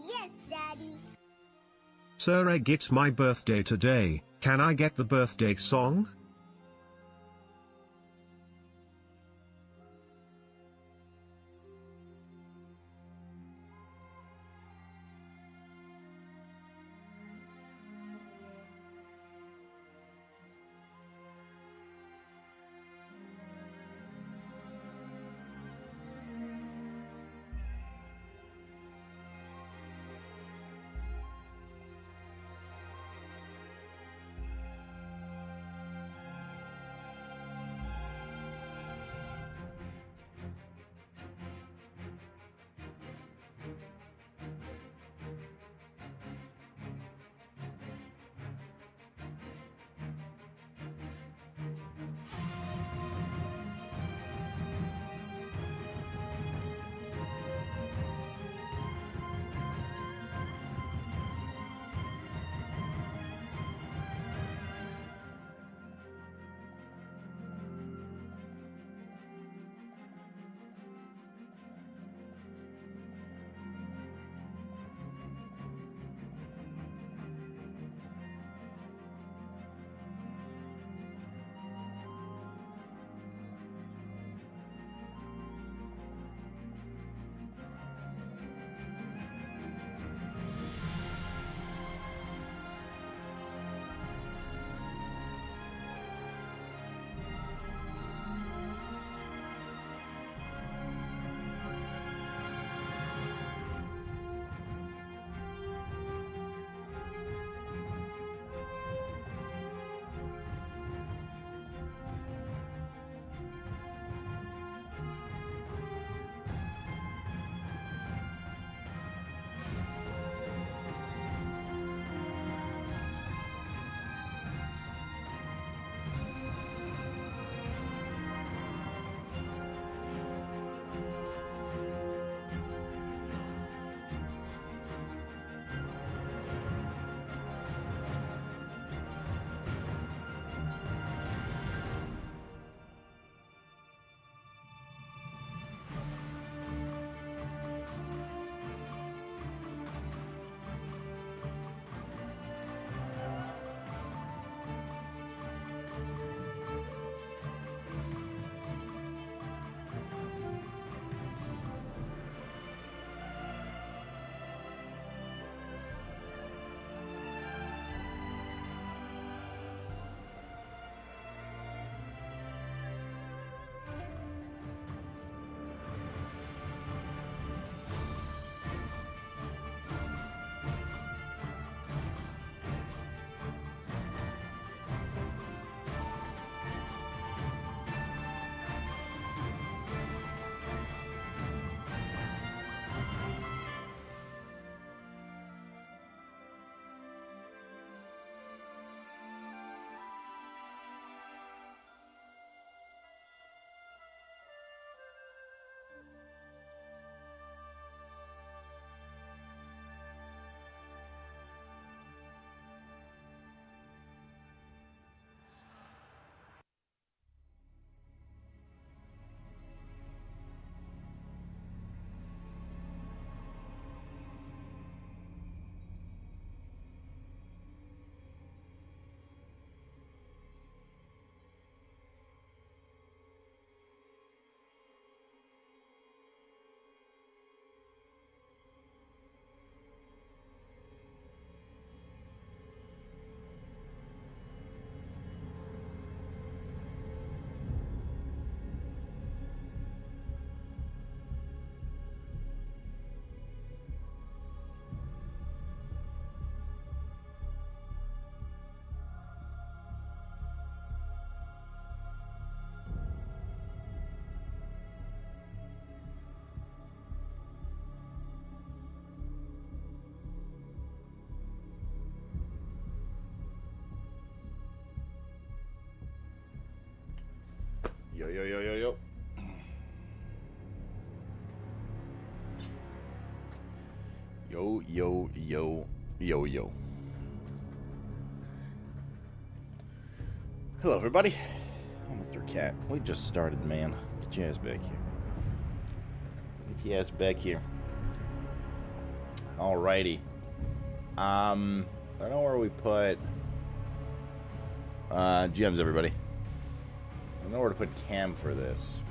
yes, Daddy. Sir Egg, it's my birthday today. Can I get the birthday song? Yo, yo, yo, yo, yo. Yo, yo, yo, yo, yo. Hello, everybody. Oh, Mr. Cat. We just started, man. Get your ass back here. Get your ass back here. Alrighty. I don't know where we put GMs, everybody. I don't know where to put Cam for this.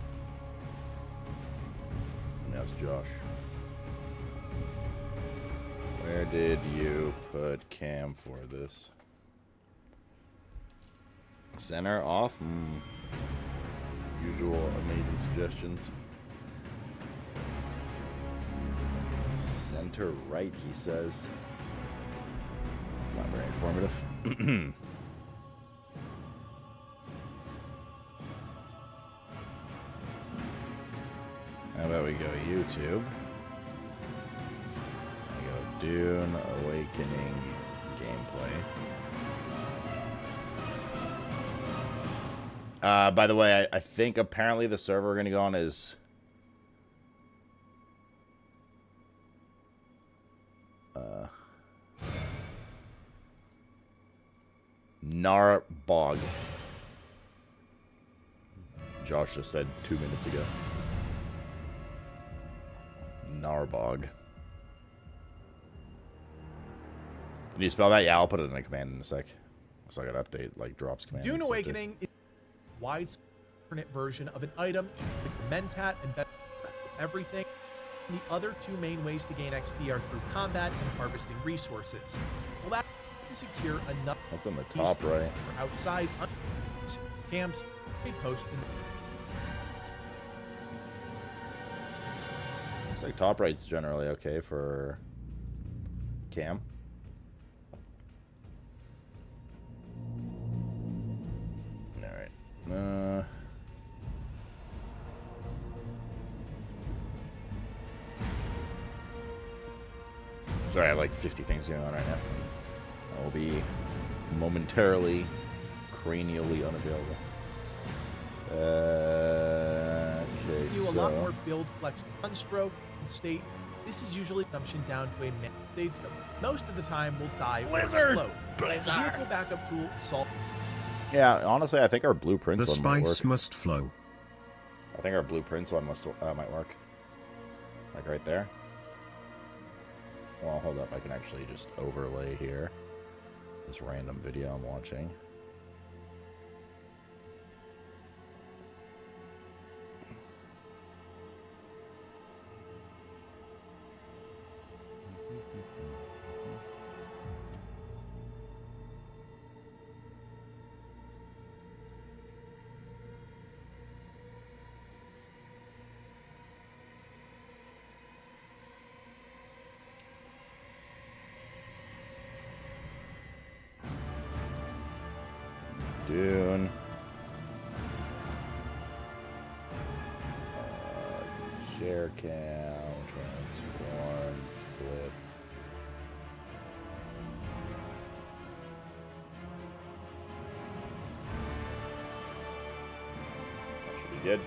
That's Josh. Where did you put Cam for this? Center off? Usual amazing suggestions. Center right, he says. Not very informative. How about we go YouTube? We go Dune Awakening gameplay. By the way, I think apparently the server we're going to go on is Narbog. Josh just said 2 minutes ago. Narbog. Can you spell that? Yeah, I'll put it in a command in a sec. So I got to update, like, drops command. Dune Awakening is a wide alternate version of an item with Mentat and better everything. The other two main ways to gain XP are through combat and harvesting resources. Well, that's to secure enough. That's on the top right. For outside camps, a post in the looks like top right's generally okay for Cam. Alright. Sorry, I have like 50 things going on right now. I'll be momentarily cranially unavailable. Okay, do a lot more build, flex, unstroke, and state. This is usually assumption down to a man states that most of the time will die or explode. The vehicle backup tool solve. Yeah, honestly, I think our blueprints The one might work. spice must flow. I think our blueprints one might work. Like right there. Well, hold up. I can actually just overlay here this random video I'm watching. Dune. Share cam, transform, flip. That should be good.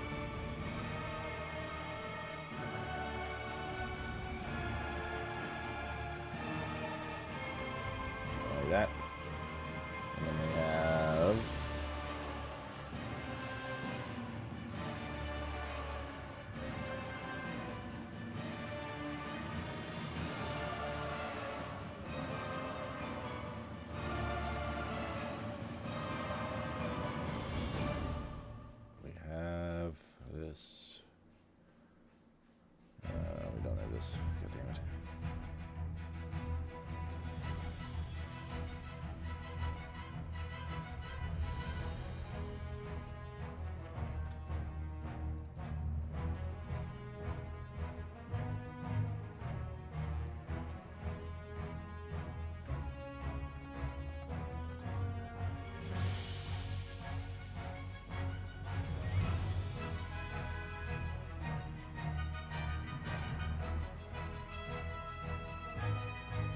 Something like that. And then we have this. We don't have this. God damn it.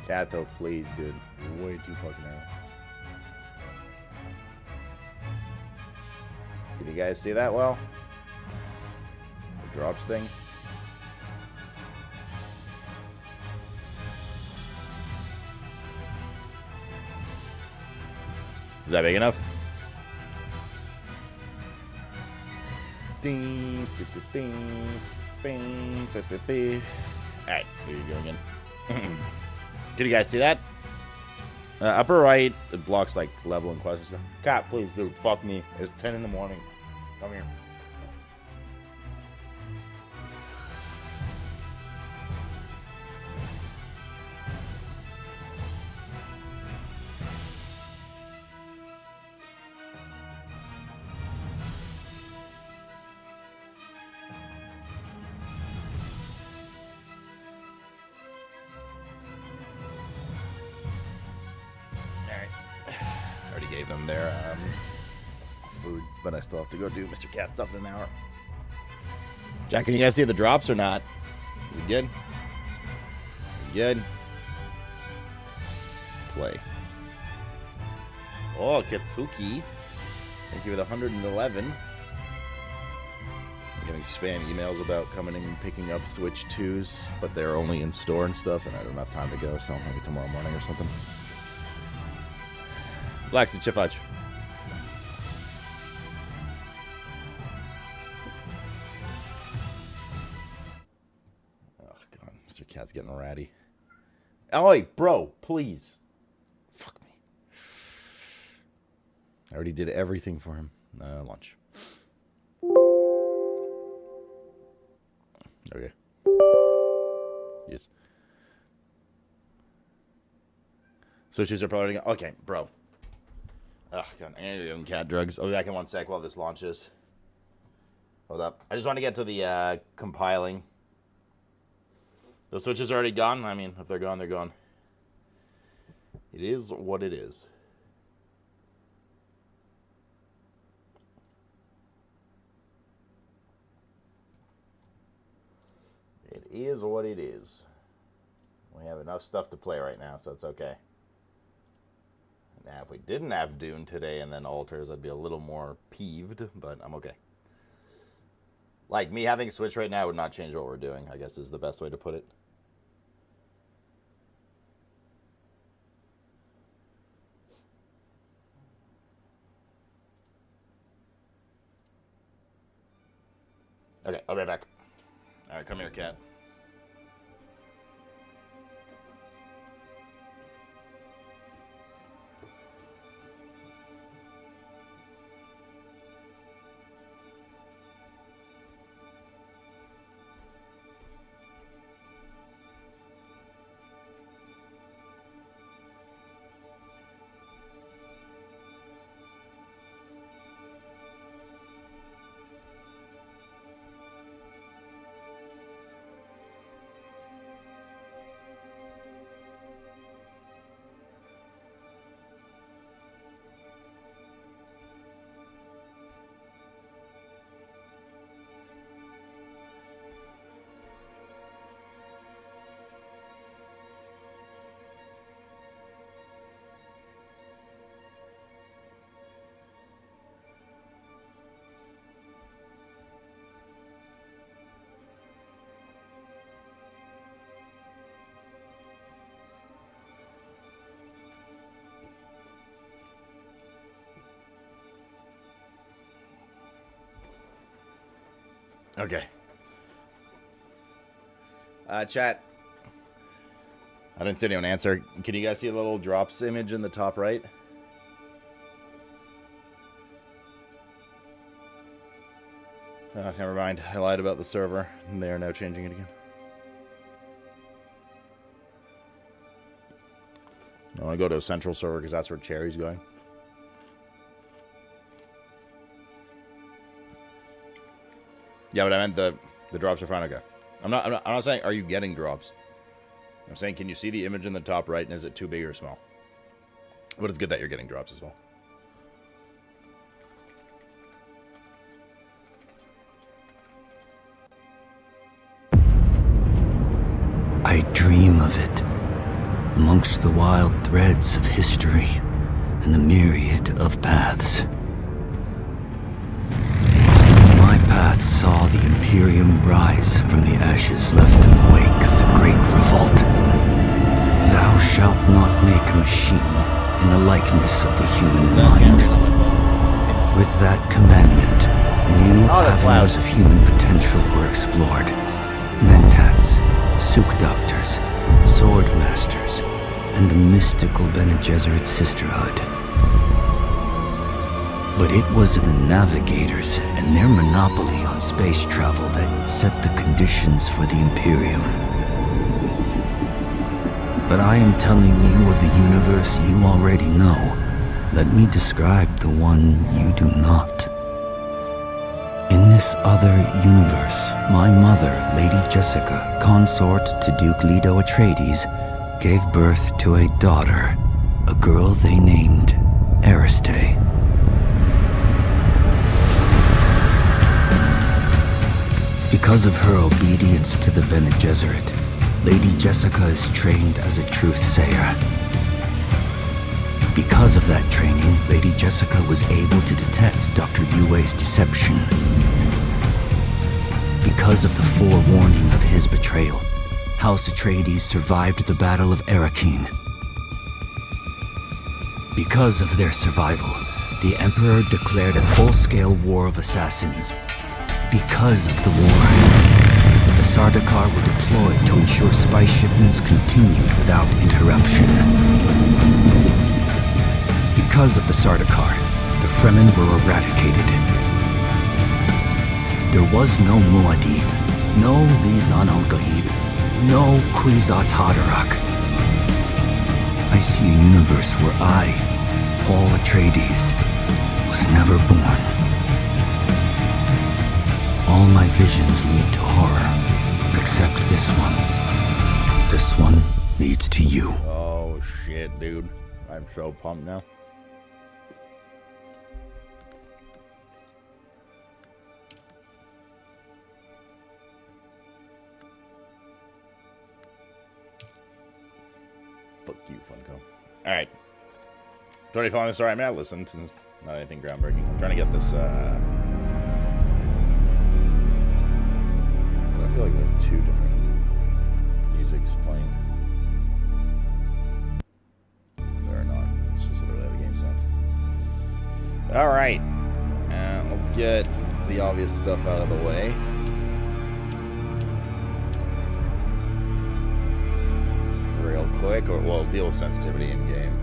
Cato, please, dude. You're way too fucking out. Can you guys see that well? The drops thing? Is that big enough? Ding, ding, ding, ding, ding, ding, ding. Alright, here you go again. Did you guys see that? Upper right, it blocks like level and quest and stuff. Cat, please, dude, fuck me. It's 10 in the morning. Come here. Gave them their food, but I still have to go do Mr. Cat stuff in an hour. Jack, can you guys see the drops or not? Is it good? Good. Play. Oh, Kitsuki. Thank you for the 111. I'm getting spam emails about coming in and picking up Switch 2s, but they're only in store and stuff, and I don't have time to go, so maybe tomorrow morning or something. Black's the Chifudge. Oh, God. Mr. Cat's getting ratty. Oi, bro, please. Fuck me. I already did everything for him. Lunch. Okay. Yes. Switches are probably... Okay, bro. Oh, God, I need to give him cat drugs. I'll be back in 1 sec while this launches. Hold up. I just want to get to the compiling. Those switches are already gone. I mean, if they're gone, they're gone. It is what it is. It is what it is. We have enough stuff to play right now, so it's okay. Now, if we didn't have Dune today and then Altars, I'd be a little more peeved, but I'm okay. Like, me having a Switch right now would not change what we're doing, I guess is the best way to put it. Okay, I'll be right back. All right, come here, cat. Okay. Chat. I didn't see anyone answer. Can you guys see the little drops image in the top right? Oh, never mind. I lied about the server. And they are now changing it again. I want to go to a central server because that's where Cherry's going. Yeah, but I meant the drops are fine. Okay. I'm not saying are you getting drops. I'm saying can you see the image in the top right and is it too big or small? But it's good that you're getting drops as well. I dream of it, amongst the wild threads of history and the myriad of paths. My path saw the Imperium rise from the ashes left in the wake of the Great Revolt. Thou shalt not make a machine in the likeness of the human mind. With that commandment, new avenues of human potential were explored. Mentats, Suk doctors, sword masters, and the mystical Bene Gesserit Sisterhood. But it was the navigators and their monopoly on space travel that set the conditions for the Imperium. But I am telling you of the universe you already know. Let me describe the one you do not. In this other universe, my mother, Lady Jessica, consort to Duke Leto Atreides, gave birth to a daughter, a girl they named Ariste. Because of her obedience to the Bene Gesserit, Lady Jessica is trained as a truth-sayer. Because of that training, Lady Jessica was able to detect Dr. Yue's deception. Because of the forewarning of his betrayal, House Atreides survived the Battle of Arrakeen. Because of their survival, the Emperor declared a full-scale war of assassins. Because of the war, the Sardaukar were deployed to ensure spice shipments continued without interruption. Because of the Sardaukar, the Fremen were eradicated. There was no Muad'Dib, no Lisan al-Gaib, no Kwisatz Haderach. I see a universe where I, Paul Atreides, was never born. All my visions lead to horror, except this one. This one leads to you. Oh shit, dude. I'm so pumped now. Fuck you, Funko. Alright. Do you follow this? Alright, I mean, I listened. Not anything groundbreaking. I'm trying to get this, I feel like there are two different musics playing. There are not. It's just literally how the game sounds. Alright. Let's get the obvious stuff out of the way. Real quick, or we'll deal with sensitivity in game.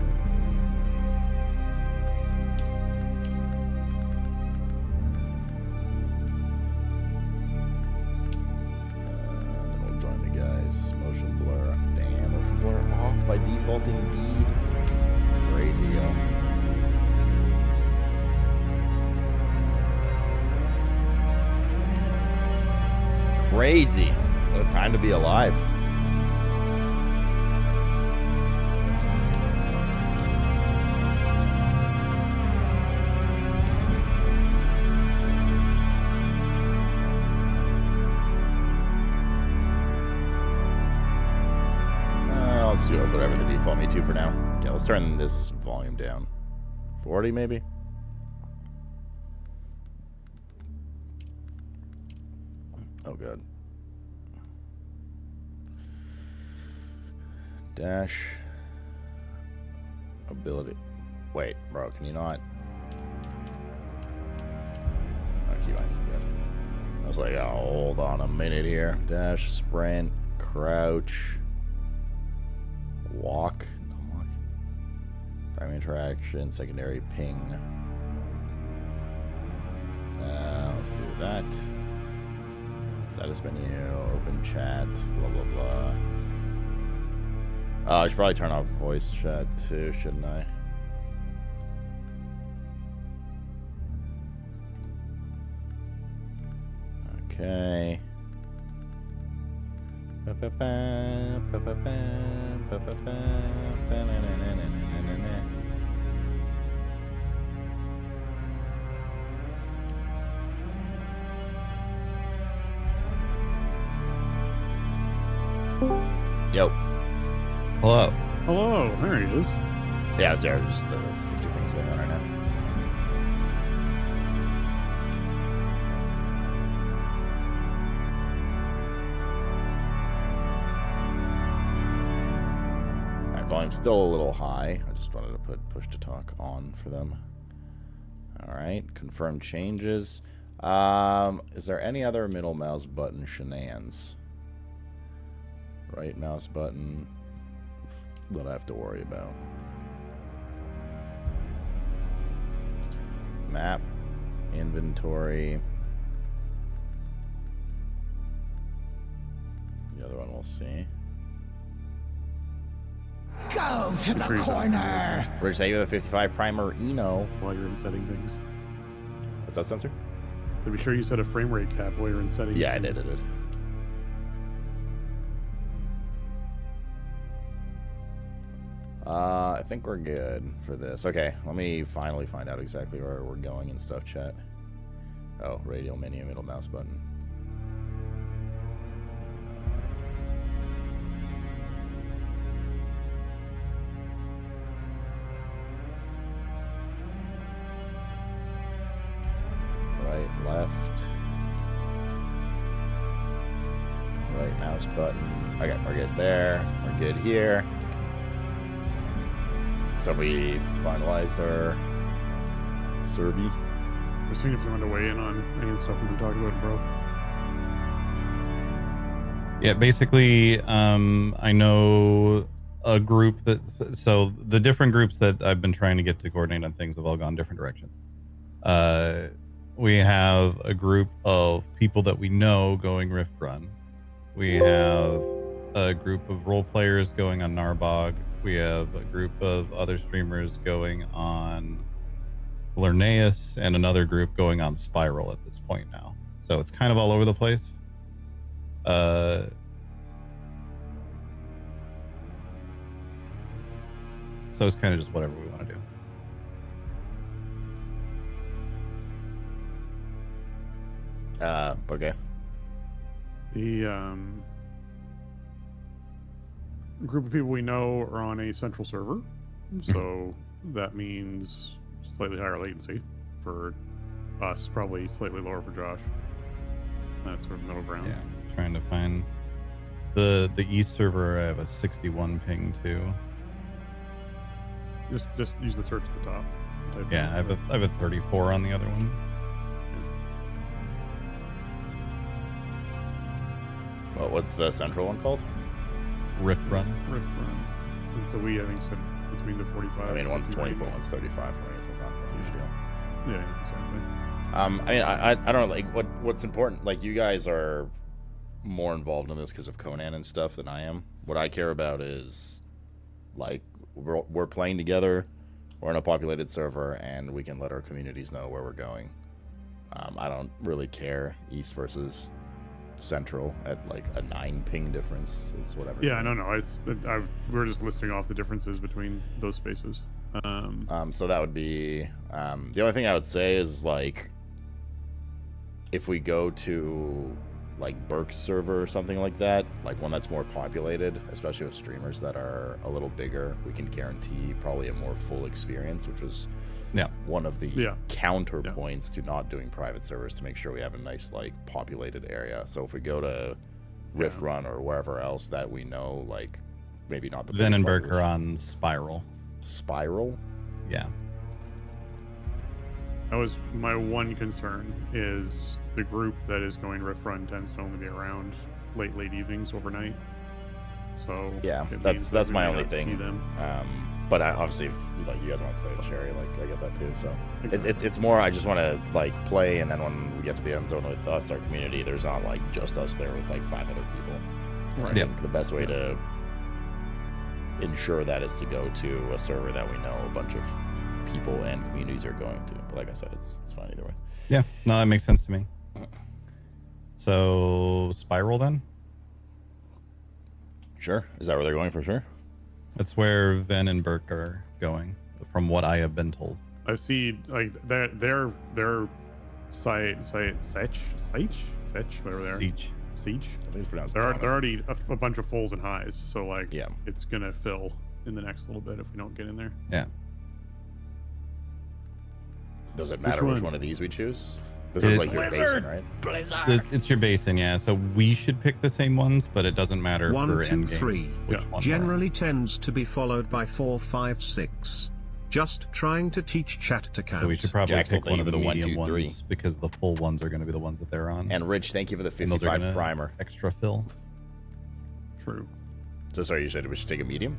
Then we'll join the guys. Motion blur. Damn, motion blur off by default indeed. Crazy, yo. Crazy. What a time to be alive. I'll just go with whatever the default me to for now. Yeah, let's turn this volume down. 40 maybe? Oh god. Dash ability. Wait, bro, can you not? Oh, keybinds good. I was like, oh, hold on a minute here. Dash, sprint, crouch, walk, unlock, primary interaction, secondary ping. Let's do that. Status menu, open chat, blah blah blah. I should probably turn off voice chat too, shouldn't I? Okay. Yo. Hello. Hello, there he is. Yeah, it's there. Just 50 things going on right now. Alright, volume's still a little high. I just wanted to put push to talk on for them. Alright, confirm changes. Is there any other middle mouse button shenanigans? Right mouse button. that I have to worry about. Map, inventory. The other one we'll see. Go to the corner! Rich, say you have a 55 primer Eno. While you're in setting things. What's that, Spencer? To be sure you set a frame rate cap while you're in settings. Yeah, I did. I think we're good for this. Okay, let me finally find out exactly where we're going and stuff, chat. Oh, radial menu, middle mouse button. Right, left. Right mouse button. Okay, we're good there. We're good here. So we finalized our survey. Just seeing if you want to weigh in on any of the stuff we've been talking about, bro. Yeah, basically, I know a group that, so the different groups that I've been trying to get to coordinate on things have all gone different directions. We have a group of people that we know going Rift Run. We have a group of role players going on Narbog. We have a group of other streamers going on Lernaeus and another group going on Spiral at this point now. So it's kind of all over the place. So it's kind of just whatever we want to do. Okay. The group of people we know are on a central server, so that means slightly higher latency for us, probably slightly lower for Josh. That's sort of middle ground. Yeah, I'm trying to find the east server. I have a 61 ping too. Just use the search at the top. Type Yeah, in. I have a 34 on the other one. Well, what's the central one called? Rift Run. Rift Run. And so we, I think, said between the 45. I mean, one's and 24, one's 35 for me, so it's not a huge deal. Yeah, exactly. I mean, I don't know, like, what's important, like, you guys are more involved in this because of Conan and stuff than I am. What I care about is, like, we're playing together, we're on a populated server, and we can let our communities know where we're going. I don't really care east versus central at, like, a 9 ping difference. It's whatever. Yeah, no. We're just listing off the differences between those spaces. So that would be, the only thing I would say is, like, if we go to, like, Burke's server or something like that, like one that's more populated, especially with streamers that are a little bigger, we can guarantee probably a more full experience, which was one of the counterpoints to not doing private servers, to make sure we have a nice, like, populated area. So if we go to Rift Run or wherever else that we know, like, maybe not the Ven and Burke population. are on Spiral. Spiral? Yeah. That was my one concern, is the group that is going Rift Run tends to only be around late evenings, overnight. So Yeah, it that's means that we my may only not see thing. them. But I, obviously, if, like, you guys want to play with Sherry, like, I get that too. So it's more, I just want to, like, play, and then when we get to the end zone with us, our community, there's not, like, just us there with, like, 5 other people. I think the best way to ensure that is to go to a server that we know a bunch of people and communities are going to. But like I said, it's fine either way. Yeah, no, that makes sense to me. So Spiral then? Sure. Is that where they're going for sure? That's where Ven and Burke are going, from what I have been told. I see, like, their site, Sech, whatever they are. Siege. I think it's pronounced They're Jonathan. already a bunch of fulls and highs, so, like, Yeah. it's gonna fill in the next little bit if we don't get in there. Yeah. Does it matter which one? one of these we choose? This is like your basin, right? It's your basin, yeah. So we should pick the same ones, but it doesn't matter 1, for 2, endgame 3. which one. Generally tends to be followed by 4, 5, 6. Just trying to teach chat to count. So we should probably Jackson, pick one thank of you the for the 1, medium 2, 3. ones, because the full ones are going to be the ones that they're on. And Rich, thank you for the And those are 55 gonna primer. extra fill. True. So sorry, you said we should take a medium?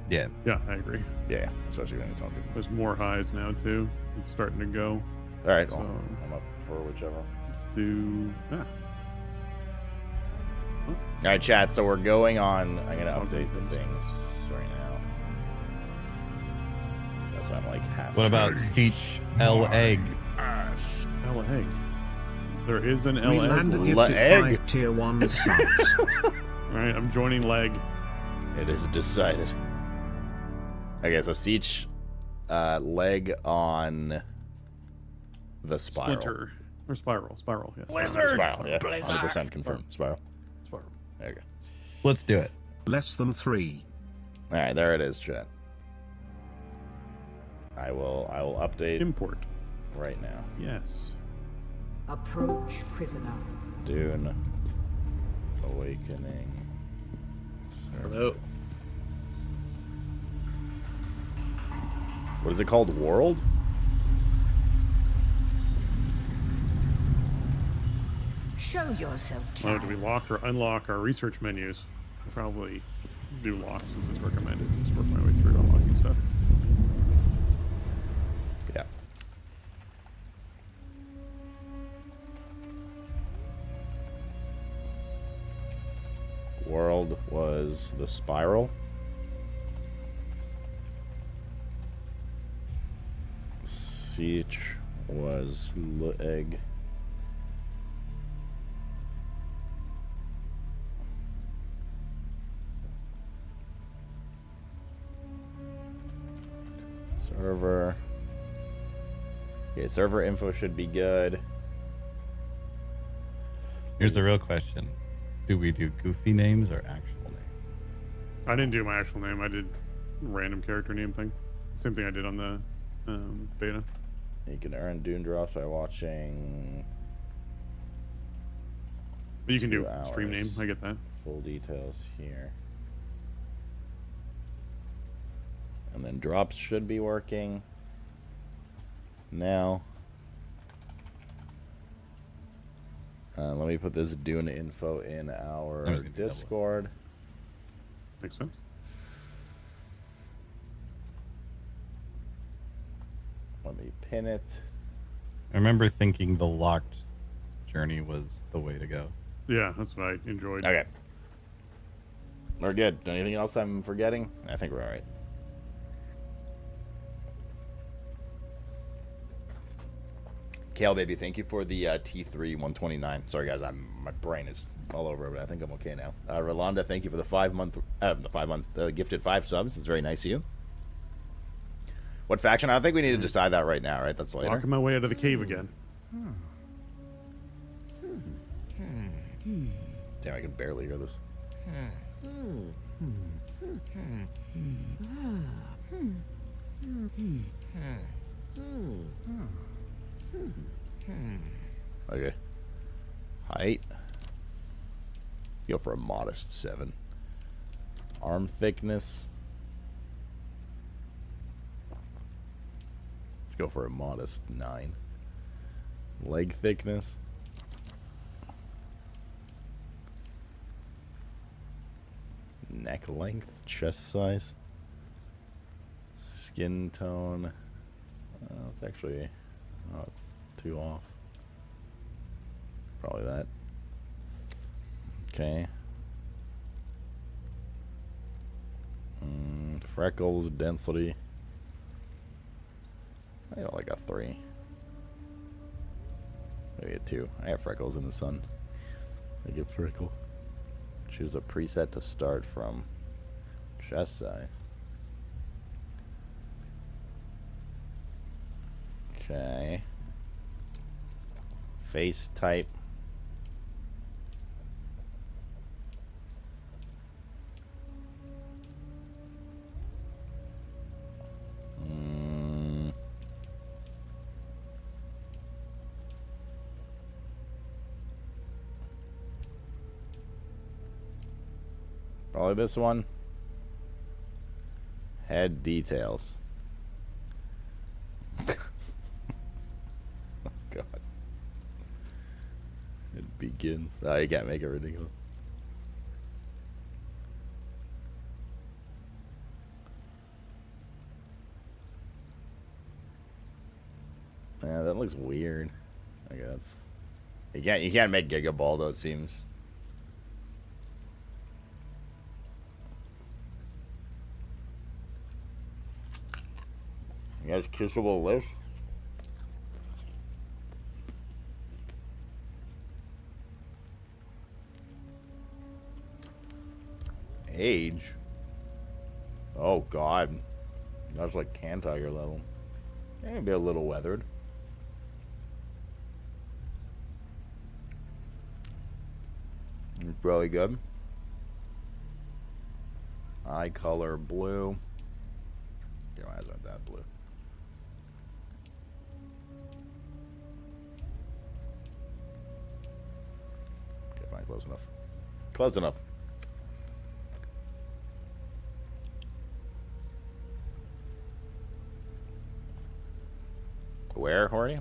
Yeah. Yeah, I agree. Yeah, especially when you're telling people. There's more highs now too. It's starting to go. All right, well, So- I'm up for whichever. Let's do. Yeah. All right, chat. So we're going on. I'm gonna Okay. update the things right now. That's why I'm like half. What about Seach L Egg? L egg. There is an L We egg. landed one. gifted Leg. 5 tier 1 subs. All right, I'm joining leg. It is decided. Okay, so Siege, leg on the spiral. Splinter. Or spiral. Spiral, yeah. Spiral, yeah. 100% confirmed. Spiral. Spiral. There you go. Let's do it. Less than 3. All right, there it is, chat. I will update Import. right now. Yes. Approach, prisoner. Dune Awakening. Hello. What is it called? World? Show yourself, Oh, child. do we lock or unlock our research menus? I'll probably do lock since it's recommended. Just work my way through unlocking stuff. Yeah. World was the spiral. Siege was egg. Server. Okay, server info should be good. Here's the real question: do we do goofy names or actual names? I didn't do my actual name. I did random character name thing. Same thing I did on the beta. You can earn Dune drops by watching But you can 2 do stream name. hours. I get that. Full details here. And then drops should be working now. Let me put this Dune info in our I was gonna do double. Discord. Makes sense. Let me pin it. I remember thinking the locked journey was the way to go. Yeah, that's what I enjoyed. Okay. We're good. Anything else I'm forgetting? I think we're all right. Kale, baby, thank you for the T3 129. Sorry, guys, my brain is all over it, but I think I'm okay now. Rolanda, thank you for the 5-month gifted 5 subs. That's very nice of you. What faction? I don't think we need to decide that right now, right? That's later. Walking my way out of the cave again. Damn, I can barely hear this. Okay. Height. Go for a modest 7. Arm thickness. Let's go for a modest 9. Leg thickness. Neck length, chest size. Skin tone. It's actually not too off. Probably that. Okay. Freckles, density. I got like a 3. Maybe a 2. I have freckles in the sun. I get freckle. Choose a preset to start from. Chest size. Okay. Face type. Probably this one. Head details. Oh God. It begins. Oh, you can't make it ridiculous. Yeah, that looks weird. I guess you can't make Giga Ball though. It seems. You guys kissable lips? Age? Oh god. That's like Can Tiger level. Maybe a little weathered. Probably good. Eye color blue. Okay, my eyes aren't that blue. Okay, fine, close enough. Close enough. Where, horny?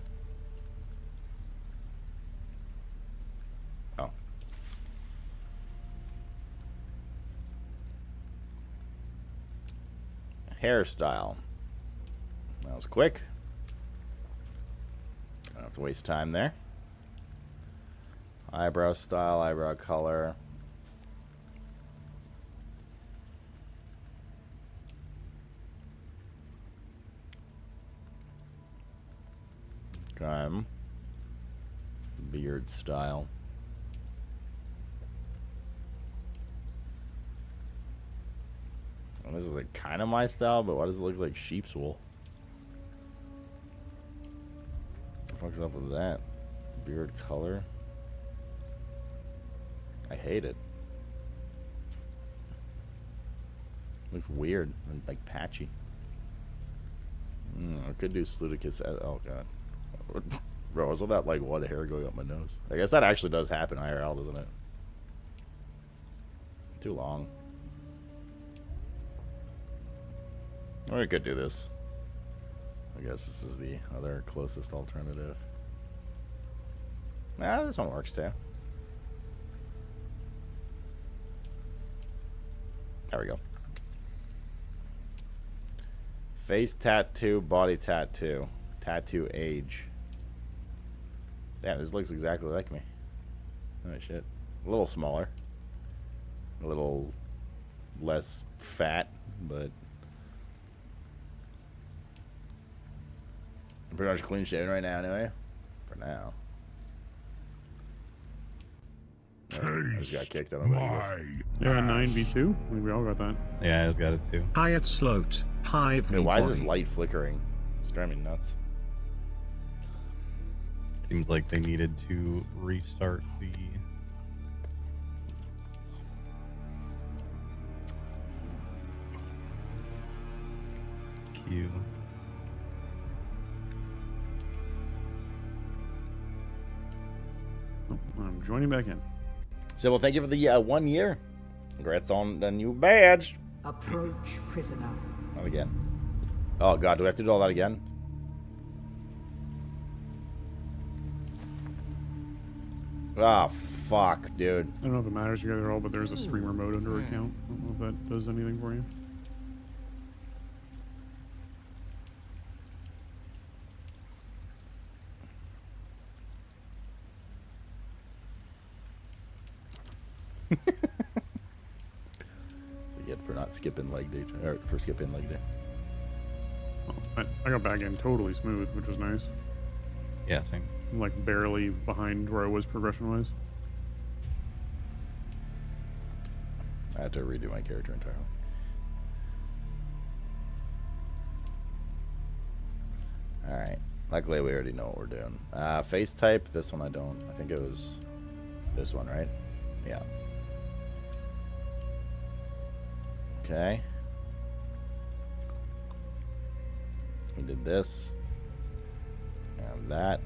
Oh. Hairstyle. That was quick. Don't have to waste time there. Eyebrow style, eyebrow color. Okay. Beard style. Well, this is like kind of my style, but why does it look like sheep's wool? What the fuck's up with that? Beard color. I hate it. Looks weird and like patchy. I could do Sluticus. Oh god. Bro, is all that like one hair going up my nose? I guess that actually does happen IRL, doesn't it? Too long. Or I could do this. I guess this is the other closest alternative. Nah, this one works too. There we go. Face tattoo, body tattoo. Tattoo age. Damn, this looks exactly like me. Oh shit. A little smaller. A little less fat, but I'm pretty much clean shaven right now anyway. For now. I just got kicked out of my Yeah, 9v2. I think we all got that. Yeah, I just got it too. Hyatt Sloat, hi. Hey, why is this light flickering? It's driving me nuts. Seems like they needed to restart the queue. Oh, I'm joining back in. So, well, thank you for the 1 year. Congrats on the new badge. Approach, prisoner. Not again. Oh god, do we have to do all that again? Ah, fuck, dude. I don't know if it matters to you guys at all, but there's a streamer mode under account. I don't know if that does anything for you. So you get for not skipping leg day, or for skipping leg day. Well, I got back in totally smooth, which was nice. Yeah, same. I'm like barely behind where I was progression-wise. I had to redo my character entirely. Alright. Luckily, we already know what we're doing. Face type, this one I don't. I think it was this one, right? Yeah. Okay. We did this. And that.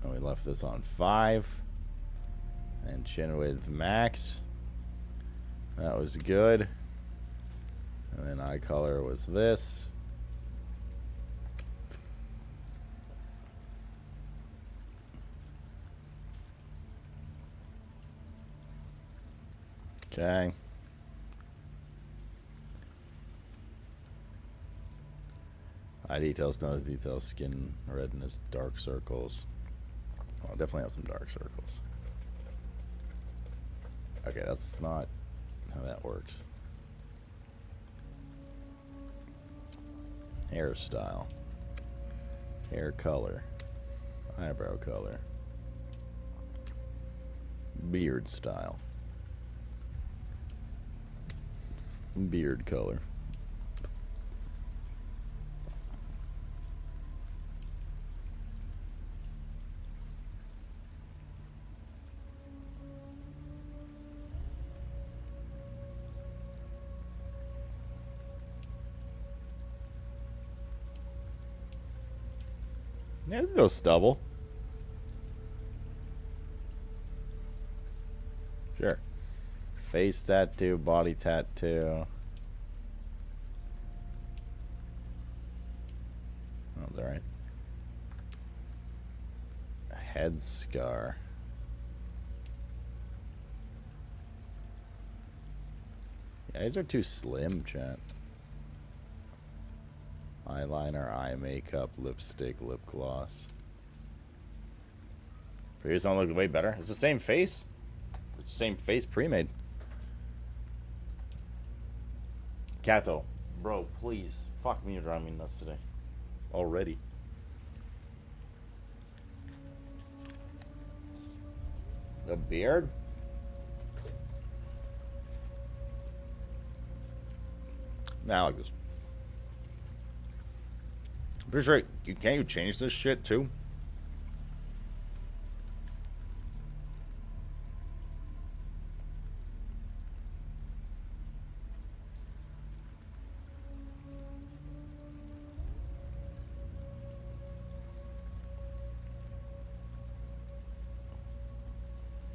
And we left this on 5. And chin width max. That was good. And then eye color was this. Okay. Eye details, nose details, skin redness, dark circles. Oh, I'll definitely have some dark circles. Okay, that's not how that works. Hairstyle. Hair color. Eyebrow color. Beard style. Beard color. Yeah, we can go stubble. Sure. Face tattoo, body tattoo. Oh, that's alright. Head scar. Yeah, these are too slim, chat. Eyeliner, eye makeup, lipstick, lip gloss. Previous one looked way better. It's the same face. It's the same face pre-made. Kato, bro, please. Fuck me, you're driving me nuts today. Already. The beard? Nah, I like this. I'm pretty sure can't you change this shit too?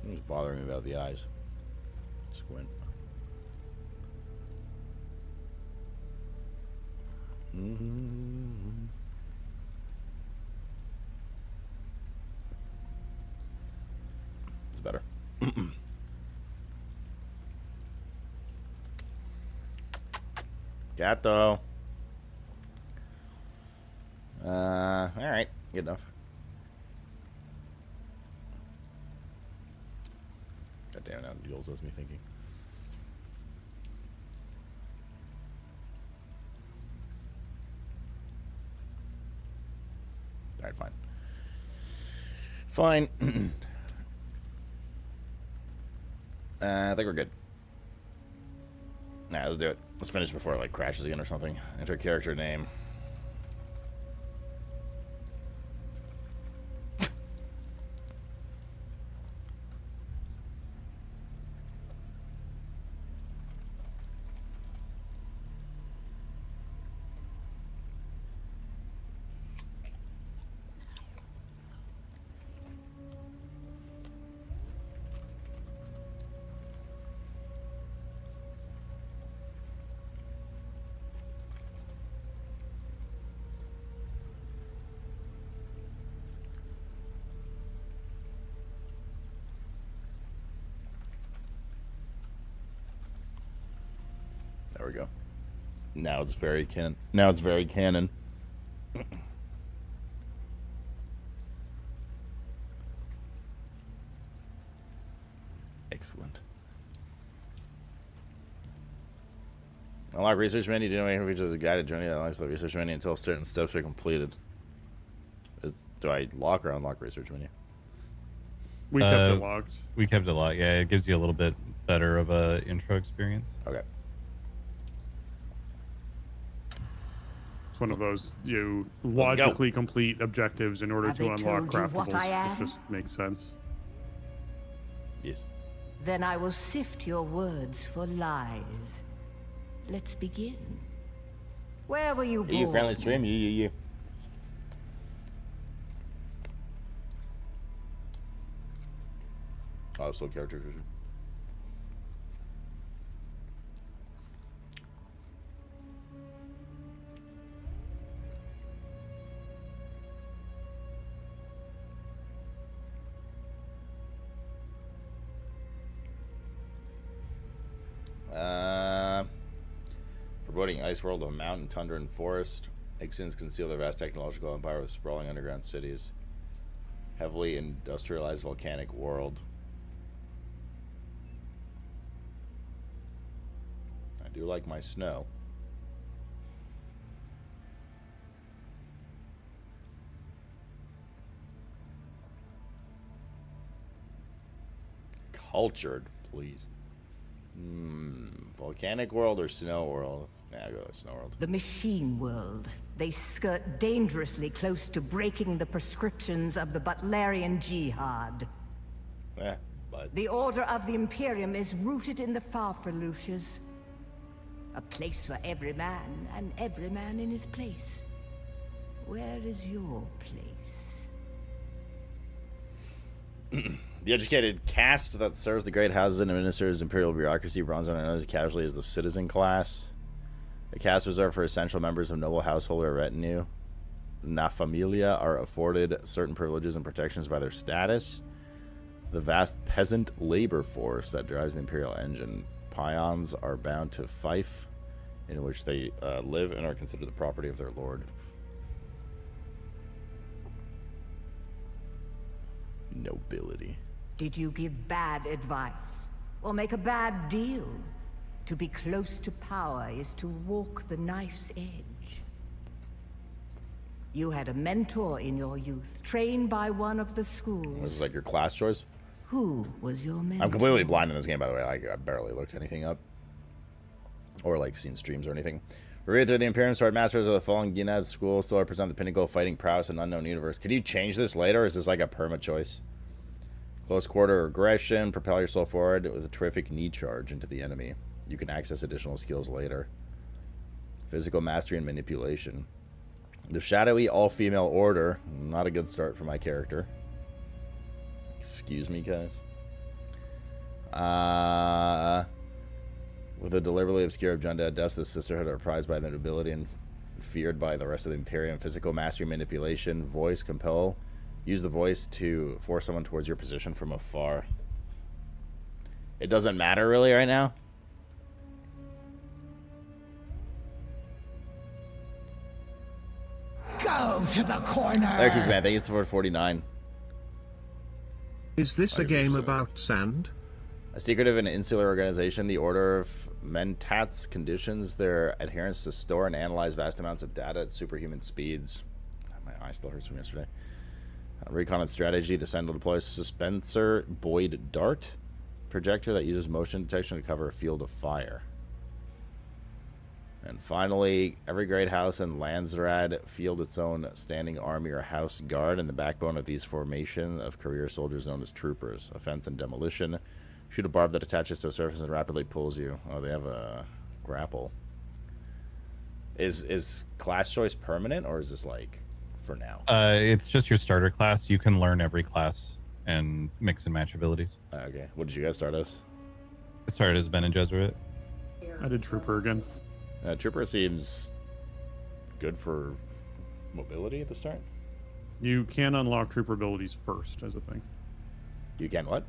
It's bothering me about the eyes. Squint. It's better. Gato. Alright. Good enough. God damn it, now Jules has me thinking. Alright, fine. Fine. I think we're good. Nah, let's do it. Let's finish before it like crashes again or something. Enter character name. There we go. Now it's very canon. Now it's very canon. Excellent. Unlock research menu. Do you know any features a guided journey that unlocks the research menu until certain steps are completed? Do I lock or unlock research menu? We kept it locked. We kept it locked. Yeah, it gives you a little bit better of a intro experience. Okay. It's one of those you logically complete objectives in order Have to they unlock told you what craftables. I am? It just makes sense. Yes. Then I will sift your words for lies. Let's begin. Where were you born? You friendly stream? You. Oh, slow character vision. Foreboding ice world of mountain, tundra, and forest. Ixans conceal their vast technological empire with sprawling underground cities. Heavily industrialized volcanic world. I do like my snow. Cultured, please. Volcanic world or snow world? Yeah, I'll go with snow world. The machine world. They skirt dangerously close to breaking the prescriptions of the Butlerian Jihad. But The Order of the Imperium is rooted in the Farfaluches. A place for every man, and every man in his place. Where is your place? the educated caste that serves the great houses and administers imperial bureaucracy, bronze on known as casually as the citizen class. The caste reserved for essential members of noble household or retinue. Na Familia are afforded certain privileges and protections by their status. The vast peasant labor force that drives the imperial engine. Pions are bound to fief, in which they live and are considered the property of their lord. Nobility. Did you give bad advice? Or make a bad deal? To be close to power is to walk the knife's edge. You had a mentor in your youth, trained by one of the schools. This is like your class choice? Who was your mentor? I'm completely blind in this game, by the way. I barely looked anything up. Or, like, seen streams or anything. Revered through the Imperium Sword Masters of the fallen Ginaz school still represent the pinnacle of fighting prowess in unknown universe. Could you change this later, or is this like a perma-choice? Close quarter aggression. Propel your soul forward with a terrific knee charge into the enemy. You can access additional skills later. Physical mastery and manipulation. The shadowy all-female order. Not a good start for my character. Excuse me, guys. With a deliberately obscure Junda dust, the sisterhood are prized by their nobility and feared by the rest of the Imperium. Physical mastery, manipulation, voice, compel. Use the voice to force someone towards your position from afar. It doesn't matter really right now. Go to the corner. There, Keys, man. Thank you for 49. Is this a game about sand? A secretive and insular organization, the Order of Mentats, conditions their adherents to store and analyze vast amounts of data at superhuman speeds. My eye still hurts from yesterday. Recon and strategy, the Sentinel deploys Suspenser Boyd Dart projector that uses motion detection to cover a field of fire. And finally, every great house in Landsrad field its own standing army or house guard, and the backbone of these formation of career soldiers known as troopers. Offense and demolition. Shoot a barb that attaches to a surface and rapidly pulls you. Oh, they have a grapple. Is class choice permanent, or is this like for now? It's just your starter class. You can learn every class and mix and match abilities. Okay. What did you guys start as? I started as Ben and Jesuit. I did Trooper again. Trooper seems good for mobility at the start. You can unlock Trooper abilities first as a thing. You can what?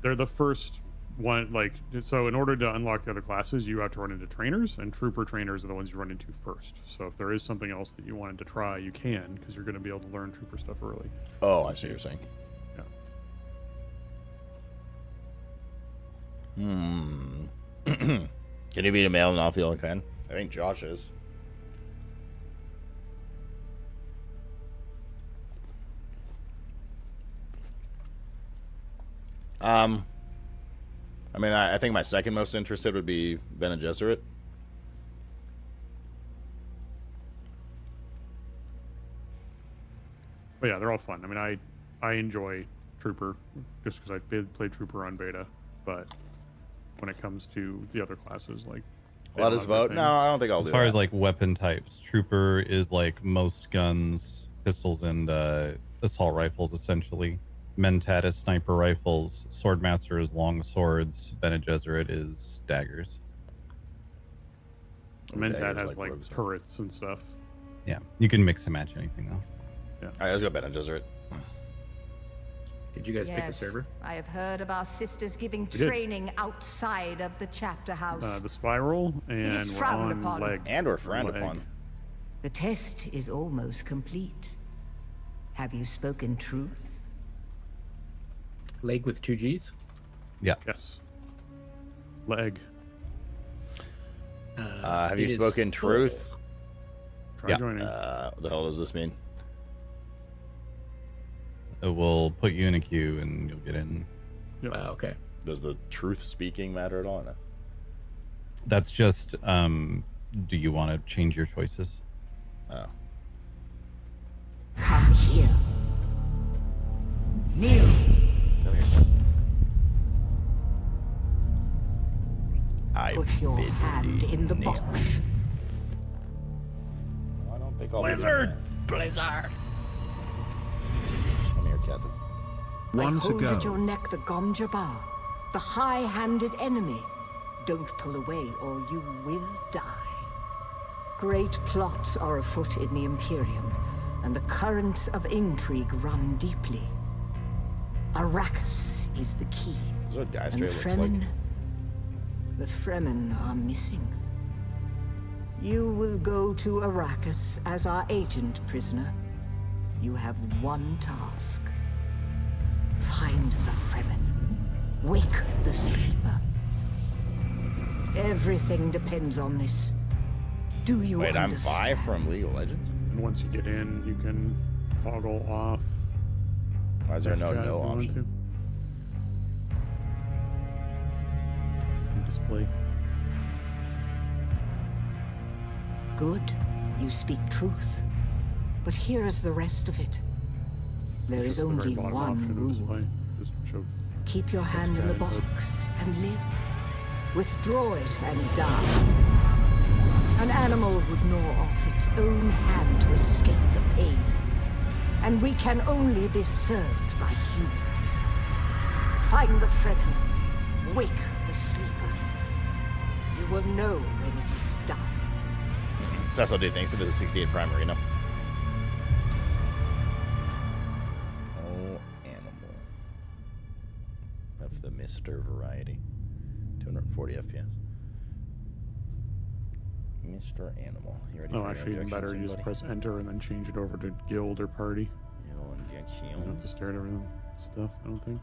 They're the first one, like, so in order to unlock the other classes, you have to run into trainers, and Trooper trainers are the ones you run into first. So if there is something else that you wanted to try, you can, because you're going to be able to learn Trooper stuff early. Oh, I see what you're saying. Yeah. Can you beat a male and not feel can? I think Josh is. I mean, I think my second most interested would be Bene Gesserit. But yeah, they're all fun. I mean, I enjoy Trooper just because I did play Trooper on beta, but when it comes to the other classes, like, Let us vote. No, I don't think I'll do that. As far as like weapon types, Trooper is like most guns, pistols, and assault rifles essentially. Mentat is sniper rifles. Swordmaster is long swords. Bene Gesserit is daggers. Mentat has like turrets and stuff. Yeah, you can mix and match anything though. Yeah. All right, let's go Bene Gesserit. Did you guys pick a server? I have heard of our sisters giving did. training outside of the chapter house. The Spiral, is and we're frowned on upon. leg. And we're frowned Leg. upon. The test is almost complete. Have you spoken truth? Leg with 2 G's? Yeah. Yes. Leg. Have you it is spoken full. truth? Try Yeah. joining. What the hell does this mean? It will put you in a queue and you'll get in. Okay. Does the truth speaking matter at all? No. That's just, do you want to change your choices? Oh. Come here. Kneel. Come here. I Put your bid hand thee in the kneel. box. I don't think I'll Blizzard! Be Blizzard! Come here, Captain. One I to hold at go. your neck the Gomjabar, the high-handed enemy. Don't pull away or you will die. Great plots are afoot in the Imperium, and the currents of intrigue run deeply. Arrakis is the key. This is what Guy And the Stray looks like. Fremen... The Fremen are missing. You will go to Arrakis as our agent, prisoner. You have one task. Find the Fremen. Wake the sleeper. Everything depends on this. Do you Wait, I'm understand? Vi from League of Legends? And once you get in, you can toggle off. Why is there no chat if no you want option? to. And display. Good. You speak truth. But here is the rest of it. There is The very only bottom one option of rule. display. Just show. Keep your hand in the That's right. box and live. Withdraw it and die. An animal would gnaw off its own hand to escape the pain. And we can only be served by humans. Find the Fremen. Wake the sleeper. You will know when it is done. Cecil D, thanks to the 68 Prime Arena. Oh, animal. Of the Mr. variety. 240 FPS. Mr. Animal. You ready Oh, for actually, your even better. You just injection, press enter and then change it over to guild or party. buddy? Your injection. You don't have to stare at everything stuff, I don't think.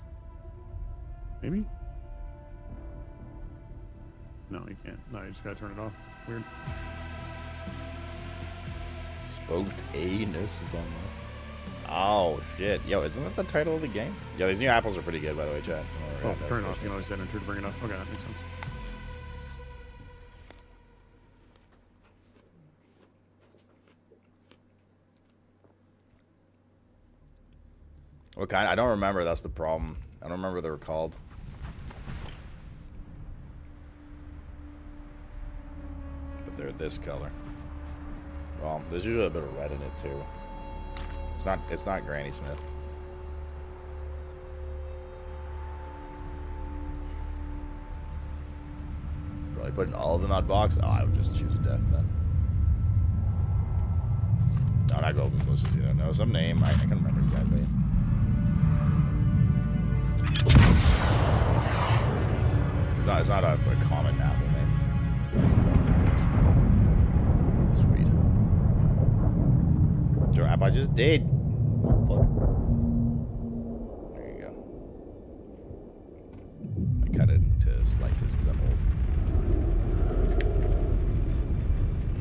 Maybe? No, you can't. No, you just gotta turn it off. Weird. Spoked anus is on that. Oh, shit. Yo, isn't that the title of the game? Yo, these new apples are pretty good, by the way, chat. Oh, turn it off. You can always hit enter to bring it up. Okay, that makes sense. What kind? I don't remember. That's the problem. I don't remember what they were called. But they're this color. Well, there's usually a bit of red in it too. It's not Granny Smith. Probably putting all of them in that box. Oh, I would just choose a death then. No, not Golden Lucius either. No, some name. I can't remember exactly. It's not a common apple name. At least I don't think it is. Sweet. Drop, I just did. Fuck. There you go. I cut it into slices because I'm old.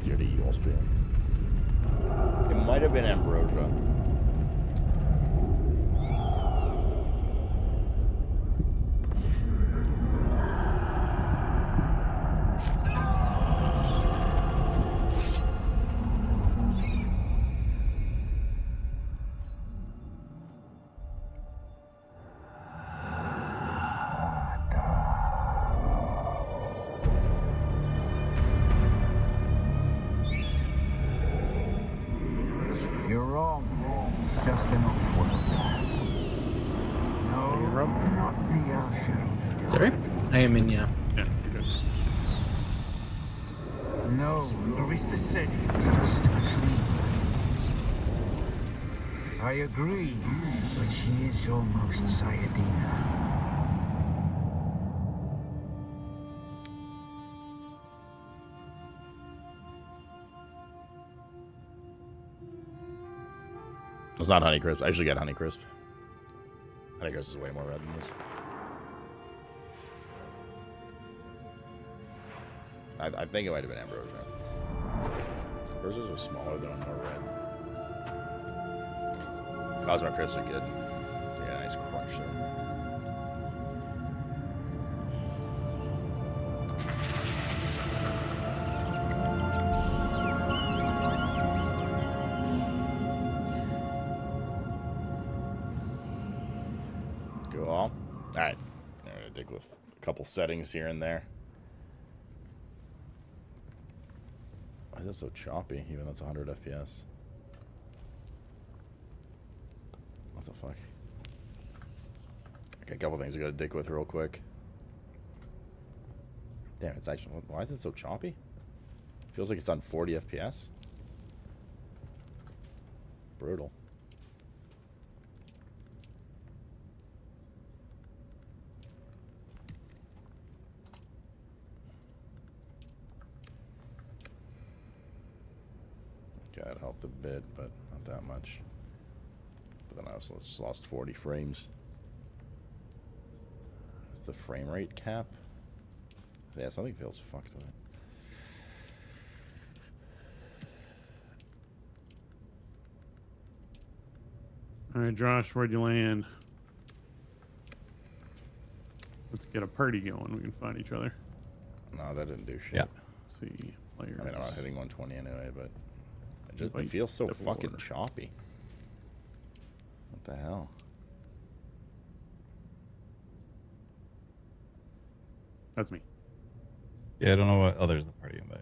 Easier to eat while streaming. It might have been ambrosia. You're wrong. It's just an off-world. No, not the Al-Shaheed. Sorry? I am in, yeah. Yeah, you're good. No, Arista said it was just a dream. I agree, but she is almost Sayadina. It's not Honeycrisp. I usually get Honeycrisp. Honeycrisp is way more red than this. I think it might have been Ambrosia. Ambrosias are smaller, they're more red. Cosmo Crisps are good. Yeah, nice crunch though. Cool. All right. I'm gonna dig with a couple settings here and there. Why is it so choppy, even though it's 100 FPS? What the fuck? Okay, a couple things I gotta dig with real quick. Damn, it's actually... Why is it so choppy? Feels like it's on 40 FPS. Brutal. Okay, that helped a bit, but not that much. But then I also just lost 40 frames. What's the frame rate cap? Yeah, something feels fucked with it. All right, Josh, where'd you land? Let's get a party going. We can find each other. No, that didn't do shit. Yeah. Let's see. Players. I mean, I'm not hitting 120 anyway, but it feels so fucking choppy. What the hell? That's me. Yeah, I don't know what. Oh, there's the party invite.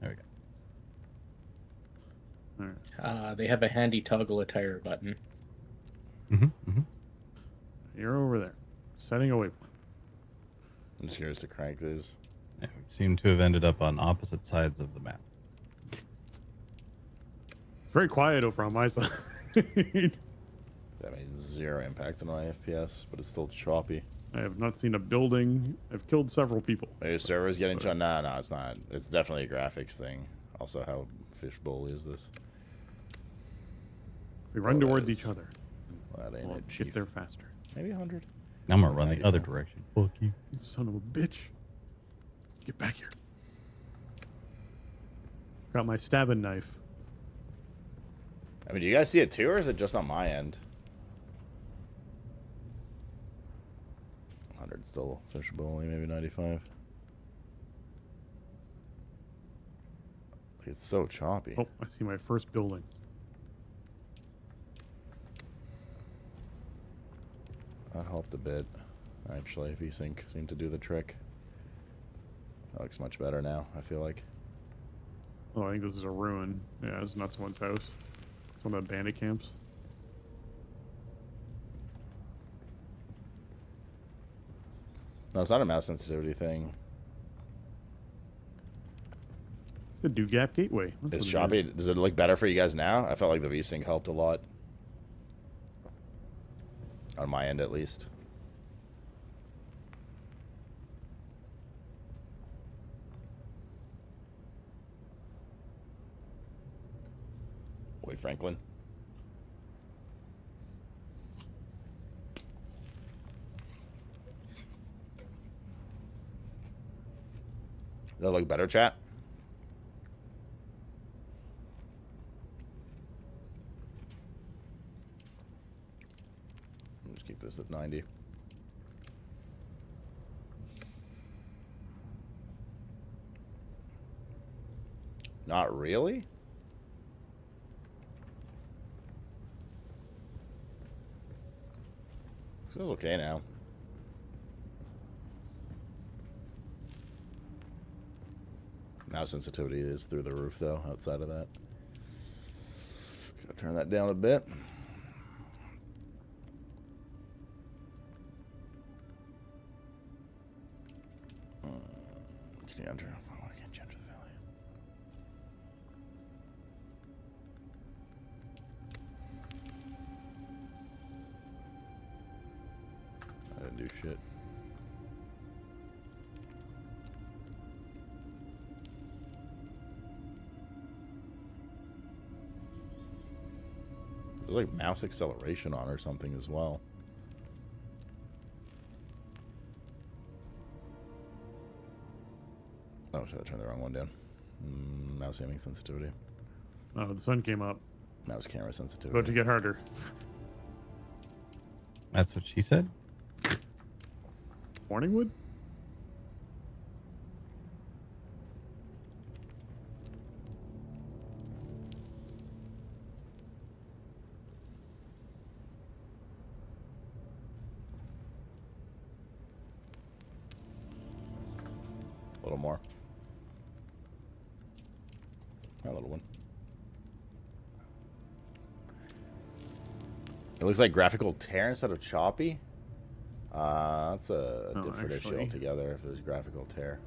There we go. All right. They have a handy toggle attire button. You're over there. Setting a waypoint. I'm just curious to crank these. Yeah, we seem to have ended up on opposite sides of the map. Very quiet over on my side. That made zero impact on my FPS, but it's still choppy. I have not seen a building. I've killed several people. Maybe your server's getting choppy. No, it's not. It's definitely a graphics thing. Also, how fishbowl is this? We run that towards is- each other. Well, that ain't We'll it, get Chief. there faster. Maybe 100. Now I'm gonna run the other direction. Fuck you. You son of a bitch. Get back here. Got my stabbing knife. I mean, do you guys see it too, or is it just on my end? 100 still fishbowl, maybe 95. It's so choppy. Oh, I see my first building. That helped a bit, actually. VSync seemed to do the trick. That looks much better now, I feel like. Oh, I think this is a ruin. Yeah, it's not someone's house. It's one of the bandit camps. No, it's not a mouse sensitivity thing. It's the Dew Gap Gateway. That's It's what it choppy. Does it look better for you guys now? I felt like the VSync helped a lot. On my end, at least. Boy, Franklin. Does that look better, chat? I'll just keep this at 90. Not really? Feels okay now. Mouse sensitivity is through the roof, though, outside of that. Gotta turn that down a bit. Can you enter? Why can't you enter the valley? I didn't do shit. There's like mouse acceleration on or something as well. Oh, should I turn the wrong one down? Mouse aiming sensitivity. Oh, the sun came up. Mouse camera sensitivity. About to get harder. That's what she said. Morningwood? A little more. A little one. It looks like graphical tear instead of choppy. That's a different issue altogether if there's graphical tear.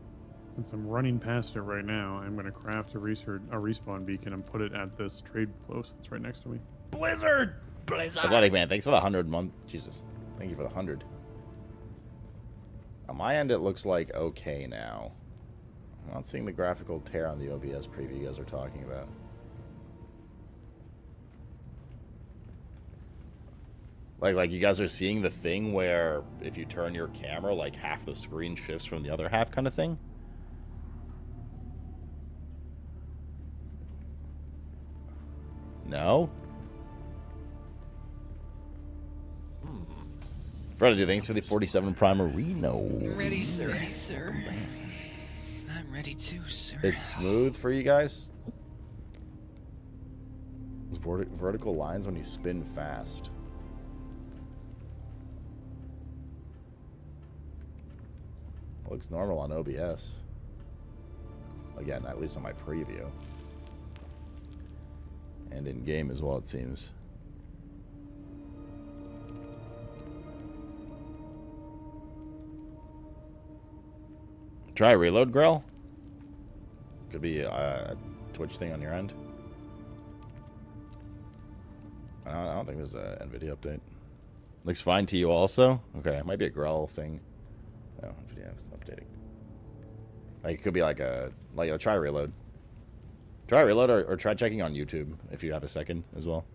Since I'm running past it right now, I'm going to craft a respawn beacon and put it at this trade post that's right next to me. Blizzard! Athletic Man, thanks for the 100 month. Jesus. Thank you for the 100. On my end, it looks like okay now. I'm not seeing the graphical tear on the OBS preview you guys are talking about. Like you guys are seeing the thing where if you turn your camera, like half the screen shifts from the other half kind of thing? No? Freddy, thanks for the 47 Primarino. Ready, sir. Ready, sir. I'm ready too, sir. It's smooth for you guys? Those vertical lines when you spin fast. Looks normal on OBS. Again, at least on my preview. And in game as well, it seems. Try reload, Grell. Could be a Twitch thing on your end. I don't think there's a NVIDIA update. Looks fine to you also? Okay, it might be a Grell thing. Oh, NVIDIA is updating. Like, it could be like a try reload. Try reload or try checking on YouTube if you have a second as well.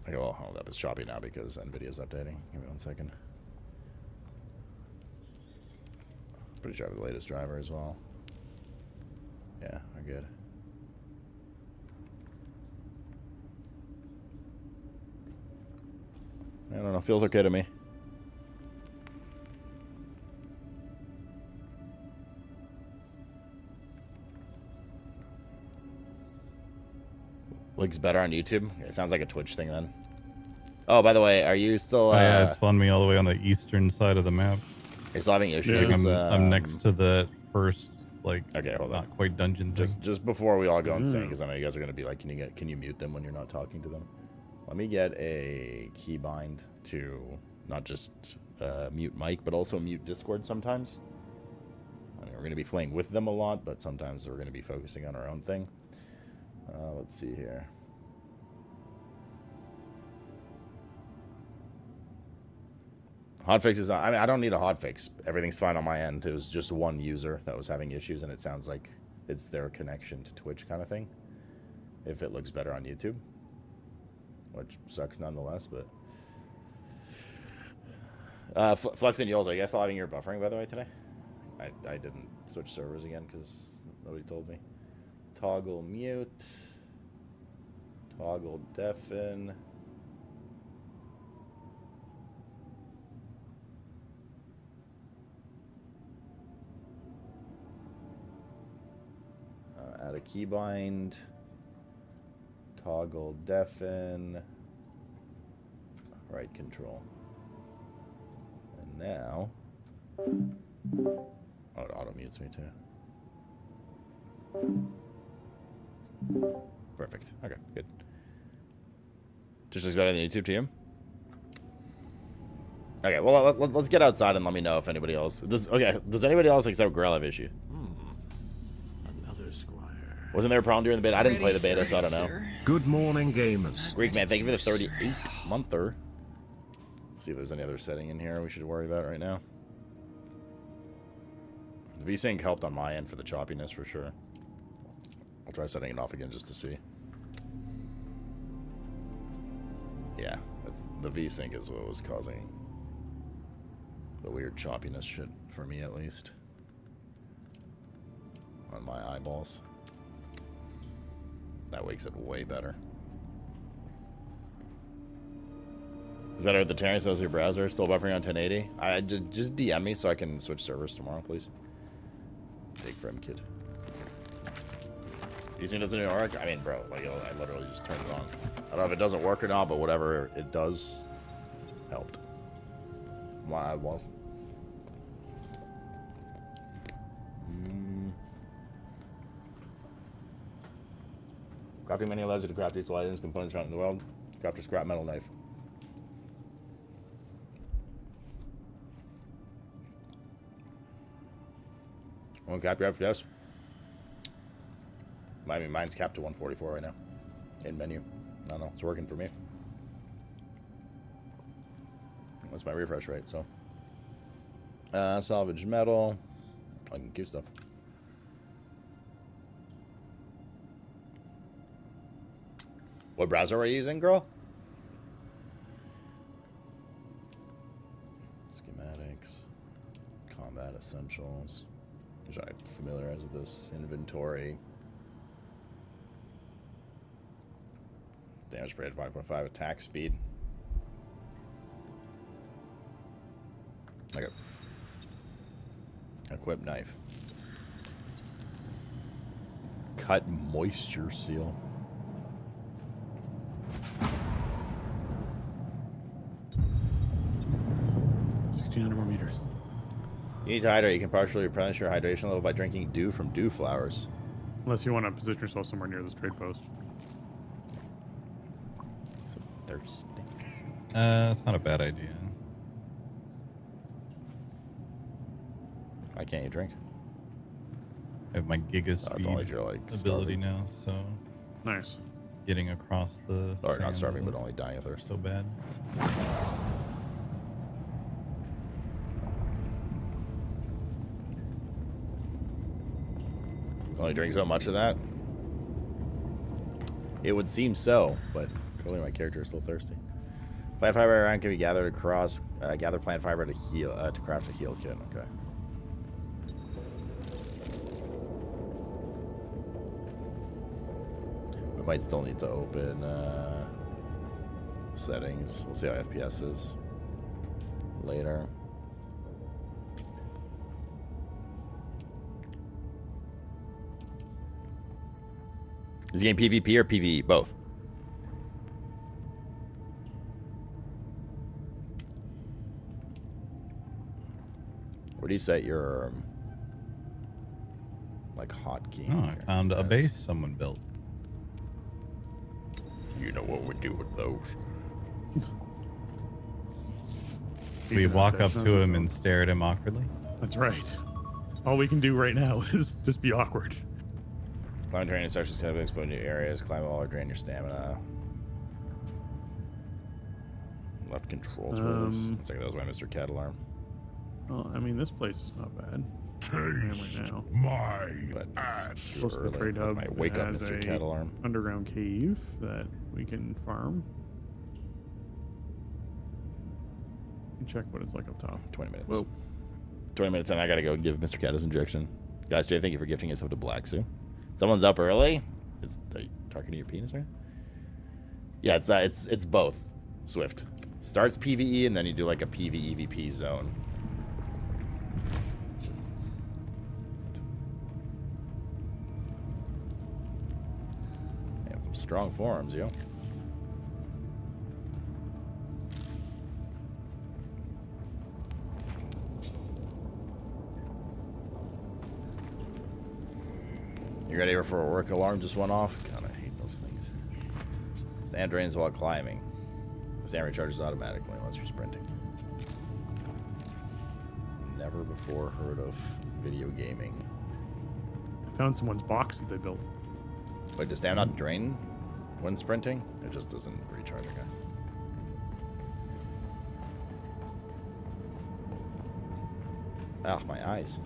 Okay, well, hold up. It's choppy now because NVIDIA's updating. Give me 1 second. Pretty sure I have the latest driver as well. Yeah, we're good. I don't know. Feels okay to me. Looks better on YouTube. It sounds like a Twitch thing then. Oh, by the way, are you still? Yeah, it spawned me all the way on the eastern side of the map. You're still having issues. I'm next to the first, like, okay, hold not on. quite dungeon thing. Just before we all go insane, because I know you guys are gonna be like, can you mute them when you're not talking to them? Let me get a keybind to not just mute mic, but also mute Discord sometimes. I mean, we're gonna be playing with them a lot, but sometimes we're gonna be focusing on our own thing. Let's see here. Hotfix is not, I mean, I don't need a hotfix. Everything's fine on my end. It was just one user that was having issues, and it sounds like it's their connection to Twitch kind of thing. If it looks better on YouTube. Which sucks nonetheless, but... Flux and Yoles, are you guys still having your buffering, by the way, today? I didn't switch servers again, because nobody told me. Toggle mute. Toggle deafen. Add a keybind. Toggle deafen. Right control. And now... Oh, it auto mutes me too. Perfect. Okay, good. Just looks better than YouTube to you? Okay, well, let's get outside and let me know if anybody else... Does anybody else except Grell have issue? Another squire. Wasn't there a problem during the beta? I didn't play the beta, so I don't know. Good morning, gamers. Greek Man, thank you for the 38-monther. See if there's any other setting in here we should worry about right now. The VSync helped on my end for the choppiness, for sure. I'll try setting it off again just to see. Yeah, that's the VSync is what was causing the weird choppiness shit for me, at least. On my eyeballs. That makes it way better. It's better with the tearing, so is your browser. Still buffering on 1080? I just DM me so I can switch servers tomorrow, please. Big frame kid. You think it doesn't work? I mean, bro, like, I literally just turned it on. I don't know if it doesn't work or not, but whatever it does, helped. My eyeballs. Crafting many allows you to craft useful items, components found in the world. Craft a scrap metal knife. One cap your FPS. I mean, mine's capped to 144 right now. In menu. I don't know. It's working for me. That's my refresh rate, so. Salvage metal. I can keep stuff. What browser are you using, girl? Schematics. Combat essentials. Should I familiarize with this? Inventory. Damage per 5.5. Attack speed. Okay. Equip knife. Cut moisture seal. More meters. You need to hydrate. You can partially replenish your hydration level by drinking dew from dew flowers. Unless you want to position yourself somewhere near this trade post. So thirsty. It's not a bad idea. Why can't you drink? I have my giga speed That's only if you're like ability starving. now, so Nice. getting across the Or not sand starving, but isn't only dying of thirst. so bad. Only drink so much of that? It would seem so, but clearly my character is still thirsty. Plant fiber around can be gathered across. Gather plant fiber to heal to craft a heal kit. Okay. We might still need to open settings. We'll see how FPS is later. Is the game PvP or PvE? Both. Where do you set your like hotkey? Oh, I found a base someone built. You know what we do with those. We walk up to him and stare at him awkwardly. That's right. All we can do right now is just be awkward. Climb terrain and sections to explore new areas. Climb a wall or drain your stamina. Left control towards. It's like that was my Mr. Cat alarm. Well, I mean, this place is not bad. Taste right now. my But it's too Close to the early. trade That's hub. my It wake up has Mr. a Cat alarm. underground cave that we can farm. Check what it's like up top. 20 minutes. Whoa. 20 minutes and I gotta go give Mr. Cat his injection. Guys, Jay, thank you for gifting us up to Black Sue. Someone's up early. Are you talking to your penis, right? Yeah, it's both. Swift starts PVE and then you do like a PvEVP zone. Have some strong forums, yo. You ready for a work alarm just went off? God, I hate those things. Stand drains while climbing. Stand recharges automatically unless you're sprinting. Never before heard of video gaming. I found someone's box that they built. Wait, does stamina not drain when sprinting? It just doesn't recharge again. Ah, my eyes.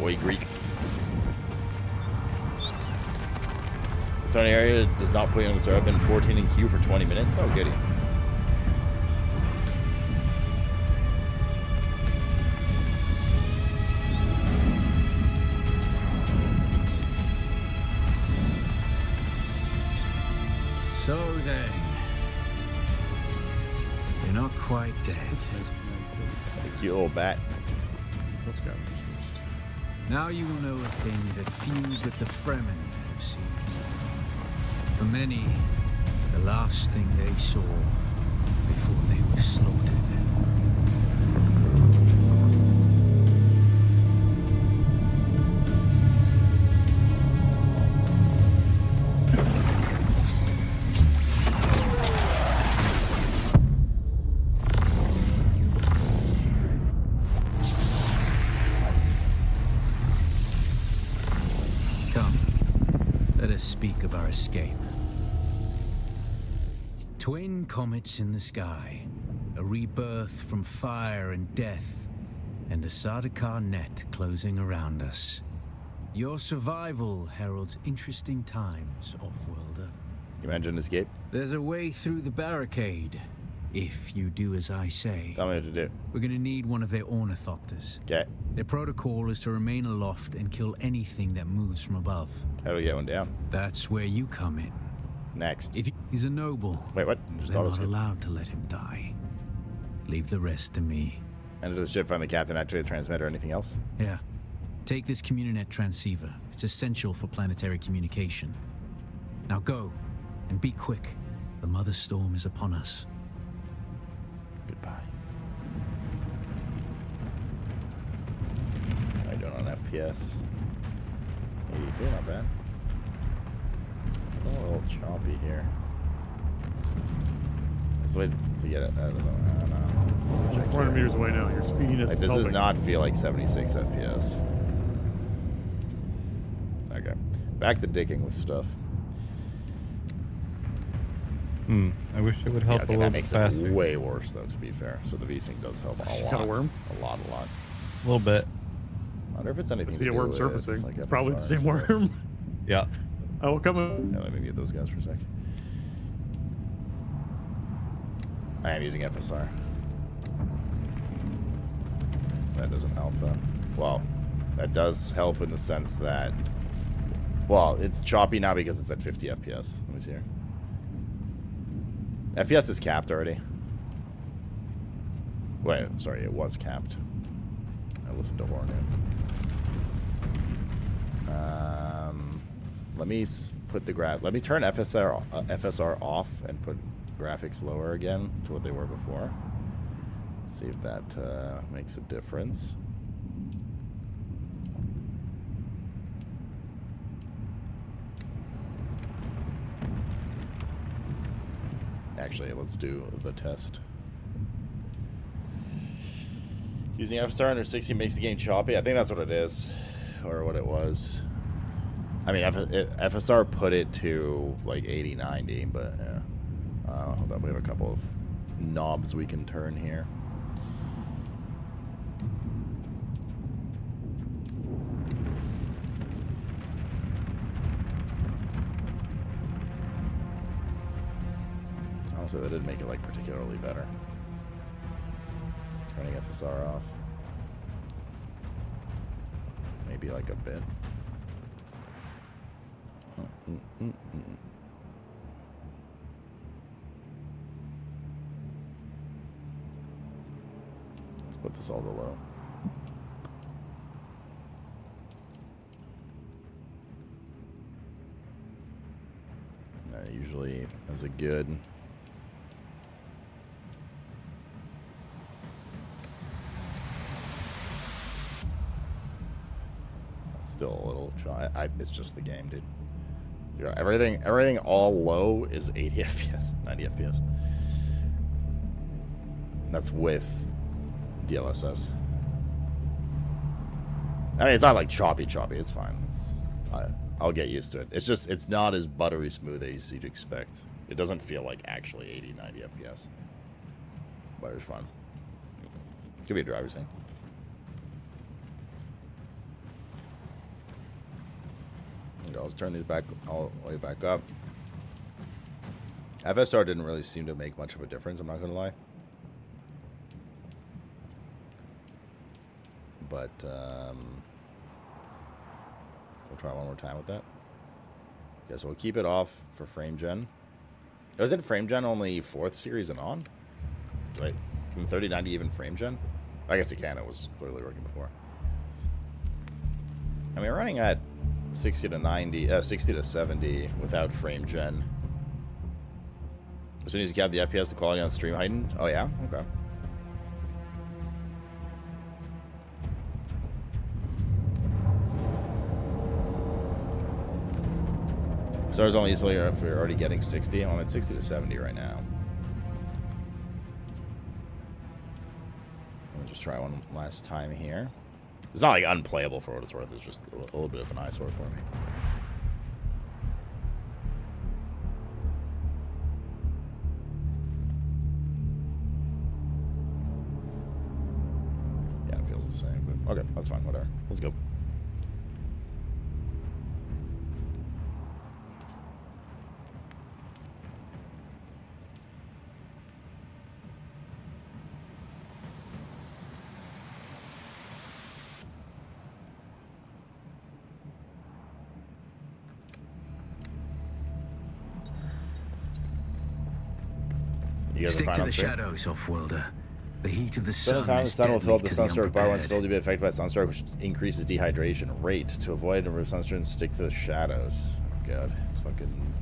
Oi, Greek. The starting area does not put you on the start. I've been 14 in queue for 20 minutes. Oh, goody. So then, you're not quite dead. A cute little bat. Now you will know a thing that few but the Fremen have seen. For many, the last thing they saw before they were slaughtered. Speak of our escape. Twin comets in the sky, a rebirth from fire and death, and a Sardaukar net closing around us. Your survival heralds interesting times, Off-worlder. You imagine escape? There's a way through the barricade, if you do as I say. Tell me what to do. We're gonna need one of their ornithopters. Okay. Their protocol is to remain aloft and kill anything that moves from above. How do we get one down? That's where you come in. Next. If he's a noble, Wait, what? Just they're not auto-skip. allowed to let him die. Leave the rest to me. Enter the ship, find the captain, activate the transmitter, anything else? Yeah. Take this Communinet transceiver. It's essential for planetary communication. Now go, and be quick. The Mother Storm is upon us. Goodbye. How you doing on FPS? Hey, you feel not bad. Still a little choppy here. Let's wait to get it out of the... I don't know. Let's check 400 here. meters away now. Your speediness Like, is this does helping. not feel like 76 FPS. Okay. Back to dicking with stuff. I wish it would help Yeah, okay, a little that bit makes faster. it way worse, though, to be fair. So the V-Sync does help a lot. Got a worm? A lot. A little bit. I wonder if it's anything See to a do worm with, surfacing. like, It's probably the FSR same and stuff. worm. Yeah. I will come in. Yeah, let me mute those guys for a sec. I am using FSR. That doesn't help, though. Well, that does help in the sense that... Well, it's choppy now because it's at 50 FPS. Let me see here. FPS is capped already. Wait, sorry, it was capped. I listened to Hornet. Let me put the let me turn FSR off and put graphics lower again to what they were before. See if that makes a difference. Actually, let's do the test. Using FSR under 60 makes the game choppy. I think that's what it is, or what it was. I mean, FSR put it to like 80, 90, but yeah. Hold up, we have a couple of knobs we can turn here. Honestly, that didn't make it like particularly better. Turning FSR off. Maybe like a bit. Let's put this all to low. Usually as a good. Still a little it's just the game, dude. You know, everything all low is 80 FPS, 90 FPS. That's with DLSS. I mean, it's not like choppy. It's fine. I'll get used to it. It's just, it's not as buttery smooth as you'd expect. It doesn't feel like actually 80, 90 FPS. But it's fun. Could be a driver's thing. I'll turn these back all the way back up. FSR didn't really seem to make much of a difference, I'm not gonna lie. But we'll try one more time with that. Okay, so we'll keep it off for frame gen. Was it frame gen only 4th series and on? Wait, can 3090 even frame gen? I guess it can, it was clearly working before. I mean, we're running at 60 to 70 without frame gen. As soon as you have the FPS, the quality on stream heightened? Oh yeah? Okay. So I was only easily if we're already getting 60. I'm at 60 to 70 right now. Let me just try one last time here. It's not like unplayable for what it's worth. It's just a little bit of an eyesore for me. Yeah, it feels the same. But okay, that's fine. Whatever. Let's go. You guys are Stick fine to on the stream? shadows, Off-worlder. The heat of the Spend sun the time the is sun will fill deadly up the to sunstroke bar. Once unprepared. filled, you'll be affected by sunstroke, which increases dehydration rate. To avoid and remove sunstroke, stick to the shadows. God, it's fucking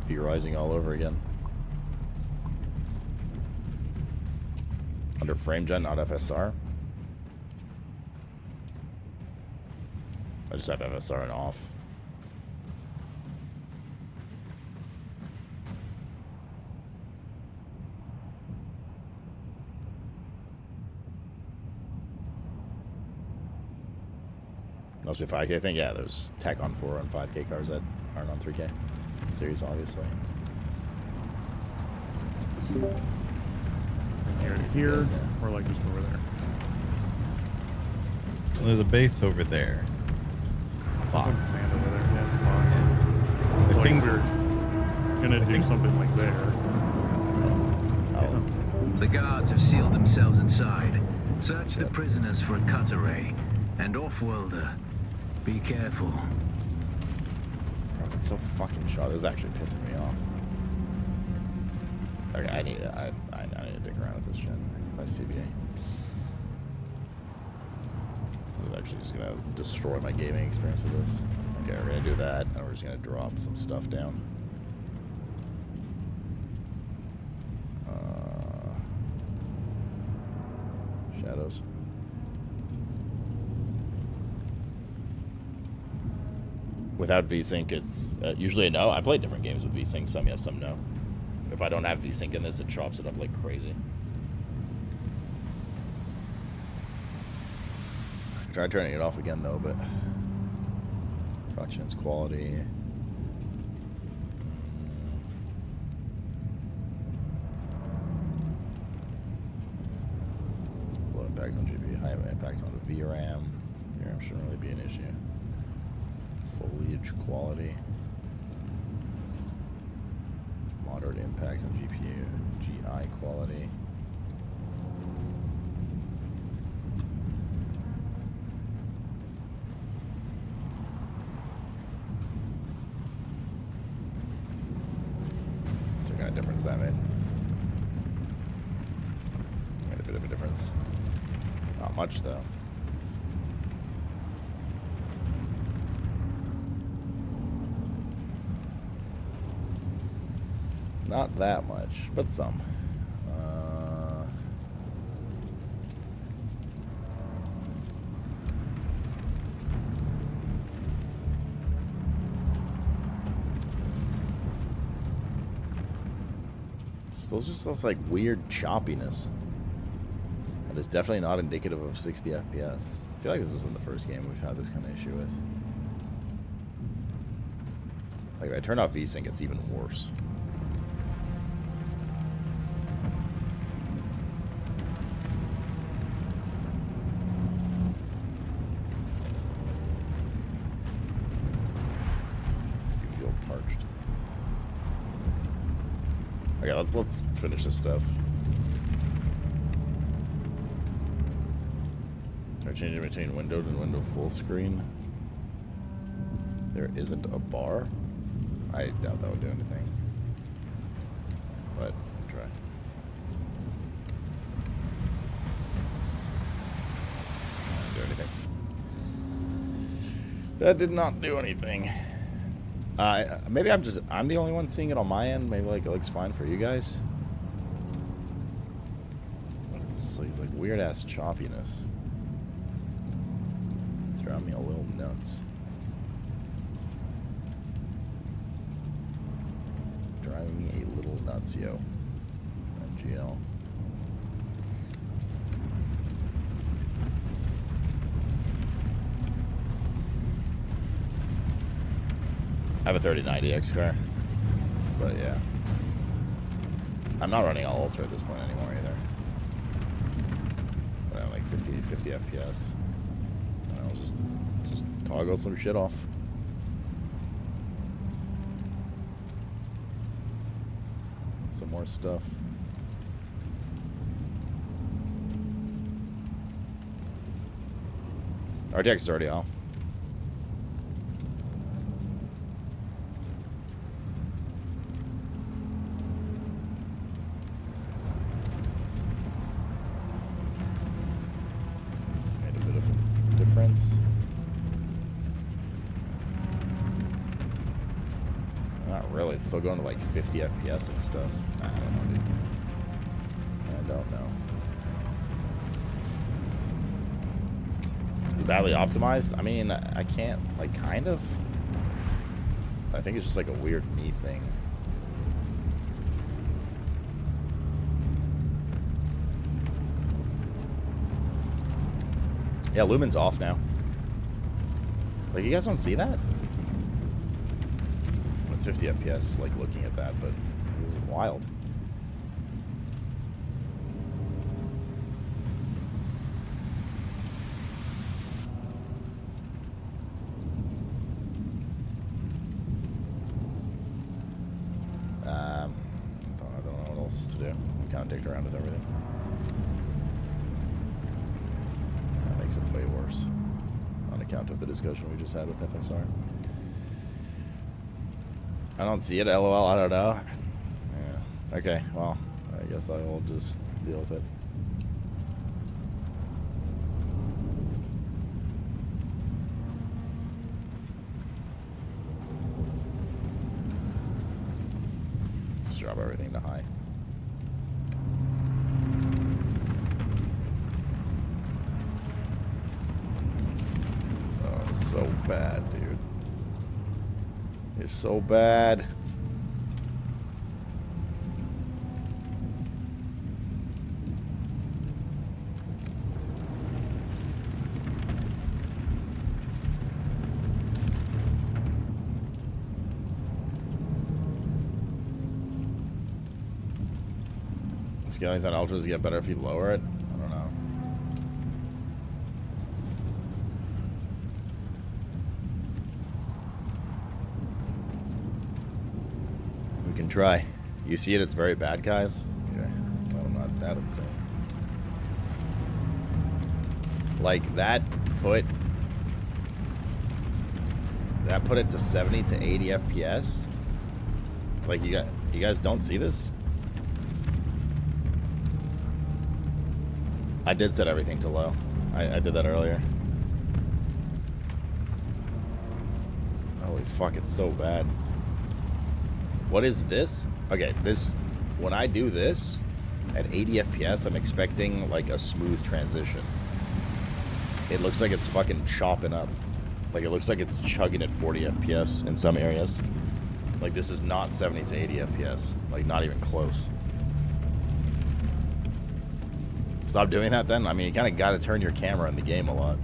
theorizing all over again. Under frame gen, not FSR. I just have FSR and off. Must be 5K thing. Yeah, there's tech on 4 and 5K cars that aren't on 3K series, obviously. Here to here, Yes, yeah. or like just over there. Well, there's a base over there. There's some sand over there. Yeah, it's boxed. I Like think we're gonna do something like there. Oh, The guards have sealed themselves inside. Search the prisoners for a cut array. And Off-worlder, be careful. bro, it's so fucking short. This is actually pissing me off. Okay, I need to dick around with this gen. My CBA. This is actually just gonna destroy my gaming experience with this. Okay, we're gonna do that, and we're just gonna drop some stuff down. Shadows. Without VSync, it's usually a no. I play different games with VSync, some yes, some no. If I don't have VSync in this, it chops it up like crazy. I tried turning it off again though, but functions, quality. Low impact on GPU, high impact on the VRAM. VRAM shouldn't really be an issue. Foliage quality. Moderate impact on GPU. GI quality. So what kind of difference that made? Made a bit of a difference. Not much though. Not that much, but some. Still just this like weird choppiness. That is definitely not indicative of 60 FPS. I feel like this isn't the first game we've had this kind of issue with. Like if I turn off VSync, it's even worse. parched. Okay, let's finish this stuff. Start changing between windowed and window full screen. There isn't a bar. I doubt that would do anything. But try. Didn't do anything. That did not do anything. Maybe I'm the only one seeing it on my end. Maybe like it looks fine for you guys. It's like weird ass choppiness. It's driving me a little nuts. Driving me a little nuts, yo. GL. I have a 3090X car, but yeah. I'm not running all ultra at this point anymore either. But I'm like 50 FPS. And I'll just toggle some shit off. Some more stuff. RTX is already off. Made a bit of a difference. Not really. It's still going to like 50 FPS and stuff. I don't know, dude. I don't know. Is it badly optimized? I mean, I can't, like, kind of. I think it's just like a weird me thing. Yeah, Lumen's off now. Like, you guys don't see that? It's 50 FPS, like, looking at that, but it was wild. I don't know what else to do. I'm kind of dicked around with everything. That makes it way worse. On account of the discussion we just had with FSR. I don't see it, LOL, I don't know. Yeah. Okay, well, I guess I will just deal with it. Just drop everything to high. Oh, it's so bad, dude. It's so bad. Scaling's on ultras get better if you lower it. I don't know. We can try. You see it, it's very bad, guys? Okay. Well, not that insane. Like, that put it to 70 to 80 FPS. Like, you guys don't see this? I did set everything to low. I did that earlier. Holy fuck, it's so bad. What is this? Okay, this, when I do this at 80 FPS, I'm expecting like a smooth transition. It looks like it's fucking chopping up. Like, it looks like it's chugging at 40 FPS in some areas. Like, this is not 70 to 80 FPS. Like, not even close. Stop doing that then? I mean, you kind of got to turn your camera in the game a lot.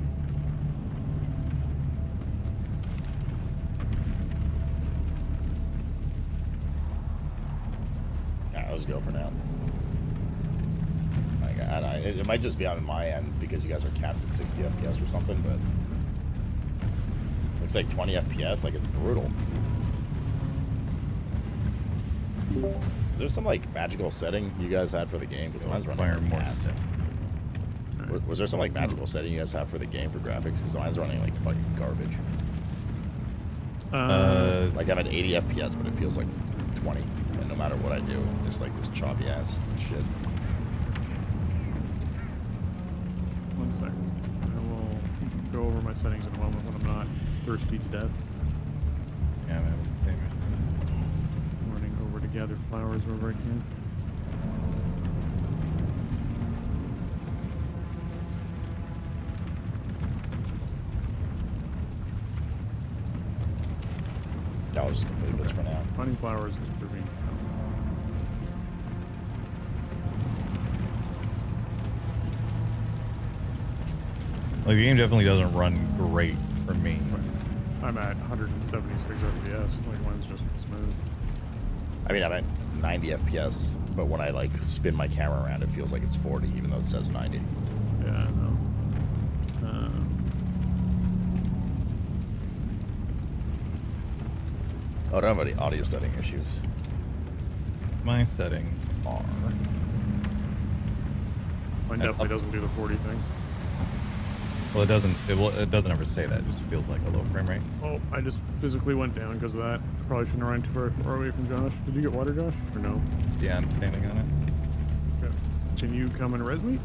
Yeah, let's go for now. Like, it might just be on my end because you guys are capped at 60 FPS or something, but looks like 20 FPS, like it's brutal. Is there some like magical setting you guys had for the game? Because mine's running Require like more ass. stuff. Was there some like magical setting you guys have for the game for graphics? Because mine's running like fucking garbage. Like I'm at 80 FPS, but it feels like 20. And no matter what I do, it's like this choppy ass shit. One second. I will go over my settings in a moment when I'm not thirsty to death. Yeah, I'm having the same issue. Running over to gather flowers wherever I can. I'll just complete this for now. Finding flowers is proving. Like the game definitely doesn't run great for me. I'm at 176 FPS. Like mine's just smooth. I mean, I'm at 90 FPS, but when I like spin my camera around, it feels like it's 40, even though it says 90. Yeah, I know. Oh, I don't have any audio setting issues. My settings are. Mine definitely doesn't do the 40 thing. Well, it doesn't. It doesn't ever say that. It just feels like a low frame rate. Oh, I just physically went down because of that. Probably shouldn't have run too far away from Josh. Did you get water, Josh? Or no? Yeah, I'm standing on it. Okay. Can you come and res me?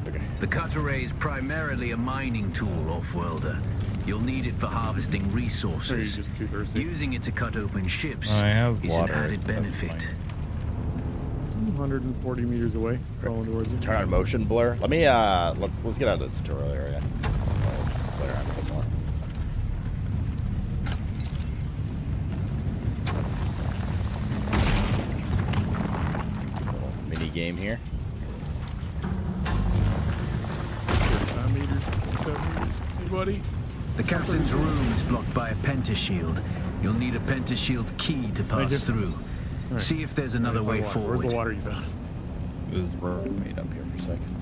Okay. The cutter ray is primarily a mining tool, off-worlder. You'll need it for harvesting Or are you resources. just too thirsty? Using it to cut open ships I have is water, an added so that's benefit. fine. 140 meters away. Crawling towards you. Turn on motion blur. Let me let's get out of this tutorial area. I'll play around a bit more. Little mini game here. 35 meters. 7 meters. Hey, buddy. The captain's room is blocked by a pentashield. You'll need a pentashield key to Thank you. pass through. Right. See if there's another way Where's forward. the water you found? It was Wait up here for a second.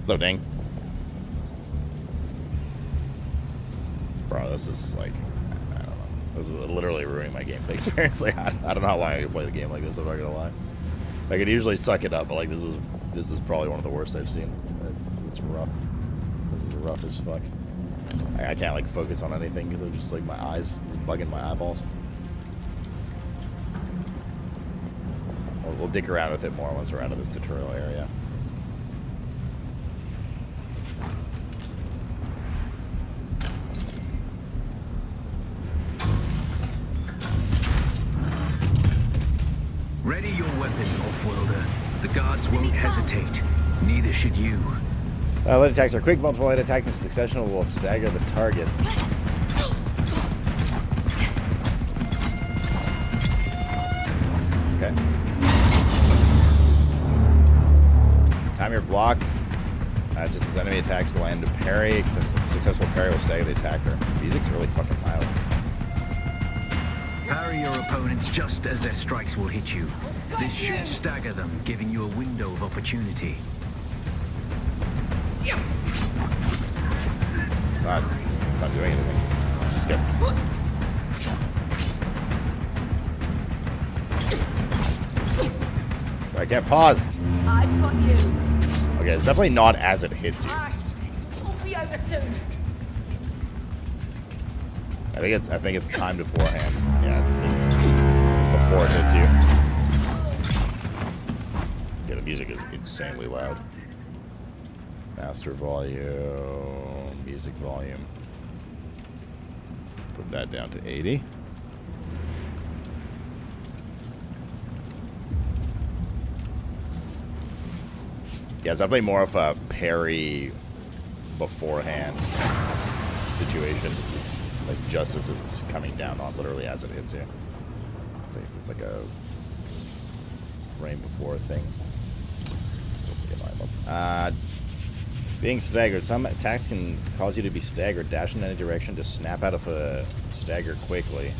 So dang. Bro, this is like, I don't know. This is literally ruining my gameplay experience. Like, I don't know why I play the game like this, I'm not gonna lie. I could usually suck it up, but like this is probably one of the worst I've seen. It's rough. This is rough as fuck. I can't like focus on anything because I'm just like my eyes bugging my eyeballs. We'll dick around with it more once we're out of this tutorial area. Ready your weapon, off-worlder. The guards won't hesitate. Neither should you. Light attacks are quick. Multiple light attacks in succession will stagger the target. Okay. Time your block. Just as enemy attacks land to parry. Successful parry will stagger the attacker. Music's really fucking loud. Parry your opponents just as their strikes will hit you. This should stagger them, giving you a window of opportunity. It's not doing anything. It just gets. I can't pause. I've got you. Okay, it's definitely not as it hits you. Ash, it'll be over soon. I think it's timed beforehand. Yeah, it's before it hits you. Yeah, the music is insanely loud. Master volume, music volume. Put that down to 80. Yeah, it's definitely more of a parry beforehand situation. Like just as it's coming down, not literally as it hits you. It's like a frame before thing. Being staggered. Some attacks can cause you to be staggered. Dash in any direction to snap out of a stagger quickly.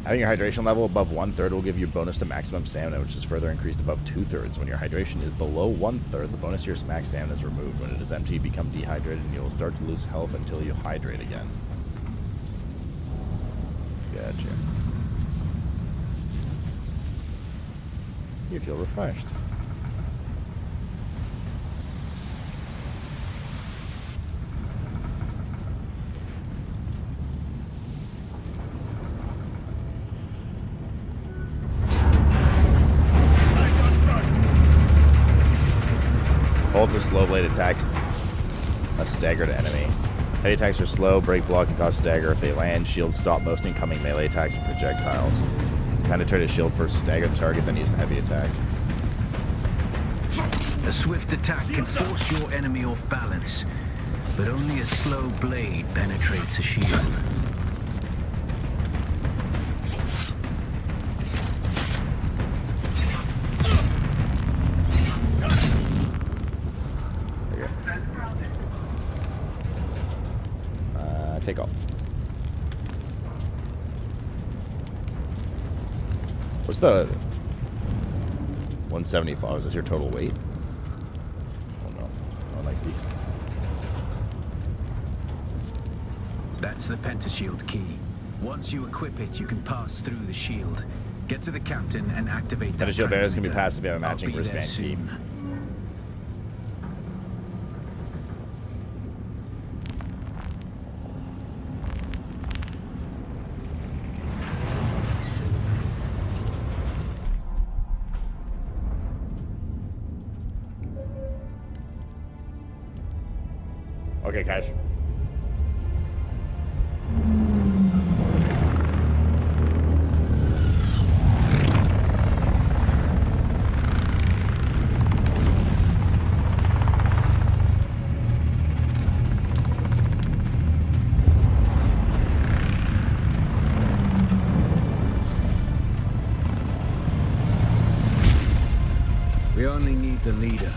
Having your hydration level above 1/3 will give you a bonus to maximum stamina, which is further increased above 2/3. When your hydration is below 1/3, the bonus to your max stamina is removed. When it is empty, you become dehydrated and you will start to lose health until you hydrate again. Gotcha. You feel refreshed. Hold to slow blade attacks a staggered enemy. Heavy attacks are slow, break, block, and cause stagger. If they land, shields stop most incoming melee attacks and projectiles. Penetrate a shield first, stagger the target, then use a heavy attack. A swift attack can force your enemy off balance, but only a slow blade penetrates a shield. Take off. What's the 175? Is this your total weight? Oh no. I like these. That's the pentashield key. Once you equip it, you can pass through the shield. Get to the captain and activate that. Pentashield barriers can be transmitter. passed if you have a matching I'll be there wristband key. soon. Okay, guys. We only need the leader.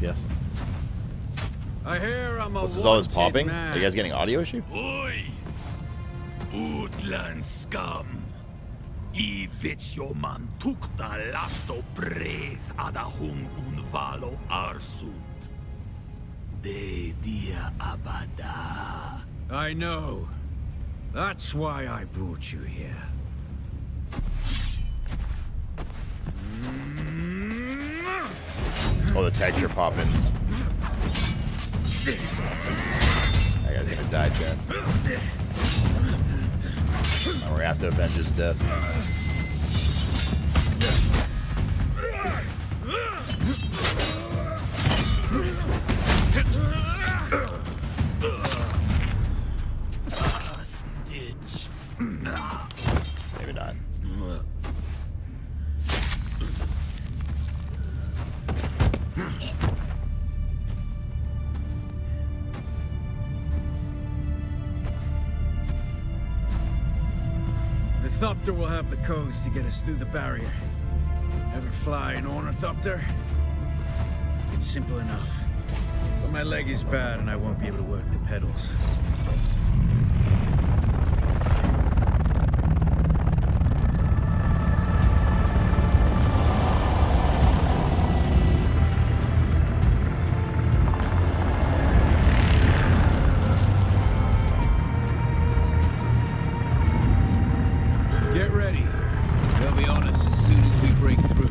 FPS. I hear I'm a What's this all this wanted popping? man. Are you guys getting audio issue? Oi! Utland scum! I vits jo man tukta lasto breg ada hung unvalo arsund. De dia abada. I know. That's why I brought you here. Oh, the texture poppins. That guy's gonna die, Chad. We're gonna have to avenge his death. Stitch. Maybe not. The Thopter will have the codes to get us through the barrier. Ever fly an Ornithopter? It's simple enough. But my leg is bad and I won't be able to work the pedals. Get ready. They'll be on us as soon as we break through.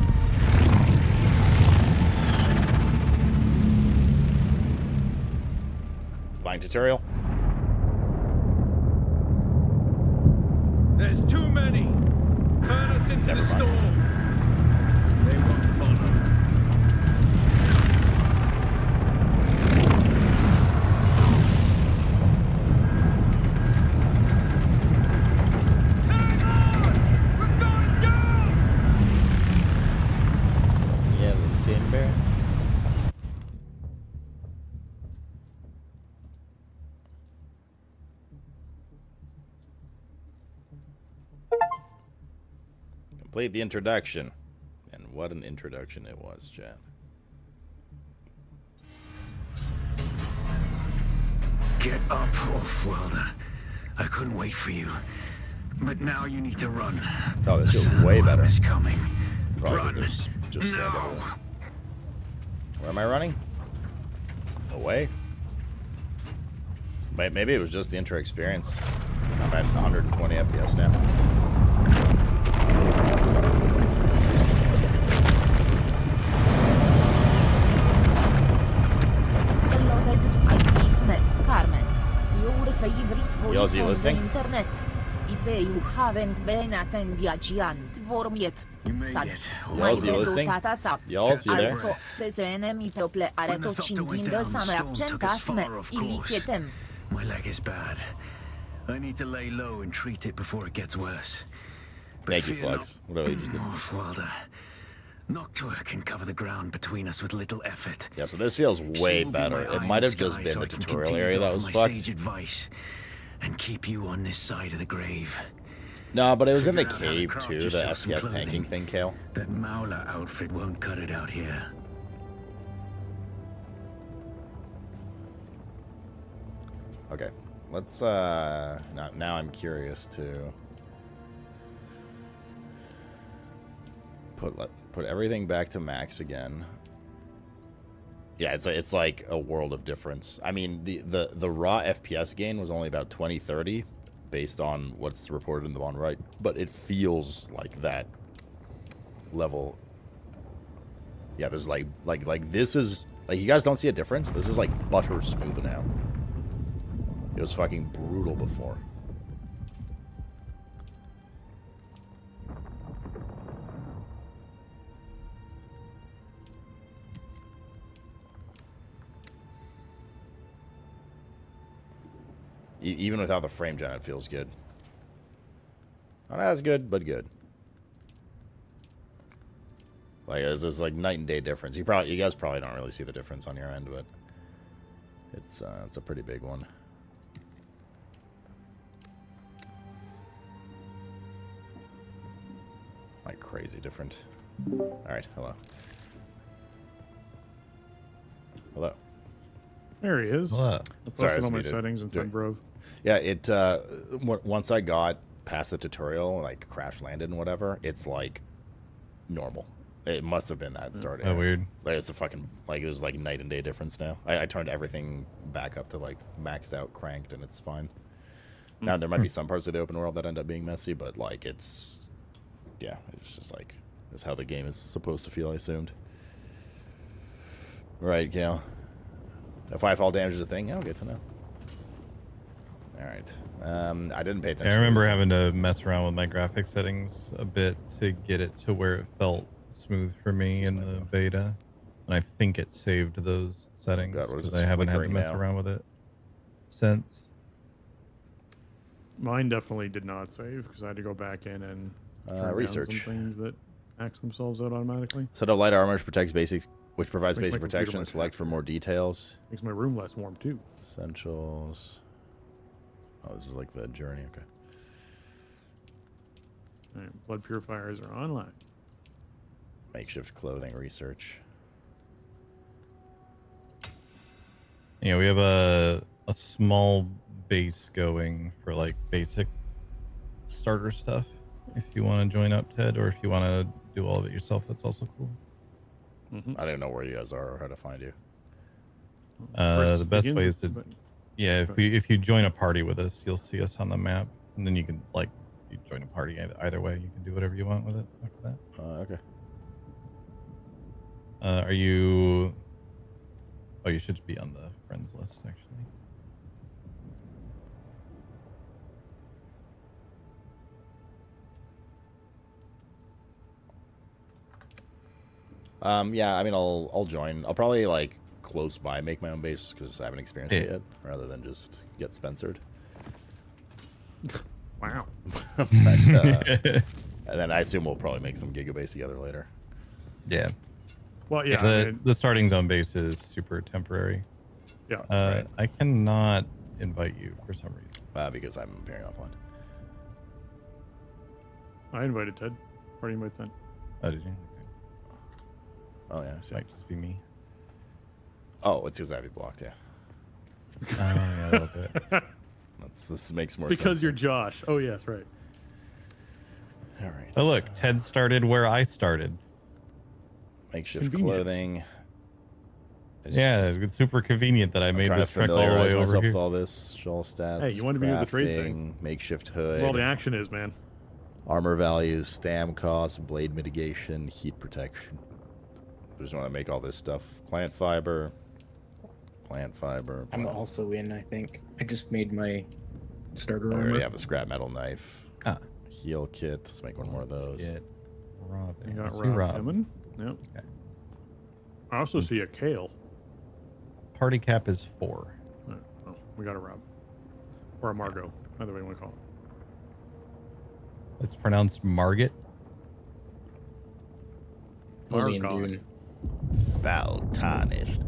Flying tutorial. There's too many. Turn us into Never the mind. storm. They won't follow. Hang on! We're going down! Yeah, little tin bear. Complete the introduction. And what an introduction it was, chat. Get up, Off-Worlder. I couldn't wait for you. But now you need to run. Oh, this feels way better. Is coming. Probably Run. because there's just sand everywhere. Where am I running? Away? Maybe it was just the intro experience. I'm at 120 FPS now. Yells, you listening? Internet. Ise you haven't been attended vormiet. Yells, you listening? Yells, you there? Also, TSN people are touching the same accent as me. Iliketem. My leg is bad. I need to lay low and treat it before it gets worse. Thank you, Flux. Whatever you just did. Off-Worlder. Noctua can cover the ground between us with little effort. Yeah, so this feels way better. It might have just been the tutorial area that was fucked. Advice and keep you on this side of the grave. No, but it was in the cave too, the FPS tanking thing, Kale. That Maula outfit won't cut it out here. Okay, let's now I'm curious to put everything back to max again. Yeah, it's like a world of difference. I mean, the raw FPS gain was only about 20-30 based on what's reported in the bottom right, but it feels like that level. Yeah, this is like this is like, you guys don't see a difference? This is like butter smooth now. It was fucking brutal before. Even without the frame gen, it feels good. Not as good, but good. Like, it's like night and day difference. You guys probably don't really see the difference on your end, but it's a pretty big one. Like crazy different. All right, hello. Hello. There he is. Hello. Sorry, All it's my muted. settings inside Brove. Yeah, it once I got past the tutorial, like crash landed and whatever, it's like normal. It must have been that started. Oh, weird. Like, it's a fucking, like, there's like night and day difference now. I turned everything back up to like maxed out, cranked, and it's fine. Now there might be some parts of the open world that end up being messy, but like it's just like that's how the game is supposed to feel, I assumed. Right, Gale. If I fall damage is a thing, I'll get to know. All right. I didn't pay attention. Yeah, I remember having to mess around with my graphics settings a bit to get it to where it felt smooth for me in the beta, and I think it saved those settings because I haven't had to mess around with it since. Mine definitely did not save because I had to go back in and turn research down some things that max themselves out automatically. Set up light armor, which provides Makes basic my computer protection. much Select for more details. Makes my room less warm too. Essentials. Oh, this is like the journey. Okay. All right, blood purifiers are online. Makeshift clothing research. Yeah, we have a small base going for like basic starter stuff. If you want to join up, Ted, or if you want to do all of it yourself, that's also cool. I don't know where you guys are or how to find you. The best way is to, yeah, if you join a party with us, you'll see us on the map, and then you can like you join a party either way. You can do whatever you want with it after that. Okay. Are you? Oh, you should be on the friends list actually. Yeah, I mean, I'll join. I'll probably like close by make my own base because I haven't experienced it yet, rather than just get Spencered. Wow. That's, and then I assume we'll probably make some gigabase together later. Yeah. Well, yeah. The starting zone base is super temporary. Yeah. Right. I cannot invite you for some reason. Because I'm appearing offline. I invited Ted. party invite sent. Oh, did you? Okay. Oh yeah, I see. Might just be me. Oh, it's because I have you blocked. Yeah. Oh yeah, a little bit. This makes more Because sense. you're Josh. Oh yes, right. All right. Oh look, Ted started where I started. Makeshift Convenient. clothing. Yeah, it's super convenient that I made trying this to trek all the way familiarize over myself here. with all this. Shoal stats. Hey, you want to be with the trade crafting, thing. Makeshift That's hood. where all the action is, man. Armor values, stam cost, blade mitigation, heat protection. Just want to make all this stuff. Plant fiber. I'm also in, I think. I just made my starter I armor. already have the scrap metal knife. Ah. Heal kit. Let's make one more of those. Get Rob. You got I see Rob coming. Yep. Okay. I also see a Kale. Party cap is 4. Oh, we got a Rob. Or a Margot. Either way you want to call it. It's pronounced Margit. Only in Margot. Dune. Foul tarnished.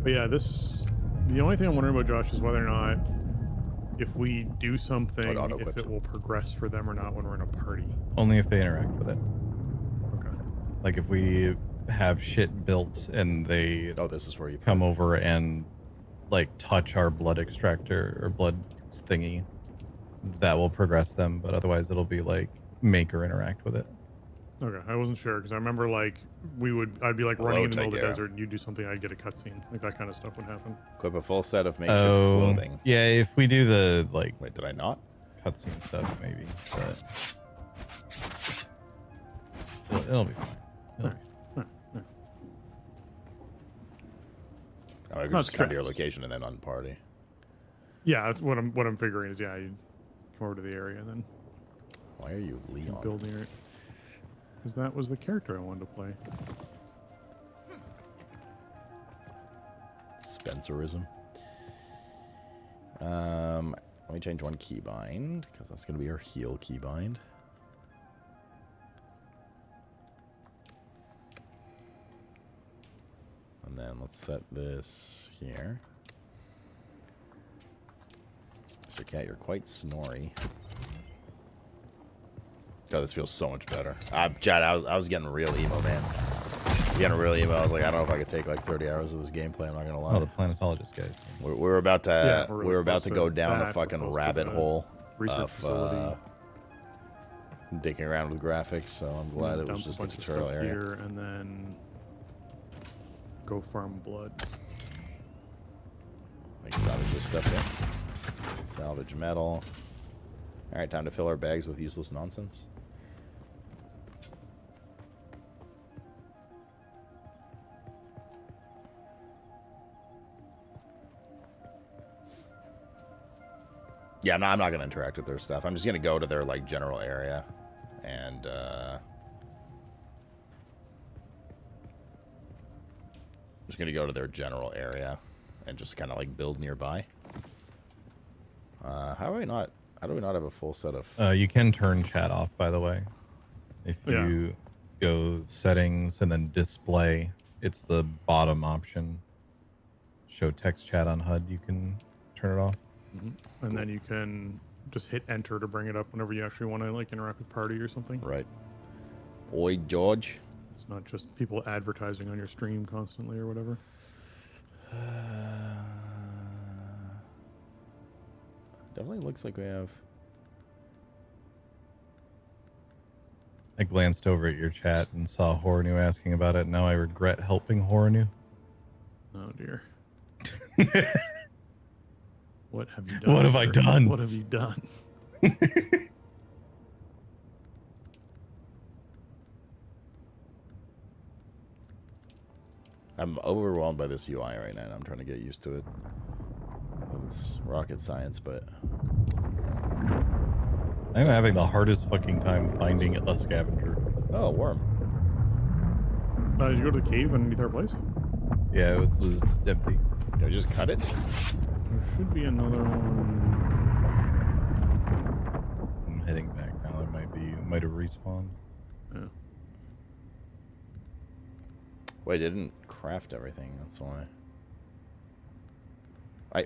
But yeah, the only thing I'm wondering about, Josh, is whether or not if we do something, if it will progress for them or not when we're in a party. Only if they interact with it. Okay. Like if we have shit built and they this is where you come over and like touch our blood extractor or blood thingy, that will progress them. But otherwise, it'll be like make or interact with it. Okay, I wasn't sure because I remember like I'd be like running in the middle of the Tigra. desert and you'd do something, I'd get a cutscene, like that kind of stuff would happen. Equip a full set of makeshift clothing. Yeah, if we do the like. Wait, did I not? Cutscene stuff, maybe. But it'll be fine. It'll be fine. I could Not just come to your stressed. location and then unparty. Yeah, that's what I'm figuring is, yeah, you come over to the area and then Why are you Leon? build near it. Because that was the character I wanted to play. Spencerism. Let me change one keybind because that's going to be our heal keybind. And then let's set this here. So Cat, you're quite snory. God, this feels so much better. Chad, I was getting real emo, man. Getting real emo. I was like, I don't know if I could take like 30 hours of this gameplay. I'm not gonna lie. Oh, the planetologist guys. We're about to Yeah, we're about to close go to down a that, fucking we're close to rabbit the hole research of facility. dicking around with graphics. So I'm glad it Dump was just a bunch of tutorial stuff area. here and then go farm blood. We can salvage this stuff here. Salvage metal. All right, time to fill our bags with useless nonsense. Yeah, no, I'm not going to interact with their stuff. I'm just going to go to their, like, general area. And, just going to go to their general area. And just kind of, like, build nearby. How do we not have a full set of... You can turn chat off, by the way. If you go settings and then display, it's the bottom option. Show text chat on HUD, you can turn it off. Mm-hmm. And then you can just hit enter to bring it up whenever you actually want to like interact with party or something. Right. Oi, George. It's not just people advertising on your stream constantly or whatever. Definitely looks like we have... I glanced over at your chat and saw Horanu asking about it. Now I regret helping Horanu. Oh dear. What have you done? What have I sir? done? What have you done? I'm overwhelmed by this UI right now, and I'm trying to get used to it. It's rocket science, but... I'm having the hardest fucking time finding a scavenger. Oh, worm. Did you go to the cave underneath our place? Yeah, it was empty. Did I just cut it? There should be another one. I'm heading back now. It might have respawned. Yeah. Wait, I didn't craft everything, that's why.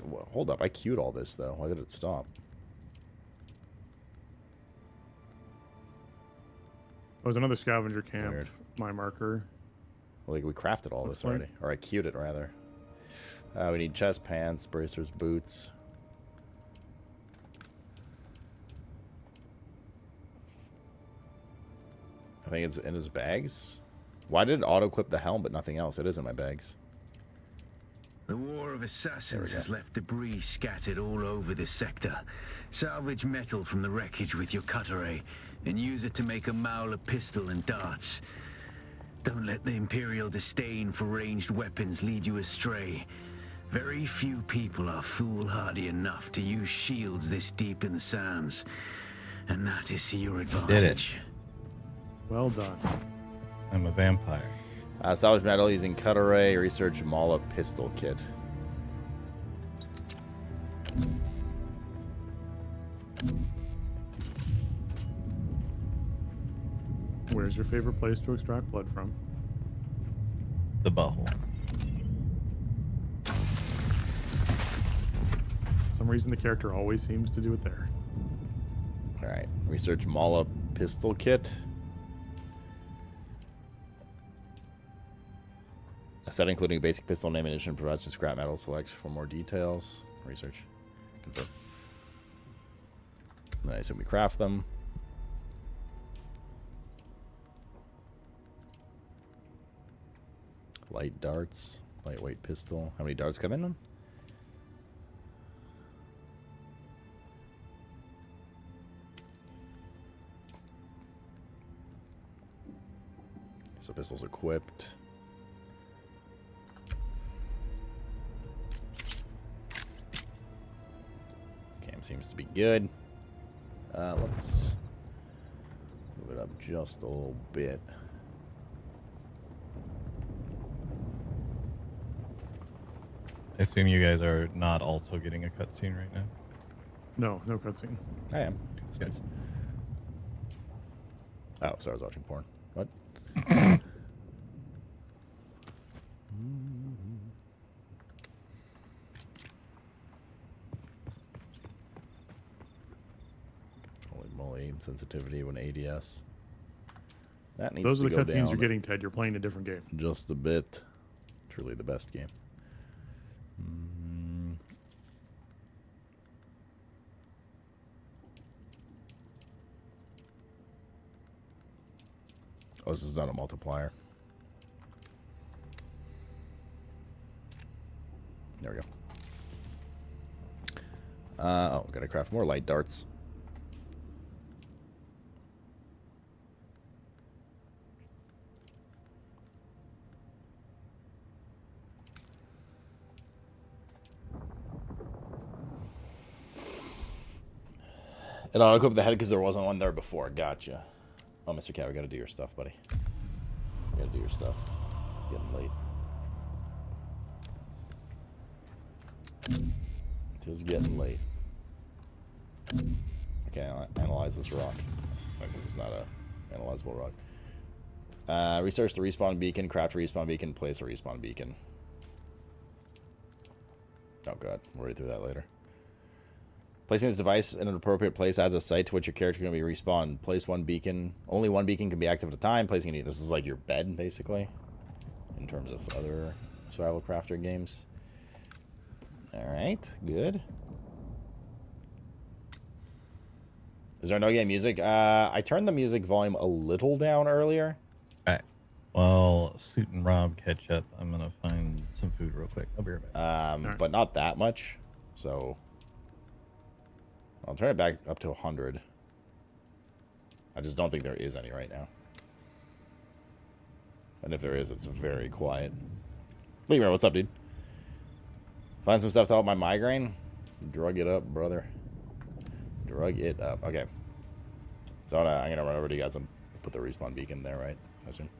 Well, hold up, I queued all this, though. Why did it stop? there's another scavenger camp. Weird. My marker. Like we crafted all this Looks like. already, or I queued it rather. We need chest pants, bracers, boots. I think it's in his bags. Why did it auto-equip the helm but nothing else? It is in my bags. The War of Assassins has left debris scattered all over this sector. Salvage metal from the wreckage with your cutter ray, and use it to make a Mauler pistol and darts. Don't let the Imperial disdain for ranged weapons lead you astray. Very few people are foolhardy enough to use shields this deep in the sands, and that is to your advantage. Well done. I'm a vampire. Salvage metal using cutter ray. Research Mala pistol kit. Where's your favorite place to extract blood from? The butthole. For some reason the character always seems to do it there. Alright. Research Mala pistol kit. A set including basic pistol and ammunition provides some scrap metal. Select for more details. Research. Confirm. I assume we craft them. Light darts. Lightweight pistol. How many darts come in them? So pistol's equipped. Cam seems to be good. Let's move it up just a little bit. I assume you guys are not also getting a cutscene right now. No, no cutscene. I am. That's nice. Oh, sorry, I was watching porn. What? Holy moly, aim sensitivity when ADS. That needs Those to are the go cutscenes down you're getting, Ted. You're playing a different game. just a bit. Truly the best game. Oh, this is not a multiplier. There we go. Oh, gotta craft more light darts. It auto-equipped the head because there wasn't one there before. Gotcha. Oh, Mr. Cat, we gotta do your stuff, buddy. We gotta do your stuff. It's getting late. It is getting late. Okay, analyze this rock. This is not a analyzable rock. Research the respawn beacon, craft a respawn beacon, place a respawn beacon. Oh god, we'll read through that later. Placing this device in an appropriate place adds a site to which your character can be respawned. Place one beacon. Only one beacon can be active at a time. Placing it. This is like your bed, basically, in terms of other survival crafter games. All right, good. Is there no game music? I turned the music volume a little down earlier. All right. Well, Suit and Rob catch up. I'm gonna find some food real quick. I'll be right back. But not that much. So I'll turn it back up to 100. I just don't think there is any right now. And if there is, it's very quiet. Lemur, what's up, dude? Find some stuff to help my migraine? Drug it up, brother. Drug it up. Okay. So I'm gonna run over to you guys and put the respawn beacon there, right? I assume.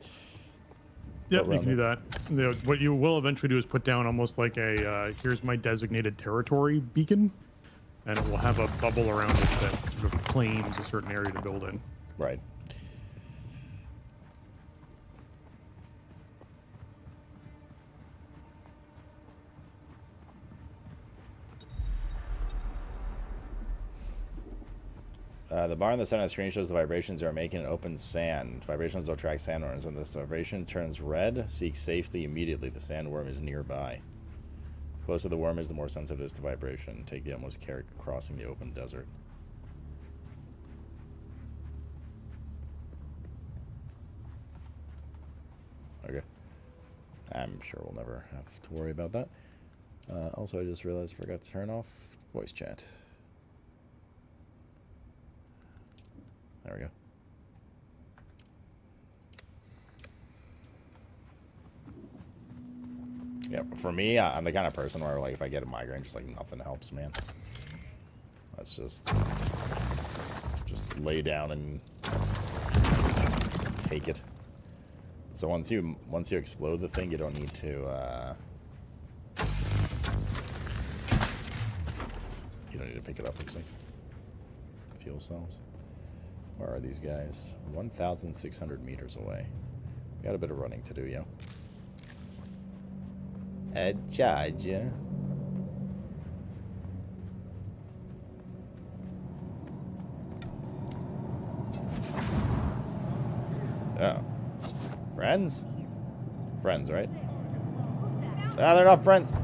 Yep, you can do that. What you will eventually do is put down almost like a here's my designated territory beacon, and it will have a bubble around it that sort of claims a certain area to build in. Right. The bar on the center of the screen shows the vibrations you are making in open sand. Vibrations will attract sandworms. When this vibration turns red, seek safety immediately. The sandworm is nearby. The closer the worm is, the more sensitive it is to vibration. Take the utmost care crossing the open desert. Okay. I'm sure we'll never have to worry about that. Also, I just realized I forgot to turn off voice chat. There we go. Yeah, for me, I'm the kind of person where, like, if I get a migraine, just like nothing helps, man. Let's just lay down and take it. So once you explode the thing, you don't need to pick it up. Looks like fuel cells. Where are these guys? 1,600 meters away. We got a bit of running to do, yo. Charge. Oh. Friends? Friends, right? Ah, they're not friends.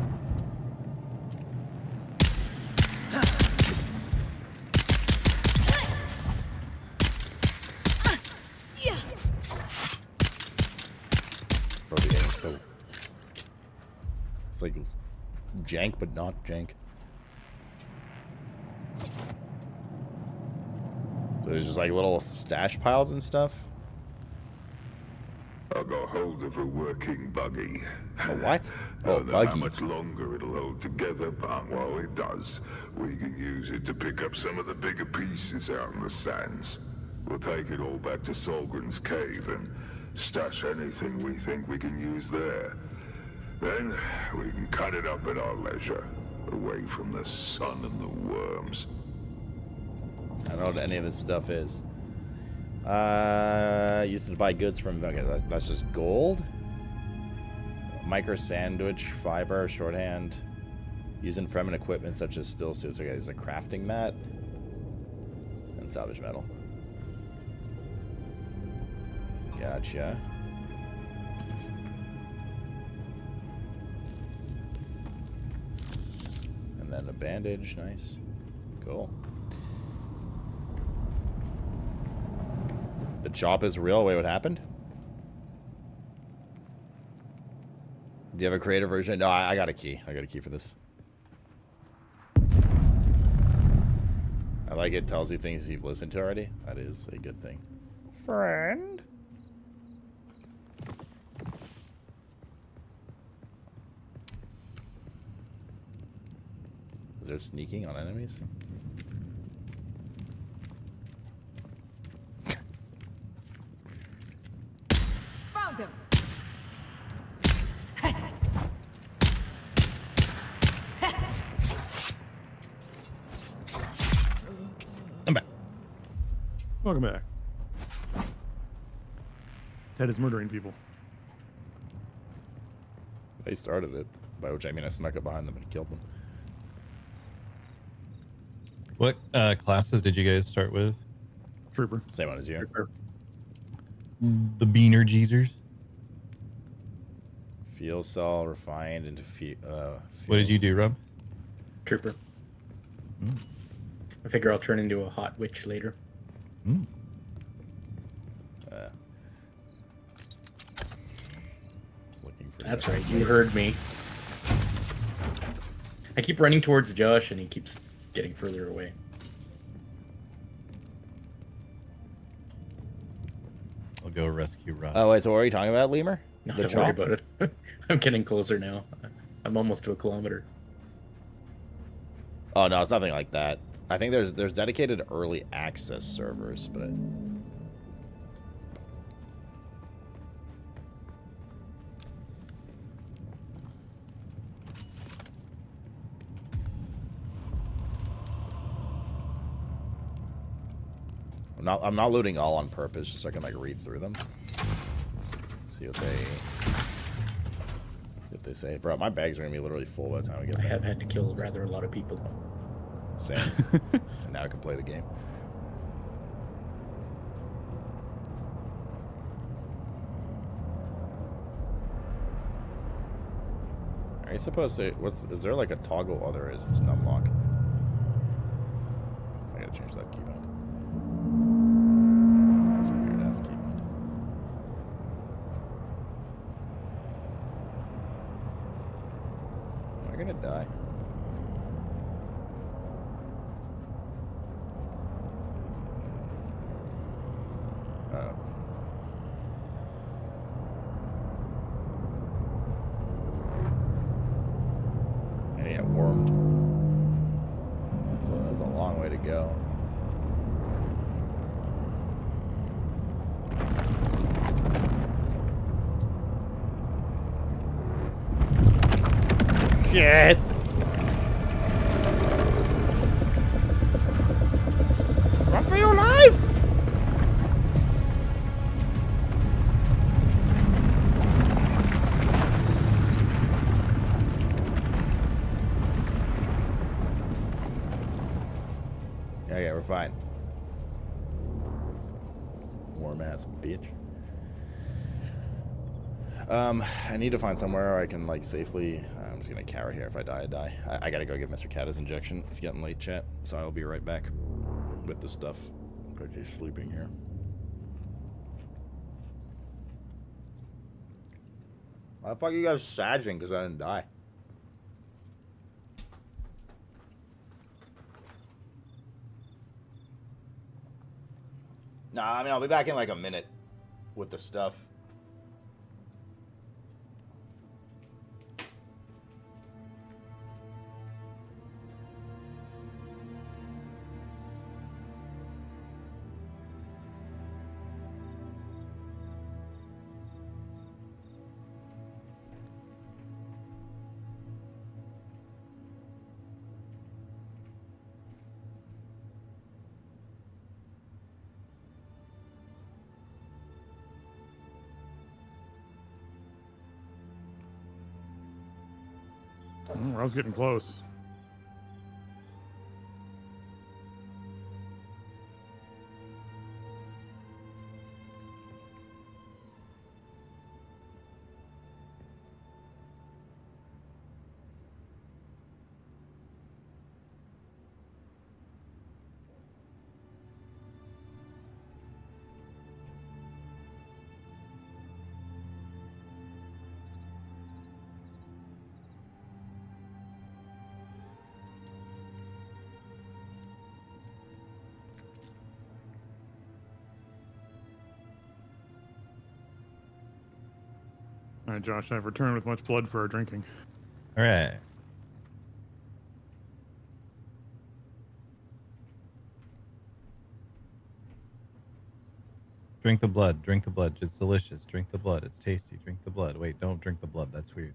Bro, the game is so... It's like jank, but not jank. So there's just like little stash piles and stuff. I got hold of a working buggy. A what? Oh, Oh, I don't know how buggy. much longer it'll hold together, but while it does, we can use it to pick up some of the bigger pieces out in the sands. We'll take it all back to Solgren's cave and stash anything we think we can use there. Then we can cut it up at our leisure, away from the sun and the worms. I don't know what any of this stuff is. Used to buy goods from... Okay, that's just gold? Micro sandwich, fiber, shorthand. Using Fremen equipment such as still suits. Okay, there's a crafting mat. And salvage metal. Gotcha. And then a bandage. Nice. Cool. The chop is real? Wait, what happened? Do you have a creative version? No, I got a key. I got a key for this. I like it. Tells you things you've listened to already. That is a good thing. Friend? Is there sneaking on enemies? Found him. I'm back. Welcome back. Ted is murdering people. They started it, by which I mean I snuck up behind them and killed them. What classes did you guys start with? Trooper. Same one as you. Trooper. The Beaner Geezers. Fuel cell refined into What did you do, Rob? Trooper. I figure I'll turn into a hot witch later. Looking for That's right, you heard me. I keep running towards Josh and he keeps getting further away. I'll go rescue Rob. Oh, wait, so what are you talking about, Lemur? No, The don't worry chop? about it. I'm getting closer now. I'm almost to a kilometer. Oh, no, it's nothing like that. I think there's dedicated early access servers, but... I'm not looting all on purpose, just so I can like read through them. See what they say. Bro, my bags are gonna be literally full by the time we get I there. have had to kill rather a lot of people. Same. And now I can play the game. Are you supposed to... Is there like a toggle? Oh, there is. It's an unlock. I gotta change that keybind. That's a weird-ass keybind. Am I gonna die? Uh-oh. And he got warmed. That's a long way to go. Shit! Run for your life! Yeah, we're fine. Warm ass bitch. I need to find somewhere where I can like safely. I'm just gonna carry here. If I die, I die. I gotta go give Mr. Cat his injection. It's getting late, chat, so I will be right back with the stuff. Because he's sleeping here. Why the fuck are you guys sagging? Because I didn't die. Nah, I mean, I'll be back in like a minute with the stuff. I was getting close. All right, Josh, I've returned with much blood for our drinking. All right. Drink the blood. Drink the blood. It's delicious. Drink the blood. It's tasty. Drink the blood. Wait, don't drink the blood. That's weird.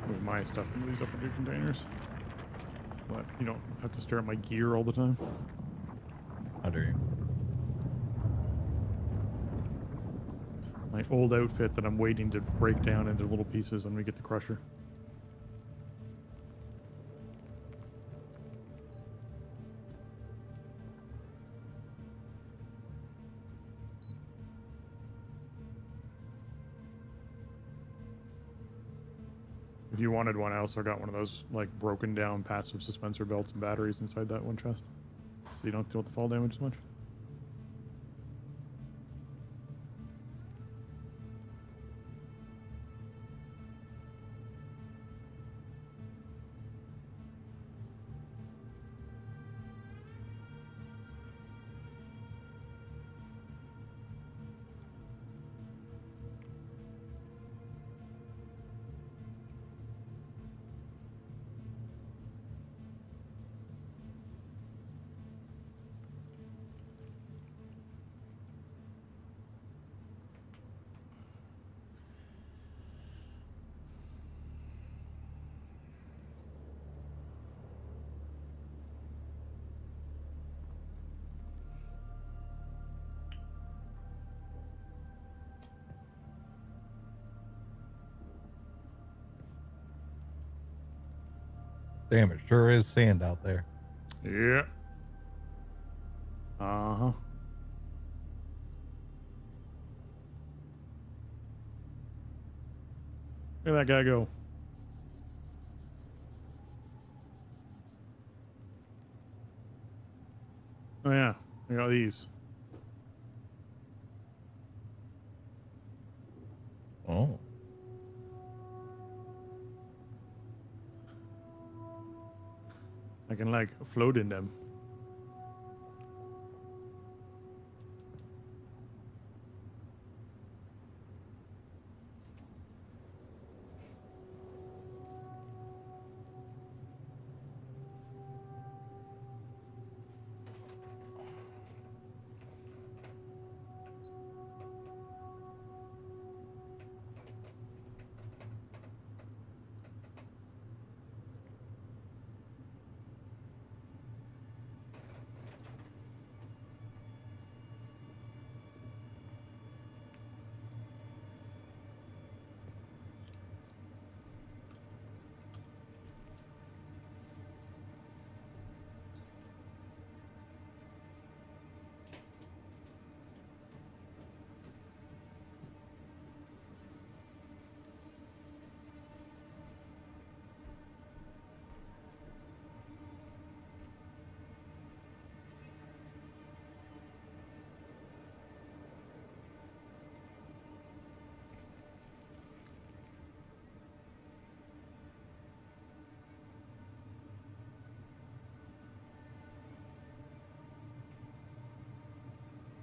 Move my stuff into these upper two containers. So that you don't have to stare at my gear all the time. How dare you? My old outfit that I'm waiting to break down into little pieces when we get the crusher. If you wanted one, I also got one of those like broken down passive suspensor belts and batteries inside that one chest, so you don't have to deal with the fall damage as much. Damn, it sure is sand out there. Yeah. Uh-huh. Where'd that guy go? Oh yeah, I got these. Oh. I can like float in them.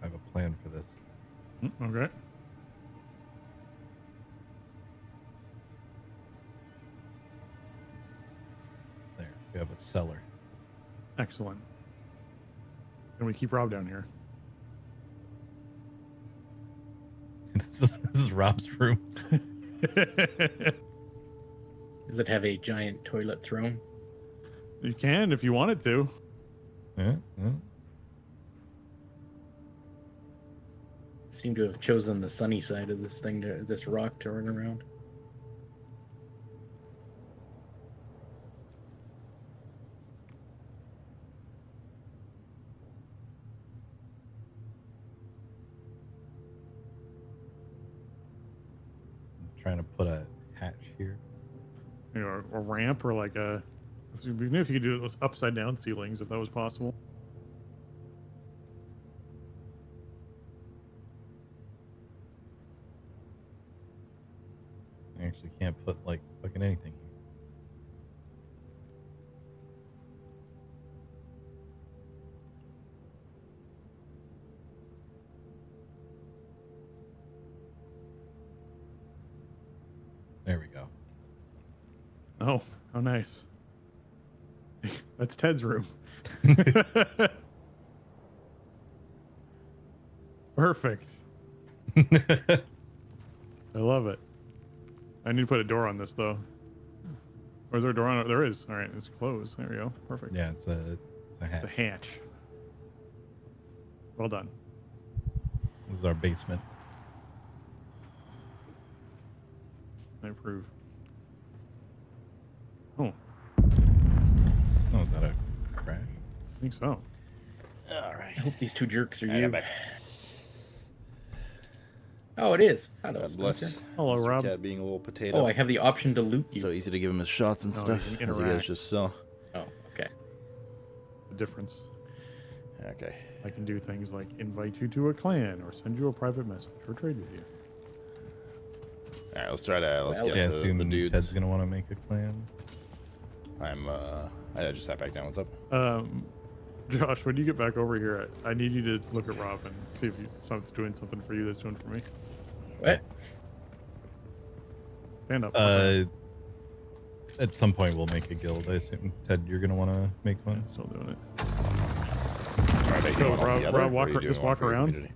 I have a plan for this. Okay. There, we have a cellar. Excellent. Can we keep Rob down here? This is Rob's room. Does it have a giant toilet throne? You can if you wanted to. Yeah. Seem to have chosen the sunny side of this thing, this rock to run around. I'm trying to put a hatch here. You know, a ramp or like a. Even if you could do those upside down ceilings, if that was possible. I actually can't put like fucking anything here. There we go. Oh, how nice. That's Ted's room. Perfect. I love it. I need to put a door on this though. Or is there a door on it? There is. All right, it's closed. There we go. Perfect. Yeah, it's a hatch. The hatch. Well done. This is our basement. I approve. Oh. Oh, is that a crash? I think so. All right. I hope these two jerks are All right, you. I'm back. Oh, it is. Hello, God Spencer. bless. Hello, Mr. Rob. Cat being a little potato. Oh, I have the option to loot you. So easy to give him his shots and No, stuff. you can As you guys interact. just saw. Oh, okay. The difference. Okay. I can do things like invite you to a clan or send you a private message or trade with you. All right, let's try to Well, get Yeah, to assume the dudes. Ted's gonna want to make a clan. I just sat back down. What's up? Josh, when you get back over here, I need you to look at Rob and see if something's doing something for you that's doing for me. What? Stand up. At some point, we'll make a guild. I assume Ted, you're gonna want to make one. I'm still doing it. Are they Go, doing all Rob, together, Rob, or walk are you ar- doing just one walk for your around. community?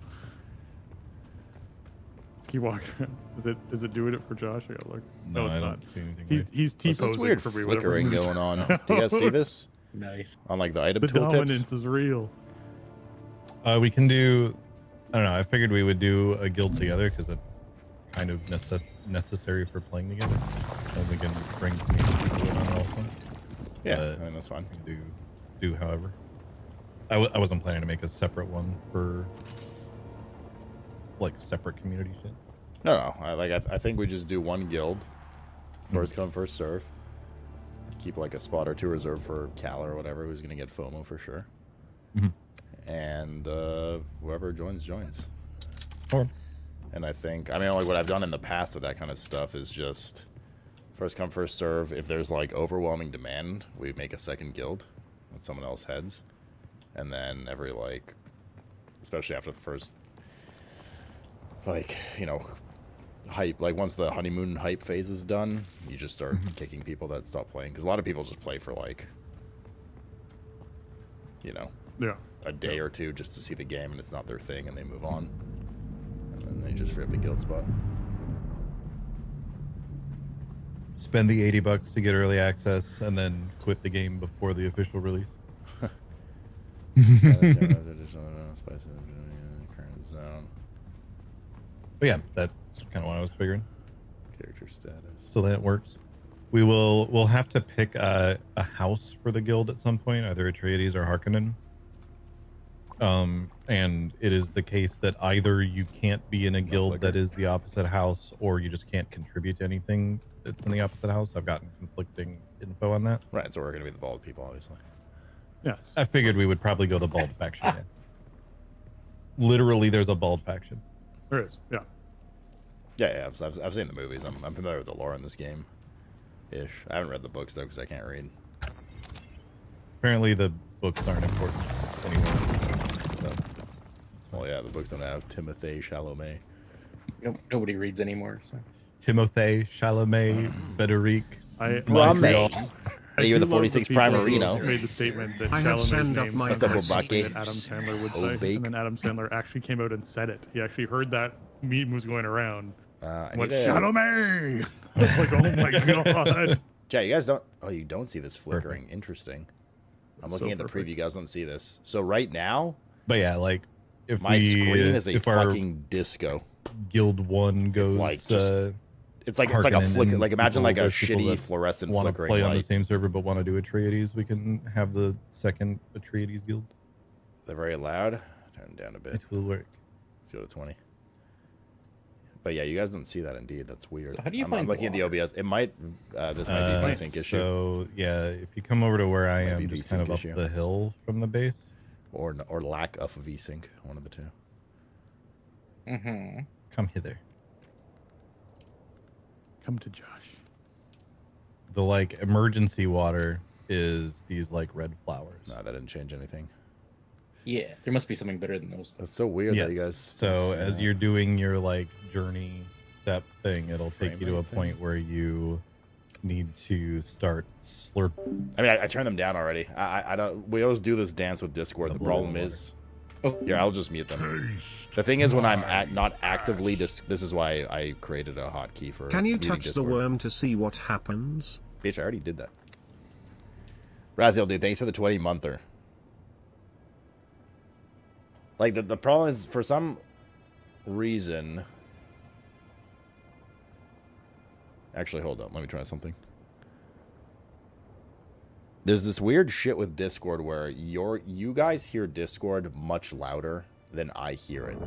Keep walking. Is it doing it for Josh? I gotta look. No, it's I not. don't see anything. He's What's T-posing this weird for me. whatever flickering moves. going on? Do you guys see this? Nice. On like the item The tooltips? dominance is real. We can do. I don't know. I figured we would do a guild together because it's kind of necessary for playing together. And we can bring community people in on it also. Yeah, but I mean, that's fine. we can do however. I wasn't planning to make a separate one for like separate community shit. No. I think we just do one guild. First come, first serve. Keep like a spot or two reserved for Cal or whatever who's gonna get FOMO for sure. And whoever joins. Or And I think, I mean, like what I've done in the past with that kind of stuff is just first come, first serve. If there's like overwhelming demand, we make a second guild that someone else heads. And then every like, especially after the first, like, you know, hype, like once the honeymoon hype phase is done, you just start kicking people that stop playing. Because a lot of people just play for like, you know, a day or two just to see the game, and it's not their thing, and they move on. And then they just free up the guild spot. spend the $80 to get early access and then quit the game before the official release. But yeah, that's kind of what I was figuring. Character status. So that works. We'll have to pick a house for the guild at some point, either Atreides or Harkonnen. And it is the case that either you can't be in a guild that is the opposite house, or you just can't contribute to anything that's in the opposite house. I've gotten conflicting info on that. Right, so we're going to be the bald people, obviously. Yes. I figured we would probably go the bald faction. Yeah. Literally, there's a bald faction. There is, yeah. Yeah, I've seen the movies. I'm familiar with the lore in this game. Ish. I haven't read the books, though, because I can't read. Apparently, the books aren't important anymore. So. Well, yeah, the books don't have Timothée Chalamet. Nobody reads anymore. So. Timothée Chalamet, Frederic. You're the 46th Primarino. Made the statement that I have Chalamet's send up name my sounds like Obake. something that Adam Sandler would Obake. say, and then Adam Sandler actually came out and said it. He actually heard that meme was going around. What Chalamet? Like, oh my god. Jay, you guys don't. Oh, you don't see this flickering. Perfect. Interesting. I'm looking at the preview. You guys don't see this. So right now. But yeah, like if my screen is a fucking disco. Guild 1 goes. It's like just, it's like a flicker. Like imagine like a shitty fluorescent want flickering to play light. on the same server but want to do Atreides. We can have the second Atreides guild. They're very loud. Turn it down a bit. It will work. Let's go to 20. But yeah, you guys don't see that indeed. That's weird. So how do you I'm find looking at the OBS. It might. This might be a VSync issue. So yeah, if you come over to where I am, just kind of up the hill from the base, or lack of VSync, one of the two. Mm-hmm. Come hither. Come to Josh. The like emergency water is these like red flowers. No, that didn't change anything. Yeah, there must be something better than those. That's so weird that you guys. So as you're doing your like journey step thing, it'll take you to a point where you need to start slurp. I mean, I turned them down already. I don't. We always do this dance with Discord. The problem is, yeah, I'll just mute them. The thing is, when I'm not actively, this is why I created a hotkey for. Can you touch Discord. the worm to see what happens? Bitch, I already did that. Raziel, dude, thanks for the 20-monther. Like, the problem is, for some reason... Actually, hold up. Let me try something. There's this weird shit with Discord where you guys hear Discord much louder than I hear it.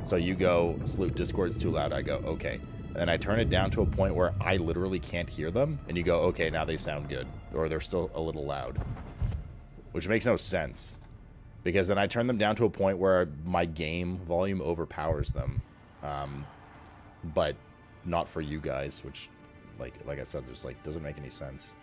So you go, Sloop, Discord's too loud. I go, okay. And then I turn it down to a point where I literally can't hear them. And you go, okay, now they sound good. Or they're still a little loud. Which makes no sense. Because then I turn them down to a point where my game volume overpowers them. But not for you guys, which, like I said, just like doesn't make any sense.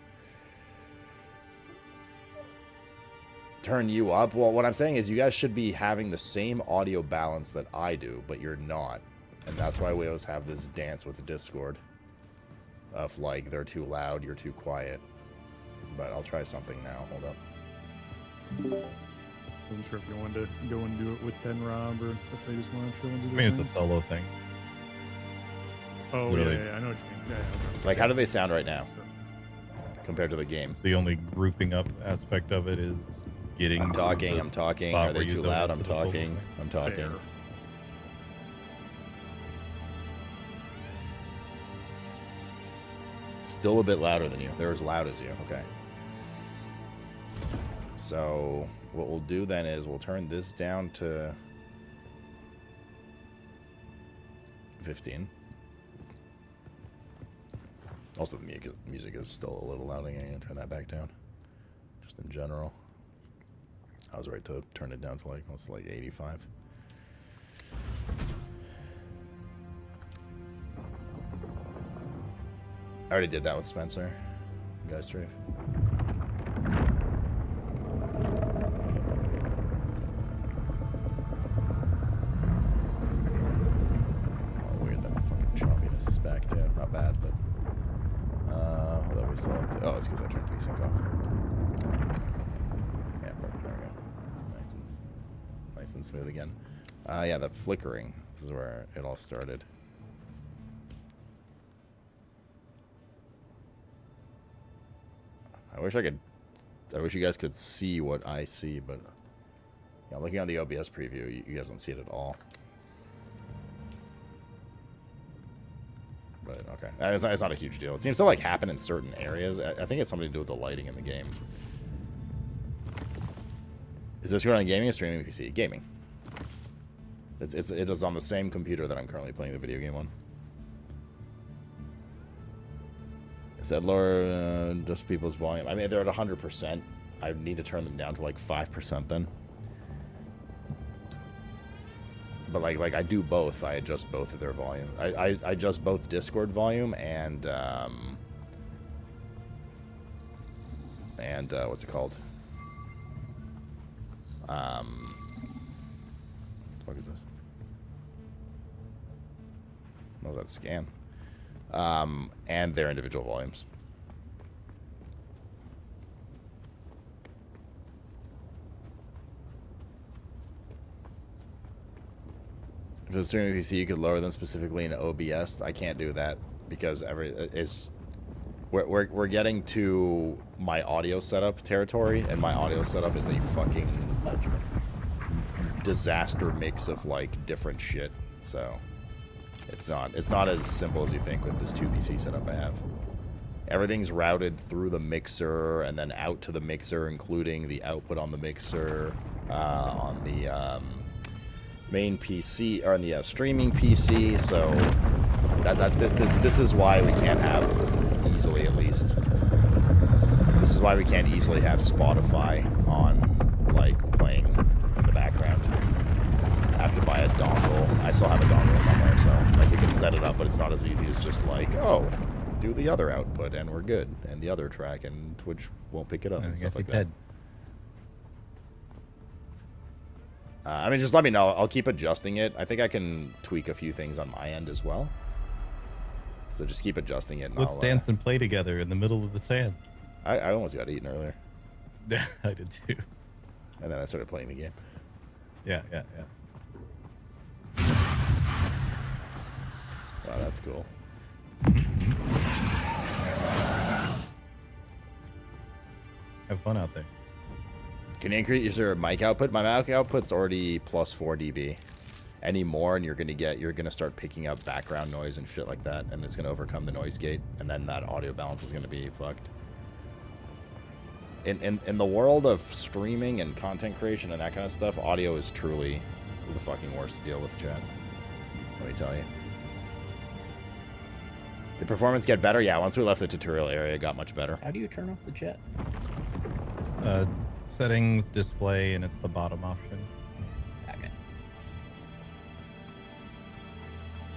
Turn you up? Well, what I'm saying is you guys should be having the same audio balance that I do, but you're not. And that's why we always have this dance with the Discord. Of like, they're too loud, you're too quiet. But I'll try something now. Hold up. I wasn't sure if you wanted to go and do it with 10 Rob or if they just want to chill and do I their mean, it's a thing. solo thing. Oh, Literally. yeah, I know what you mean. Yeah, okay. Like, how do they sound right now? Compared to the game? The only grouping up aspect of it is getting. I'm talking. Are they too loud? I'm talking. Fair. Still a bit louder than you. They're as loud as you. Okay. So what we'll do then is we'll turn this down to 15. Also, the music is still a little loud. I'm going to turn that back down. Just in general. I was right to turn it down to like, let's like 85. I already did that with Spencer. You guys, Strafe. Oh, weird that fucking choppiness is back too. Not bad, but hold on, we still have to. Oh, it's because I turned VSync off. Yeah, perfect. There we go. Nice and smooth again. Yeah, that flickering. This is where it all started. I wish you guys could see what I see, but yeah, looking on the OBS preview, you guys don't see it at all. But okay, it's not a huge deal. It seems to like happen in certain areas. I think it's something to do with the lighting in the game. Is this running gaming or streaming PC? Gaming. It is on the same computer that I'm currently playing the video game on. Is that lower just people's volume? I mean, they're at 100%. I need to turn them down to like 5% then. But like I do both. I adjust both of their volume. I adjust both Discord volume and what's it called? What the fuck is this? What was that scan? And their individual volumes. If it's streaming PC, you could lower them specifically in OBS. I can't do that because we're getting to my audio setup territory, and my audio setup is a fucking disaster mix of like different shit. So it's not as simple as you think with this 2PC setup I have. Everything's routed through the mixer and then out to the mixer, including the output on the mixer on the main PC or on the streaming PC. So this is why we can't have easily, at least. This is why we can't easily have Spotify on like playing in the background. I have to buy a dongle. I still have a dongle somewhere, so like we can set it up, but it's not as easy as just like, oh, do the other output and we're good, and the other track, and Twitch won't pick it up and stuff like that. I mean, just let me know. I'll keep adjusting it. I think I can tweak a few things on my end as well. So just keep adjusting it. And Let's dance and play together in the middle of the sand. I almost got eaten earlier. Yeah, I did too. And then I started playing the game. Yeah. Wow, that's cool. Have fun out there. Can you increase your mic output? My mic output's already plus 4 dB. Any more, and you're gonna start picking up background noise and shit like that, and it's gonna overcome the noise gate, and then that audio balance is gonna be fucked. In the world of streaming and content creation and that kind of stuff, audio is truly the fucking worst to deal with, chat. Let me tell you. Did performance get better? Yeah, once we left the tutorial area, it got much better. How do you turn off the jet? Settings, display, and it's the bottom option. Okay.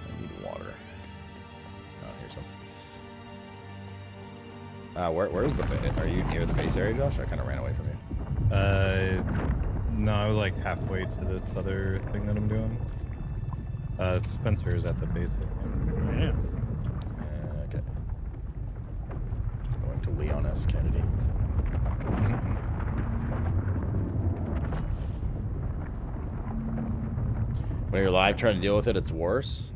I need water. Oh, here's some. Where's the base? Are you near the base area, Josh? I kind of ran away from you. No, I was like halfway to this other thing that I'm doing. Spencer is at the base, I think. Yeah. Okay. Going to Leon S. Kennedy. When you're live trying to deal with it, it's worse.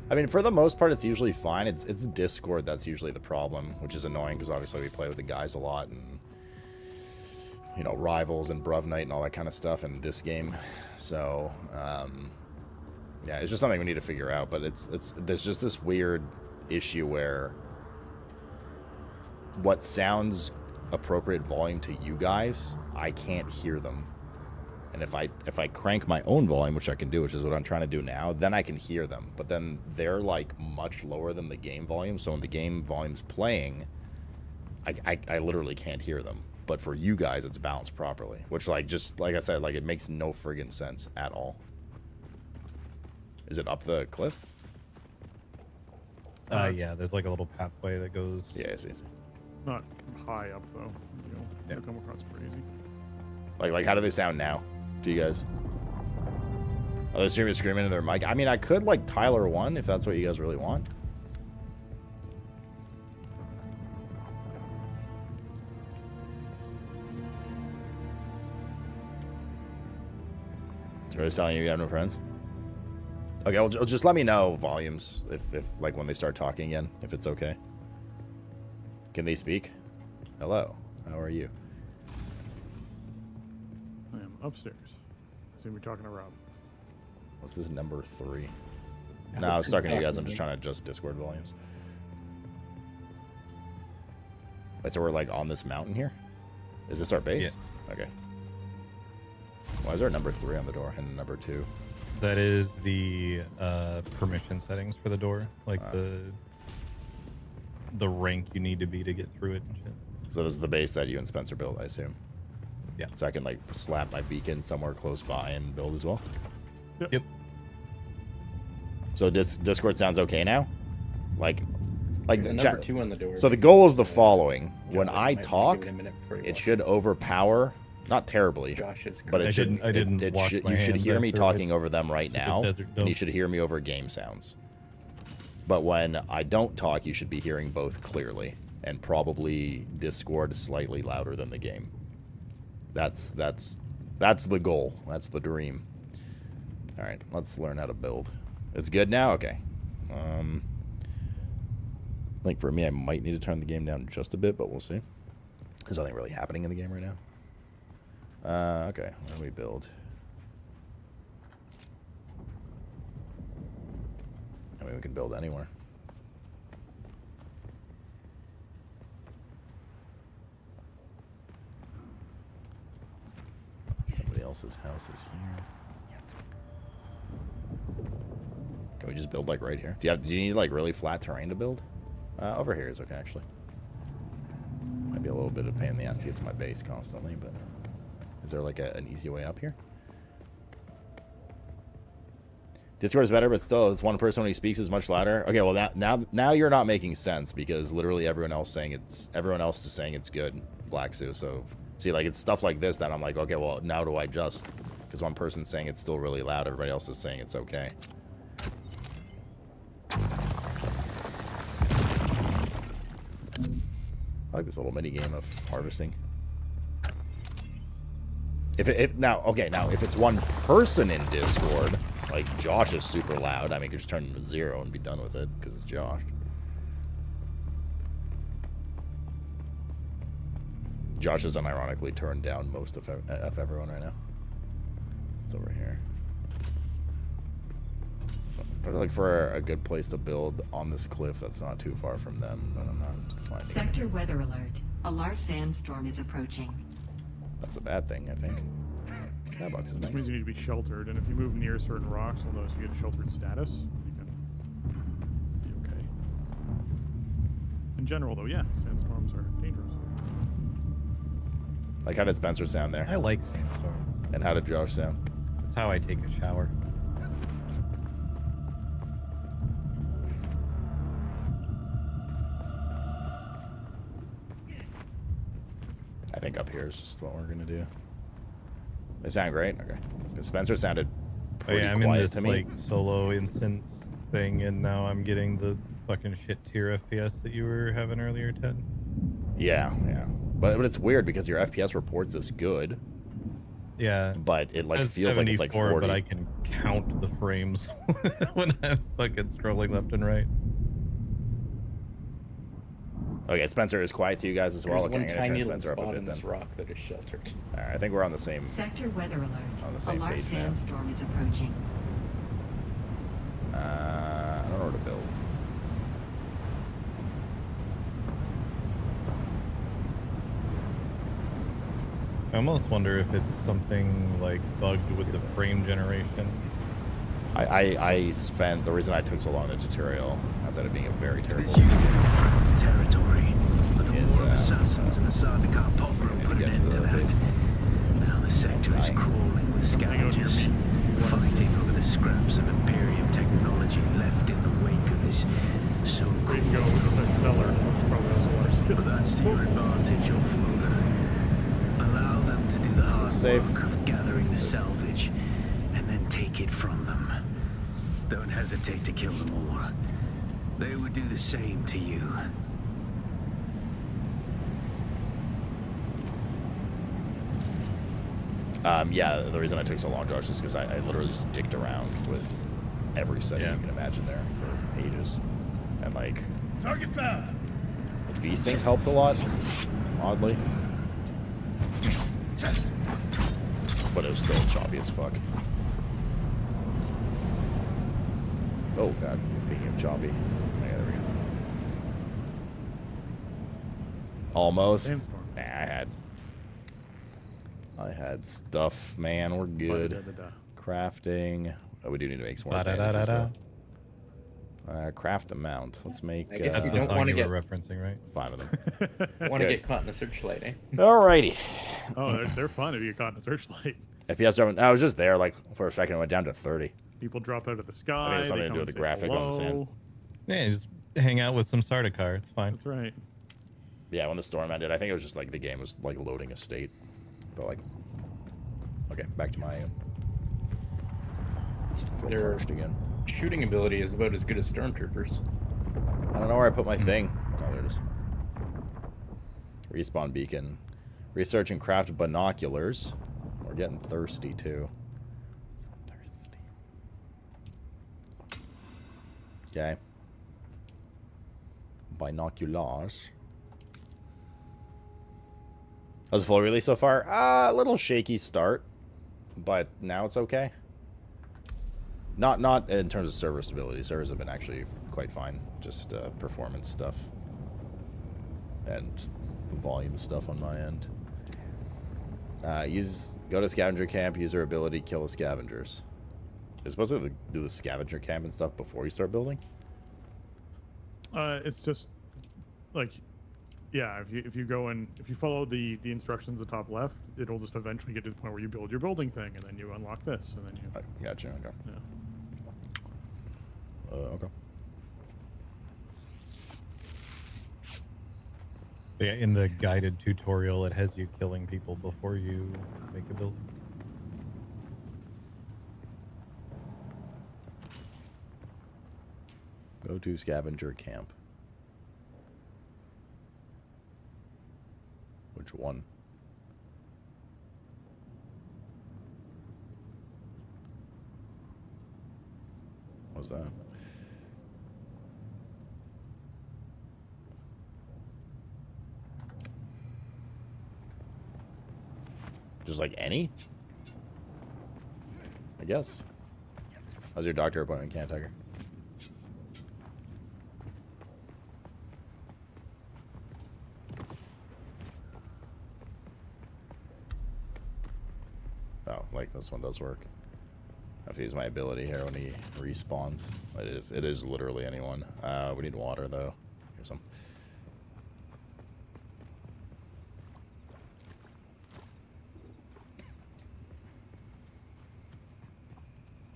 I mean, for the most part, it's usually fine. It's Discord that's usually the problem, which is annoying because obviously we play with the guys a lot, and you know, rivals and Bruv Night and all that kind of stuff in this game. So yeah, it's just something we need to figure out. But there's just this weird issue where what sounds appropriate volume to you guys, I can't hear them. And if I crank my own volume, which I can do, which is what I'm trying to do now, then I can hear them. But then they're like much lower than the game volume. So when the game volume's playing, I literally can't hear them. But for you guys, it's balanced properly. Which, like, just like I said, like, it makes no friggin' sense at all. Is it up the cliff? Yeah, there's like a little pathway that goes. Yeah, I see. Not high up though. You'll come across crazy. Like, how do they sound now? To you guys? Are they screaming into their mic? I mean, I could like Tyler 1 if that's what you guys really want. Are telling you you have no friends? Okay, well, just let me know volumes if like when they start talking again, if it's okay. Can they speak? Hello, how are you? I am upstairs. So we're talking to Rob. What's this number 3? No, I was talking to you guys. I'm just trying to adjust Discord volumes. Wait, so we're like on this mountain here? Is this our base? Yeah. Okay. Why is there a number 3 on the door and a number 2? That is the permission settings for the door, like the rank you need to be to get through it and shit. So this is the base that you and Spencer built, I assume. Yeah. So I can like slap my beacon somewhere close by and build as well. Yep. So Discord sounds okay now. Like There's a number 2 on the door. So the goal is the following: when I might talk, give it a minute before you it walk. should overpower. Not terribly, but it should. I didn't You should hear me talking over them right took a now, desert and dump. you should hear me over game sounds. But when I don't talk, you should be hearing both clearly, and probably Discord slightly louder than the game. That's the goal. That's the dream. All right, let's learn how to build. It's good now. Okay. I think for me, I might need to turn the game down just a bit, but we'll see. There's nothing really happening in the game right now. Okay, where do we build? I mean, we can build anywhere. Somebody else's house is here. Can we just build like right here? Do you need like really flat terrain to build? Over here is okay, actually. Might be a little bit of a pain in the ass to get to my base constantly, but is there like an easy way up here? Discord is better, but still, it's one person when he speaks is much louder. Okay, well now you're not making sense because literally everyone else is saying it's good, Black Sue. So see, like it's stuff like this that I'm like, okay, well now do I adjust? Because one person's saying it's still really loud, everybody else is saying it's okay. I like this little mini game of harvesting. If it's one person in Discord, like Josh is super loud. I mean, you can just turn him to 0 and be done with it because it's Josh. Josh has unironically turned down most of everyone right now. It's over here. I'd like for a good place to build on this cliff that's not too far from them, but I'm not finding Sector it. weather alert. A large sandstorm is approaching. That's a bad thing, I think. Skybox is Which nice. means you need to be sheltered, and if you move near certain rocks, you'll notice you get a sheltered status. You can be okay. In general, though, yes, sandstorms are dangerous. Like, how did Spencer sound there? I like sandstorms. And how did Josh sound? That's how I take a shower. I think up here is just what we're gonna do. They sound great. Okay. 'Cause Spencer sounded pretty I'm in quiet this to me. like solo instance thing, and now I'm getting the fucking shit tier FPS that you were having earlier, Ted. Yeah. But it's weird because your FPS reports is good. Yeah. But it like Has feels like it's like 74, 40. but I can count the frames when I'm fucking scrolling left and right. Okay, Spencer is quiet to you guys as well. There's Okay, one I'm gonna tiny turn little Spencer up a spot bit in then. this rock that is sheltered. Alright, I think we're on the same. Sector weather alert. On the A same large page now. sandstorm is approaching. I don't know where to build. I almost wonder if it's something like bugged with the frame generation. I spent the reason I took so long in the tutorial outside of being a very terrible territory, but the war of assassins and the Sardaukar pogrom put an end to that. Now the sector is crawling with scavengers, fighting over the scraps of Imperium technology left in the wake of this so-called... We can go with the cellar. Probably also worse. But that's to your advantage, offloader. Allow them to do the hard work of gathering the salvage, and then take it from them. Don't hesitate to kill them all. They would do the same to you. Yeah, the reason I took so long, Josh, is because I literally just dicked around with every setting you can imagine there for ages. And, like... Target found! The V-Sync helped a lot, oddly. But it was still choppy as fuck. Oh, God. Speaking of choppy. Yeah, there we go. Almost. Nah, I had stuff, man. We're good. Crafting. Oh, we do need to make some more bandages, though. Craft a mount. Let's make... I guess you don't want to get... referencing, right? 5 of them. Want to get caught in a searchlight, eh? Alrighty. Oh, they're fun if you get caught in a searchlight. FPS dropping... I was just there, like, for a second. It went down to 30. People drop out of the sky. I think it's something to do with the graphic on the sand. Yeah, just hang out with some Sardaukar. It's fine. That's right. Yeah, when the storm ended, I think it was just like the game was like loading a state. But like, okay, back to my Their again. Shooting ability is about as good as stormtroopers. I don't know where I put my thing. Oh, there it is. Respawn beacon. Research and craft binoculars. We're getting thirsty too. Okay. Binoculars. How's the full release so far? A little shaky start, but now it's okay. Not in terms of server stability. Servers have been actually quite fine. Just performance stuff and the volume stuff on my end. Go to scavenger camp. User ability kill the scavengers. You're supposed to do the scavenger camp and stuff before you start building. It's just like, yeah. If you go and if you follow the instructions at the top left, it'll just eventually get to the point where you build your building thing, and then you unlock this, and then you. Gotcha. Okay. Yeah. Okay. Yeah, in the guided tutorial, it has you killing people before you make a build. Go to scavenger camp. Which one? What's that? Just like any? I guess. How's your doctor appointment, Can't Tiger? Oh, like this one does work. I have to use my ability here when he respawns. It is literally anyone. We need water though. Here's some.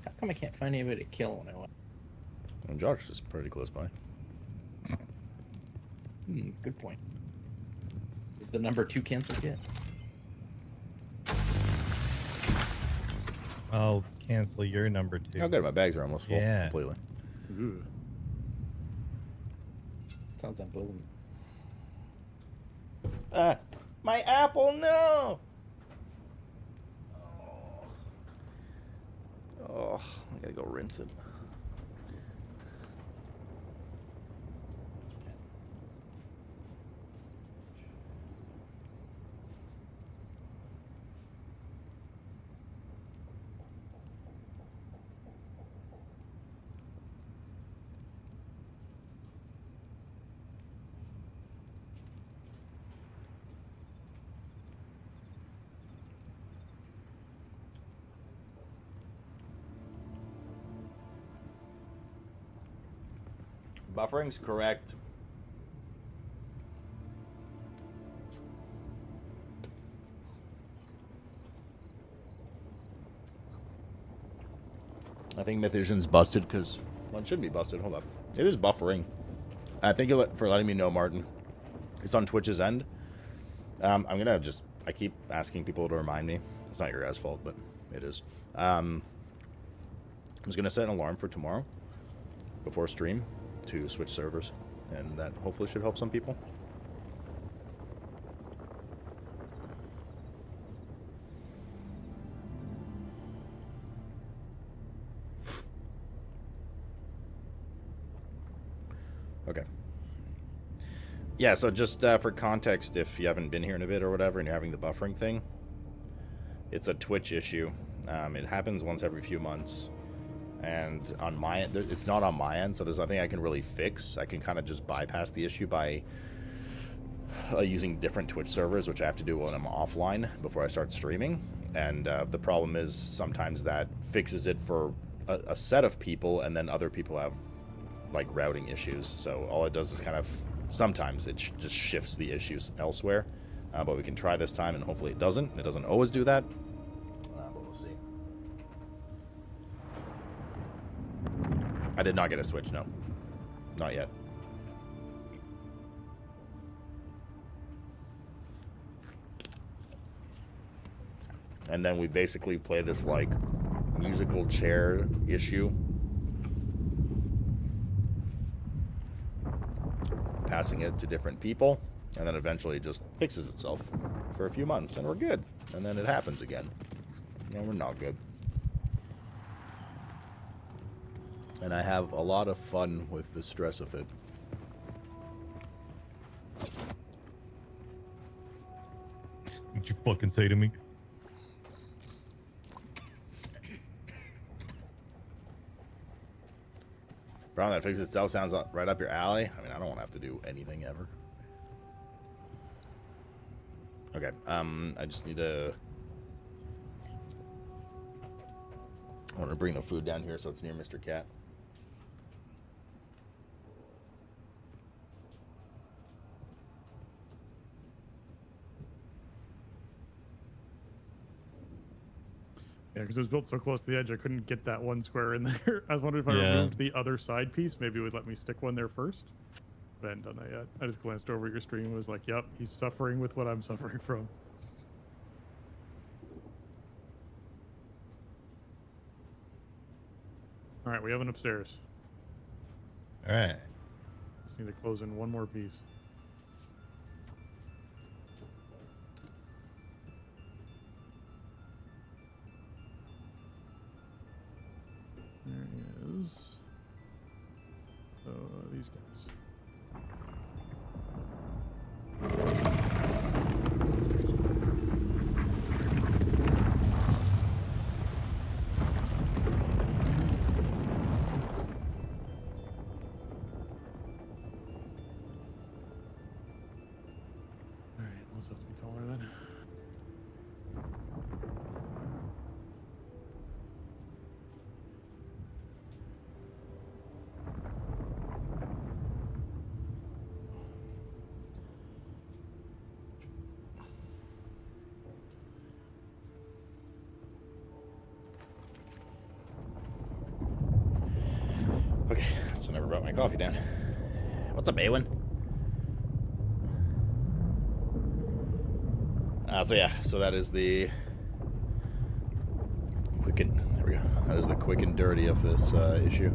How come I can't find anybody to kill when I want? And Josh is pretty close by. Good point. Is the number 2 canceled yet? I'll cancel your number 2. Oh, good. My bags are almost full. Yeah. Completely. Ooh. Sounds unpleasant. My apple, no! Oh, I gotta go rinse it. Buffering's correct. I think Mythision's busted because, well, it shouldn't be busted. Hold up. It is buffering. I thank you for letting me know, Martin. It's on Twitch's end. I'm going to just, I keep asking people to remind me. It's not your guys' fault, but it is. I was going to set an alarm for tomorrow before stream to switch servers, and that hopefully should help some people. Okay. Yeah, so just for context, if you haven't been here in a bit or whatever and you're having the buffering thing, it's a Twitch issue. It happens once every few months. And on my end, it's not on my end, so there's nothing I can really fix. I can kind of just bypass the issue by using different Twitch servers, which I have to do when I'm offline before I start streaming. And the problem is sometimes that fixes it for a set of people, and then other people have like routing issues. So all it does is kind of, sometimes it just shifts the issues elsewhere. But we can try this time, and hopefully it doesn't. It doesn't always do that. But we'll see. I did not get a Switch, no. Not yet. And then we basically play this, like, musical chair issue. Passing it to different people, and then eventually it just fixes itself for a few months, and we're good. And then it happens again. And we're not good. And I have a lot of fun with the stress of it. What'd you fucking say to me? Brown, that fix itself sounds right up your alley. I mean, I don't want to have to do anything ever. Okay, I just need to... I want to bring the food down here so it's near Mr. Cat. Yeah, because it was built so close to the edge, I couldn't get that one square in there. I was wondering if I removed the other side piece, maybe it would let me stick one there first. But I hadn't done that yet. I just glanced over at your stream and was like, yep, he's suffering with what I'm suffering from. All right, we have an upstairs. All right. Just need to close in one more piece. There he is. So these guys. Alright, let's have to be taller then. Okay, so I never brought my coffee down. What's up, Awen? So yeah, so that is the quick and there we go. That is the quick and dirty of this issue.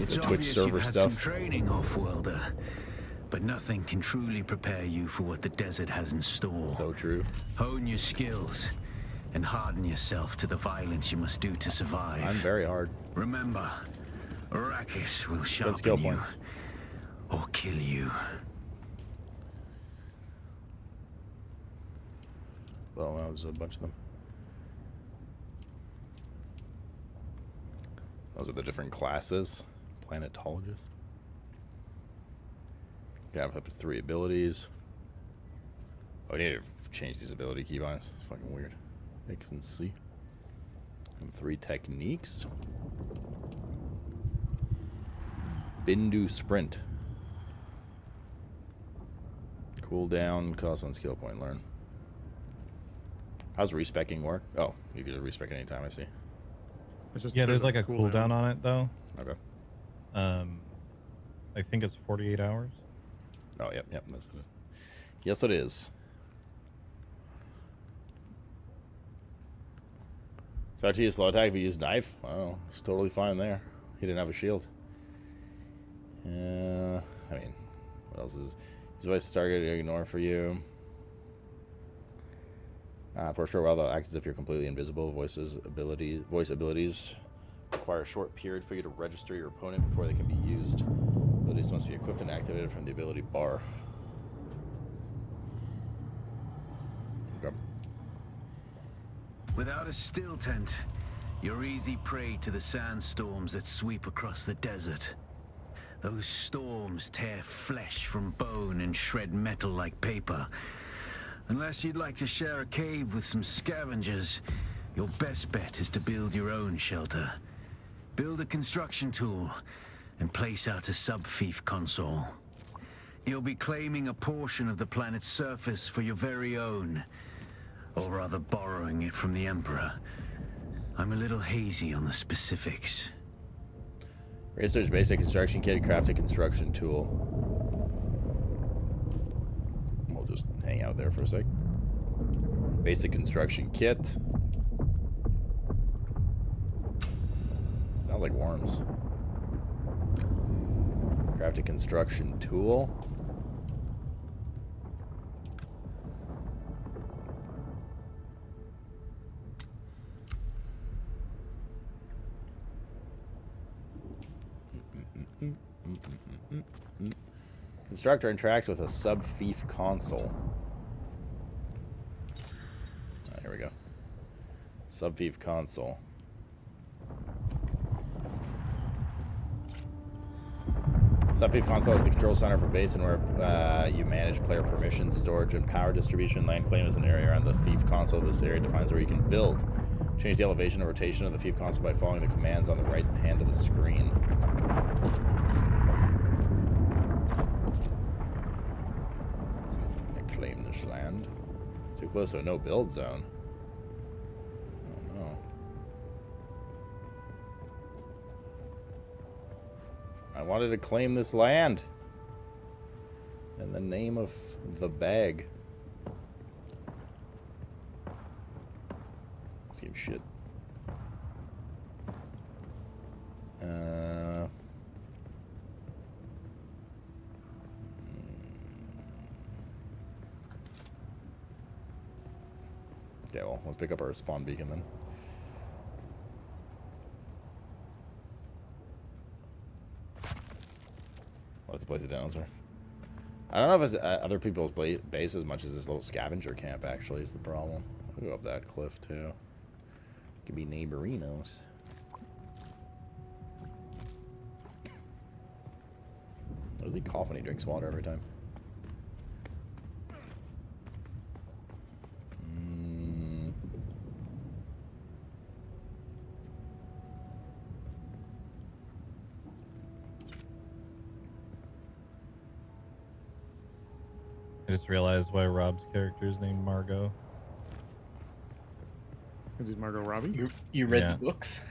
The Twitch server stuff. Some training, off-worlder, but nothing can truly prepare you for what the desert has in store. So true. Hone your skills and harden yourself to the violence you must do to survive. I'm very hard. Remember, Arrakis will Good sharpen skill you points. or kill you. Well, that was a bunch of them. Those are the different classes. Planetologist. Can have up to 3 abilities. Oh, I need to change these ability keybinds. It's fucking weird. X and C. And 3 techniques. Bindu Sprint. Cooldown, cost on skill point, learn. How's respecking work? Oh, you can respec anytime, I see. Yeah, there's like a cooldown on it, though. Okay. I think it's 48 hours. Oh, yep, that's it. Yes, it is. So actually, a slow attack if you use knife. Oh, it's totally fine there. He didn't have a shield. I mean, what else is... Use voice target to ignore for you. For a short while, they'll act as if you're completely invisible. Voice abilities require a short period for you to register your opponent before they can be used. Abilities must be equipped and activated from the ability bar. Okay. Without a still tent, you're easy prey to the sandstorms that sweep across the desert. Those storms tear flesh from bone and shred metal like paper. Unless you'd like to share a cave with some scavengers, your best bet is to build your own shelter. Build a construction tool and place out a sub-fief console. You'll be claiming a portion of the planet's surface for your very own, or rather borrowing it from the Emperor. I'm a little hazy on the specifics. Research basic construction kit, craft a construction tool. We'll just hang out there for a sec. Basic construction kit. Sounds like worms. Craft a construction tool. Construct or interact with a sub-fief console. Here we go. Sub-fief console. Sub-fief console is the control center for base and where you manage player permissions, storage, and power distribution. Land claim is an area around the fief console. This area defines where you can build. Change the elevation or rotation of the fief console by following the commands on the right hand of the screen. Claim this land. Too close to a no build zone. Oh no. I wanted to claim this land. In the name of the bag. This game shit. Okay, well, let's pick up our spawn beacon then. Let's place it down, sir. I don't know if it's other people's base as much as this little scavenger camp actually is the problem. I'll go up that cliff too. Could be neighborinos. Why does he cough when he drinks water every time? I just realized why Rob's character is named Margot. Because he's Margot Robbie? You read the books?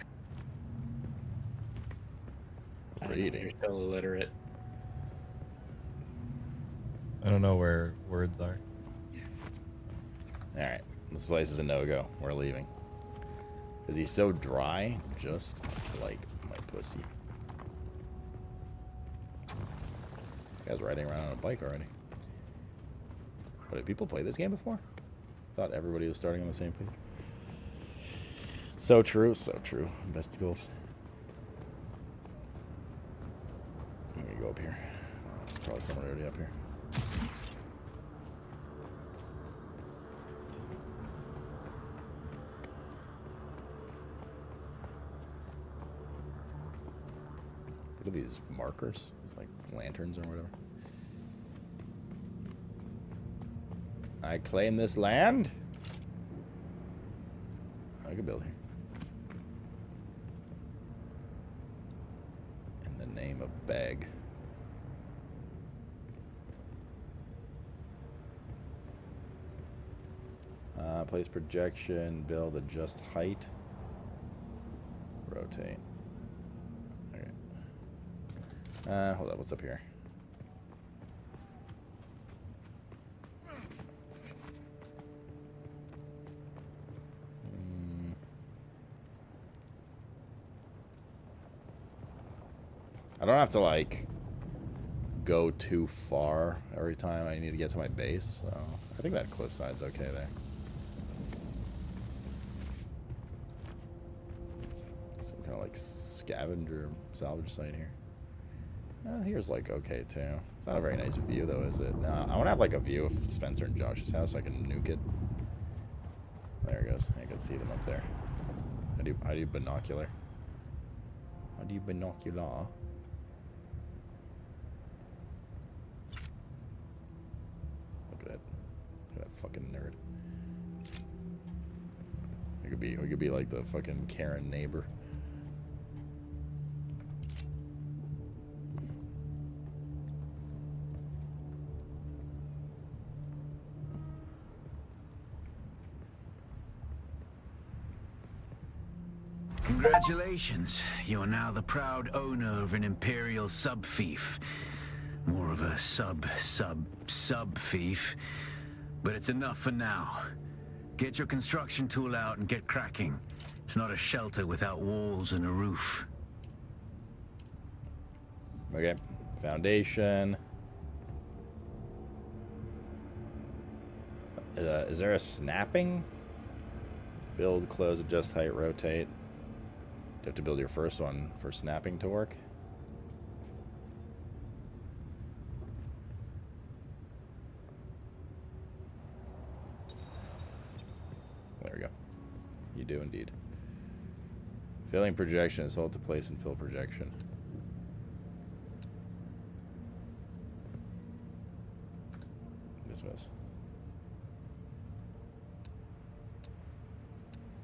Reading. You're still illiterate. I don't know where words are. Alright, this place is a no-go. We're leaving. Because he's so dry, just like my pussy. This guy's riding around on a bike already. But did people play this game before? Thought everybody was starting on the same page. So true, so true. Besticles. I'm gonna go up here. There's probably someone already up here. What are these markers? It's like lanterns or whatever. I claim this land. I can build here. In the name of beg. Place projection, build, adjust height. Rotate. Okay. Hold up, what's up here? I don't have to, like, go too far every time I need to get to my base, so I think that cliffside's okay there. Some kind of, like, scavenger salvage site here. Here's, like, okay, too. It's not a very nice view, though, is it? No, I want to have, like, a view of Spencer and Josh's house so I can nuke it. There it goes. I can see them up there. How do you binocular? How do you binocular? Look at that. Look at that fucking nerd. We could be like the fucking Karen neighbor. Congratulations. You are now the proud owner of an Imperial sub-fief. More of a sub-fief. But it's enough for now. Get your construction tool out and get cracking. It's not a shelter without walls and a roof. Okay. Foundation. Is there a snapping? Build, close, adjust height, rotate. You have to build your first one for snapping to work. There we go. You do indeed. Filling projection is hold to place and fill projection. Dismiss.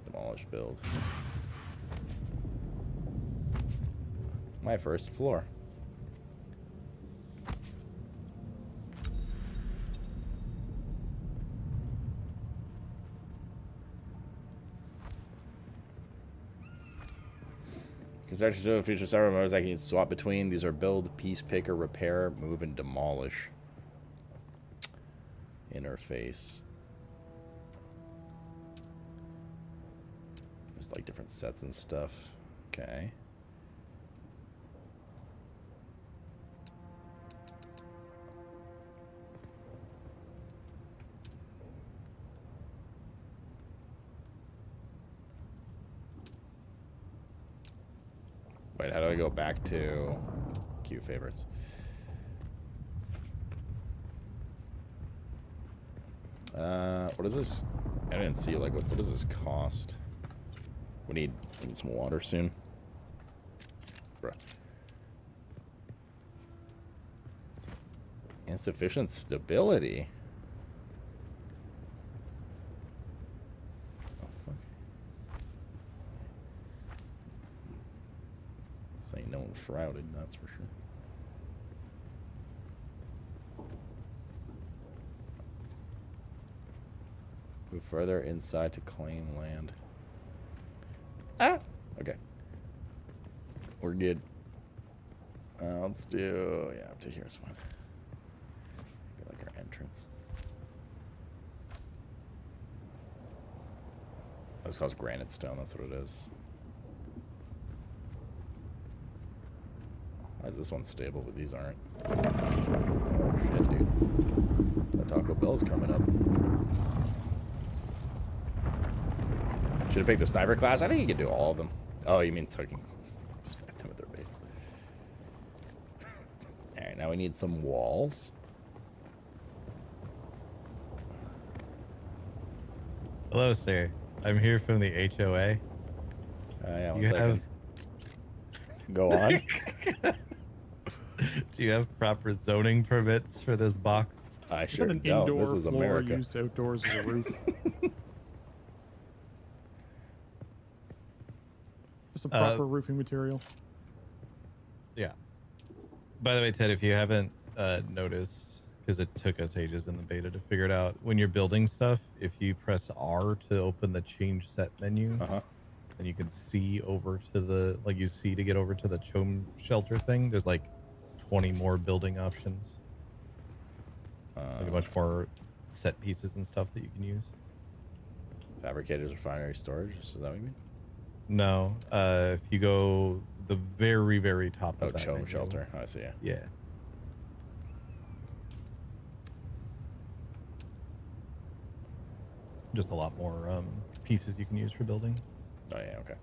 Demolish build. My first floor. Construction tool features several modes that can swap between. These are build, piece picker, repair, move, and demolish. Interface. There's like different sets and stuff. Okay. Wait, how do I go back to queue favorites? What is this? I didn't see, like, what does this cost? We need some water soon. Bruh. Insufficient stability? Oh, fuck. This ain't no one shrouded, that's for sure. Move further inside to claim land. Ah! Okay. We're good. Let's do... yeah, up to here is fine. Be like our entrance. This calls granite stone, that's what it is. Why is this one stable, but these aren't? Oh shit, dude. That Taco Bell's coming up. Should have picked the sniper class. I think you can do all of them. Oh, you mean so you can strike them at their base. Alright, now we need some walls. Hello, sir. I'm here from the HOA. Yeah, you have... Go on. Do you have proper zoning permits for this box? I Is sure that an don't. indoor This is floor America. used outdoors as a roof? Just a proper roofing material. Yeah. By the way, Ted, if you haven't noticed, because it took us ages in the beta to figure it out, when you're building stuff, if you press R to open the change set menu, and you can see over to the, like you see to get over to the chome shelter thing, there's like 20 more building options. Like a bunch more set pieces and stuff that you can use. Fabricators, refinery, storage. Is that what you mean? No, if you go the very, very top of that chome menu. shelter. I see. Yeah. Just a lot more pieces you can use for building. Oh yeah, okay.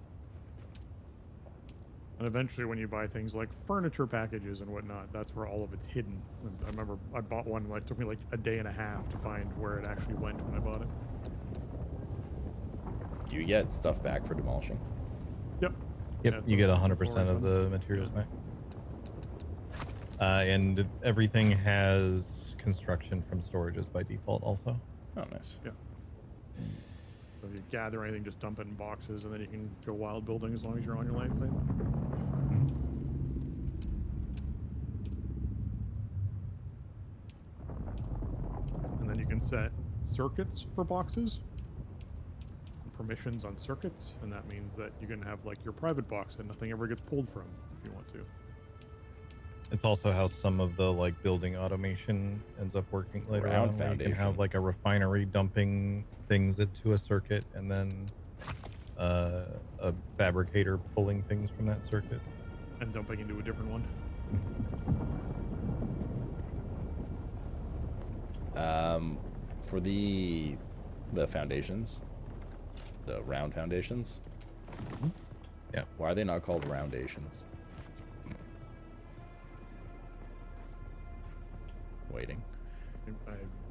And eventually when you buy things like furniture packages and whatnot, that's where all of it's hidden. And I remember I bought one, like, it took me like a day and a half to find where it actually went when I bought it. Do you get stuff back for demolishing? Yep. Yep, Yeah, you get it's 100% of the materials back. And everything has construction from storages by default also. Oh, nice. Yeah. So if you gather anything, just dump it in boxes, and then you can go wild building as long as you're on your land claim. And then you can set circuits for boxes, and permissions on circuits, and that means that you can have like your private box that nothing ever gets pulled from if you want to. It's also how some of the like building automation ends up working later Round on. Where you can foundation. have like a refinery dumping things into a circuit, and then a fabricator pulling things from that circuit and dumping into a different one. For the foundations, the round foundations. Yeah. Why are they not called roundations? Waiting.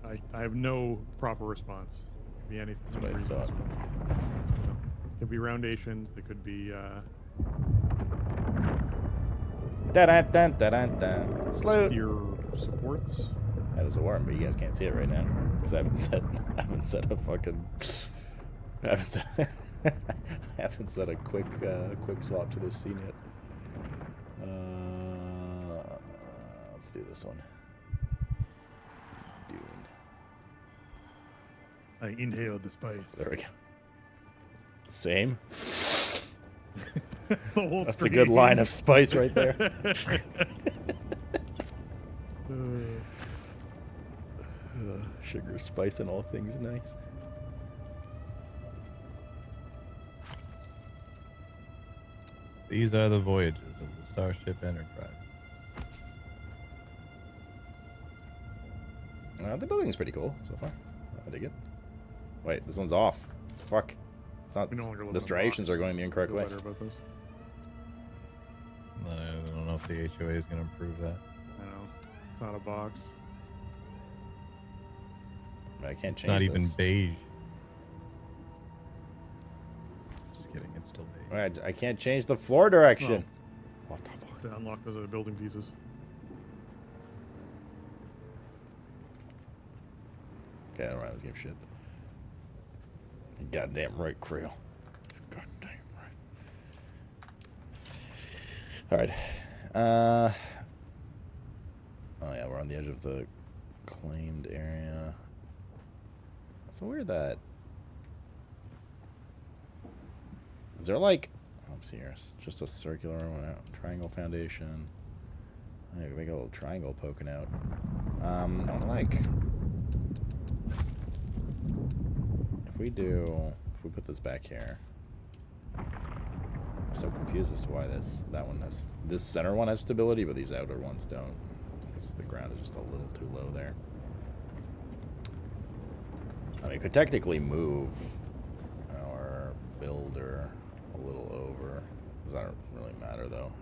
I have no proper response. Could be anything. That's what I thought. Could be roundations. They could be. Slow. Your supports. That is a worm, but you guys can't see it right now because I haven't set a fucking. I haven't set a quick swap to this scene yet. Let's do this one. Dune. I inhaled the spice. There we go. Same. That's the whole That's a good line of spice right there. Sugar, spice, and all things nice. These are the voyages of the Starship Enterprise. The building's pretty cool so far. I dig it. Wait, this one's off. Fuck. It's not. The striations are going the incorrect way. About this. I don't know if the HOA is going to improve that. I know. It's not a box. I can't change It's not even this. beige. Just kidding, it's still beige. Right, I can't change the floor direction. Oh. What the fuck? To unlock those other building pieces. Okay, I don't run this game shit. Goddamn right, Creel. Goddamn right. Alright. Oh yeah, we're on the edge of the claimed area. It's so weird that... Is there like... Let's see here. It's just a circular triangle foundation. I can make a little triangle poking out. I don't like... If we put this back here, I'm so confused as to why this center one has stability, but these outer ones don't. Because the ground is just a little too low there. I mean, we could technically move our builder a little over. Does that really matter though?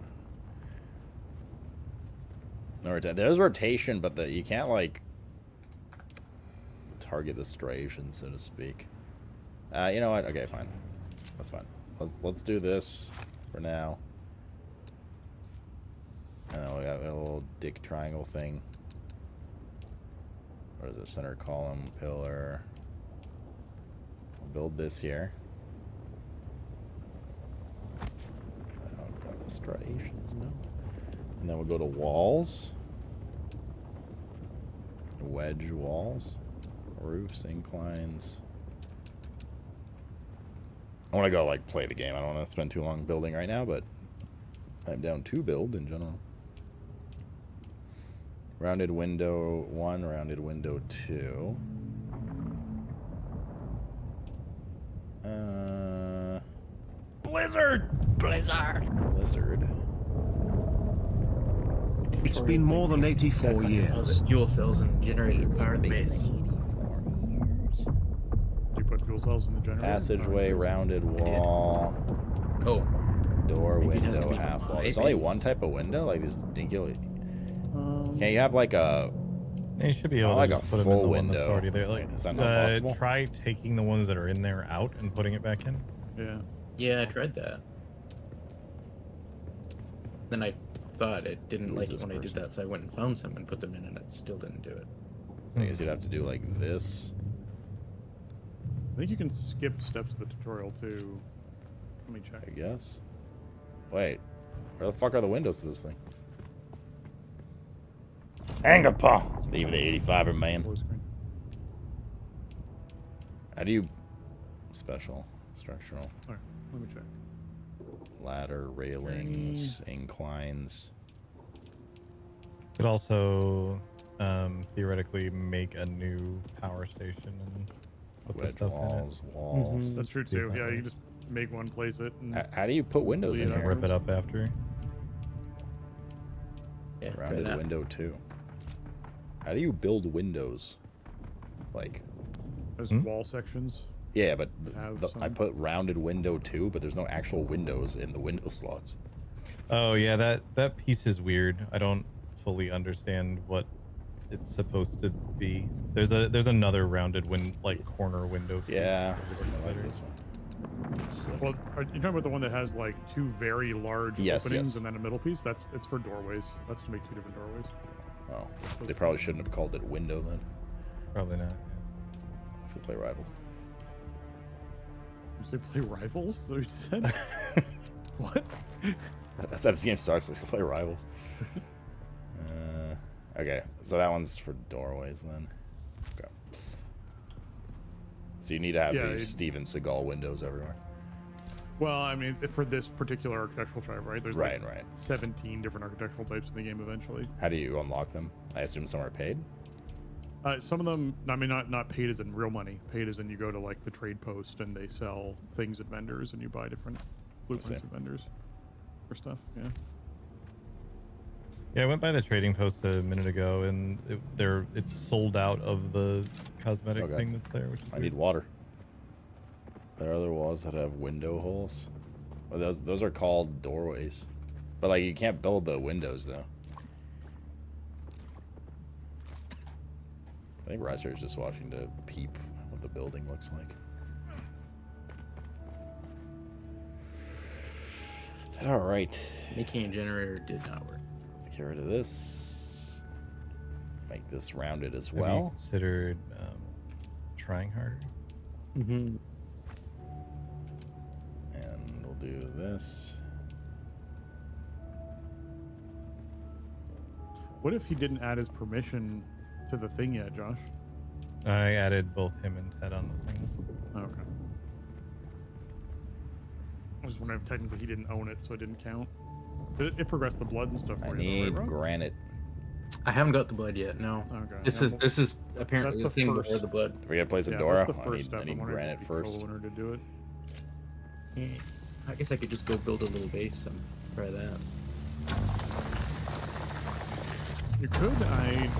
No, there's rotation, but you can't like target the striations, so to speak. You know what? Okay, fine. That's fine. Let's do this for now. And then we got a little dick triangle thing. What is it? Center column, pillar. We'll build this here. Oh god, the striations, no. And then we'll go to walls. Wedge walls. Roofs, inclines. I want to go like play the game. I don't want to spend too long building right now, but I'm down to build in general. Rounded window 1, rounded window 2. Blizzard! Blizzard. It's been more than 84 years. Fuel cells and generator powered base. Do you put fuel cells in the generator? Passageway, rounded wall. Oh. Door, Maybe it has to window, be half wall. high There's only base. one type of window? Like this dinky. Can't you have like a... You should be able to like just a put them in full the one that's window. already there. Like, Is that not possible? try taking the ones that are in there out and putting it back in. Yeah. Yeah, I tried that. Then I thought it didn't Who is like it this when I did person? that, so I went and found some and put them in, and it still didn't do it. I guess you'd have to do like this. I think you can skip steps of the tutorial too. Let me check. I guess. Wait. Where the fuck are the windows to this thing? Angapa! Leave the 85er, man. Full screen. How do you... Special. Structural. Alright, let me check. Ladder, railings, inclines. Could also theoretically make a new power station and put the Wedge stuff walls, in it. walls. That's true See if too. that Yeah, you works. just make one, place it. And How do you put windows in Yeah. here? Rip it up after. Yeah, try Rounded that. window 2. How do you build windows? Like... There's wall sections. Yeah, but Have I some. put rounded window 2, but there's no actual windows in the window slots. Oh yeah, that piece is weird. I don't fully understand what it's supposed to be. There's another rounded corner window piece. Yeah, that looks I like better. this one. Well, are you talking about the one that has like two very large Yes, openings yes. and then a middle piece? It's for doorways. That's to make two different doorways. Oh, they probably shouldn't have called it window then. Probably not. Let's go play Rivals. You say play rivals? Is that what you said? What? That's how this game starts. Let's go play Rivals. Okay, so that one's for doorways then. Okay. So you need to have Yeah, these Steven Seagal windows everywhere. Well, I mean, for this particular architectural type, right? There's Right, like right. 17 different architectural types in the game eventually. How do you unlock them? I assume some are paid. Some of them, I mean, not paid as in real money. Paid as in you go to like the trade post and they sell things at vendors and you buy different blueprints at vendors for stuff. Yeah. Yeah, I went by the trading post a minute ago, and it's sold out of the cosmetic Okay. thing that's there, which is I need water. There are other walls that have window holes. Well, those are called doorways, but like you can't build the windows though. I think Riser is just watching to peep what the building looks like. All right. Making a generator did not work. Let's get rid of this. Make this rounded as Have you well. considered trying harder? Mm-hmm. And we'll do this. What if he didn't add his permission to the thing yet, Josh? I added both him and Ted on the thing. Okay. I was wondering if technically he didn't own it, so it didn't count. It progressed the blood and stuff I for you, though, need right, bro? granite. I haven't got the blood yet. No. Okay. This Yeah, is well, this is apparently the that's the thing first- before the blood. If we gotta place a Yeah, door, that's the I first need, step. I need I'm wondering granite if you first. co-owner to do it. Yeah. I guess I could just go build a little base and try that. You could. I'm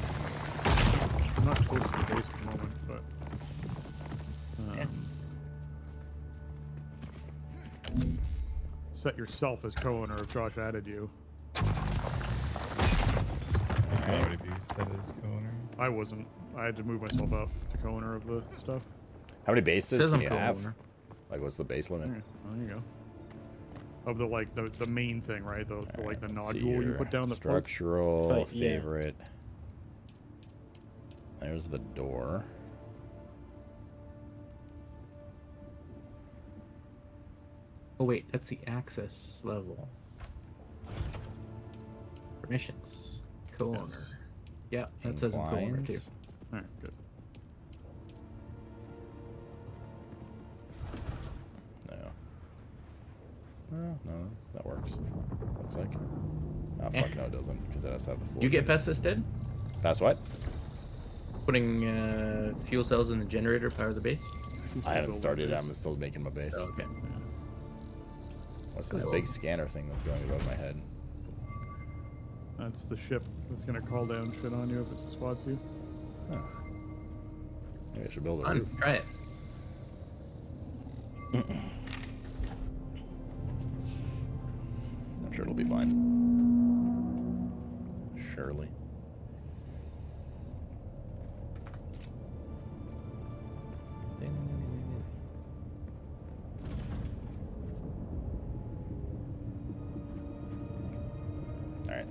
not close to the base at the moment, but. Set yourself as co-owner if Josh added you. I'd already be set as co-owner. I wasn't. I had to move myself up to co-owner of the stuff. How many bases Says can I'm you have? co-owner. Like, what's the base limit? There you go. Of the main thing, right? The like the Let's see nodule you here. put down the floats. Structural Yeah. favorite. There's the door. Oh wait, that's the access level. Permissions. Co-owner. Yeah, that says I'm co-owner too. Inclines. Alright, good. No. Well, no, that works. Looks like. Oh, fuck, no, it doesn't, because it has to have the full. Did you get past this, Did? Past what? Putting fuel cells in the generator to power the base? I haven't started it. I'm still making my base. Oh, okay. What's this Cool. big scanner thing that's going above my head? That's the ship that's gonna call down shit on you if it spots you. Huh. Maybe I should build a Fun. roof. Try it. I'm sure it'll be fine. Surely. Alright.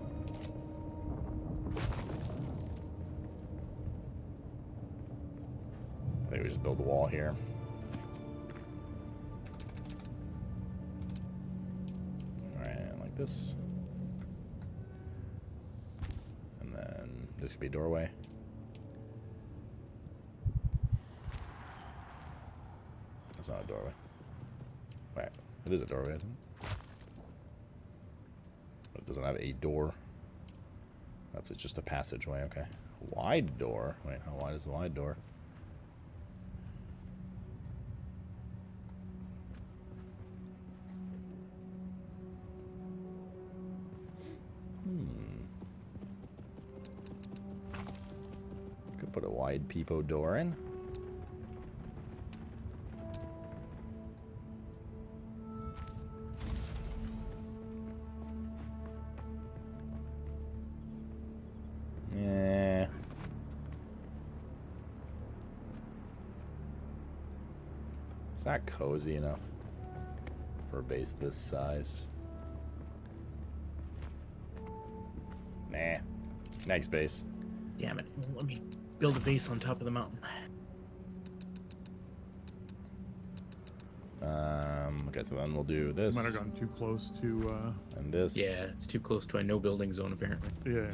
I think we just build the wall here. Alright, like this. And then this could be a doorway. It's not a doorway. Right. It is a doorway, isn't it? But it doesn't have a door. That's it, just a passageway, okay. Wide door. Wait, how wide is the wide door? Could put a wide peepo door in. Yeah. It's not cozy enough for a base this size. Nah. Next base. Damn it. Let me build a base on top of the mountain. Okay, so then we'll do this. Might have gone too close to And this. Yeah, it's too close to a no building zone apparently. yeah.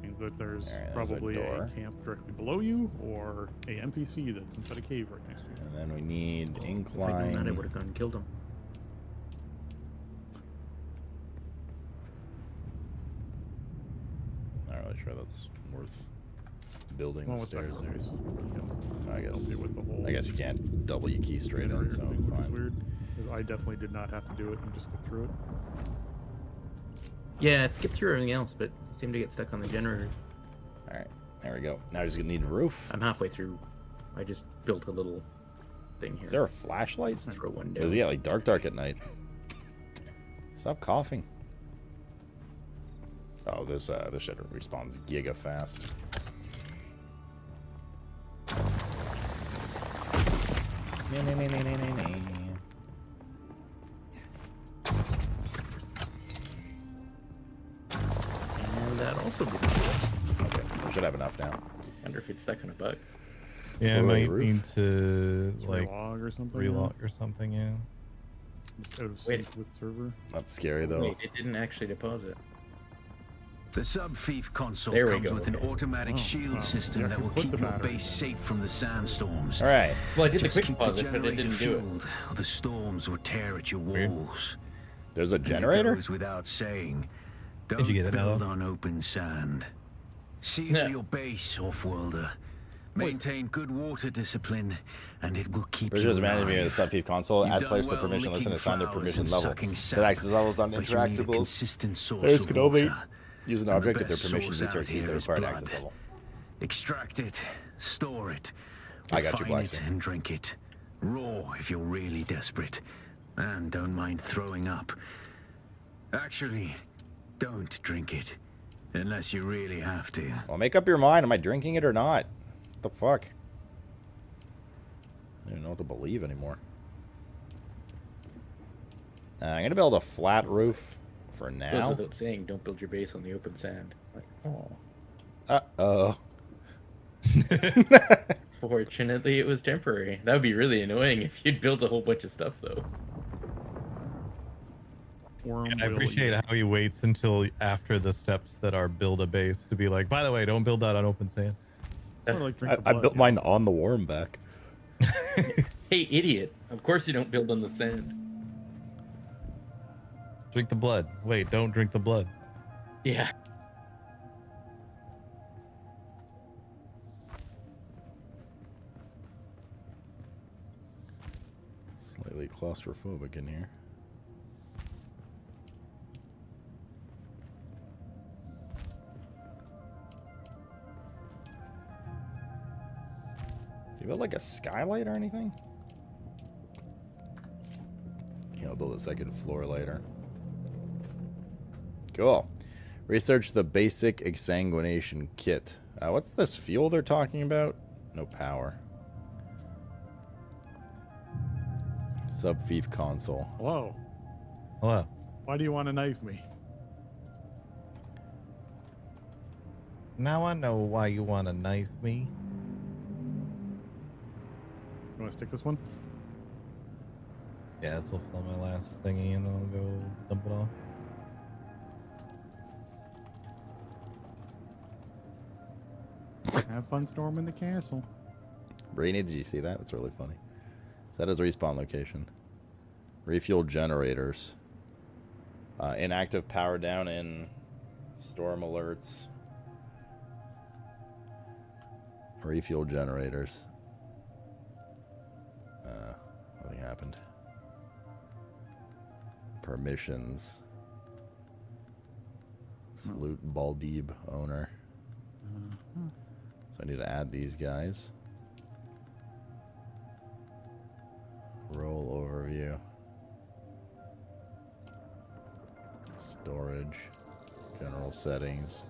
Means that there's Alright, there's a probably a door. camp directly below you or a NPC that's inside a cave right next to you. And then we need If I'd known incline. that, I would have gone and killed him. Not really sure that's worth building Well, the with stairs there. background noise, you can I help guess. you with the whole I guess you can't double your key straight in, generator so thing, which is fine. weird. 'Cause I definitely did not have to do it and just get through it. Yeah, it skipped through everything else, but seemed to get stuck on the generator. All right, there we go. Now we're just gonna need a roof. I'm halfway through. I just built a little thing here. Is there a flashlight? Let's throw one down. Does it get like dark at night? Stop coughing. Oh, this shit respawns giga fast. And that also didn't do it. Okay, we should have enough now. Wonder if it's stuck on a bug. Yeah, I For a might roof? need to Just like relog or something. relog or something. Yeah. Just out of Wait. sync with server. That's scary though. Wait, it didn't actually deposit. The sub-thief console There we comes go, with an okay. automatic Oh, shield wow. system You that actually will put keep the your battery base in. safe from the sandstorms. All right. Well, I did Just the quick keep deposit, but it generator didn't do it. fueled, or the storms will tear at your Weird. walls. There's a And it generator? goes without saying, Did don't you get it, build Nello? on open sand. Seal Yeah. your base, off-worlder. Maintain good water discipline, and it will keep Visuals you management of the alive. sub-thief console. You've Add done players to the well permission. Listen licking to assign their flowers permission and level. sucking Set access sap, levels on but you need a interactables. consistent source Players of can only water. use an And the object if their best permission source meets or out exceeds the here is required blood. access level. Extract it, store it, I got you, refine it, Blackstone. and drink it. Raw if you're really desperate. And don't mind throwing up. Actually, don't drink it. Unless you really have to. Well, make up your mind. Am I drinking it or not? What the fuck? I don't even know what to believe anymore. I'm gonna build a flat roof for Goes now. without saying, don't build your base on the open sand. Like, oh. Uh-oh. Fortunately, it was temporary. That would be really annoying if you'd built a whole bunch of stuff, though. I appreciate how he waits until after the steps that are build a base to be like, by the way, don't build that on open sand. Sort of like drink the I blood, built you mine on the worm back. Hey, idiot. Of course you don't build on the sand. Drink the blood. Wait, don't drink the blood. Yeah. Slightly claustrophobic in here. Do you build like a skylight or anything? Yeah, I'll build a second floor later. Cool. Research the basic exsanguination kit. What's this fuel they're talking about? No power. Sub-thief console. Hello. Hello. Why do you want to knife me? Now I know why you want to knife me. You want to stick this one? Yeah, this will fill my last thingy and then I'll go dump it off. Have fun storming the castle. Brainy, did you see that? It's really funny. Set as respawn location. Refuel generators. Inactive power down in storm alerts. Refuel generators. Nothing happened. Permissions. Salute Baldeeb owner. So I need to add these guys. Role overview. Storage. General settings.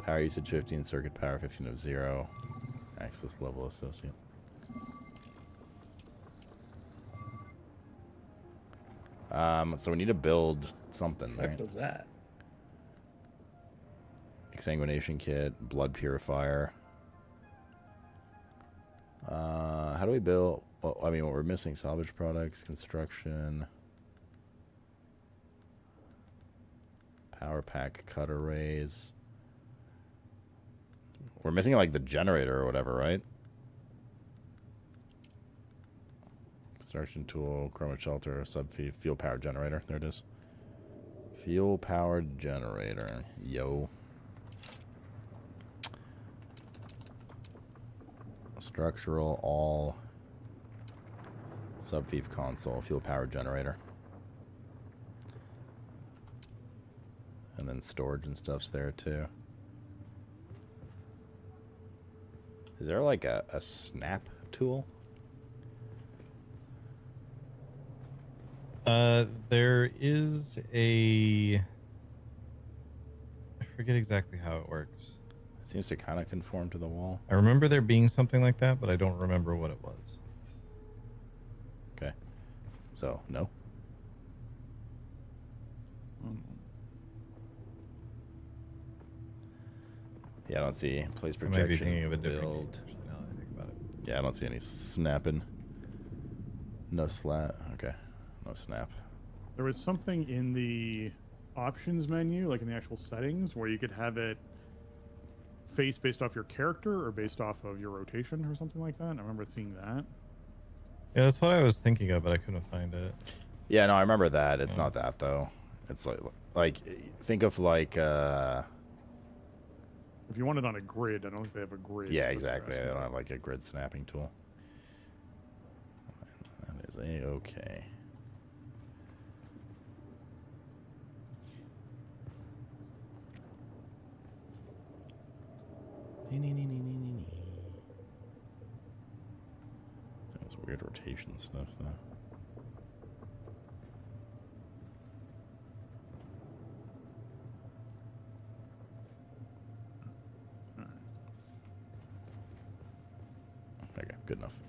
Power usage 15, circuit power 15 of 0. Access level associate. So we need to build something, What right? was that? Exsanguination kit, blood purifier. How do we build? Well, I mean, what we're missing: salvage products, construction, power pack, cut arrays. We're missing like the generator or whatever, right? Construction tool, chroma shelter, fuel power generator. There it is. Fuel powered generator. Yo. Structural, all sub-thief console, fuel power generator. And then storage and stuff's there too. Is there like a snap tool? There is a... I forget exactly how it works. It seems to kind of conform to the wall. I remember there being something like that, but I don't remember what it was. Okay. So, no. Yeah, I don't see place I might be projection. thinking of a different build. game, actually, now that I think about it. Yeah, I don't see any snapping. No slap. Okay. No snap. There was something in the options menu, like in the actual settings, where you could have it face based off your character or based off of your rotation or something like that. I remember seeing that. Yeah, that's what I was thinking of, but I couldn't find it. Yeah, no, I remember that. It's not that though. It's like think of like If you want it on a grid, I don't think they have a grid. yeah, exactly. They don't have like a grid snapping tool. That is a-okay. That's weird rotation stuff though. Okay, good enough.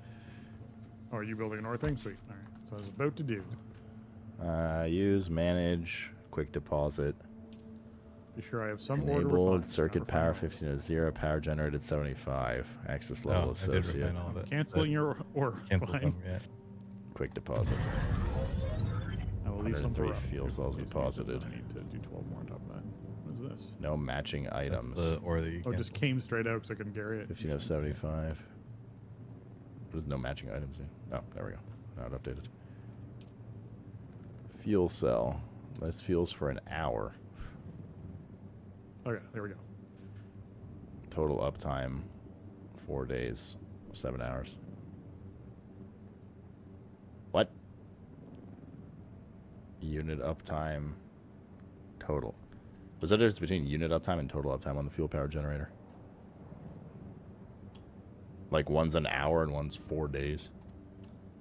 Oh, are you building a north thing? Sweet. All right. So I was about to do. Use, manage, quick deposit. Be sure I have some order. Enabled refined. circuit power 15 to 0, power generated 75. Access level I did associate. refine all of it. Canceling your order. Cancel Fine. some, yeah. Quick deposit. I will leave some for 103 Rob. fuel cells In case deposited. I need to do 12 more on top of that. What is this? No matching items. The ore that you Oh, it just came straight out because I couldn't carry it. 15 of 75. What does no matching items mean? Oh, there we go. Now it updated. Fuel cell. This fuels for an hour. Okay, there we go. Total uptime 4 days, 7 hours. What? Unit uptime total. Was there a difference between unit uptime and total uptime on the fuel power generator? Like one's an hour and one's 4 days.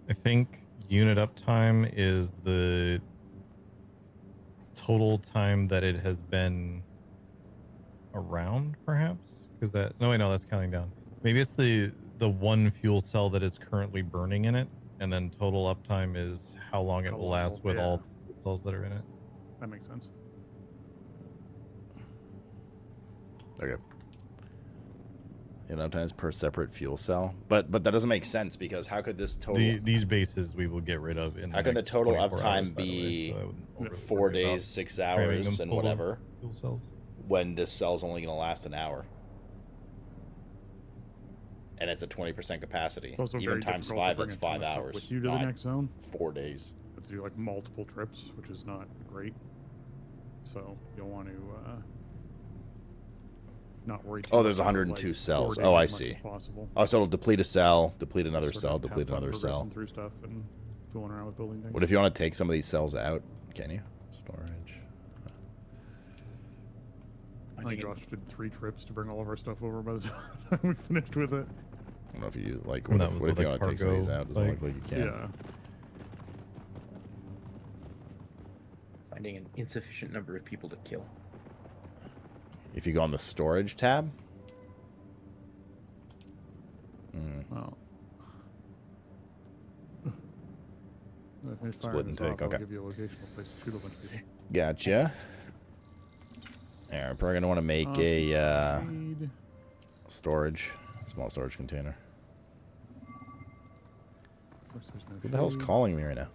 I think unit uptime is the total time that it has been around, perhaps? Because that... No, wait, no, that's counting down. Maybe it's the one fuel cell that is currently burning in it, and then total uptime is how long it will last with all fuel cells that are in it. That makes sense. Okay. Unit uptime is per separate fuel cell, but that doesn't make sense because how could this total? These bases we will get rid of in. How can the total uptime be 4 days, 6 hours, and whatever? Fuel cells. When this cell's only going to last an hour, and it's at 20% capacity. It's also Even very times difficult to 5, bring that's a ton 5 of stuff hours. with you to the not next zone. 4 days. But to do like multiple trips, which is not great. So you'll want to not worry. Oh, there's 102 cells. Oh, I see. Oh, so it'll deplete a cell, deplete another cell, deplete another cell. Through stuff and fooling around with building things. What if you want to take some of these cells out? Can you? Storage. I think Josh did 3 trips to bring all of our stuff over by the time we finished with it. I don't know if you like. What if you want to take some of these out? Does it look like you can? Yeah. Finding an insufficient number of people to kill. If you go on the storage tab. Well. Split and take. Okay. I'll give you a locational place to shoot a bunch of people. Gotcha. Yeah, we're probably gonna want to make a small storage container. Who the hell's calling me right now?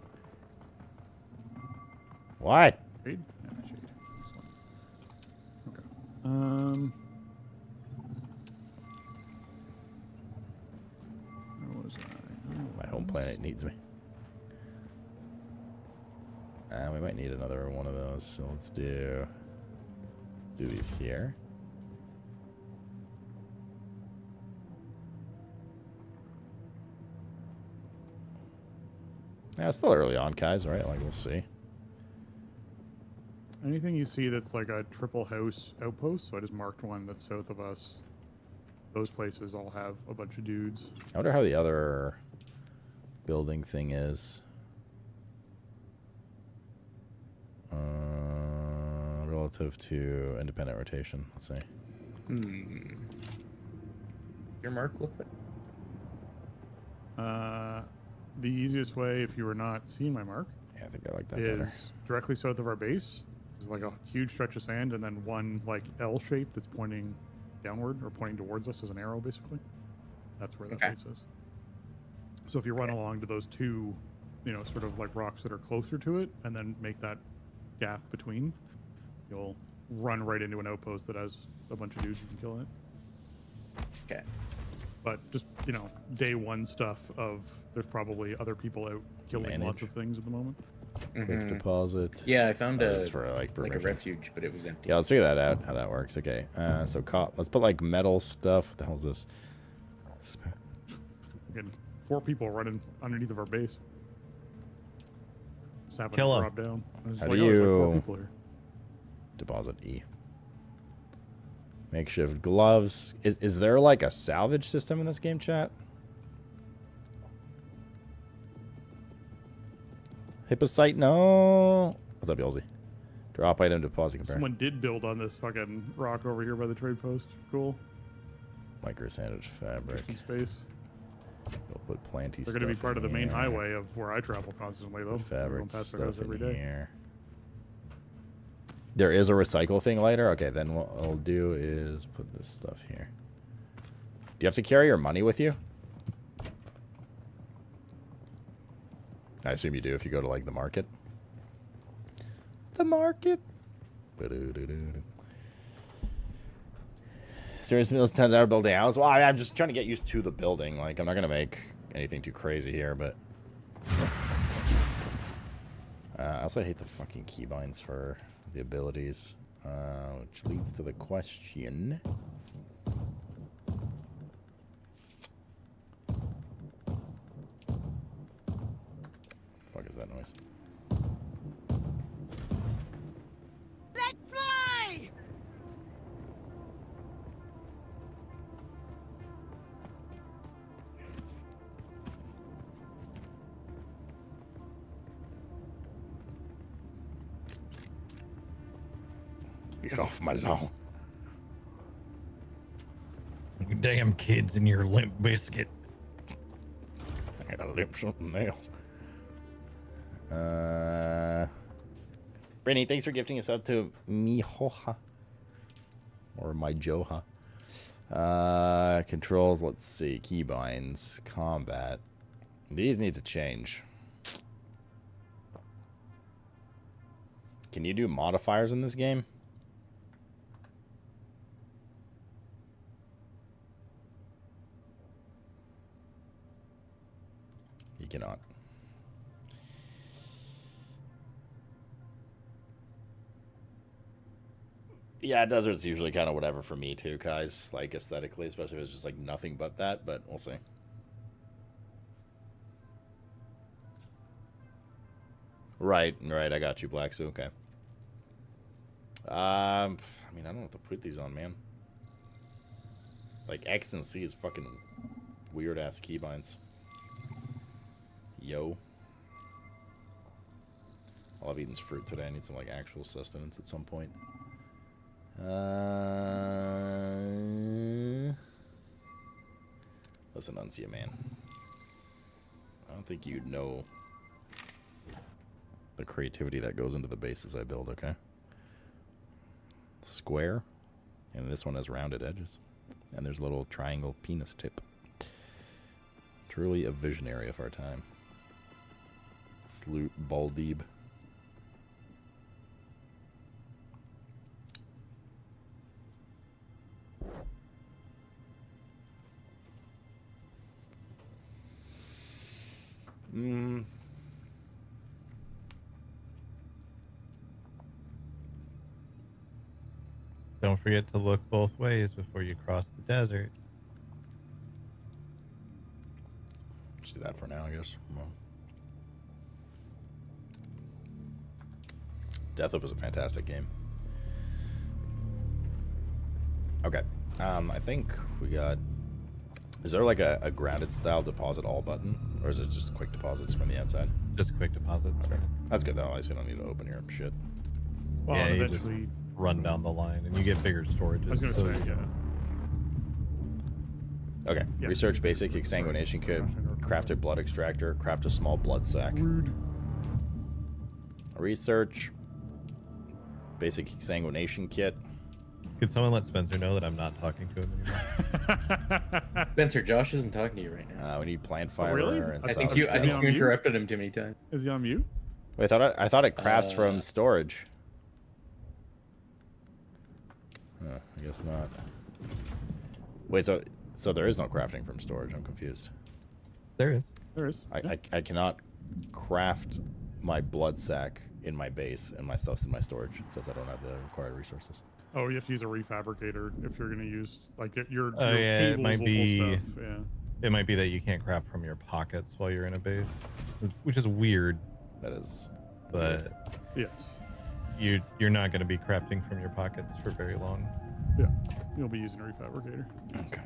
What? Shade? Yeah, shade. Excellent. Okay. Where was I? My home planet needs me. We might need another one of those, so let's do these here. Yeah, it's still early on, guys, right? Like, we'll see. Anything you see that's like a triple house outpost, so I just marked one that's south of us. Those places all have a bunch of dudes. I wonder how the other building thing is. Relative to independent rotation. Let's see. Your mark looks like. The easiest way, if you were not seeing my mark, yeah, I think I like that is better. directly south of our base. There's like a huge stretch of sand, and then one like L shape that's pointing downward or pointing towards us as an arrow, basically. That's where that place is. So if you run along to those two, sort of like rocks that are closer to it, and then make that gap between, you'll run right into an outpost that has a bunch of dudes you can kill in it. Okay. But just, day one stuff of there's probably other people out killing lots of things at the moment. Quick deposit. Yeah, I found a for like a refuge, but it was empty. Yeah, let's figure that out, how that works. Okay, so let's put like metal stuff. What the hell is this? Again, 4 people running underneath of our base. Just happened Kill to 'em. drop down. I was How like, do there's like 4 you people here. deposit E? Makeshift gloves. Is there like a salvage system in this game, chat? Hippocyte, no. What's up, Yolzy? Drop item deposit compare. Someone did build on this fucking rock over here by the trade post. Cool. Micro sandwich fabric. Some space. We'll put planty They're stuff going to be part in of the main here. highway of where I travel constantly, though. Put fabric Going past their house stuff every in day. here. There is a recycle thing later? Okay, then what I'll do is put this stuff here. Do you have to carry your money with you? I assume you do if you go to, like, the market. The market. Serious meals 10-hour building house. Well, I'm just trying to get used to the building. Like, I'm not going to make anything too crazy here, but... I also hate the fucking keybinds for the abilities. Which leads to the question... Fuck is that noise? Let fly! Get off my lawn. You damn kids in your limp biscuit. I gotta limp something else. Brittany, thanks for gifting us up to Mihoha. Or my Joha. Controls, let's see. Keybinds. Combat. These need to change. Can you do modifiers in this game? You cannot. Yeah, desert's usually kind of whatever for me too, guys. Like aesthetically, especially if it's just like nothing but that. But we'll see. Right. I got you, Black Sue. Okay. I mean, I don't know what to put these on, man. Like X and C is fucking weird ass keybinds. Yo. I'll have eaten fruit today. I need some like actual sustenance at some point. Listen, Uncia, man. I don't think you'd know the creativity that goes into the bases I build, okay? Square. And this one has rounded edges. And there's a little triangle penis tip. Truly a visionary of our time. Salute Baldeeb. Don't forget to look both ways before you cross the desert. Let's do that for now, I guess. Well, Deathloop is a fantastic game. Okay. I think we got... Is there like a grounded style deposit all button? Or is it just quick deposits from the outside? Just quick deposits. Okay. That's good though. I see I don't need to open your shit. Well, Yeah, you eventually... just run down the line and you get bigger storages. I was going to say, yeah. Okay. Yeah. Research basic exsanguination kit. Craft a blood extractor. Craft a small blood sac. Rude. Research basic exsanguination kit. Could someone let Spencer know that I'm not talking to him anymore? Spencer, Josh isn't talking to you right now. We need plant fiber. really? And I stuff. think you interrupted him too many times. Is he on mute? Wait, I thought it crafts from storage. I guess not. Wait, so there is no crafting from storage. I'm confused. There is. There is. I cannot craft my blood sac in my base and my stuff's in my storage. It says I don't have the required resources. Oh, you have to use a refabricator if you're going to use like your Oh yeah, it might be. stuff. Yeah. It might be that you can't craft from your pockets while you're in a base, which is weird. That is. But yes, you're not going to be crafting from your pockets for very long. Yeah, you'll be using a refabricator. Okay.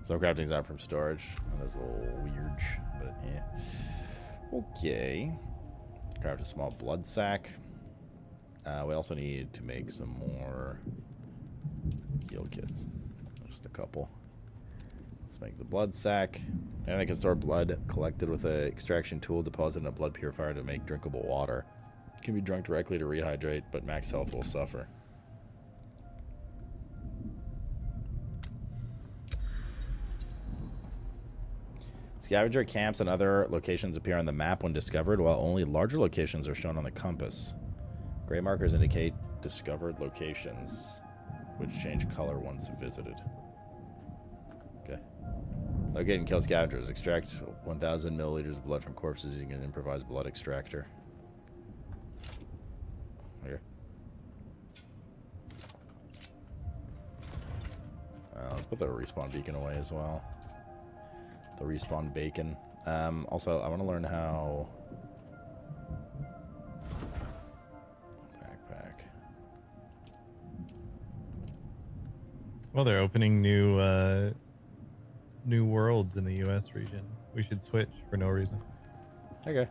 So crafting's not from storage. That's a little weird, but yeah. Okay. Craft a small blood sac. We also need to make some more heal kits. Just a couple. Let's make the blood sack. And I can store blood collected with an extraction tool deposited in a blood purifier to make drinkable water. It can be drunk directly to rehydrate, but max health will suffer. Scavenger camps and other locations appear on the map when discovered, while only larger locations are shown on the compass. Gray markers indicate discovered locations, which change color once visited. Okay. Locate and kill scavengers. Extract 1,000 milliliters of blood from corpses using an improvised blood extractor. Here. Let's put the respawn beacon away as well. The respawn bacon. Also, I want to learn how... Backpack. Well, they're opening new worlds in the U.S. region. We should switch for no reason. Okay.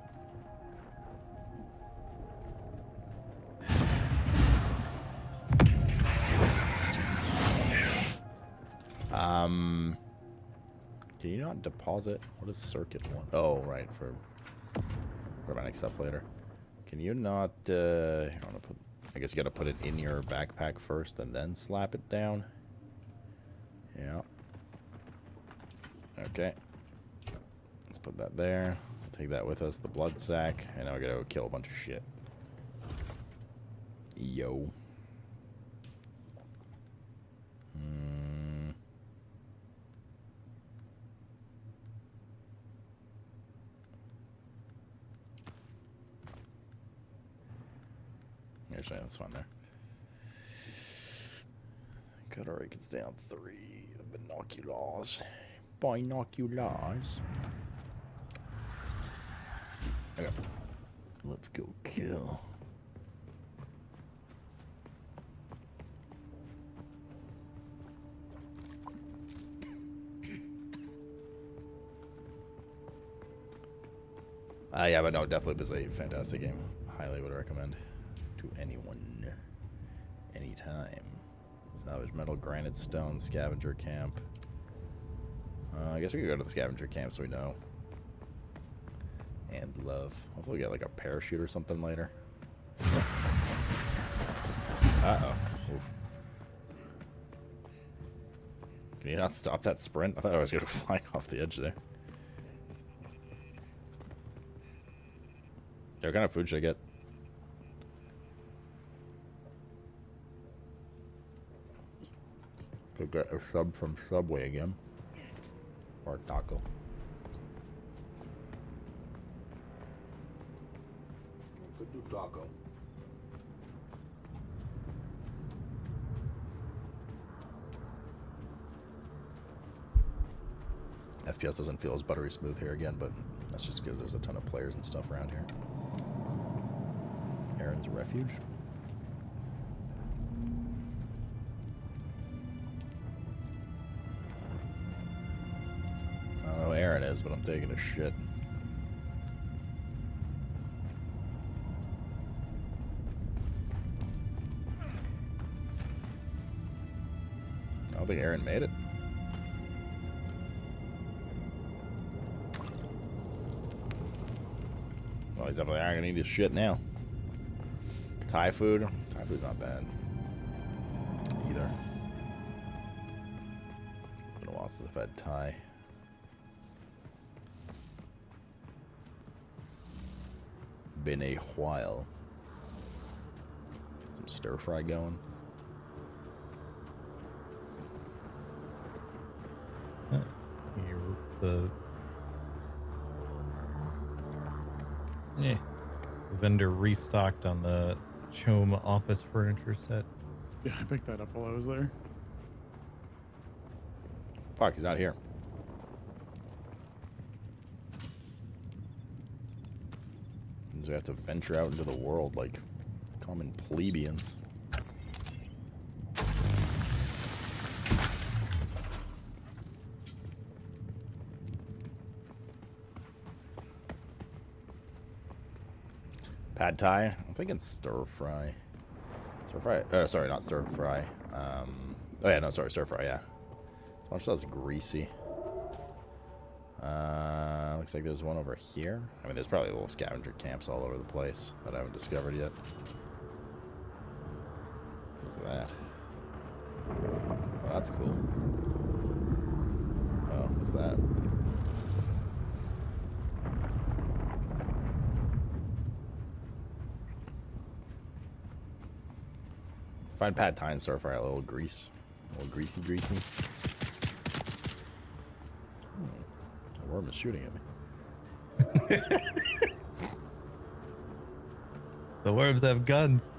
Can you not deposit? What is circuit one? Oh, right, for automatic stuff later. Can you not, I guess you gotta put it in your backpack first and then slap it down? Yeah. Okay. Let's put that there. Take that with us, the blood sack, and now we gotta go kill a bunch of shit. Yo. Actually, that's fine there. Cutter can stay on 3. Binoculars. Binoculars. Okay. Let's go kill. Yeah, but no, definitely was a fantastic game. Highly would recommend to anyone, anytime. Salvage metal, granite, stone, scavenger camp. I guess we could go to the scavenger camp so we know. And love. Hopefully we get like a parachute or something later. Uh-oh. Oof. Can you not stop that sprint? I thought I was going to go flying off the edge there. What kind of food should I get? Could get a sub from Subway again. Or a taco. Could do taco. FPS doesn't feel as buttery smooth here again, but that's just because there's a ton of players and stuff around here. Aaron's refuge. I don't know who Aaron is, but I'm taking a shit. I don't think Aaron made it. Well, he's definitely not gonna need his shit now. Thai food? Thai food's not bad. Either. Been a while since I've had Thai. Been a while. Some stir fry going. The vendor restocked on the Chome office furniture set. Yeah, I picked that up while I was there. Fuck, he's not here. Means we have to venture out into the world like common plebeians. Pad Thai? I'm thinking stir fry. Stir fry. Sorry, not stir fry. Oh yeah, no, sorry, stir fry. Yeah. This one smells greasy. Looks like there's one over here. I mean, there's probably little scavenger camps all over the place that I haven't discovered yet. What's that? Oh, that's cool. Oh, what's that? Find pad thai and stir fry, a little grease. A little greasy. The worm is shooting at me. The worms have guns.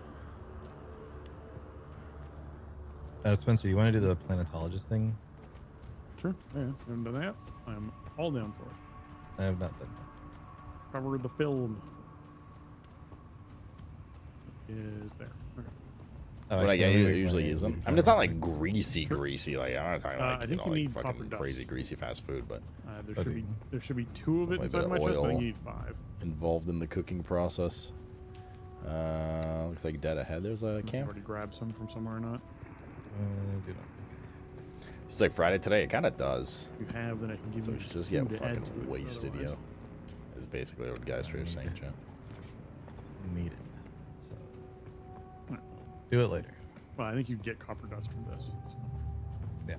Spencer, you want to do the planetologist thing? Sure. Yeah, haven't done that. I'm all down for it. I have not done that. Cover the film. Is there. Okay. What I usually use them. I mean, it's not like greasy. Like I'm not talking like I think you need fucking copper crazy dust. greasy fast food, but There should be 2 of it inside my chest, but I need 5. involved in the cooking process. Looks like dead ahead. There's a camp. Already grabbed some from somewhere or not? Do not. It's like Friday today. It kind of does. If you have, then I can give So you. we should just get food to add fucking to it, wasted, otherwise. yo. Is basically what guys are saying, Joe. Need it. So do it later. Well, I think you get copper dust from this. So. Yeah.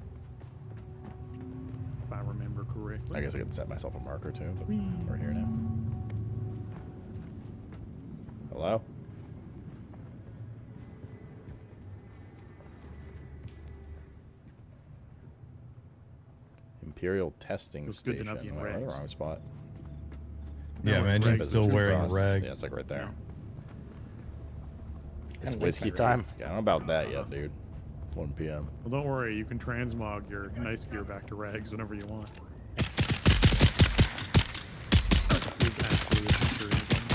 If I remember correctly. I guess I could set myself a marker too, but we're here now. Hello? Imperial testing It's good to station. not be in Am I in the rags. wrong spot? Yeah, No, imagine rags. still wearing Cross. rags. Yeah, it's like right there. It's Kinda whiskey late night time. rags. I don't know about that yet, dude. 1 p.m. Well, don't worry. You can transmog your nice gear back to rags whenever you want. Is actually a feature in the game.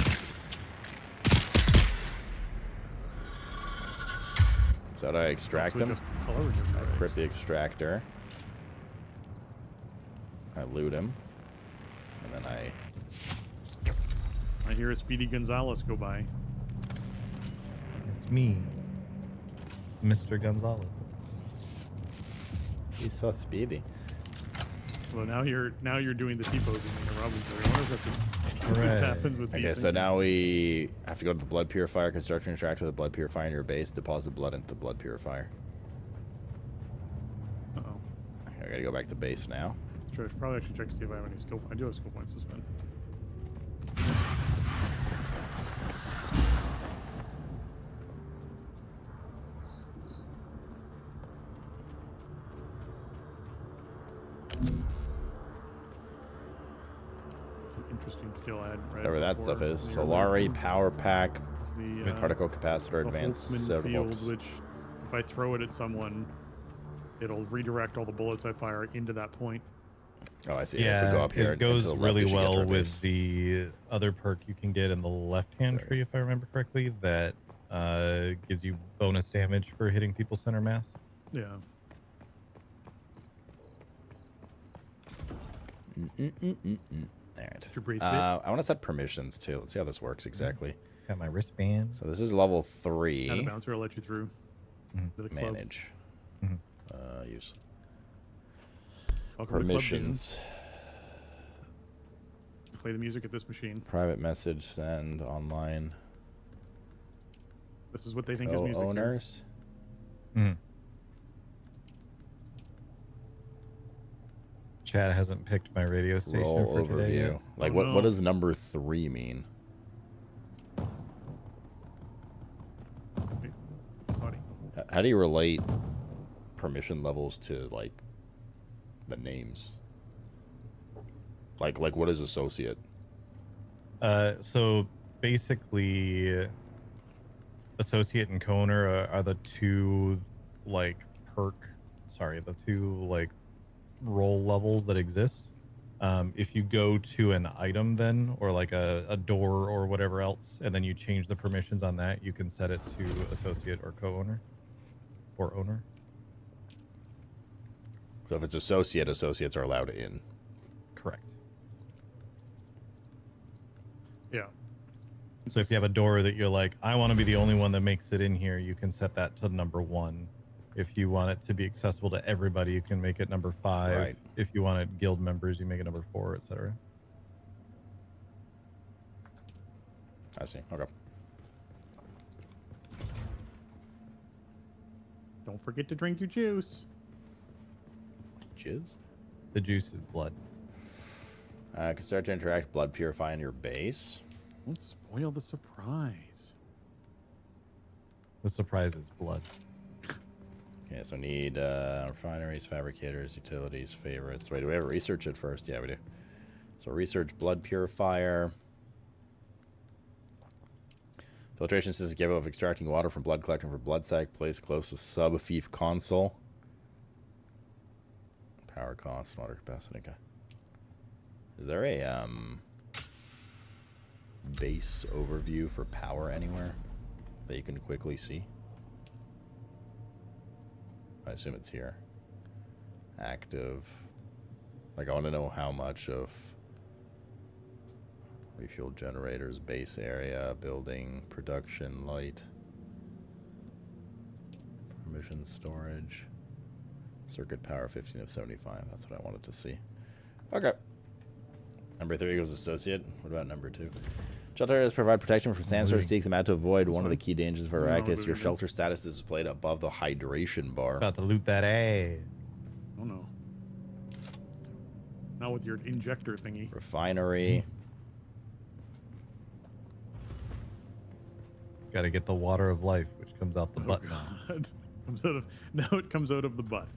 So how do I extract Also them? just the color of your I rags. grip the extractor. I loot him. And then I hear a Speedy Gonzalez go by. It's me, Mr. Gonzalez. He's so speedy. So now you're doing the T-posing in the Robin story. I wonder if Right. what happens with these Okay, so things. now we have to go to the blood purifier, construct and extract with a blood purifier in your base, deposit blood into the blood purifier. Uh-oh. I gotta go back to base now. Sure, I should probably actually check to see if I have any skill. I do have skill points to spend. It's an interesting skill I hadn't read. Whatever that before. stuff is. The Solari power pack, the, particle capacitor, the advanced Holtzman field, servobooks. which if I throw it at someone, it'll redirect all the bullets I fire into that point. Oh, I see. Yeah, if we go up here it goes and to the left, really you should get to well our with base. the other perk you can get in the left-hand tree, if I remember correctly, that gives you bonus damage for hitting people center mass. Yeah. Alright. Your breathe I want to set permissions too. Let's see how this works exactly. Got my wristband. So this is level Out of 3. bouncer, I'll let you through. To the club. Manage. Mhm. Use. Welcome to Club Dune. Permissions. Play the music at this machine. Private message, send, online. This is what they think is music. here. Co-owners. Mhm. Chad hasn't picked my radio station Roll for today overview. yet. Like, Oh, what no. does number 3 mean? Wait, buddy. How do you relate permission levels to, like, the names? Like what is associate? So basically, associate and co-owner are the two like the two like role levels that exist. If you go to an item then, or like a door or whatever else, and then you change the permissions on that, you can set it to associate or co-owner or owner. So if it's associate, associates are allowed in. Correct. Yeah. So if you have a door that you're like, I want to be the only one that makes it in here, you can set that to number 1. If you want it to be accessible to everybody, you can make it number 5. Right. If you want it guild members, you make it number 4, etc. I see. Okay. Don't forget to drink your juice. Jizz? The juice is blood. Can start to interact blood purify on your base. Don't spoil the surprise. The surprise is blood. Okay, so need refineries, fabricators, utilities, favorites. Wait, do we have to research it first? Yeah, we do. So research blood purifier. Filtration system capable of extracting water from blood, collecting for blood sac. Place closest sub-fief console. Power cost, water capacity. Okay. Is there a base overview for power anywhere that you can quickly see? I assume it's here. Active. Like, I want to know how much of refuel generators, base area, building, production, light, permission, storage, circuit power 15 of 75. That's what I wanted to see. Okay. Number 3 equals associate. What about number 2? Shelter areas provide protection from sandstorms. Seek them out to avoid one of the key dangers of Arrakis. Your shelter status is displayed above the hydration bar. About to loot that ass. Oh no. Not with your injector thingy. Refinery. Got to get the water of life, which comes out the butt. God. Comes out of, now it comes out of the butt.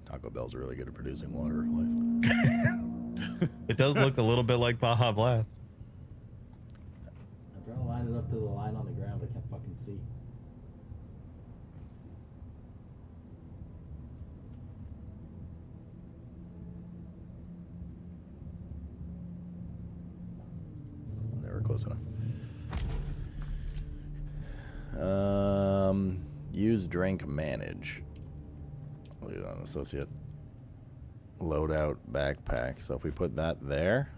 Taco Bell's really good at producing water of life. It does look a little bit like Baja Blast. I'm trying to line it up to the line on the ground, but I can't fucking see. Never close enough. Use, drink, manage. Leave it on associate. Loadout backpack. So if we put that there,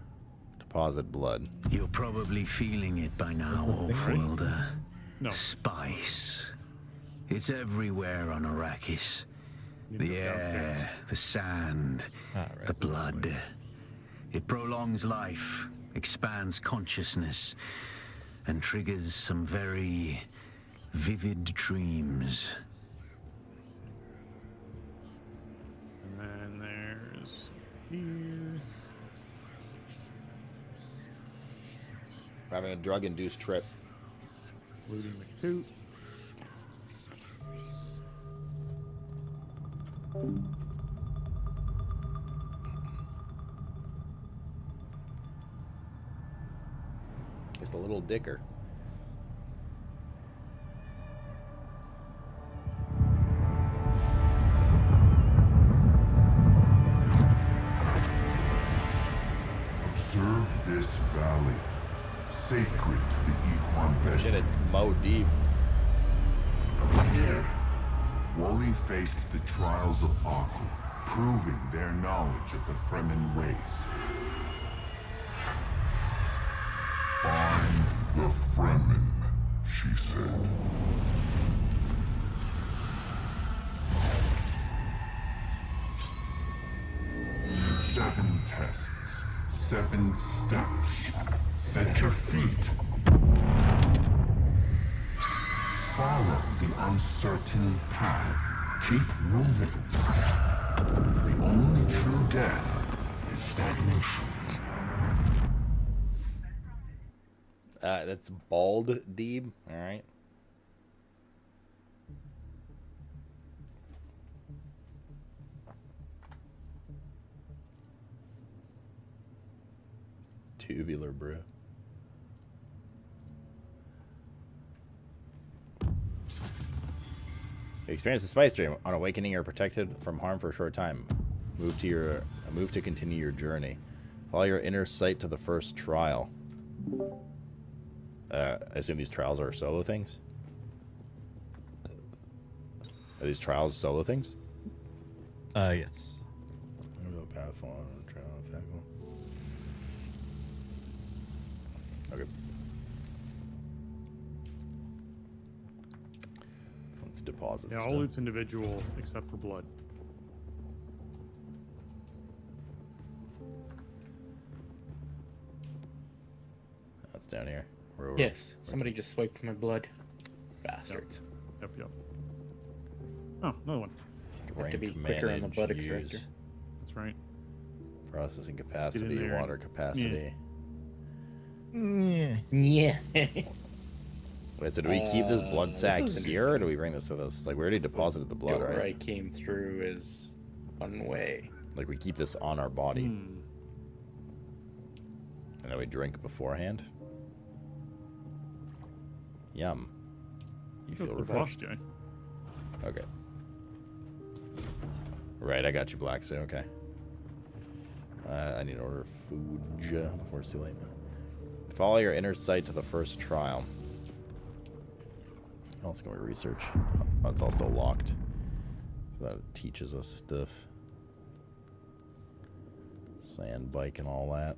deposit blood. You're probably feeling it by now, Offworlder. No. Spice. It's everywhere on Arrakis. The air, the sand, the blood. It prolongs life, expands consciousness, and triggers some very vivid dreams. And then there's here. We're having a drug-induced trip. Looting the coot. It's the little dicker. Observe this valley, sacred to the Equan bed. Shit, it's Mo Deep. Here, Wally faced the trials of Aku, proving their knowledge of the Fremen ways. Find the Fremen, she said. Seven tests, 7 steps. Set your feet. Follow the uncertain path. Keep moving. The only true death is stagnation. That's Bald Deeb. All right. Tubular brew. Experience the spice dream. On awakening, you're protected from harm for a short time. Move to continue your journey. Follow your inner sight to the first trial. I assume these trials are solo things. Are these trials solo things? Yes. Okay. It's deposits. Yeah, all loot's individual except for blood. That's down here. Yes, somebody just swiped my blood. Bastards. Yep. Oh, another one. I have to be quicker on the blood extractor. That's right. Processing capacity, water capacity. Yeah. Wait, so do we keep this blood sack here, or do we bring this with us? Like, we already deposited the blood, Door right? I came through is one way. Like, we keep this on our body. And then we drink beforehand? Yum. You feel refreshed? Jay. Okay. Right, I got you, Black Suit. Okay. I need to order food before it's too late. Follow your inner sight to the first trial. What else can we research? Oh, it's also locked. So that teaches us stuff. Sand bike and all that.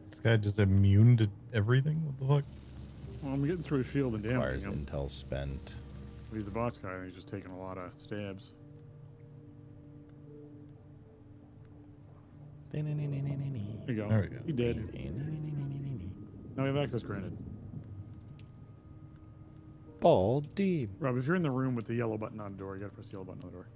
This guy just immune to everything? What the fuck? Well, I'm getting through his shield and Requires damaging him. intel spent. He's the boss guy, and he's just taking a lot of stabs. There you go. There we go. He did. Now we have access granted. Ball deep. Rob, if you're in the room with the yellow button on the door, you gotta press the yellow button on the door.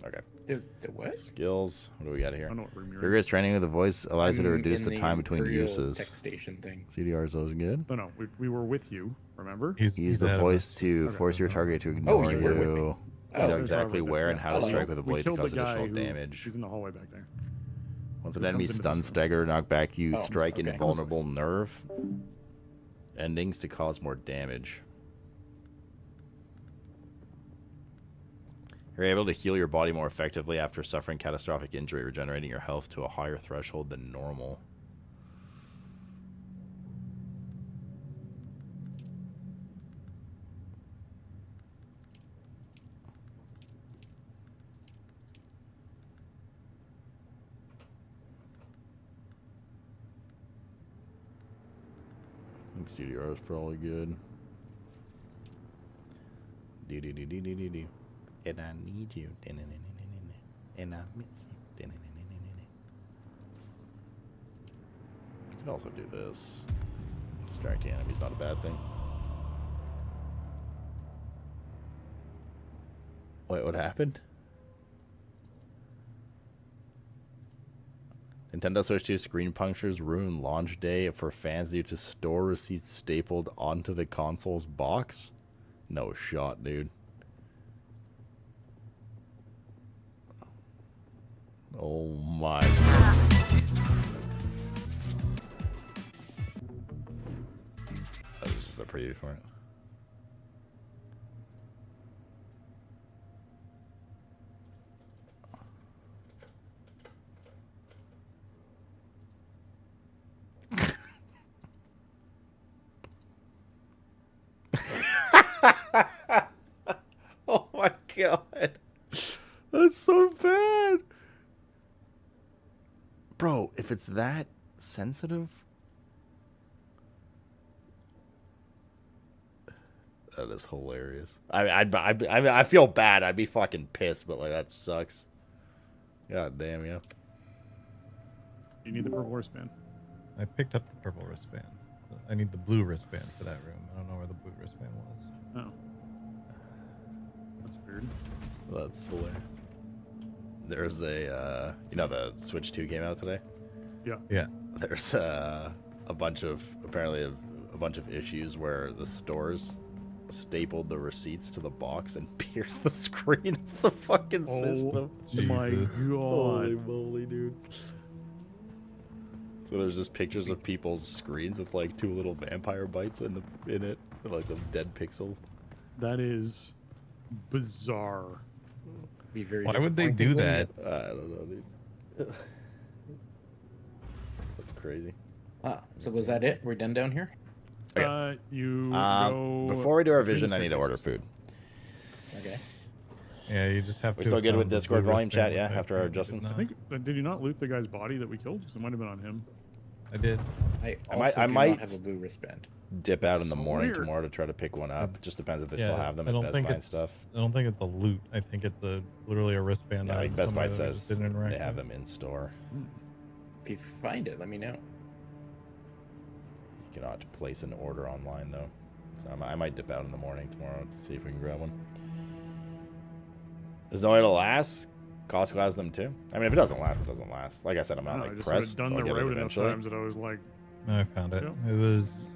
Okay. The what? Skills. What do we got here? I know what room you're in. Rigorous training with the voice allows you to I'm reduce in the time between Imperial uses. Tech station thing. CDR is always good. No, we were with you, remember? Use the voice to force your target to ignore you were with me. you. Oh, You know exactly where and how to strike with a We blade to killed cause the guy additional who- damage. He's in the hallway back there. Once an Who enemy comes into stun, this room. stagger, or knock back, you Oh, strike okay. invulnerable nerve endings to cause more damage. You're able to heal your body more effectively after suffering catastrophic injury, regenerating your health to a higher threshold than normal. I think CDR is probably good. Do. And I need you. And I miss you. I could also do this. Distracting enemies, not a bad thing. Wait, what happened? Nintendo Switch 2 screen punctures ruin launch day for fans due to store receipts stapled onto the console's box? No shot, dude. Oh my. Oh, this is a preview for it. Oh my god. That's so bad. Bro, if it's that sensitive, that is hilarious. I feel bad. I'd be fucking pissed, but like that sucks. God damn, yeah. You need the purple wristband. I picked up the purple wristband. I need the blue wristband for that room. I don't know where the blue wristband was. Oh. That's weird. That's hilarious. There's a, you know, the Switch 2 came out today? Yeah. Yeah. There's a bunch of, apparently a bunch of issues where the stores stapled the receipts to the box and pierced the screen of the fucking system. Oh my god. Holy moly, dude. So there's just pictures of people's screens with like 2 little vampire bites in it, like the dead pixels. That is bizarre. Be very Why would they do that? I don't know, dude. That's crazy. Ah, so was that it? We're done down here? Okay. You go before we do our between the vision, I need to order staircases. food. Okay. Yeah, you just have We to. still good with found the Discord blue volume wristband chat, yeah, with after that our thing, adjustments? I think did you not loot the guy's body that we killed? Because it might have been on him. I did. I I might not have a blue wristband. dip out in the morning weird. tomorrow to try to pick one up. Just depends if they Yeah, still have them I at don't Best think Buy and it's stuff. I don't think it's a loot. I think it's literally a wristband. Yeah, out like of Best Buy somewhere that we just says didn't interact they have with. them in store. If you find it, let me know. You cannot place an order online though, so I might dip out in the morning tomorrow to see if we can grab one. There's no way to last. Costco has them too. I mean, if it doesn't last, it doesn't last. Like I said, I'm not like I just pressed. done So I'll the get it route enough eventually. times that I was like, I found it. Yeah. It was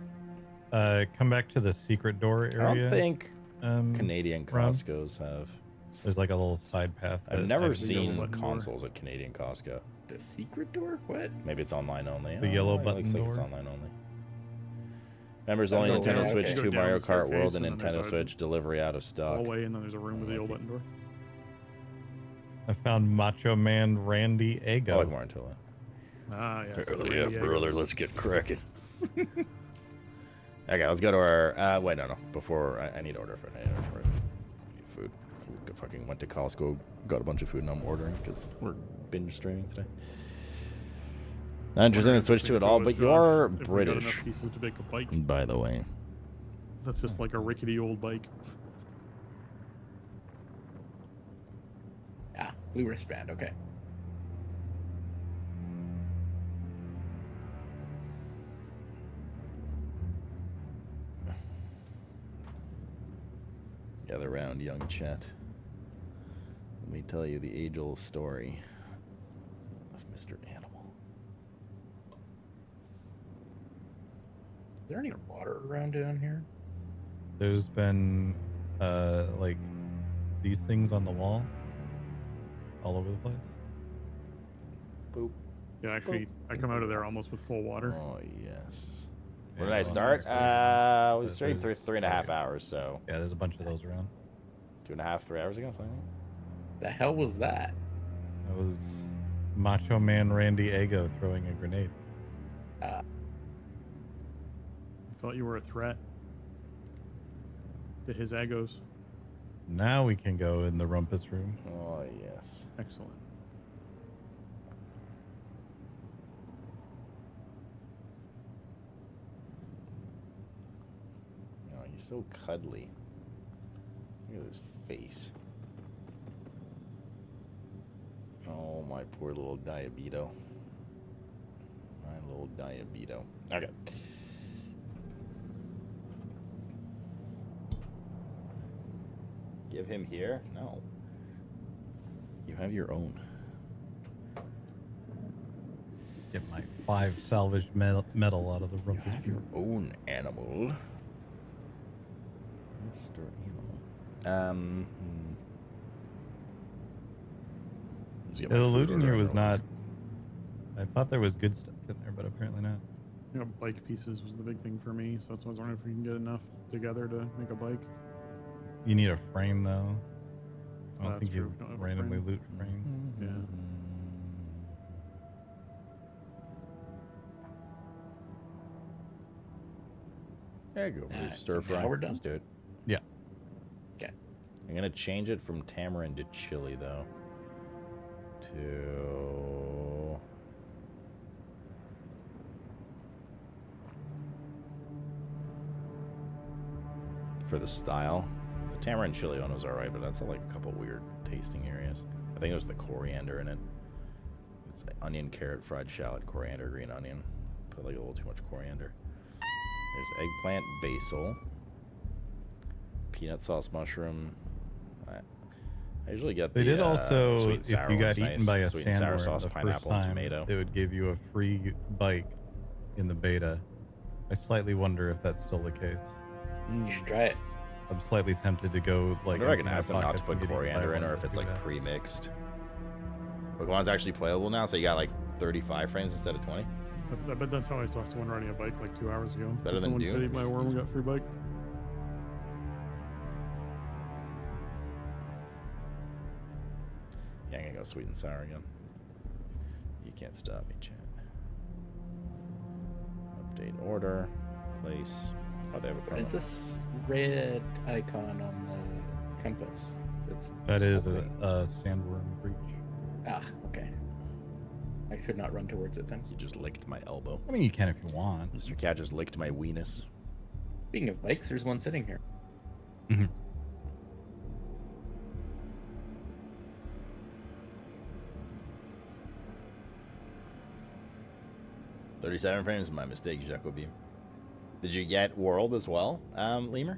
come back to the secret door area. I don't think Canadian Ron? Costco's have. There's like a little side path. I've that never I- seen button door. consoles at Canadian Costco. The secret door? What? Maybe it's online only. The yellow it button looks like it's door? online only. Members Oh, only yeah, Nintendo okay. Switch You go 2 down Mario the Kart staircase, World and and then Nintendo there's a Switch delivery out of stock. hallway, and then there's a room with the yellow button door. I found Macho Man Randy Ego. I like more into it. Ah, yes. Hell the yeah, Randy brother, Eggers. let's get cracking. Okay, let's go to our. Wait, no. Before I need to order for I need food. I fucking went to Costco, got a bunch of food, and I'm ordering because we're binge streaming today. Not interested in Switch 2 at all, but you're If we got British, enough pieces to make a bike. by the way. That's just like a rickety old bike. Ah, blue wristband. Okay. Gather round, young chat. Let me tell you the age-old story of Mr. Animal. Is there any water around down here? There's been like these things on the wall all over the place. Boop. Yeah, actually, I come out of there almost with full water. Oh yes. Yeah, When did I well, start? that's We good. started There's 3.5 hours, so Yeah, there's a bunch of those around. 2.5, 3 hours ago, something. The hell was that? That was Macho Man Randy Ego throwing a grenade. I thought you were a threat to his egos. Now we can go in the rumpus room. Oh yes. Excellent. Oh, he's so cuddly. Look at his face. Oh, my poor little diabeto. My little diabeto. Okay. Give him here? No. You have your own. Get my 5 salvaged metal out of the You rumpus have your room. own animal. Mr. Animal. Let's get Yeah, my the food loot in order here on was real not. I thought there was good stuff in there, but apparently not. You know, bike pieces was the big thing for me, so that's why I was wondering if we can get enough together to make a bike. You need a frame though. I don't That's think true. you We don't have a randomly frame. loot frame. Yeah. There you go. For Alright, stir so fry. now we're done? Let's do it. Yeah. Okay. I'm gonna change it from tamarind to chili though. To for the style. The tamarind chili one was alright, but that's like a couple weird tasting areas. I think it was the coriander in it. It's onion, carrot, fried shallot, coriander, green onion. Put like a little too much coriander. There's eggplant, basil, peanut sauce, mushroom. I usually get the They did also, sweet and if sour you got one's eaten nice. by a Sweet and sour sandworm sauce, the pineapple, first time, tomato. they would give you a free bike in the beta. I slightly wonder if that's still the case. You should try it. I'm slightly tempted to go I like. wonder if I can empty my ask them not to pockets put and get eaten by coriander in, one or if just it's to like do that. pre-mixed. Pokemon's actually playable now, so you got like 35 frames instead of 20. I bet that's how I saw someone riding a bike like 2 hours ago. better than Someone said Dune. eat my worm and got free bike. Yeah, I'm gonna go sweet and sour again. You can't stop me, chat. Update order, place. Oh, they have a What is promo. this red icon on the compass? That's That is open. a sandworm breach. Ah, okay. I should not run towards it then. You just licked my elbow. I mean, you can if you want. Mr. Cat just licked my weenus. Speaking of bikes, there's one sitting here. Mhm. 37 frames, my mistake, Jacobi. Did you get World as well, Lemur?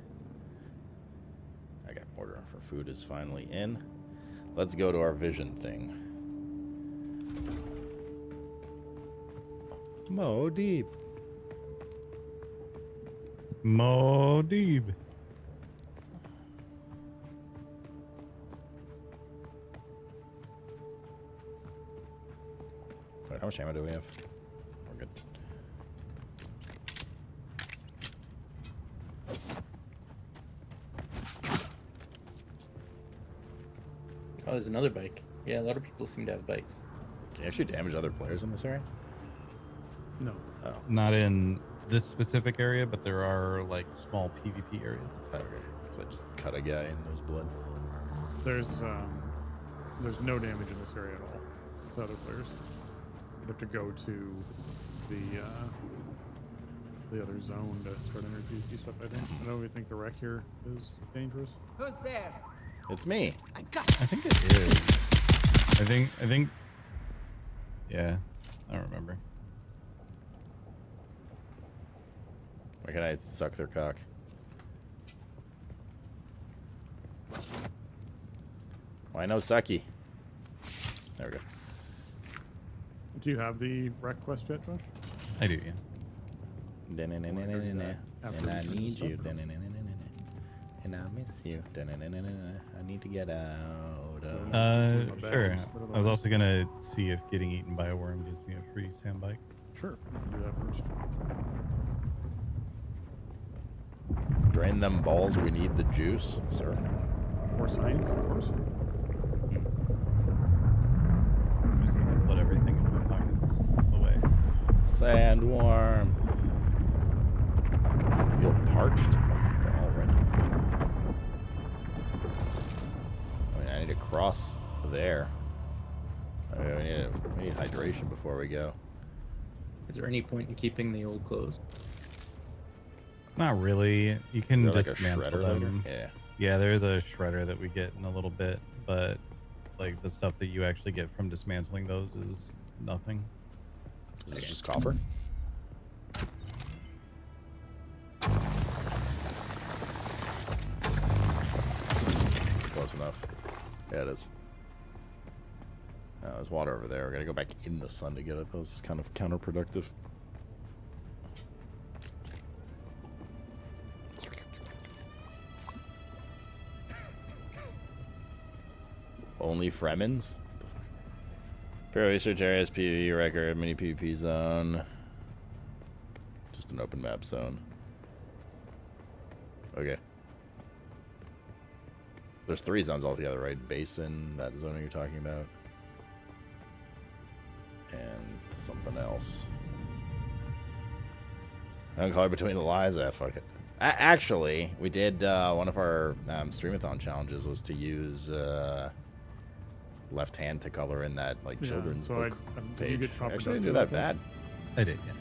Okay, order for food is finally in. Let's go to our vision thing. Mo deep. Mo deep. Wait, how much ammo do we have? We're good. Oh, there's another bike. Yeah, a lot of people seem to have bikes. Can you actually damage other players in this area? No. Oh. Not in this specific area, but there are like small PvP areas. Okay. So I just cut a guy and there's blood. There's no damage in this area at all to other players. You have to go to the other zone to start entering PvP stuff, I think. I know we think the wreck here is dangerous. Who's there? It's me. I got I think it is. I think. Yeah, I don't remember. Where can I suck their cock? Why no sucky? There we go. Do you have the wreck quest yet, Josh? I do, yeah. And I need you. And I miss you. I need to get out. Sure. I was also gonna see if getting eaten by a worm gives me a free sand bike. Sure, we can do that first. Drain them balls. We need the juice, sir. More science, of course. Just need to put everything in my pockets away. Sandworm. I feel parched already. I mean, I need to cross there. I mean, we need hydration before we go. Is there any point in keeping the old clothes? Not really. You can Is there like a dismantle shredder them. later? Yeah. Yeah, there is a shredder that we get in a little bit, but like the stuff that you actually get from dismantling those is nothing. Is it just copper? Close enough. Yeah, it is. There's water over there. We're gonna go back in the sun to get it. That was kind of counterproductive. Only Fremens? Pro research areas, PvE record, mini PvP zone. Just an open map zone. Okay. There's 3 zones altogether, right? Basin, that zone you're talking about. And something else. Color between the lines? Fuck it. Actually, we did one of our streamathon challenges was to use left hand to color in that like children's book page. Did you Actually, didn't do that bad. I did, yeah.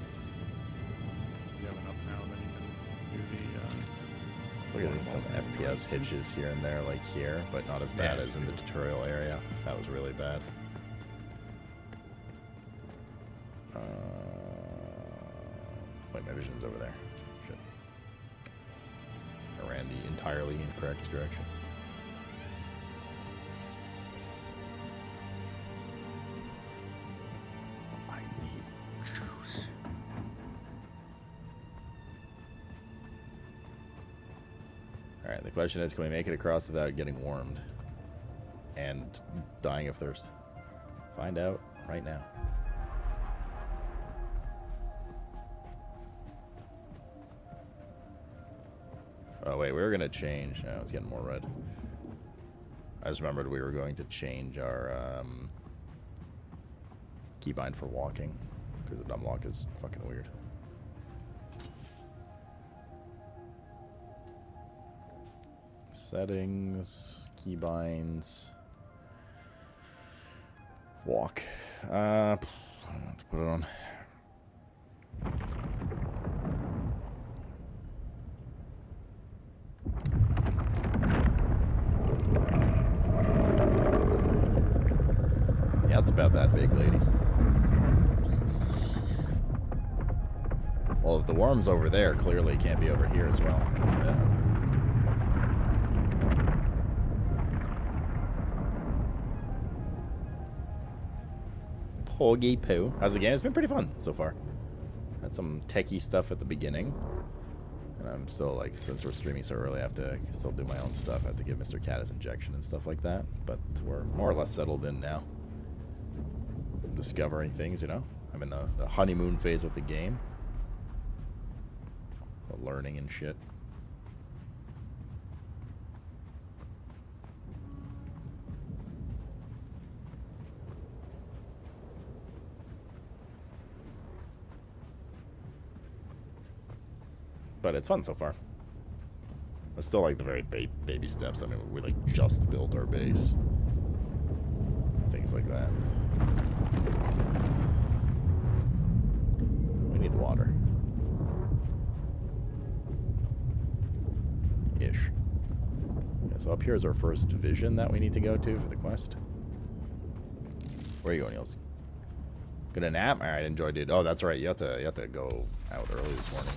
You have enough now, then you can do the. So we're getting some FPS hitches here and there, like here, but not as bad as in the tutorial area. That was really bad. Wait, my vision's over there. Shit. I ran the entirely incorrect direction. I need juice. Alright, the question is, can we make it across without getting warmed? And dying of thirst? Find out right now. Oh wait, we were gonna change. No, it's getting more red. I just remembered we were going to change our keybind for walking because the dumb walk is fucking weird. Settings, keybinds, walk. Let's put it on. Yeah, it's about that big, ladies. Well, if the worm's over there, clearly it can't be over here as well. Yeah. Poggy poo. How's the game? It's been pretty fun so far. Had some techie stuff at the beginning. And I'm still, like, since we're streaming so early, I have to still do my own stuff. I have to give Mr. Cat his injection and stuff like that. But we're more or less settled in now. Discovering things, you know? I'm in the honeymoon phase with the game. The learning and shit. But it's fun so far. It's still like the very baby steps. I mean, we like just built our base. Things like that. We need water. Ish. Yeah, so up here is our first division that we need to go to for the quest. Where are you going, Niels? Gonna nap? Alright, enjoyed it. Oh, that's right. You have to go out early this morning.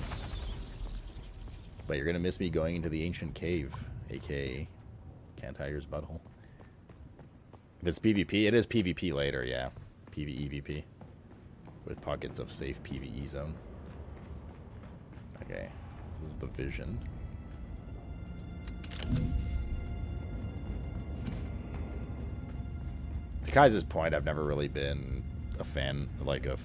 But you're gonna miss me going into the ancient cave, aka Cantiger's butthole. If it's PvP, it is PvP later, yeah. PvEVP. With pockets of safe PvE zone. Okay, this is the vision. To Kai's point, I've never really been a fan, like, of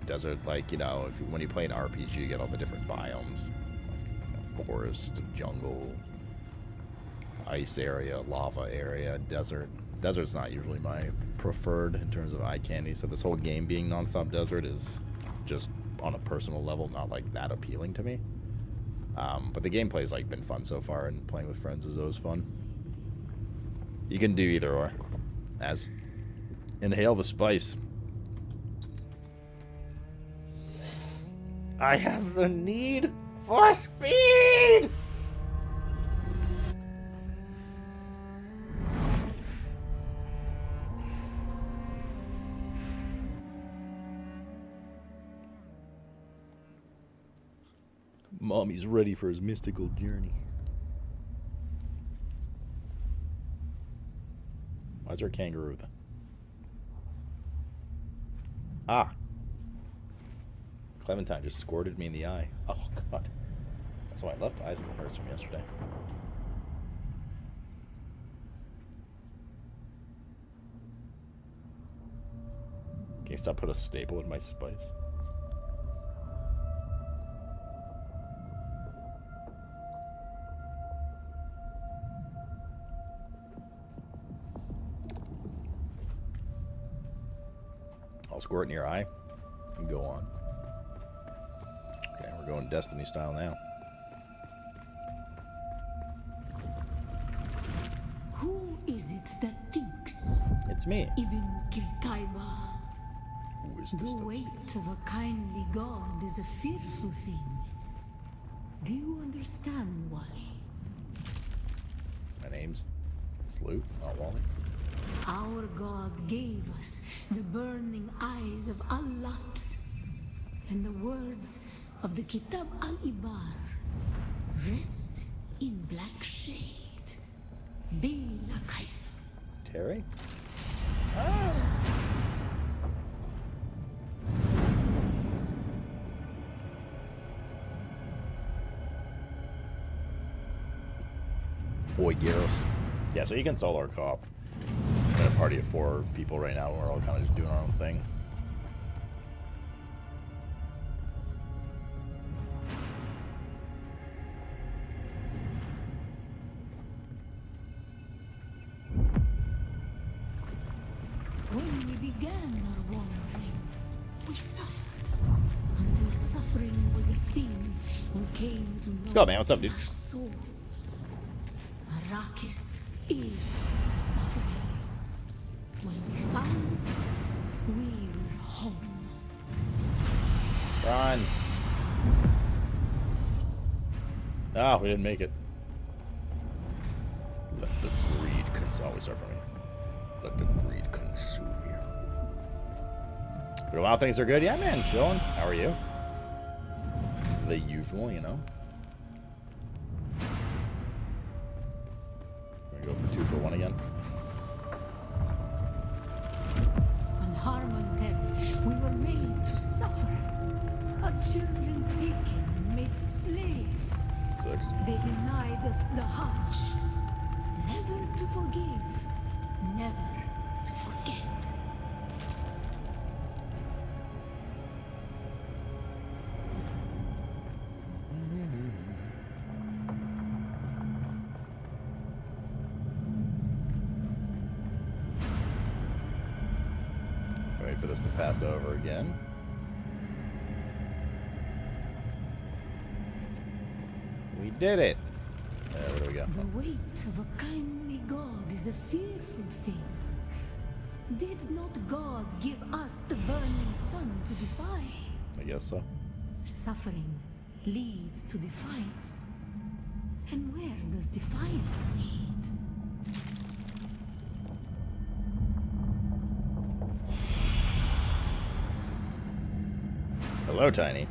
desert. Like, you know, when you play an RPG, you get all the different biomes, like forest, jungle, ice area, lava area, desert. Desert's not usually my preferred in terms of eye candy. So this whole game being non-stop desert is just on a personal level not like that appealing to me. But the gameplay's like been fun so far, and playing with friends is always fun. You can do either or. As inhale the spice. I have the need for speed! Mommy's ready for his mystical journey. Why is there a kangaroo then? Ah! Clementine just squirted me in the eye. Oh, God. That's why I left. Eye still hurts from yesterday. Can you stop putting a staple in my spice? I'll squirt in your eye and go on. Okay, we're going Destiny style now. Who is it that thinks? It's me. Ibn Kirtaiba. Who is this? The weight of a kindly god is a fearful thing. Do you understand, Wally? My name's Sloot, not Wally. Our god gave us the burning eyes of Al-Lat and the words of the Kitab al-Ibar. Rest in black shade. Bila Kaif. Terry? Ah. Oi, Gyros. Yeah, so you can solo or co-op. I'm in a party of 4 people right now. We're all kind of just doing our own thing. When we began our wandering, we suffered until suffering was a thing we came to know. Let's go, man. What's up, dude? Our souls. Arrakis is the suffering. When we Run. Ah, we didn't make it. Let the greed consume. Oh, we start from here. Let the greed consume you. But while things are good, yeah, man, chilling. How are you? The usual, you know. We're gonna go for 2 for 1 again. On Harmontep, we were made to suffer. Our children taken and made slaves. 6. They denied us the Hajj. Never to forgive, never to forget. Wait for this to pass over again. We did it. Where do we go? The weight of a kindly God is a fearful thing. Did not God give us the burning sun to defy? I guess so. Suffering leads to defiance. And where does defiance lead? Hello, Tiny.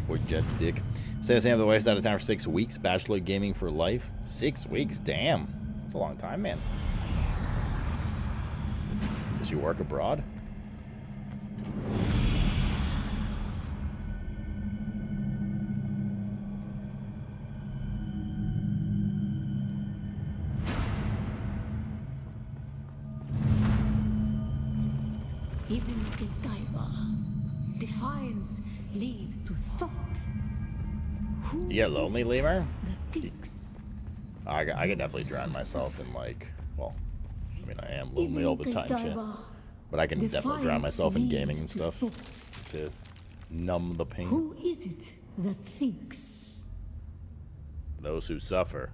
Boy, Jet's dick. Say the same of the wife's out of town for 6 weeks. Bachelor gaming for life. 6 weeks? Damn. That's a long time, man. Does she work abroad? Ibn Qutayba. Defiance leads to thought. Who You get lonely, Lemur? that thinks? I could definitely drown myself in, like, well, I mean, I am lonely all the time, shit. But I can definitely drown myself in gaming and stuff to numb the pain. Who is it that thinks? Those who suffer.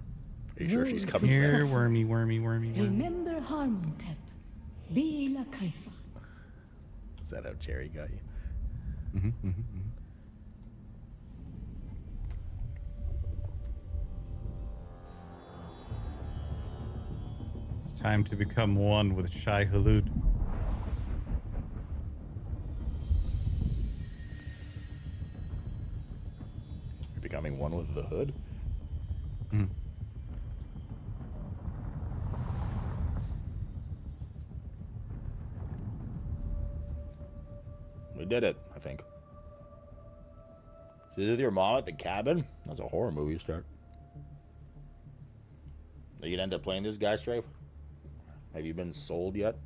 Are you sure she's coming Here, back? wormy, wormy, wormy, wormy. Remember Harmontep. Bila Kaifa. Is that how Jerry got you? Mm-hmm, mm-hmm, mm-hmm. It's time to become one with Shai Hulud. You're becoming one with the hood? Mm. We did it, I think. So is it with your mom at the cabin? That's a horror movie start. Are you gonna end up playing this guy, Strafe? Have you been sold yet?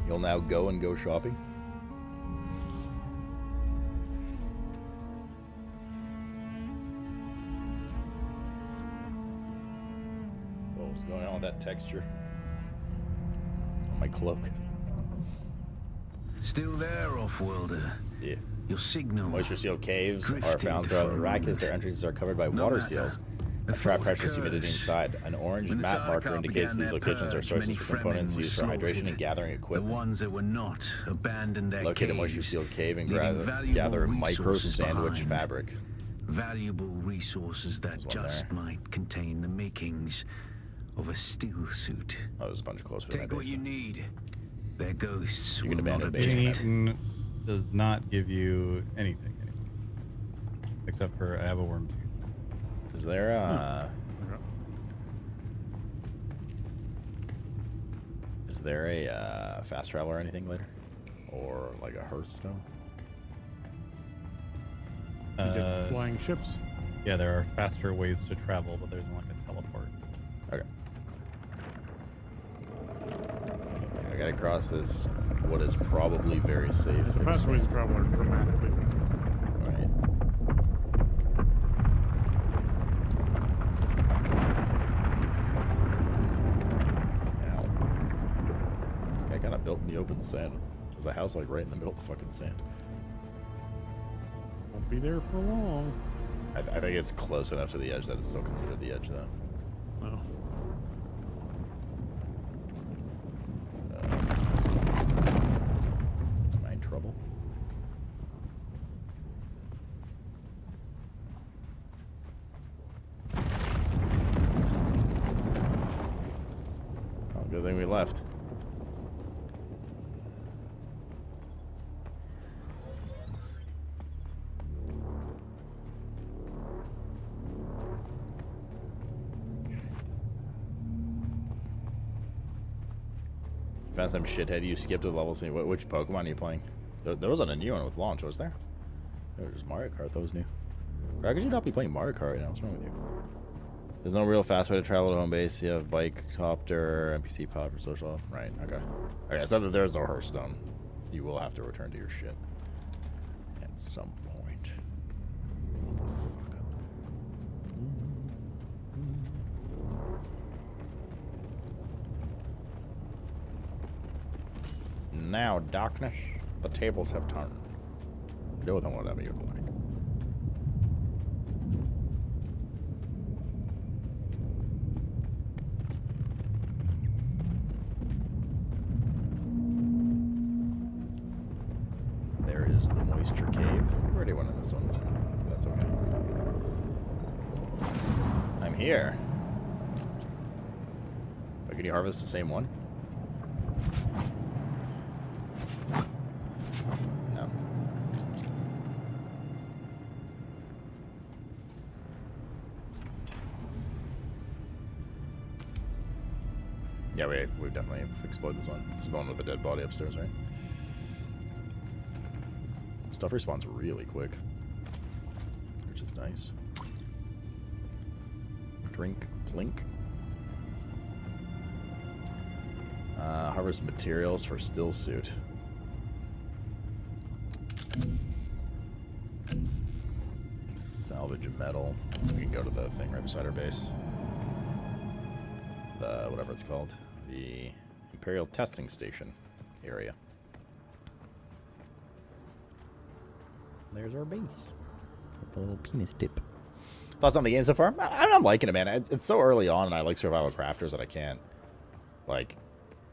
You'll now go shopping? What's going on with that texture on my cloak? Still there, off-worlder? Yeah. Your signal. Moisture seal caves are drifted found throughout for a Arrakis. moment. Their entrances are covered by No water matter. seals The that trap thought precious humidity occurs. inside. An orange When the map marker Sardaukar indicates began these their locations are purge, sources many for components Fremen were used for hydration slaughtered. and gathering The equipment. ones that were not abandoned their Locate a moisture caves, sealed cave and leaving gather valuable micro resources sandwich behind. fabric. Valuable resources that There's one just there. might contain the makings of a steel suit. Oh, there's a bunch closer to my Take base. what you then. need. Their ghosts You will can not abandon Being base. object. eaten does not give you anything anymore. Except for I have a worm tooth. Is there a... Is there a fast travel or anything later? Or like a Hearthstone? You get flying ships. Yeah, there are faster ways to travel, but there's like a teleport. Okay. I gotta cross this, what is probably very safe. The fast ways to travel are dramatically faster. Right. Ow. This guy kind of built in the open sand. There's a house like right in the middle of the fucking sand. Won't be there for long. I think it's close enough to the edge that it's still considered the edge, though. Oh. Am I in trouble? Oh, good thing we left. Found some shithead you skipped the levels. Which Pokemon are you playing? There wasn't a new one with launch, was there? It was just Mario Kart that was new. Why could you not be playing Mario Kart right now? What's wrong with you? There's no real fast way to travel to home base. You have bike, copter, NPC pod for social. Right, okay. Okay, so that there's no Hearthstone. You will have to return to your shit at some point. Now, darkness, the tables have turned. Deal with them whatever you'd like. There is the moisture cave. I think we already went in this one. That's okay. I'm here. But can you harvest the same one? No. Yeah, we've definitely explored this one. This is the one with the dead body upstairs, right? Stuff respawns really quick, which is nice. Drink, plink. Harvest materials for still suit. Salvage metal. We can go to the thing right beside our base. The whatever it's called, the Imperial Testing Station area. There's our base. With the little penis tip. Thoughts on the game so far? I'm not liking it, man. It's so early on, and I like survival crafters that I can't, like,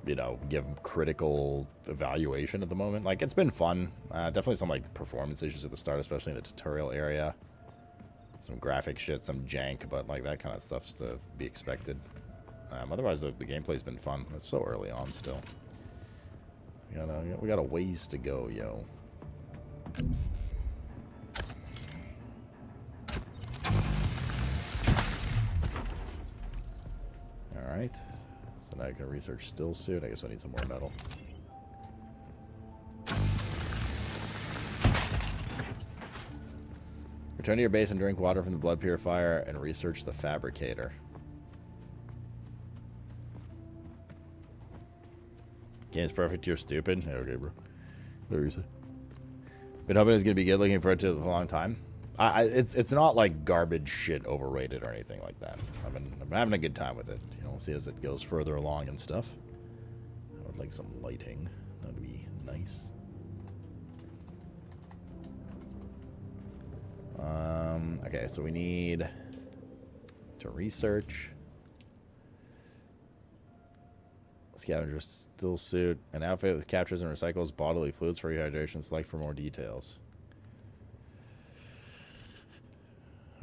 you know, give critical evaluation at the moment. Like, it's been fun. Definitely some, like, performance issues at the start, especially in the tutorial area. Some graphic shit, some jank, but, like, that kind of stuff's to be expected. Otherwise, the gameplay's been fun. It's so early on still. We got a ways to go, yo. Alright. So now I can research still suit. I guess I need some more metal. Return to your base and drink water from the blood purifier and research the fabricator. Game's perfect, you're stupid. Yeah, okay, bro. Whatever you say. Been hoping it's gonna be good, looking forward to it for a long time. It's not like garbage shit overrated or anything like that. I've been having a good time with it. You know, we'll see as it goes further along and stuff. I would like some lighting. That would be nice. Okay, so we need to research. Scavenger still suit. An outfit that captures and recycles bodily fluids for rehydration. Select for more details.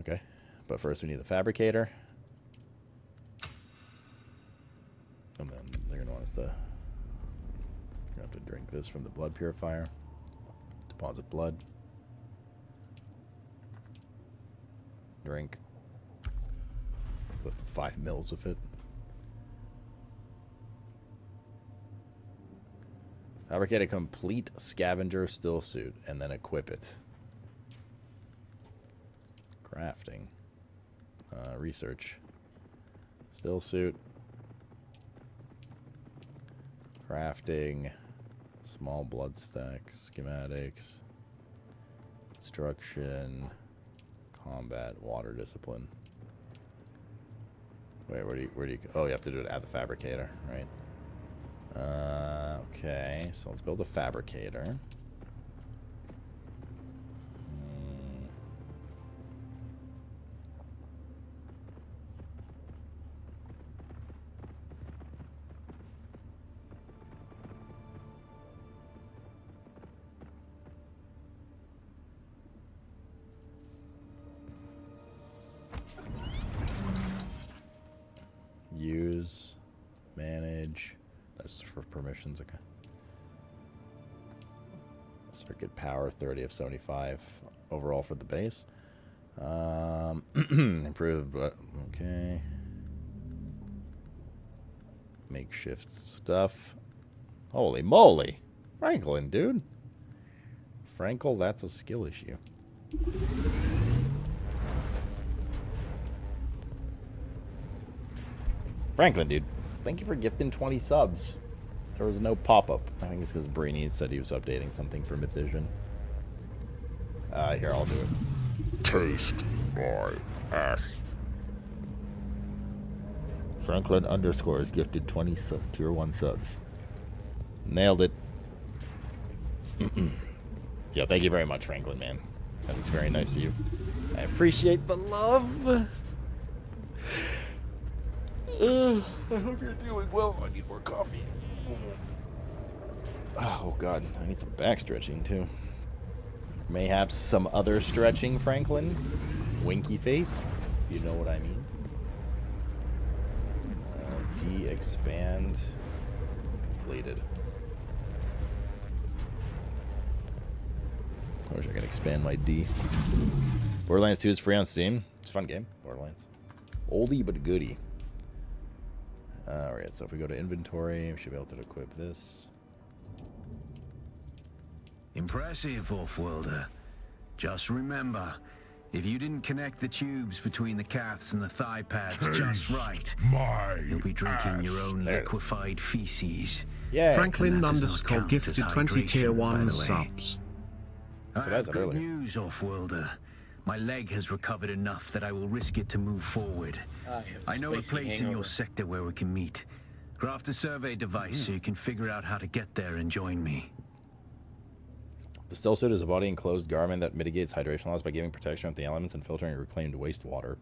Okay, but first we need the fabricator. And then they're going to want us to... We're going to have to drink this from the blood purifier. Deposit blood. Drink. So 5 mils of it. Fabricate a complete scavenger still suit and then equip it. Crafting. Research. Still suit. Crafting. Small blood stack. Schematics. Instruction. Combat. Water discipline. Wait, where do you... Oh, you have to do it at the fabricator, right? Okay, so let's build a fabricator. use, manage. That's for permissions. Okay. Circuit power 30 of 75 overall for the base. Improved, but okay. Makeshift stuff. Holy moly. Franklin, dude. Frankel, that's a skill issue. Franklin, dude. Thank you for gifting 20 subs. There was no pop-up. I think it's because Brainy said he was updating something for Mythision. Here, I'll do it. Taste my ass. Franklin underscores gifted 20 tier 1 subs. Nailed it. Yeah, thank you very much, Franklin, man. That was very nice of you. I appreciate the love. I hope you're doing well. I need more coffee. Oh, God. I need some back stretching, too. Mayhaps some other stretching, Franklin. Winky face. You know what I mean. De-expand. Completed. I wish I could expand my D. Borderlands 2 is free on Steam. It's a fun game, Borderlands. Oldie but goodie. Alright, so if we go to inventory, we should be able to equip this. Impressive, Off-Worlder. Just remember, if you didn't connect the tubes between the caths and the thigh pads just right, you'll be drinking your own liquefied feces. Yeah. Franklin underscore gifted 20 tier 1 subs. I have good news, Off-Worlder. My leg has recovered enough that I will risk it to move forward. I know a place in your sector where we can meet. Craft a survey device so you can figure out how to get there and join me. The still suit is a body enclosed garment that mitigates hydration loss by giving protection with the elements and filtering reclaimed wastewater.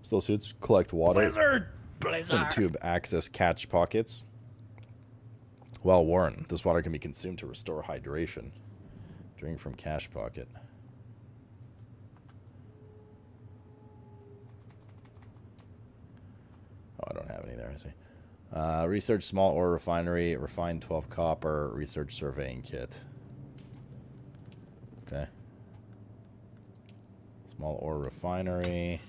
Still suits collect water. Blizzard! And the tube acts as catch pockets. Well worn, this water can be consumed to restore hydration. Drink from cache pocket. Oh, I don't have any there, I see. Research small ore refinery, refined 12 copper, research surveying kit. Okay. Small ore refinery.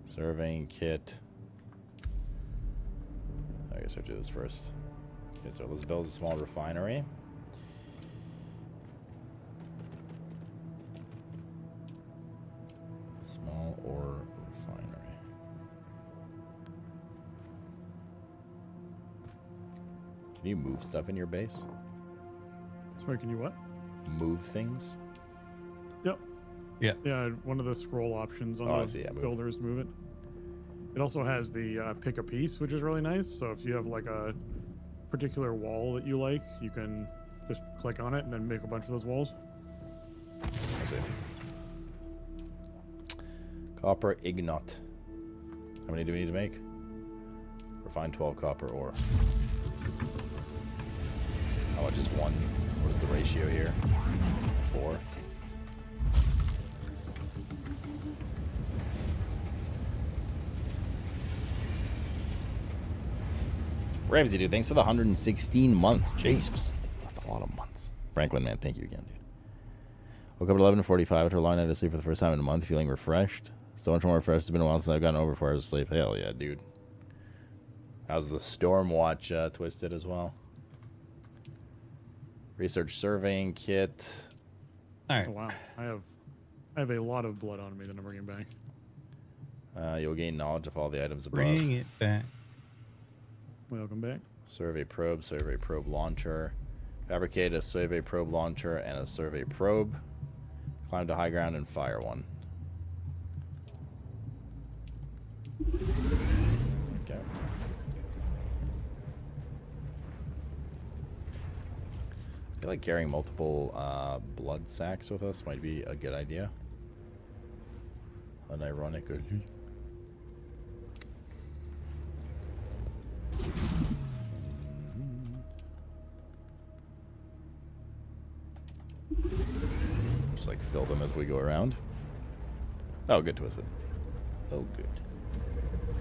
Surveying kit. I guess I'll do this first. Okay, so let's build a small refinery. Small ore refinery. Can you move stuff in your base? Sorry, can you what? Move things? Yep. Yeah. Yeah, one of the scroll options on the builder is move it. It also has the pick a piece, which is really nice. So if you have like a particular wall that you like, you can just click on it and then make a bunch of those walls. I see. Copper ignot. How many do we need to make? Refined 12 copper ore. How much is one? What is the ratio here? 4. Ramsey, dude, thanks for the 116 months. Jesus. That's a lot of months. Franklin, man, thank you again, dude. Woke up at 11:45 after a long night of sleep for the first time in a month, feeling refreshed. So much more refreshed. It's been a while since I've gotten over 4 hours of sleep. Hell yeah, dude. How's the Stormwatch twisted as well? Research surveying kit. All right. Oh, wow. I have a lot of blood on me that I'm bringing back. You'll gain knowledge of all the items above. Bring it back. Welcome back. Survey probe launcher. Fabricate a survey probe launcher and a survey probe. Climb to high ground and fire one. Okay. I feel like carrying multiple blood sacks with us might be a good idea. Unironically. Just like fill them as we go around. Oh, good, Twisted. Oh, good.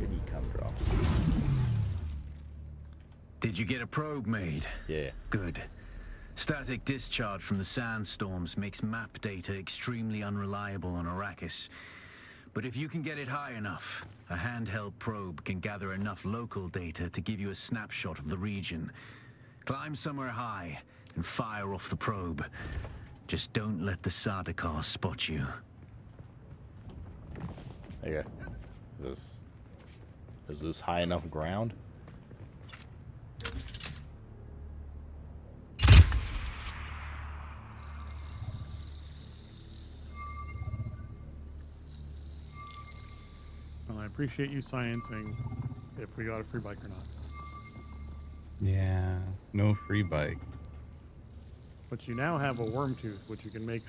Where did he come from? Did you get a probe made? Yeah. Good. Static discharge from the sandstorms makes map data extremely unreliable on Arrakis. But if you can get it high enough, a handheld probe can gather enough local data to give you a snapshot of the region. Climb somewhere high and fire off the probe. Just don't let the Sardaukar spot you. Okay. Is this high enough ground? Well, I appreciate you sciencing if we got a free bike or not. Yeah, no free bike. But you now have a worm tooth, which you can make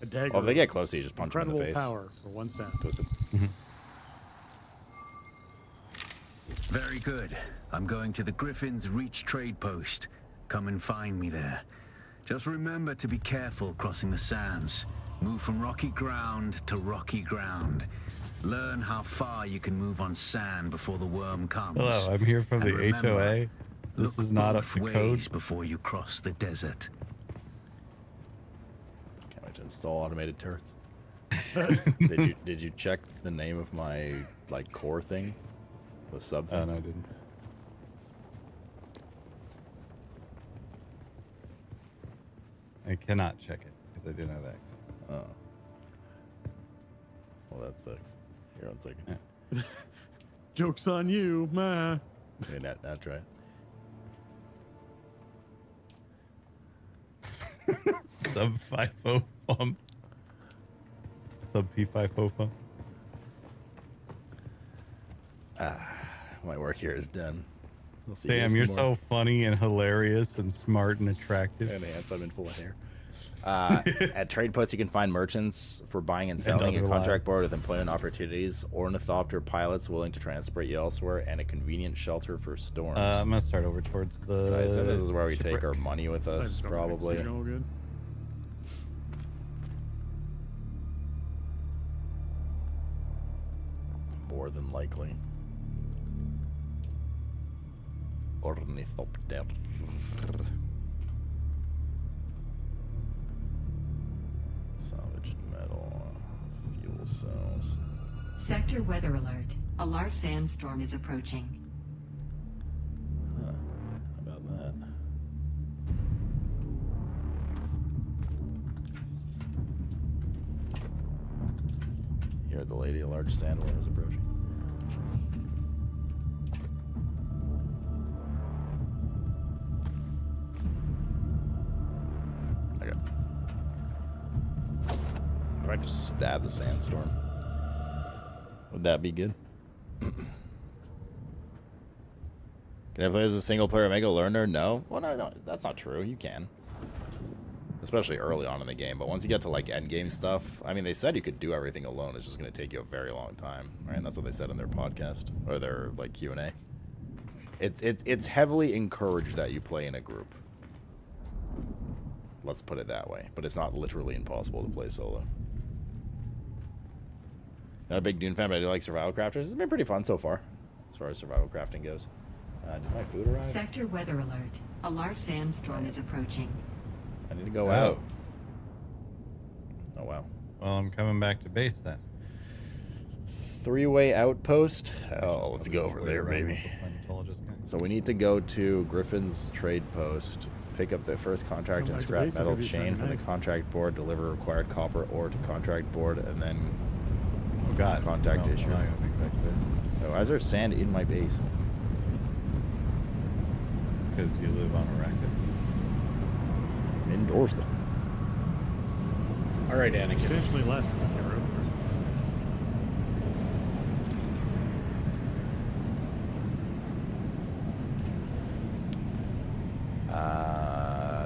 a dagger. Oh, if they get close, you just punch them in the face. Incredible power for one stab. Twisted. Very good. I'm going to the Griffin's Reach trade post. Come and find me there. Just remember to be careful crossing the sands. Move from rocky ground to rocky ground. Learn how far you can move on sand before the worm comes. Hello, I'm here from And the remember, HOA. This is not up both to ways code. before you cross the desert. Can't wait to install automated turrets. Did you check the name of my like core thing? The sub thing? No, I didn't. I cannot check it because I didn't have access. Oh. Well, that sucks. Here, 1 second. Joke's on you, ma. Okay, now try it. Sub 50 pump. Sub P50 pump. My work here is done. We'll see you Damn, guys you're tomorrow. so funny and hilarious and smart and attractive. And handsome and full of hair. At trade posts, you can find merchants for buying and selling, a other contract board with employment opportunities, ornithopter pilots willing to transport you elsewhere, and a convenient shelter for storms. I'm gonna start over towards the. So I said this is where we take shipwreck. our money with us, probably. All good. More than likely. Ornithopter. Salvaged metal. Fuel cells. Sector weather alert. A large sandstorm is approaching. Huh. How about that? You heard the lady, a large sandworm is approaching. Okay. If I just stab the sandstorm, would that be good? Can I play as a single player Omega learner? No. Well, no, that's not true. You can. Especially early on in the game, but once you get to like end game stuff, I mean, they said you could do everything alone. It's just going to take you a very long time, right? And that's what they said in their podcast or their like Q&A. It's heavily encouraged that you play in a group. Let's put it that way. But it's not literally impossible to play solo. Not a big Dune fan, but I do like survival crafters. It's been pretty fun so far, as far as survival crafting goes. Did my food arrive? Sector weather alert. A large sandstorm is approaching. I need to go out. Oh, wow. Well, I'm coming back to base then. 3-way outpost. Oh, let's go over there, baby. So we need to go to Griffin's trade post, pick up the first contract and scrap metal chain from the contract board, deliver required copper ore to contract board, and then contact issue. Oh, why is there sand in my base? Because you live on Arrakis. Indoors, though. All right, Anakin. Substantially less than the road.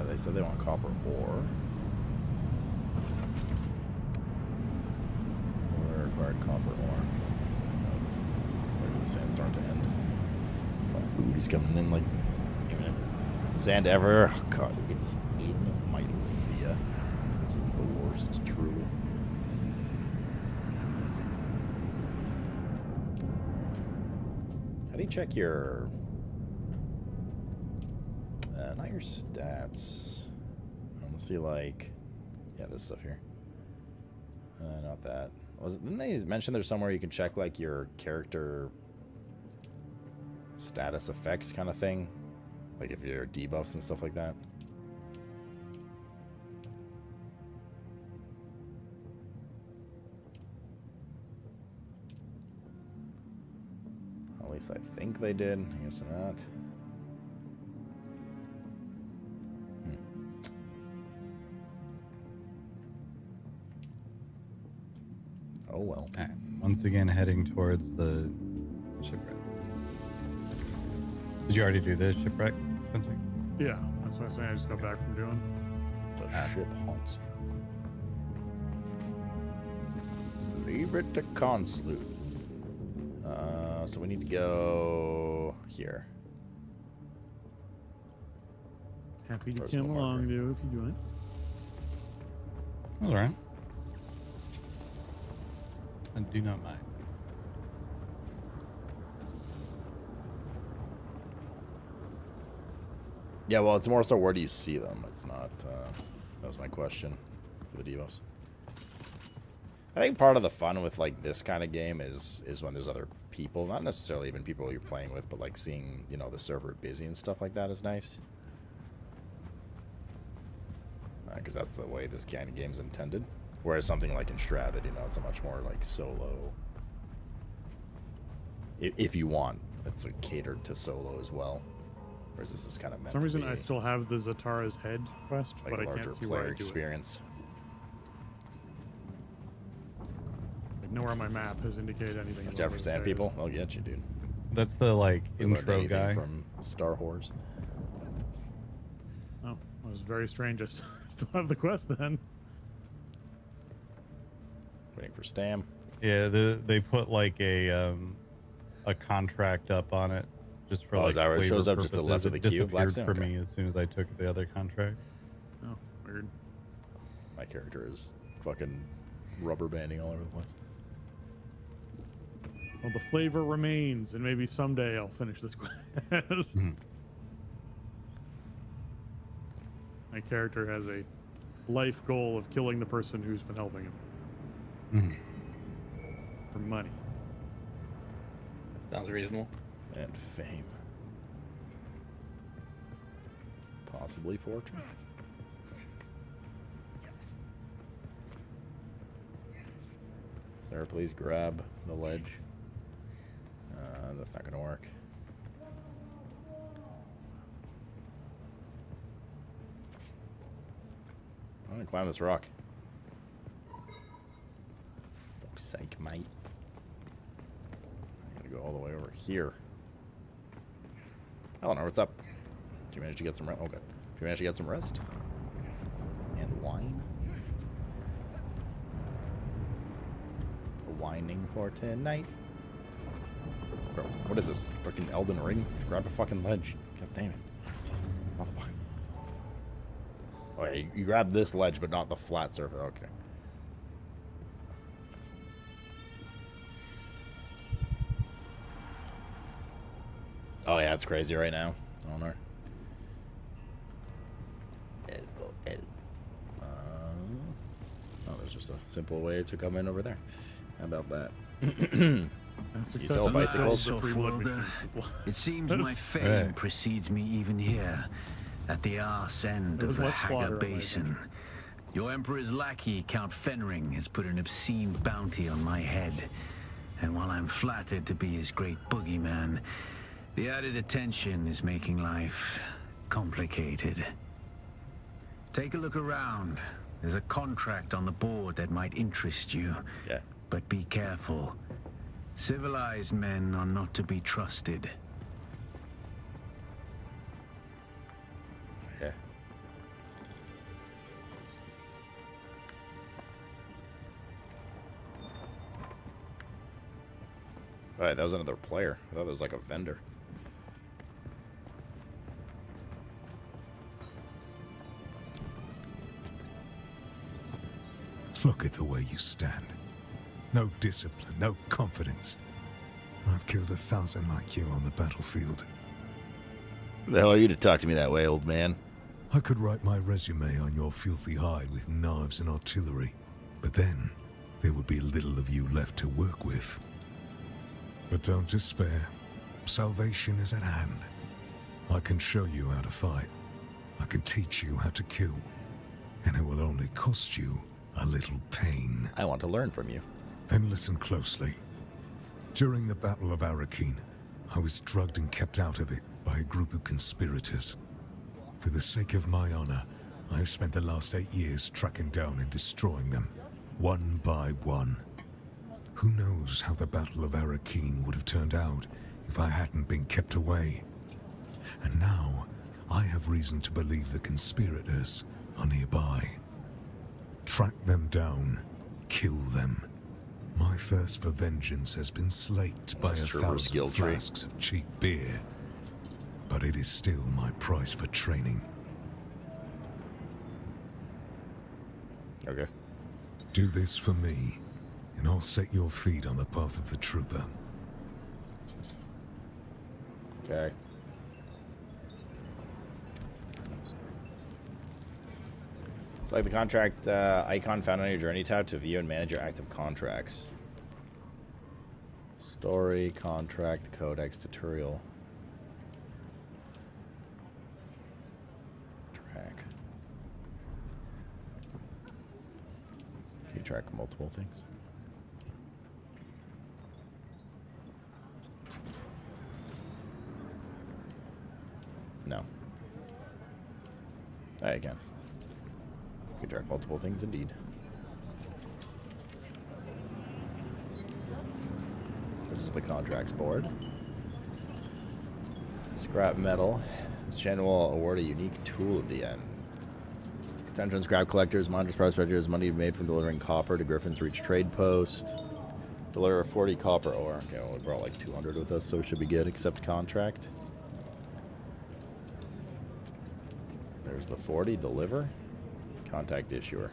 They said they want copper ore. Or required copper ore. Wait for the sandstorm to end. My food is coming in like 8 minutes. Sand ever. Oh god, it's in my labia. This is the worst, truly. do you check your... not your stats. I want to see, like... Yeah, this stuff here. Not that. Didn't they mention there's somewhere you can check, like, your character status effects kind of thing? Like, if you're debuffs and stuff like that? At least I think they did. I guess not. Oh well. All right. Once again, heading towards the shipwreck. Did you already do this shipwreck, Spencer? Yeah, that's what I'm saying. I just got back from doing. The ship haunts you. Leave it to Conslu. So we need to go here. Happy to come along, dude, if you do it. All right. I do not mind. Yeah, well, it's more so where do you see them? It's not, that was my question for the Devos. I think part of the fun with, like, this kind of game is when there's other people. Not necessarily even people you're playing with, but, like, seeing, you know, the server busy and stuff like that is nice. Because that's the way this kind of game's intended. Whereas something like Enshrouded, you know, it's a much more, like, solo. If you want, it's like, catered to solo as well. Whereas this is kind of meant For some reason, to be, I still have the Zatara's head quest, like, but a I larger can't see where player I do experience. it. Like, nowhere on my map has indicated anything. Watch out for sand people. I'll get you, dude. That's the, like, We learned intro anything guy. from Star Wars. Oh, that was very strange. I still have the quest then. Waiting for Stam. Yeah, they put like a contract up on it just for Oh, like is that where it waiver shows up just to the left of purposes. the It queue? Black disappeared Stone? for Okay. me as soon as I took the other contract. Oh, weird. My character is fucking rubber banding all over the place. Well, the flavor remains, and maybe someday I'll finish this quest. My character has a life goal of killing the person who's been helping him. For money. Sounds reasonable. And fame. Possibly fortune. Sarah, please grab the ledge. That's not going to work. I'm going to climb this rock. Fuck's sake, mate. I gotta go all the way over here. Eleanor, what's up? Did you manage to get some rest? Oh, good. Did you manage to get some rest? And wine? Whining for tonight. Bro, what is this? Fucking Elden Ring? Grab a fucking ledge. God damn it. Motherfucker. Oh, yeah, you grab this ledge, but not the flat surface. Okay. Oh, yeah, it's crazy right now. Oh, no. Oh, there's just a simple way to come in over there. How about that? You sell bicycles? It seems my fame precedes me even here, at the arse end of the Haga Basin. Your Emperor's lackey, Count Fenring, has put an obscene bounty on my head. And while I'm flattered to be his great boogeyman, the added attention is making life complicated. Take a look around. There's a contract on the board that might interest you. Yeah. But be careful. Civilized men are not to be trusted. Yeah. Alright, that was another player. I thought it was like a vendor. Look at the way you stand. No discipline, no confidence. I've killed 1,000 like you on the battlefield. Who the hell are you to talk to me that way, old man? I could write my resume on your filthy hide with knives and artillery, but then there would be little of you left to work with. But don't despair. Salvation is at hand. I can show you how to fight. I can teach you how to kill. And it will only cost you a little pain. I want to learn from you. Then listen closely. During the Battle of Arakeen, I was drugged and kept out of it by a group of conspirators. For the sake of my honor, I have spent the last 8 years tracking down and destroying them, one by one. Who knows how the Battle of Arakeen would have turned out if I hadn't been kept away. And now, I have reason to believe the conspirators are nearby. Track them down, kill them. My thirst for vengeance has been slaked by 1,000 flasks of cheap beer. But it is still my price for training. Okay. Do this for me, and I'll set your feet on the path of the trooper. Okay. Select the contract icon found on your journey tab to view and manage your active contracts. Story, contract, codex, tutorial. Track. Can you track multiple things? No. I can. You can track multiple things indeed. This is the contracts board. Scrap metal. This channel will award a unique tool at the end. Attention scrap collectors, miners, prospectors, money made from delivering copper to Griffin's Reach trade post. Deliver 40 copper ore. Okay, well, we brought like 200 with us, so we should be good. Accept contract. There's the 40. Deliver. Contact issuer.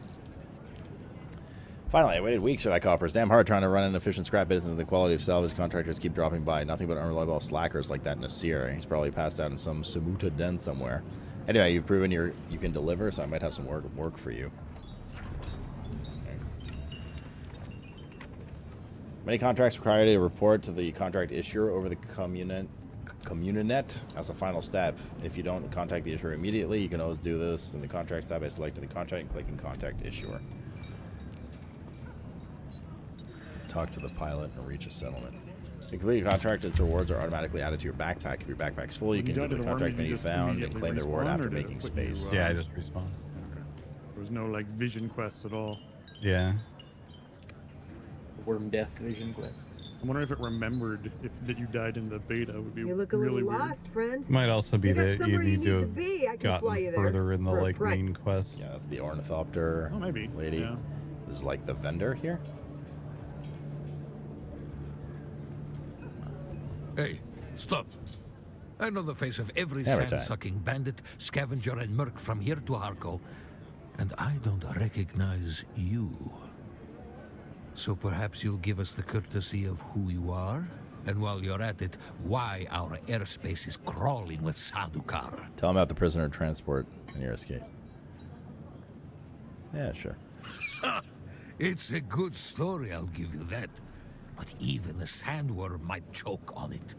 Finally, I waited weeks for that copper. It's damn hard trying to run an efficient scrap business, and the quality of salvage contractors keep dropping by. Nothing but unreliable slackers like that Nasir. He's probably passed out in some Samuta den somewhere. Anyway, you've proven you can deliver, so I might have some work for you. Many contracts require you to report to the contract issuer over the Communinet as a final step. If you don't contact the issuer immediately, you can always do this in the contracts tab by selecting the contract and clicking contact issuer. Talk to the pilot and reach a settlement. To complete your contract, its rewards are automatically added to your backpack. If your backpack's full, you can go to the contract menu found and claim the reward after making space. Yeah, I just respawn. Okay. There was no like vision quest at all. Yeah. Worm death vision quest. I wonder if it remembered that you died in the beta. Would be You look a really little weird. lost, friend. Might also be that you need to have be. I can fly you gotten there further in the for a like price. main quest. Yeah, that's the ornithopter Oh, maybe. lady. Yeah. This is like the vendor here. Hey, stop. I know the face of every Every time. sand-sucking bandit, scavenger, and merc from here to Harko, and I don't recognize you. So perhaps you'll give us the courtesy of who you are? And while you're at it, why our airspace is crawling with Sadukar. Tell him about the prisoner transport and your escape. Yeah, sure. It's a good story, I'll give you that. But even the sandworm might choke on it.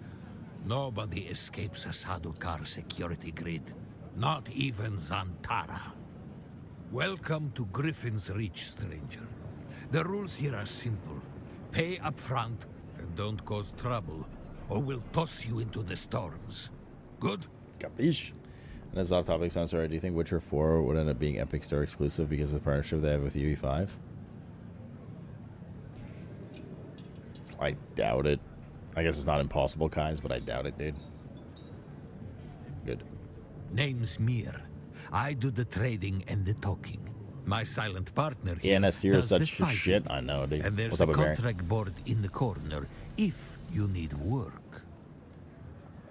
Nobody escapes a Sadukar security grid. Not even Zantara. Welcome to Griffin's Reach, stranger. The rules here are simple. Pay up front and don't cause trouble, or we'll toss you into the storms. Good? Capiche. And as off topic, so I'm sorry, do you think Witcher 4 would end up being Epic Store exclusive because of the partnership they have with UE5? I doubt it. I guess it's not impossible, Kais, but I doubt it, dude. Good. Name's Mir. I do the trading and the talking. My silent partner here Yeah, Nasir is does the such fighting. shit. I know, dude. And there's What's a up, Barbarian? contract board in the corner if you need work.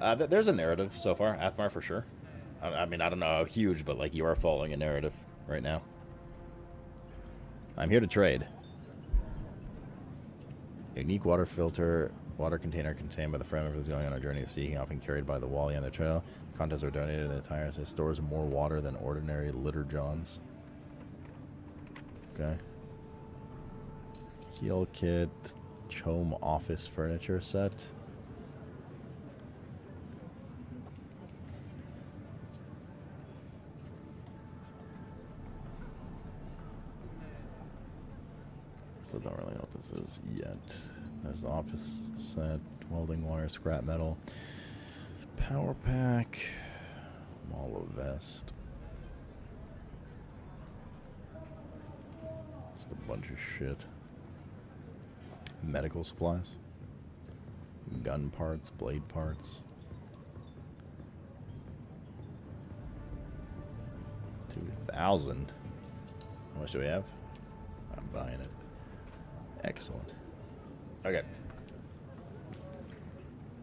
There's a narrative so far. Athmar for sure. I mean, I don't know how huge, but like you are following a narrative right now. I'm here to trade. Unique water filter Water container contained by the fragment is going on a journey of seeking, often carried by the Wally on the trail. The contents are donated to the tires. It stores more water than ordinary litter johns. Okay. Heal kit. Chome office furniture set. So don't really know what this is yet. There's the office set, welding wire, scrap metal, power pack, Molo vest. Just a bunch of shit. Medical supplies, gun parts, blade parts. 2,000. How much do we have? I'm buying it. Excellent. Okay.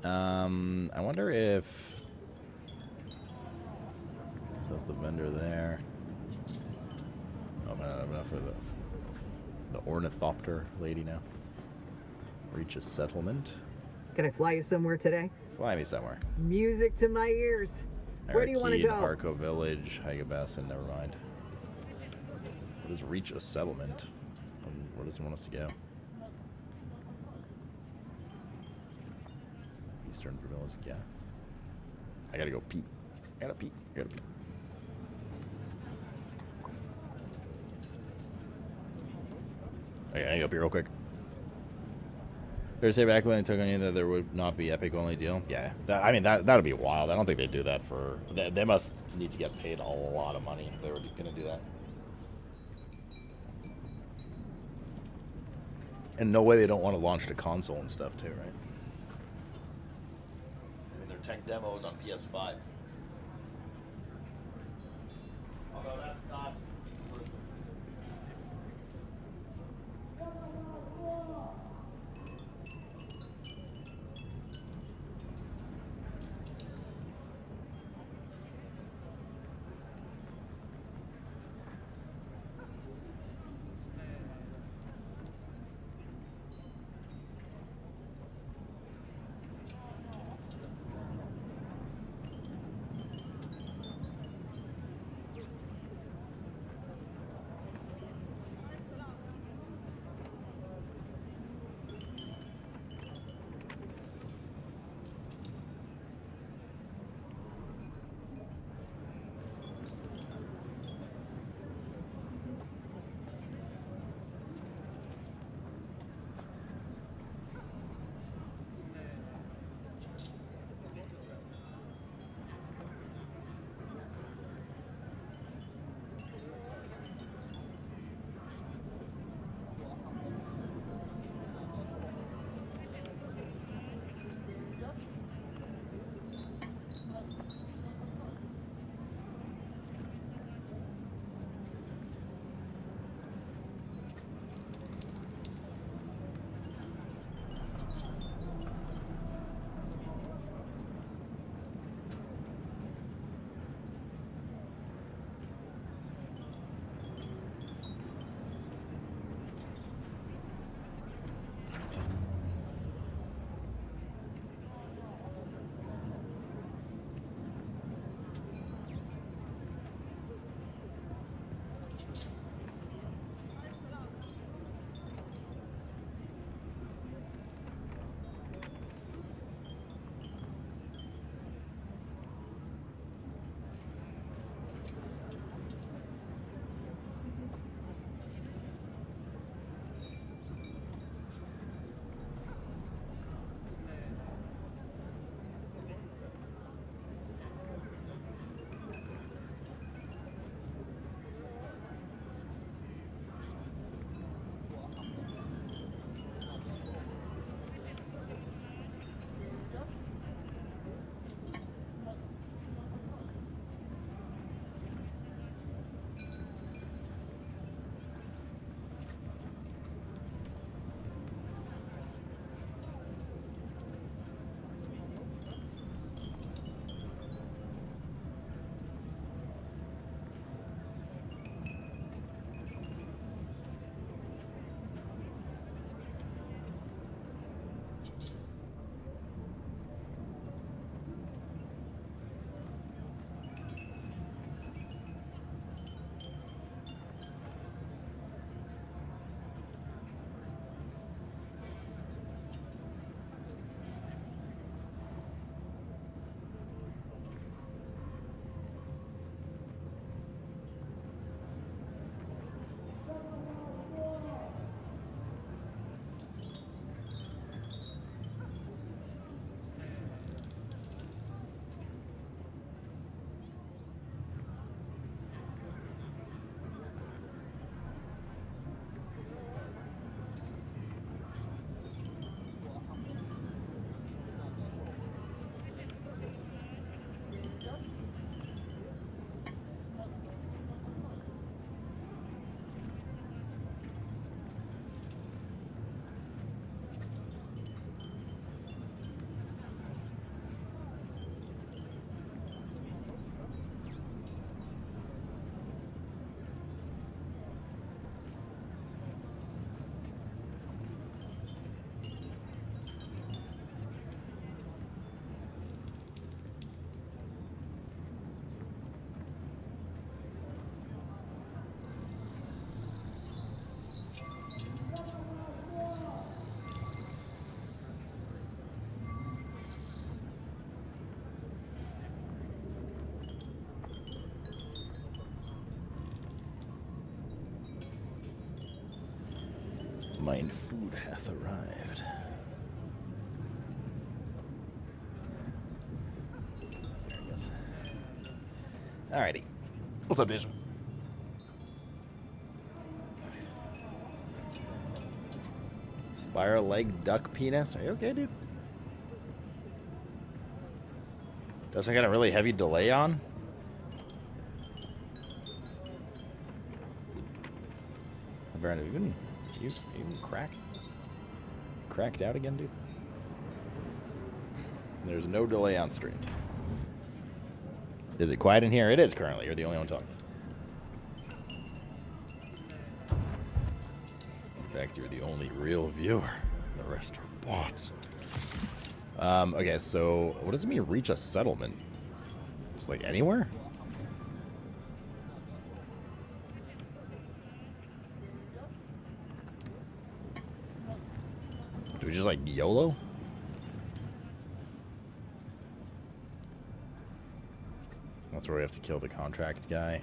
I wonder if... So that's the vendor there. Oh, man, I don't have enough for the ornithopter lady now. Reach a settlement. Can I fly you somewhere today? Fly me somewhere. Music to my ears. Where do you want to go? Harco Village, Hagabassin, never mind. What is reach a settlement? Where does he want us to go? Eastern Vermillion, yeah. I gotta go pee. I gotta pee. Okay, I gotta pee real quick. Did I say back when they took on you that there would not be epic only deal? Yeah, I mean that would be wild. I don't think they do that for. They must need to get paid a lot of money if they were gonna do that. And no way they don't want to launch the console and stuff too, right? I mean, their tech demos on PS5. Although that's not exclusive. Mine food hath arrived. There it goes. Alrighty. What's up, Digital? Spiral leg duck penis. Are you okay, dude? Doesn't got a really heavy delay on. Baron, have you been cracked out again, dude? There's no delay on stream. Is it quiet in here? It is currently. You're the only one talking. In fact, you're the only real viewer. The rest are bots. Okay, so what does it mean reach a settlement? Just like anywhere? Do we just like YOLO? That's where we have to kill the contract guy.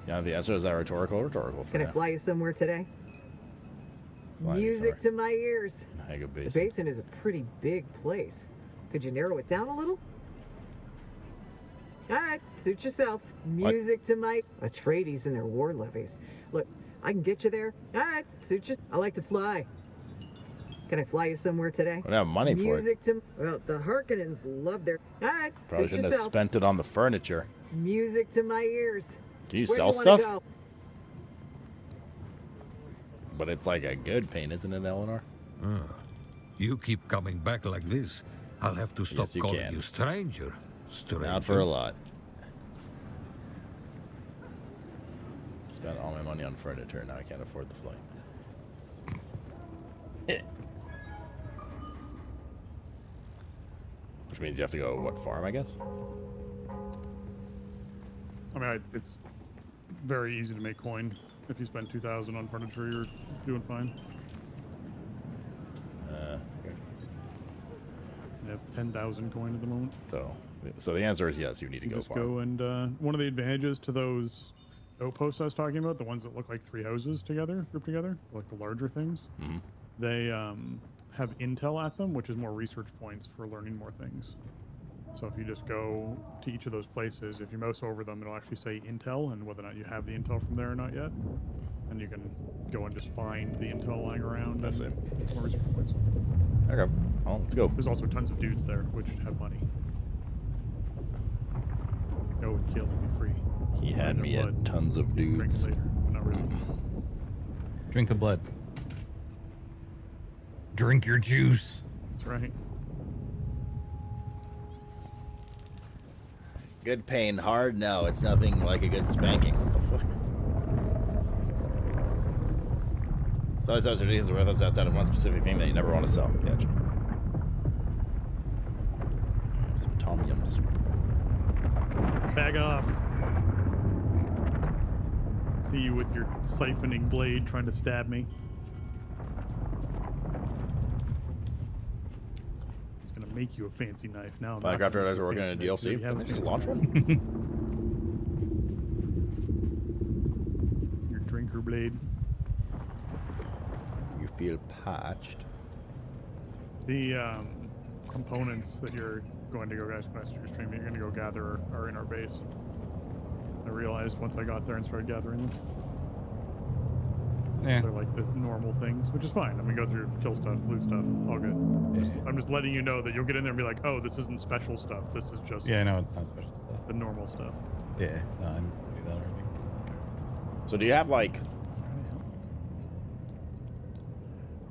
Yeah, the answer is that rhetorical. Rhetorical. Can I fly you somewhere today? Fly Music to my ears. Haga The Basin. basin is a pretty big place. Could you narrow it down a little? All right, suit yourself. Music to my Atreides and their war levies. Look, I can get you there. All right, suit you. I like to fly. Can I fly you somewhere today? I don't have money for it. Music to well, the Harkonnens love their. All right, Probably suit shouldn't have yourself. spent it on the furniture. Music to my ears. Can you Where sell do wanna stuff? go? But it's like a good pain, isn't it, Eleanor? You keep coming back like this, I'll have to stop Yes, you calling can. you stranger. Not for a lot. Spent all my money on furniture, now I can't afford the flight. Which means you have to go, what, farm, I guess? I mean, it's very easy to make coin. If you spend 2,000 on furniture, you're doing fine. Okay. You have 10,000 coin at the moment. So the answer is yes, you need to You go just farm. go and one of the advantages to those outposts I was talking about, the ones that look like three houses together, grouped together, like the larger things, they have intel at them, which is more research points for learning more things. So if you just go to each of those places, if you mouse over them, it'll actually say intel and whether or not you have the intel from there or not yet. And you can go and just find the intel lying around. That's it. More research points. Okay, well, let's go. There's also tons of dudes there which have money. Go and kill and be free. He had Find me their at blood. tons of Drink dudes. later. Not really. Drink the blood. Drink your juice. That's right. Good pain, hard? No, it's nothing like a good spanking. What the fuck? So those are ridiculous worth outside of one specific thing that you never want to sell. Gotcha. Some Tom Yum soup. Bag off. See you with your siphoning blade trying to stab me. It's gonna make you a fancy knife now. Minecraft Riders are working on a DLC. Can they just launch one? Your drinker blade. You feel patched. The components that you're going to go guys when I start your stream, that you're gonna go gather are in our base. I realized once I got there and started gathering them. Yeah. They're like the normal things, which is fine. I mean, go through, kill stuff, loot stuff, all good. I'm just letting you know that you'll get in there and be like, oh, this isn't special stuff. This is just Yeah, no, it's not special stuff. the normal stuff. Yeah, no, I do that already. So do you have like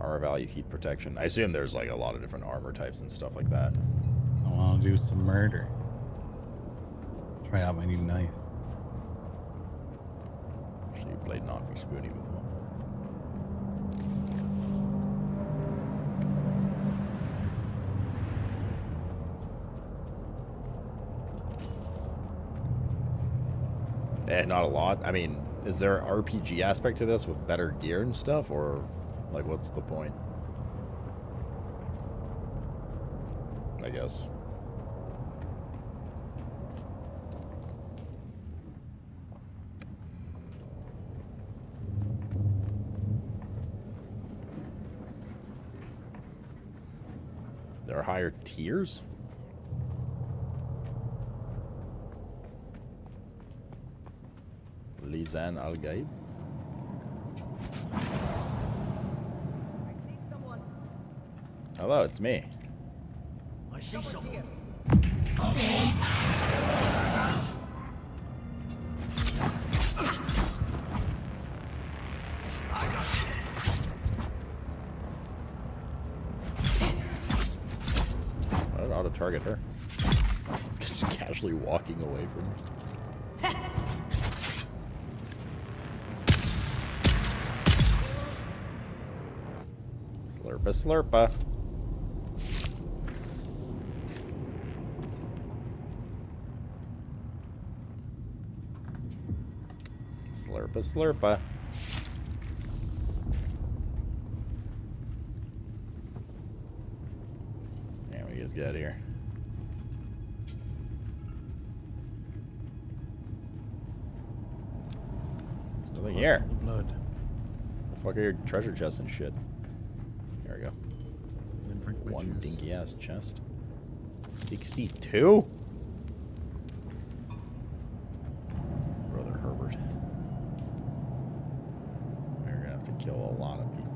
armor value, heat protection? I assume there's like a lot of different armor types and stuff like that. I want to do some murder. Try out my new knife. Actually, you played Knocky Spoony before. Not a lot. I mean, is there an RPG aspect to this with better gear and stuff, or like what's the point? I guess. There are higher tiers? Lizan Al-Gaib? Hello, it's me. I see someone. I don't know how to target her. It's just casually walking away from her. Slurpa slurpa. Slurpa slurpa. Yeah, we just got here. There's nothing here. Blood. The fuck are your treasure chests and shit? There we go. One dinky ass chest. 62? Brother Herbert. We're gonna have to kill a lot of people.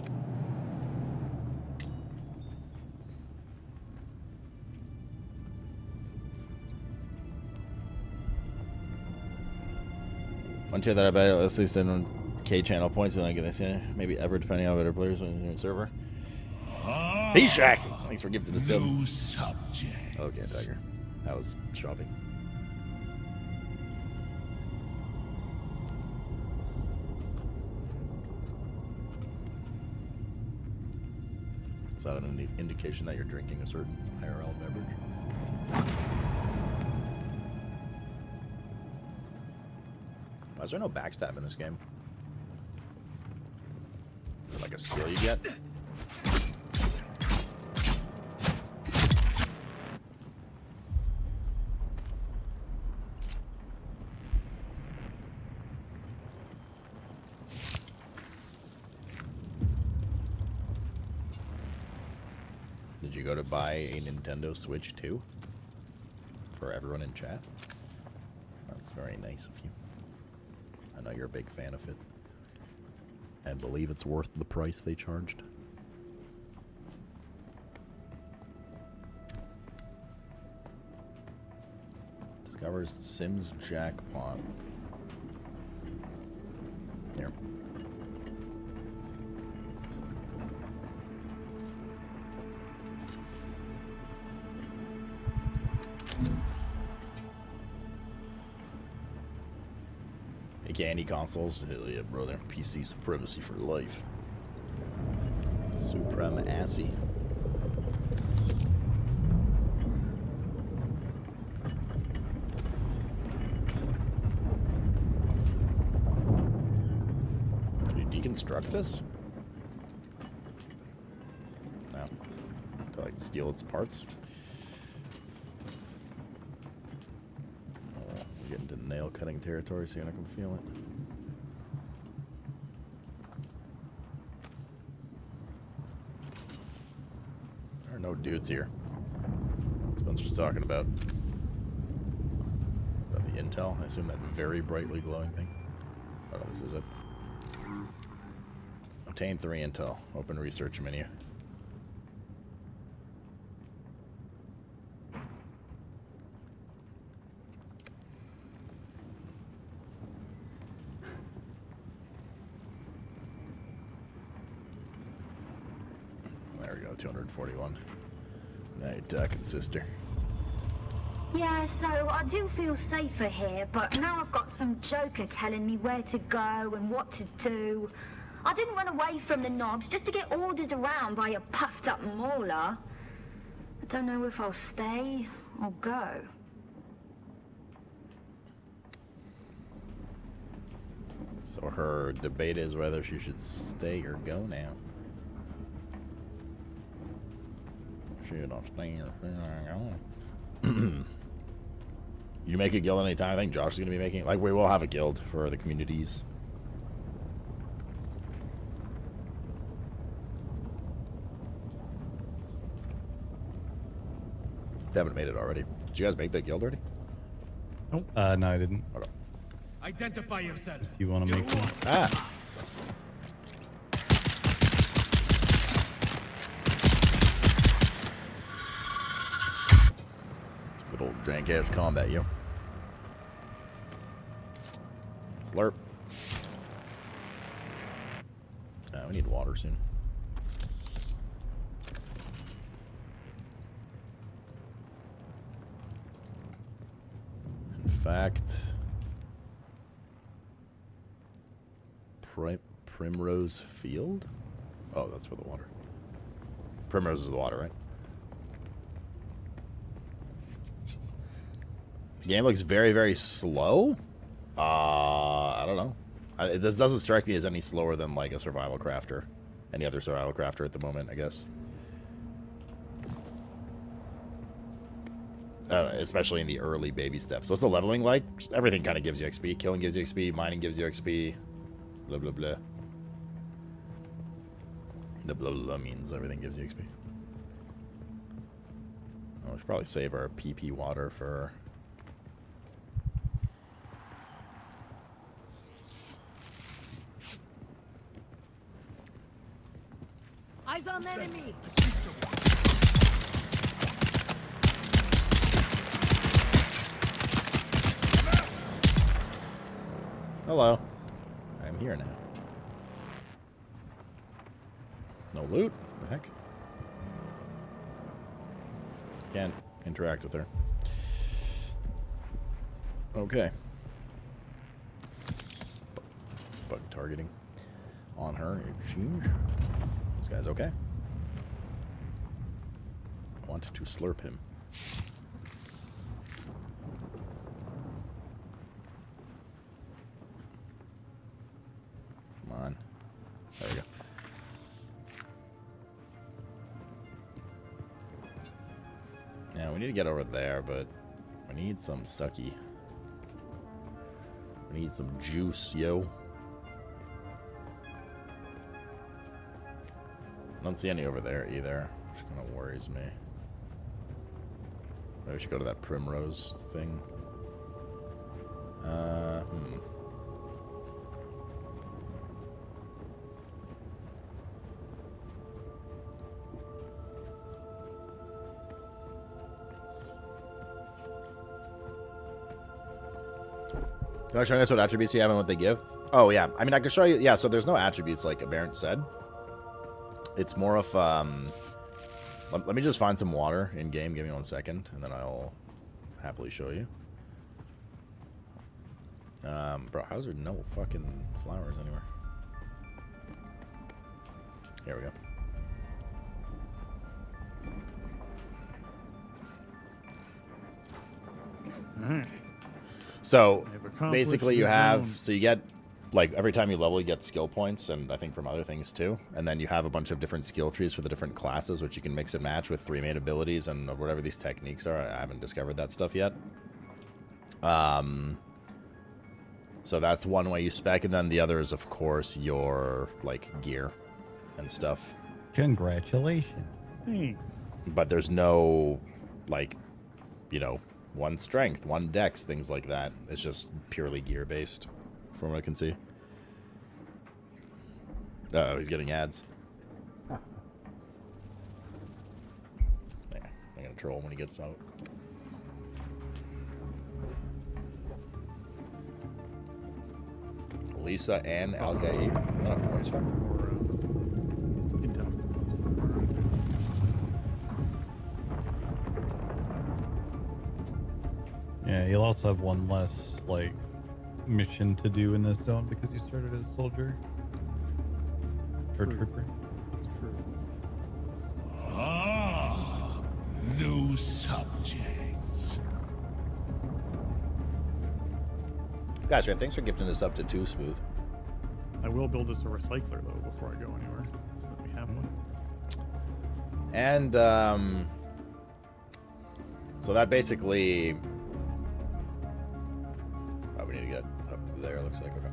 One tier that I bet at least in K channel points and I get this maybe ever depending on better players when you're in server. Peace Shack! Thanks for gifting the sub. No subject. Okay, Tiger. That was shopping. Is that an indication that you're drinking a certain IRL beverage? Why is there no backstab in this game? Is it like a skill you get? Did you go to buy a Nintendo Switch 2? For everyone in chat? That's very nice of you. I know you're a big fan of it. And believe it's worth the price they charged. Discovers Sims jackpot. Here. Candy consoles, hell yeah, brother. PC supremacy for life. Supremacy. Can you deconstruct this? No. To like steal its parts. Get into nail cutting territory so you're not gonna feel it. There are no dudes here. What Spencer's talking about. About the intel? I assume that very brightly glowing thing. Oh no, this is it. Obtain 3 intel. Open research menu. There we go, 241. Now you're talking, sister. Yeah, so I do feel safer here, but now I've got some joker telling me where to go and what to do. I didn't run away from the knobs just to get ordered around by a puffed up mauler. I don't know if I'll stay or go. So her debate is whether she should stay or go now. Should I stay or go? You make a guild anytime. I think Josh is going to be making... Like, we will have a guild for the communities. They haven't made it already. Did you guys make that guild already? Nope. No, I didn't. Okay. Identify yourself. If you want to make one. Ah. It's good old jank ass combat, you. Slurp. We need water soon. In fact, Primrose Field? Oh, that's for the water. Primrose is the water, right? The game looks very, very slow. I don't know. This doesn't strike me as any slower than like a survival crafter. Any other survival crafter at the moment, I guess. Especially in the early baby steps. What's the leveling like? Just everything kind of gives you XP. Killing gives you XP. Mining gives you XP. Blah, blah, blah. The blah, blah, blah means everything gives you XP. Oh, we should probably save our PP water for... Eyes on enemy. Hello. I'm here now. No loot? What the heck? Can't interact with her. Okay. Bug targeting on her. Exchange. This guy's okay. I want to slurp him. Come on. There we go. Yeah, we need to get over there, but we need some sucky. We need some juice, yo. I don't see any over there either, which kind of worries me. Maybe we should go to that primrose thing. You want to show us what attributes you have and what they give? Oh, yeah. I mean, I can show you. Yeah, so there's no attributes like Aberrant said. It's more of, let me just find some water in game. Give me 1 second, and then I'll happily show you. Bro, how's there no fucking flowers anywhere? Here we go. Alright. So, accomplished basically you the have, zone. so you get, like, every time you level, you get skill points, and I think from other things too. And then you have a bunch of different skill trees for the different classes, which you can mix and match with 3 main abilities and whatever these techniques are. I haven't discovered that stuff yet. So that's one way you spec, and then the other is, of course, your, like, gear and stuff. Congratulations. Thanks. But there's no, like, you know, 1 strength, 1 dex, things like that. It's just purely gear-based, from what I can see. Uh-oh, he's getting ads. Yeah, I'm gonna troll when he gets out. Lisa and Al-Gaib. Oh, voice track? Yeah, you'll also have 1 less, like, mission to do in this zone because you started as soldier. Or trooper. That's true. Ah, new subjects. Guys, thanks for gifting this up to 2 Smooth. I will build us a recycler, though, before I go anywhere, so that we have one. And, so that basically... Oh, we need to get up there, looks like. Okay.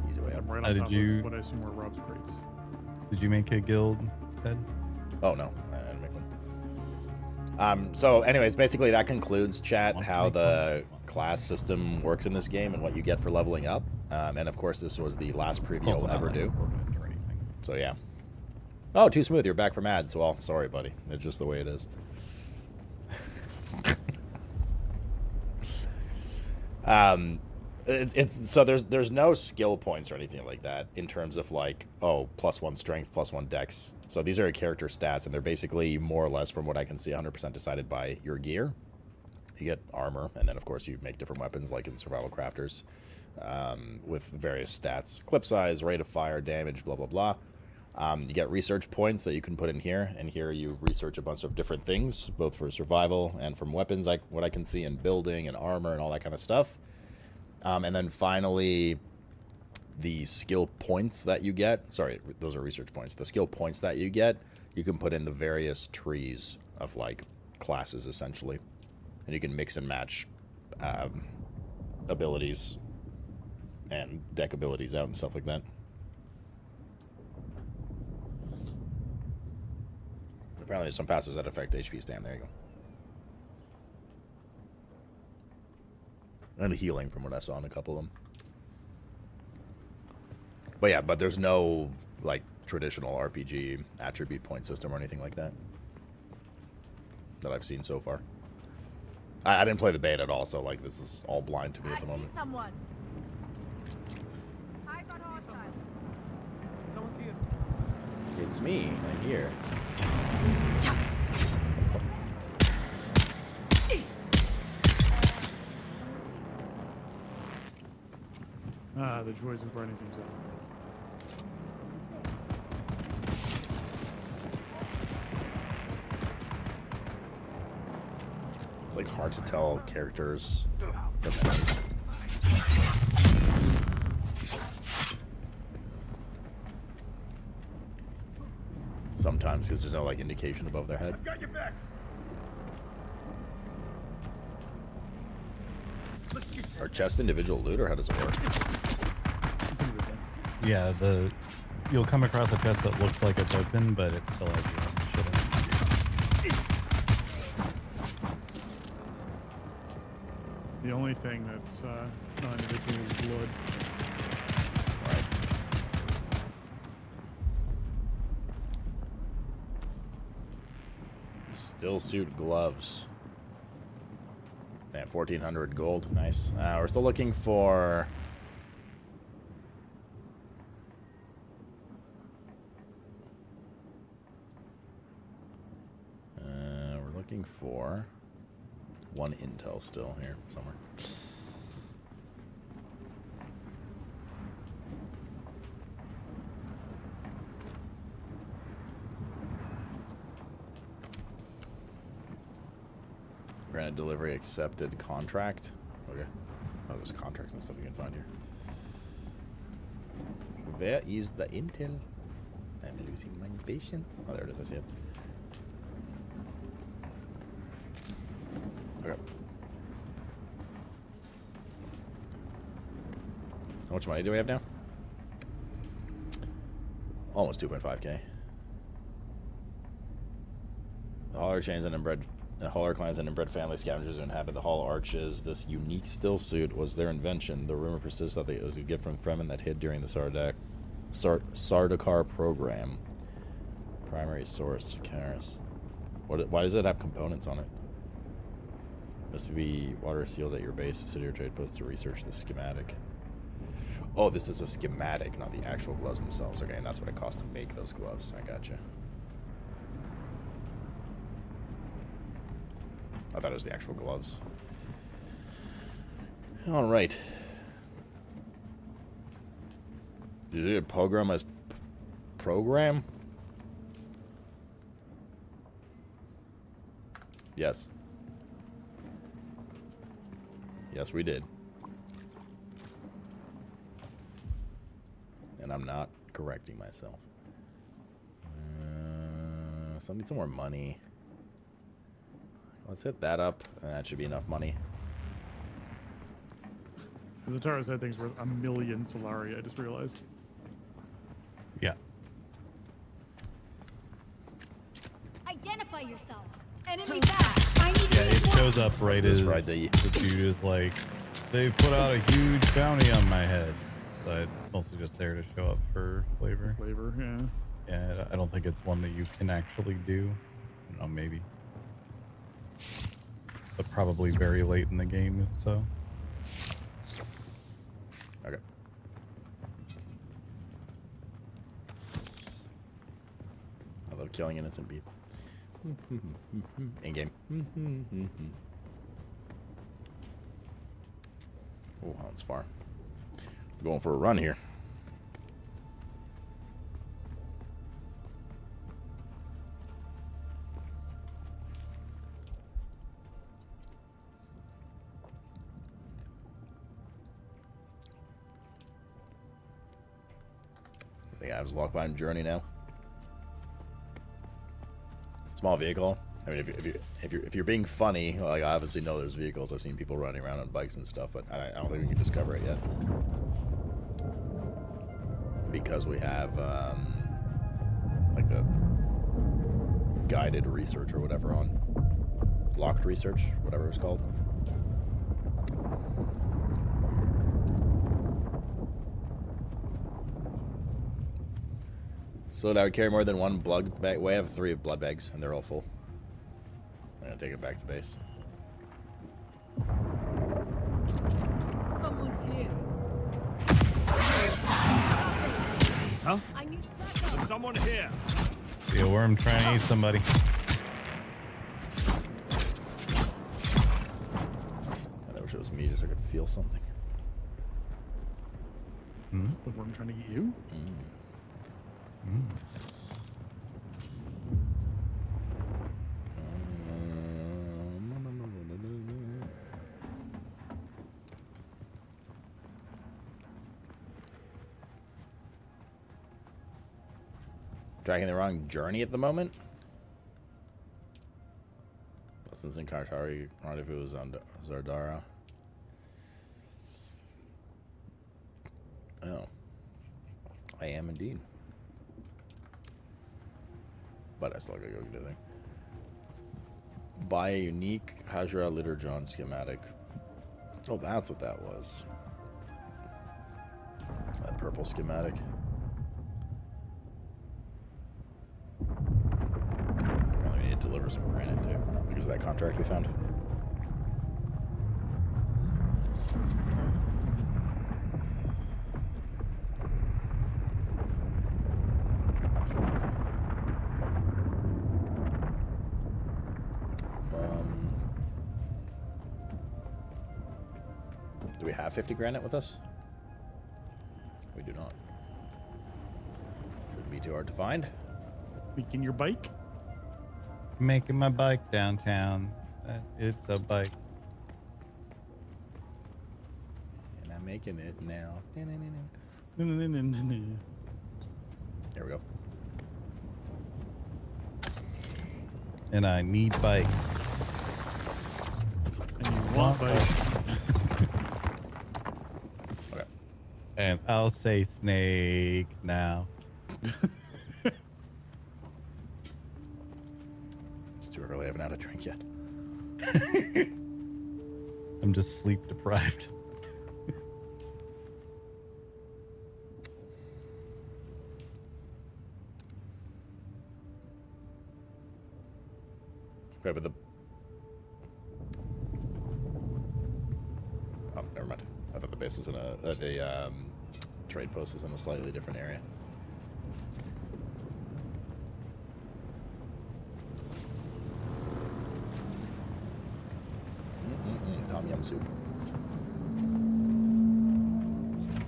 Easy way up. Right How on did top you- of what I assume are Rob's crates. Did you make a guild, Ted? Oh, no. I didn't make one. So anyways, basically that concludes, chat, how the class system works in this game and what you get for leveling up. And of course, this was the last preview I'll ever do. So yeah. Oh, too smooth. You're back from ads. Well, sorry, buddy. It's just the way it is. It's so there's no skill points or anything like that in terms of like, oh, +1 strength, +1 dex. So these are character stats, and they're basically more or less, from what I can see, 100% decided by your gear. You get armor, and then of course you make different weapons like in survival crafters, with various stats: clip size, rate of fire, damage, blah blah blah. You get research points that you can put in here, and here you research a bunch of different things, both for survival and from weapons, like what I can see in building and armor and all that kind of stuff. And then finally, the skill points that you get, sorry, those are research points. The skill points that you get, you can put in the various trees of like classes essentially. And you can mix and match abilities and deck abilities out and stuff like that. Apparently there's some passives that affect HP stand. There you go. And healing from what I saw in a couple of them. But yeah, but there's no like traditional RPG attribute point system or anything like that that I've seen so far. I didn't play the beta at all, so like this is all blind to me at the moment. Someone. It's me. I'm here. The joys of running things out. It's like hard to tell characters from enemies. Sometimes because there's no like indication above their head. Got your back. Are chests individual loot, or how does it work? Yeah, you'll come across a chest that looks like it's open, but it still has your own shit in it. The only thing that's not individual is blood. Right. Still suit gloves. Man, 1,400 gold. Nice. We're still looking for... we're looking for 1 intel still here somewhere. Granted delivery accepted contract. Okay. Oh, there's contracts and stuff you can find here. Where is the intel? I'm losing my patience. Oh, there it is. I see it. Okay. How much money do we have now? Almost 2.5k. The Holler chains and inbred Holler clans and inbred family scavengers who inhabit the Hall Arches. This unique still suit was their invention. The rumor persists that it was a gift from Fremen that hid during the Sardaukar program. Primary source, Karis. Why does it have components on it? Must be water sealed at your base, the city or trade post to research the schematic. Oh, this is a schematic, not the actual gloves themselves. Okay, and that's what it costs to make those gloves. I gotcha. I thought it was the actual gloves. All right. Did you do program as program? Yes. Yes, we did. And I'm not correcting myself. So I need some more money. Let's hit that up, and that should be enough money. Zatara's head thing's worth 1 million Solari, I just realized. Yeah. Identify yourself. Enemy back. I need Yeah, it shows up right This as Friday. the dude is like, they put out a huge bounty on my head. But it's mostly just there to show up for flavor. Flavor, yeah. Yeah, I don't think it's one that you can actually do. I don't know, maybe. But probably very late in the game, if so. Okay. I love killing innocent people. In game. Oh, that was far. Going for a run here. I think I was locked behind Journey now. Small vehicle. I mean, if you're being funny, like I obviously know there's vehicles. I've seen people running around on bikes and stuff, but I don't think we can discover it yet because we have like the guided research or whatever on locked research, whatever it was called. So I would carry more than one blood bag. We have 3 blood bags, and they're all full. I'm gonna take it back to base. Someone's here. Huh? I need There's someone here. See a worm trying to eat somebody. God, I wish it was me, just so I could feel something. Hmm? The worm trying to get you? Dragging the wrong journey at the moment. Lessons in Kartari, rendezvous on Zardara. Oh. I am indeed. But I still gotta go get the thing. Buy a unique Hajra Litterjohn schematic. Oh, that's what that was. That purple schematic. Probably need to deliver some granite too, because of that contract we found. Do we have 50 granite with us? We do not. Shouldn't be too hard to find. Making your bike? Making my bike downtown. It's a bike. And I'm making it now. There we go. And I need bike. And you want bike. Okay. And I'll say snake now. It's too early. I haven't had a drink yet. I'm just sleep deprived. Okay, but the... Oh, never mind. I thought the base was in the trade post was in a slightly different area. Tom Yum soup.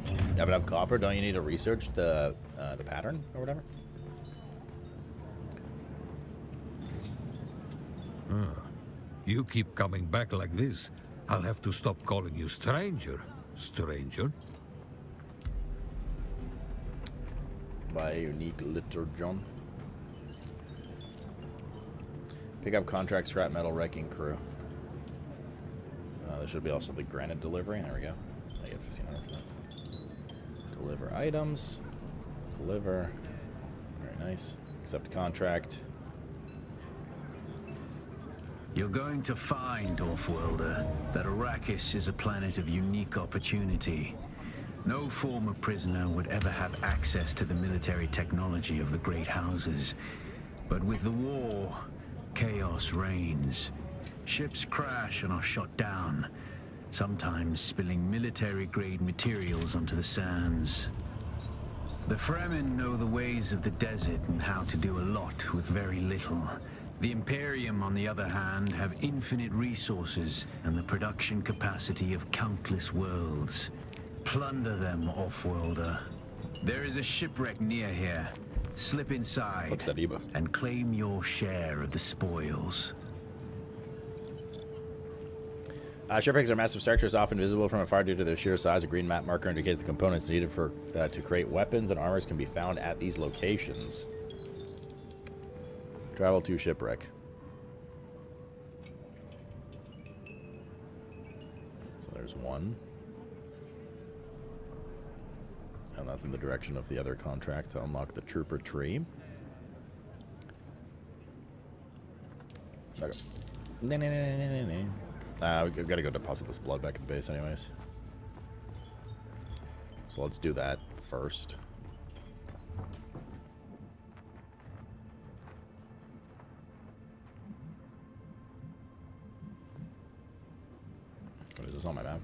You have enough copper? Don't you need to research the pattern or whatever? You keep coming back like this, I'll have to stop calling you stranger. Stranger? Buy a unique litter, John. Pick up contract scrap metal wrecking crew. There should be also the granite delivery. There we go. I get 1,500 for that. Deliver items. Deliver. Very nice. Accept contract. You're going to find, Offworlder, that Arrakis is a planet of unique opportunity. No former prisoner would ever have access to the military technology of the Great Houses. But with the war, chaos reigns. Ships crash and are shot down, sometimes spilling military-grade materials onto the sands. The Fremen know the ways of the desert and how to do a lot with very little. The Imperium, on the other hand, have infinite resources and the production capacity of countless worlds. Plunder them, Offworlder. There is a shipwreck near here. Slip inside and claim your share of the spoils. Shipwrecks are massive structures, often visible from afar due to their sheer size. A green map marker indicates the components needed for to create weapons and armors can be found at these locations. Travel to shipwreck. So there's one. And that's in the direction of the other contract to unlock the trooper tree. Okay. We've got to go deposit this blood back at the base anyways. So let's do that first. What is this on my map?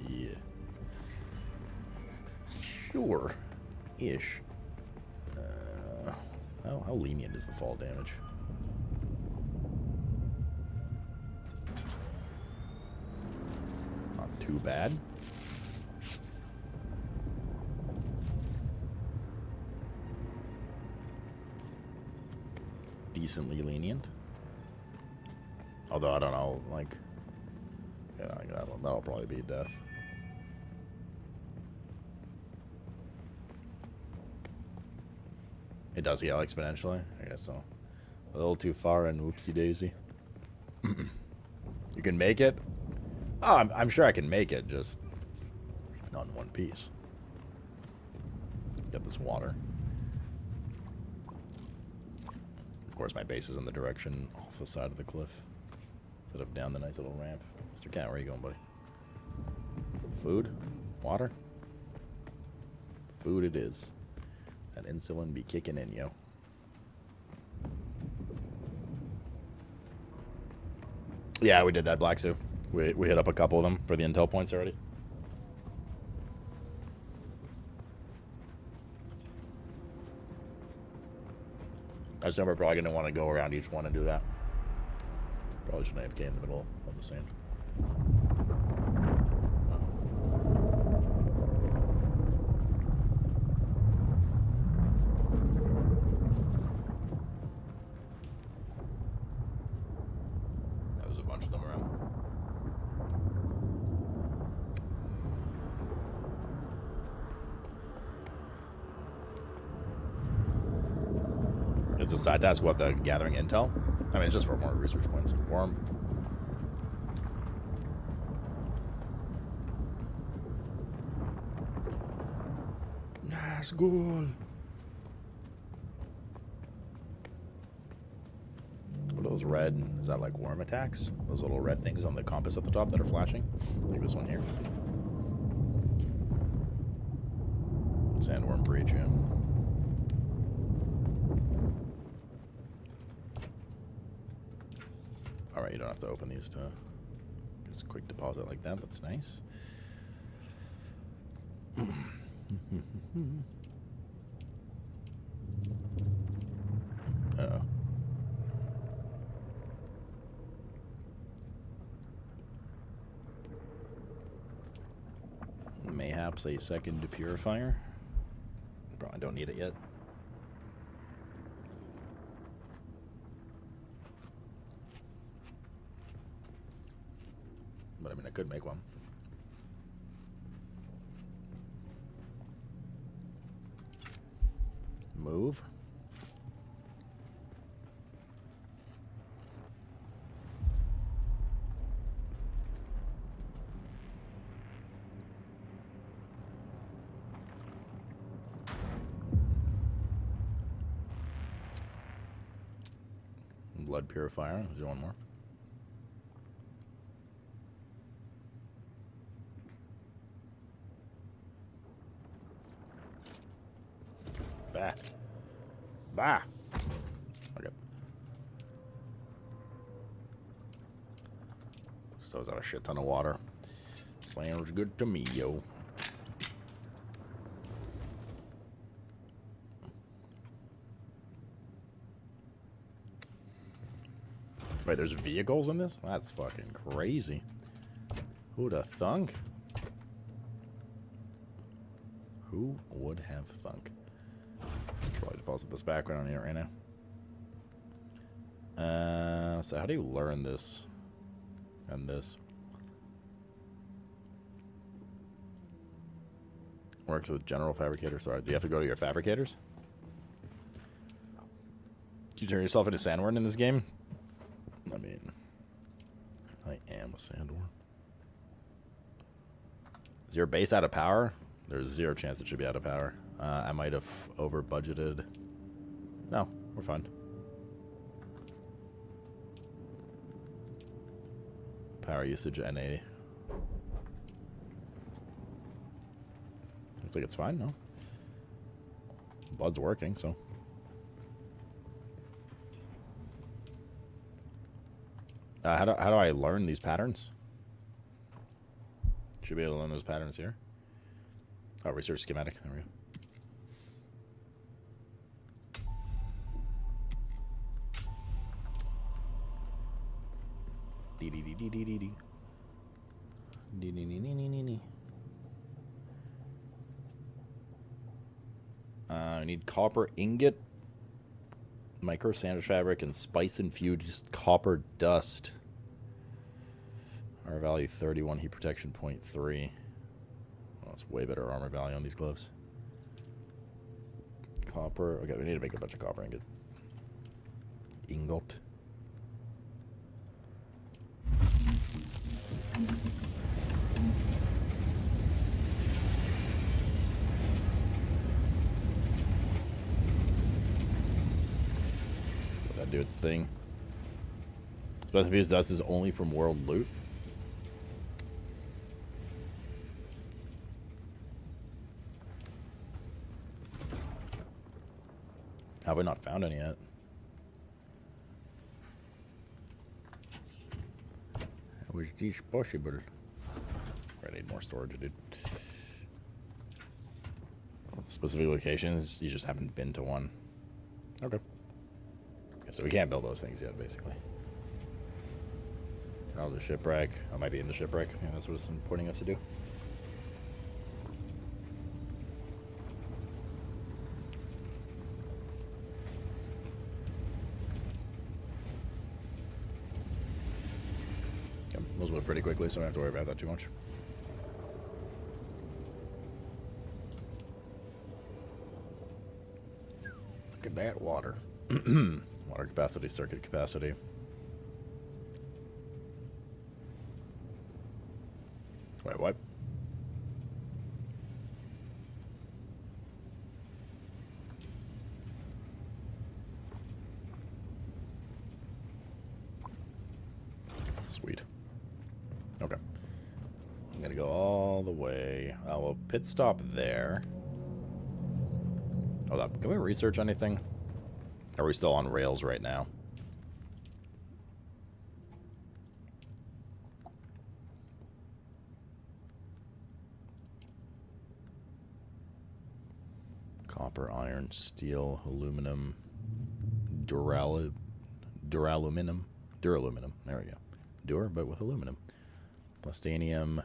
Yeah. Sure-ish. How lenient is the fall damage? Not too bad. Decently lenient. Although I don't know, like, yeah, that'll probably be death. It does heal exponentially? I guess so. A little too far and whoopsie daisy. You can make it? Oh, I'm sure I can make it, just not in one piece. Let's get this water. Of course, my base is in the direction off the side of the cliff. Instead of down the nice little ramp. Mr. Cat, where are you going, buddy? Food? Water? Food it is. That insulin be kicking in, yo. Yeah, we did that, Black Sue. We hit up a couple of them for the intel points already. I assume we're probably going to want to go around each one and do that. Probably should AFK in the middle of the scene. There's a bunch of them around. It's a side task, what, the gathering intel? I mean, it's just for more research points. Worm. Nice goal. What are those red? Is that like worm attacks? Those little red things on the compass at the top that are flashing? Like this one here. Sandworm breach, yeah. Alright, you don't have to open these to just quick deposit like that. That's nice. Uh-oh. Mayhaps a second purifier. Probably don't need it yet. But I mean, I could make one. Move. Blood purifier. Let's do one more. Bah. Bah. Okay. So is that a shit ton of water? Sounds good to me, yo. Wait, there's vehicles in this? That's fucking crazy. Who'd have thunk? Who would have thunk? Probably deposit this back. We don't need it right now. So how do you learn this? And this? Works with general fabricators. Sorry, do you have to go to your fabricators? Do you turn yourself into sandworm in this game? I mean, I am a sandworm. Is your base out of power? There's zero chance it should be out of power. I might have over budgeted. No, we're fine. Power usage NA. Looks like it's fine, no? Blood's working, so. How do I learn these patterns? Should be able to learn those patterns here. Oh, research schematic. There we go. I need copper ingot, micro sandwich fabric, and spice infused copper dust. Armor value 31, heat protection 0.3. Oh, that's way better armor value on these gloves. Copper. Okay, we need to make a bunch of copper ingot. Ingot. Let that do its thing. Spice infused dust is only from world loot. Have we not found any yet? How is this possible? I need more storage, dude. Specific locations, you just haven't been to one. Okay. So we can't build those things yet, basically. I'll do shipwreck. I might be in the shipwreck. Yeah, that's what it's pointing us to do. Those went pretty quickly, so I don't have to worry about that too much. Look at that water. Water capacity, circuit capacity. Wait, what? Sweet. Okay. I'm gonna go all the way. I will pit stop there. Hold up. Can we research anything? Are we still on rails right now? Copper, iron, steel, aluminum, duraluminum. There we go. Dur, but with aluminum. Plastanium.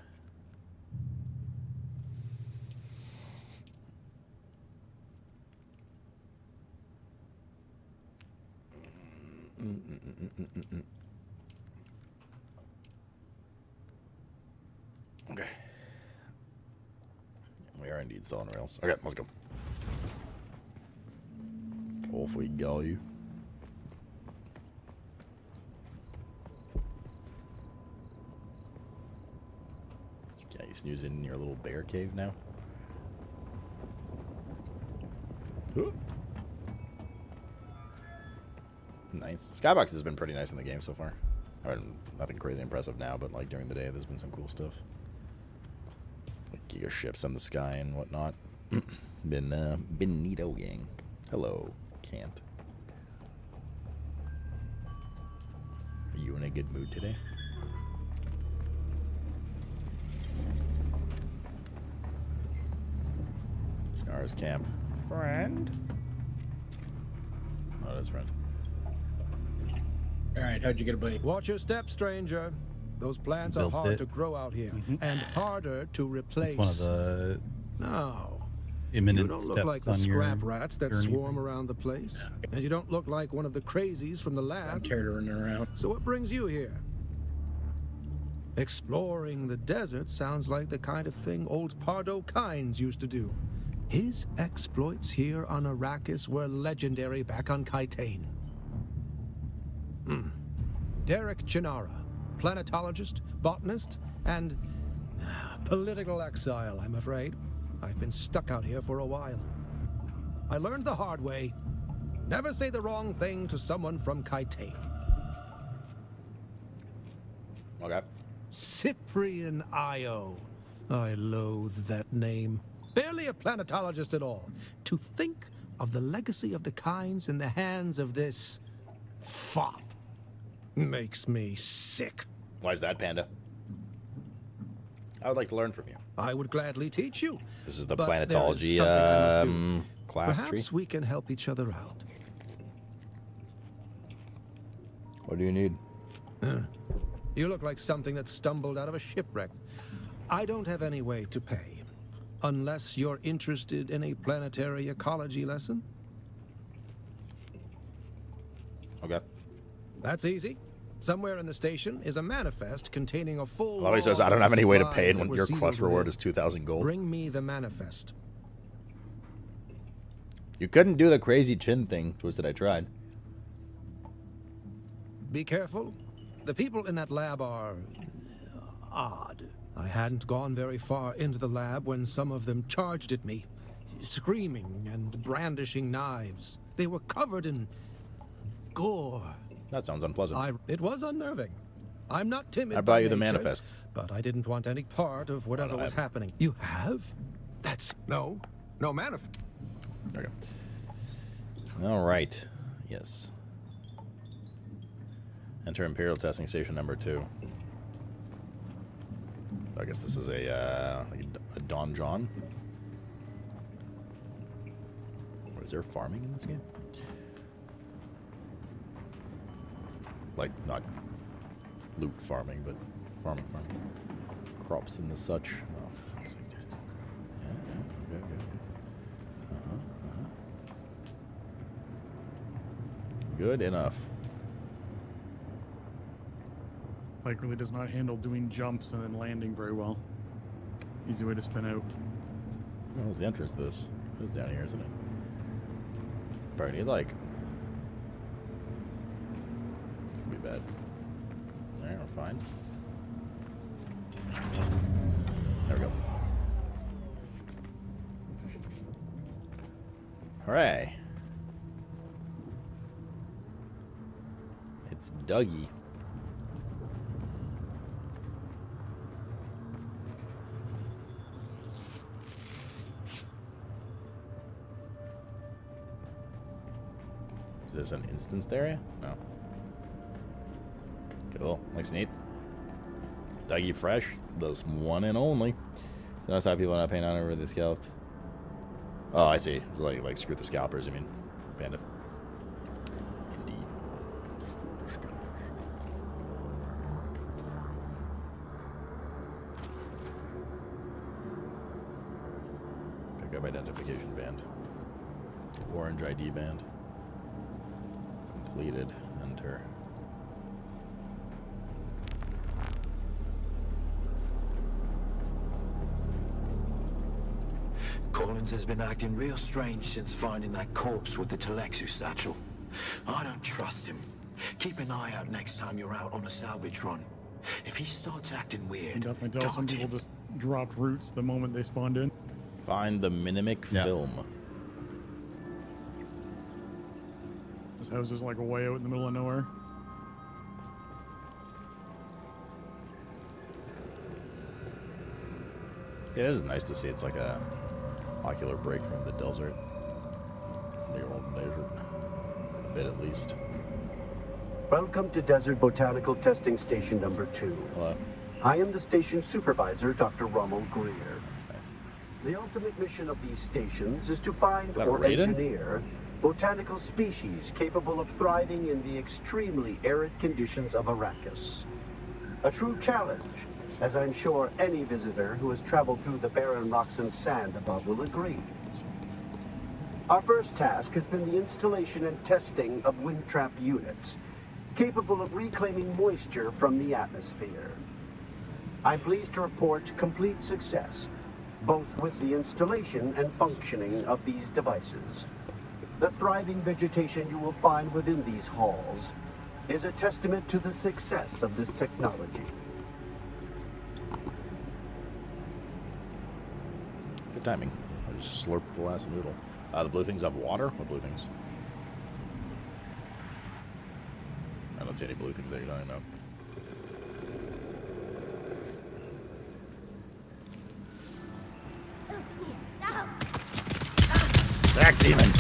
Okay. We are indeed still on rails. Okay, let's go. Off we go, you. Yeah, you snoozing in your little bear cave now? Nice. Skybox has been pretty nice in the game so far. I mean, nothing crazy impressive now, but like during the day, there's been some cool stuff. Like giga ships in the sky and whatnot. been neato, gang. Hello, Can't. Are you in a good mood today? Scar's camp. Friend? Oh, that's friend. Alright, how'd you get a buddy? Watch your step, stranger. Those plants are Built hard it. to grow out here, and harder to replace. It's one of the No. imminent You don't look steps like the on your scrap rats that journey swarm around the place. And you don't look like one of the crazies from the lab. I'm carrying around. So what brings you here? Exploring the desert sounds like the kind of thing old Pardo Kynes used to do. His exploits here on Arrakis were legendary back on Kaitane. Derek Chinara, planetologist, botanist, and political exile, I'm afraid. I've been stuck out here for a while. I learned the hard way. Never say the wrong thing to someone from Kaitane. Okay. Cyprian Io. I loathe that name. Barely a planetologist at all. To think of the legacy of the Kynes in the hands of this fop makes me sick. Why is that, Panda? I would like to learn from you. I would gladly teach you. This is the but there is planetology something I must do. class tree. Perhaps we can help each other out. What do you need? You look like something that stumbled out of a shipwreck. I don't have any way to pay. Unless you're interested in a planetary ecology lesson. Okay. That's easy. Somewhere in the station is a manifest containing a full. Well, he says, log I don't of have any way to supplies pay it that when were your sealed quest reward away. is 2,000 gold. Bring me the manifest. You couldn't do the crazy chin thing, Twisted. I tried. Be careful. The people in that lab are odd. I hadn't gone very far into the lab when some of them charged at me, screaming and brandishing knives. They were covered in gore. That sounds unpleasant. It was unnerving. I'm not timid. I brought by you the nature, manifest. But I didn't want any part of whatever was happening. You have? That's no manifest. Okay. All right. Yes. Enter Imperial Testing Station number 2. I guess this is a Don John. What is there farming in this game? Like not loot farming, but farming. Crops and the such. Oh, for fuck's sake. Yeah, okay. Good enough. Like really does not handle doing jumps and then landing very well. Easy way to spin out. What was the entrance to this? It was down here, isn't it? Probably need like. It's gonna be bad. Alright, we're fine. There we go. Hooray. It's Dougie. Is this an instanced area? No. Cool. Looks neat. Dougie Fresh, the one and only. So that's how people are not paying honor over the scalped. Oh, I see. It's like screw the scalpers, you mean. Panda. Indeed. Pick up identification band. Orange ID band. Completed. Enter. Collins has been acting real strange since finding that corpse with the Telexu satchel. I don't trust him. Keep an eye out next time you're out on a salvage run. If he starts acting You weird, can definitely tell some people just dropped roots the moment they spawned in. Find the Minimic film. This house is like way out in the middle of nowhere. Yeah, it is nice to see. It's like a ocular break from the desert. The old desert. A bit at least. Welcome to Desert Botanical Testing Station number 2. Hello. I am the station supervisor, Dr. Rommel Greer. That's nice. The ultimate mission of these stations is to find that a or Raiden? engineer botanical species capable of thriving in the extremely arid conditions of Arrakis. A true challenge, as I'm sure any visitor who has traveled through the barren rocks and sand above will agree. Our first task has been the installation and testing of wind trap units, capable of reclaiming moisture from the atmosphere. I'm pleased to report complete success, both with the installation and functioning of these devices. The thriving vegetation you will find within these halls is a testament to the success of this technology. Good timing. I just slurped the last noodle. The blue things have water? What blue things? I don't see any blue things that you're talking about. Back, demon!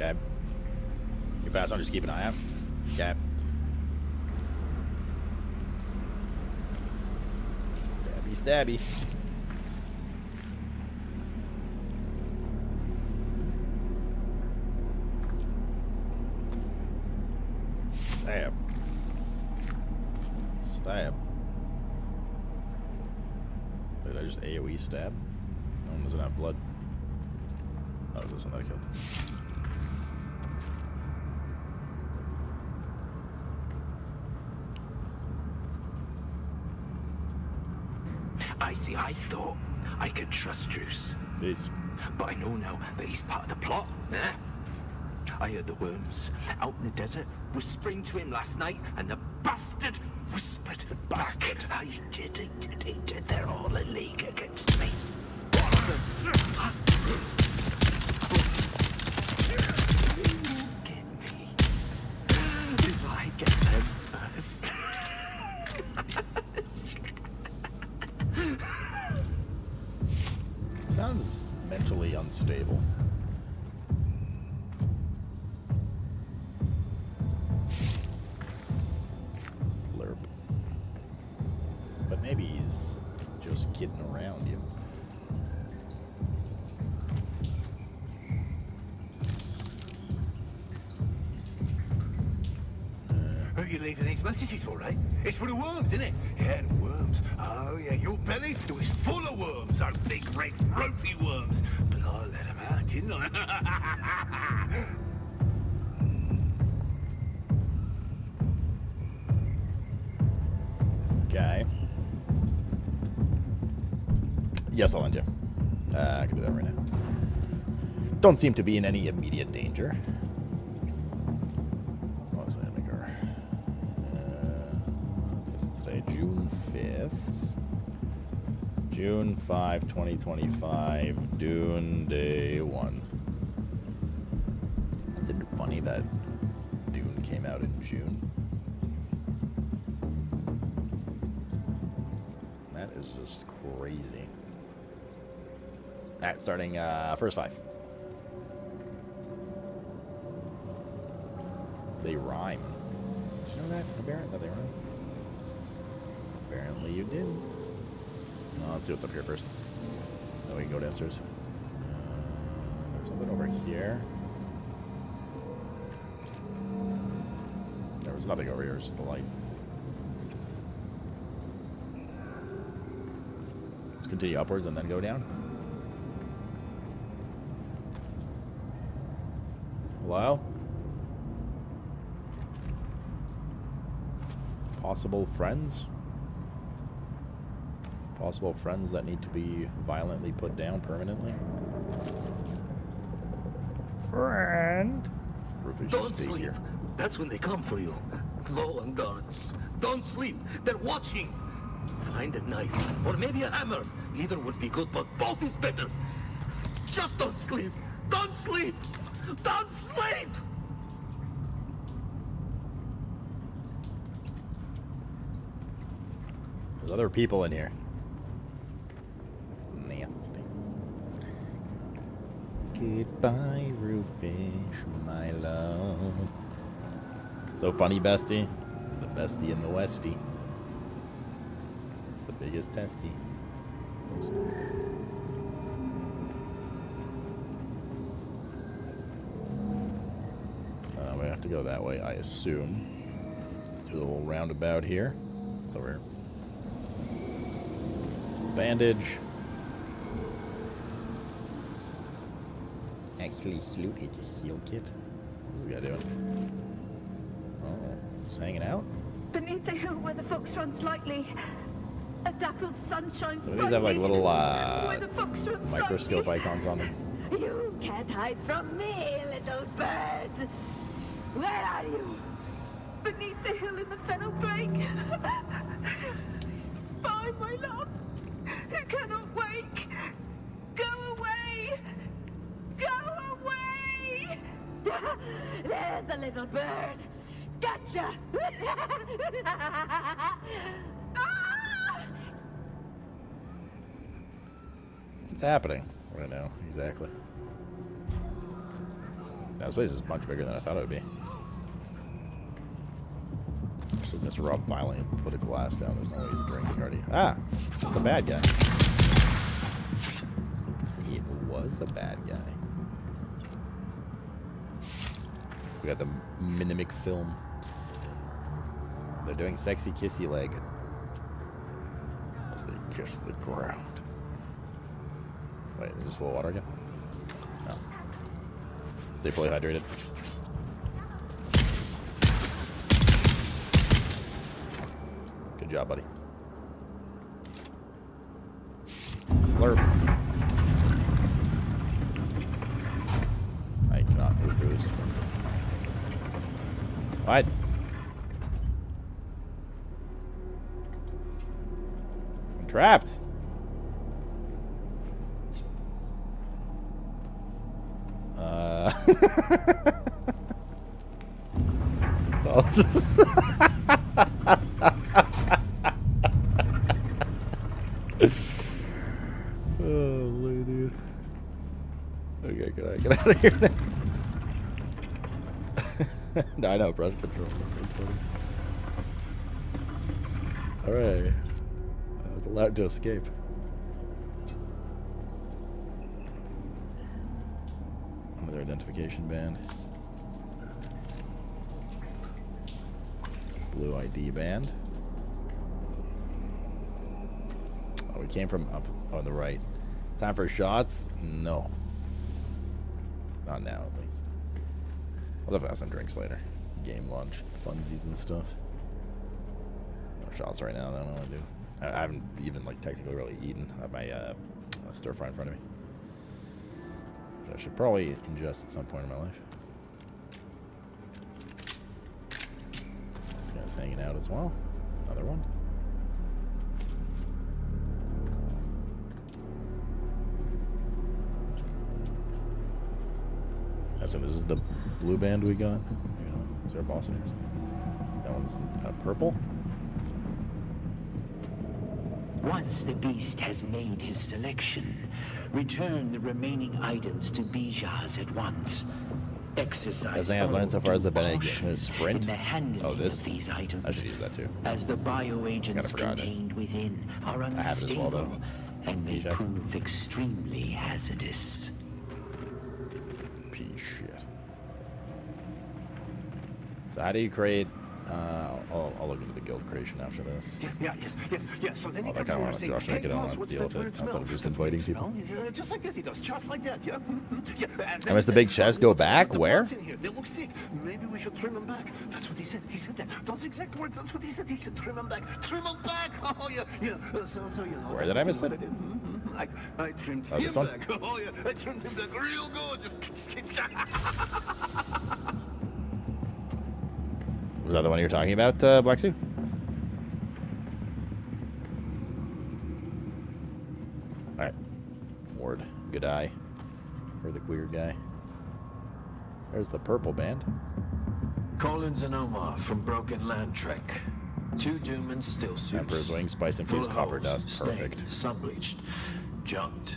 Okay. You pass on, just keep an eye out. Okay. Stabby, stabby. Stab. Stab. Did I just AoE stab? That one doesn't have blood. Oh, is this one that I killed? I thought I could trust Juice. Yes. But I know now that he's part of the plot. Eh? I heard the worms out in the desert whispering to him last night, and the bastard whispered. The bastard. I did. They're all in league against me. Get me. If I get them first. Sounds mentally unstable. Slurp. But maybe he's just kidding around you. Who you leaving these messages for, right? It's for the worms, isn't it? Yeah, the worms. Oh, yeah, your belly, it was full of worms, those big, red, ropey worms. But I let them out, didn't I? Okay. Yes, I'll lend you. I can do that right now. Don't seem to be in any immediate danger. What was that, maker? Is it today? June 5th. June 5, 2025. Dune Day 1. Is it funny that Dune came out in June? That is just crazy. Alright, starting first 5. They rhyme. Did you know that, Baron? That they rhyme? Apparently you did. Let's see what's up here first. Then we can go downstairs. There's something over here. There was nothing over here, it was just a light. Let's continue upwards and then go down. Hello? Possible friends? Possible friends that need to be violently put down permanently? Friend? Rufus, Don't just stay sleep. here. That's when they come for you. Glowing guards. Don't sleep. They're watching. Find a knife, or maybe a hammer. Either would be good, but both is better. Just don't sleep. Don't sleep. Don't sleep. There's other people in here. Nasty. Goodbye, Rufus, my love. So funny, bestie. The bestie in the Westie. It's the biggest testy. We have to go that way, I assume. Do a little roundabout here. It's over here. Bandage. Actually, salute it to seal kit. What's this guy doing? Oh, just hanging out? Beneath the hill where the fox runs lightly, a dappled sunshine. So these have like little where the fox runs microscope icons on them. You can't hide from me, little bird. Where are you? Beneath the hill in the fennel brake. Spy, my love. Who cannot wake. Go away. Go away. There's the little bird. Gotcha. Ah! What's happening right now, exactly? Now, this place is much bigger than I thought it would be. Actually, Mr. Rob violently put a glass down. There's no way he's drinking already. Ah! It's a bad guy. It was a bad guy. We got the mimic film. They're doing sexy kissy leg. As they kiss the ground. Wait, is this full of water again? No. Stay fully hydrated. Good job, buddy. Slurp. I cannot move through this. What? I'm trapped. I'll just holy dude. Okay, can I get out of here now? No, I know, press control. Alright. I was allowed to escape. Another identification band. Blue ID band. Oh, we came from up on the right. Time for shots? No. Not now, at least. I'll definitely have some drinks later. Game launch, funsies and stuff. No shots right now, I don't know what to do. I haven't even, like, technically really eaten. I have my stir fry in front of me. Which I should probably ingest at some point in my life. This guy's hanging out as well. Another one. I assume this is the blue band we got. You know, is there a boss in here? That one's purple. Once the beast has made his selection, return the remaining items to Bijaz at once. Exercise. The thing I've learned so far is the caution sprint. in the handling Oh, this. of these items, I should use that too. as the bioagents forgot it. contained within are I have it as well, unstable though. and may Check. prove extremely hazardous. Piece shit. So how do you create? I'll look into the guild creation after this. Yeah, yes. So then Oh, you I come kind of here want to saying, Josh make it. I "Hey, don't boss, want to what's deal that with it weird instead smell? of just What's that inviting weird people. smell?" Yeah, just like that he does, just like that, yeah. Yeah. And where's the big chest go back? Where? In here. They look sick. Maybe we should trim them back. That's what he said. He said that. Those exact words. That's what he said. He said trim them back. Trim them back. Oh yeah. So you know. Where did I miss it? I trimmed Oh, him this one? back. Oh yeah. I trimmed him back real good. Just. Was that the one you were talking about, Black Suit? Alright. Ward. Good eye. For the queer guy. There's the purple band. Collins and Omar from Broken Land Trek. 2 Doomans still suits. Emperor's Wing, spice infused copper dust. Perfect. Sun-bleached. Junked.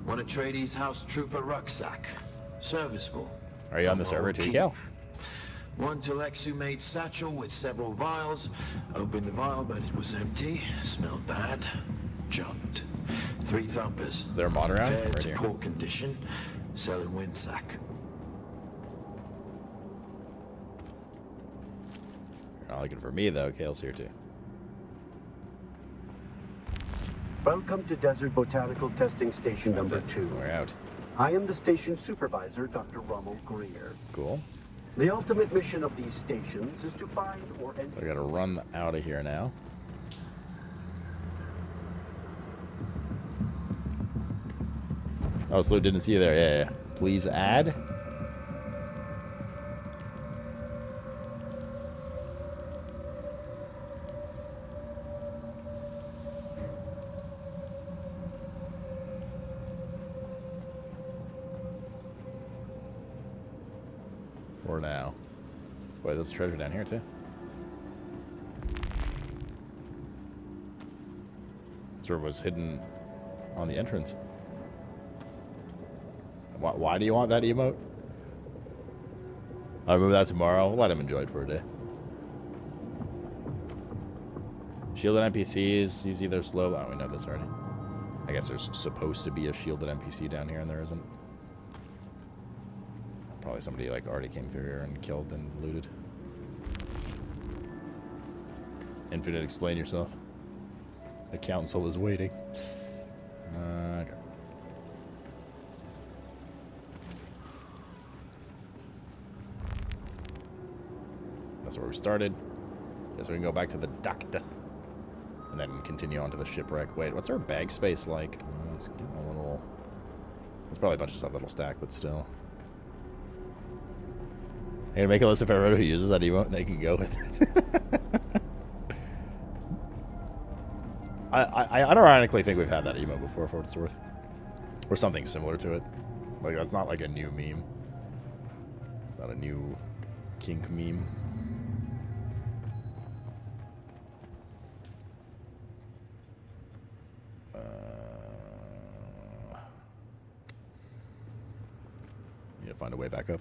One Atreides House Trooper rucksack. Serviceable. Are you on the server too, Cal? One Telexu-made satchel with several vials. Opened the vial, but it was empty. Smelled bad. Junked. 3 thumpers. Is there a mod around? Fair Right to here. poor condition. Selling windsack. You're not looking for me, though. Kale's here, too. Welcome to Desert Botanical Testing Station number 2. We're out. I am the station supervisor, Dr. Rommel Greer. Cool. The ultimate mission of these stations is to find or I gotta run out of here now. Oh, Slew didn't see you there. Yeah. Please add. For now. Boy, there's treasure down here too. This room was hidden on the entrance. Why do you want that emote? I'll remove that tomorrow. We'll let him enjoy it for a day. Shielded NPCs use either slow. Oh, we know this already. I guess there's supposed to be a shielded NPC down here, and there isn't. Probably somebody like already came through here and killed and looted. Infinite, explain yourself. The council is waiting. Okay. That's where we started. Guess we can go back to the doctor. And then continue on to the shipwreck. Wait, what's our bag space like? Let's get a little... There's probably a bunch of stuff that'll stack, but still. I'm gonna make a list of everyone who uses that emote and they can go with it. I unironically think we've had that emote before, for what it's worth. Or something similar to it. Like, that's not like a new meme. It's not a new kink meme. Need to find a way back up.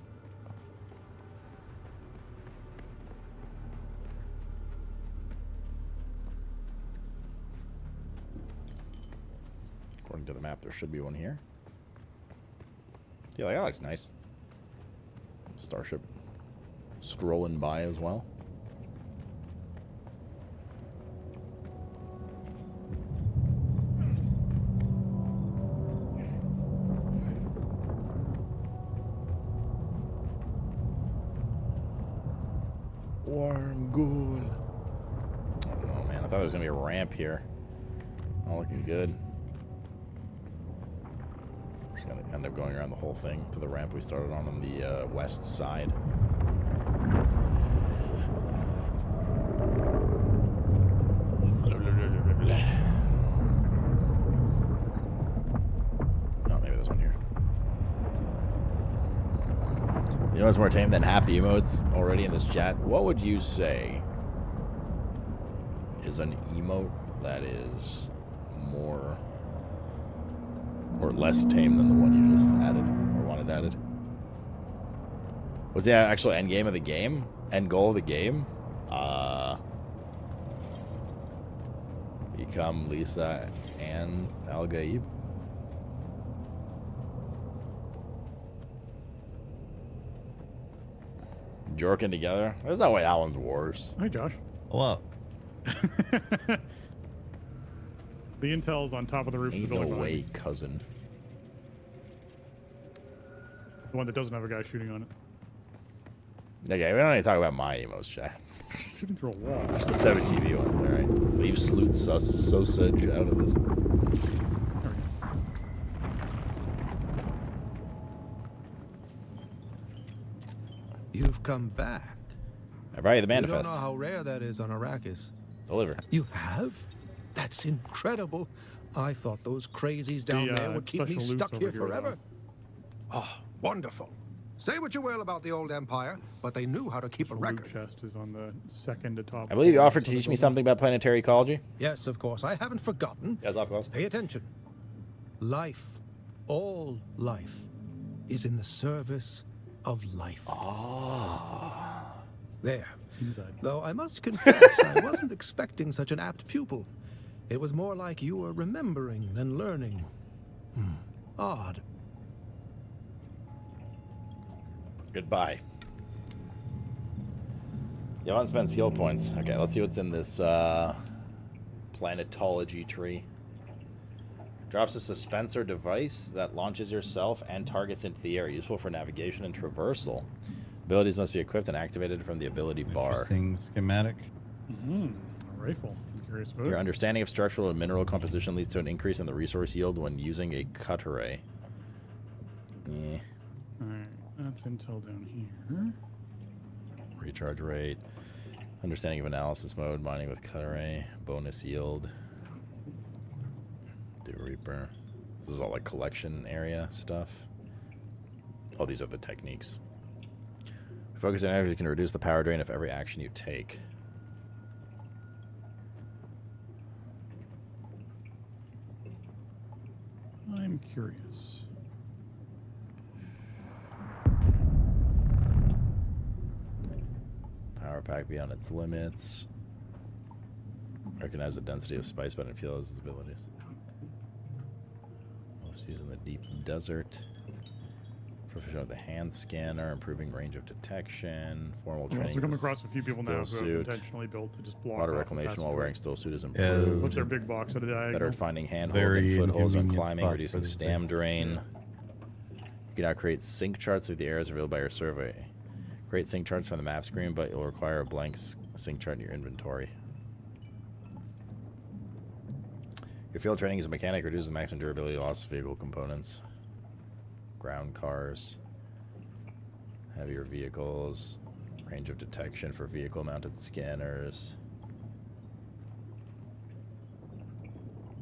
According to the map, there should be one here. Yeah, that looks nice. Starship scrolling by as well. Warm ghoul. Oh man, I thought there was gonna be a ramp here. Not looking good. Just gonna end up going around the whole thing to the ramp we started on the west side. Oh, maybe there's one here. You know what's more tame than half the emotes already in this chat? What would you say is an emote that is more or less tame than the one you just added or wanted added? Was the actual end game of the game? End goal of the game? Become Lisa and Al Gaib? Jorking together? There's no way that one's worse. Hi, Josh. Hello. The intel's on top of the roof of the Ain't building. no behind way, me. cousin. The one that doesn't have a guy shooting on it. Okay, we don't need to talk about my emotes, chat. Shooting through a wall. Just the 7 TV ones, alright? Leave Sloot Sausage out of this. You've come back. I brought you the You manifest. don't know how rare that is on Arrakis. Deliver. You have? That's incredible. I thought those crazies down there would keep me special loot's stuck here over here, forever. Oh, wonderful. Say what you will about the old empire, but they knew how to keep a record. Chest is on the second to top. I believe you floor, offered to so teach the me building- something about planetary ecology. Yes, of course. I haven't forgotten. Yes, of course. Pay attention. Life, all life, is in the service of life. There. Though I must confess, I wasn't expecting such an apt pupil. It was more like you were remembering than learning. Odd. Goodbye. You haven't spent skill points. Okay, let's see what's in this planetology tree. Drops a suspensor device that launches yourself and targets into the air. Useful for navigation and traversal. Abilities must be equipped and activated from the ability bar. Interesting schematic. A rifle. Curious about Your it. understanding of structural and mineral composition leads to an increase in the resource yield when using a cut array. Yeah. Alright, that's intel down here. Recharge rate. Understanding of analysis mode. Mining with cut array. Bonus yield. Do Reaper. This is all like collection area stuff. Oh, these are the techniques. Focus on energy can reduce the power drain of every action you take. I'm curious. Power pack beyond its limits. Recognize the density of spice button fuel as its abilities. Most used in the deep desert. Proficient with the hand scanner, improving range of detection. Formal I've training. also come with across a few people now who have stillsuit. intentionally built to just block Water off reclamation passage while way. wearing stillsuit is Yeah, improved. What's their big box at a diagonal? Better at finding handholds and Very footholds when inconvenient climbing, spot reducing for this stam thing. drain. You can now create sync charts with the areas revealed by your survey. Create sync charts from the map screen, but you'll require a blank sync chart in your inventory. Your field training as a mechanic reduces the maximum durability loss of vehicle components. Ground cars. Heavier vehicles. Range of detection for vehicle-mounted scanners.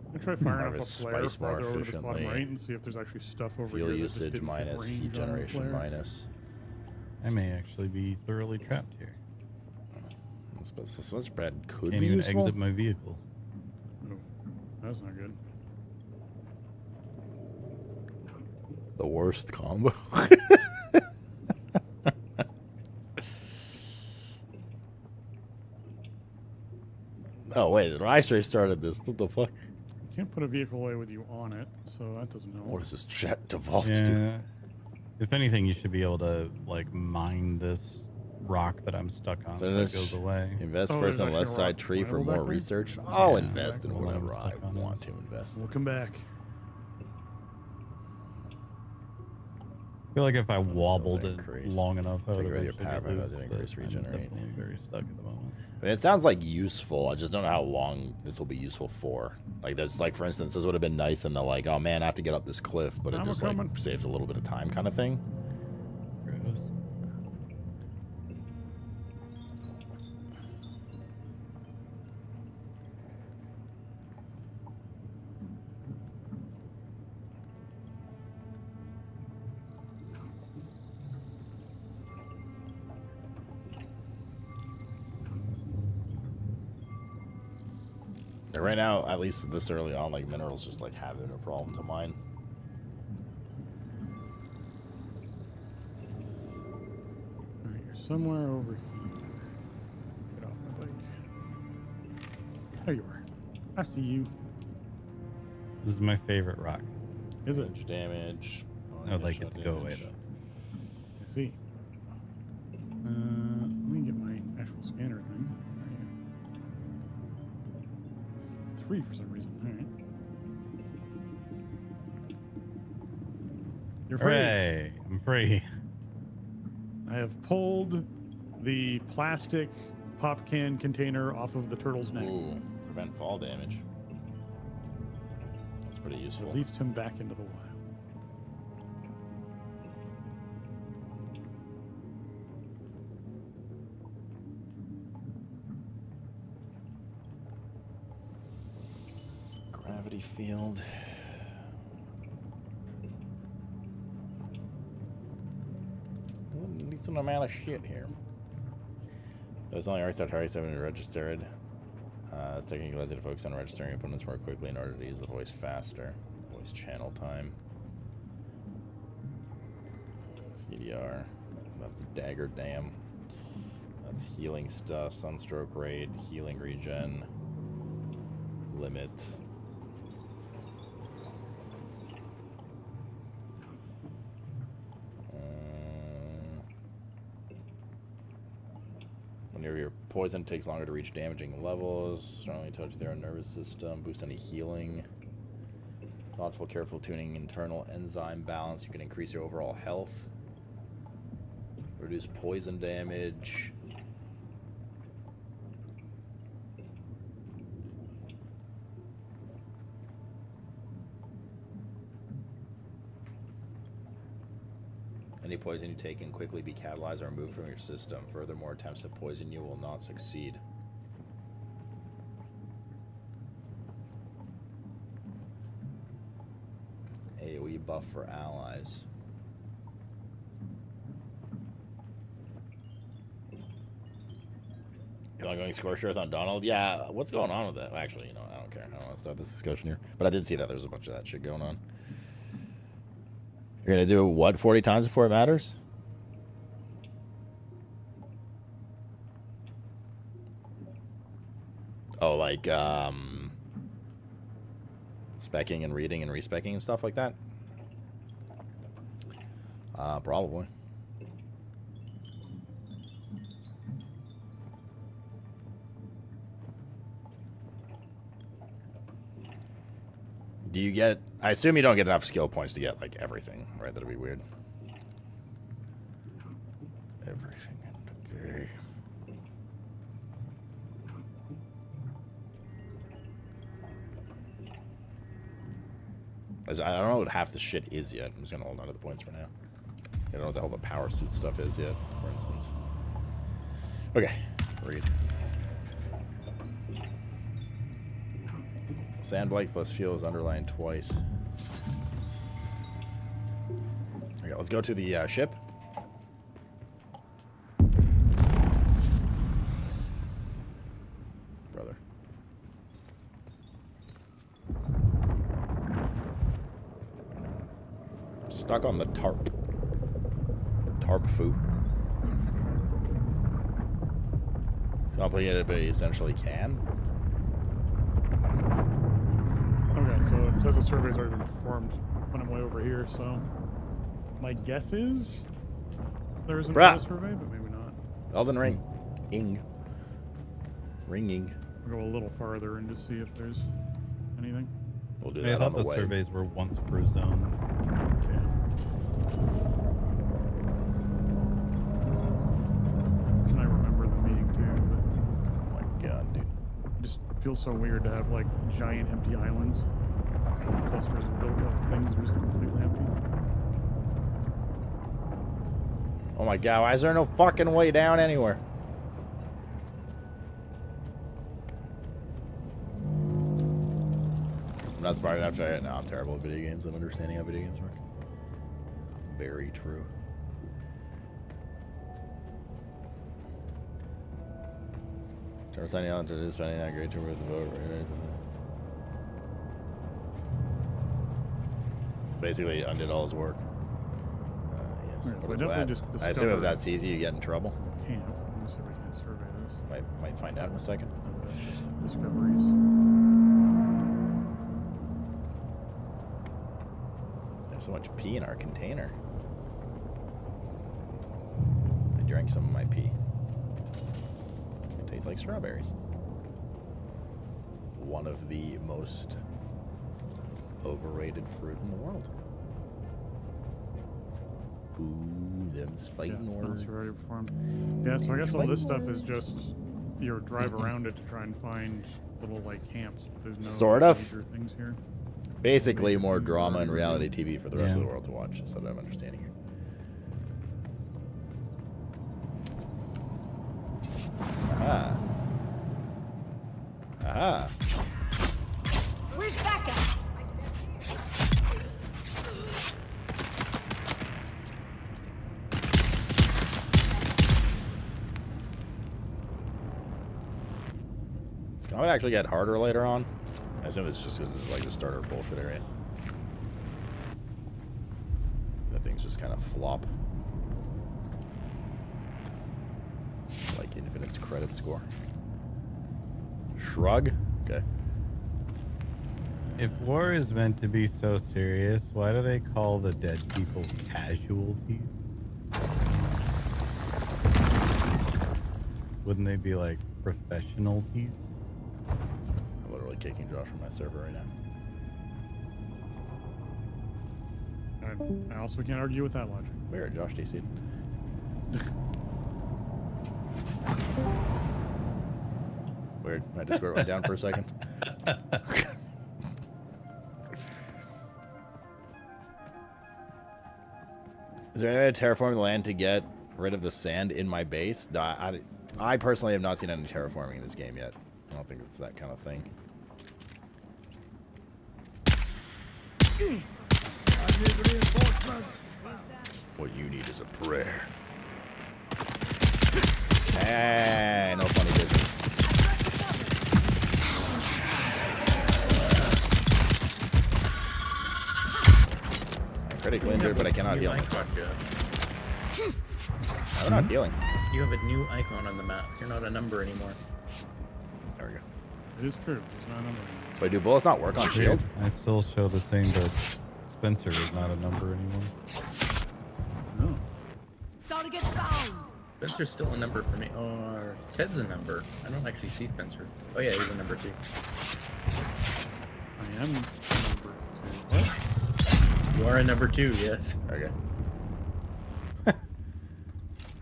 I'm gonna try firing up a Harvest flare spice more farther over to the bottom efficiently. right and see if there's actually stuff over Fuel here. that just usage didn't have minus, range heat on the generation flare. minus. I may actually be thoroughly trapped here. This spread could Can't be even useful. exit my vehicle. Oh, that's not good. The worst combo. Oh wait, when I started this, what the fuck? Can't put a vehicle away with you on it, so that doesn't help. What is this chat devolved to do? Yeah. If anything, you should be able to like mine this rock that I'm stuck on so it goes away. Invest Oh, first there's on the left actually a side rock tree for pile more back there? research. I'll Yeah, invest in back whatever where I'm I stuck on want this. to invest. We'll come back. I feel like if I Cells wobbled it increase. long enough, I would Take away your eventually power get by loose, those that but increase I'm regenerate. definitely very stuck at the moment. I mean, it sounds like useful. I just don't know how long this will be useful for. Like, there's like, for instance, this would have been nice in the like, oh man, I have to get up this cliff, but it I'm just coming. like saves a little bit of time kind of thing. Gross. Like, right now, at least this early on, like minerals just like having a problem to mine. Alright, you're somewhere over here. Get off my bike. There you are. I see you. This is my favorite rock. Is it? Damage, damage. I would like it shot to go away damage. I though. see. Let me get my actual scanner thing. It's 3 for some reason. Alright. You're free. Hooray! I'm free. I have pulled the plastic pop can container off of the turtle's neck. Ooh, prevent fall damage. That's pretty useful. Released him back into the wild. field. Decent amount of shit here. There's only restart targets that have been registered. It's technically allows you to focus on registering opponents more quickly in order to use the voice faster. Voice channel time. CDR. That's Dagger Dam. That's healing stuff. Sunstroke rate. Healing regen. Limit. Whenever you're poisoned, it takes longer to reach damaging levels. Strongly touch their nervous system. Boost any healing. Thoughtful, careful tuning internal enzyme balance. You can increase your overall health. Reduce poison damage. Any poison you take can quickly be catalyzed or removed from your system. Furthermore, attempts to poison you will not succeed. AoE buff for allies. You're not going score shirts on Donald? Yeah, what's going on with that? Actually, you know, I don't care. I don't want to start this discussion here. But I did see that there was a bunch of that shit going on. You're going to do what 40 times before it matters? Oh, like, specking and reading and respecking and stuff like that? Probably. Do you get... I assume you don't get enough skill points to get, like, everything, right? That'd be weird. Everything. Okay. I don't know what half the shit is yet. I'm just gonna hold on to the points for now. I don't know what the hell the power suit stuff is yet, for instance. Okay, read. Sandblake plus fuel is underlined twice. Okay, let's go to the ship. Brother. I'm stuck on the tarp. Tarp foo. It's not playing it, but you essentially can. Okay, so it says the survey's already been performed when I'm way over here, so my guess is there isn't a survey, but maybe not. Elden Ring. Ringing. We'll go a little farther and just see if there's anything. We'll do I that on thought the the way. surveys were once per zone. And I remember them being too, Oh my god, dude. but it just feels so weird to have like giant empty islands. Clusters of built up things that are just completely empty. Oh my god, why is there no fucking way down anywhere? I'm not smart enough to... No, I'm terrible at video games. I'm understanding how video games work. Very true. Turn signing on to this, spending that great to move the vote. Basically, undid all his work. Yes. Okay, so What I is definitely that? just I assume if discovered- that sees you, you get in trouble. Camp. Let me see if we can survey this. Might find out in a second. Discoveries. There's so much pee in our container. I drank some of my pee. It tastes like strawberries. One of the most overrated fruit in the world. Ooh, them's fighting words. That's already performed. Yeah, so I guess all this stuff is just you drive around it to try and find little like camps. But there's no Sort of. major things here. Basically, more drama and reality TV for the rest of the world to watch, is what I'm understanding here. Aha. Aha. Where's Becca? I would actually get harder later on. I assume it's just because this is like the starter bullshit area. That things just kind of flop. Like Infinite's credit score. Shrug? Okay. If war is meant to be so serious, why do they call the dead people casualties? Wouldn't they be like professionalties? I'm literally kicking Josh from my server right now. I also can't argue with that logic. Where, Josh DC? Weird. My Discord went down for a second. Is there any way to terraform the land to get rid of the sand in my base? No, I personally have not seen any terraforming in this game yet. I don't think it's that kind of thing. I need reinforcements. What you need is a prayer. Hey, no funny business. I'm critically injured, but I cannot heal myself. I'm not healing. You have a new icon on the map. You're not a number anymore. There we go. It is true. It's not a number. Wait, do bullets not work on shield? I still show the same, but Spencer is not a number anymore. No. Target found. Spencer's still a number for me. Or Ted's a number. I don't actually see Spencer. Oh yeah, he's a number 2. I am a number 2. What? You are a number 2, yes. Okay.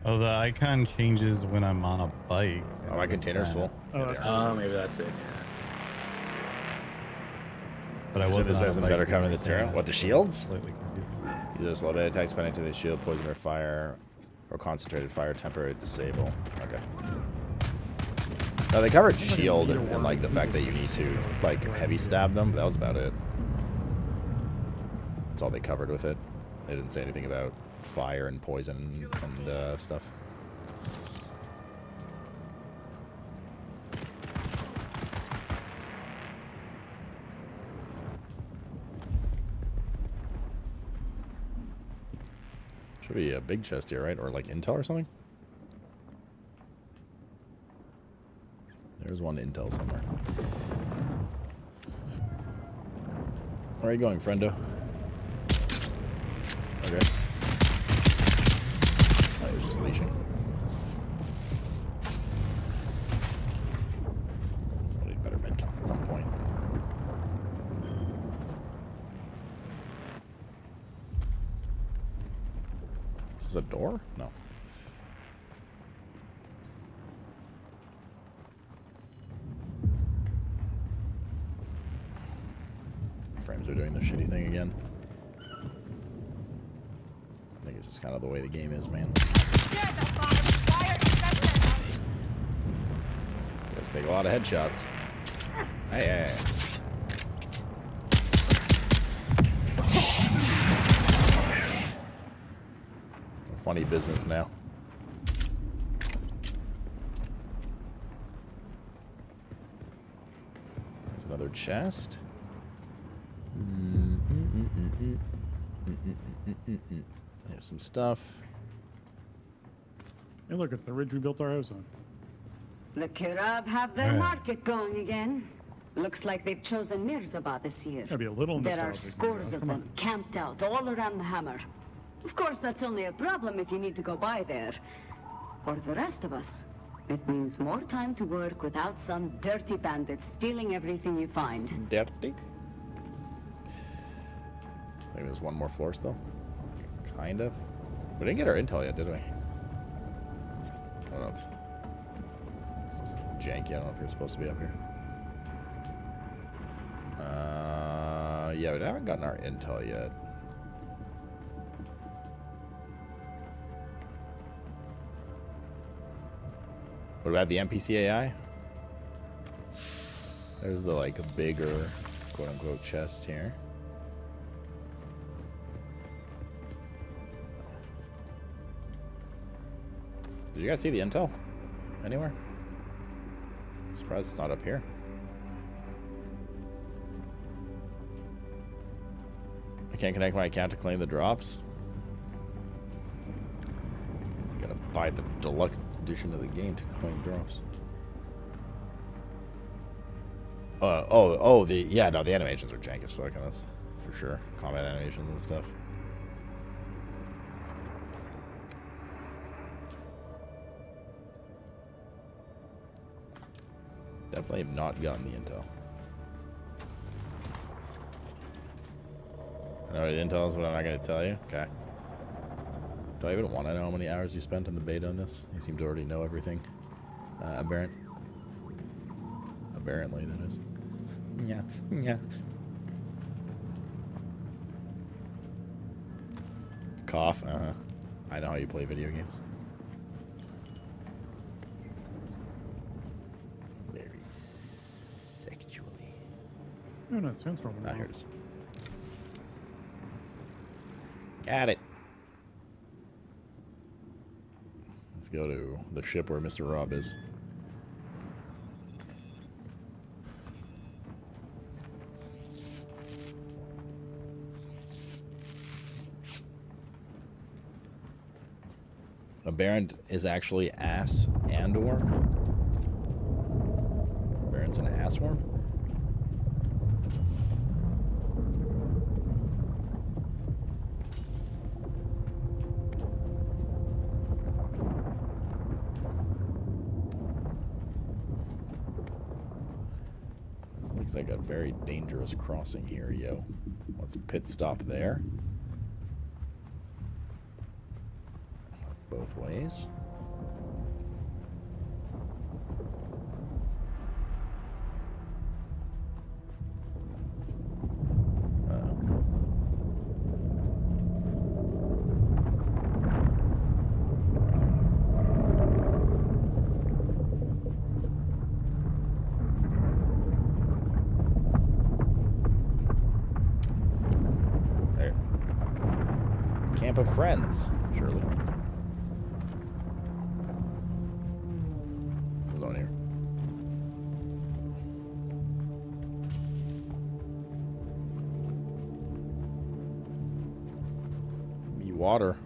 Oh, the icon changes when I'm on a bike. Oh, my container's full. Oh, maybe that's it. Yeah. But I So wasn't this on a doesn't bike better when cover I the was terrain. saying What, the that. shields? Slightly confusing. Use a slow bit attack spending to the shield, poison or fire, or concentrated fire, temporary disable. Okay. No, they covered shield and like the fact that you need to like heavy stab them. But that was about it. That's all they covered with it. They didn't say anything about fire and poison and stuff. Should be a big chest here, right? Or like intel or something? There's one intel somewhere. Where are you going, friendo? Okay. I was just leashing. I'll need better medkits at some point. Is this a door? No. Frames are doing their shitty thing again. I think it's just kind of the way the game is, man. You guys make a lot of headshots. Hey, hey, hey. Funny business now. There's another chest. There's some stuff. Hey, look, it's the ridge we built our house on. The Kirab have their market going again. Looks like they've chosen Mirzabah this year. Gotta be a little There are nostalgic, scores Mirza. of Come them camped out all around the hammer. Of course, that's only a problem if you need to go by there. For the rest of us, it means more time to work without some dirty bandits stealing everything you find. Dirty. I think there's one more floor still. Kind of. We didn't get our intel yet, did we? I don't know if this is janky. I don't know if you're supposed to be up here. Yeah, we haven't gotten our intel yet. What about the NPC AI? There's the like bigger quote-unquote chest here. Did you guys see the intel? Anywhere? I'm surprised it's not up here. can't connect my account to claim the drops. You gotta buy the deluxe edition of the game to claim drops. The animations are jank as fuck on this, for sure. Combat animations and stuff. Definitely have not gotten the intel. I know what the intel is, but I'm not going to tell you. Okay. Do I even want to know how many hours you spent on the beta on this? You seem to already know everything. Apparently, that is. Yeah. Yeah. Cough. I know how you play video games. Very sexually. No, it sounds wrong. Here it is. Got it. Let's go to the ship where Mr. Rob is. A Baron is actually ass and worm. Baron's an ass worm? Looks like a very dangerous crossing here, yo. Let's pit stop there. Both ways. There. Camp of friends, surely. Water.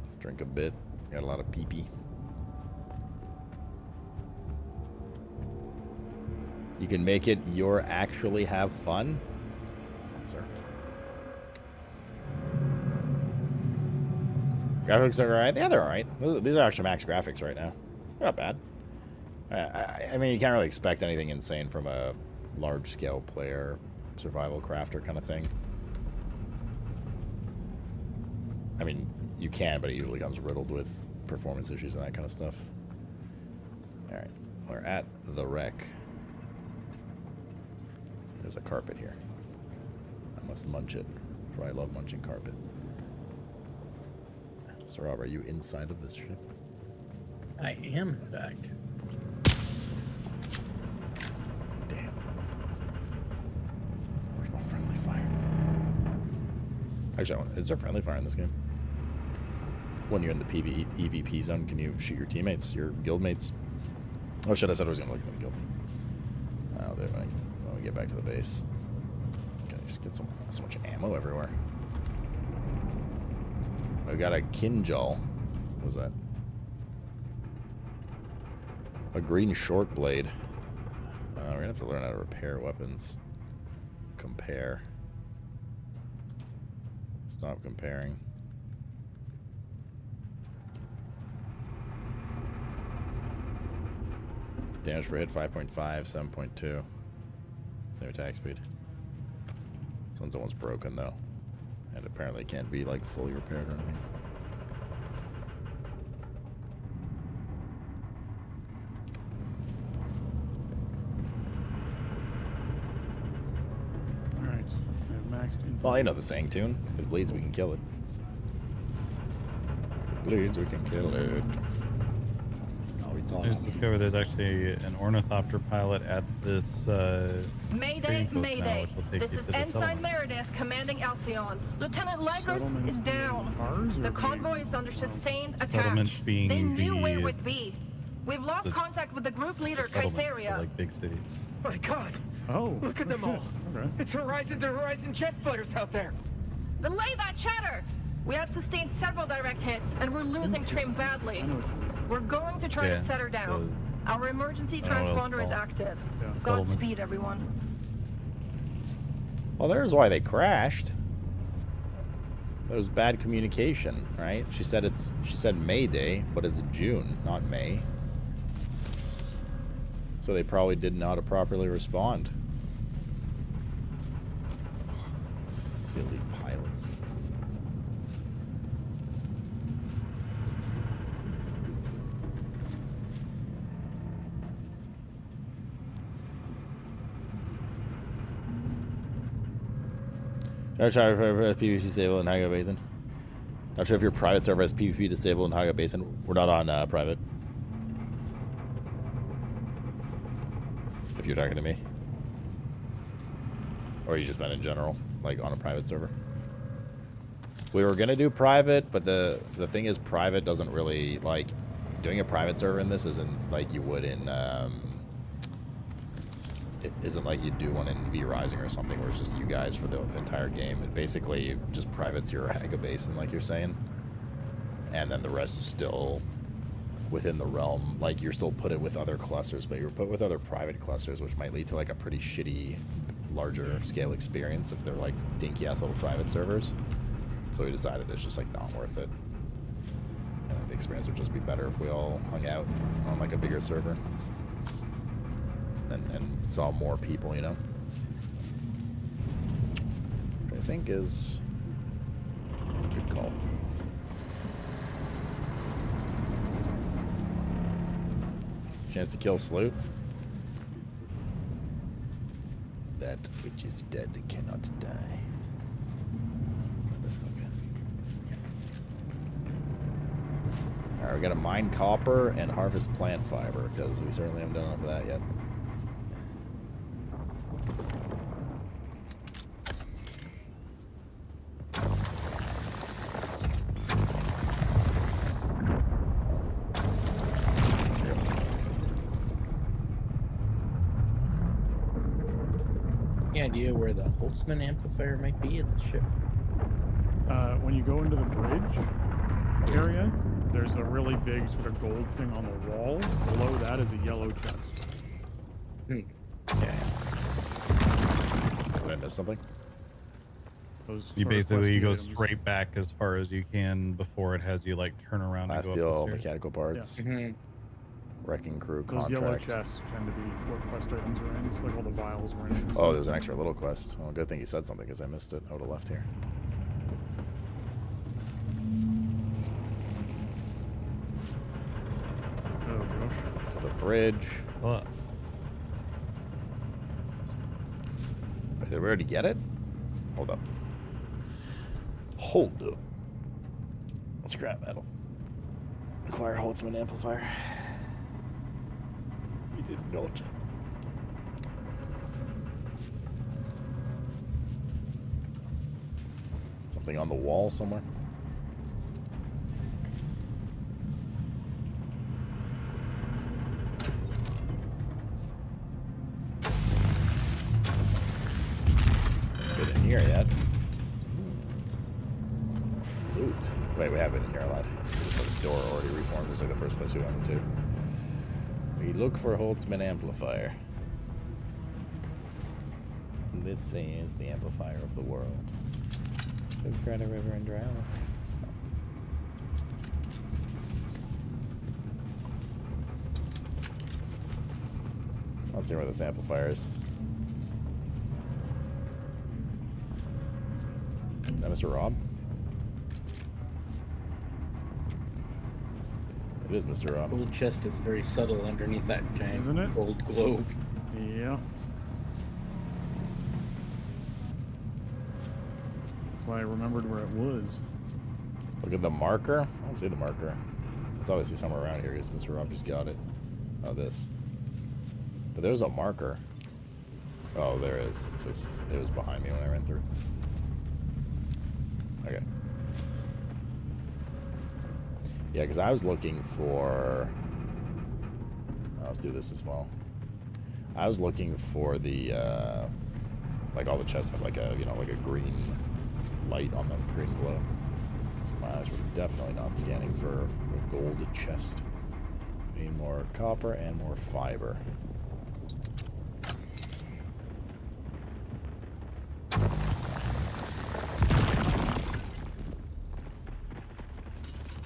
Let's drink a bit. Got a lot of pee-pee. You can make it your actually have fun? Sir. Graphics are alright. Yeah, they're alright. These are actually max graphics right now. They're not bad. I mean, you can't really expect anything insane from a large-scale player, survival crafter kind of thing. I mean, you can, but it usually comes riddled with performance issues and that kind of stuff. Alright, we're at the wreck. There's a carpet here. I must munch it, for I love munching carpet. So, Rob, are you inside of this ship? I am, in fact. Damn. Where's my friendly fire? Actually, is there friendly fire in this game? When you're in the EVP zone, can you shoot your teammates, your guildmates? Oh shit, I said I was going to look at the guild. I'll do it when we get back to the base. Okay, just get so much ammo everywhere. We got a Kinjal. What was that? A green short blade. We're going to have to learn how to repair weapons. Compare. Stop comparing. Damage per hit 5.5, 7.2. Same attack speed. This one's almost broken though. And apparently can't be like fully repaired or anything. Alright, I have maxed in. Well, you know the saying tune. If it bleeds, we can kill it. If it bleeds, we can kill it. I just discovered there's actually an ornithopter pilot at this Mayday, Mayday. which will take This you is to the Ensign settlement. Meredith commanding Alcyon. Lieutenant Legris Settlements is down. being ours or The convoy being- is under sustained attack. Settlements being They knew where it the would be. We've lost contact with the group leader, settlements, Kytheria. so, like big cities. My God! Oh. Look at them all! Okay. It's horizon to horizon jet fighters out there! Belay that chatter! We have sustained several direct hits, and we're losing Trim badly. We're going to try to set her down. Our emergency transponder is active. Godspeed, everyone. Well, there's why they crashed. There was bad communication, right? She said Mayday, but it's June, not May. So they probably didn't know how to properly respond. Silly pilots. Not sure if PvP disabled in Hygo Basin. Not sure if your private server has PvP disabled in Hygo Basin. We're not on private. If you're talking to me. Or you just meant in general, like on a private server. We were gonna do private, but the thing is private doesn't really, like, doing a private server in this isn't like you would in, it isn't like you do one in V Rising or something where it's just you guys for the entire game. It basically just privates your Haga Basin, like you're saying. And then the rest is still within the realm. Like, you're still put it with other clusters, but you're put with other private clusters, which might lead to, like, a pretty shitty, larger scale experience if they're, like, dinky-ass little private servers. So we decided it's just, like, not worth it. And the experience would just be better if we all hung out on, like, a bigger server. And saw more people, you know? Which I think is a good call. Chance to kill Sloot. That which is dead cannot die. Motherfucker. Alright, we gotta mine copper and harvest plant fiber, because we certainly haven't done enough of that yet. Idea where the Holtzman amplifier might be in the ship? When you go into the bridge area, there's a really big sort of gold thing on the wall. Below that is a yellow chest. Yeah. Did I miss something? You basically go straight back as far as you can before it has you like turn around and go up the Steel, stairs. mechanical parts. Yeah. Wrecking crew Those contract. yellow chests tend to be what quest items are in. It's like all the vials were in. Oh, there was an extra little quest. Well, good thing you said something because I missed it. I would have left here. Oh, Josh. To the bridge. What? Wait, did we already get it? Hold up. Hold up. Scrap metal. Acquire Holtzman amplifier. We did not. Something on the wall somewhere. Been in here yet. Loot. Wait, we have been in here a lot. The door already reformed. It's like the first place we went into. We look for Holtzman amplifier. This is the amplifier of the world. Big Greta River and Dry Island. Let's see where this amplifier is. Is that Mr. Rob? It is Mr. Rob. Gold chest is very subtle underneath that giant Isn't it? gold globe. Yeah. That's why I remembered where it was. Look at the marker. I don't see the marker. It's obviously somewhere around here because Mr. Rob just got it. Oh, this. But there's a marker. Oh, there is. It's just, it was behind me when I ran through. Okay. Yeah, because I was looking for Let's do this as well. I was looking for the, like all the chests have like a, you know, like a green light on them, green glow. My eyes were definitely not scanning for a gold chest. We need more copper and more fiber.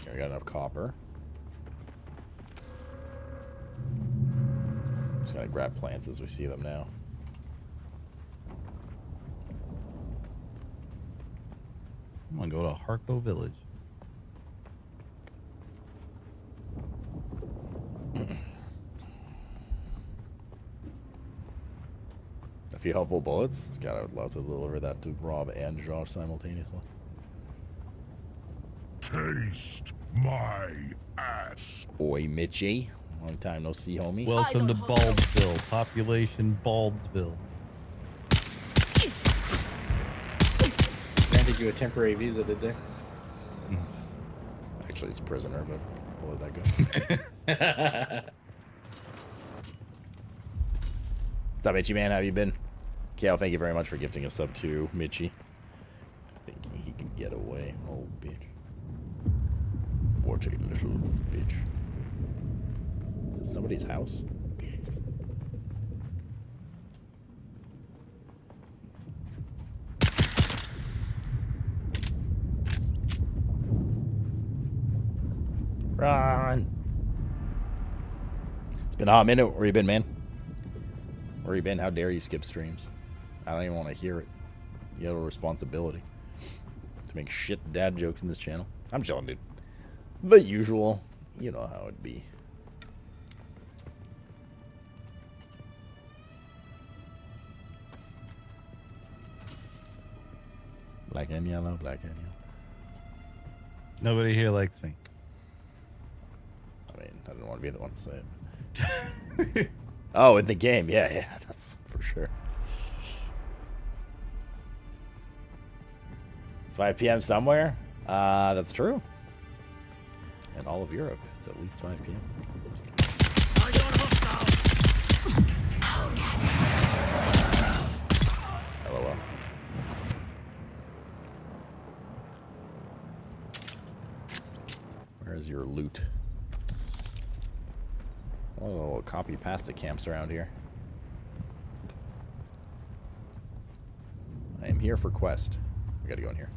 Okay, we got enough copper. Just gotta grab plants as we see them now. I'm gonna go to Harko Village. A few helpful bullets. God, I would love to deliver that to Rob and Josh simultaneously. Taste my ass. Oi, Mitchie. Long time no see, homie. Welcome to Baldsville. Population Baldsville. Granted you a temporary visa, did they? Actually, it's a prisoner, but we'll let that go. What's up, Mitchie, man? How have you been? Kale, thank you very much for gifting a sub to Mitchie. Thinking he can get away. Oh, bitch. What a little bitch. Is this somebody's house? Run! It's been a hot minute. Where you been, man? Where you been? How dare you skip streams? I don't even want to hear it. You have a responsibility to make shit dad jokes in this channel. I'm chilling, dude. The usual. You know how it'd be. Black and yellow, black and yellow. Nobody here likes me. I mean, I didn't want to be the one to say it. Oh, in the game. Yeah, that's for sure. It's 5 p.m. somewhere. That's true. In all of Europe, it's at least 5 p.m. LOL. Where's your loot? Oh, copy pasta camps around here. I am here for quest. We gotta go in here.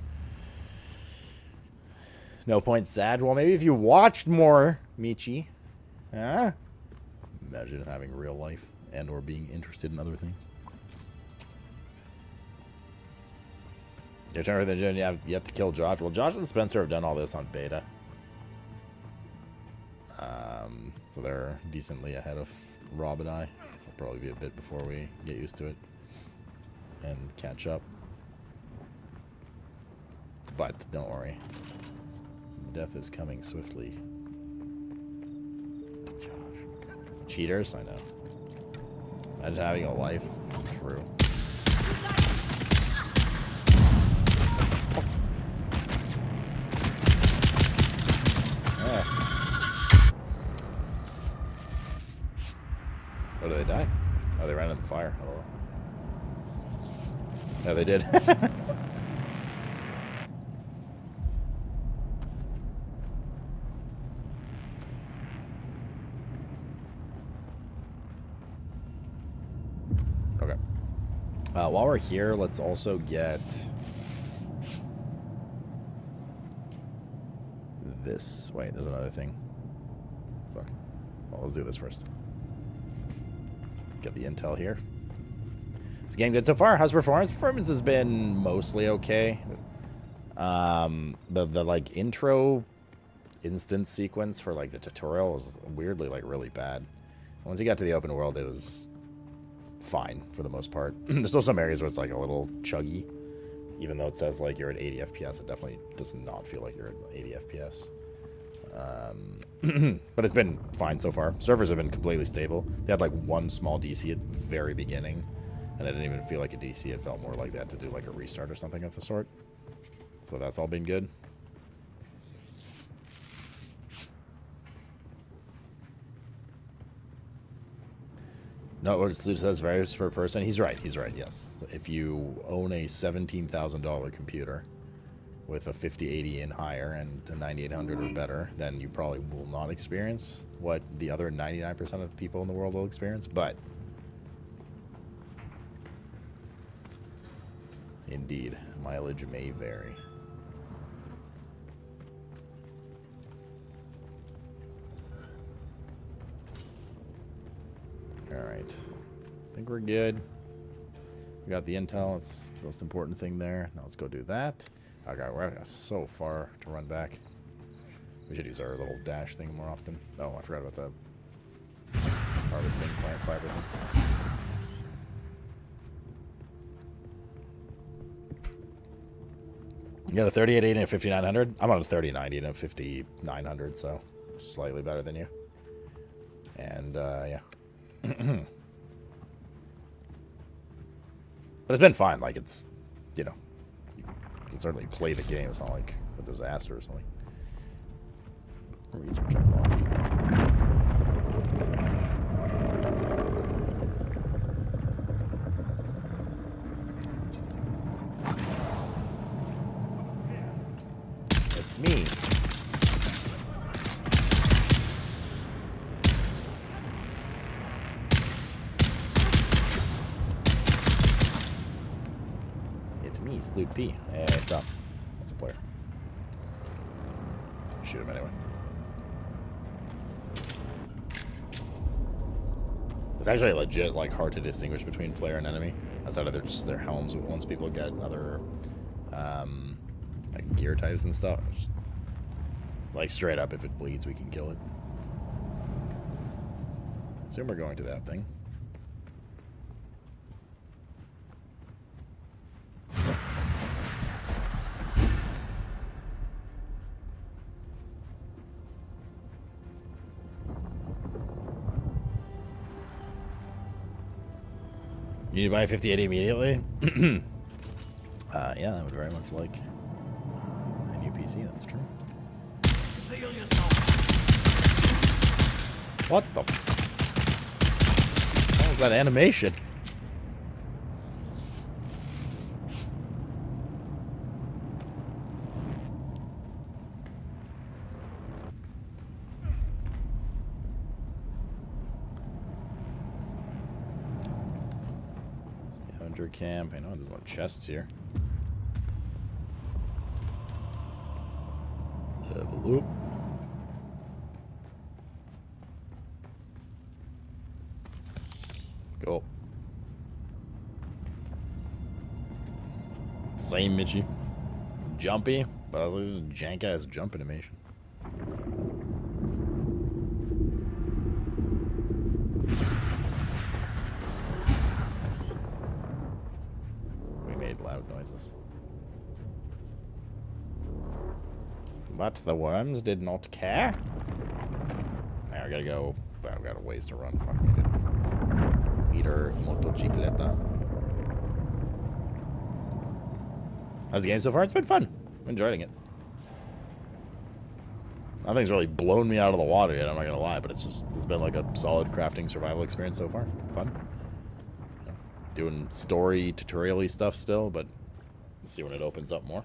No point, Sag. Well, maybe if you watched more, Michi. Huh? Imagine having real life and or being interested in other things. Your turn for the gym. You have yet to kill Josh. Well, Josh and Spencer have done all this on beta. So they're decently ahead of Rob and I. It'll probably be a bit before we get used to it and catch up. But don't worry. Death is coming swiftly. Josh. Cheaters? I know. Imagine having a life. True. Oh, did they die? Oh, they ran in the fire. Oh. Yeah, they did. Okay. While we're here, let's also get this. Wait, there's another thing. Fuck. Well, let's do this first. Get the intel here. Is the game good so far? How's performance? Performance has been mostly okay. The like intro instance sequence for like the tutorial was weirdly like really bad. Once you got to the open world, it was fine for the most part. There's still some areas where it's like a little chuggy. Even though it says like you're at 80 FPS, it definitely does not feel like you're at 80 FPS. But it's been fine so far. Servers have been completely stable. They had like one small DC at the very beginning, and it didn't even feel like a DC. It felt more like that to do like a restart or something of the sort. So that's all been good. No, it says varies per person. He's right. He's right. Yes. If you own a $17,000 computer with a 5080 and higher and a 9800 or better, then you probably will not experience what the other 99% of people in the world will experience. But indeed, mileage may vary. Alright. I think we're good. We got the intel. That's the most important thing there. Now let's go do that. Okay, we're so far to run back. We should use our little dash thing more often. Oh, I forgot about the harvesting plant fiber thing. You got a 3880 and a 5900? I'm on a 3090 and a 5900, so just slightly better than you. And, yeah. But it's been fine. Like, it's, you know, you can certainly play the game. It's not like a disaster or something. Research unlocked. It's me. Loot P. Hey, stop. That's a player. Shoot him anyway. It's actually legit, like, hard to distinguish between player and enemy outside of their helms. Once people get other like gear types and stuff, just, like, straight up, if it bleeds, we can kill it. Assume we're going to that thing. You need to buy a 5080 immediately? Yeah, I would very much like a new PC, that's true. What the? What was that animation? Camp. I know there's no chests here. Level up. Go. Same Mitchie. Jumpy, but I was like, this is a jank ass jump animation. Loud noises. But the worms did not care. Now I gotta go. I've got a ways to run. Fuck me, dude. Meter motocicleta. How's the game so far? It's been fun. I'm enjoying it. Nothing's really blown me out of the water yet, I'm not gonna lie, but it's been like a solid crafting survival experience so far. Fun. Doing story tutorial-y stuff still, but let's see when it opens up more.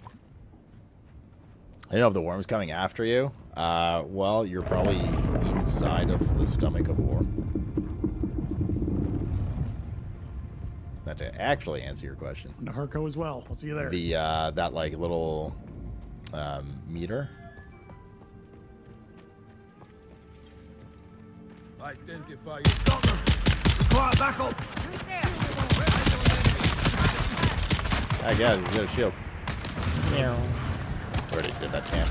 I don't know if the worm's coming after you. Well, you're probably inside of the stomach of a worm. That to actually answer your question. Naharko as well. I'll see you there. The that like little meter. Identify your stalker. Quiet, back up. Who's there? I got it. You got a shield. Already did that camp.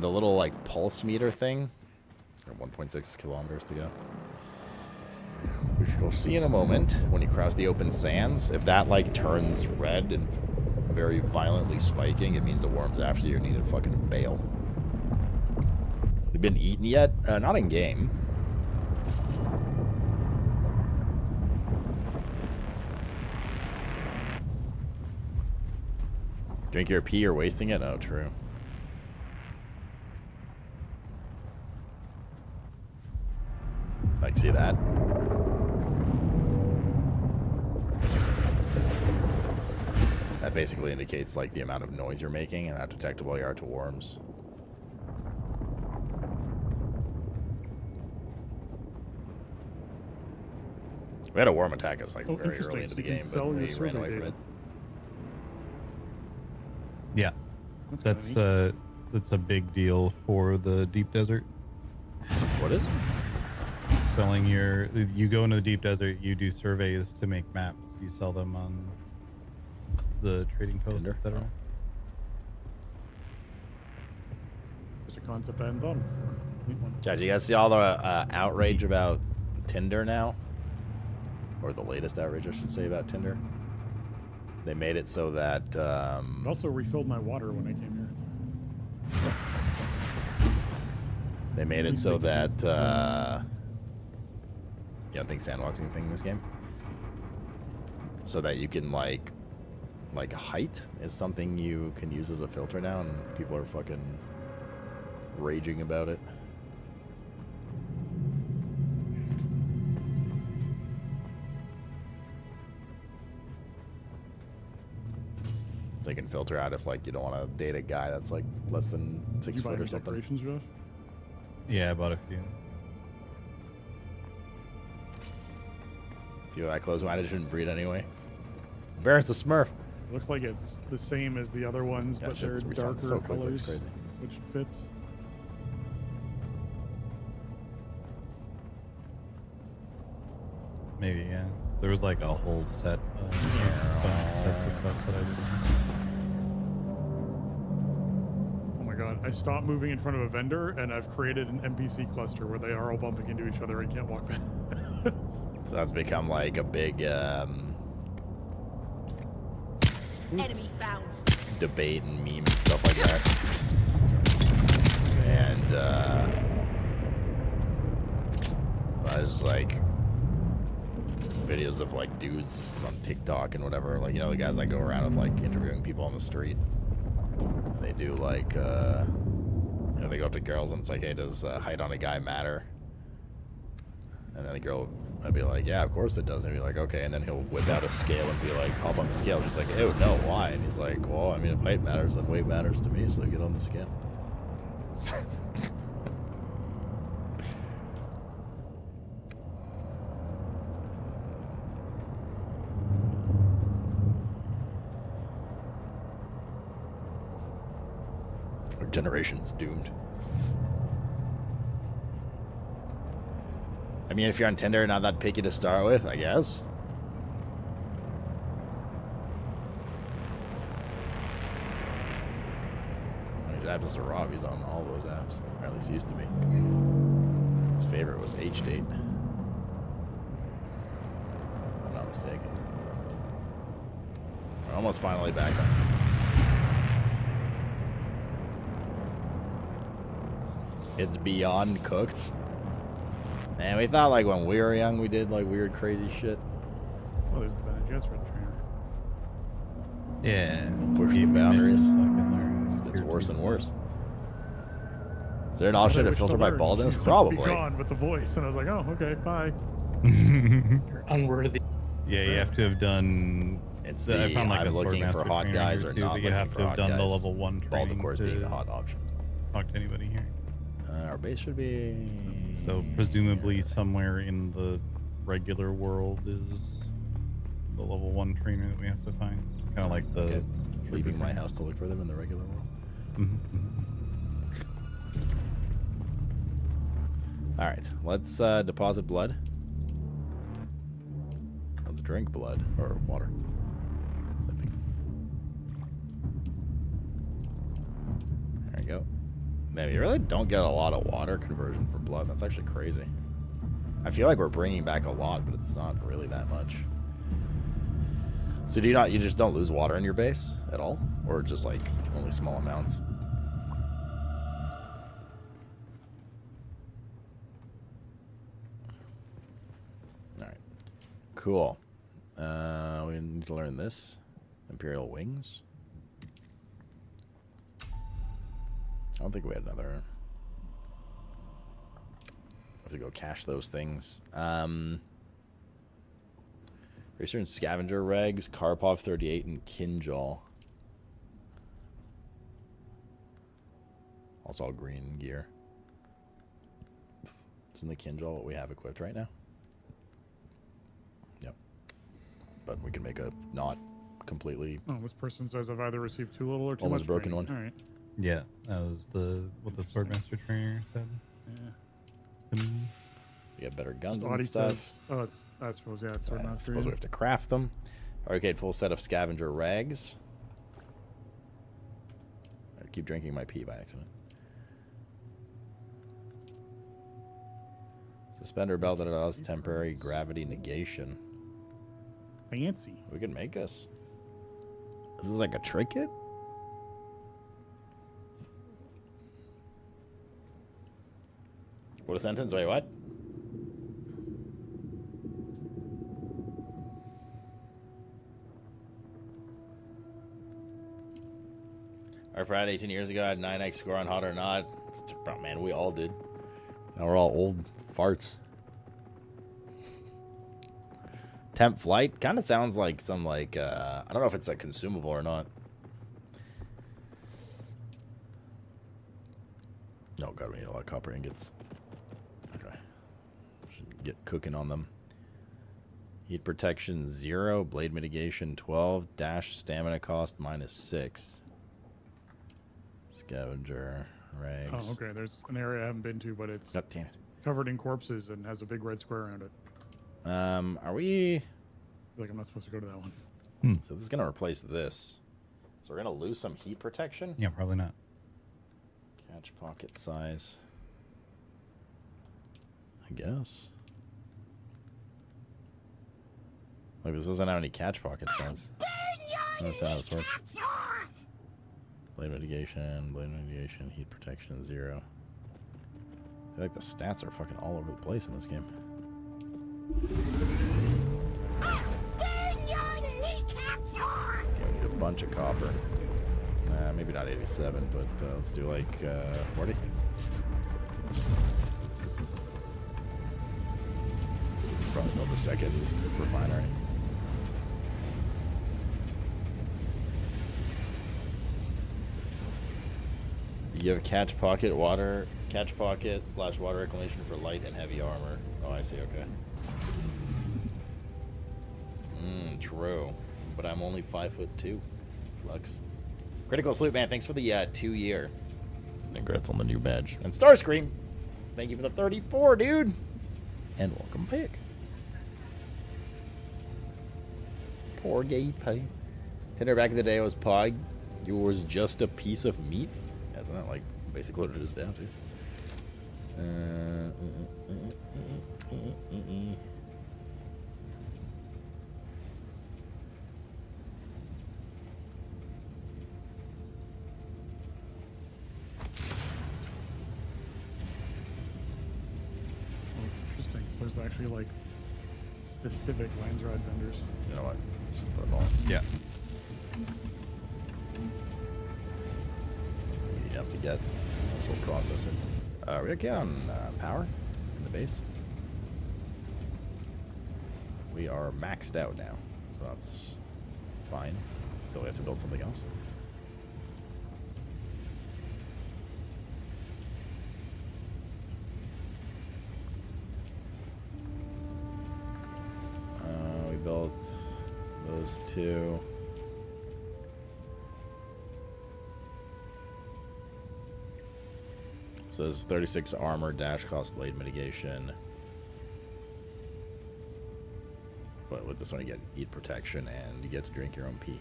The little like pulse meter thing. 1.6 kilometers to go. Which you'll see in a moment when you cross the open sands. If that like turns red and very violently spiking, it means the worm's after you and you need to fucking bail. You been eaten yet? Not in game. Drink your pee or wasting it? Oh, true. Like, see that? That basically indicates like the amount of noise you're making and how detectable you are to worms. We had a worm attack us like very early into the game, but we ran away from it. Yeah, that's a big deal for the deep desert. What is? Selling you go into the deep desert, you do surveys to make maps, you sell them on the trading post, etc. Just a concept I hadn't thought of before. Neat one. Judge, you guys see all the outrage about Tinder now? Or the latest outrage, I should say, about Tinder. They made it so that... It also refilled my water when I came here. They made it so that... you don't think sandboxing thing in this game? So that you can, like height is something you can use as a filter now, and people are fucking raging about it. They can filter out if, like, you don't want to date a guy that's, like, less than 6 foot or something. Decorations, Josh? Yeah, I bought a few. If you're that close-minded, shouldn't breed anyway. Baron's a Smurf. Looks like it's the same as the other ones, Yeah, but they're shit's darker so quickly, colors, it's crazy. which fits. Maybe, yeah. There was like a whole set of sets of stuff that I did. Oh my god, I stopped moving in front of a vendor, and I've created an NPC cluster where they are all bumping into each other and can't walk past. So that's become like a big Enemy found. debate and meme and stuff like that. And I was like videos of like dudes on TikTok and whatever, like, you know, the guys that go around with like interviewing people on the street. They do like you know, they go up to girls and it's like, hey, does height on a guy matter? And then the girl would be like, yeah, of course it does. And he'd be like, okay. And then he'll whip out a scale and be like, hop on the scale. She's like, ew, no, why? And he's like, well, I mean, if height matters, then weight matters to me, so get on the scale. Our generation's doomed. I mean, if you're on Tinder, not that picky to start with, I guess. He happens to Rob. He's on all those apps, or at least he used to be. His favorite was H-Date. If I'm not mistaken. We're almost finally back on. It's beyond cooked. Man, we thought like when we were young we did like weird crazy shit. Oh, there's the Ben and Jess for the trainer. Yeah. Push the boundaries. It's worse and worse. Is there an option to filter by baldness? Probably. Be gone with the voice, and I was like, oh, okay, bye. You're unworthy. Yeah, you have to have done. It's I found like I'm a sword looking for master hot training guys or or two, not but you looking have for to have hot done the guys. level 1 training. Bald, of course, to being the hot option. Talk to anybody here. Our base should be. So presumably somewhere in the regular world is the level 1 trainer that we have to find. Kind of like the. Okay. Leaving my house to look for them in the regular world. All right, let's deposit blood. Let's drink blood or water. Same thing. There you go. Man, you really don't get a lot of water conversion from blood. That's actually crazy. I feel like we're bringing back a lot, but it's not really that much. So do you just don't lose water in your base at all? Or just like only small amounts? Alright. Cool. We need to learn this. Imperial Wings. I don't think we had another. have to go cache those things. Racer and Scavenger Regs, Karpov 38, and Kinjal. Also all green gear. Isn't the Kinjal what we have equipped right now? Yep. But we can make a not completely... Oh, this person says I've either received too little or too almost much broken training. one. All right. Yeah, that was what the Swordmaster trainer said. Yeah. You get better guns Audie and stuff. says, oh, it's, I suppose, yeah, it's I Swordmaster. suppose we have to craft them. Arcade full set of Scavenger Rags. I keep drinking my pee by accident. Suspender belt that allows temporary gravity negation. Fancy. We can make this. This is like a trinket? What a sentence? Wait, what? Our Pride 18 years ago had 9x score on Hot or Not. Oh, man, we all did. Now we're all old farts. Temp flight kind of sounds like some like I don't know if it's a consumable or not. Oh god, we need a lot of copper ingots. Okay, should get cooking on them. Heat protection 0, blade mitigation 12, dash stamina cost -6. Scavenger rags. Oh, okay. There's an area I haven't been to, but it's damn it. covered in corpses and has a big red square around it. Are we... I feel like I'm not supposed to go to that one. So this is going to replace this. So we're going to lose some heat protection? Yeah, probably not. Catch pocket size. I guess. Like, this doesn't have any catch pocket size. That's how this works. Blade mitigation, heat protection 0. I feel like the stats are fucking all over the place in this game. Need a bunch of copper. Maybe not 87, but let's do like 40. Probably build a second refinery. You have a catch pocket / water reclamation for light and heavy armor. Oh, I see. Okay. True, but I'm only 5'2". Flux. Critical Salute, man. Thanks for the 2-year. Congrats on the new badge. And Starscream, thank you for the 34, dude. And welcome back. Poor gay pie. Tinder back in the day was Pog. It was just a piece of meat. Yeah, isn't that like basically what it is down to? Interesting. So there's actually like specific lines rod vendors. You know what? Just put it all. Yeah. Easy enough to get. So we'll process it. We're okay on power in the base. We are maxed out now, so that's fine. Until we have to build something else. We built those two. So this is 36 armor, dash cost, blade mitigation. But with this one you get heat protection and you get to drink your own pee.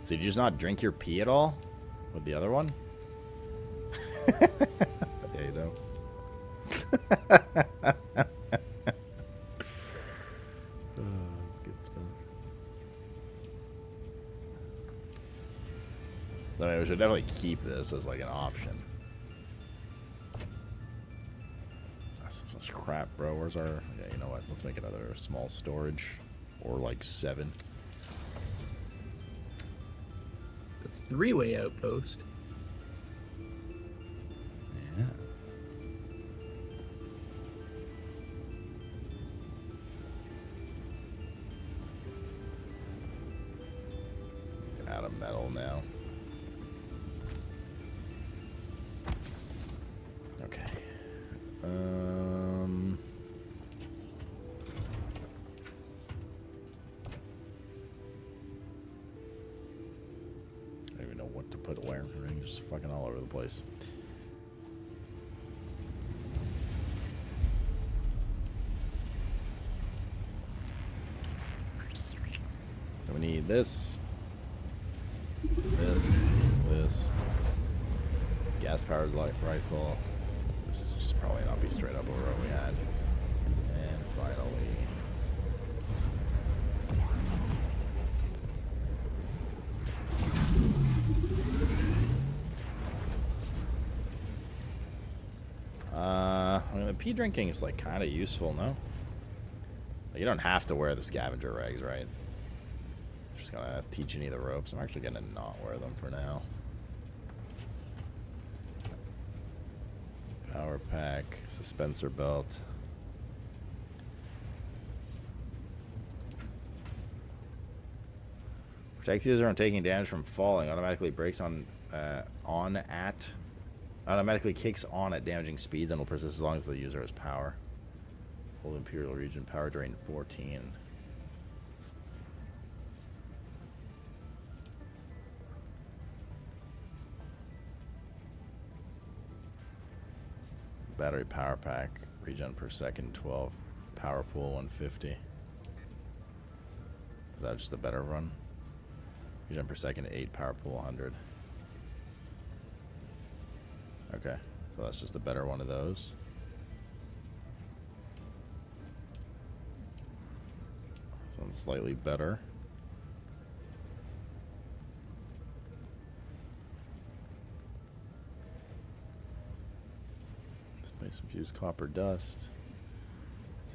So did you just not drink your pee at all with the other one? Yeah, you don't. That's good stuff. So I mean, we should definitely keep this as like an option. That's such crap, bro. Where's our... Yeah, you know what? Let's make another small storage. Or like 7. The 3-way outpost. Yeah. metal now. Okay. I don't even know what to put where. Everything's just fucking all over the place. So we need this, this, gas-powered light rifle. This is just probably not be straight up over what we had. And finally, this. I mean, the pea drinking is like kind of useful, no? Like, you don't have to wear the scavenger rags, right? Just gonna teach you the ropes. I'm actually gonna not wear them for now. Power pack, suspensor belt. Protect user on taking damage from falling. Automatically breaks automatically kicks on at damaging speeds and will persist as long as the user has power. Hold Imperial region power drain 14. Battery power pack, regen per second 12, power pool 150. Is that just a better run? Regen per second 8, power pool 100. Okay, so that's just a better one of those. Sounds slightly better. Some fused copper dust.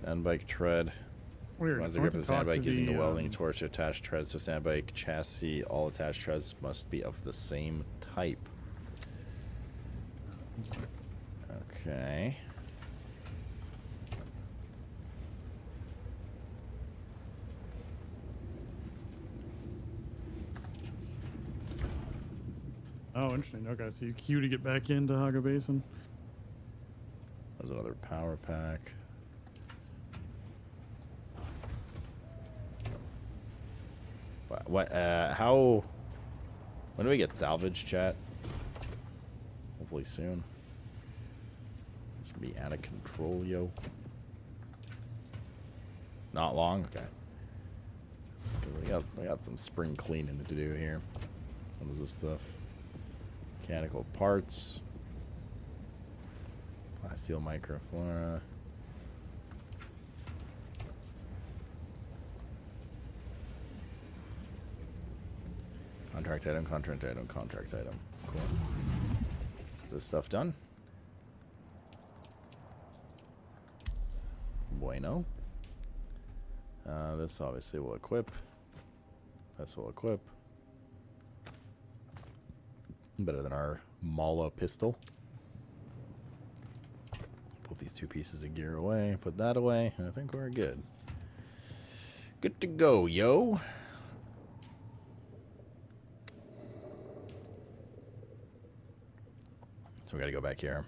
Sandbike tread. Weird. Runs the grip of the sandbike using the welding torch to attach treads to sandbike chassis. All attached treads must be of the same type. Okay. Oh, interesting. Okay, so you queue to get back into Haga Basin. There's another power pack. How, when do we get salvage, chat? Hopefully soon. This should be out of control, yo. Not long? Okay. We got some spring cleaning to do here. What is this stuff? Mechanical parts. Steel microflora. Contract item, contract item, contract item. Cool. This stuff done. Bueno. This obviously will equip. This will equip. Better than our Mala pistol. Put these two pieces of gear away, put that away, and I think we're good. Good to go, yo. So we gotta go back here.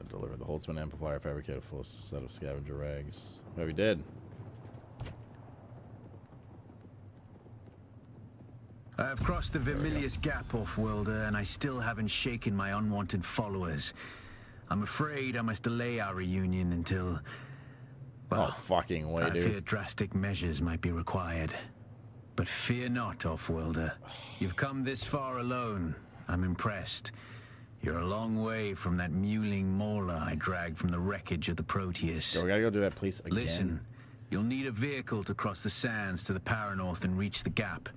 Deliver the Holtzman amplifier, fabricate a full set of scavenger rags. Well, we did. I have crossed the Vermilius Gap, Off-Worlder, and I still haven't shaken my unwanted followers. I'm afraid I must delay our reunion until... Well, oh, fucking way, dude. I fear drastic measures might be required. But fear not, Off-Worlder. You've come this far alone. I'm impressed. You're a long way from that mewling mauler I dragged from the wreckage of the Proteus. Yo, we gotta go do that place again. Listen, you'll need a vehicle to cross the sands to the Paranorth and reach the gap.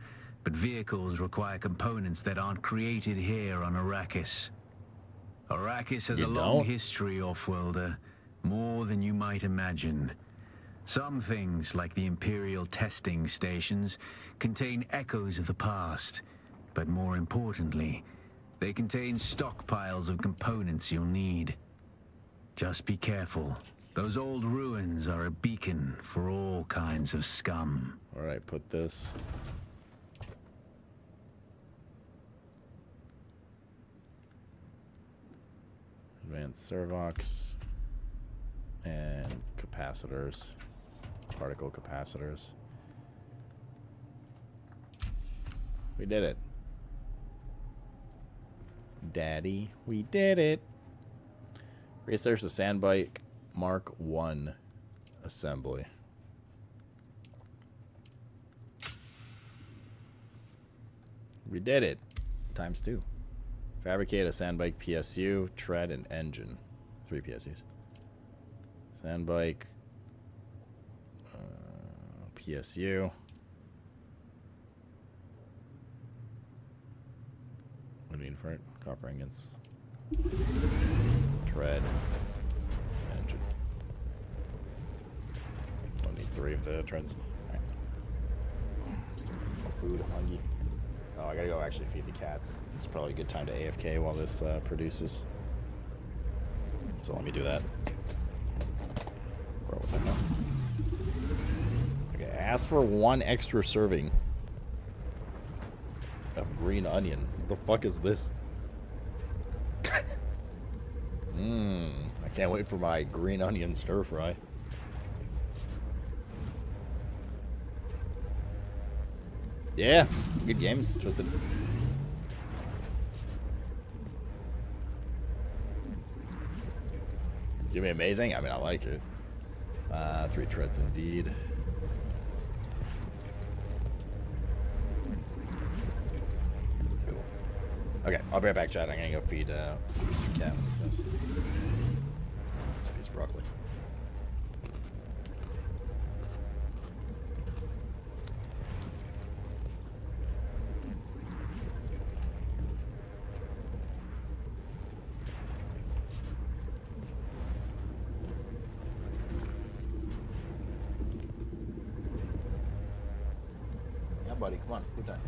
But vehicles require components that aren't created here on Arrakis. Arrakis has a long history, Off-Worlder. More than you might imagine. Some things, like the Imperial testing stations, contain echoes of the past. But more importantly, they contain stockpiles of components you'll need. Just be careful. Those old ruins are a beacon for all kinds of scum. Alright, put this Advanced servox. And capacitors. Particle capacitors. We did it. Daddy, we did it. Research the Sandbike Mark 1 assembly. We did it. Times 2. Fabricate a Sandbike PSU, tread, and engine. 3 PSUs. Sandbike PSU. What do you need for it? Copper ingots. Tread. Engine. Don't need 3 of the treads. Alright. More food, hungry. Oh, I gotta go actually feed the cats. It's probably a good time to AFK while this produces. So let me do that. Bro, what the hell? Okay, ask for 1 extra serving of green onion. What the fuck is this? I can't wait for my green onion stir fry. Yeah, good games, Twisted. It's gonna be amazing. I mean, I like it. 3 treads indeed. Cool. Okay, I'll be right back, chat. I'm gonna go feed some cat when this does. It's a piece of broccoli. Yeah, buddy, come on, food time.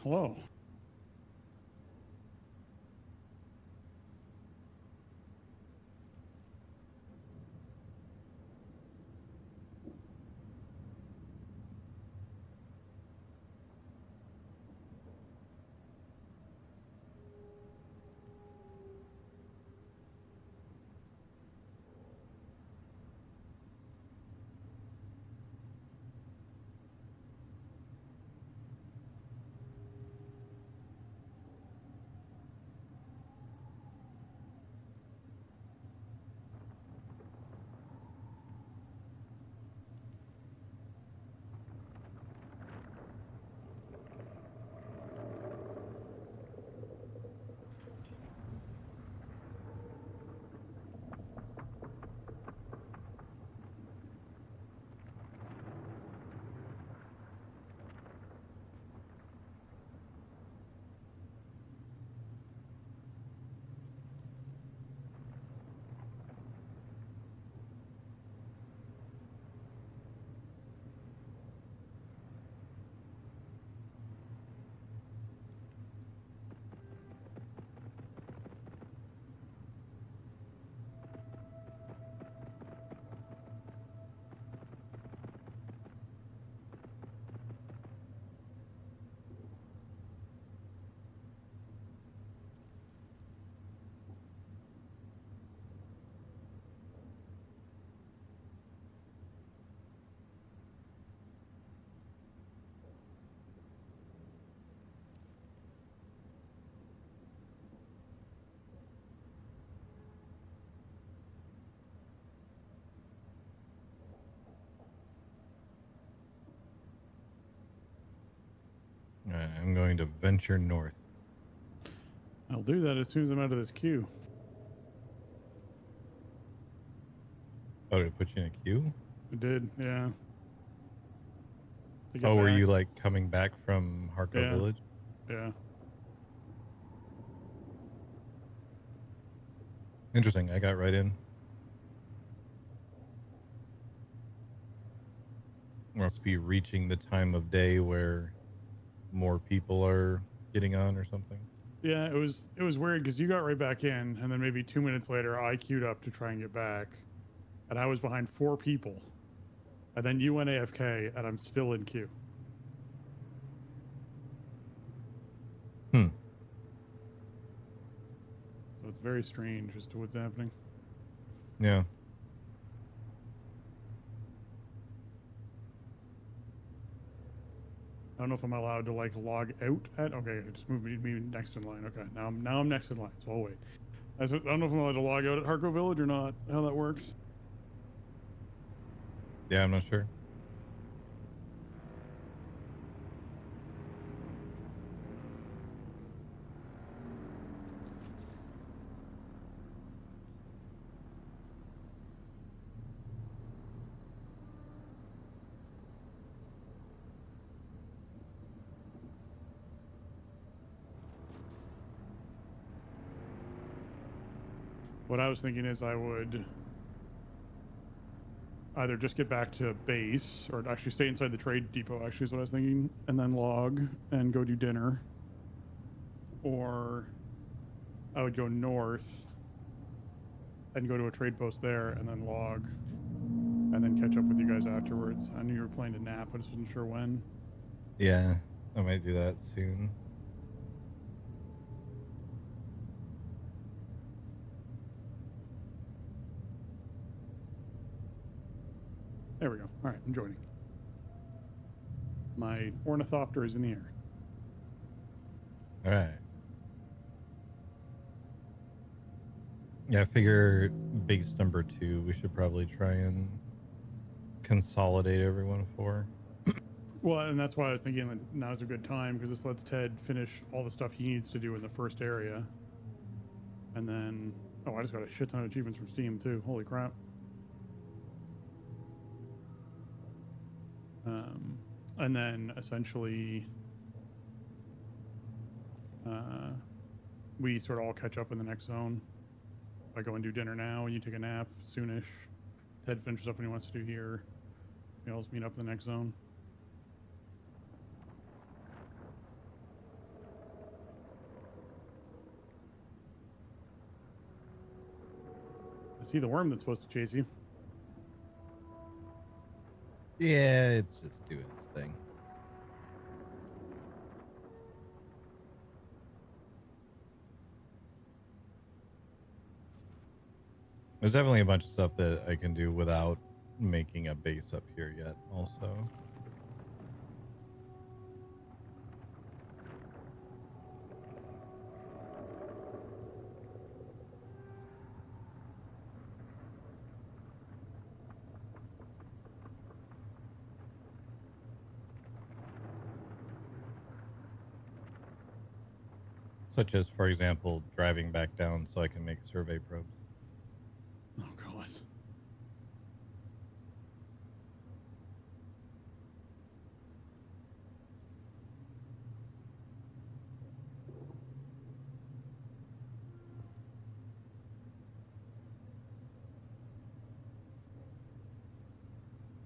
hello. All right, I'm going to venture north. I'll do that as soon as I'm out of this queue. Oh, did it put you in a queue? It did, yeah. Oh, were you like coming back from Harco Yeah. Village? Yeah. Interesting. I got right in. Must be reaching the time of day where more people are getting on or something. Yeah, it was weird because you got right back in, and then maybe 2 minutes later, I queued up to try and get back, and I was behind 4 people, and then you went AFK, and I'm still in queue. Hmm. So it's very strange as to what's happening. Yeah. I don't know if I'm allowed to like log out at. Okay, just move me next in line. Okay, now I'm next in line, so I'll wait. I don't know if I'm allowed to log out at Harco Village or not. How that works? Yeah, I'm not sure. What I was thinking is I would either just get back to base or actually stay inside the trade depot, actually is what I was thinking, and then log and go do dinner. Or I would go north and go to a trade post there and then log and then catch up with you guys afterwards. I knew you were planning to nap, I just wasn't sure when. Yeah, I might do that soon. There we go. All right, I'm joining. My ornithopter is in the air. All right. Yeah, I figure base number 2, we should probably try and consolidate everyone for. Well, and that's why I was thinking that now's a good time, because this lets Ted finish all the stuff he needs to do in the first area. And then, oh, I just got a shit ton of achievements from Steam too. Holy crap. And then essentially, we sort of all catch up in the next zone. I go and do dinner now, and you take a nap soonish. Ted finishes up what he wants to do here. We all just meet up in the next zone. see the worm that's supposed to chase you. Yeah, it's just doing its thing. There's definitely a bunch of stuff that I can do without making a base up here yet, also. Such as, for example, driving back down so I can make survey probes. Oh, God.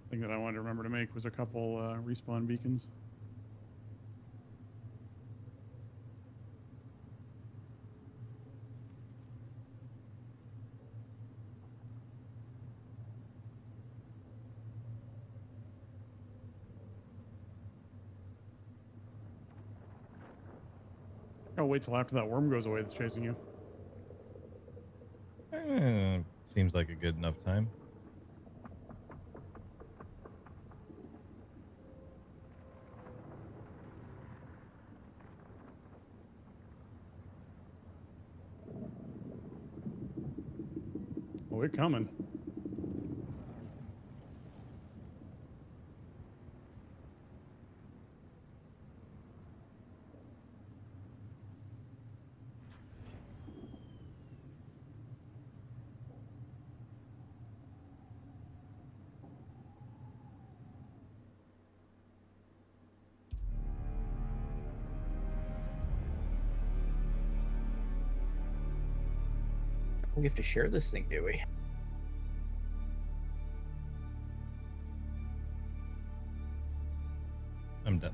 Thing that I wanted to remember to make was a couple respawn beacons. I'll wait till after that worm goes away that's chasing you. Seems like a good enough time. Oh, we're coming. We have to share this thing, do we? I'm done.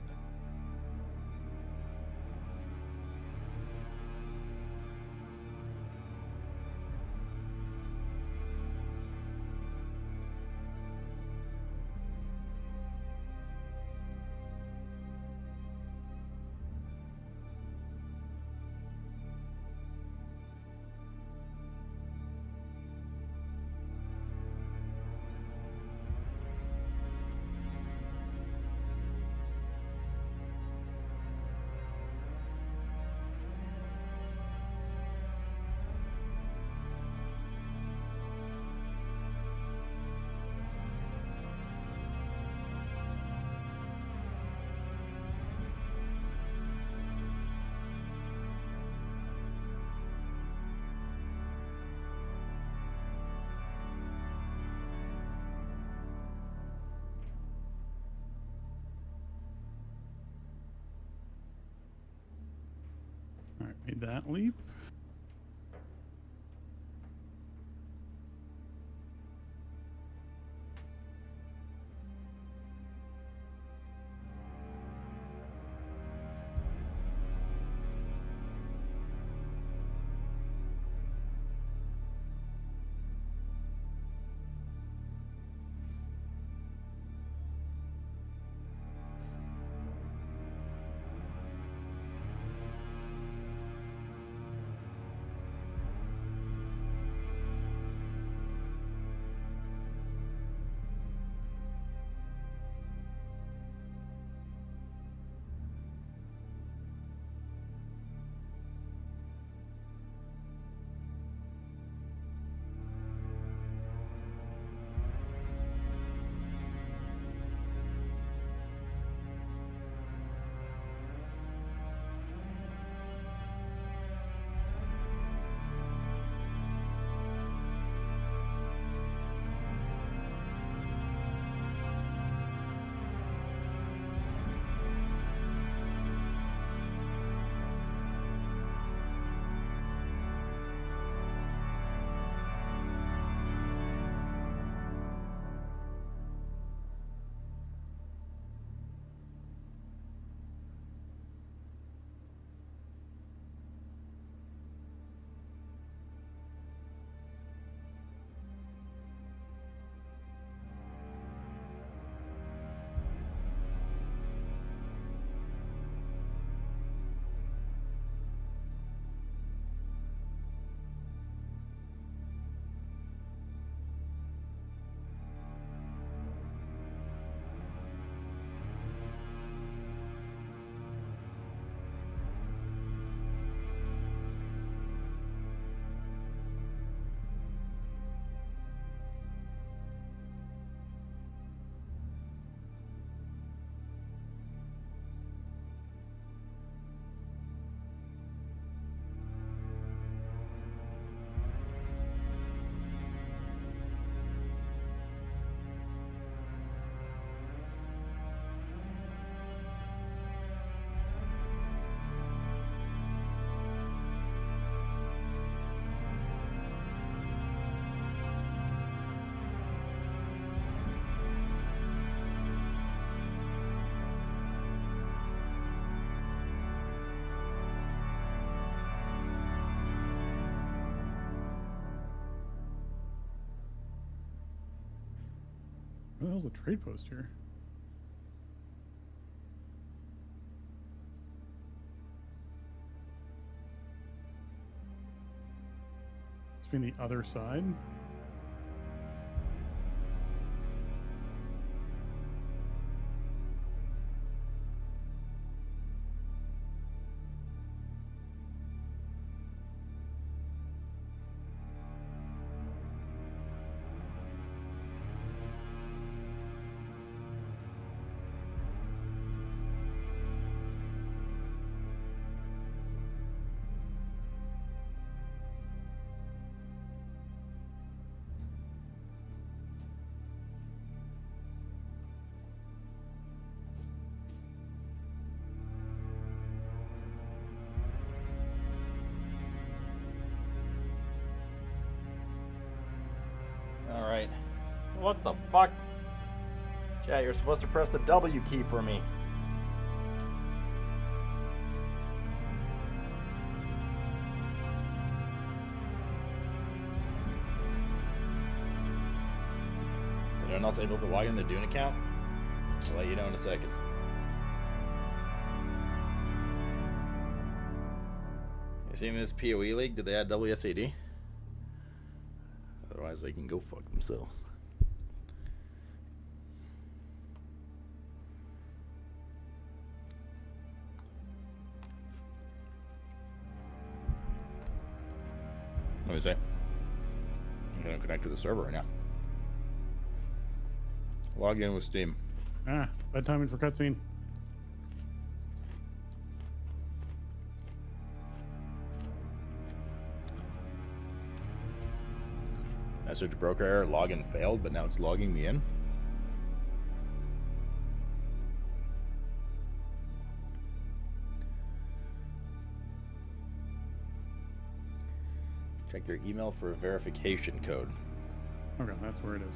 All right, made that leap. Where the hell's the trade post here? It's been the other side. Alright. What the fuck? Chat, you're supposed to press the W key for me. Is anyone else able to log in the Dune account? I'll let you know in a second. You seen this PoE league? Did they add WSAD? Otherwise, they can go fuck themselves. What do you say? I'm gonna connect to the server right now. Log in with Steam. Ah, bad timing for cutscene. Message broker error, login failed, but now it's logging me in. Check your email for a verification code. Okay, that's where it is.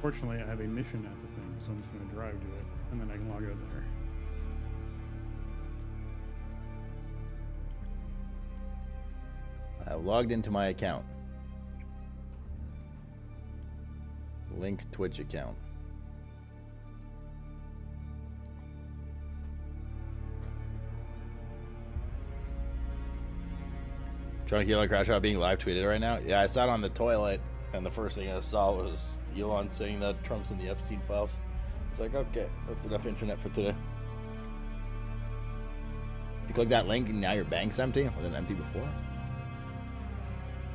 Fortunately, I have a mission at the thing, so I'm just going to drive to it, and then I can log out there. I logged into my account. Link Twitch account. Trying to kill a crash out being live tweeted right now. Yeah, I sat on the toilet and the first thing I saw was Elon saying that Trump's in the Epstein files. It's like, okay, that's enough internet for today. You click that link and now your bank's empty. Was it empty before?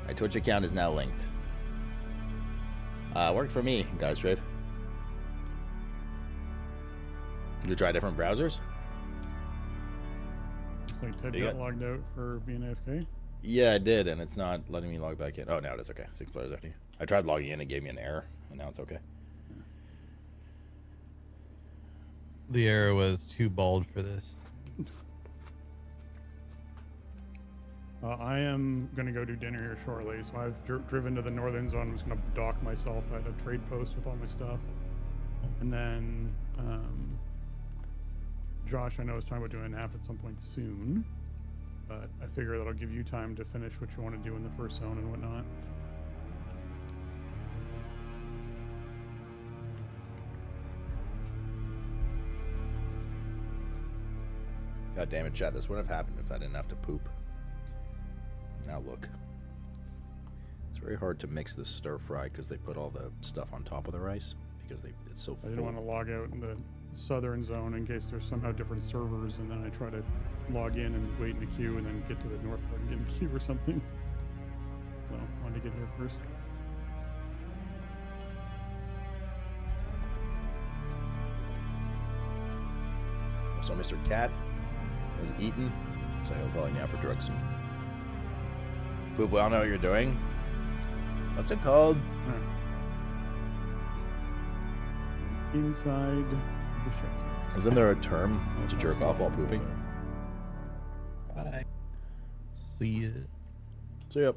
My Twitch account is now linked. Worked for me, guys, Trave. Did you try different browsers? Looks like Ted got logged out for being AFK. Yeah, I did, and it's not letting me log back in. Oh, now it is okay. 6 players after you. I tried logging in, it gave me an error, and now it's okay. The error was too bald for this. I am going to go do dinner here shortly, so I've driven to the northern zone. I'm just going to dock myself at a trade post with all my stuff. And then Josh, I know, is talking about doing a nap at some point soon, but I figure that'll give you time to finish what you want to do in the first zone and whatnot. God damn it, chat. This wouldn't have happened if I didn't have to poop. Now look. It's very hard to mix this stir fry because they put all the stuff on top of the rice because it's so full. I didn't want to log out in the southern zone in case there's somehow different servers, and then I try to log in and wait in a queue and then get to the north part and get in a queue or something. So I wanted to get here first. So Mr. Cat has eaten, so he'll probably be out for drugs soon. Poop, we all know what you're doing. What's it called? Inside the shelter. Isn't there a term to jerk off while pooping? Bye. See ya. See ya.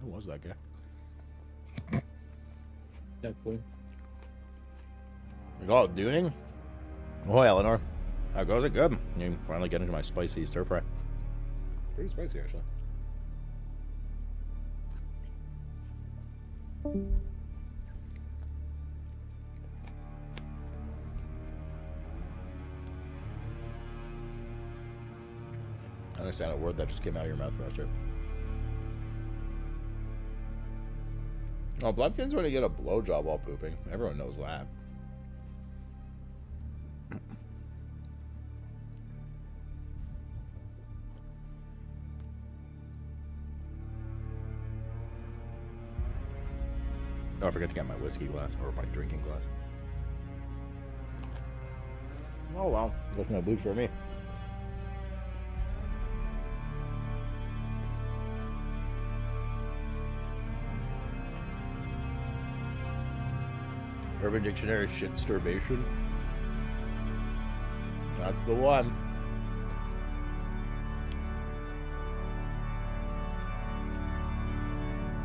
Who was that guy? No clue. You call it duning? Oh, Eleanor. How goes it? Good. You finally get into my spicy stir fry. Pretty spicy, actually. I understand a word that just came out of your mouth, Master. Oh, Blumpkins want to get a blowjob while pooping. Everyone knows that. Oh, I forgot to get my whiskey glass, or my drinking glass. Oh well, there's no booze for me. Urban Dictionary shitsturbation. That's the one.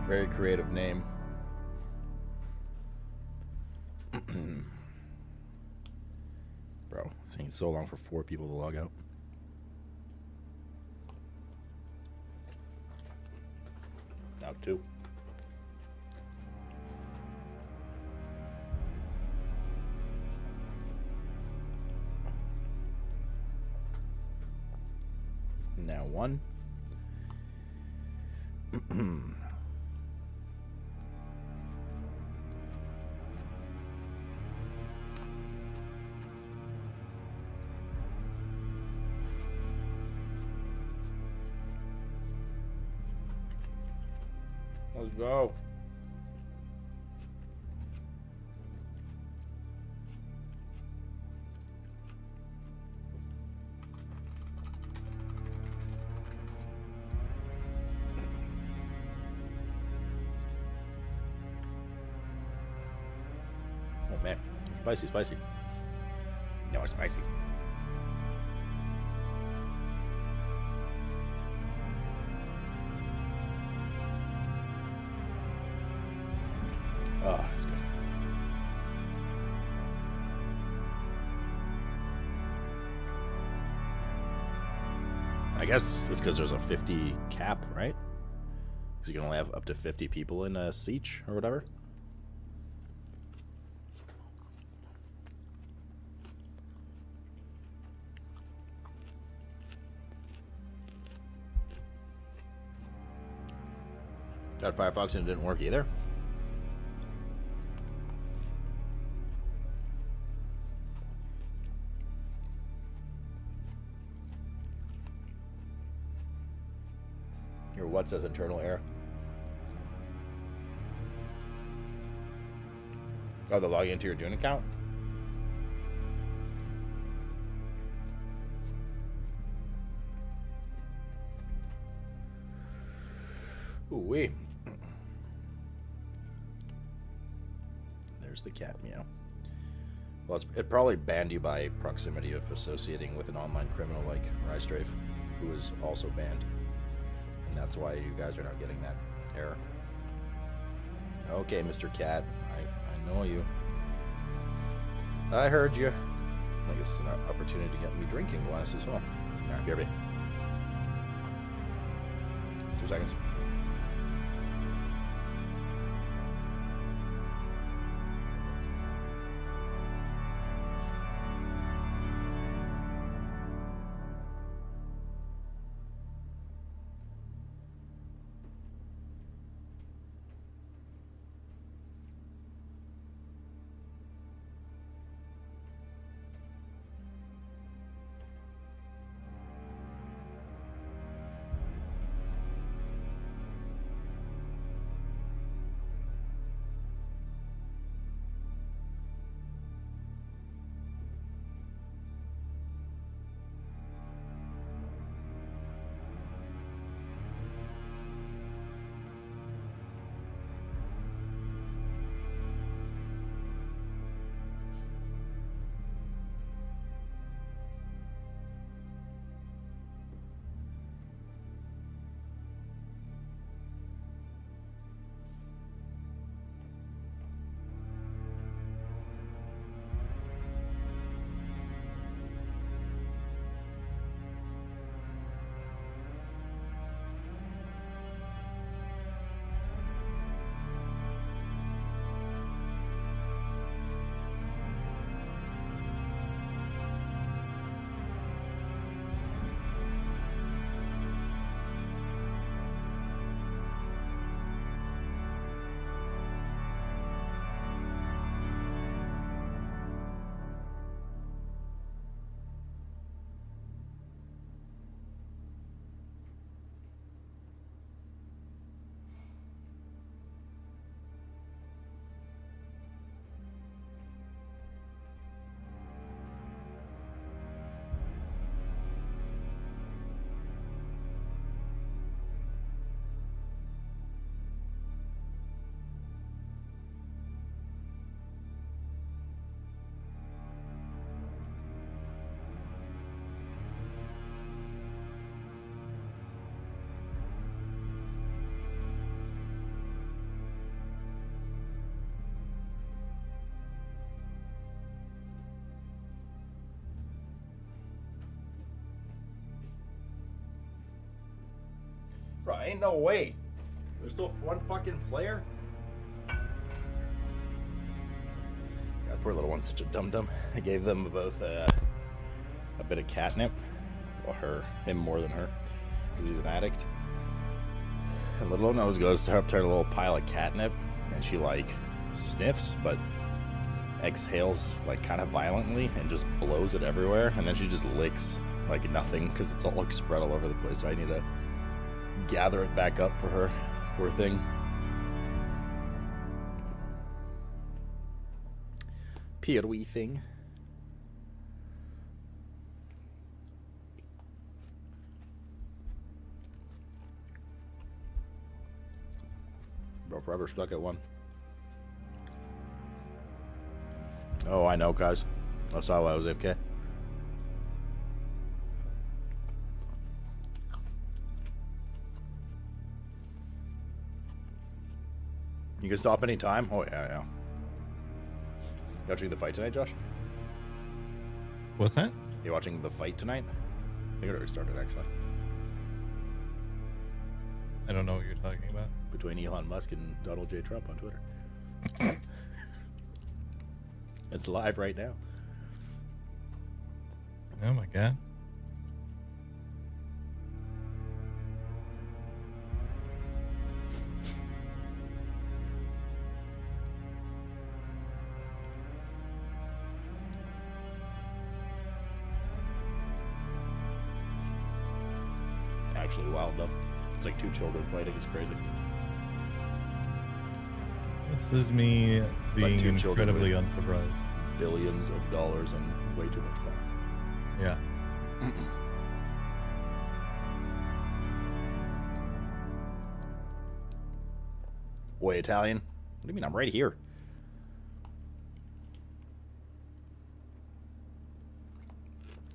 Very creative name. Bro, it's taking so long for 4 people to log out. Now 2. Now 1. Let's go. Oh man, spicy, spicy. No, it's spicy. Oh, that's good. I guess it's because there's a 50 cap, right? Because you can only have up to 50 people in a siege or whatever. Got Firefox and it didn't work either. Your what says internal error? Oh, the login into your Dune account? Ooh-wee. There's the cat meow. Well, it probably banned you by proximity of associating with an online criminal like Rystrafe, who is also banned. And that's why you guys are not getting that error. Okay, Mr. Cat. I know you. I heard you. I guess it's an opportunity to get me drinking glass as well. Alright, BRB. 2 seconds. Bro, ain't no way. There's still one fucking player? God, poor little one's such a dum-dum. I gave them both a bit of catnip. Well, him more than her, because he's an addict. And little nose goes to her up to her little pile of catnip, and she, like, sniffs, but exhales, like, kind of violently, and just blows it everywhere, and then she just licks like nothing, because it's all, like, spread all over the place, so I need to gather it back up for her. Poor thing. Poor wee thing. Bro, forever stuck at one. Oh, I know, guys. I saw why I was AFK. You can stop anytime? Oh, yeah. You watching the fight tonight, Josh? What's that? You watching the fight tonight? I think it already started, actually. I don't know what you're talking about. Between Elon Musk and Donald J. Trump on Twitter. It's live right now. Oh my god. Actually wild, though. It's like two children fighting. It's crazy. This is me being incredibly unsurprised. Billions of dollars and way too much power. Yeah. Oi, Italian. What do you mean? I'm right here.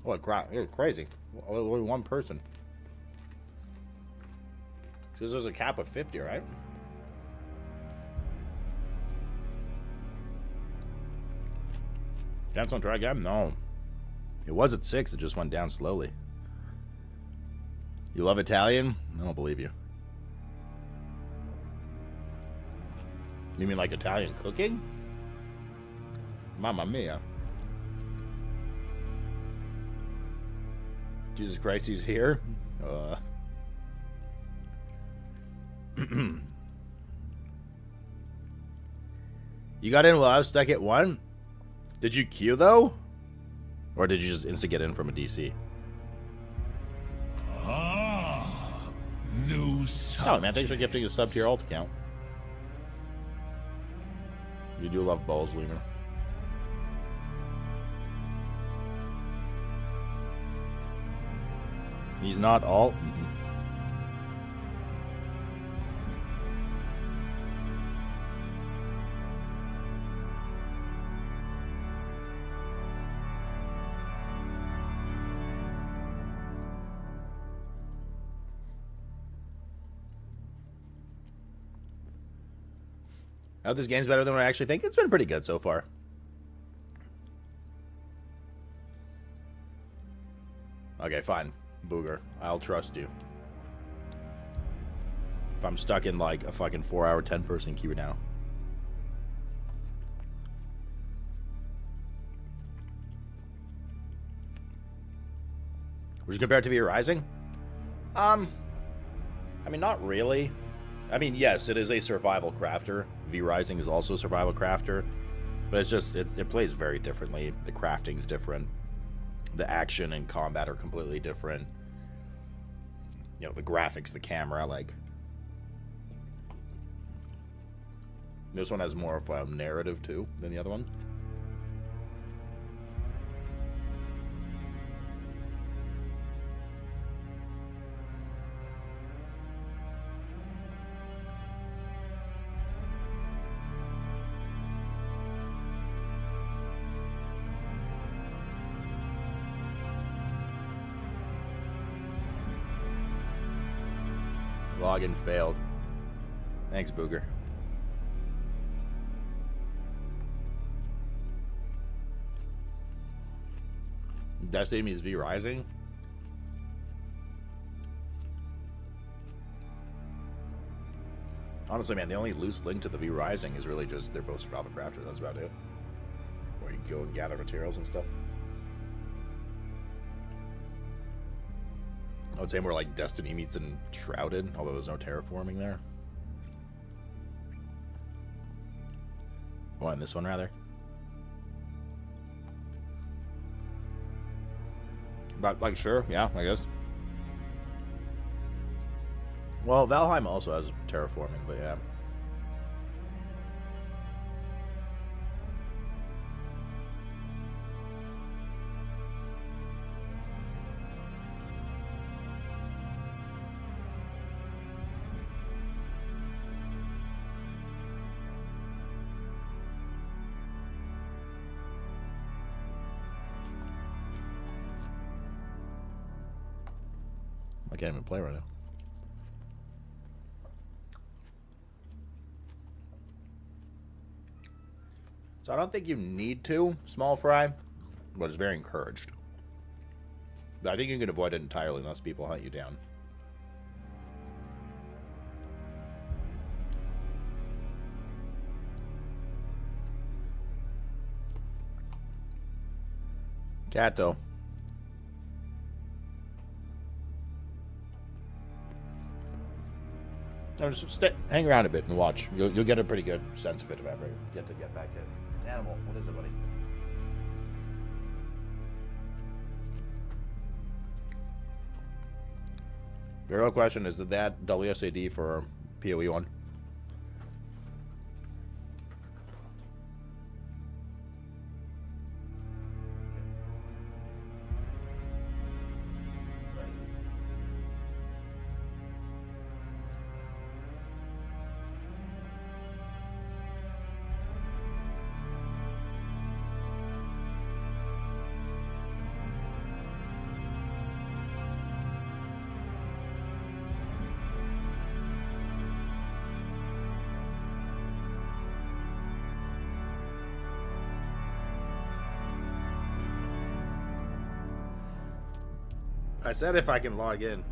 What crap? It's crazy. Only one person. Because there's a cap of 50, right? Dance on try again? No. It was at 6. It just went down slowly. You love Italian? I don't believe you. You mean like Italian cooking? Mamma mia. Jesus Christ, he's here? You got in while I was stuck at 1? Did you queue though? Or did you just insta get in from a DC? New Oh man, thanks for gifting a sub to your alt account. You do love balls, Lemur. He's not alt? I hope this game's better than what I actually think. It's been pretty good so far. Okay, fine. Booger. I'll trust you. If I'm stuck in like a fucking 4-hour 10-person queue now. Would you compare it to V Rising? I mean, not really. I mean, yes, it is a survival crafter. V Rising is also a survival crafter, but it's just it plays very differently. The crafting's different. The action and combat are completely different. You know, the graphics, the camera, like this one has more of a narrative too than the other one. Login failed. Thanks, Booger. Destiny means V Rising. Honestly, man, the only loose link to the V Rising is really just they're both survival crafters. That's about it. Where you go and gather materials and stuff. I would say more like Destiny meets Enshrouded, although there's no terraforming there. Well, in this one, rather. But, like, sure, yeah, I guess. Well, Valheim also has terraforming, but yeah. I can't even play right now. So I don't think you need to small fry, but it's very encouraged. But I think you can avoid it entirely unless people hunt you down. Kato. Just hang around a bit and watch. You'll get a pretty good sense of it if I ever get back in. Animal, what is it, buddy? The real question is, did that WSAD for PoE 1? I said if I can log in.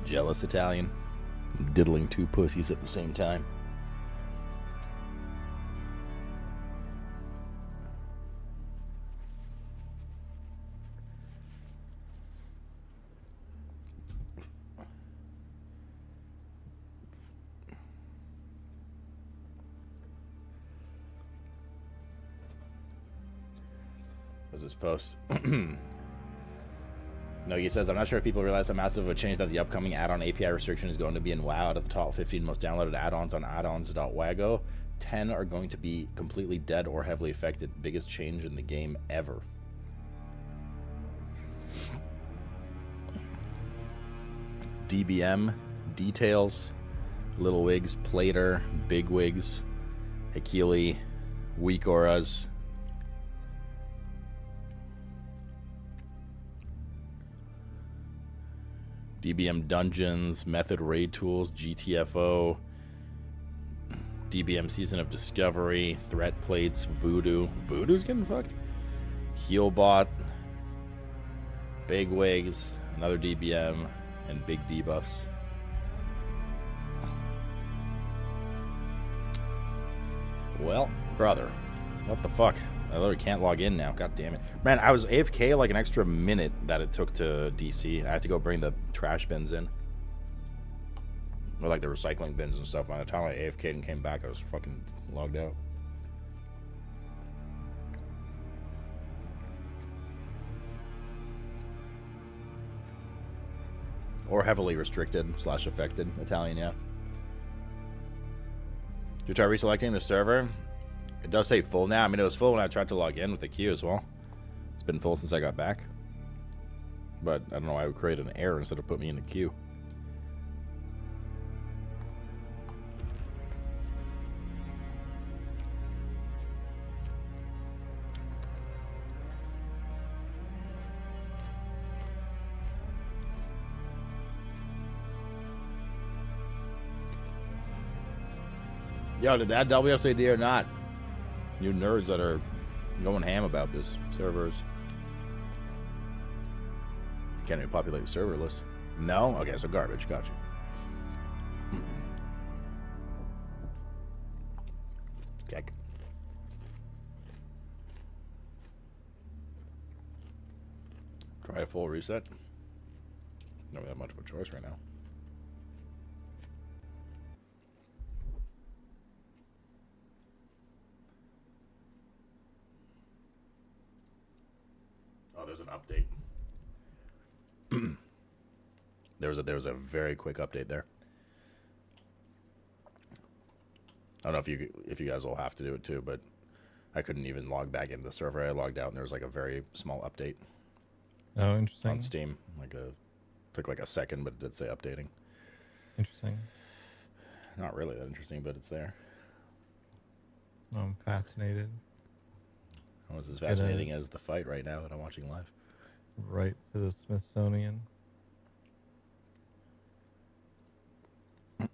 Jealous Italian. Diddling two pussies at the same time. What's this post? No, he says, I'm not sure if people realize how massive of a change that the upcoming add-on API restriction is going to be in WoW. Out of the top 15 most downloaded add-ons on addons.wago, 10 are going to be completely dead or heavily affected. Biggest change in the game ever. DBM, Details, Little Wigs, Plater, Big Wigs, Hakili, Weak Auras, DBM Dungeons, Method Raid Tools, GTFO, DBM Season of Discovery, Threat Plates, Voodoo. Voodoo's getting fucked? Healbot, Big Wigs, another DBM, and big debuffs. Well, brother, what the fuck? I literally can't log in now. God damn it. Man, I was AFK like an extra minute that it took to DC. I had to go bring the trash bins in. Or like the recycling bins and stuff. By the time I AFK'd and came back, I was fucking logged out. Or heavily restricted / affected. Italian, yeah. Did you try reselecting the server? It does say full now. I mean, it was full when I tried to log in with the queue as well. It's been full since I got back. But I don't know why it would create an error instead of put me in the queue. Yo, did that WSAD or not? You nerds that are going ham about this. Servers. Can't even populate the server list. No? Okay, so garbage. Gotcha. Keck. Try a full reset. Don't have much of a choice right now. There's an update. there was a very quick update there. I don't know if you guys will have to do it too, but I couldn't even log back into the server. I logged out and there was like a very small update. Oh, interesting. On Steam, took like a second, but it did say updating. Interesting. Not really that interesting, but it's there. I'm fascinated. Almost as fascinating as the fight right now that I'm watching live. Right to the Smithsonian. About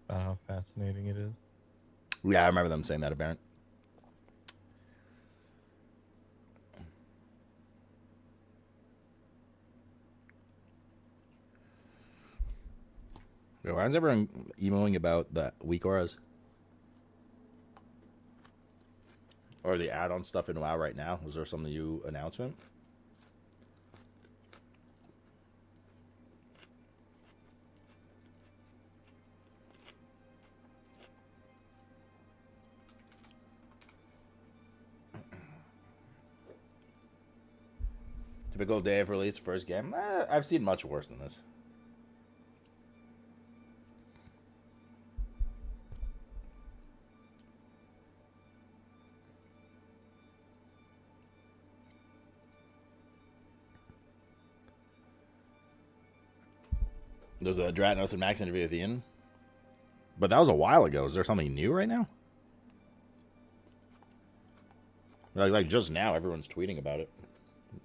how fascinating it is. Yeah, I remember them saying that about it. Why is everyone emailing about the weak auras? Or the add-on stuff in WoW right now? Was there some new announcement? Typical day of release, first game? I've seen much worse than this. There's a Dratnos and Max interview at the end. But that was a while ago. Is there something new right now? Like just now, everyone's tweeting about it.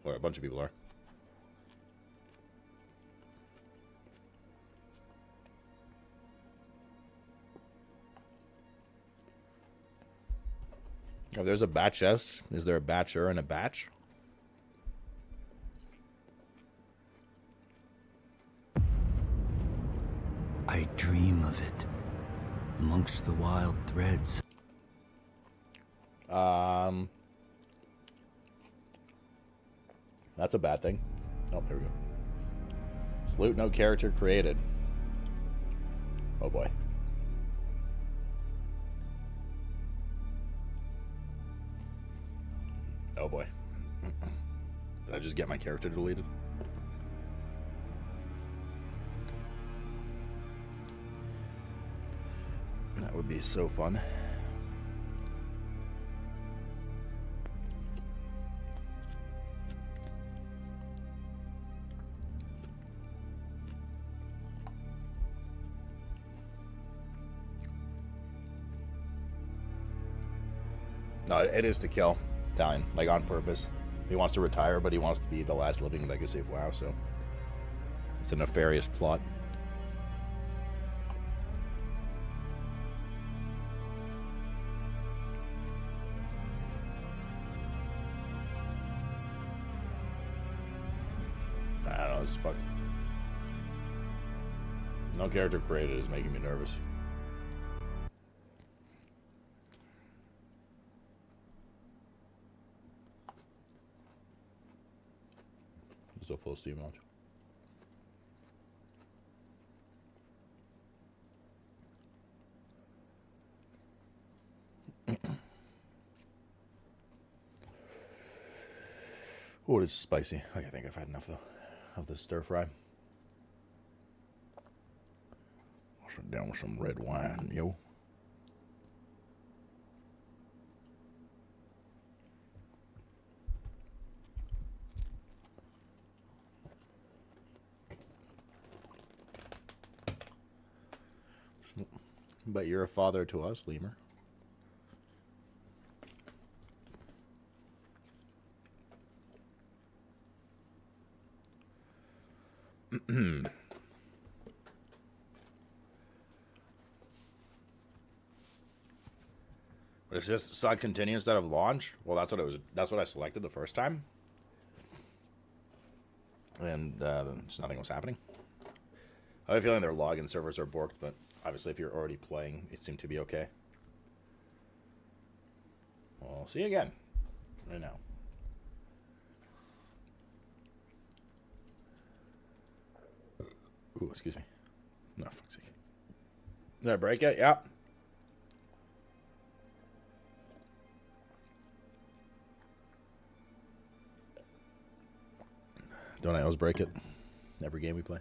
Or a bunch of people are. If there's a batch S, is there a batcher and a batch? I dream of it, amongst the wild threads. That's a bad thing. Oh, there we go. Salute, no character created. Oh boy. Oh boy. Did I just get my character deleted? That would be so fun. No, it is to kill Italian, like on purpose. He wants to retire, but he wants to be the last living legacy of WoW, so it's a nefarious plot. I don't know, this is fucking... No character created is making me nervous. Still full Steam launch. Oh, it is spicy. Okay, I think I've had enough though of this stir fry. Wash it down with some red wine, yo. But you're a father to us, Lemur. But if this select continue instead of launch, well, that's what it was. That's what I selected the first time, and just nothing was happening. I have a feeling their login servers are borked, but obviously, if you're already playing, it seemed to be okay. Well, see you again right now. Ooh, excuse me. No, fuck's sake. Did I break it? Yeah. Don't I always break it? Every game we play.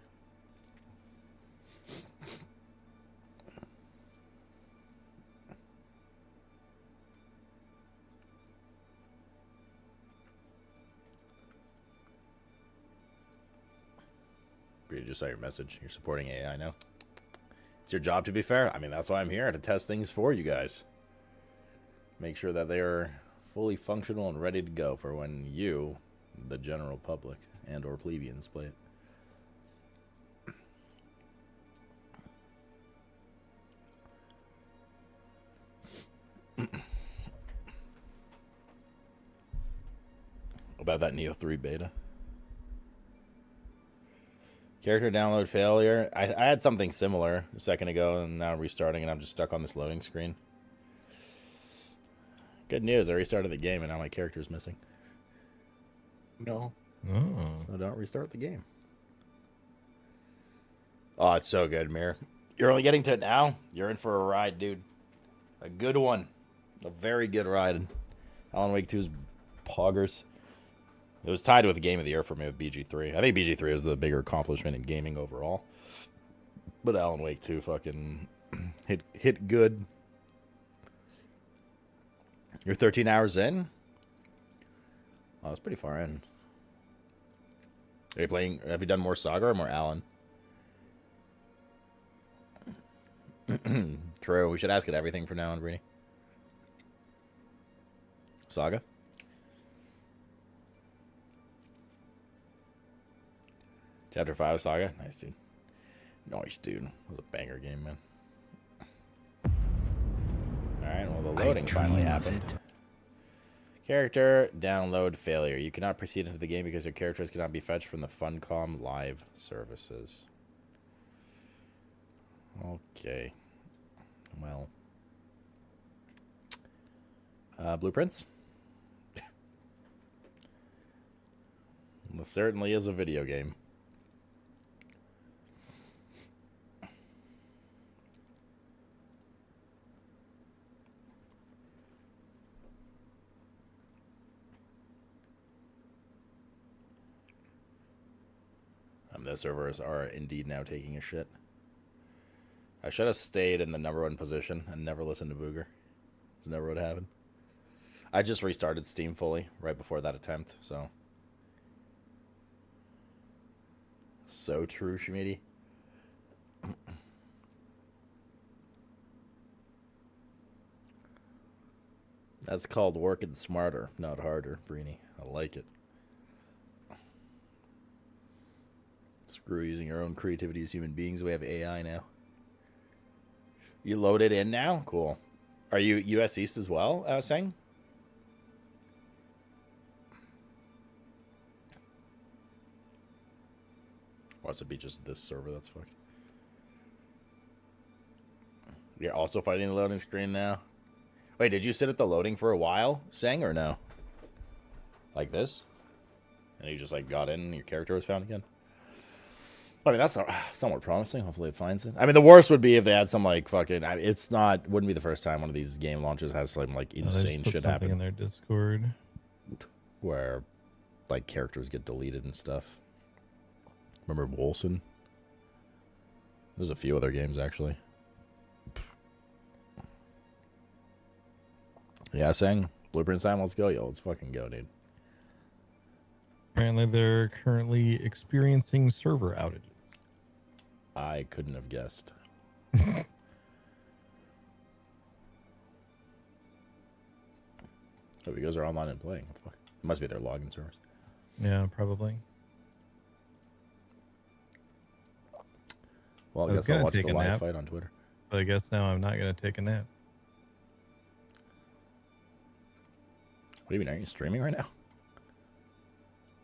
You just saw your message. You're supporting AI now. It's your job, to be fair. I mean, that's why I'm here, to test things for you guys. Make sure that they are fully functional and ready to go for when you, the general public, and or plebeians play it. About that Neo 3 beta. Character download failure. I had something similar a second ago, and now I'm restarting, and I'm just stuck on this loading screen. Good news, I restarted the game, and now my character's missing. No. Oh. So don't restart the game. Oh, it's so good, Mir. You're only getting to it now? You're in for a ride, dude. A good one. A very good ride. Alan Wake 2's poggers. It was tied with the Game of the Year for me with BG3. I think BG3 is the bigger accomplishment in gaming overall. But Alan Wake 2 fucking hit good. You're 13 hours in? Oh, that's pretty far in. Are you playing? Have you done more Saga or more Alan? True. We should ask it everything from now on, Brini. Saga? Chapter 5 Saga? Nice, dude. Nice, dude. It was a banger game, man. Alright, well, the loading finally happened. Character download failure. You cannot proceed into the game because your characters cannot be fetched from the Funcom live services. Okay. Well. Blueprints? It certainly is a video game. The servers are indeed now taking a shit. I should have stayed in the #1 position and never listened to Booger. It's never what happened. I just restarted Steam fully right before that attempt, so. So true, Shmidi. That's called working smarter, not harder, Brini. I like it. Screw using our own creativity as human beings. We have AI now. You loaded in now? Cool. Are you US East as well, Sang? Wants to be just this server, that's fucked. You're also fighting the loading screen now? Wait, did you sit at the loading for a while, Sang, or no? Like this? And you just like got in and your character was found again? I mean, that's somewhat promising. Hopefully it finds it. I mean, the worst would be if they had some, like, fucking... It's not... Wouldn't be the first time one of these game launches has some, like, insane shit happen. In their Discord. Where like characters get deleted and stuff. Remember Wolson? There's a few other games actually. Yeah, saying Blueprint time, let's go, yo, let's fucking go, dude. Apparently, they're currently experiencing server outages. I couldn't have guessed. Oh, because they're online and playing. Fuck. It must be their login servers. Yeah, probably. Well, I guess I'll watch the live fight on Twitter. But I guess now I'm not going to take a nap. What do you mean? Are you streaming right now?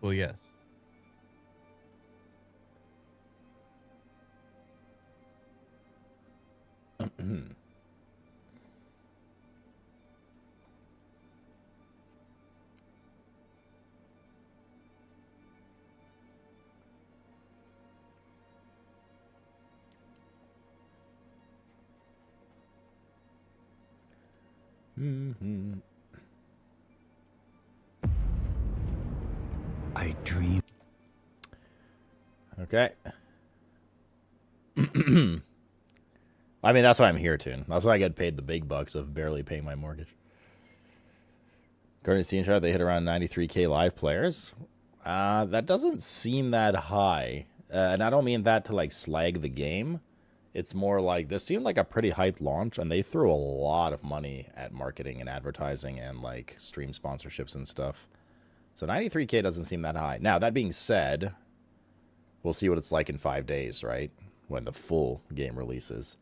Well, yes. I dream. Okay. I mean, that's why I'm here, Tune. That's why I get paid the big bucks of barely paying my mortgage. According to Steam Chart, they hit around 93k live players. That doesn't seem that high. And I don't mean that to, like, slag the game. It's more like, this seemed like a pretty hyped launch, and they threw a lot of money at marketing and advertising and, like, stream sponsorships and stuff. So 93k doesn't seem that high. Now, that being said, we'll see what it's like in 5 days, right? When the full game releases.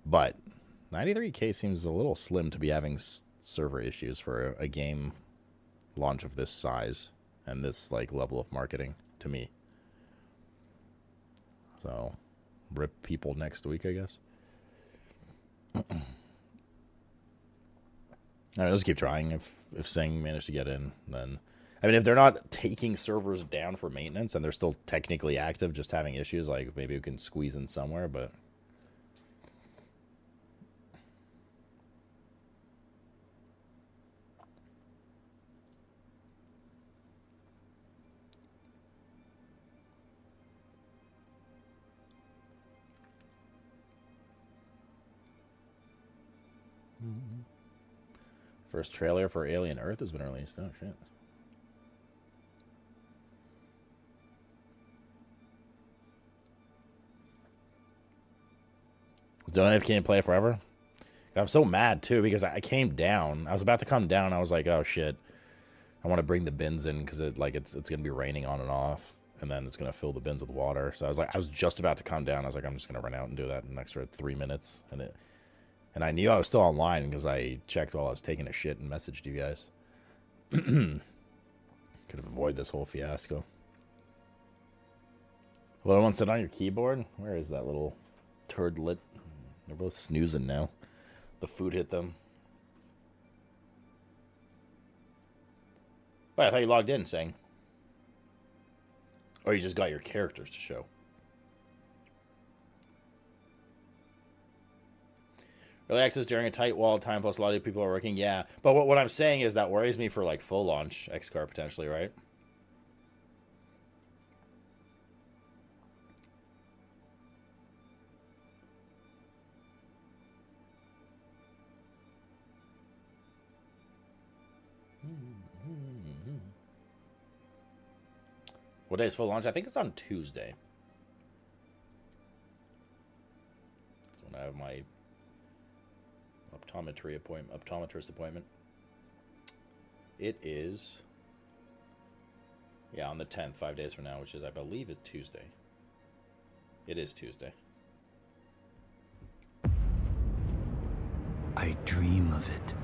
But 93k seems a little slim to be having server issues for a game launch of this size and this, like, level of marketing, to me. So, rip people next week, I guess. All right, let's keep trying. If Sing managed to get in, then... I mean, if they're not taking servers down for maintenance and they're still technically active, just having issues, like, maybe we can squeeze in somewhere, but... First trailer for Alien Earth has been released. Oh, shit. Don't AFK and play forever? I'm so mad, too, because I came down. I was about to come down. I was like, oh, shit. I want to bring the bins in because it's going to be raining on and off. And then it's going to fill the bins with water. So I was just about to come down. I was like, I'm just going to run out and do that in an extra 3 minutes. And I knew I was still online because I checked while I was taking a shit and messaged you guys. Could have avoided this whole fiasco. Little one sit on your keyboard? Where is that little turdlet? They're both snoozing now. The food hit them. Wait, I thought you logged in, saying. Or you just got your characters to show. Early access during a tight wall time, plus a lot of people are working. Yeah, but what I'm saying is that worries me for, like, full launch XCAR potentially, right? What day is full launch? I think it's on Tuesday. That's when I have my optometrist appointment. It is, yeah, on the 10th, 5 days from now, which is, I believe, is Tuesday. It is Tuesday. I dream of it,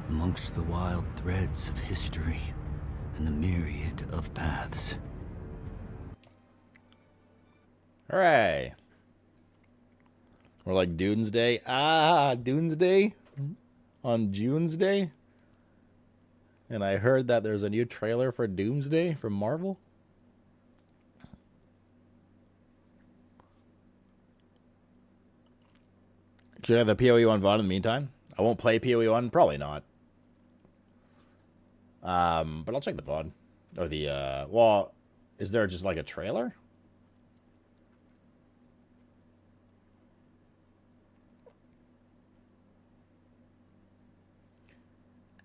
amongst the wild threads of history and the myriad of paths. Hooray! We're like Dunes Day. Ah, Dunes Day on June's Day. And I heard that there's a new trailer for Doomsday from Marvel. Should I have the PoE 1 VOD in the meantime? I won't play PoE 1, probably not. But I'll check the VOD. Or the, well, is there just like a trailer?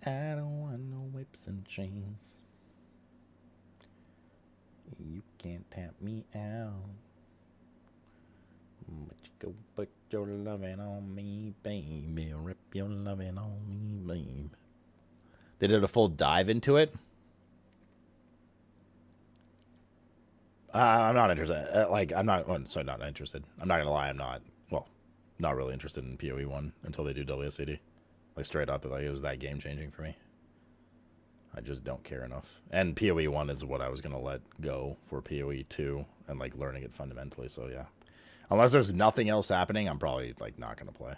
I don't want no whips and chains. You can't tap me out. But you go put your loving on me, baby. Rip your loving on me, babe. They did a full dive into it. I'm not interested. I'm not. Well, sorry, not interested. I'm not gonna lie. I'm not. Well, not really interested in PoE 1 until they do WSAD. Like straight up, like it was that game changing for me. I just don't care enough. And PoE 1 is what I was gonna let go for PoE 2 and like learning it fundamentally. So yeah, unless there's nothing else happening, I'm probably like not gonna play,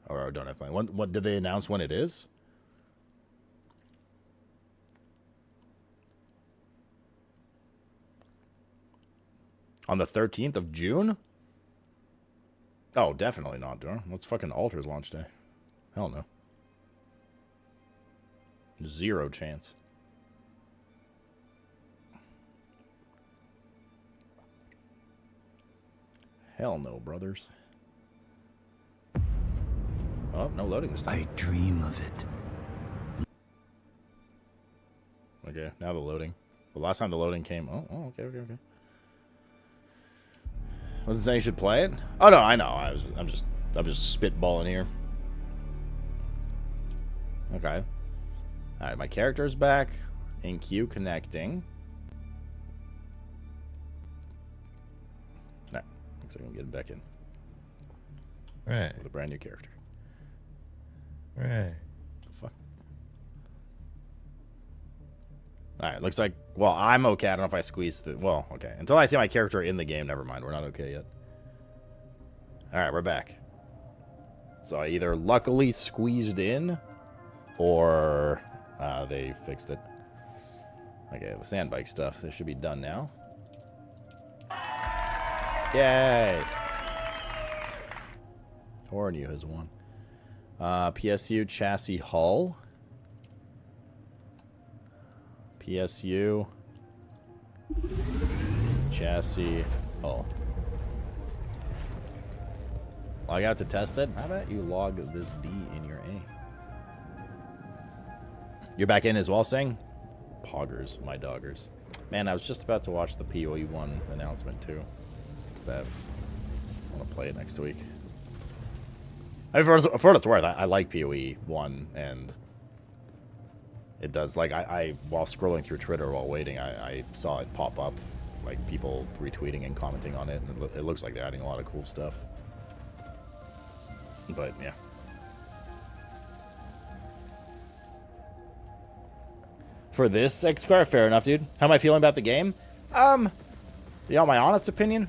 or don't have to play. What did they announce when it is? On the 13th of June? Oh, definitely not, dude. That's fucking Alter's launch day. Hell no. 0 chance. Hell no, brothers. Oh, no loading this time. I dream of it. Okay, now the loading. The last time the loading came... Oh, okay. Was it saying you should play it? Oh no, I know. I'm just spitballing here. Okay. Alright, my character's back. In queue connecting. Nah, looks like I'm getting back in. Right. With a brand new character. Right. The fuck? Alright, looks like... Well, I'm okay. I don't know if I squeezed the... Well, okay. Until I see my character in the game, never mind. We're not okay yet. Alright, we're back. So I either luckily squeezed in, or they fixed it. Okay, the sandbike stuff. This should be done now. Yay! Tornu has won. PSU chassis hull. PSU chassis hull. Log out to test it. How about you log this D in your A? You're back in as well, Sing? Poggers, my doggers. Man, I was just about to watch the PoE 1 announcement too. Because I want to play it next week. I mean, for what it's worth, I like PoE 1, and it does, like, I while scrolling through Twitter while waiting, I saw it pop up, like, people retweeting and commenting on it, and it looks like they're adding a lot of cool stuff. But, yeah. For this X-Scar, fair enough, dude. How am I feeling about the game? You want my honest opinion?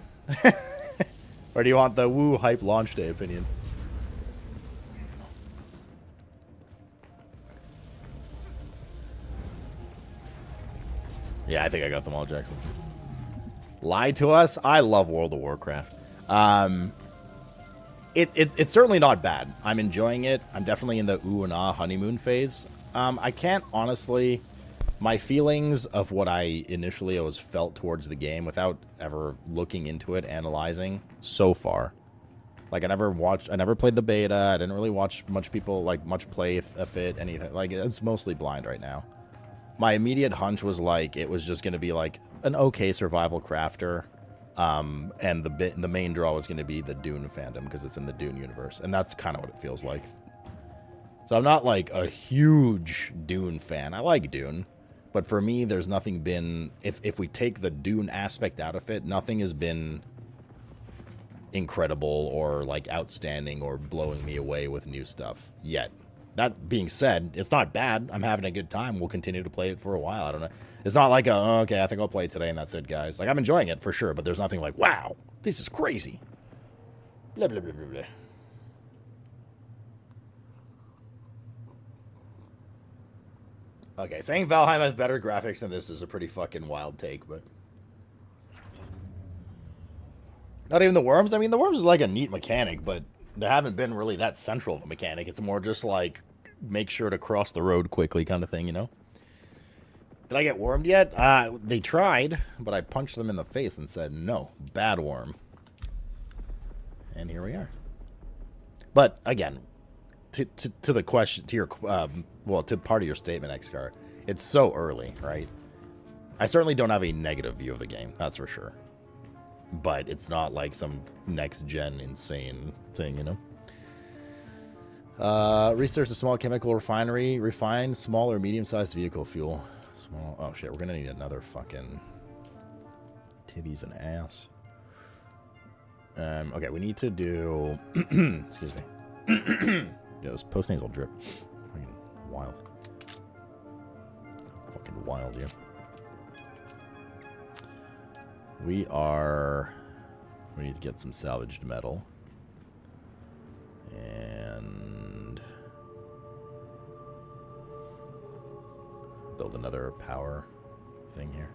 Or do you want the woo hype launch day opinion? Yeah, I think I got them all, Jackson. Lied to us? I love World of Warcraft. It's certainly not bad. I'm enjoying it. I'm definitely in the ooh and ah honeymoon phase. I can't honestly... My feelings of what I initially always felt towards the game without ever looking into it, analyzing, so far. Like, I never played the beta. I didn't really watch much play of it, anything. Like, it's mostly blind right now. My immediate hunch was, like, it was just going to be, like, an okay survival crafter. And the main draw was going to be the Dune fandom, because it's in the Dune universe. And that's kind of what it feels like. So I'm not, like, a huge Dune fan. I like Dune. But for me, there's nothing been... If we take the Dune aspect out of it, nothing has been incredible or, like, outstanding or blowing me away with new stuff yet. That being said, it's not bad. I'm having a good time. We'll continue to play it for a while. I don't know. It's not like, oh, okay, I think I'll play it today and that's it, guys. Like, I'm enjoying it for sure, but there's nothing like, wow, this is crazy. Blah, blah, blah, blah, blah. Okay, saying Valheim has better graphics than this is a pretty fucking wild take, but... Not even the worms? I mean, the worms is like a neat mechanic, but there haven't been really that central of a mechanic. It's more just like, make sure to cross the road quickly kind of thing, you know? Did I get wormed yet? They tried, but I punched them in the face and said, no, bad worm. And here we are. But, again, to the question, to your, well, to part of your statement, Xcar, it's so early, right? I certainly don't have a negative view of the game, that's for sure. But it's not like some next-gen insane thing, you know? Research a small chemical refinery. Refine small or medium-sized vehicle fuel. Small. Oh, shit. We're going to need another fucking titties and ass. Okay, we need to do... excuse me. Yeah, this post-nasal drip. Fucking wild. Fucking wild, yeah. We need to get some salvaged metal. And build another power thing here.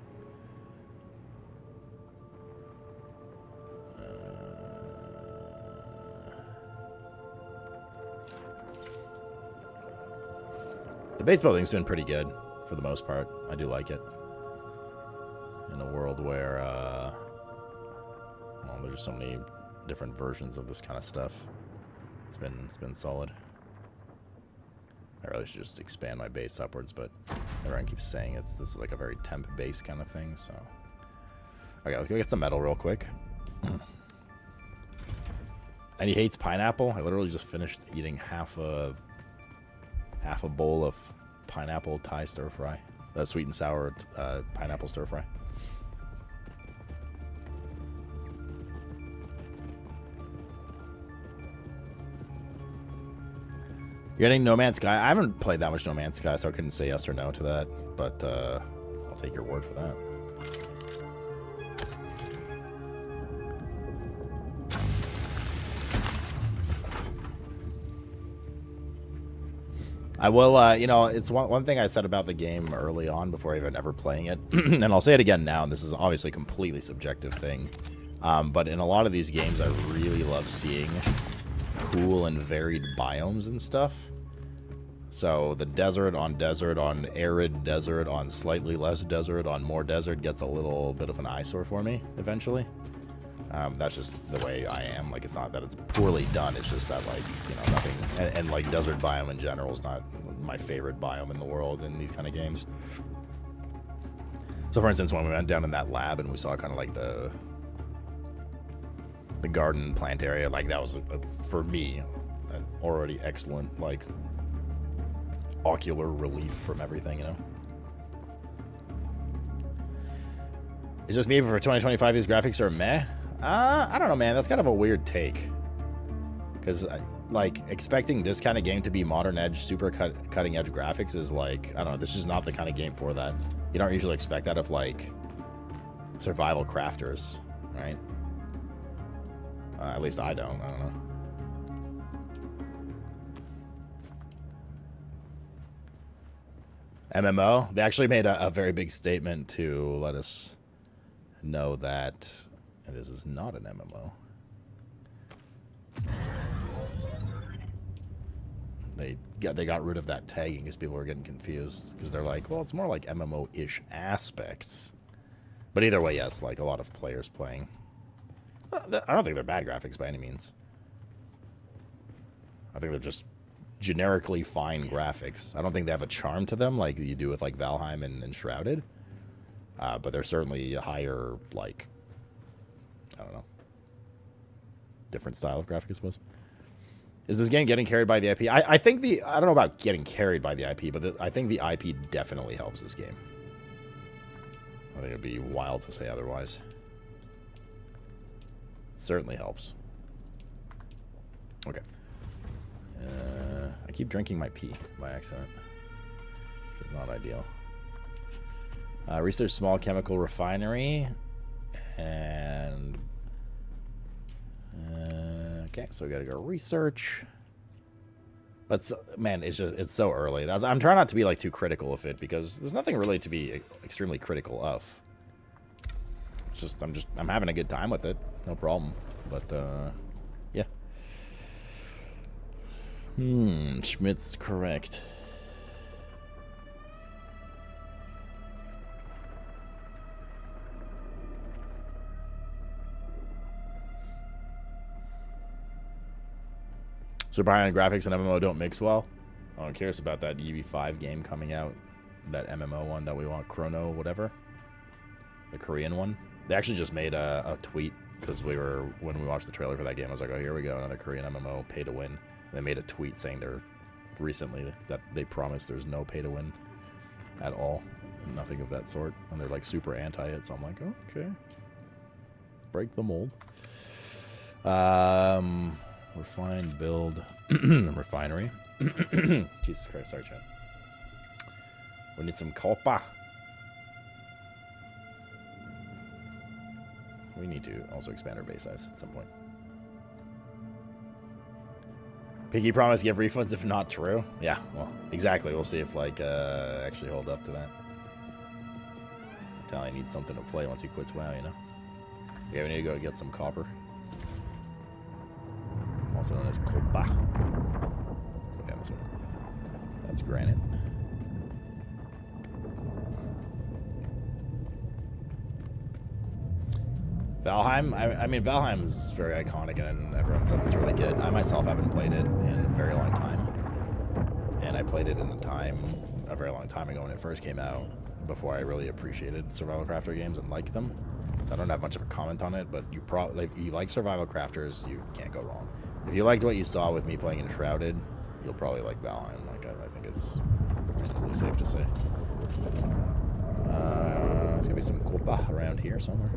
The base building's been pretty good for the most part. I do like it. In a world where, well, there's just so many different versions of this kind of stuff. It's been solid. I really should just expand my base upwards, but everyone keeps saying this is like a very temp base kind of thing, so. Okay, let's go get some metal real quick. And he hates pineapple. I literally just finished eating half a bowl of pineapple Thai stir fry. Sweet and sour pineapple stir fry. You're getting No Man's Sky? I haven't played that much No Man's Sky, so I couldn't say yes or no to that. But I'll take your word for that. I will, you know, it's one thing I said about the game early on before even ever playing it, and I'll say it again now, and this is obviously a completely subjective thing, but in a lot of these games, I really love seeing cool and varied biomes and stuff. So the desert, on arid desert, on slightly less desert, on more desert gets a little bit of an eyesore for me eventually. That's just the way I am. Like, it's not that it's poorly done, it's just that, like, you know, nothing, and like desert biome in general is not my favorite biome in the world in these kind of games. So for instance, when we went down in that lab and we saw kind of like the garden plant area, like that was for me an already excellent, like, ocular relief from everything, you know. It's just me, but for 2025 these graphics are meh. I don't know, man. That's kind of a weird take. Because, like, expecting this kind of game to be modern edge, super cutting edge graphics is like, I don't know, this is not the kind of game for that. You don't usually expect that of, like, survival crafters, right? At least I don't. I don't know. MMO? They actually made a very big statement to let us know that this is not an MMO. They got rid of that tagging because people were getting confused because they're like, well, it's more like MMO-ish aspects. But either way, yes, like a lot of players playing. I don't think they're bad graphics by any means. I think they're just generically fine graphics. I don't think they have a charm to them like you do with like Valheim and Shrouded. But they're certainly a higher, like, I don't know, different style of graphic, I suppose. Is this game getting carried by the IP? I think I don't know about getting carried by the IP, but I think the IP definitely helps this game. I think it'd be wild to say otherwise. Certainly helps. Okay. I keep drinking my pee by accident, which is not ideal. Research small chemical refinery. And... okay, so we gotta go research. But, man, it's so early. I'm trying not to be, like, too critical of it, because there's nothing really to be extremely critical of. It's just, I'm having a good time with it. No problem. But, yeah. Schmidt's correct. Super high-end graphics and MMO don't mix well. Oh, I'm curious about that EV5 game coming out. That MMO one that we want, Chrono whatever. The Korean one. They actually just made a tweet because when we watched the trailer for that game, I was like, oh, here we go, another Korean MMO, pay to win. And they made a tweet saying recently that they promised there's no pay to win at all. Nothing of that sort. And they're like super anti it, so I'm like, okay. Break the mold. Refined build. Refinery. Jesus Christ, sorry, chat. We need some copper. We need to also expand our base size at some point. Piggy promised give refunds if not true. Yeah, well, exactly. We'll see if actually hold up to that. Italian needs something to play once he quits WoW, you know? Yeah, we need to go get some copper. Also known as copper. Let's go down this way. That's granite. Valheim? I mean, Valheim is very iconic and everyone says it's really good. I myself haven't played it in a very long time. And I played it in a very long time ago when it first came out, before I really appreciated survival crafter games and liked them. So I don't have much of a comment on it, but if you like survival crafters, you can't go wrong. If you liked what you saw with me playing Enshrouded, you'll probably like Valheim. I think it's reasonably safe to say. There's gonna be some Copa around here somewhere.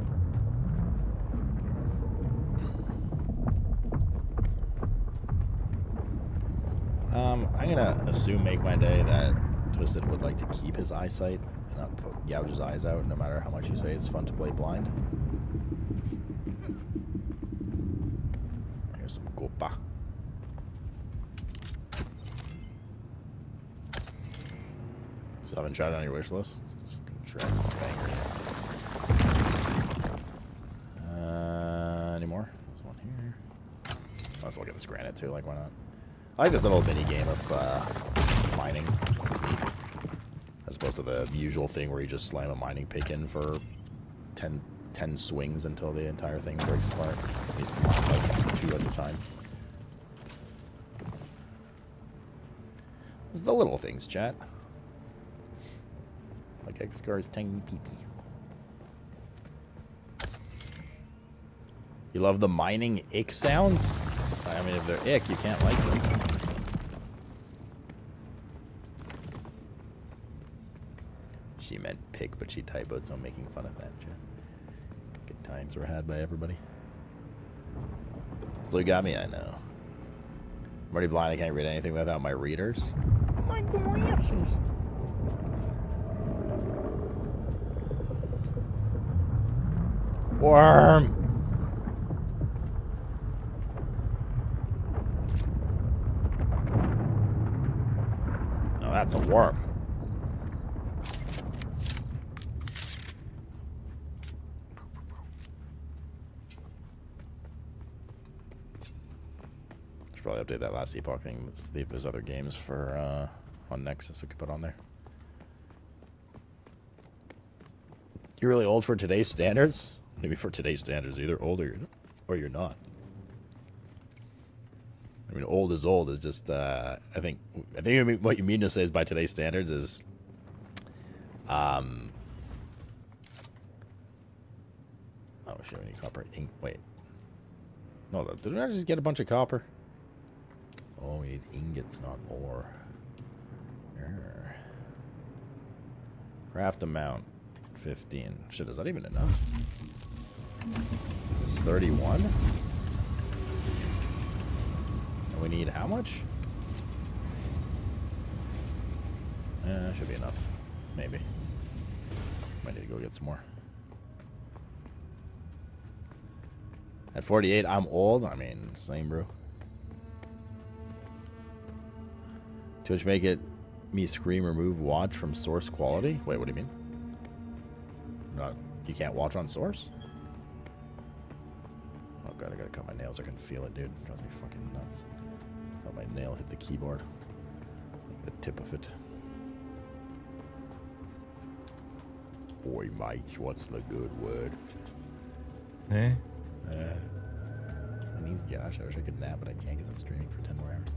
I'm gonna assume, make my day, that Twisted would like to keep his eyesight and not gouge his eyes out, no matter how much you say it's fun to play blind. Here's some Copa. Still haven't tried it on your wish list? Just fucking banger. Any more? There's one here. Might as well get this granite too, like why not? I like this little mini game of mining. It's neat. As opposed to the usual thing where you just slam a mining pick in for 10 swings until the entire thing breaks apart. You mine like 2 at a time. It's the little things, chat. Like X-Gar's tiny peepee. You love the mining ick sounds? I mean, if they're ick, you can't like them. She meant pick, but she typoed, so I'm making fun of that. Good times were had by everybody. So you got me, I know. I'm already blind, I can't read anything without my readers. My glasses. Worm! No, that's a worm. Should probably update that last Epoch thing. Let's see if there's other games for on Nexus we could put on there. You're really old for today's standards? Maybe for today's standards, either old or you're not. I mean, old is old. Is just I think what you mean to say is by today's standards is oh shit, we need copper ink. Wait, no, didn't I just get a bunch of copper? Oh, we need ingots, not ore. Craft amount 15. Shit, is that even enough? This is 31. And we need how much? Should be enough. Maybe. Might need to go get some more. At 48, I'm old. I mean, same, bro. Twitch make it me scream remove watch from source quality? Wait, what do you mean? Not, you can't watch on source? Oh god, I gotta cut my nails. I can feel it, dude. It drives me fucking nuts. Felt my nail hit the keyboard. Like the tip of it. Oi, mates, what's the good word? Eh? And he's gosh, I wish I could nap, but I can't because I'm streaming for 10 more hours.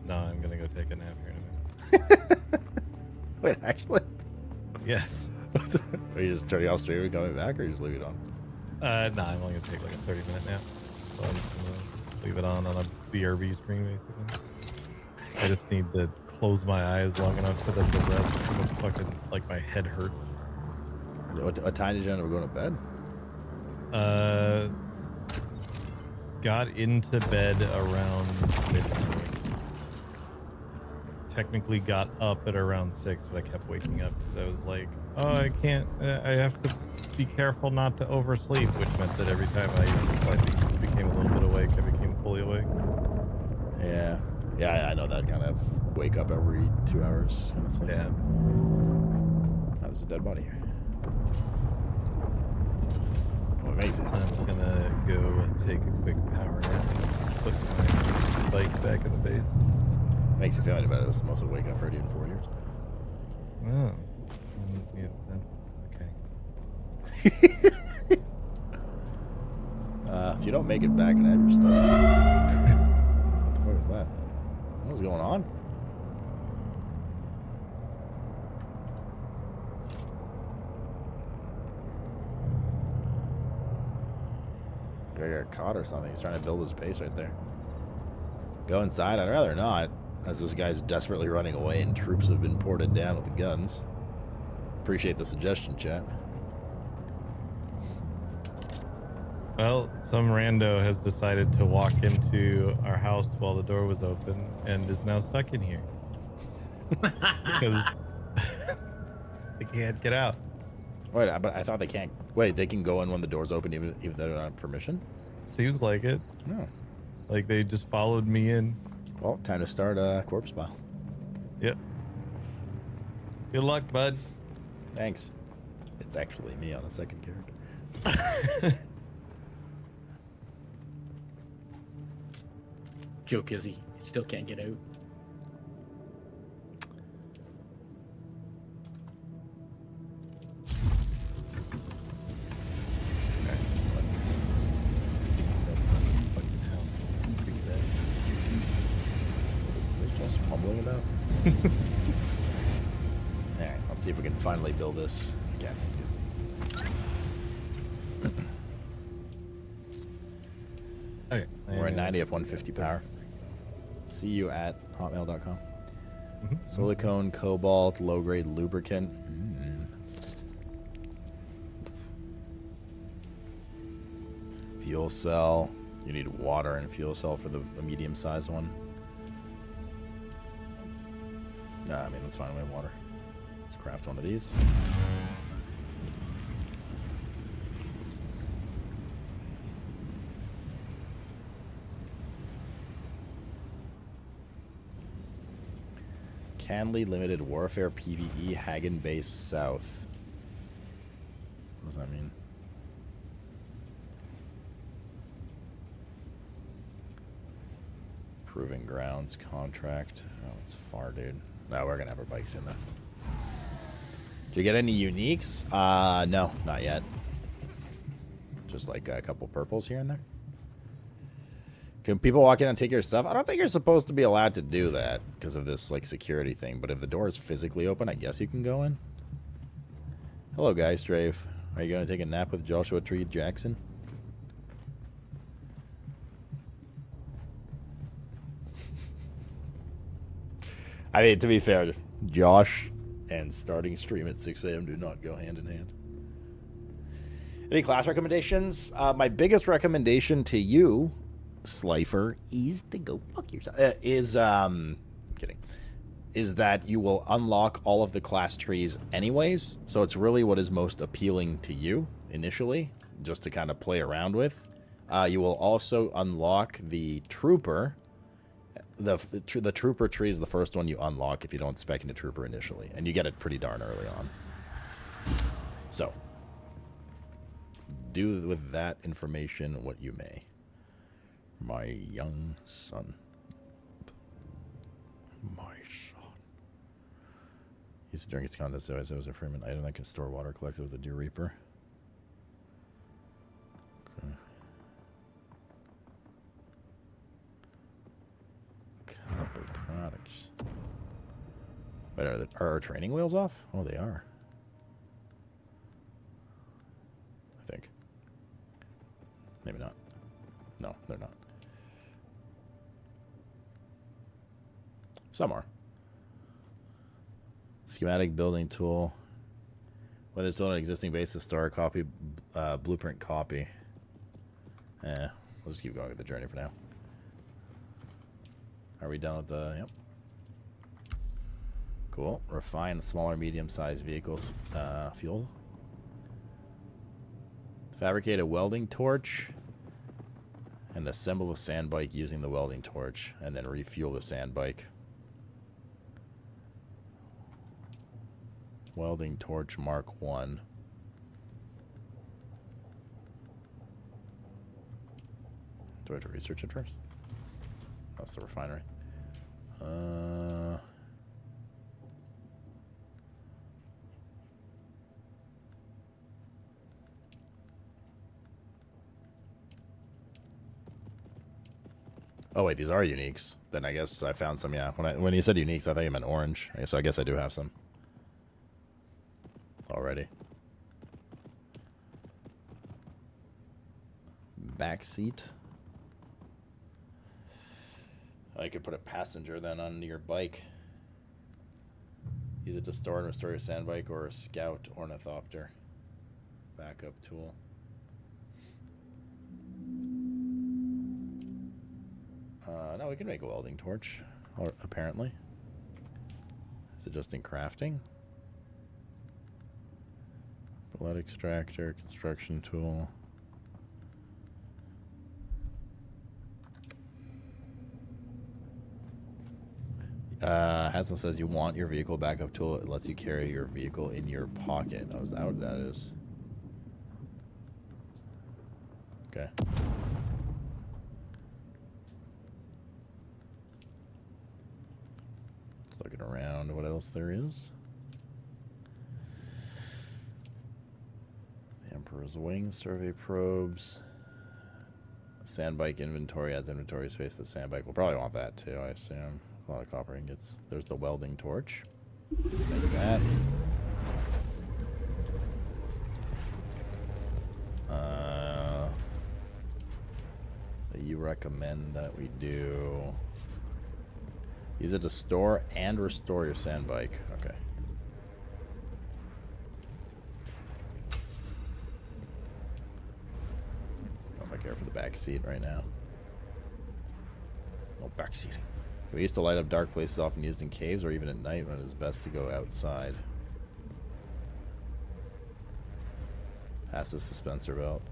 No, I'm gonna go take a nap here in a minute. Wait, actually? Yes. Are you just turning off stream and coming back, or you just leave it on? No, I'm only gonna take like a 30-minute nap. So I'm just gonna leave it on a BRB screen, basically. I just need to close my eyes long enough for them to rest. Because I'm fucking, like, my head hurts. What time did you end up going to bed? Got into bed around midnight. Technically got up at around 6, but I kept waking up because I was like, oh, I can't, I have to be careful not to oversleep, which meant that every time I even slightly became a little bit awake, I became fully awake. Yeah. Yeah, I know that kind of wake up every 2 hours kind of sleep. Yeah. There's a dead body here. Oh, amazing. So I'm just gonna go take a quick power nap and just put my bike back in the base. Makes you feel any better. This is the most awake I've heard you in 4 years. Oh. Yeah, that's okay. If you don't make it back and have your stuff. What the fuck was that? What was going on? Guy got caught or something. He's trying to build his base right there. Go inside? I'd rather not, as this guy's desperately running away and troops have been ported down with the guns. Appreciate the suggestion, chat. Well, some rando has decided to walk into our house while the door was open and is now stuck in here. Because they can't get out. Wait, but I thought they can't. Wait, they can go in when the door's open even if they don't have permission? Seems like it. No. Like they just followed me in. Well, time to start a corpse pile. Yep. Good luck, bud. Thanks. It's actually me on the second character. Joke is he still can't get out. Just mumbling about. Alright, let's see if we can finally build this again. Okay. We're at 90 F 150 power. See you at hotmail.com. Silicone, cobalt, low grade lubricant. Fuel cell. You need water and fuel cell for the medium sized one. Nah, I mean, that's fine. We have water. Let's craft one of these. Canley Limited Warfare PvE Hagen Base South. What does that mean? Proving Grounds contract. Oh, it's far, dude. No, we're gonna have our bikes in though. Did you get any uniques? No, not yet. Just like a couple purples here and there. Can people walk in and take your stuff? I don't think you're supposed to be allowed to do that because of this like security thing. But if the door is physically open, I guess you can go in. Hello, guys. Strafe. Are you gonna take a nap with Joshua Tree Jackson? I mean, to be fair, Josh and starting stream at 6 a.m. do not go hand in hand. Any class recommendations? My biggest recommendation to you, Slifer, is to go fuck yourself. Kidding. Is that you will unlock all of the class trees anyways. So it's really what is most appealing to you initially, just to kind of play around with. You will also unlock the trooper. The trooper tree is the first one you unlock if you don't spec into trooper initially, and you get it pretty darn early on. So, do with that information what you may, my young son. My son. Used to drink its contents as it was a Freeman item that can store water collected with the Deer Reaper. Okay. Proper products. Wait, are our training wheels off? Oh, they are. I think. Maybe not. No, they're not. Some are. Schematic building tool. Whether it's on an existing basis, store copy, blueprint copy. We'll just keep going with the journey for now. Are we done with the... Yep. Cool. Refine smaller, medium-sized vehicles. Fuel. Fabricate a welding torch. And assemble a sand bike using the welding torch. And then refuel the sand bike. Welding torch Mark 1. Do I have to research it first? That's the refinery. Oh wait, these are uniques. Then I guess I found some. Yeah, when you said uniques, I thought you meant orange. So I guess I do have some already. Back seat. I could put a passenger then on your bike. Use it to store and restore your sand bike or a scout ornithopter. Backup tool. No, we can make a welding torch, or apparently. Is it just in crafting? Bullet extractor, construction tool. Haslam says you want your vehicle backup tool. It lets you carry your vehicle in your pocket. Oh, is that what that is? Okay. Just looking around what else there is. The Emperor's Wings, survey probes. Sandbike inventory adds inventory space to the sandbike. We'll probably want that too, I assume. A lot of copper ingots. There's the welding torch. Let's make that. So you recommend that we do... Use it to store and restore your sand bike. Okay. I don't know if I care for the back seat right now. No back seating. We used to light up dark places often used in caves or even at night when it is best to go outside. Passive suspensor belt.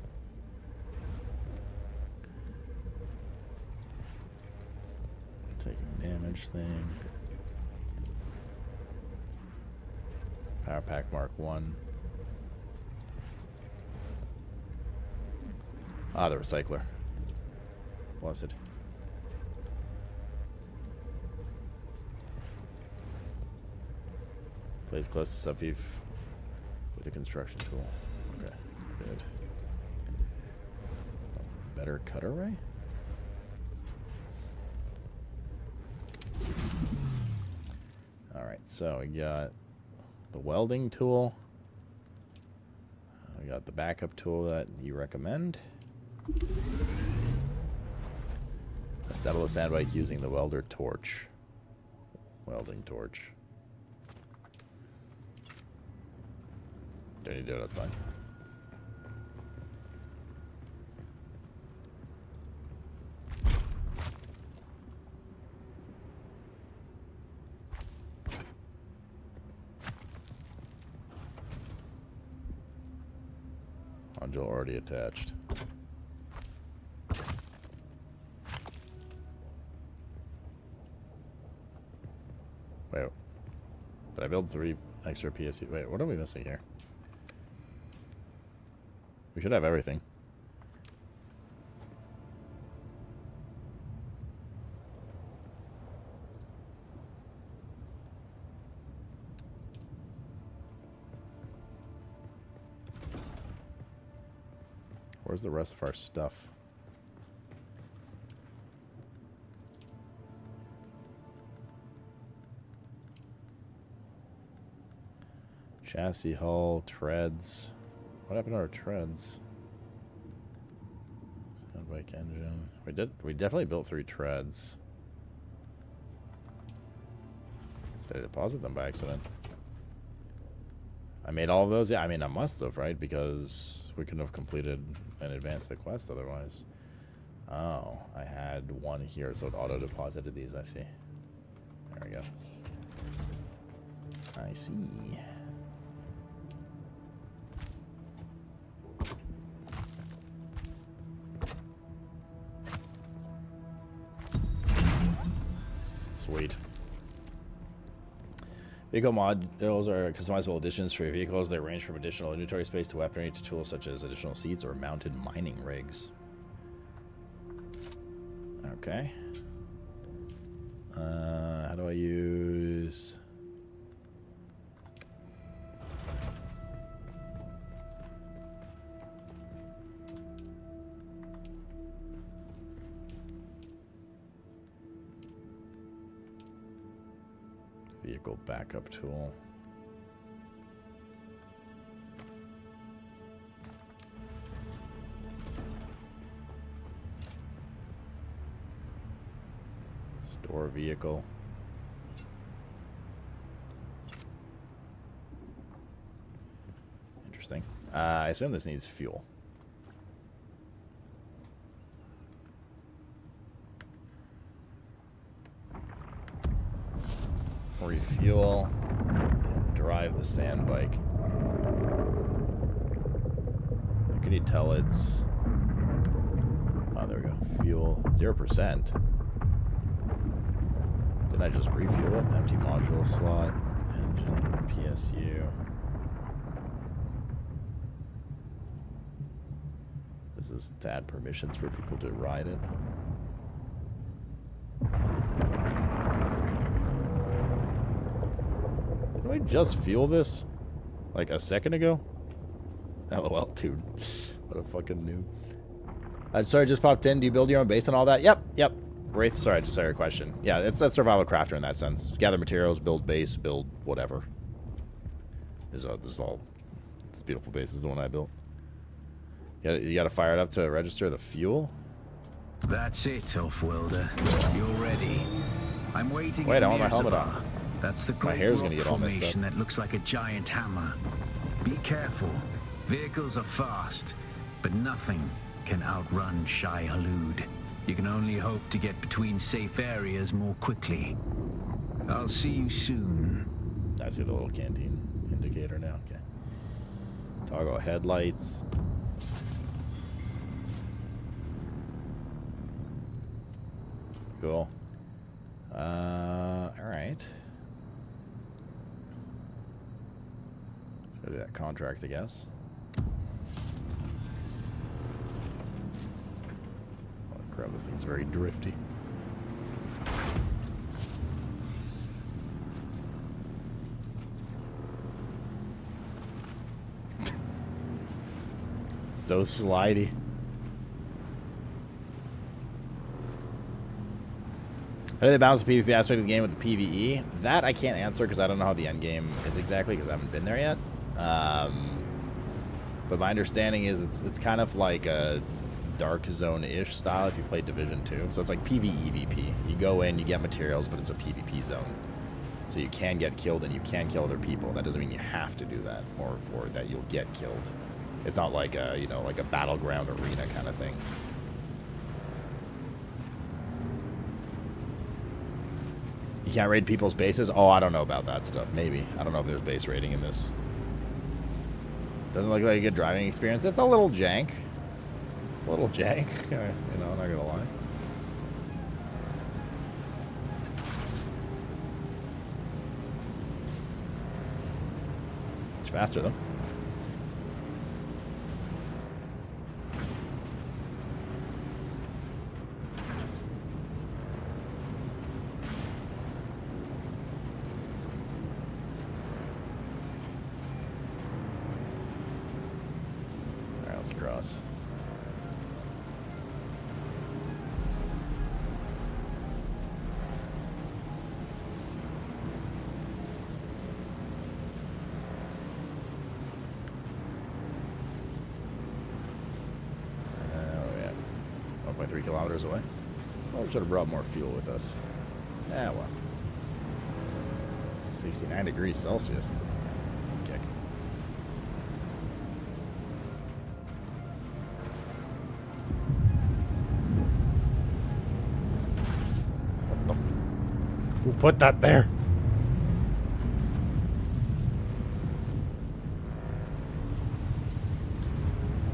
Taking damage thing. Power pack Mark 1. Ah, the recycler. Blessed. Plays close to subvief with a construction tool. Okay, good. Better cutter ray? Alright, so we got the welding tool. We got the backup tool that you recommend. Assemble a sand bike using the welder torch. Welding torch. Do I need to do it outside? Module already attached. Wait, did I build 3 extra PSU? Wait, what are we missing here? We should have everything. Where's the rest of our stuff? Chassis, hull, treads. What happened to our treads? Soundbike engine. We definitely built 3 treads. Did I deposit them by accident? I made all of those? Yeah, I mean, I must have, right? Because we couldn't have completed and advanced the quest otherwise. Oh, I had one here, so it auto-deposited these, I see. There we go. I see. Sweet. Vehicle modules are customizable additions for your vehicles. They range from additional inventory space to weaponry to tools such as additional seats or mounted mining rigs. Okay. How do I use... Vehicle backup tool. Store vehicle. Interesting. I assume this needs fuel. Refuel and drive the sand bike. How can you tell it's... Oh, there we go. Fuel 0%. Didn't I just refuel it? Empty module slot, engine, PSU. This is to add permissions for people to ride it. Did I just fuel this? Like a second ago? LOL, dude. What a fucking noob. Sorry, just popped in. Do you build your own base and all that? Yep. Wraith, sorry, I just saw your question. Yeah, it's a survival crafter in that sense. Gather materials, build base, build whatever. This beautiful base is the one I built. You gotta fire it up to register the fuel? That's it, Offworlder. You're ready. I'm waiting. Wait, I want my helmet on. That's the my hair's gonna get all messed up. That looks like a giant hammer. Be careful. Vehicles are fast, but nothing can outrun Shai Halud. You can only hope to get between safe areas more quickly. I'll see you soon. I see the little canteen indicator now. Okay. Toggle headlights. Cool. Alright. Let's go do that contract, I guess. Oh, crap, this thing's very drifty. So slidey. How do they balance the PvP aspect of the game with the PvE? That I can't answer because I don't know how the end game is exactly because I haven't been there yet. But my understanding is it's kind of like a Dark Zone-ish style if you play Division 2. So it's like PvEVP. You go in, you get materials, but it's a PvP zone. So you can get killed and you can kill other people. That doesn't mean you have to do that or that you'll get killed. It's not like a, you know, like a battleground arena kind of thing. You can't raid people's bases? Oh, I don't know about that stuff. Maybe. I don't know if there's base raiding in this. Doesn't look like a good driving experience. It's a little jank. It's a little jank. You know, I'm not gonna lie. It's faster though. Cross. 1.3 kilometers away. Well, we should have brought more fuel with us. Yeah, well. 69 degrees Celsius. Kick. What the? Who put that there?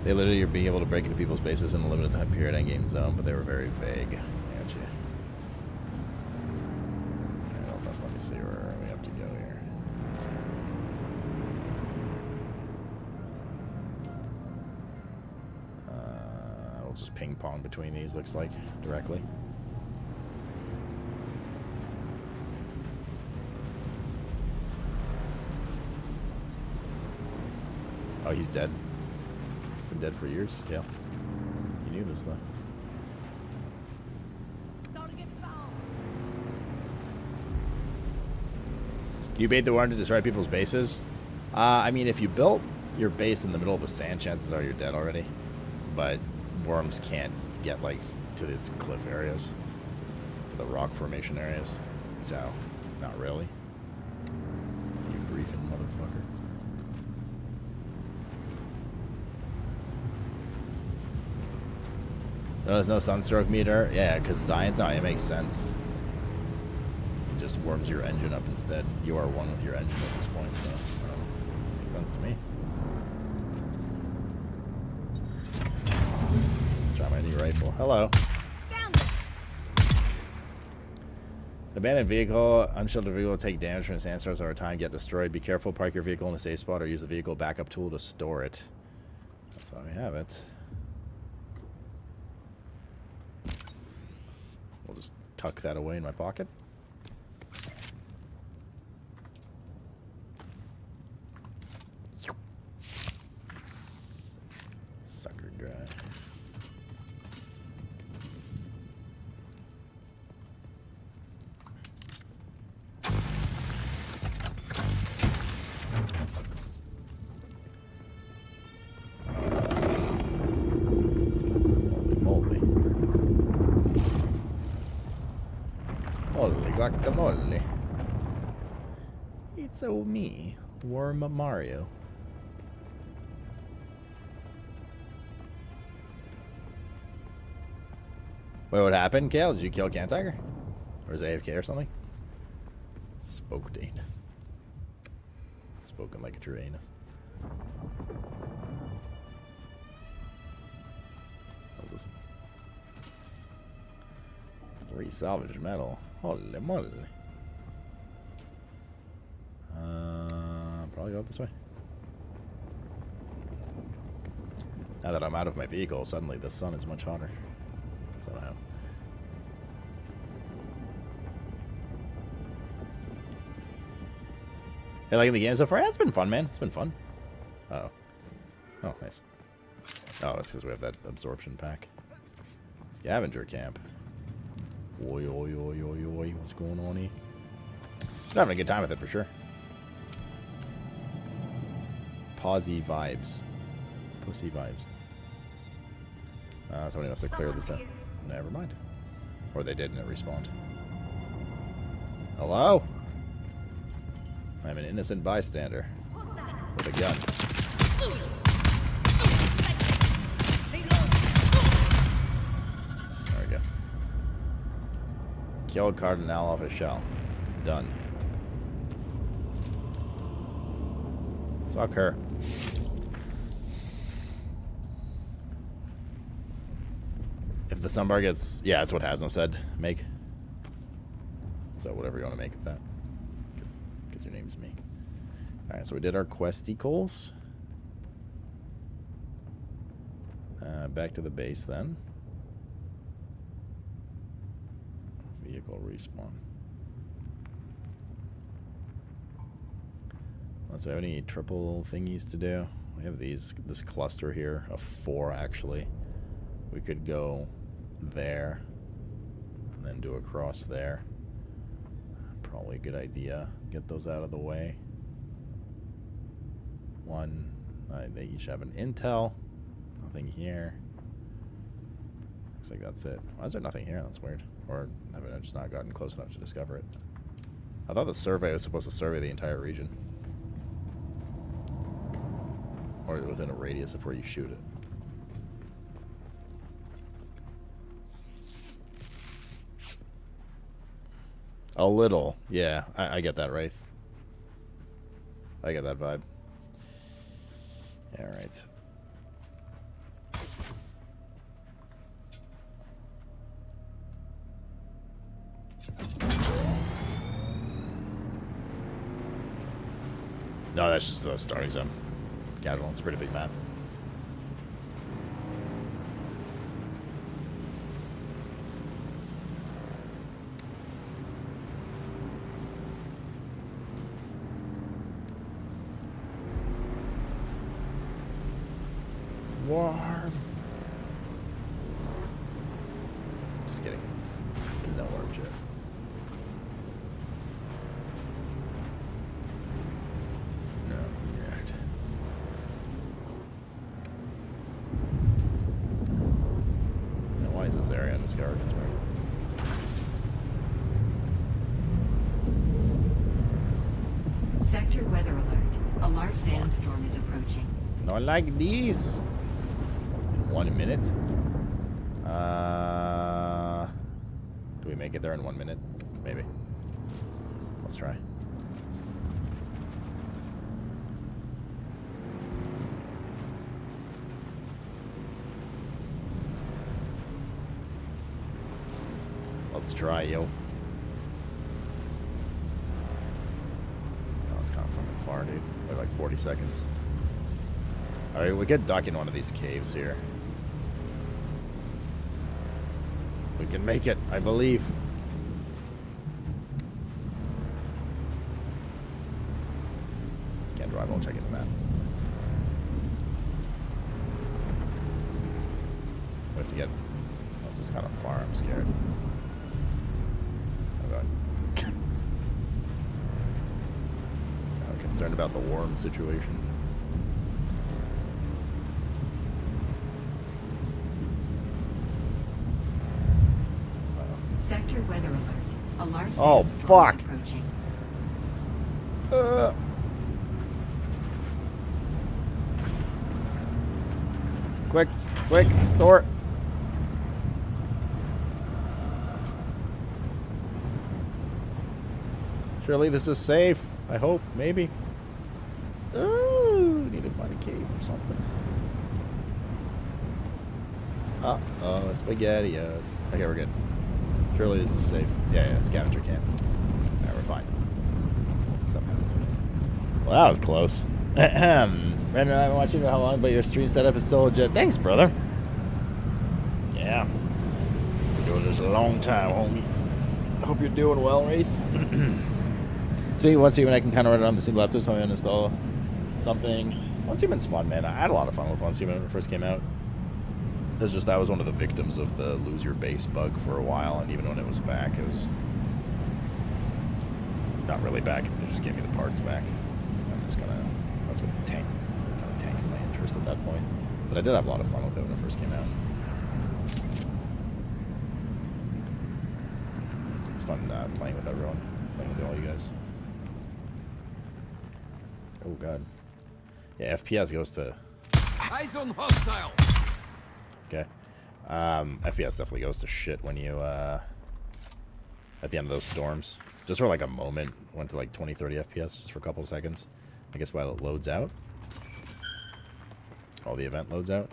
They literally are being able to break into people's bases in a limited time period endgame zone, but they were very vague. Gotcha. Let me see where we have to go here. We'll just ping pong between these, looks like, directly. Oh, he's dead. He's been dead for years, Kale. You knew this, though. You made the worm to destroy people's bases? I mean, if you built your base in the middle of the sand, chances are you're dead already. But worms can't get, like, to these cliff areas. To the rock formation areas. So, not really. You briefing motherfucker. No, there's no sunstroke meter? Yeah, because science, no, it makes sense. It just warms your engine up instead. You are one with your engine at this point, so makes sense to me. Let's try my new rifle. Hello. Abandoned vehicle, unsheltered vehicle will take damage from sandstorms over time, get destroyed. Be careful, park your vehicle in a safe spot or use the vehicle backup tool to store it. That's why we have it. We'll just tuck that away in my pocket. Sucker dry. Holy guacamole. It's so me, Worm Mario. Wait, what happened, Kale? Did you kill Cantiger? Or is it AFK or something? Spoke to anus. Spoken like a true anus. What was this? 3 salvage metal. Holy moly. Probably go out this way. Now that I'm out of my vehicle, suddenly the sun is much hotter. Somehow. Hey, liking the game so far? Yeah, it's been fun, man. It's been fun. Uh-oh. Oh, nice. Oh, that's because we have that absorption pack. Scavenger camp. Oi, oi, oi, oi, oi. What's going on here? I'm having a good time with it for sure. Posy vibes. Pussy vibes. Somebody must have cleared this up. Never mind. Or they did and it respawned. Hello? I'm an innocent bystander. With a gun. There we go. Kill Cardinal off his shell. Done. Suck her. If the sunbar gets... Yeah, that's what Hasno said. Make. So whatever you want to make of that. Because your name's Make. Alright, so we did our questicles. Back to the base then. Vehicle respawn. Unless we have any triple thingies to do. We have this cluster here of 4 actually. We could go there and then do a cross there. Probably a good idea. Get those out of the way. 1. They each have an intel. Nothing here. Looks like that's it. Why is there nothing here? That's weird. Or have I just not gotten close enough to discover it? I thought the survey was supposed to survey the entire region. Or within a radius of where you shoot it. A little. Yeah, I get that, Wraith. I get that vibe. Alright. No, that's just the starting zone. Casual, it's a pretty big map. Warm. Just kidding. There's no warm shit. No, right. Now, why is this area undiscovered? It's weird. Sector weather alert. A large sandstorm is approaching. Not like this. In 1 minute. Do we make it there in 1 minute? Maybe. Let's try. Let's try, yo. That was kind of fucking far, dude. Like 40 seconds. Alright, we could duck in one of these caves here. We can make it, I believe. Can't drive while checking the map. We have to get... Oh, this is kind of far, I'm scared. Oh god. I'm concerned about the worm situation. Sector weather alert. A large oh, sandstorm fuck. is approaching. Quick, quick, store. Surely this is safe. I hope, maybe. Ooh, need to find a cave or something. Uh-oh, SpaghettiOs. Okay, we're good. Surely this is safe. Yeah, scavenger camp. Alright, we're fine. Somehow. Well, that was close. Brandon, I've been watching you for how long, but your stream setup is so legit. Thanks, brother. Yeah. Been doing this a long time, homie. I hope you're doing well, Wraith. Speaking of Once Human, I can kind of run it on this new laptop, so I uninstall something. Once Human's fun, man. I had a lot of fun with Once Human when it first came out. It's just I was one of the victims of the lose your base bug for a while, and even when it was back, it was not really back. They just gave me the parts back. I'm just kind of that's what tanked my interest at that point. But I did have a lot of fun with it when it first came out. It's fun playing with everyone, playing with all you guys. Oh god. Yeah, FPS goes to. Eyes on hostile. Okay. FPS definitely goes to shit when you, at the end of those storms. Just for like a moment, went to like 20, 30 FPS just for a couple of seconds. I guess while it loads out. While the event loads out.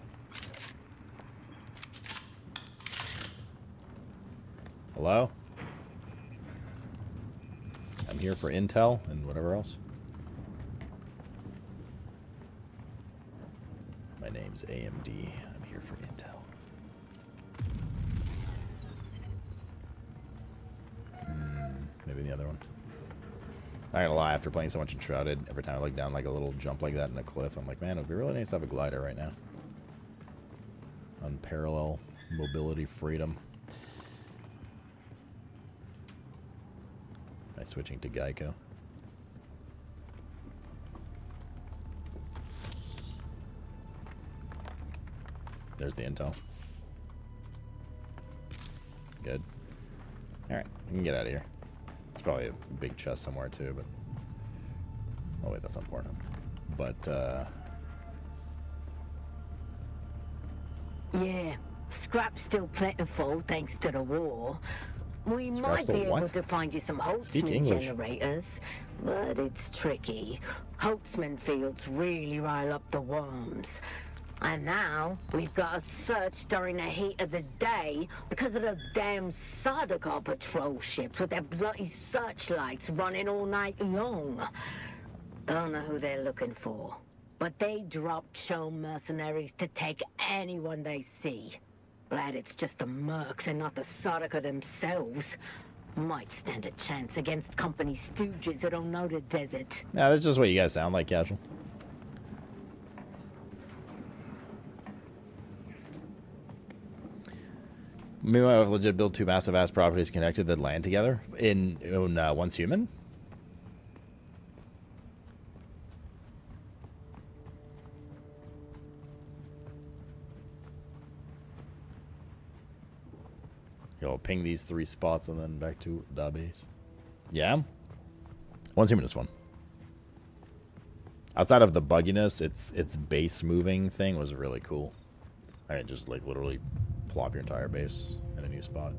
Hello? I'm here for intel and whatever else. My name's AMD. I'm here for intel. Maybe the other one. Not gonna lie, after playing so much Enshrouded, every time I look down like a little jump like that in a cliff, I'm like, man, it would be really nice to have a glider right now. Unparalleled mobility freedom. By switching to Geico. There's the intel. Good. Alright, we can get out of here. There's probably a big chest somewhere too, but... Oh wait, that's not Pornhub. But, Yeah, scrap's still plentiful thanks to the war. We Scrap's might still be able what? to find you some Speak Holtzman English. generators, but it's tricky. Holtzman fields really rile up the worms. And now we've got to search during the heat of the day because of those damn Sardaukar patrol ships with their bloody searchlights running all night long. Don't know who they're looking for, but they drop Cho mercenaries to take anyone they see. Glad it's just the mercs and not the Sardaukar themselves. Might stand a chance against company stooges who don't know the desert. nah, that's just what you guys sound like, Casual. Meanwhile, if legit build two massive ass properties connected that land together in Once Human. You'll ping these 3 spots and then back to the base. Yeah, Once Human is fun. Outside of the bugginess, its base moving thing was really cool. I mean, just like literally plop your entire base in a new spot.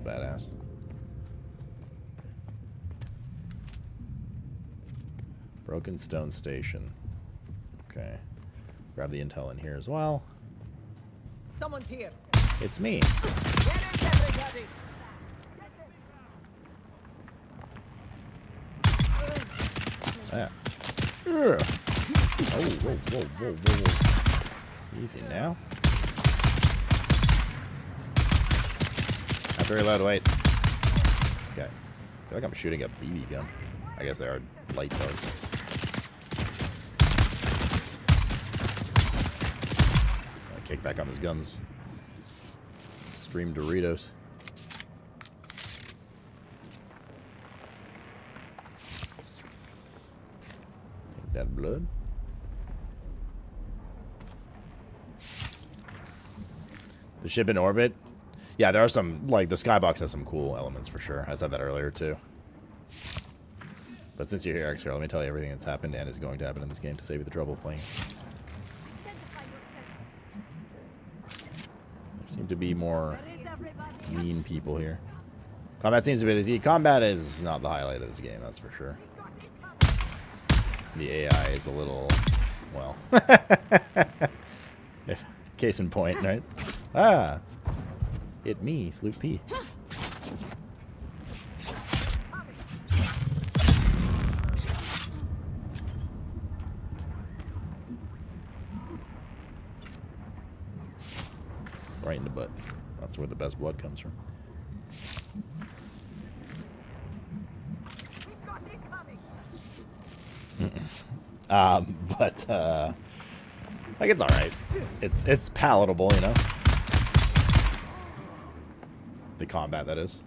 Badass. Broken Stone Station. Okay. Grab the intel in here as well. Someone's here. It's me. Yeah. Oh, whoa, whoa, whoa, whoa. Easy now. Not very loud, wait. Okay. I feel like I'm shooting a BB gun. I guess they are light darts. I'll kick back on his guns. Stream Doritos. Take that blood. The ship in orbit. Yeah, there are some, like, the skybox has some cool elements for sure. I said that earlier, too. But since you're here, Xcar, let me tell you everything that's happened and is going to happen in this game to save you the trouble of playing. There seem to be more mean people here. Combat seems a bit easy. Combat is not the highlight of this game, that's for sure. The AI is a little, well... Case in point, right? Ah! Hit me, Sloop P. Right in the butt. That's where the best blood comes from. Like, it's alright. It's palatable, you know? The combat, that is.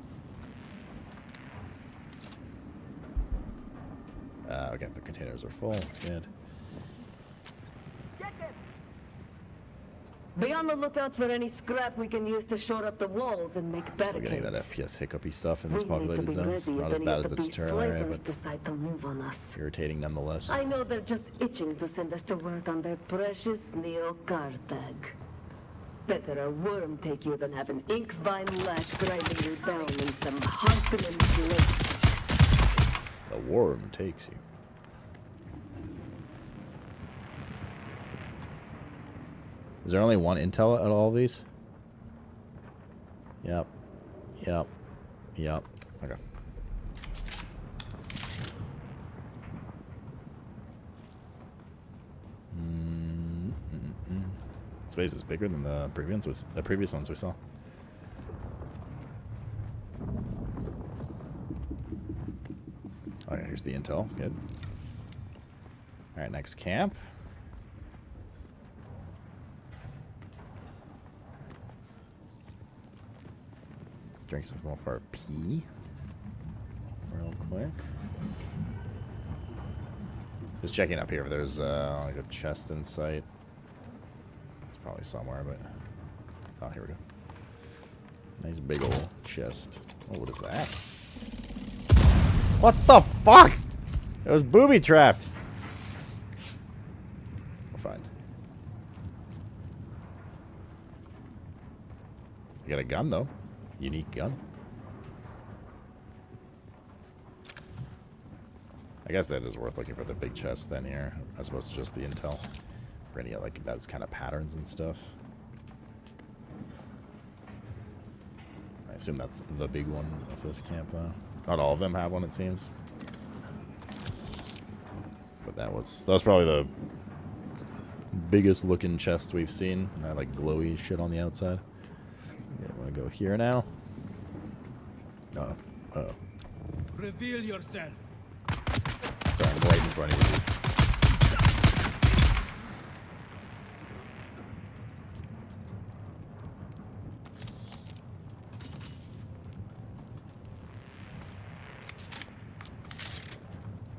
Okay, the containers are full. That's good. Be on the lookout for any scrap we can use to shore up the walls and make Still getting that barricades. FPS hiccupy stuff in these We need to populated be zones. ready Not if as any bad of as the the beast tutorial area, slavers but decide to move on us. irritating nonetheless. I know they're just itching to send us to work on their precious Neo-Cartag. Better a worm take you than have an ink vine lash grinding you down in some Harkonnen place. The worm takes you. Is there only one intel at all of these? Yep. Yep. Yep. Okay. Space is bigger than the previous ones we saw. Okay, here's the intel. Good. Alright, next camp. Let's drink some more for our pee. Real quick. Just checking up here if there's like a chest in sight. It's probably somewhere, but... Oh, here we go. Nice big old chest. Oh, what is that? What the fuck? It was booby trapped. We're fine. You got a gun though. Unique gun. I guess that is worth looking for the big chest then here, as opposed to just the intel. For any like those kind of patterns and stuff. I assume that's the big one of this camp though. Not all of them have one, it seems. But that was probably the biggest looking chest we've seen. And I like glowy shit on the outside. Yeah, I want to go here now. Oh. Reveal yourself. Sorry, I'm right in front of you.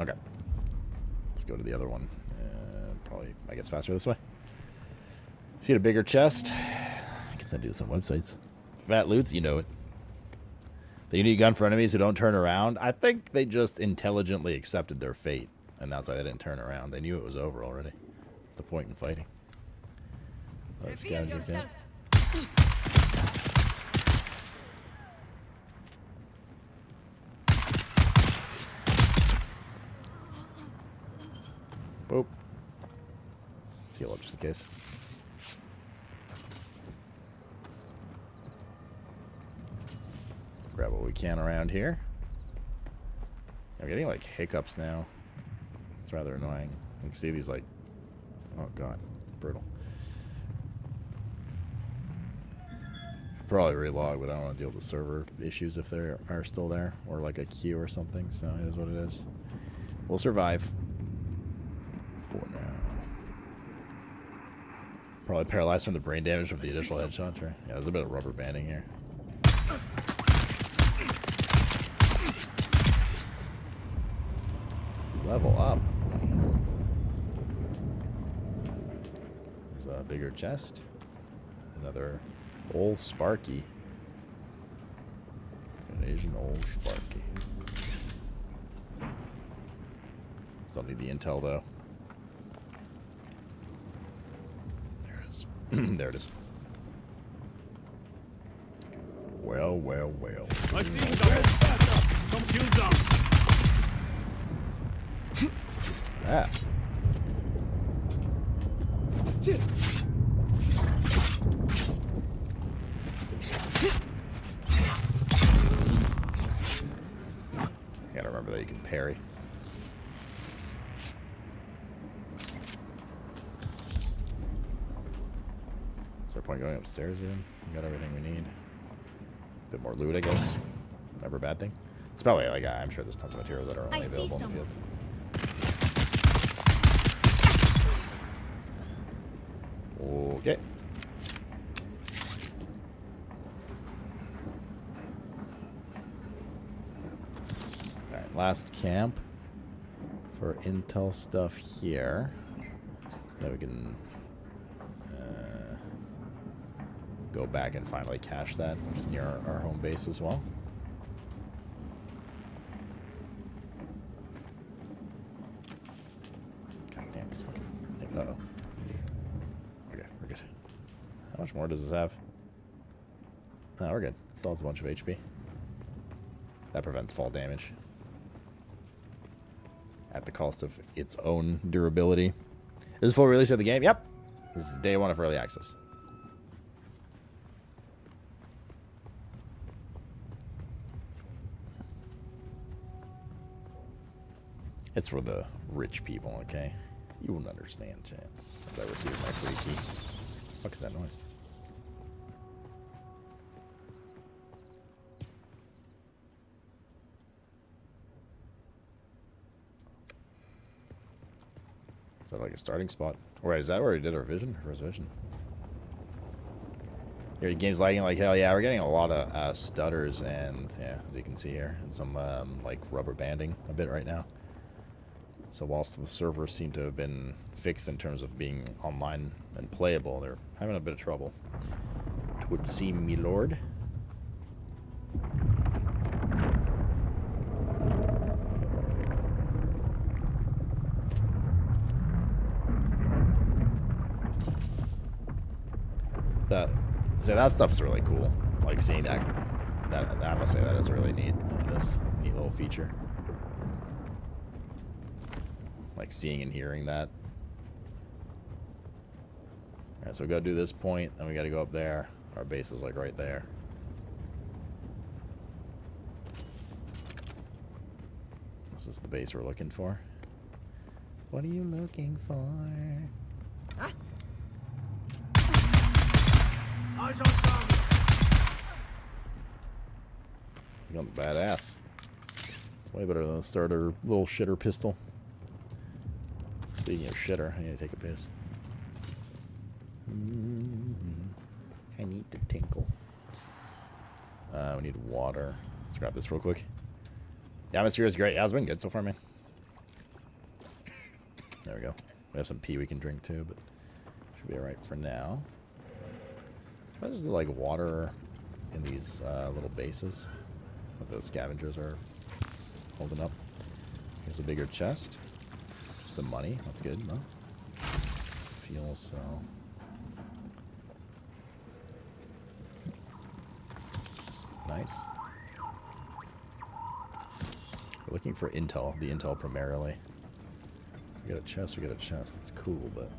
Okay. Let's go to the other one. Probably, I guess, faster this way. See a bigger chest? I can send you to some websites. Fat loots, you know it. The unique gun for enemies who don't turn around. I think they just intelligently accepted their fate. And that's why they didn't turn around. They knew it was over already. That's the point in fighting. Let's go. Boop. Seal up just in case. Grab what we can around here. I'm getting like hiccups now. It's rather annoying. You can see these like, oh god, brutal. Probably relog, but I don't want to deal with the server issues if they are still there, or like a queue or something. So it is what it is. We'll survive. For now. Probably paralyzed from the brain damage from the initial headshot. Right? Yeah, there's a bit of rubber banding here. Level up. There's a bigger chest. Another old Sparky. An Asian old Sparky. Still need the intel though. There it is. There it is. Well, well, well. I see some shields up. Ah. Gotta remember that you can parry. Is there a point going upstairs even? We got everything we need. A bit more loot, I guess. Never a bad thing. It's probably like, I'm sure there's tons of materials that are only available in the field. Okay. Alright, last camp for intel stuff here. Then we can go back and finally cache that, which is near our home base as well. God damn, this fucking thing. Uh-oh. Okay, we're good. How much more does this have? No, we're good. Still has a bunch of HP. That prevents fall damage. At the cost of its own durability. This is full release of the game? Yep. This is day one of early access. It's for the rich people, okay? You wouldn't understand, chat. As I receive my free key. What the fuck is that noise? Is that like a starting spot? Or is that where we did our vision? First vision. Your game's lagging like hell. Yeah, we're getting a lot of stutters and, yeah, as you can see here, and some like rubber banding a bit right now. So whilst the servers seem to have been fixed in terms of being online and playable, they're having a bit of trouble. It would seem, me lord. So that stuff is really cool. Like seeing that I must say that is really neat. This neat little feature. Like seeing and hearing that. Alright, so we gotta do this point, then we gotta go up there. Our base is like right there. This is the base we're looking for. What are you looking for? Huh? Eyes on target. This gun's badass. It's way better than the starter little shitter pistol. Speaking of shitter, I need to take a piss. I need to tinkle. We need water. Let's grab this real quick. The atmosphere is great. Yeah, it's been good so far, man. There we go. We have some pee we can drink too, but should be alright for now. There's like water in these little bases that the scavengers are holding up. Here's a bigger chest. Some money. That's good, no? Fuel cell. Nice. We're looking for intel. The intel primarily. If we get a chest, we get a chest. That's cool, but...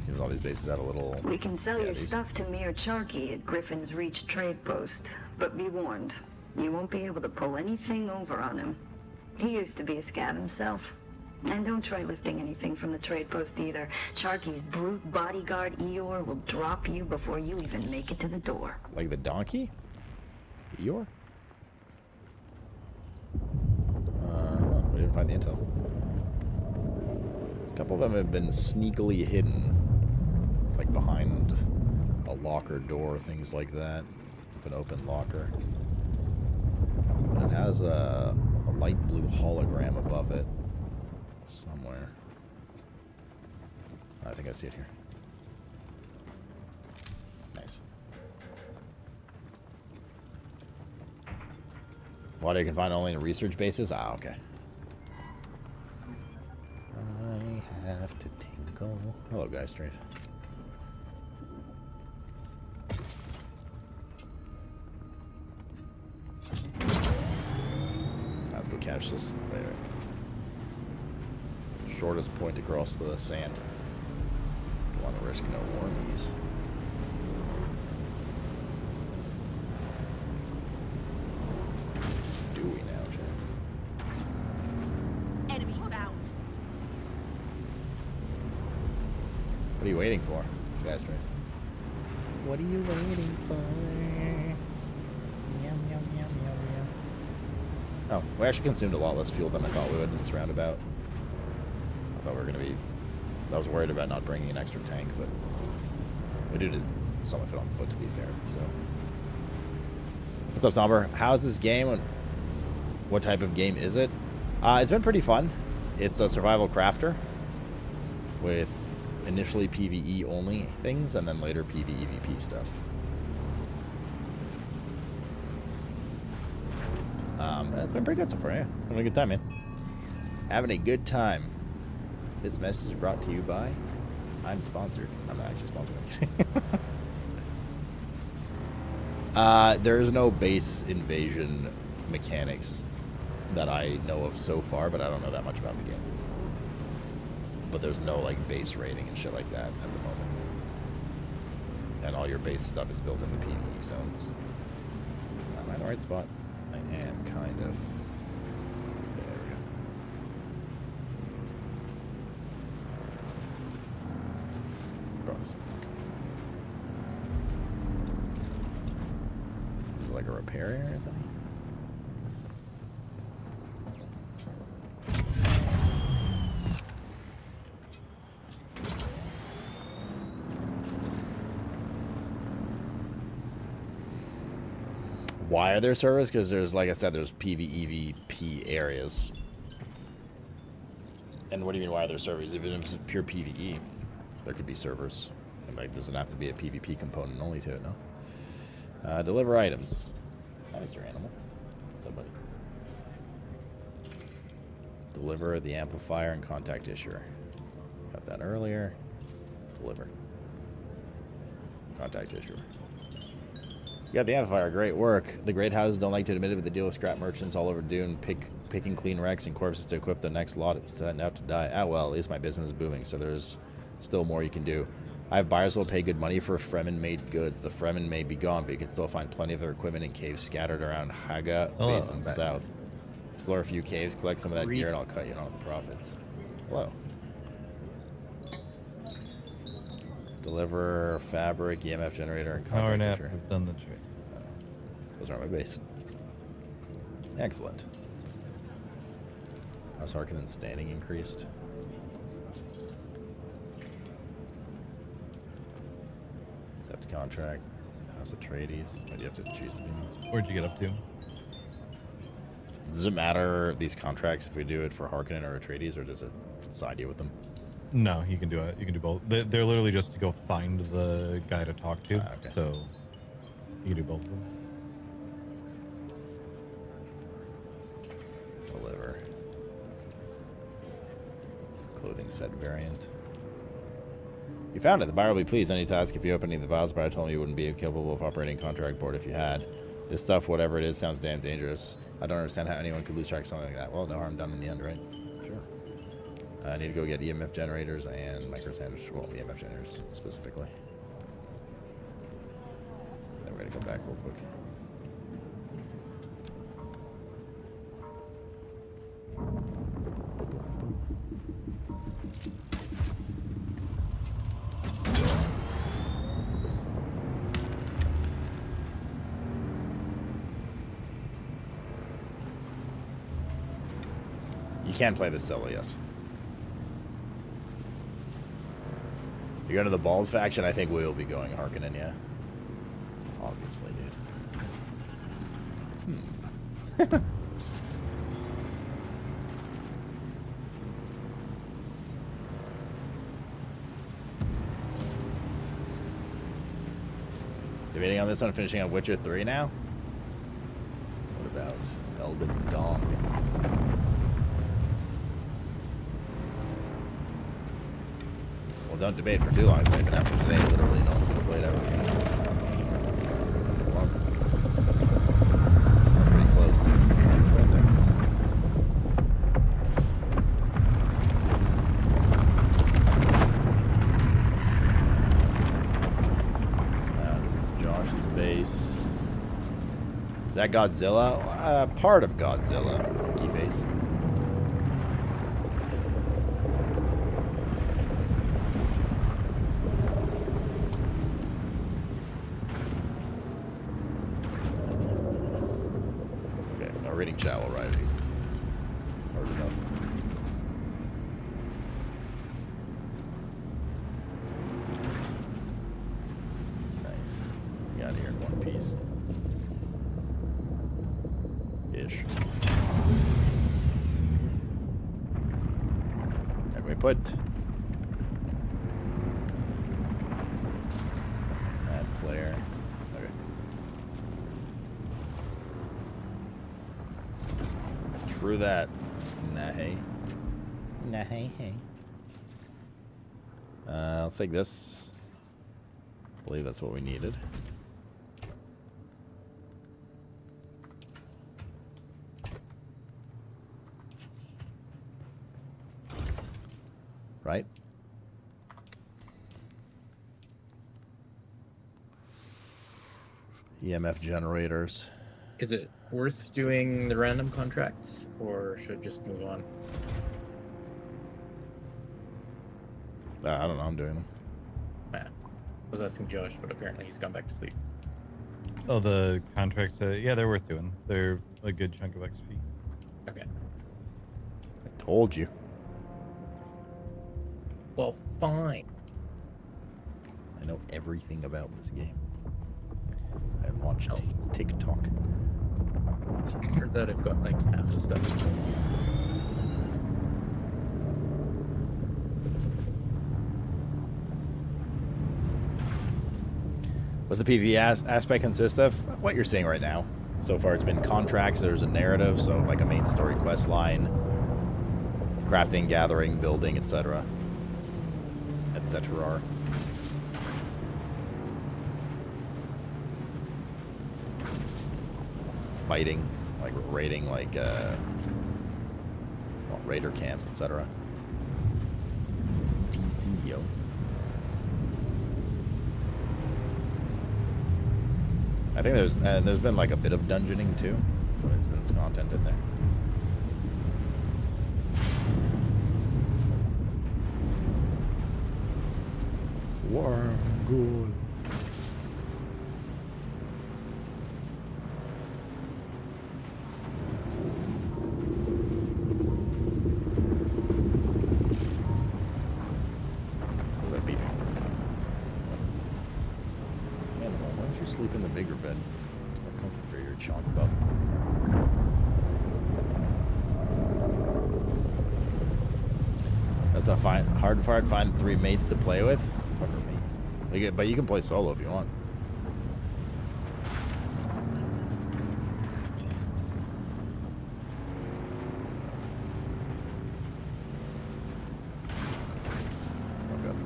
Seems all these bases have a little... We can sell your stuff to Mir Charkey at Griffin's Reach Trade Post, but be warned, you won't be able to pull anything over on him. He used to be a scav himself. And don't try lifting anything from the trade post either. Charkey's brute bodyguard Eeyore will drop you before you even make it to the door. Like the donkey? Eeyore? We didn't find the intel. A couple of them have been sneakily hidden. Like behind a locker door, things like that. With an open locker. But it has a light blue hologram above it. Somewhere. I think I see it here. Nice. Water you can find only in research bases? Ah, okay. I have to tinkle. Hello, guys, Strafe. Let's go catch this. Wait. Shortest point across the sand. Don't want to risk no wormies. Do we now, Jack? Enemy found. What are you waiting for, guys? What are you waiting for? Yum, yum, yum, yum, yum. Oh, we actually consumed a lot less fuel than I thought we would in this roundabout. I thought we were going to be... I was worried about not bringing an extra tank, but we did some of it on foot, to be fair, but still. What's up, Somber? How's this game? What type of game is it? It's been pretty fun. It's a survival crafter with initially PvE only things and then later PvEVP stuff. It's been pretty good so far, yeah. Having a good time, man. Having a good time. This message is brought to you by... I'm sponsored. I'm not actually sponsored. There is no base invasion mechanics that I know of so far, but I don't know that much about the game. But there's no like base raiding and shit like that at the moment. And all your base stuff is built in the PvE zones. Am I in the right spot? I am kind of. There we go. Bro, this is like a repair area or something? Why are there servers? Because there's, like I said, there's PvEVP areas. And what do you mean, why are there servers? Even if it's pure PvE, there could be servers. And, like, doesn't have to be a PvP component only to it, no? Deliver items. Hi, Mr. Animal. What's up, buddy? Deliver the amplifier and contact issuer. Got that earlier. Deliver. Contact issuer. You got the amplifier. Great work. The great houses don't like to admit it, but they deal with scrap merchants all over Dune, picking clean wrecks and corpses to equip the next lot that's setting out to die. Ah, well, at least my business is booming, so there's still more you can do. I have buyers who will pay good money for Fremen-made goods. The Fremen may be gone, but you can still find plenty of their equipment in caves scattered around Haga Basin south. Explore a few caves, collect some of that gear, and I'll cut you on the profits. Hello. Deliver fabric, EMF generator, and Power contact nap issuer. has done the trick. Those are on my base. Excellent. How's Harkonnen's standing increased? Accept contract. How's Atreides? Why do you have to choose between these? Where'd you get up to? Does it matter, these contracts, if we do it for Harkonnen or Atreides, or does it side you with them? No, you can do it. You can do both. They're literally just to go find the guy to talk to. Okay. So you can do both of them. Deliver. Clothing set variant. You found it. The buyer will be pleased. I need to ask if you opened any of the vials. The buyer told me you wouldn't be capable of operating contract board if you had. This stuff, whatever it is, sounds damn dangerous. I don't understand how anyone could lose track of something like that. Well, no harm done in the end, right? Sure. I need to go get EMF generators and microsandwich. Well, EMF generators specifically. Then we're going to come back real quick. You can play this solo, yes. You're going to the Bald faction? I think we will be going Harkonnen, yeah. Obviously, dude. Debating on this one, finishing on Witcher 3 now? What about Elden Dong? Well, don't debate for too long, so even after today, literally no one's going to play it ever again. That's a bummer. Pretty close to it. Yeah, it's right there. This is Josh's base. Is that Godzilla? Part of Godzilla. Monkey face. Reading chat while riding. Hard enough. Nice. Got here in one piece. Ish. How can we put? Add player. Okay. True that. Nah, hey. Nah, hey, hey. Let's take this. I believe that's what we needed. Right? EMF generators. Is it worth doing the random contracts, or should I just move on? I don't know. I'm doing them. I was asking Josh, but apparently he's gone back to sleep. Oh, the contracts, yeah, they're worth doing. They're a good chunk of XP. Okay. I told you. Well, fine. I know everything about this game. I launched TikTok. Turns out I've got like half the stuff. What's the PvE aspect consist of? What you're seeing right now. So far it's been contracts, there's a narrative, so like a main story quest line. Crafting, gathering, building, etc. Etc. Fighting, like raiding, like well, raider camps, etc. ETC, yo. I think there's been like a bit of dungeoning too, some instance content in there. Worm ghoul. What's that beeping? Animal, why don't you sleep in the bigger bed? It's more comfort for your chonk bub. That's not fine. Hard to find 3 mates to play with. Fucker mates. But you can play solo if you want. Oh god.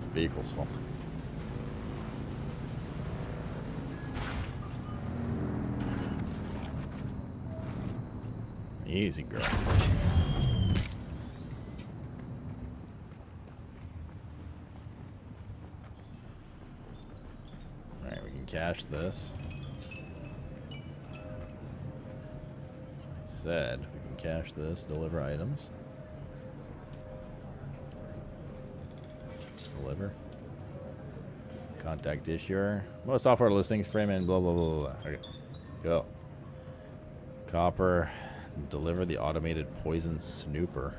The vehicle's fault. Easy, girl. Alright, we can cache this. I said we can cache this, deliver items. Deliver. Contact issuer. Most software listings, frame and blah blah blah blah. Okay. Go. Copper. Deliver the automated poison snooper.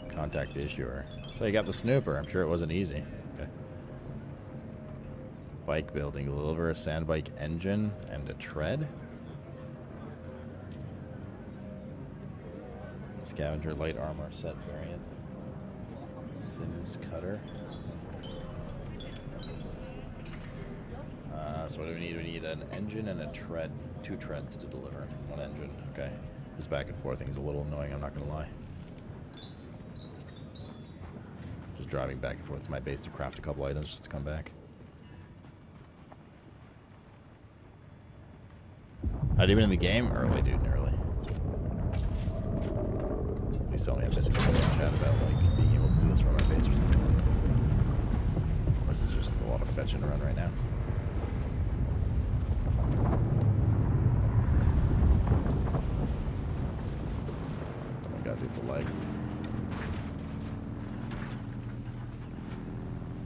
Contact issuer. So you got the snooper. I'm sure it wasn't easy. Okay. Bike building. Deliver a sand bike engine and a tread. Scavenger light armor set variant. Sims cutter. So what do we need? We need an engine and a tread. 2 treads to deliver. 1 engine. Okay. This back and forth thing is a little annoying, I'm not going to lie. Just driving back and forth to my base to craft a couple items just to come back. How'd you been in the game? Early, dude. Early. Please tell me I'm missing something in chat about like being able to do this from my base or something. Or is this just a lot of fetching around right now? Dude, the leg.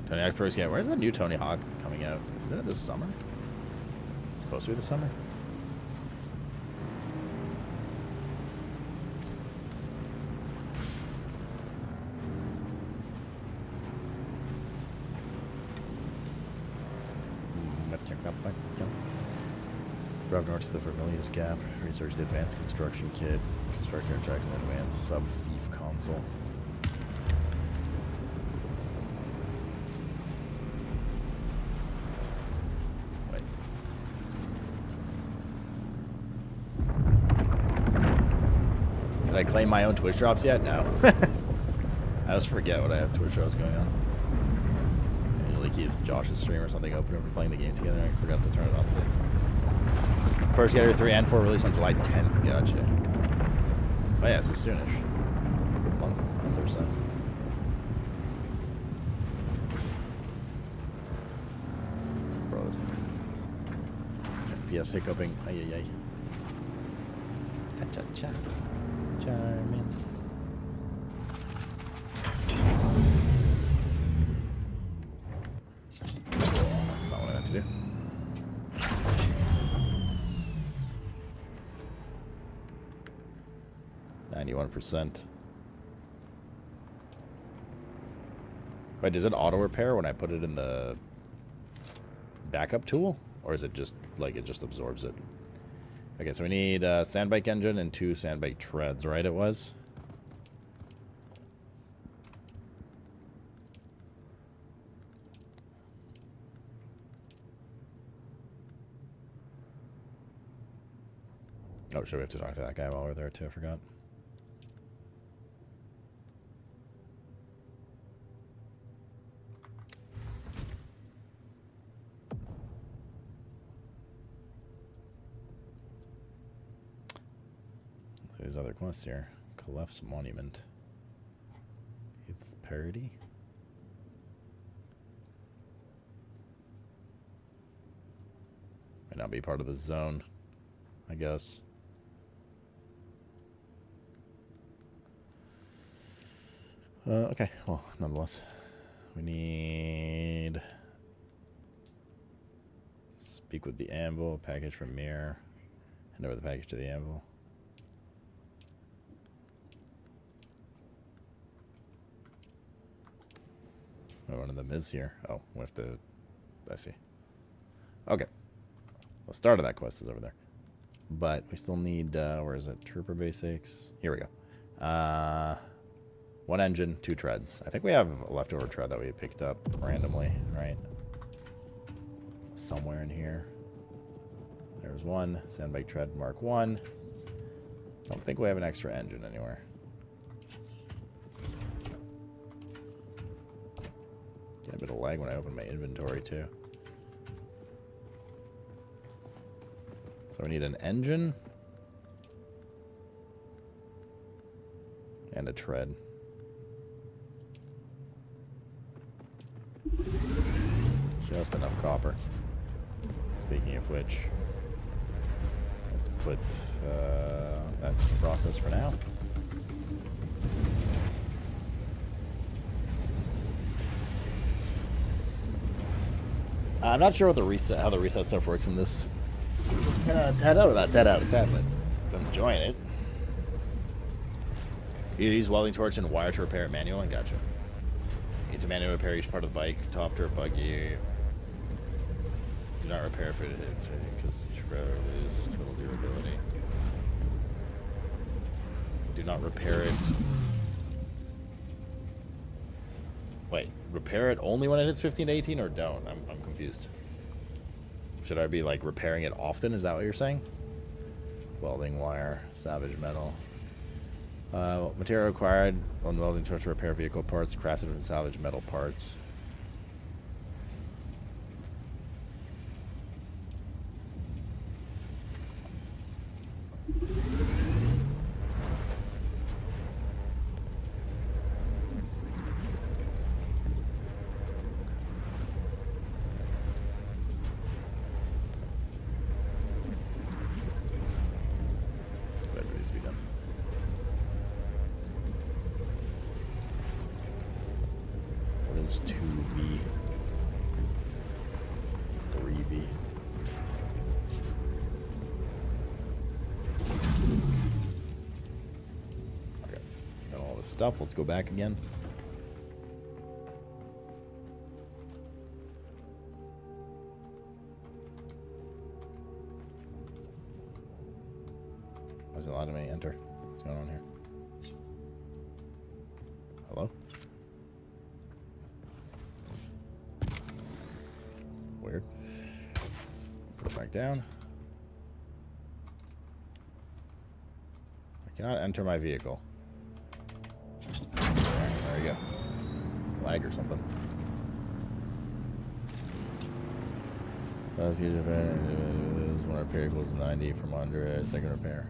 Tony Hawk first game. Where's the new Tony Hawk coming out? Isn't it this summer? It's supposed to be this summer? Drive north to the Vermilius Gap. Research the advanced construction kit. Construct your attraction advanced sub-thief console. Wait. Did I claim my own Twitch drops yet? No. I always forget what I have Twitch drops going on. I usually keep Josh's stream or something open if we're playing the game together. I forgot to turn it on today. First Gator 3 and 4 released on July 10th. Gotcha. Oh yeah, so soonish. Month or so. Bro, this FPS hiccuping. Ay ay ay. Cha-cha-cha. Charming. That's not what I meant to do. 91%. Wait, does it auto repair when I put it in the backup tool? Or is it just, like, it just absorbs it? Okay, so we need a sandbike engine and 2 sandbike treads, right? It was? Oh, sure, we have to talk to that guy while we're there too. I forgot. There's other quests here. Clef's Monument. It's parody. Might not be part of the zone, I guess. Okay, well, nonetheless, we need speak with the Anvil, package from Mir, hand over the package to the Anvil. Oh, one of them is here. Oh, we have to, I see. Okay, the start of that quest is over there, but we still need, where is it? Trooper basics. Here we go. 1 engine, 2 treads. I think we have a leftover tread that we picked up randomly, right? Somewhere in here. There's 1. Sandbag tread Mark 1. Don't think we have an extra engine anywhere. Get a bit of lag when I open my inventory too. So we need an engine. And a tread. Just enough copper. Speaking of which, let's put that in process for now. I'm not sure what how the reset stuff works in this. 10 out of 10, but I'm enjoying it. You use welding torch and wire to repair it manually. Gotcha. You need to manually repair each part of the bike, top or buggy. Do not repair if it hits, because each row loses total durability. Do not repair it. Wait, repair it only when it hits 15 to 18, or don't? I'm confused. Should I be like repairing it often? Is that what you're saying? Welding wire, salvage metal. Material required on welding torch to repair vehicle parts, crafted from salvage metal parts. Whatever needs to be done. What is 2V? 3V? Okay, got all this stuff. Let's go back again. Why is it allowing me to enter? What's going on here? Hello? Weird. Put it back down. I cannot enter my vehicle. There you go. Lag or something. Let's get it. When repair equals 90 from 100. Second repair.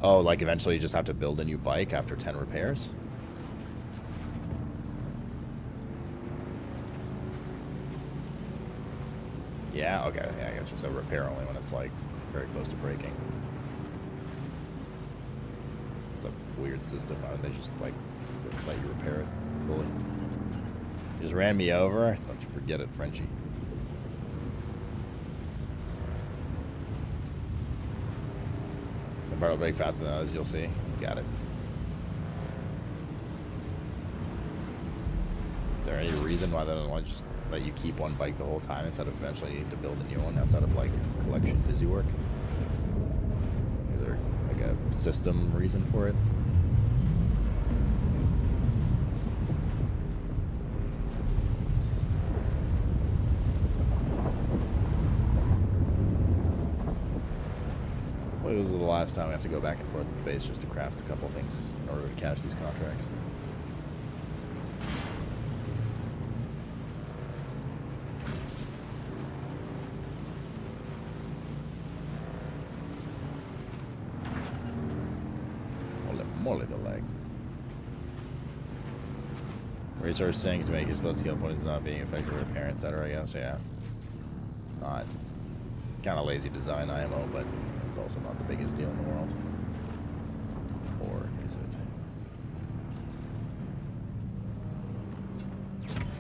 Oh, like eventually you just have to build a new bike after 10 repairs? Yeah, okay, yeah, I got you. So repair only when it's like very close to breaking. It's a weird system. Why don't they just like let you repair it fully? You just ran me over. Don't you forget it, Frenchie. Some part will break faster than others, you'll see. Got it. Is there any reason why they don't want to just let you keep one bike the whole time instead of eventually needing to build a new one outside of like collection busy work? Is there like a system reason for it? Well, this is the last time we have to go back and forth to the base just to craft a couple things in order to cash these contracts. Mole the leg. Resource saying to make his supposed to kill points not being effective with parents, etc. I guess, yeah. Not. It's kind of lazy design IMO, but it's also not the biggest deal in the world. Or is it?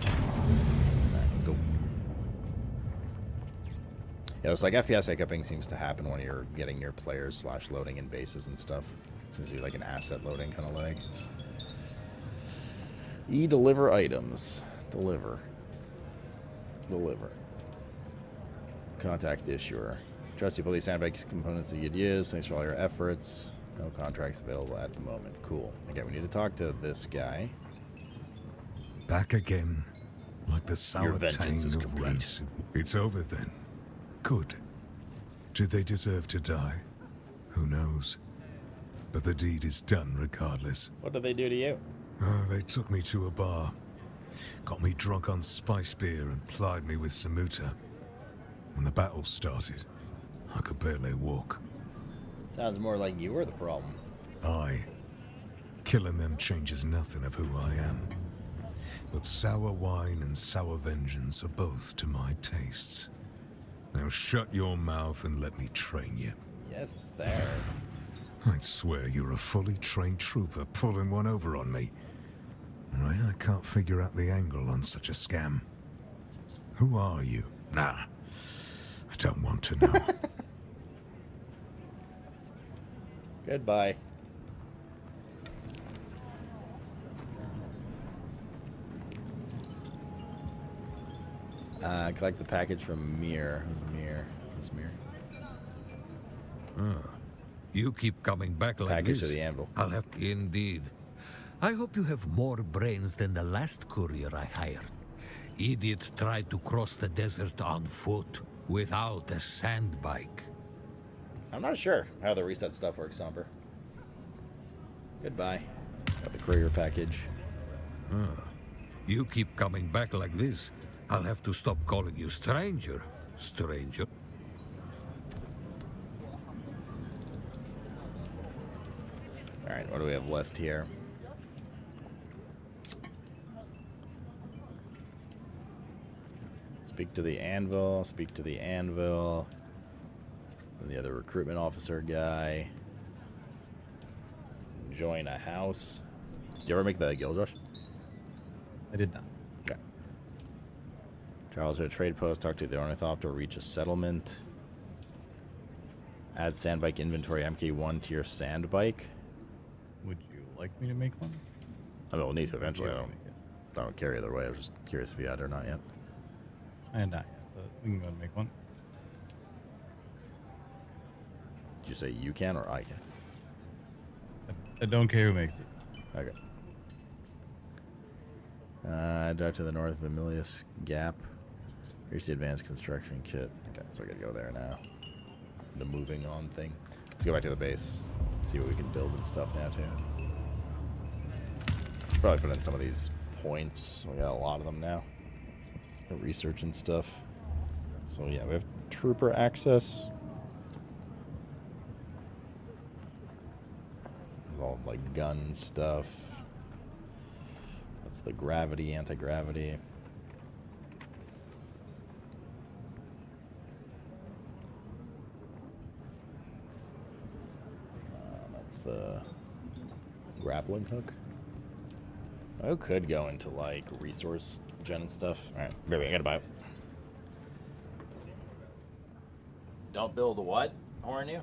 Alright, let's go. Yeah, it's like FPS hiccuping seems to happen when you're getting your players / loading in bases and stuff. Since you're like an asset loading kind of lag. Deliver items. Deliver. Contact issuer. Trusty police sandbag components that you'd use. Thanks for all your efforts. No contracts available at the moment. Cool. Okay, we need to talk to this guy. Back again. Like the sour Your vengeance is tang of complete. rancid. It's over then. Good. Did they deserve to die? Who knows? But the deed is done regardless. What did they do to you? Oh, they took me to a bar. Got me drunk on spice beer and plied me with samuta. When the battle started, I could barely walk. Sounds more like you were the problem. Aye. Killing them changes nothing of who I am. But sour wine and sour vengeance are both to my tastes. Now shut your mouth and let me train you. Yes, sir. I'd swear you're a fully trained trooper pulling one over on me. Right, I can't figure out the angle on such a scam. Who are you? Nah, I don't want to know. Goodbye. Collect the package from Mir. Who's Mir? Is this Mir? You keep coming back like Package this. to the anvil. I'll have... Indeed. I hope you have more brains than the last courier I hired. Idiot tried to cross the desert on foot without a sand bike. I'm not sure how the reset stuff works, Somber. Goodbye. Got the courier package. You keep coming back like this. I'll have to stop calling you stranger. Stranger. Alright, what do we have left here? Speak to the anvil, speak to the anvil. And the other recruitment officer guy. Join a house. Did you ever make the guild, Josh? I did not. Okay. Travel to a trade post, talk to the ornithopter, reach a settlement. Add sandbike inventory MK1 to your sandbike. Would you like me to make one? I mean, we'll need to eventually. I don't care either way. I was just curious if you had or not yet. I had not yet, but we can go and make one. Did you say you can or I can? I don't care who makes it. Okay. Drive to the north of the Milius Gap. Here's the advanced construction kit. Okay, so I gotta go there now. The moving on thing. Let's go back to the base. See what we can build and stuff now too. Should probably put in some of these points. We got a lot of them now. The research and stuff. So yeah, we have trooper access. It's all like gun stuff. That's the gravity, anti-gravity. That's the grappling hook. I could go into like resource gen and stuff. All right, baby, I gotta buy it. Don't build a what? Horn you?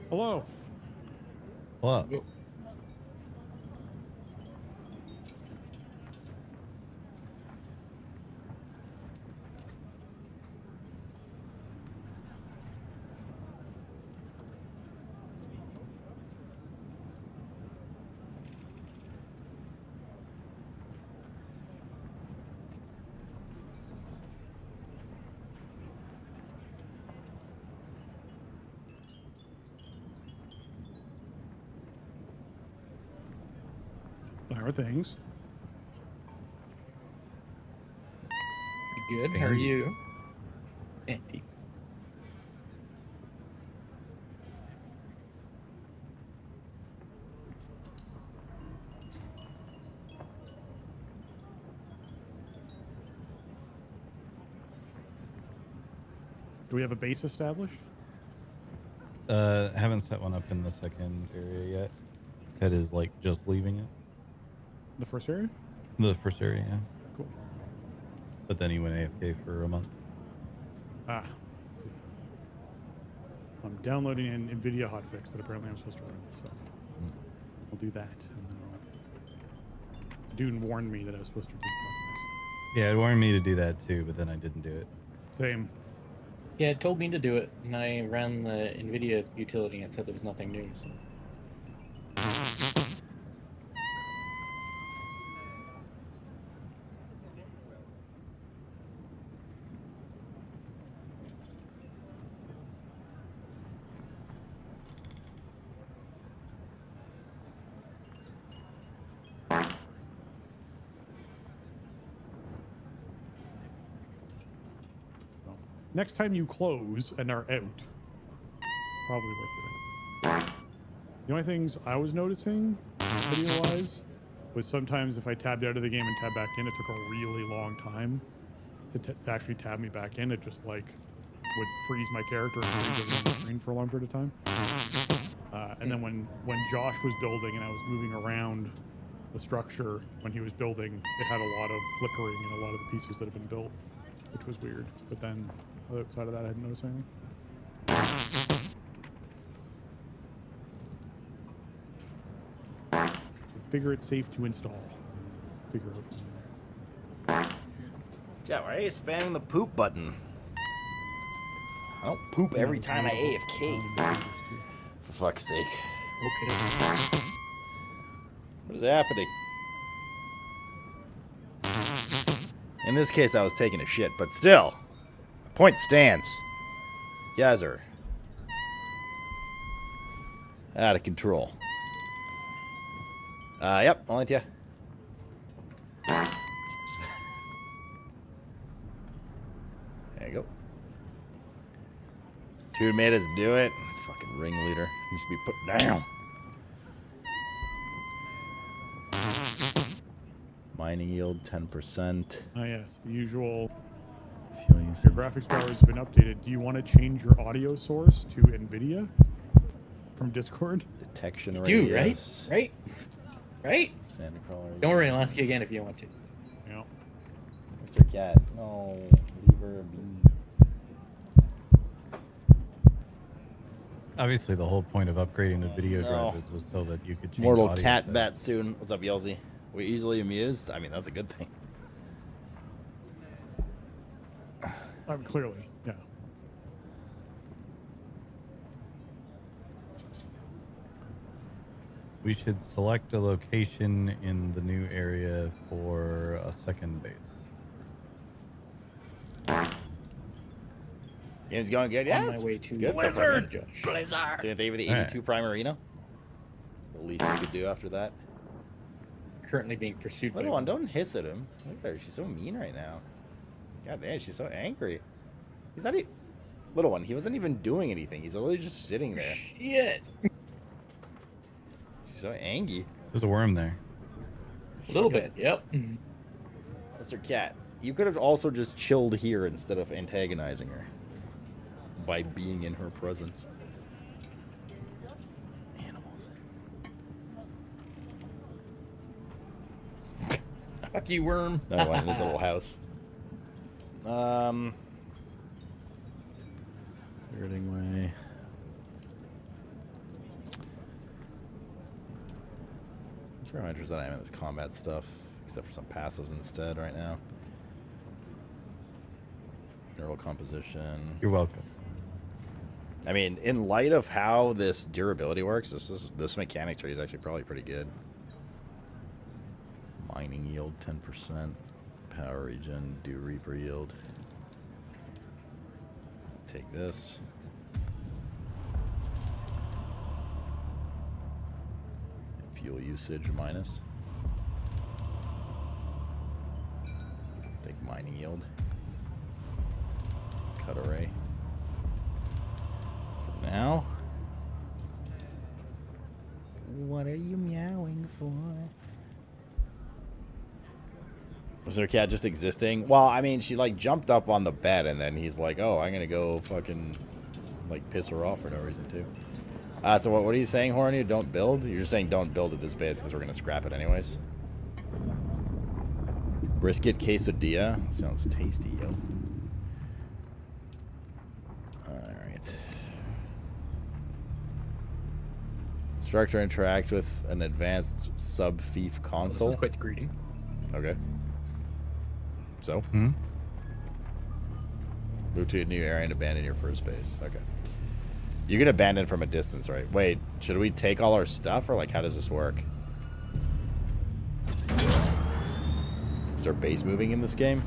Hello. What? How are things? Good. How are you? Andy. Do we have a base established? Haven't set one up in the second area yet. Ted is like just leaving it. The first area? The first area, yeah. Cool. But then he went AFK for a month. Ah. Let's see. I'm downloading an NVIDIA hotfix that apparently I'm supposed to run, so I'll do that. And then Dune warned me that I was supposed to do something. Yeah, it warned me to do that too, but then I didn't do it. Same. Yeah, it told me to do it, and I ran the NVIDIA utility and it said there was nothing new. So. Next time you close and are out, probably worth it. The only things I was noticing, video-wise, was sometimes if I tabbed out of the game and tabbed back in, it took a really long time to actually tab me back in. It just like would freeze my character and freeze it on the screen for a long period of time. And then when Josh was building and I was moving around the structure when he was building, it had a lot of flickering in a lot of the pieces that had been built, which was weird. But then outside of that, I hadn't noticed anything. So figure it's safe to install. Figure out. Yeah, why are you spamming the poop button? I don't poop every time I AFK. For fuck's sake. Okay. What is happening? In this case, I was taking a shit, but still. Point stands. You guys are out of control. Yep, I'll let you. There you go. Two made us do it. Fucking ringleader. Needs to be put down. Mining yield 10%. Oh yes, the usual. Fuel Your usage. graphics card has been updated. Do you want to change your audio source to NVIDIA from Discord? Detection Do, radius. right? Right? Santa crawler. Don't worry, I'll ask you again if you want to. Yeah. Mr. Cat. No. Leave her be. Obviously, the whole point of upgrading the video drivers was so that you could change Mortal audio cat settings. bat soon. What's up, Yelzy? We easily amused? I mean, that's a good thing. Clearly, yeah. We should select a location in the new area for a second base. Game's going good. Yeah, On my it's, way it's to good so far, man. Josh. Doing anything with the Alright. 82 Prime Arena? The least you could do after that. Currently being pursued by Little one, don't hiss at him. Look at her. She's so mean right now. God damn, she's so angry. He's not even... Little one, he wasn't even doing anything. He's literally just sitting there. Shit. She's so angry. There's a worm there. A little bit, yep. Mr. Cat, you could have also just chilled here instead of antagonizing her. By being in her presence. Animals. Fuck you, worm. No one in his little house. Birding way. Sure, I'm interested in this combat stuff, except for some passives instead right now. Mineral composition. You're welcome. I mean, in light of how this durability works, this mechanic tree is actually probably pretty good. Mining yield 10%, power regen, do reaper yield. Take this. And fuel usage minus. Take mining yield. Cut array. For now. What are you meowing for? Was there a cat just existing? Well, I mean, she like jumped up on the bed and then he's like, oh, I'm gonna go fucking like piss her off for no reason too. So what are you saying, Horny? Don't build? You're just saying don't build at this base because we're gonna scrap it anyways. Brisket quesadilla? Sounds tasty, yo. Alright. Structure interact with an advanced sub-fief console. This is quite greedy. Okay. So? Hmm? Move to a new area and abandon your first base. Okay. You can abandon from a distance, right? Wait, should we take all our stuff, or like how does this work? Is there base moving in this game?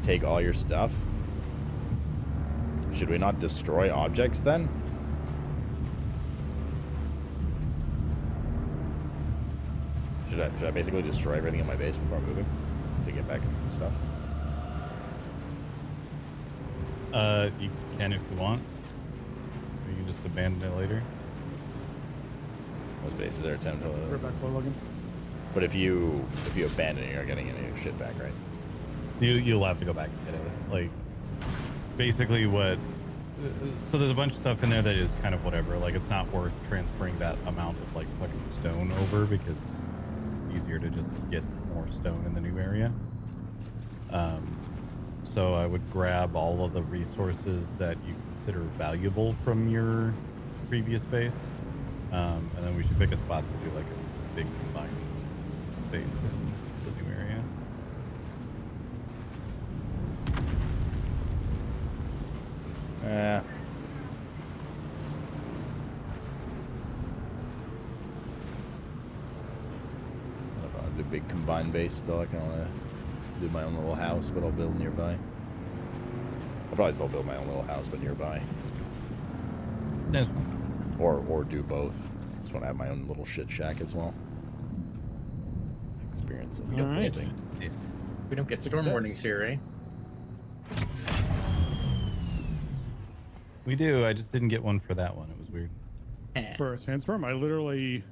Take all your stuff? Should we not destroy objects then? Should I basically destroy everything in my base before moving to get back stuff? You can if you want. You can just abandon it later. Most bases are temporary. Right back for Logan. But if you abandon it, you're not getting any shit back, right? You'll have to go back and get it. Like, basically what... So there's a bunch of stuff in there that is kind of whatever. Like, it's not worth transferring that amount of, like, fucking stone over because it's easier to just get more stone in the new area. So I would grab all of the resources that you consider valuable from your previous base. And then we should pick a spot to do, like, a big combined base in the new area. Yeah. I don't know if I want to do a big combined base still. I kind of want to do my own little house, but I'll build nearby. I'll probably still build my own little house, but nearby. Yes. Or do both. Just want to have my own little shit shack as well. Experience of building. We don't get storm warnings here, eh? We do. I just didn't get one for that one. It was weird. For a sandstorm, I literally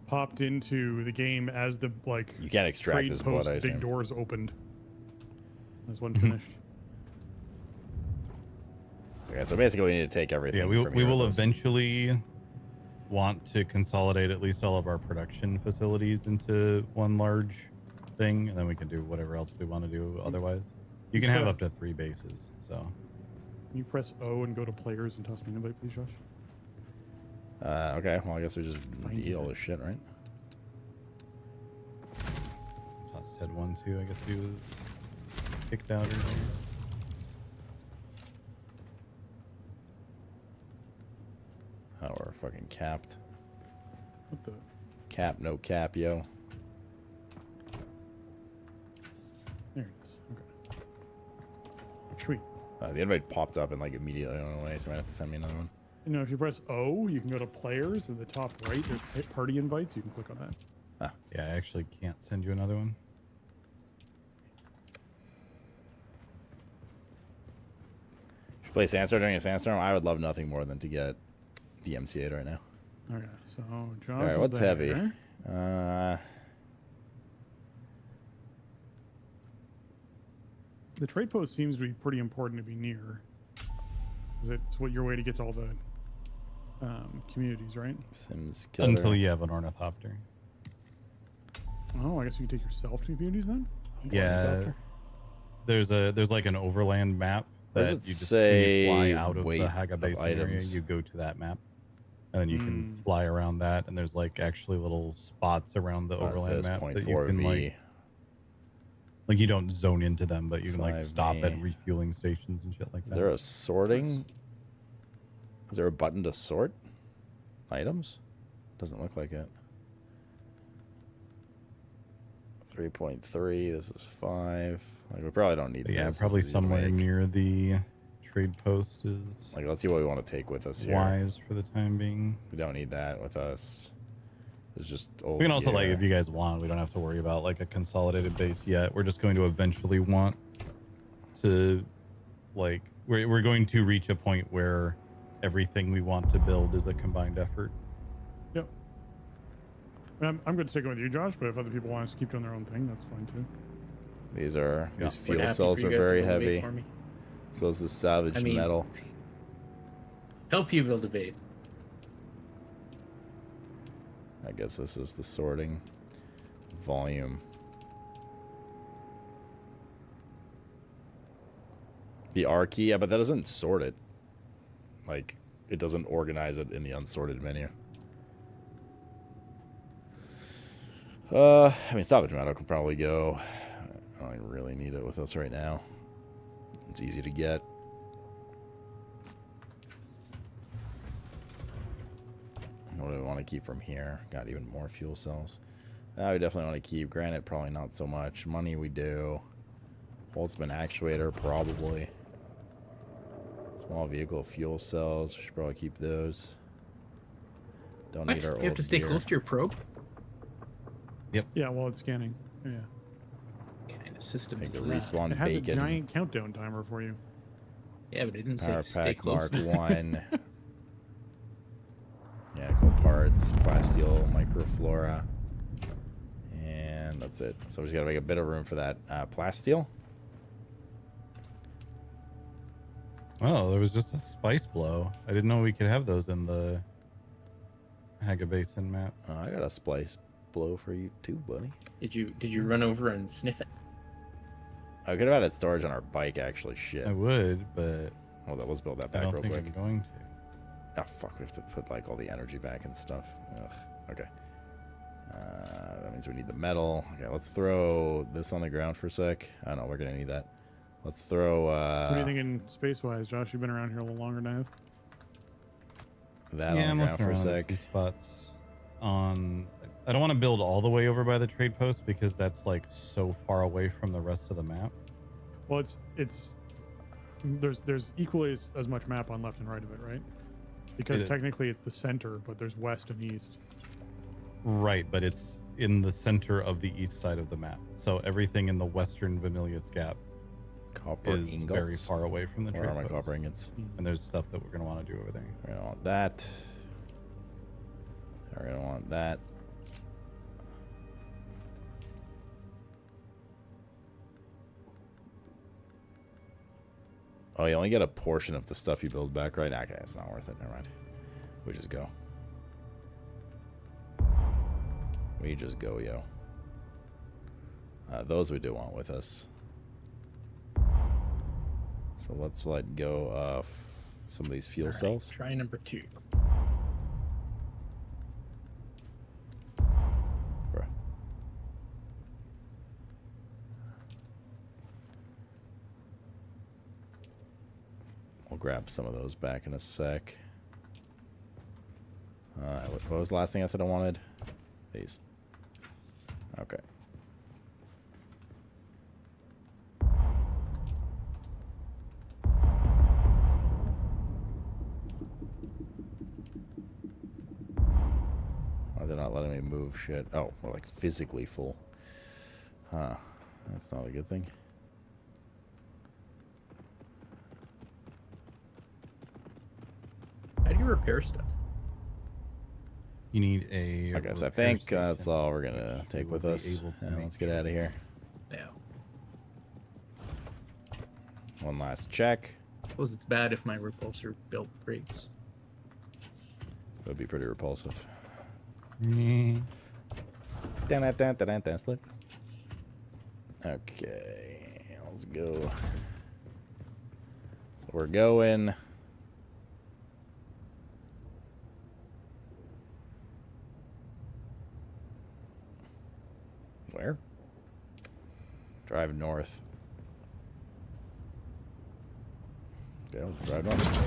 popped into the game as the like. You can't extract trade this blood, post I assume. big doors opened. As one finished. Okay, so basically we need to take everything. Yeah, we from here will with us. eventually want to consolidate at least all of our production facilities into one large thing, and then we can do whatever else we want to do otherwise. You can have up to 3 bases, so. Can you press O and go to players and toss me an invite, please, Josh? Okay, well, I guess we just deal all this shit, right? Toss Ted 1 too. I guess he was kicked out earlier. Oh, we're fucking capped. What the? Cap, no cap, yo. There it is. Okay. Sweet. The invite popped up and like immediately went away, so I might have to send me another one. You know, if you press O, you can go to players. In the top right, there's party invites. You can click on that. Ah. Yeah, I actually can't send you another one. Should we play Sandstorm during a Sandstorm? I would love nothing more than to get DMCA'd right now. Okay, so Josh. Alright, is what's there. heavy? The trade post seems to be pretty important to be near. Is it's what your way to get to all the communities, right? Sims killer. Until you have an ornithopter. Oh, I guess you can take yourself to communities then? Yeah. Ornithopter? Yeah, I guess you can take yourself to communities. Or you can take yourself to communities. Sims killer. Yeah. Sims killer. Yeah. Sims killer. there's like an overland map What that does you it just say when you fly out of weight the Haga of Basin area, items? you go to that map, and then you can fly around that. And there's like actually little spots around the overland map that you can like you don't zone into them, but you can like stop at refueling stations and shit like that. Is there a sorting? Is there a button to sort items? Doesn't look like it. 3.3. This is 5. Like we probably don't need. Yeah, this. probably This is easy to somewhere make. near the trade post is. Like, let's see what we want to take with us here. Wise for the time being. We don't need that with us. It's just old. We can also, like, gear. if you guys want, we don't have to worry about like a consolidated base yet. We're just going to eventually want to, like, we're going to reach a point where everything we want to build is a combined effort. Yep. I'm good sticking with you, Josh, but if other people want us to keep doing their own thing, that's fine too. These fuel cells are very heavy. So is the salvaged metal. Help you build a base. I guess this is the sorting volume. The R key, yeah, but that doesn't sort it. Like, it doesn't organize it in the unsorted menu. I mean, salvage metal could probably go. I don't really need it with us right now. It's easy to get. What do we want to keep from here? Got even more fuel cells. That we definitely want to keep. Granite, probably not so much. Money, we do. Holtzman actuator, probably. Small vehicle fuel cells. Should probably keep those. Don't need our old You have to stay gear. close to your probe? Yep. Yeah, while it's scanning. Yeah. Kind of system Take is the that? respawn It has bacon. a giant countdown timer for you. Yeah, but it didn't say Power stay pack close. Mark 1. Mechanical parts, plasteel, microflora. And that's it. So we just gotta make a bit of room for that plasteel. Oh, there was just a spice blow. I didn't know we could have those in the Haga Basin map. I got a splice blow for you too, buddy. Did you run over and sniff it? I could have had it storage on our bike, actually. Shit. I would, but Hold on, let's build that I back don't real think quick. I'm going to. Oh fuck, we have to put like all the energy back and stuff. Ugh. Okay. That means we need the metal. Okay, let's throw this on the ground for a sec. I don't know, we're gonna need that. Let's throw What do you think in space-wise, Josh? You've been around here a little longer than I have. that Yeah, on I'm the ground looking for a around at sec. some spots on. I don't want to build all the way over by the trade post because that's like so far away from the rest of the map. Well, there's equally as much map on left and right of it, right? Because It- technically it's the center, but there's west and east. Right, but it's in the center of the east side of the map. So everything in the western Vermilius Gap Copper is ingots. very far away from the Where trade are my post. copper ingots? And there's stuff that we're going to want to do over there. We're gonna want that. We're gonna want that. Oh, you only get a portion of the stuff you build back, right? Okay, it's not worth it. Never mind. We just go. We just go, yo. Those we do want with us. So let's let go of some of these fuel cells. Try number 2. Bruh. We'll grab some of those back in a sec. What was the last thing I said I wanted? These. Okay. Why they're not letting me move shit? Oh, we're like physically full. Huh. That's not a good thing. How do you repair stuff? You need a. Okay, so I repair think station, that's all we're gonna which take you with will be us. able to And make let's get out of here. Yeah. One last check. Suppose it's bad if my repulsor belt breaks. It would be pretty repulsive. Mm. Slip. Okay, Let's go. So we're going. Where? Drive north. Yeah, drive north.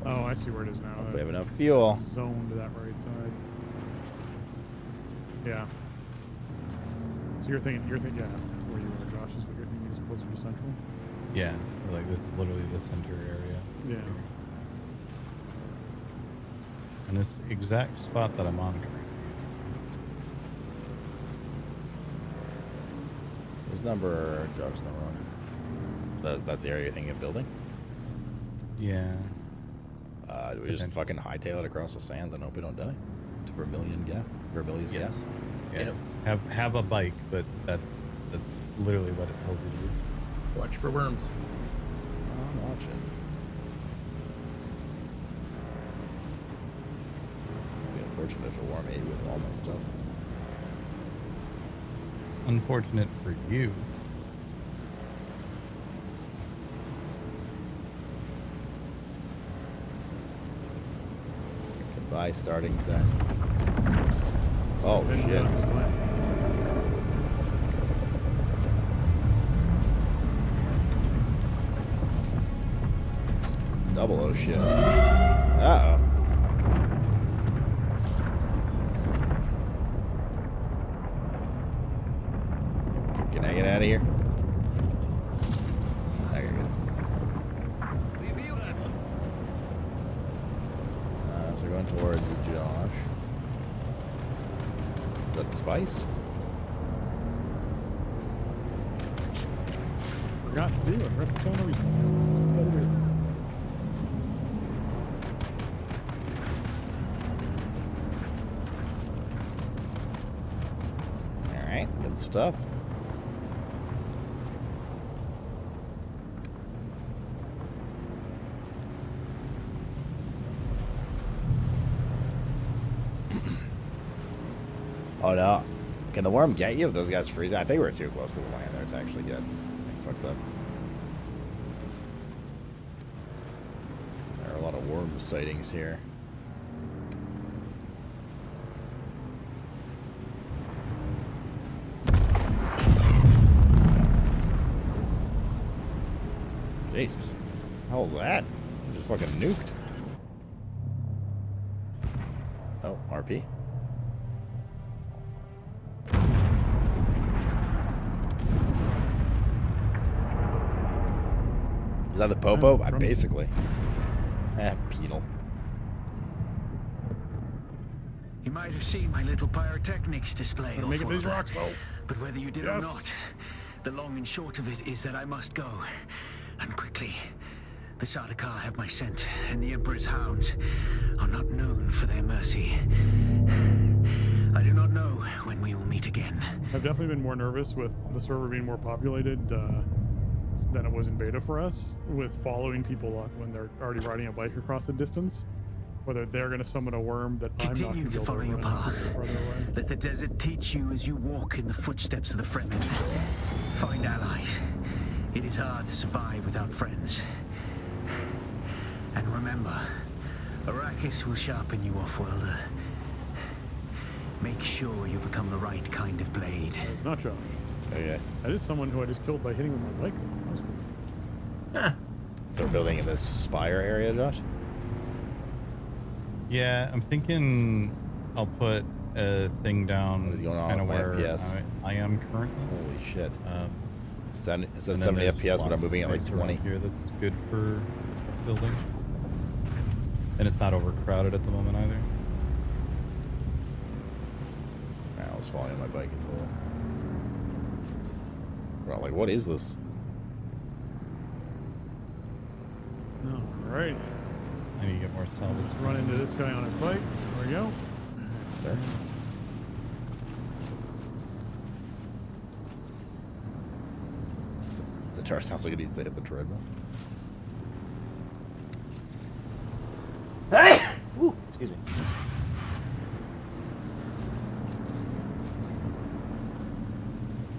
Oh, I see where it is now. We have enough fuel. Zone to that right side. Yeah. So you're thinking, yeah, where you were, Josh, is what you're thinking is closer to central? Yeah, like this is literally the center area. Yeah. And this exact spot that I'm on currently is Whose number? Josh's number on. That's the area you're thinking of building? Yeah. Do we just fucking hightail it across the sands and hope we don't die? To Vermilion gas? Vermilion's gas? Yeah. Have a bike, but that's literally what it tells you to do. Watch for worms. I'm watching. It'd be unfortunate for Warm 8 with all my stuff. Unfortunate for you. Goodbye, starting zone. Oh, shit. Double oh shit. Uh-oh. Can I get out of here? Okay, good. So we're going towards Josh. That's Spice? Forgot to do it. Forgot to tell him everything. Alright, good stuff. Oh no. Can the worm get you if those guys freeze? I think we're too close to the land there to actually get fucked up. There are a lot of worm sightings here. Jesus. How was that? Just fucking nuked. Oh, RP. Is that the Popo? Basically. Penal. You might have seen my little pyrotechnics display. Make it these rocks, though. But whether you did or not, the long and short of it is that I must go. And quickly. The Sardaukar have my scent, and the Emperor's hounds are not known for their mercy. I do not know when we will meet again. I've definitely been more nervous with the server being more populated than it was in beta for us, with following people when they're already riding a bike across the distance. Whether they're going to summon a worm that Continue I'm not to follow your path. Let the desert teach you as you walk in the footsteps of the Fremen. Find allies. It is hard to survive without friends. And remember, Arrakis will sharpen you, off-worlder. Make sure you become the right kind of blade. It's not Josh. Oh, yeah. That is someone who I just killed by hitting with my bike. So we're building in this spire area, Josh? Yeah, I'm thinking I'll put a thing down kind of where FPS? I am currently. Holy shit. It says 70 and then there's FPS, but I'm lots of moving at like space around 20. here that's good for building. And it's not overcrowded at the moment either. I was following my bike until... Well, like, what is this? Alright. I need to get more salvage. Let's run into this guy on his bike. There we go. Sir? Zatar sounds like it needs to hit the treadmill. Ooh, excuse me.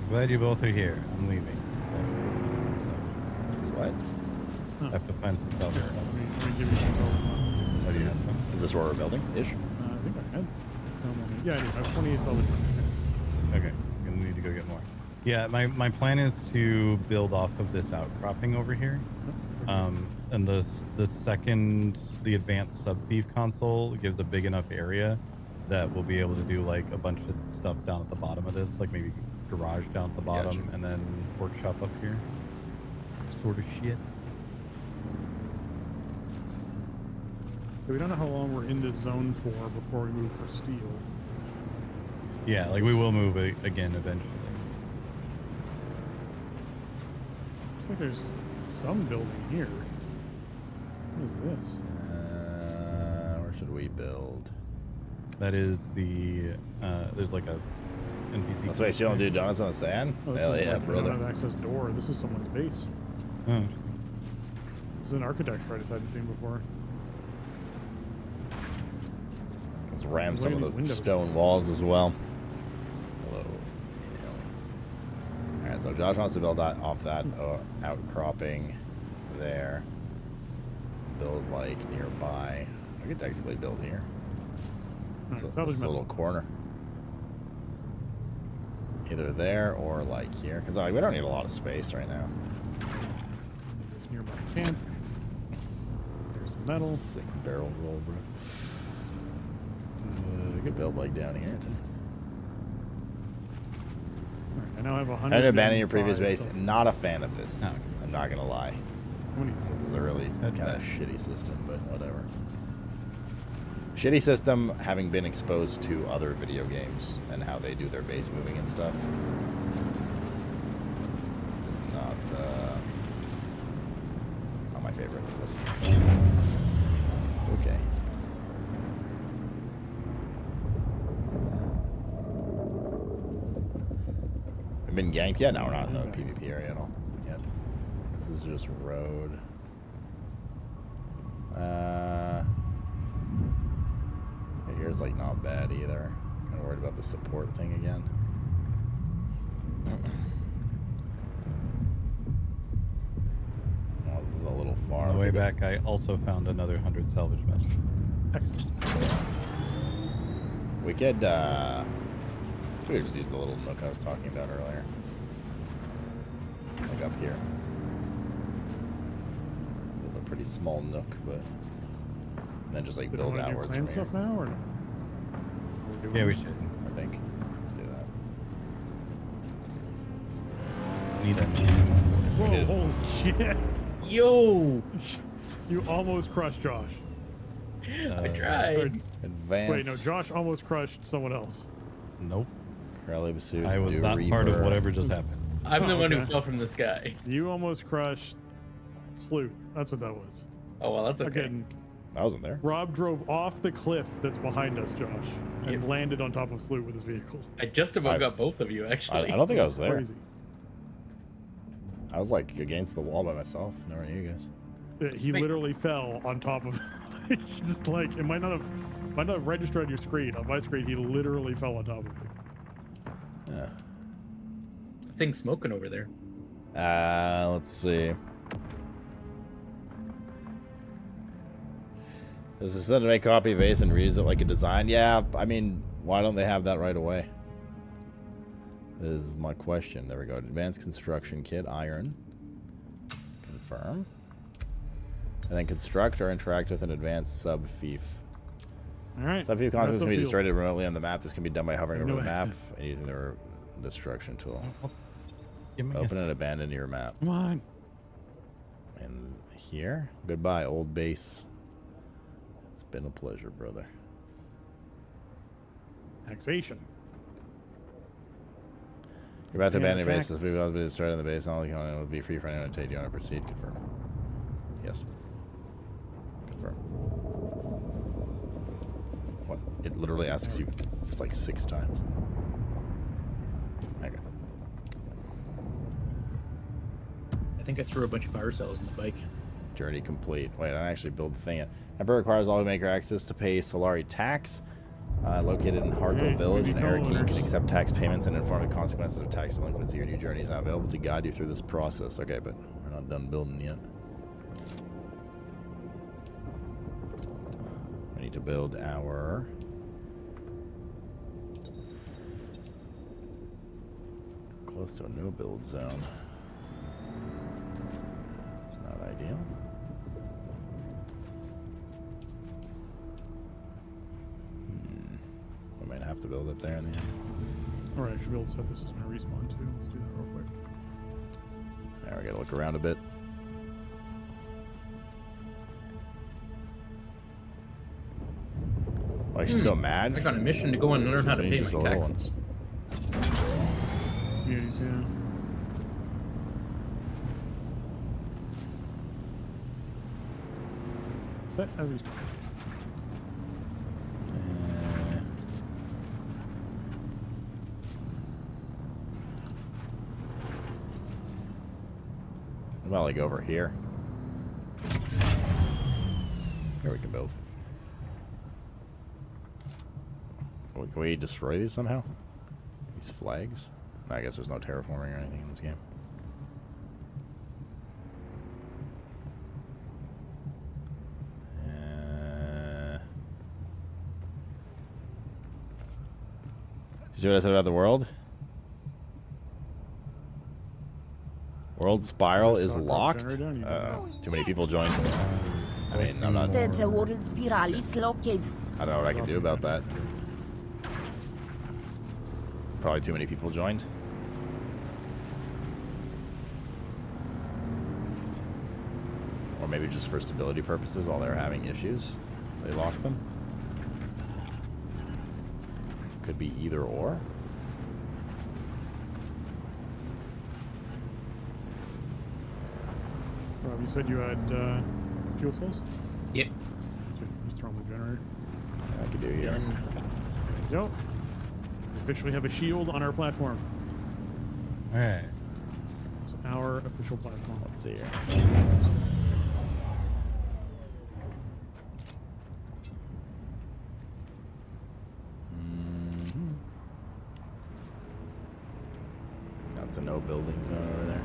Glad you both are here. I'm leaving. Is what? I have to find some salvage. Let me give you some salvage. So do you have some? Is this where we're building? Ish. I think I had some. Yeah, I do. I have 28 salvage. Okay, I'm gonna need to go get more. Yeah, my plan is to build off of this outcropping over here. And the second the advanced sub-thief console gives a big enough area that we'll be able to do like a bunch of stuff down at the bottom of this, like maybe garage down at the bottom, Gotcha. and then workshop up here. Sort of shit. So we don't know how long we're in this zone for before we move for steel. Yeah, like we will move again eventually. Looks like there's some building here. What is this? Where should we build? That is the there's like a NPC. That's why you don't do donuts on the sand? Oh, this Hell is yeah, like, we brother. don't have access door. This is someone's base. Oh. This is an architecture I just hadn't seen before. Let's ram Look some at of these the windows. stone walls as well. Hello. Alright, so Josh wants to build that off that outcropping there. Build like nearby. I could technically build here. Alright, This salvage metal. little corner. Either there or like here. Because like, we don't need a lot of space right now. There's nearby camp. There's some metal. Sick barrel roll, bro. We could build like down here. Alright, I now have 100. I didn't abandon your previous base. Not a fan of this. No. I'm not gonna lie. This is a really kind of shitty system, but whatever. Shitty system, having been exposed to other video games and how they do their base moving and stuff. Just not my favorite. But it's okay. I've been ganked yet? No, we're not in the PvP area at all yet. This is just road. Here's like not bad either. Kind of worried about the support thing again. Oh, this is a little far. On the way back, I also found another 100 salvage metal. Excellent. We could just use the little nook I was talking about earlier. Like up here. It's a pretty small nook, but then just like build outwards from here. Stuff now, or no? Yeah, we should. I think. Let's do that. Need that. Yes, we Whoa, did. holy shit. Yo! You almost crushed Josh. I tried. Advanced. Wait, no, Josh almost crushed someone else. Nope. Crowley Basu. I was not part of whatever just happened. I'm the one who okay. fell from the sky. You almost crushed Sloot. That's what that was. Oh, well, that's okay. Again, I wasn't there. Rob drove off the cliff that's behind us, Josh, and landed on top of Sloot with his vehicle. I just about got both of you, actually. I don't think I was there. Crazy. I was like against the wall by myself. Nowhere near you guys. Yeah, he literally fell on top of. It's just like it might not have registered on your screen. On my screen, he literally fell on top of me. Yeah. Thing's smoking over there. Let's see. Does it said to make copy of base and reuse it like a design? Yeah, I mean, why don't they have that right away? Is my question. There we go. Advanced construction kit, iron. Confirm. And then construct or interact with an advanced sub-fief. Alright. Sub-fief concepts can be Sub-fief. destroyed remotely on the map. This can be done by hovering over No the map way. and using the destruction tool. Give me a Open and abandon your map. Come on. And here, goodbye, old base. It's been a pleasure, brother. Taxation. You're about to Yeah, abandon your base. taxes. This will be destroyed on the base. All the will be free for anyone to take. Do you want to proceed? Confirm. Yes. Confirm. What? It literally asks you it's like 6 times. Okay. I think I threw a bunch of power cells in the bike. Journey complete. Wait, I actually build the thing. Emperor requires all who make her access to pay Solari tax. Located in Harko Hey, Village, an maybe Arakeem co-owners. can accept tax payments and inform the consequences of tax delinquency. Your new journey is now available to guide you through this process. Okay, but we're not done building yet. We need to build our... close to a no build zone. It's not ideal. We might have to build up there in the end. Alright, I should be able to set this as my respawn too. Let's do that real quick. Now we gotta look around a bit. Why is she so mad? I got a mission to go and learn how to pay Just a my little taxes. Communities, yeah. Set as respawn. What about like over here? Here we can build. Can we destroy these somehow? These flags? I guess there's no terraforming or anything in this game. You see what I said about the world? World spiral is locked? Too many people joined. I mean, I'm not... I don't know what I can do about that. Probably too many people joined. Or maybe just for stability purposes while they were having issues, they locked them. Could be either or. Rob, you said you had fuel cells? Yep. Just throw them in the generator. I could do here. There you go. We officially have a shield on our platform. Alright. It's our official platform. Let's see here. That's a no building zone over there.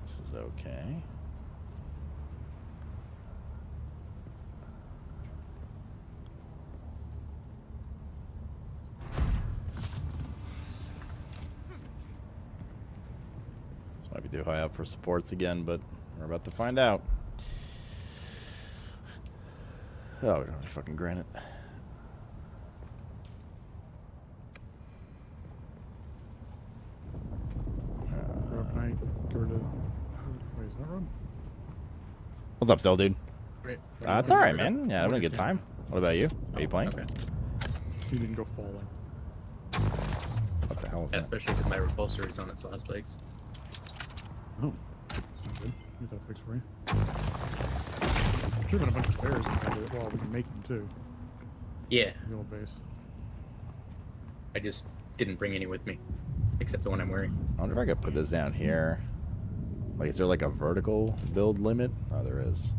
This is okay. This might be too high up for supports again, but we're about to find out. Oh, we don't have fucking granite. Rob, can I get rid of... Wait, is that Rob? What's up, Cell Dude? Great. It's alright, man. Yeah, having a good time. What about you? Are you playing? Okay. He didn't go falling. What the hell is Yeah, that? especially because my repulsor is on its last legs. Oh, that's not good. Get that fixed for you. Should have been a bunch of spares inside of it. Well, we can make them too. Yeah. The old base. I just didn't bring any with me, except the one I'm wearing. I wonder if I could put this down here. Like, is there like a vertical build limit? Oh, there is.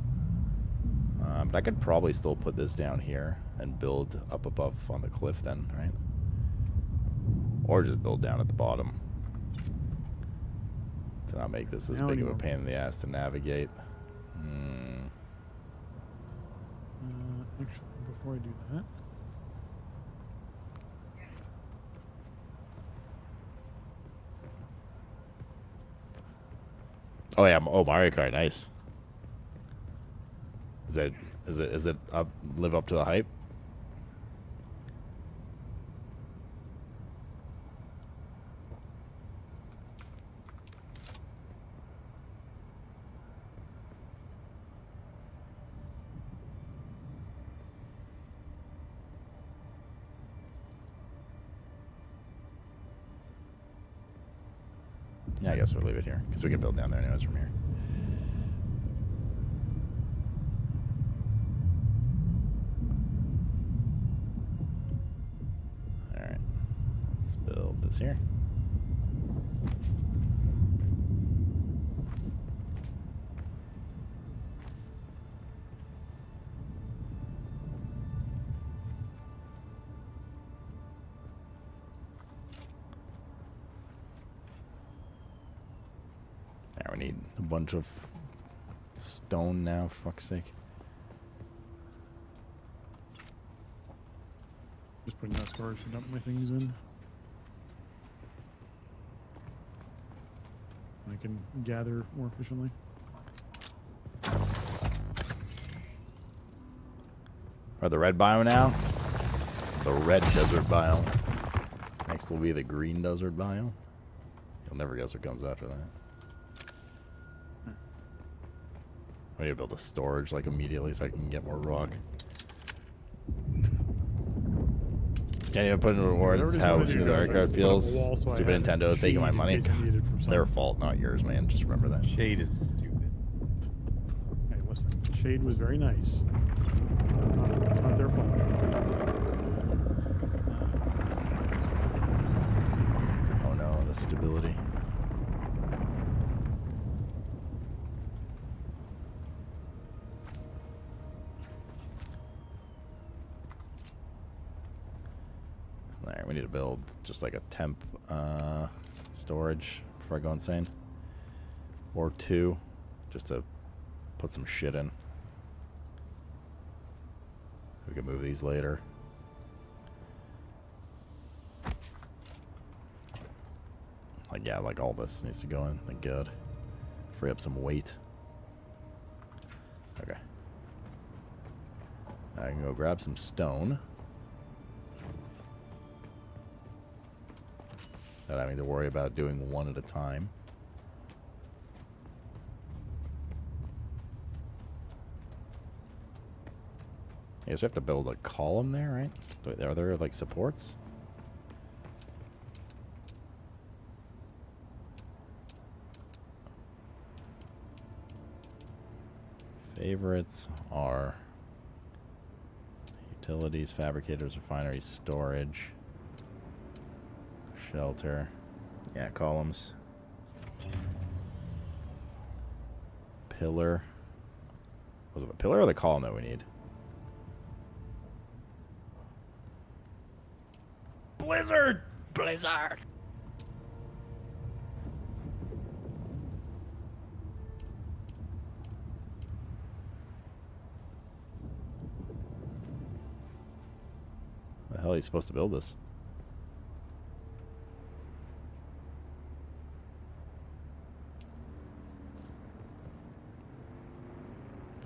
But I could probably still put this down here and build up above on the cliff then, right? Or just build down at the bottom. To not make this as Now big you of a want- pain in the ass to navigate. Actually, before I do that... Oh yeah, oh Mario Kart, nice. Is it up, live up to the hype? Yeah, I guess we'll leave it here because we can build down there anyways from here. All right, let's build this here. need a bunch of stone now, for fuck's sake. Just putting that storage to dump my things in. I can gather more efficiently. Or the red biome now? The red desert biome. Next will be the green desert biome. You'll never guess what comes after that. I need to build a storage like immediately so I can get more rock. Can't even put in rewards how smooth the aircraft feels. Stupid Nintendo is taking my money. It's their fault, not yours, man. Just remember that. Shade is stupid. Hey, listen. Shade was very nice. It's not their fault. Oh no, the stability. There, we need to build just like a temp storage before I go insane. Or two, just to put some shit in. We can move these later. Like, yeah, like all this needs to go in. Thank God. Free up some weight. Okay. I can go grab some stone. That I need to worry about doing one at a time. I guess we have to build a column there, right? Are there like supports? Favorites are utilities, fabricators, refineries, storage, shelter. Yeah, columns. Pillar. Was it the pillar or the column that we need? Blizzard! Blizzard! The hell are you supposed to build this?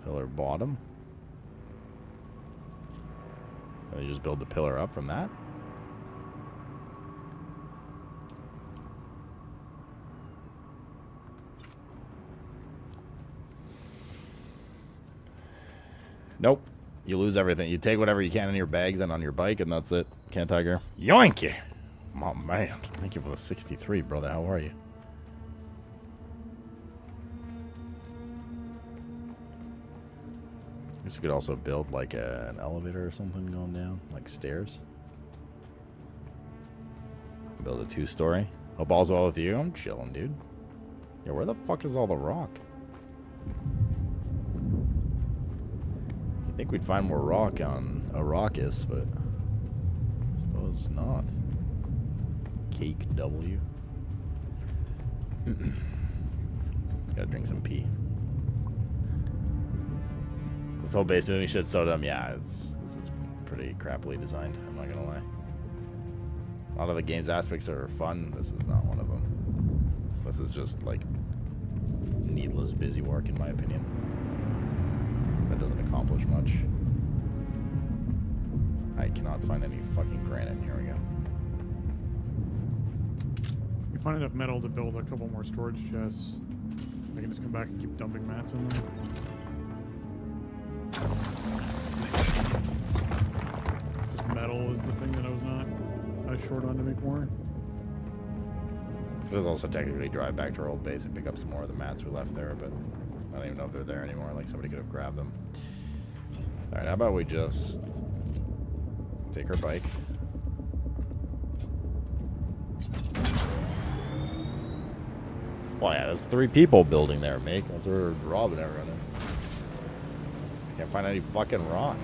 Pillar bottom. And you just build the pillar up from that? Nope. You lose everything. You take whatever you can in your bags and on your bike, and that's it. Can't tiger. Yoink you! Oh, man. Thank you for the 63, brother. How are you? I guess you could also build like an elevator or something going down, like stairs. Build a 2-story. Hope all's well with you. I'm chilling, dude. Yeah, where the fuck is all the rock? I think we'd find more rock on Arrakis, but I suppose not. Cake W. Gotta drink some pee. This whole base moving shit's so dumb. Yeah, this is pretty crappily designed. I'm not gonna lie. A lot of the game's aspects are fun. This is not one of them. This is just like needless busy work, in my opinion. That doesn't accomplish much. I cannot find any fucking granite. Here we go. We find enough metal to build a couple more storage chests. I can just come back and keep dumping mats in there. Just metal is the thing that I was not as short on to make more. There's also technically drive back to our old base and pick up some more of the mats we left there, but I don't even know if they're there anymore. Like, somebody could have grabbed them. Alright, how about we just take our bike. Well, yeah, there's 3 people building there, mate. That's where Robin everyone is. Can't find any fucking rock.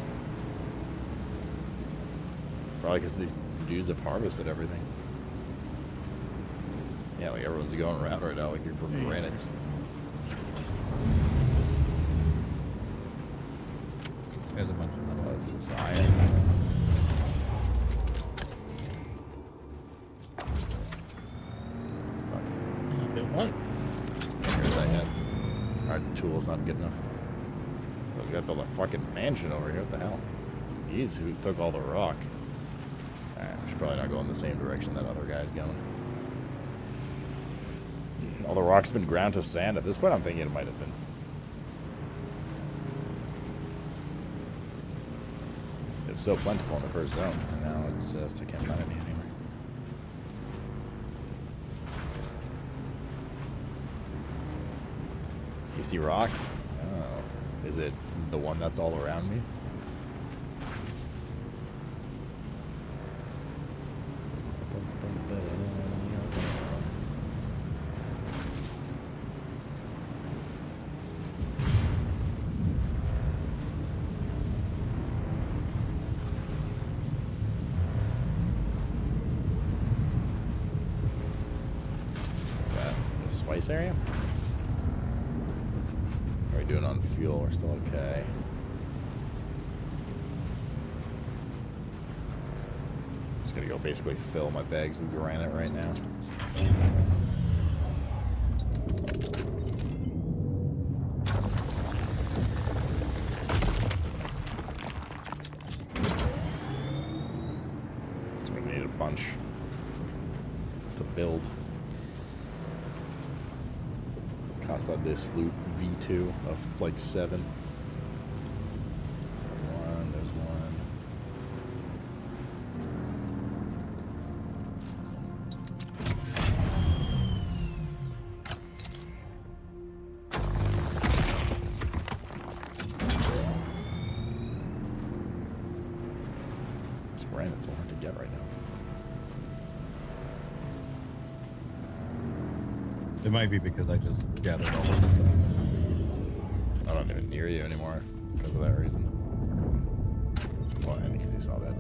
It's probably because these dudes have harvested everything. Yeah, like everyone's going around right now looking for granite. tool's not good enough. I was gonna build a fucking mansion over here. What the hell? He's who took all the rock. Alright, we should probably not go in the same direction that other guy's going. All the rock's been ground to sand. At this point, I'm thinking it might have been. It was so plentiful in the first zone, and now it's just, I can't find any anymore. You see rock? Oh. Is it the one that's all around me? Spice area? How are we doing on fuel? We're still okay. Just gonna go basically fill my bags with granite right now. So we need a bunch to build. Casa de Sloot V2 of like 7. There's one. This granite's so hard to get right now. It might be because I just gathered all of the things. I'm not even near you anymore because of that reason. Well, and because you saw that.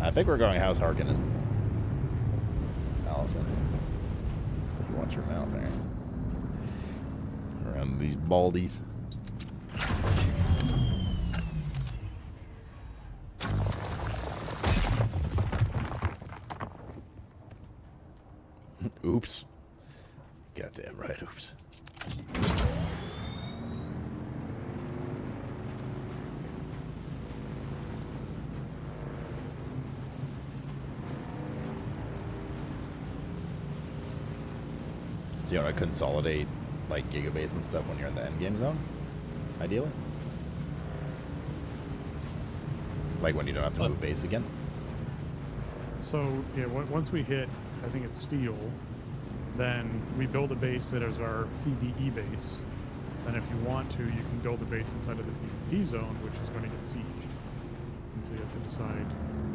I think we're going House Harkonnen. Allison. So you watch your mouth there. Around these baldies. Oops. Goddamn right, oops. So you want to consolidate like gigabase and stuff when you're in the endgame zone? Ideally? Like when you don't have to move base again? So, yeah, once we hit, I think it's steel, then we build a base that is our PvE base. And if you want to, you can build a base inside of the PvP zone, which is going to get sieged. And so you have to decide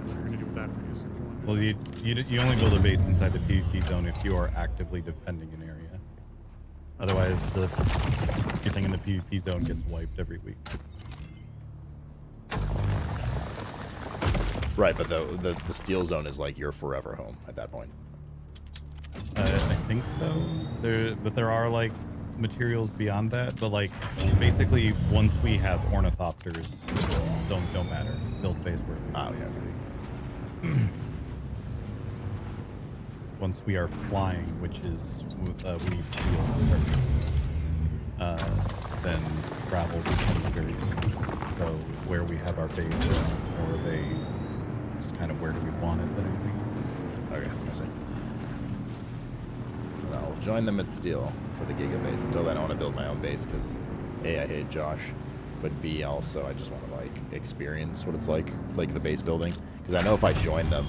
what you're going to do with that base. If you want to. Well, you only build a base inside the PvP zone if you are actively defending an area. Otherwise, everything in the PvP zone gets wiped every week. Right, but the steel zone is like your forever home at that point. I think so. There are like materials beyond that, but like basically once we have ornithopters, zones don't matter. Build base where we once we are flying, which is we need steel to start, then travel becomes very easy. So where we have our base is more of a just kind of where do we want it than anything else. Okay, I see. I'll join them at steel for the Giga base. Until then, I want to build my own base because A, I hate Josh, but B, also I just want to like experience what it's like the base building. Because I know if I join them,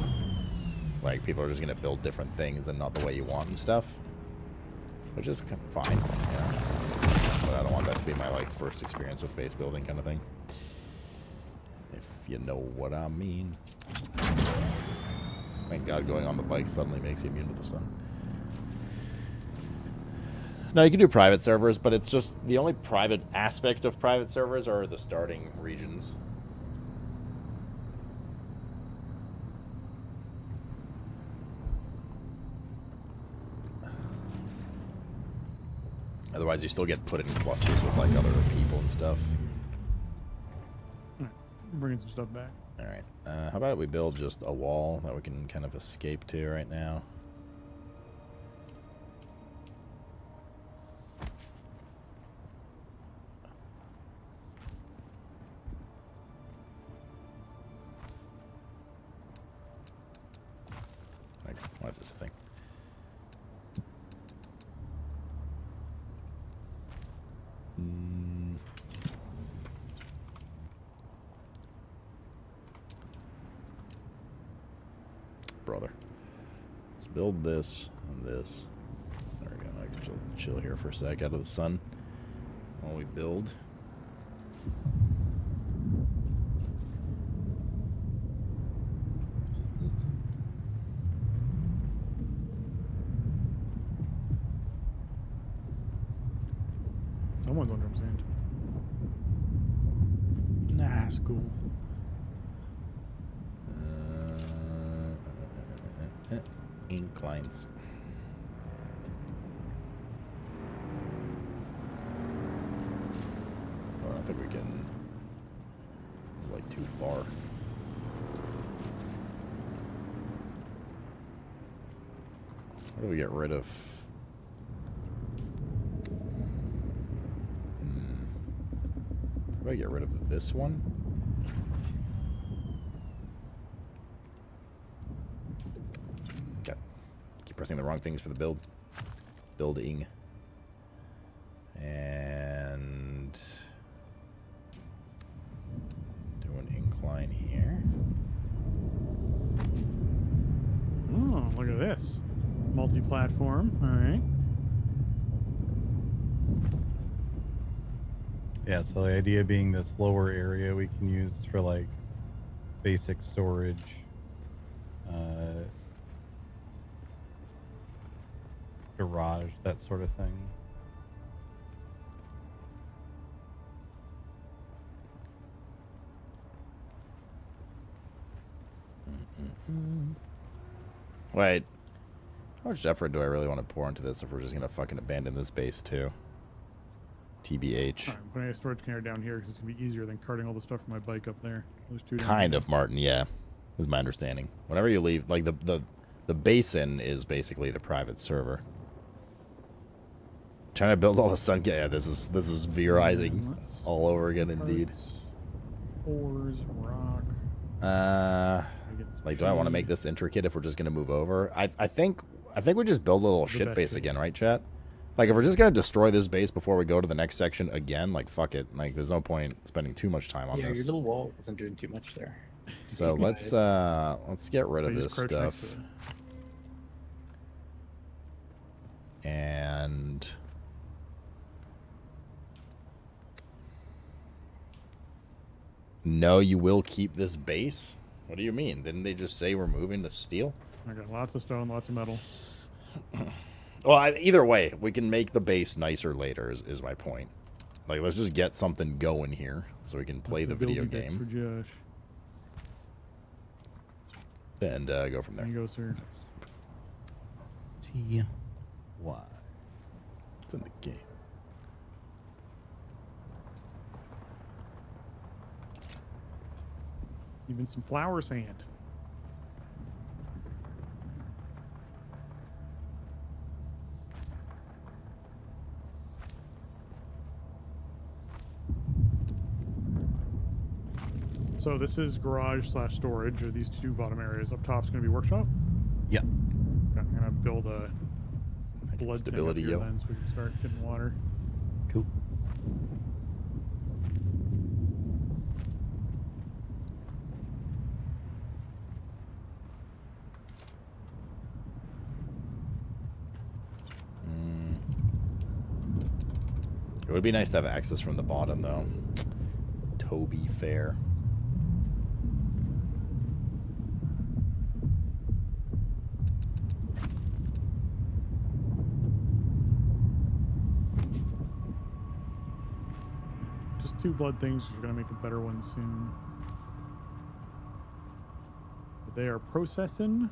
like people are just gonna build different things and not the way you want and stuff, which is fine. Yeah. But I don't want that to be my like first experience with base building kind of thing. If you know what I mean. Thank God going on the bike suddenly makes you immune to the sun. No, you can do private servers, but it's just the only private aspect of private servers are the starting regions. Otherwise, you still get put in clusters with like other people and stuff. I'm bringing some stuff back. All right. How about we build just a wall that we can kind of escape to right now? Like, what is this thing? Brother. Let's build this and this. There we go. I can chill here for a sec out of the sun while we build. Someone's on drum sand. Nah, it's cool. Inclines. Oh, I don't think we can. This is like too far. How do we get rid of? How do I get rid of this one? Pressing the wrong things for the build. Building. And do an incline here. Oh, look at this. Multi-platform. All right. Yeah, so the idea being this lower area we can use for like basic storage. Garage, that sort of thing. Wait. How much effort do I really want to pour into this if we're just going to fucking abandon this base too? TBH. I'm putting a storage container down here because it's going to be easier than carting all the stuff from my bike up there. Those two Kind of, Martin, yeah. Is my understanding. Whenever you leave, like the basin is basically the private server. Trying to build all the sun. Yeah, this is Verizing all over again, indeed. Ores, rock. Like, do I want to make this intricate if we're just gonna move over? I think we just build a little shit base again, right, chat? Like, if we're just gonna destroy this base before we go to the next section again, like, fuck it. Like, there's no point spending too much time on yeah, this. your little wall wasn't doing too much there. So let's get rid of this stuff. And no, you will keep this base? What do you mean? Didn't they just say we're moving to steel? I got lots of stone, lots of metal. Well, either way, we can make the base nicer later, is my point. Like, let's just get something going here so we can play the video game. For Josh. And go from there. There you go, sir. T-Y. It's in the game. Even some flower sand. So this is garage / storage. Or these two bottom areas. Up top's going to be workshop. Yeah. Okay, I'm going to build a blood stability, tank up here then, so we can start getting water. Cool. It would be nice to have access from the bottom, though. To be fair. Just 2 blood things. We're going to make the better ones soon. But they are processing.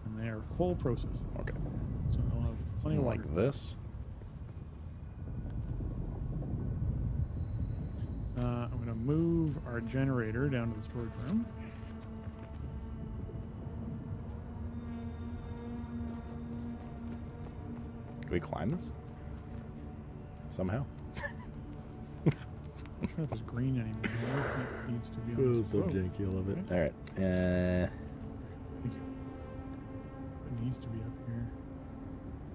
And they are full processing. Okay. So I'll have plenty of water. Like this. I'm going to move our generator down to the storage room. Can we climb this? Somehow. I'm not sure if it's green anymore. It needs to be on Oh, this so road. janky, I love it. Okay. All right. Thank you. It needs to be up here.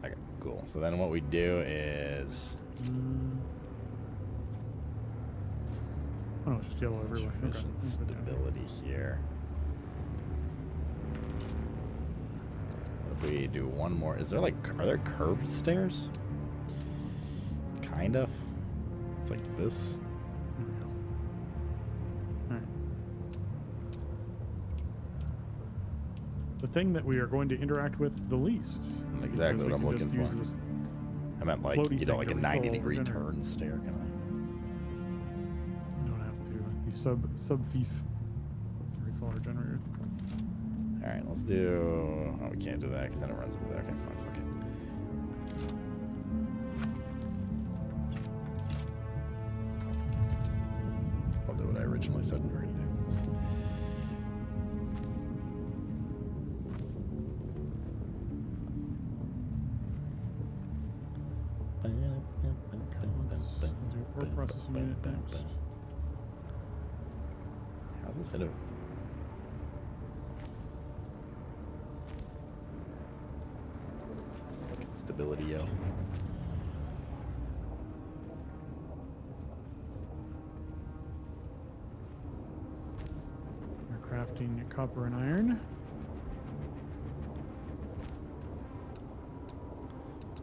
Okay, cool. So then what we do is... Oh, it's just yellow everywhere. Okay. Sufficient stability here. If we do one more... Is there like... Are there curved stairs? Kind of. It's like this. There we go. Alright. The thing that we are going to interact with the least. Exactly what I'm looking for. This I meant like, floaty you know, thing like to a refill 90-degree the generator. turn stair, kind of. You don't have to. The sub-fief to refill our generator. Alright, let's do... Oh, we can't do that because then it runs into that. Okay, fine, fuck it. I'll do what I originally said we were going to do. Ore processing unit next. How's this into? Stability, yo. We're crafting copper and iron.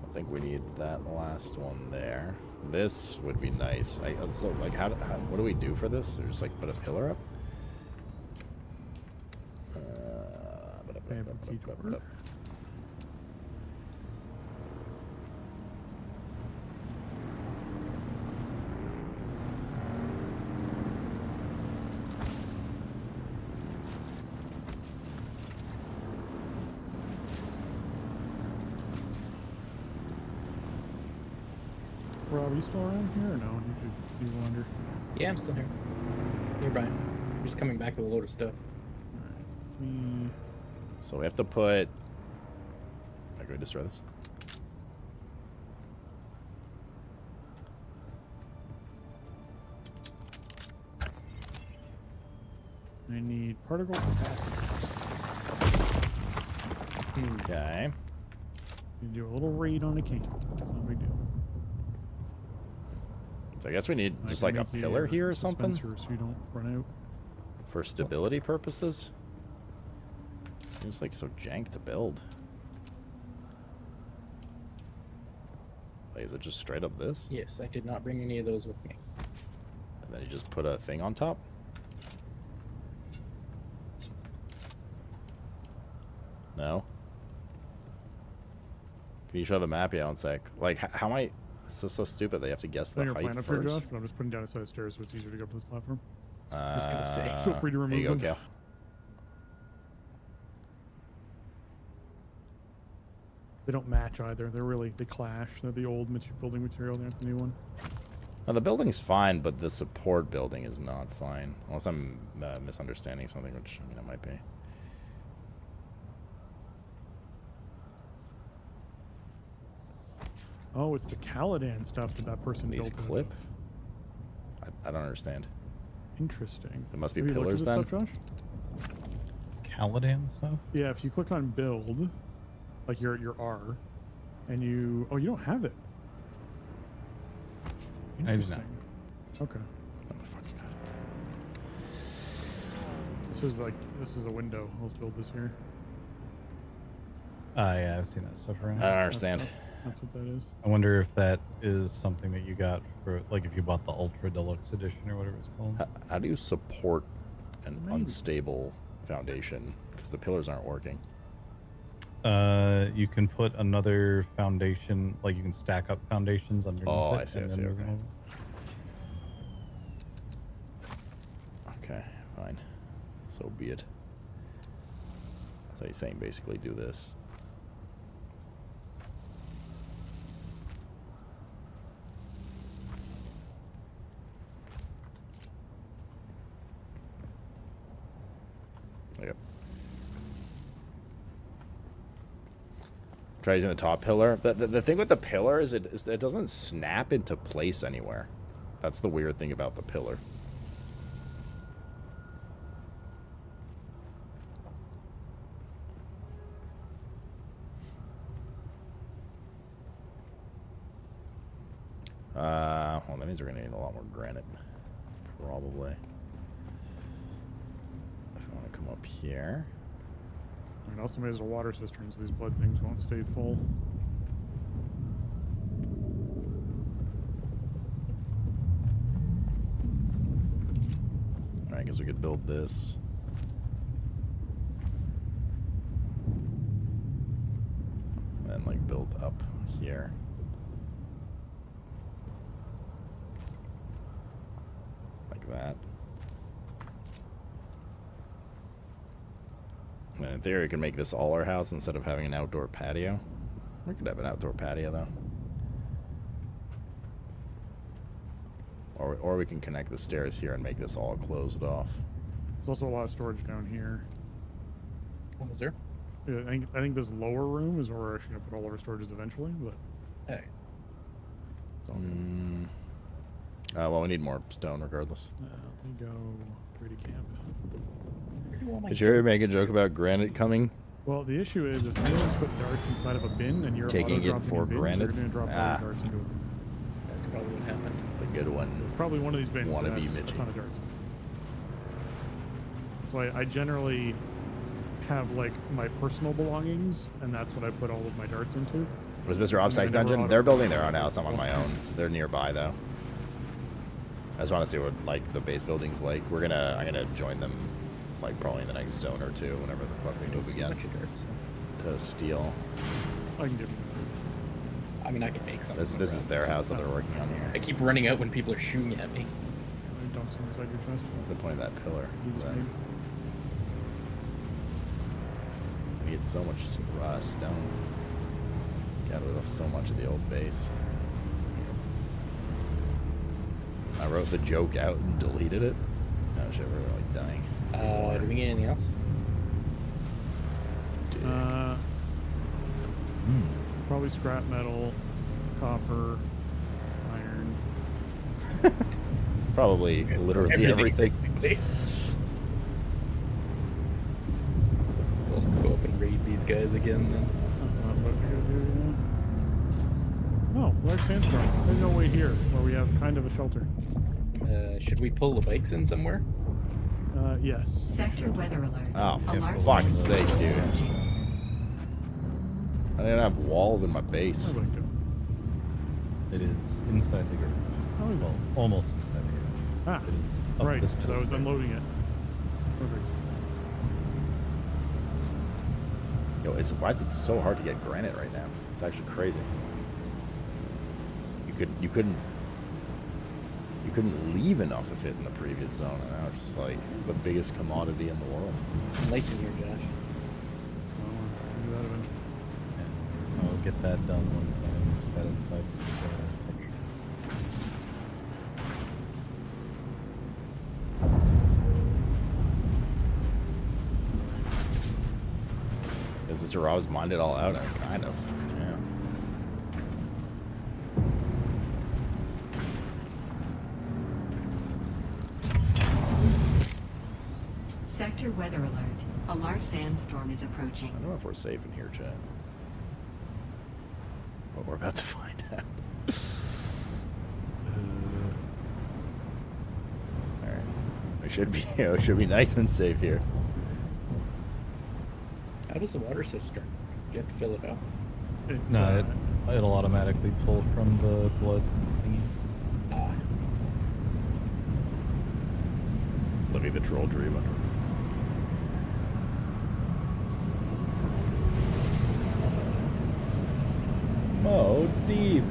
I think we need that last one there. This would be nice. So, like, what do we do for this? Or just, like, put a pillar up? Rob, are you still around here or no? You wander? Yeah, I'm still here. Nearby. I'm just coming back with a load of stuff. So we have to put... Can we destroy this? I need particle capacity. Okay. You do a little raid on a king. That's no big deal. So I guess we need just like a pillar here or something? So you don't run out. For stability purposes? Seems like so jank to build. Like, is it just straight up this? Yes, I did not bring any of those with me. And then you just put a thing on top? No? Can you show the map? Yeah, one sec. Like, how am I... This is so stupid. They have to guess the Your height plan up here, first. Josh, but I'm just putting down a set of stairs so it's easier to go up to this platform. I was gonna say. Feel free to remove there you go, them. Cal. They don't match either. They clash. They're the old building material. They're the new one. Now, the building's fine, but the support building is not fine. Unless I'm misunderstanding something, which, I mean, it might be. Oh, it's the Caladan stuff that person These built. clip? I don't understand. Interesting. There must be Have you looked at pillars this then? stuff, Josh? Caladan stuff? Yeah, if you click on build, like your R, and you... Oh, you don't have it. I do Interesting. not. Okay. Oh my fucking god. This is a window. Let's build this here. Yeah, I've seen that stuff around. I don't understand. That's what that is. I wonder if that is something that you got for, like, if you bought the Ultra Deluxe Edition or whatever it's called. How do you support an unstable foundation? Because the pillars aren't working. You can put another foundation, like you can stack up foundations underneath it. Oh, I see, and I see, then move okay. them over. Okay, fine. So be it. So he's saying basically do this. Try using the top pillar. But the thing with the pillar is it doesn't snap into place anywhere. That's the weird thing about the pillar. Well, that means we're gonna need a lot more granite, probably. If I want to come up here. I mean, also there's a water cistern, so these blood things won't stay full. Alright, I guess we could build this. And like build up here. Like that. And in theory, we can make this all our house instead of having an outdoor patio. We could have an outdoor patio though. Or we can connect the stairs here and make this all closed off. There's also a lot of storage down here. What was there? Yeah, I think this lower room is where we're actually going to put all of our storages eventually, but... Hey. It's all good. Well, we need more stone regardless. Let me go ready camp. Did you ever make a joke about granite coming? Well, the issue is if anyone's put darts inside of a bin and you're taking it for granted, you're going to drop darts into it. That's probably what happened. It's a good one. It's probably one of these bins that Wannabe has a Mitchie. ton of darts. So I generally have like my personal belongings, and that's what I put all of my darts into. Was Mr. Obstack's dungeon? They're building their own house. I'm on my own. They're nearby though. I just want to see what like the base building's like. I'm gonna join them, like probably in the next zone or two, whenever the fuck we move again. To steal. I can give you. I mean, I can make something. This is their house that they're working on here. I keep running out when people are shooting at me. Dump some inside your chest. What's the point of that pillar? You We need so much stone. Got rid of so much of the old base. I wrote the joke out and deleted it. Oh shit, we're like dying. Do we get anything else? Probably scrap metal, copper, iron. Probably literally everything. We'll go up and raid these guys again then. That's not what we're gonna do. No, large sandstorm. There's no way here, where we have kind of a shelter. Should we pull the bikes in somewhere? Yes. Sector weather alert. Oh, for Alarm fuck's system sake, dude. approaching. I didn't have walls in my base. It is inside the garage. How is it? Well, almost inside the garage. Ah, It is up right, the because I was stairs. unloading it. Perfect. Yo, why is it so hard to get granite right now? It's actually crazy. You couldn't leave enough of it in the previous zone, and now it's just like the biggest commodity in the world. Some lights in here, Josh. I'll do that eventually. And I'll get that done once I'm satisfied with the picture. Because Mr. Rob's mined it all out, kind of. Yeah. Sector weather alert. A large sandstorm is approaching. I don't know if we're safe in here, Chad. But we're about to find out. Alright. We should be, should be nice and safe here. How does the water cistern? You have to fill it up. No, it'll automatically pull from the blood thingy. Ah. Look at the troll dreamer. Oh, deep.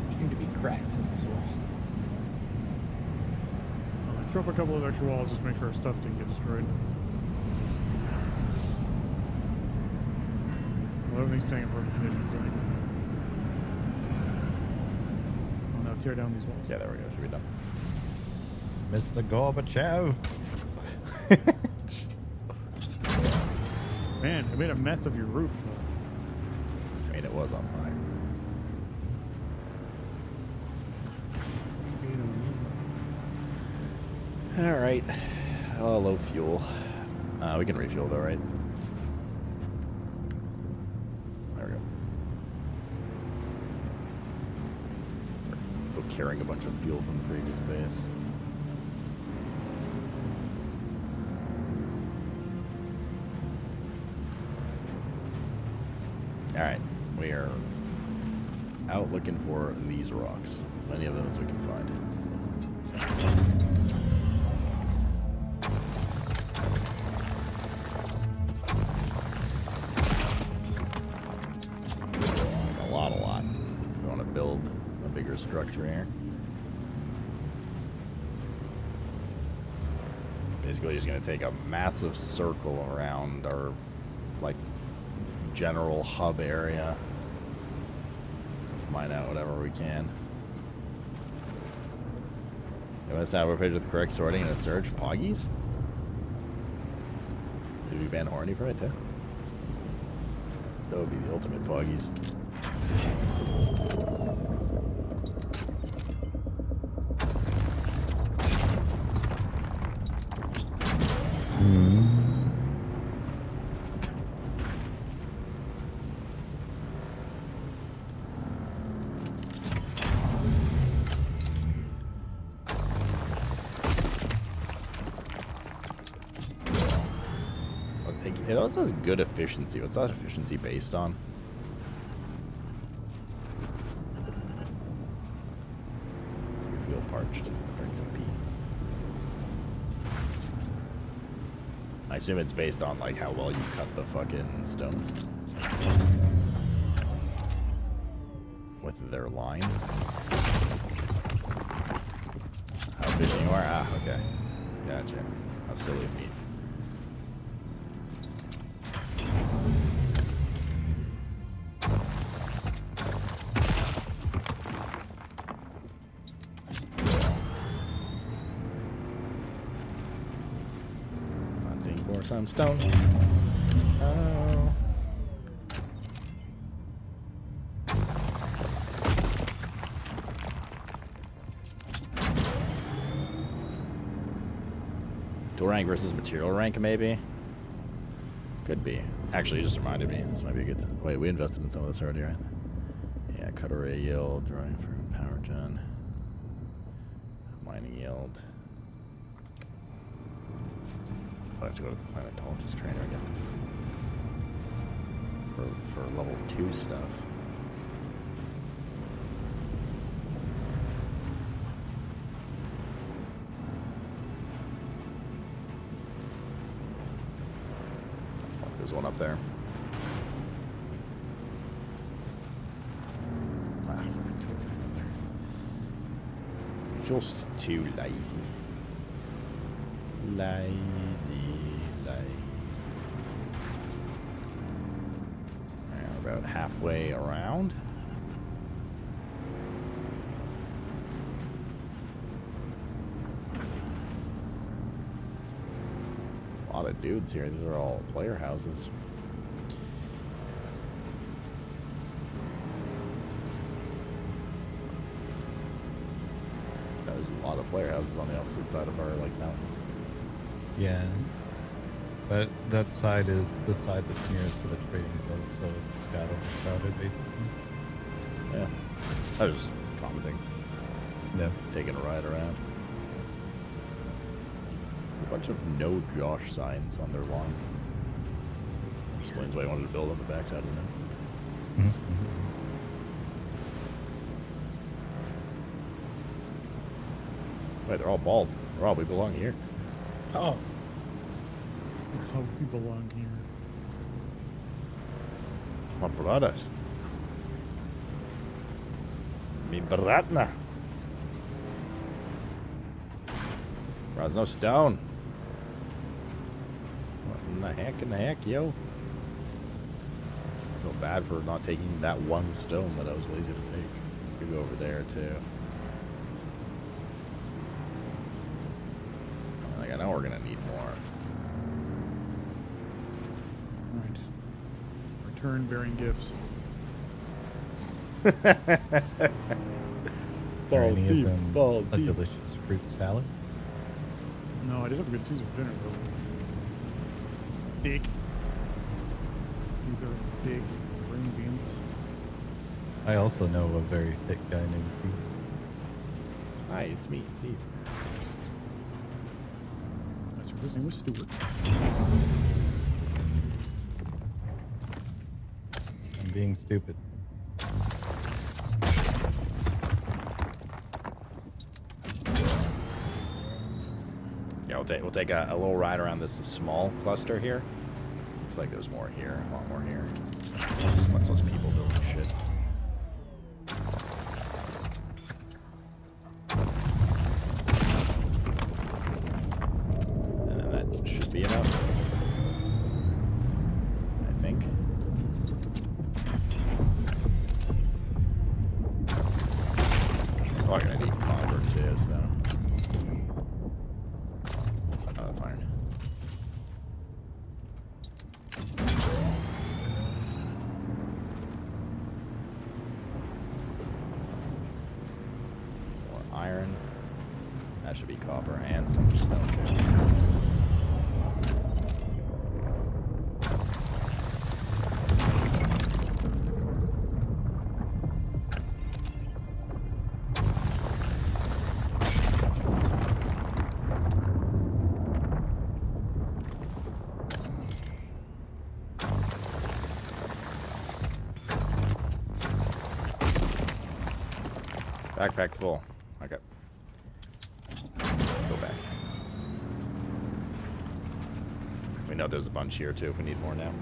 There seem to be cracks in this wall. I threw up a couple of extra walls just to make sure our stuff didn't get destroyed. Well, everything's staying in perfect conditions, right? Oh, now tear down these walls. Yeah, there we go. Should be done. Mr. Gorbachev. Man, I made a mess of your roof, though. I mean, it was on fire. All right. Oh, low fuel. We can refuel though, right? There we go. Still carrying a bunch of fuel from the previous base. All right, we are out looking for these rocks. As many of them as we can find. A lot. We want to build a bigger structure here. Basically, just going to take a massive circle around our, like, general hub area. Mine out whatever we can. You want to sign up a page with the correct sorting and a search? Poggies? Did we ban Horny from it too? That would be the ultimate Poggies. It also has good efficiency. What's that efficiency based on? You feel parched. Drink some pee. I assume it's based on like how well you cut the fucking stone with their line. How efficient you are? Ah, okay. Gotcha. How silly of me. Some stone. Oh. Tool rank versus material rank, maybe? Could be. Actually, you just reminded me. This might be a good time. Wait, we invested in some of this already, right? Yeah, cut array yield, drawing for power gen. Mining yield. I have to go to the planetologist trainer again for level 2 stuff. Oh, fuck, there's one up there. Ah, fucking there's one up there. Just too lazy. Lazy. We're about halfway around. A lot of dudes here. These are all player houses. There's a lot of player houses on the opposite side of our mountain. Yeah. But that side is the side that's nearest to the trading post, so it's scouted basically. Yeah. I was just commenting. Yeah. Taking a ride around. A bunch of no Josh signs on their lawns. Explains why I wanted to build on the backside of the mountain. Wait, they're all bald. Rob, we belong here. Oh. How we belong here. My brothers. Me bratna. Bro, there's no stone. What in the heck, yo? feel bad for not taking that one stone that I was lazy to take. Could go over there too. Like, I know we're gonna need more. Right. Return bearing gifts. Are any of deep, them ball a deep. delicious fruit salad? No, I did have a good Caesar for dinner though. Steak. Caesar and steak. Green beans. I also know a very thick guy named Steve. Hi, it's me, Steve. That's her name was Stuart. I'm being stupid. Yeah, we'll take a little ride around this small cluster here. Looks like there's more here, a lot more here. Just much less people building shit. And then that should be enough. I think. Oh, I'm gonna need copper too, so. Oh, that's iron. More iron. That should be copper and some stone too. Backpack full. Okay. Let's go back. We know there's a bunch here too if we need more now.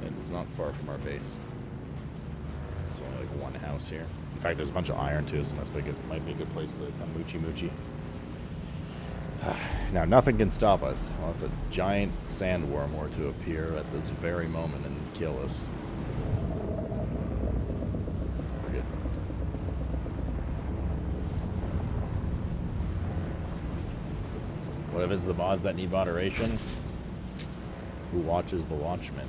And it's not far from our base. It's only like one house here. In fact, there's a bunch of iron too, so might be a good place to come moochie. Now, nothing can stop us unless a giant sandworm were to appear at this very moment and kill us. We're good. What if it's the mods that need moderation? Who watches the Watchmen?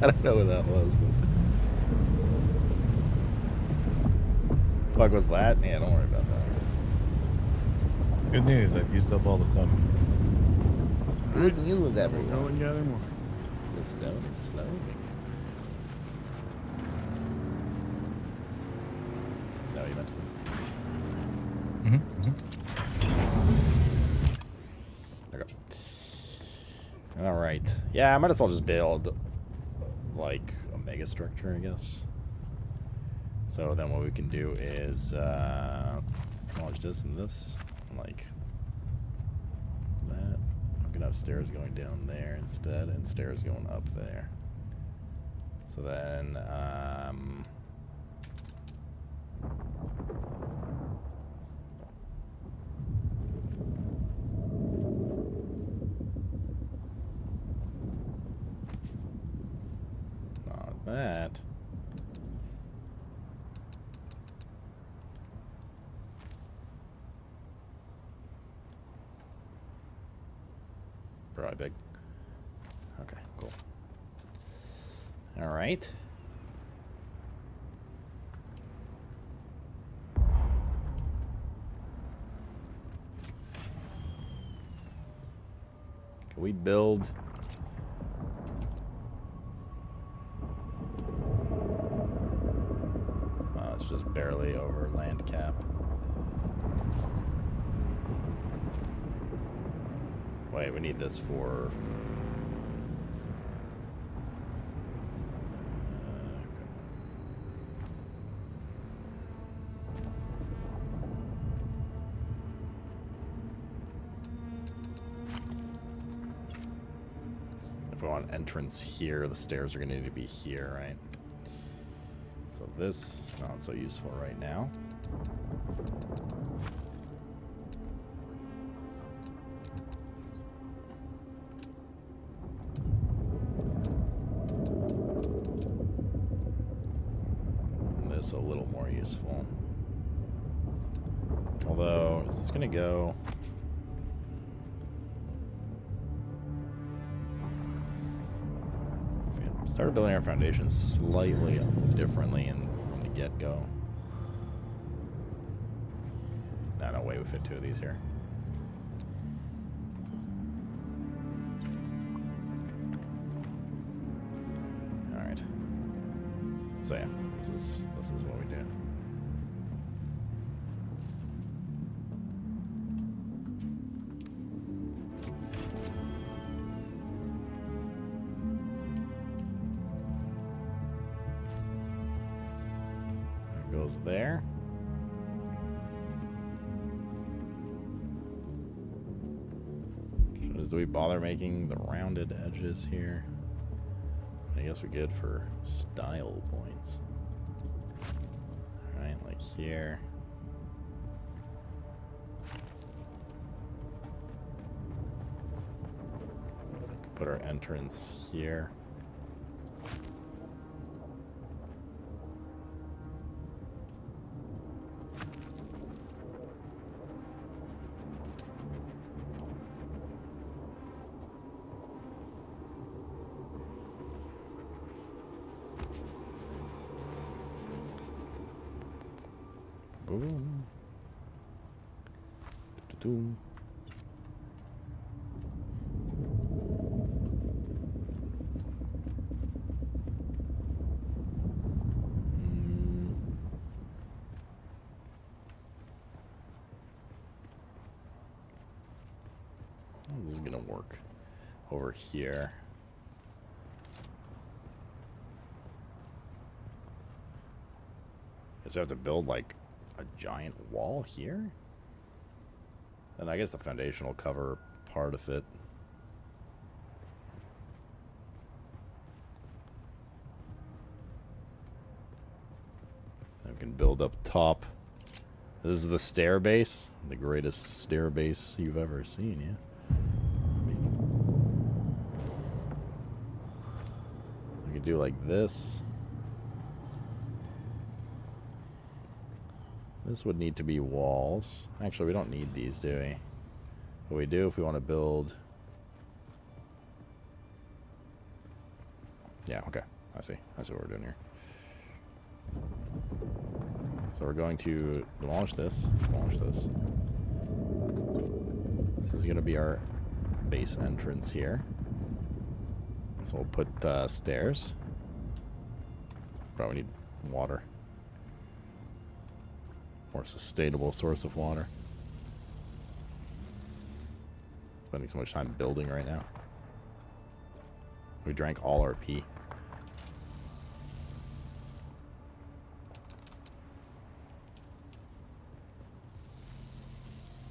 I don't know what that was, but... Fuck was that? Yeah, don't worry about that. Good news, I've used up all the stone. Good news, everyone. Go and gather more. The stone is slowing. No, you meant to. Okay. Alright. Yeah, I might as well just build, like, a mega structure, I guess. So then what we can do is, launch this and this, like that. I'm gonna have stairs going down there instead, and stairs going up there. So then, not that. Probably big. Okay, cool. All right. Can we build? It's just barely over land cap. Wait, we need this for... If we want entrance here, the stairs are going to need to be here, right? So this not so useful right now. This a little more useful. Although, is this gonna go? We started building our foundation slightly differently from the get-go. No way we fit 2 of these here. All right. So yeah, this is what we do. Goes there. Do we bother making the rounded edges here? I guess we good for style points. Alright, like here. Put our entrance here. Boom. Do-do-do. This is gonna work over here. Guess we have to build like a giant wall here? And I guess the foundation will cover part of it. Then we can build up top. This is the stair base. The greatest stair base you've ever seen, yeah? We could do like this. This would need to be walls. Actually, we don't need these, do we? But we do if we want to build... Yeah, okay. I see what we're doing here. So we're going to demolish this. This is going to be our base entrance here. So we'll put stairs. Probably need water. More sustainable source of water. Spending so much time building right now. We drank all our pee.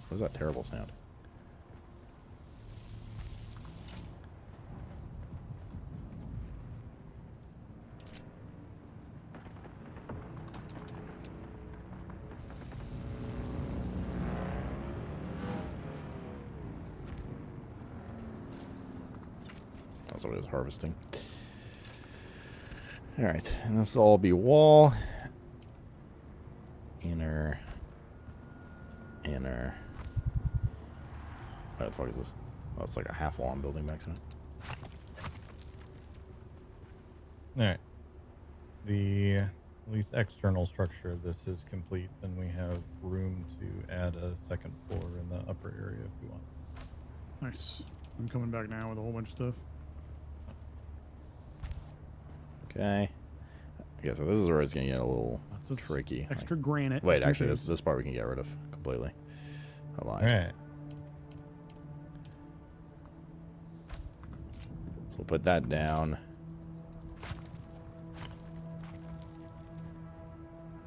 What is that terrible sound? That's what it was harvesting. Alright, and this will all be wall. Inner. What the fuck is this? Oh, it's like a half wall I'm building back to it. Alright. The at least external structure of this is complete, and we have room to add a second floor in the upper area if we want. Nice. I'm coming back now with a whole bunch of stuff. Okay. Okay, so this is where it's gonna get a little tricky. Extra granite. Wait, actually, this part we can get rid of completely. I lied. Alright. So we'll put that down.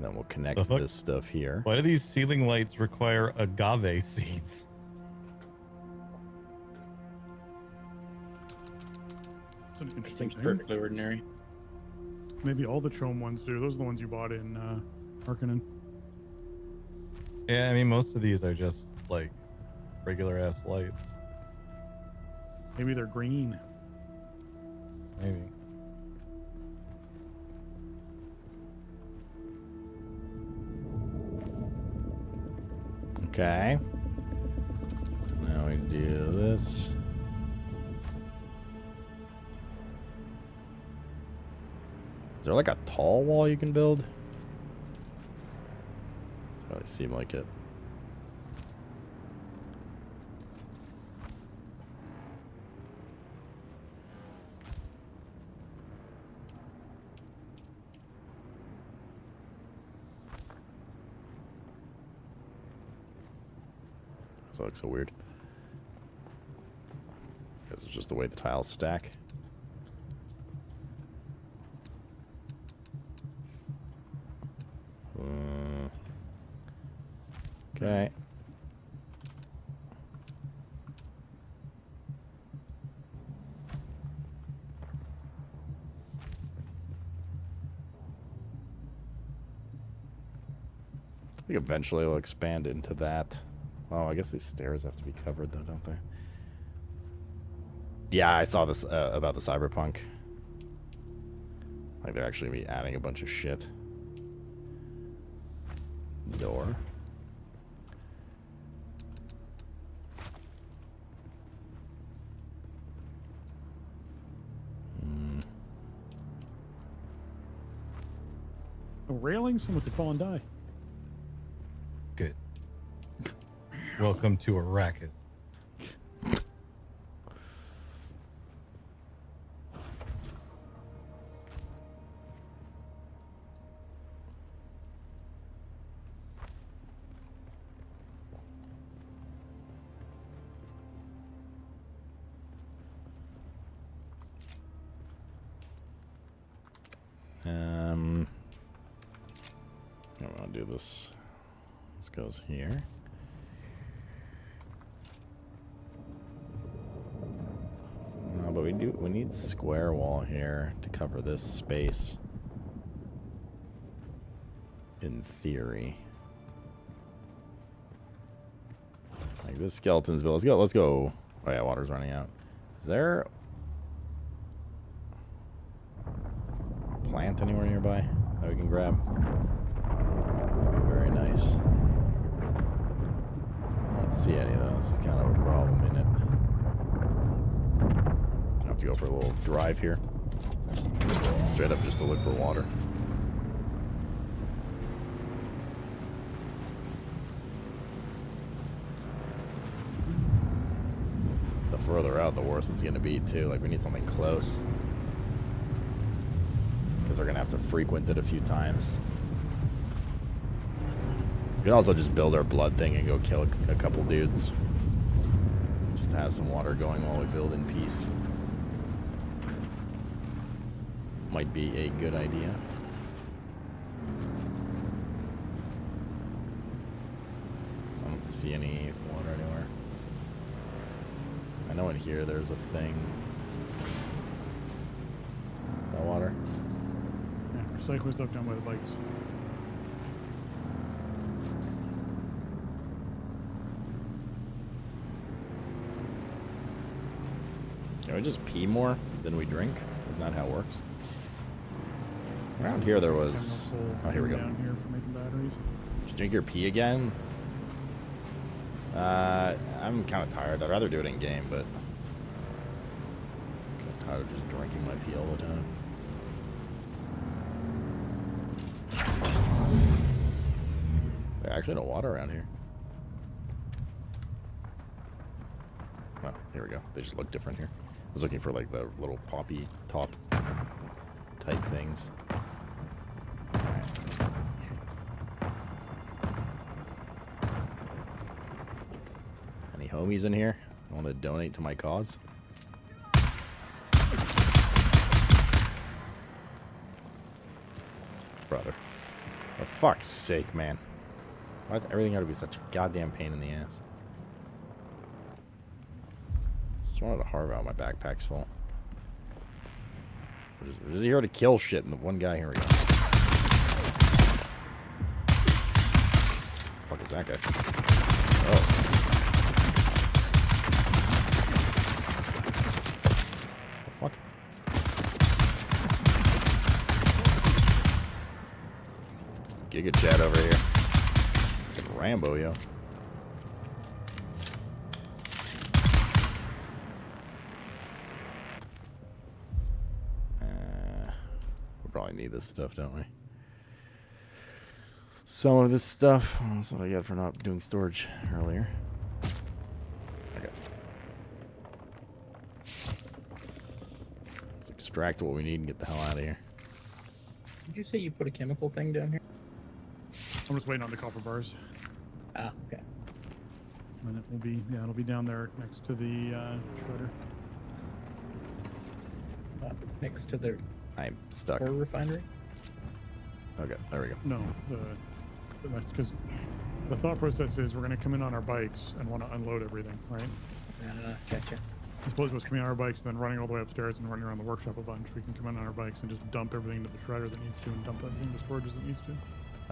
Then we'll connect this stuff here. Why do these ceiling lights require agave seeds? It's an interesting Seems thing. perfectly ordinary. Maybe all the Chome ones do. Those are the ones you bought in Harkonnen. Yeah, I mean, most of these are just like regular ass lights. Maybe they're green. Maybe. Okay. Now we do this. Is there like a tall wall you can build? Doesn't really seem like it. That looks so weird. Guess it's just the way the tiles stack. Okay. I think eventually it'll expand into that. Oh, I guess these stairs have to be covered though, don't they? Yeah, I saw this about the cyberpunk. Like they're actually be adding a bunch of shit. Door. A railing, someone could fall and die. Good. Welcome to Arrakis. I'm gonna do this. This goes here. No, but we need square wall here to cover this space. In theory. Like this skeleton's built. Let's go. Oh yeah, water's running out. Is there a plant anywhere nearby that we can grab? That'd be very nice. I don't see any of those. It's kind of a problem in it. I have to go for a little drive here. Straight up just to look for water. The further out, the worse it's going to be, too. Like, we need something close. Because we're going to have to frequent it a few times. We can also just build our blood thing and go kill a couple dudes. Just to have some water going while we build in peace. Might be a good idea. I don't see any water anywhere. I know in here there's a thing. Is that water? Yeah, recycling stuff down by the bikes. Can we just pee more than we drink? Isn't that how it works? Around here there was... Oh, here we go. Down here for making batteries. Just drink your pee again? I'm kind of tired. I'd rather do it in game, but... I'm kind of tired of just drinking my pee all the time. There's actually no water around here. Oh, here we go. They just look different here. I was looking for like the little poppy top type things. Any homies in here? I want to donate to my cause. Brother. For fuck's sake, man. Why does everything have to be such a goddamn pain in the ass? Just wanted to harv out. My backpack's full. We're just here to kill shit, and the one guy, here we go. Fuck is that guy? Oh. The fuck? Giga Chad over here. Fucking Rambo, yo. We probably need this stuff, don't we? Some of this stuff. Oh, that's what I got for not doing storage earlier. Okay. Let's extract what we need and get the hell out of here. Did you say you put a chemical thing down here? I'm just waiting on the copper bars. Ah, okay. And it will be, yeah, it'll be down there next to the shredder. Next to the I'm stuck. ore refinery? Okay, there we go. No, because the thought process is we're going to come in on our bikes and want to unload everything, right? Gotcha. I suppose what's coming on our bikes, then running all the way upstairs and running around the workshop a bunch. We can come in on our bikes and just dump everything into the shredder that needs to, and dump everything to storage as it needs to.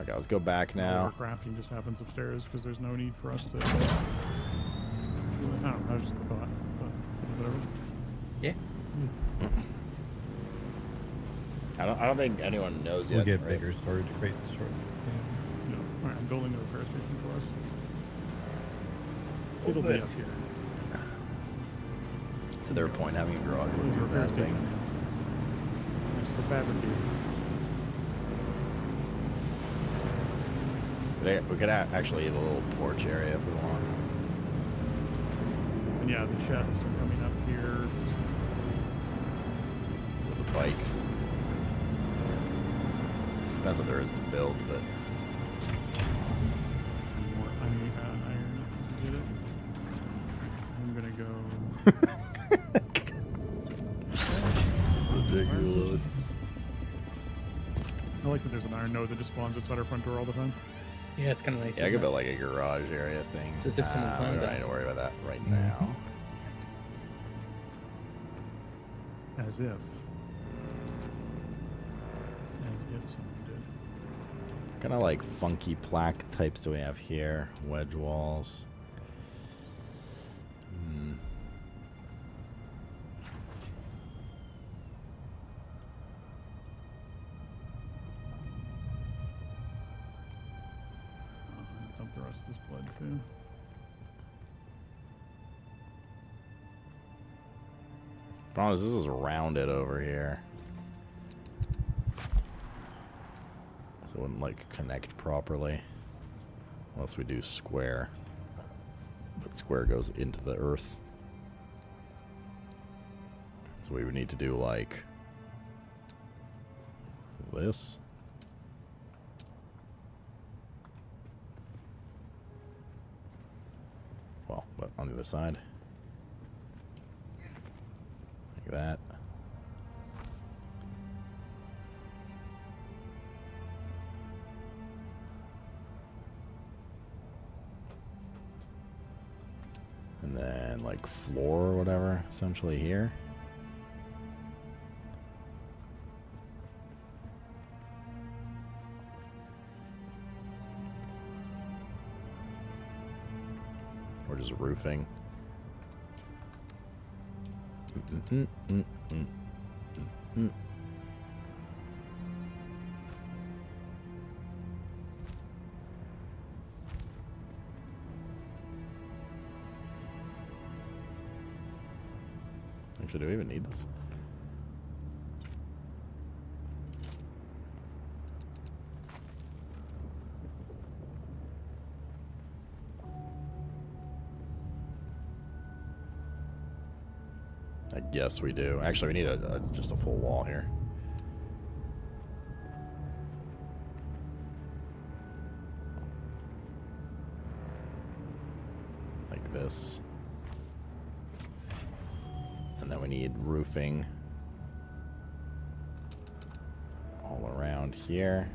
Okay, let's go back now. All our crafting just happens upstairs because there's no need for us to. I don't know. That was just the thought. But whatever. Yeah. I don't think anyone knows yet. We'll get right? bigger storage crates shortly. Yeah. All right, I'm building the repair station for us. Oh, It'll be up here. To their point, having a garage It's would a be a repair bad station. thing. It's the fabricator. We could actually have a little porch area if we want. And yeah, the chests are coming up here. With a bike. That's what there is to build, but. More iron to get it. I'm gonna go. Ridiculous. I like that there's an iron node that just spawns outside our front door all the time. Yeah, it's kind of nice. Yeah, I could build like a garage area thing. It's as if someone we planned don't that. need to worry about that right now. As if. As if someone did. What kind of like funky plaque types do we have here? Wedge walls. Dump the rest of this blood too. Problem is, this is rounded over here. So it wouldn't like connect properly. Unless we do square. But square goes into the earth. So we would need to do like this. Well, but on the other side. Like that. And then like floor or whatever, essentially here. Or just roofing. Actually, do we even need this? I guess we do. Actually, we need just a full wall here. Like this. And then we need roofing all around here.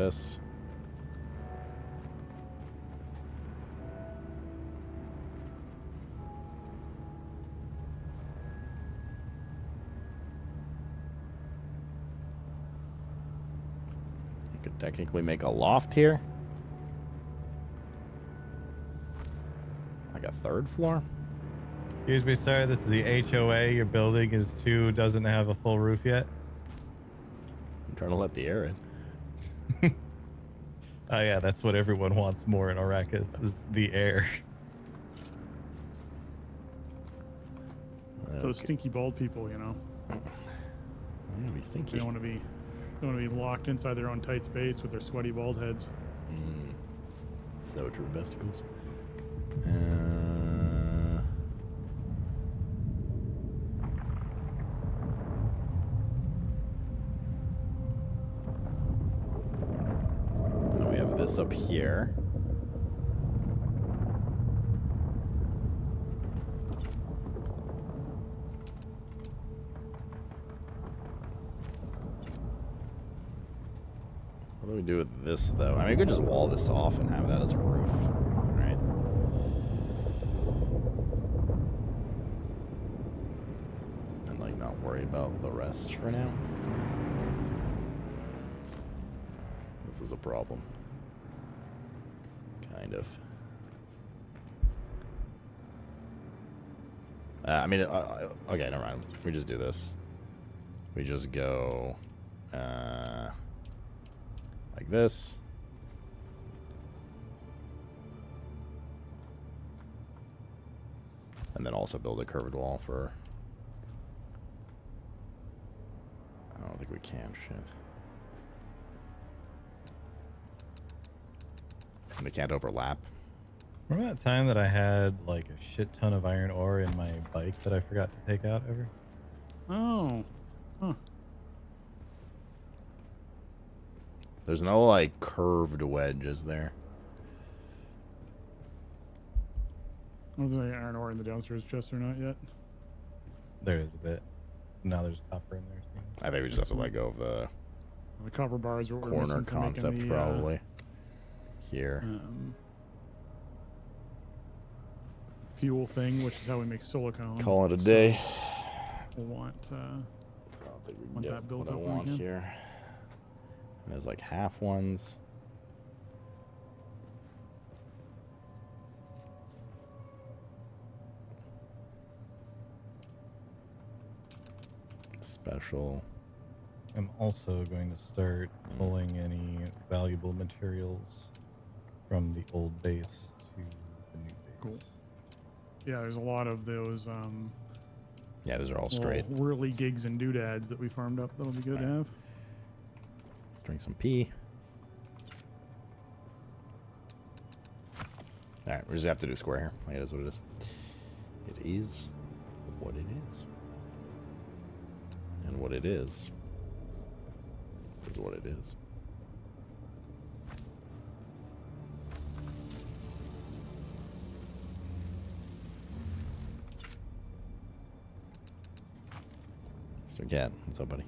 this. I could technically make a loft here. Like a third floor. Excuse me, sir. This is the HOA. Your building doesn't have a full roof yet. I'm trying to let the air in. Oh yeah, that's what everyone wants more in Arrakis is the air. Those stinky bald people, you know. I'm gonna be stinky. They don't want to be locked inside their own tight space with their sweaty bald heads. So true, besticles. We have this up here. What do we do with this, though? I mean, we could just wall this off and have that as a roof, right? And, like, not worry about the rest for now. This is a problem. Kind of. I mean, okay, never mind. We just do this. We just go... like this. And then also build a curved wall for... I don't think we can, shit. And they can't overlap. Remember that time that I had like a shit ton of iron ore in my bike that I forgot to take out ever? Oh. Huh. There's no, like, curved wedge, is there? Was there any iron ore in the downstairs chest or not yet? There is a bit. Now there's copper in there. Too. I think we just have to let go of the copper bars were corner concept, probably. Here. Fuel thing, which is how we make silicone. Call it a day. We'll want that built what up I want again. here. And there's like half ones. Special. I'm also going to start pulling any valuable materials from the old base to the new base. Cool. Yeah, there's a lot of those. Yeah, those are all straight. Whirly gigs and doodads that we farmed up. That'll be good to have. Let's drink some pee. All right, we just have to do square here. It is what it is. It is what it is. And what it is what it is. Mr. Cat, what's up, buddy?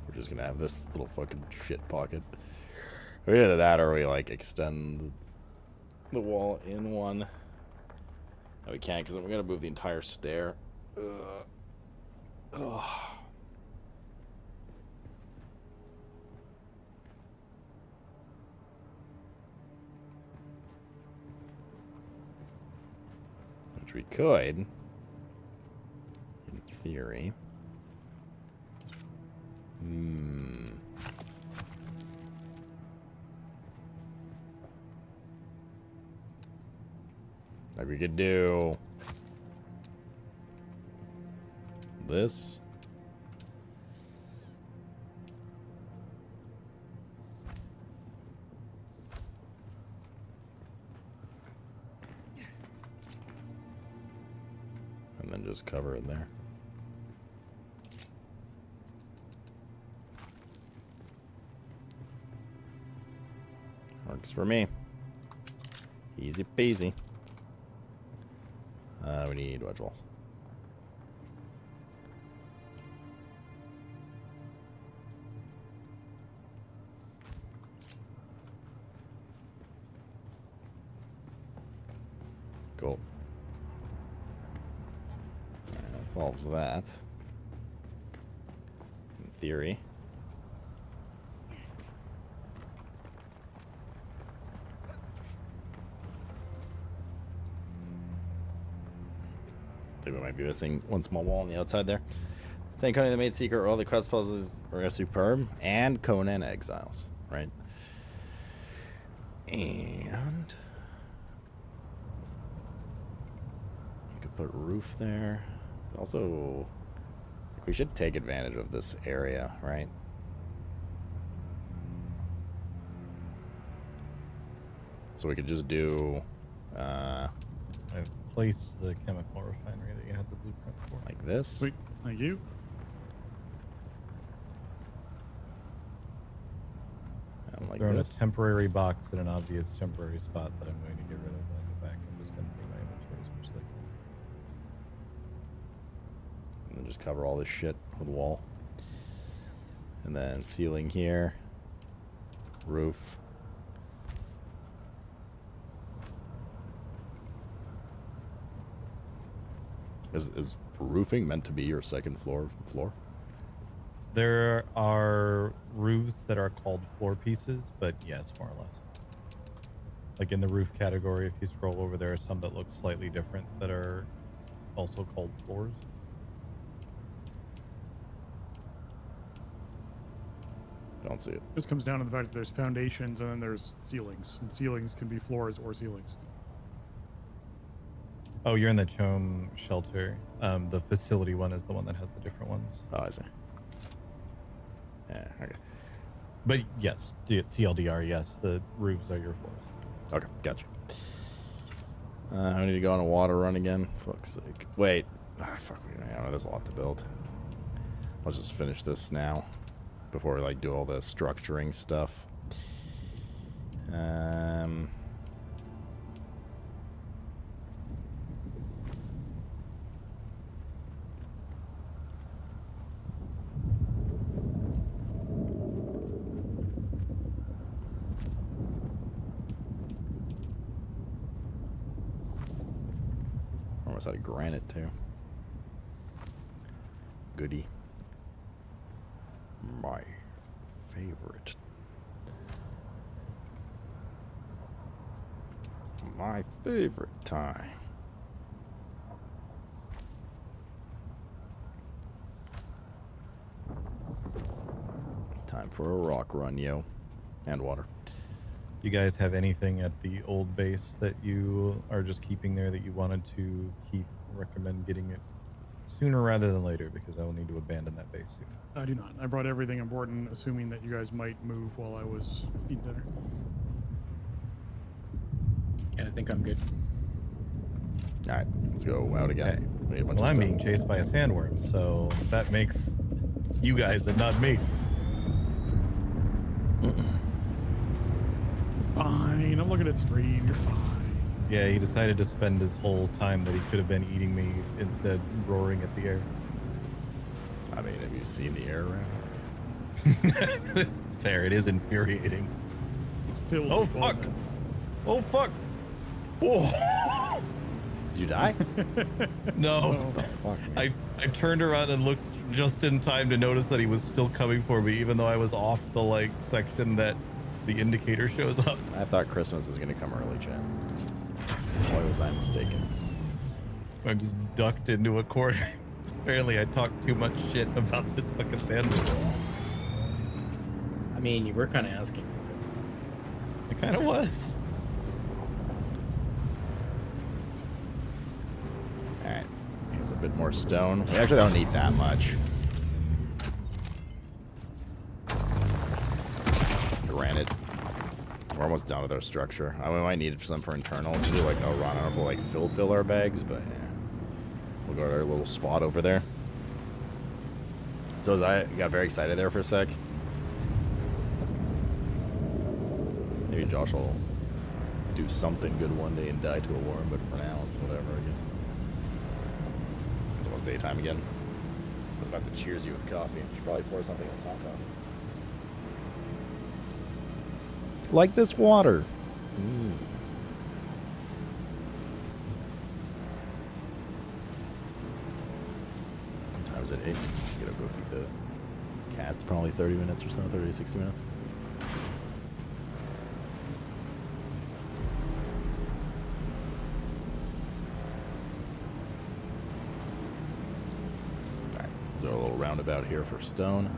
We're just gonna have this little fucking shit pocket. Either that or we like extend the wall in one. No, we can't because we're gonna move the entire stair. Ugh. Which we could, in theory. Like we could do this. And then just cover it there. Works for me. Easy peasy. We need wedge walls. Cool. That solves that. In theory. I think we might be missing one small wall on the outside there. Thank Conan the Maid Seeker, all the quest puzzles are superb, and Conan Exiles, right? And I could put a roof there. Also, we should take advantage of this area, right? So we could just do I've placed the chemical refinery that you had the blueprint for. like this. Sweet. Thank you. And like Thrown this. a temporary box in an obvious temporary spot that I'm going to get rid of when I go back and just empty my inventory as much as I can. And then just cover all this shit with wall. And then ceiling here. Roof. Is roofing meant to be your second floor? There are roofs that are called floor pieces, but yes, more or less. Like in the roof category, if you scroll over, there are some that look slightly different that are also called floors. Don't see it. This comes down to the fact that there's foundations and then there's ceilings, and ceilings can be floors or ceilings. Oh, you're in the Chome shelter. The facility one is the one that has the different ones. Oh, I see. Yeah, okay. But yes, TLDR, yes, the roofs are your floors. Okay, gotcha. I need to go on a water run again. Fuck's sake. Wait. Fuck. There's a lot to build. Let's just finish this now before we like do all the structuring stuff. Almost out of granite too. Goody. My favorite. My favorite time. Time for a rock run, yo. And water. You guys have anything at the old base that you are just keeping there that you wanted to keep? Recommend getting it sooner rather than later, because I will need to abandon that base soon. I do not. I brought everything important, assuming that you guys might move while I was eating dinner. Yeah, I think I'm good. All right, let's go out again. Okay. Well, I'm being chased by a sandworm, so that makes you guys and not me. Fine, I'm looking at stream. You're fine. Yeah, he decided to spend his whole time that he could have been eating me instead roaring at the air. I mean, have you seen the air around? Fair, it is infuriating. Oh fuck! Oh fuck! Oh! Did you die? No. What the fuck, man? I turned around and looked just in time to notice that he was still coming for me, even though I was off the like section that the indicator shows up. I thought Christmas was gonna come early, Chad. Why was I mistaken? I just ducked into a corner. Apparently, I talked too much shit about this fucking sandwich. I mean, you were kind of asking. It kind of was. Alright, here's a bit more stone. We actually don't need that much. Granite. We're almost done with our structure. We might need some for internal. To do like a run. I don't know if we'll like fill our bags, but yeah. We'll go to our little spot over there. So as I got very excited there for a sec. Maybe Josh will do something good one day and die to a worm, but for now it's whatever, I guess. It's almost daytime again. I was about to cheers you with coffee. Should probably pour something that's hot coffee. Like this water. is it? 8? You gotta go feed the cats. Probably 30 minutes or so, 30 to 60 minutes. Alright, do a little roundabout here for stone.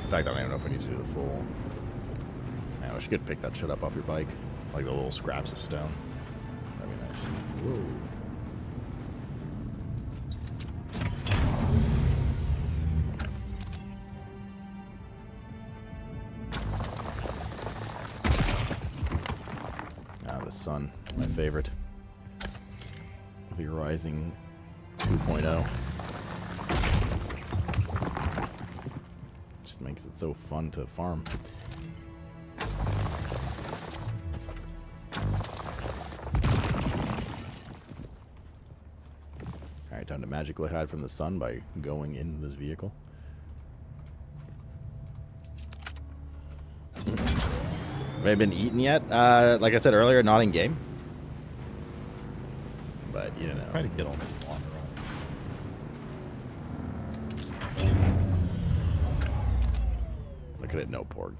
In fact, I don't even know if we need to do the full. Man, I wish you could pick that shit up off your bike. Like the little scraps of stone. That'd be nice. Whoa. Ah, the sun. My favorite. The Rising 2.0. Makes it so fun to farm. Alright, time to magically hide from the sun by going into this vehicle. Have I been eaten yet? Like I said earlier, not in game. But, you know. Try to get on this water. Look at it, no porg.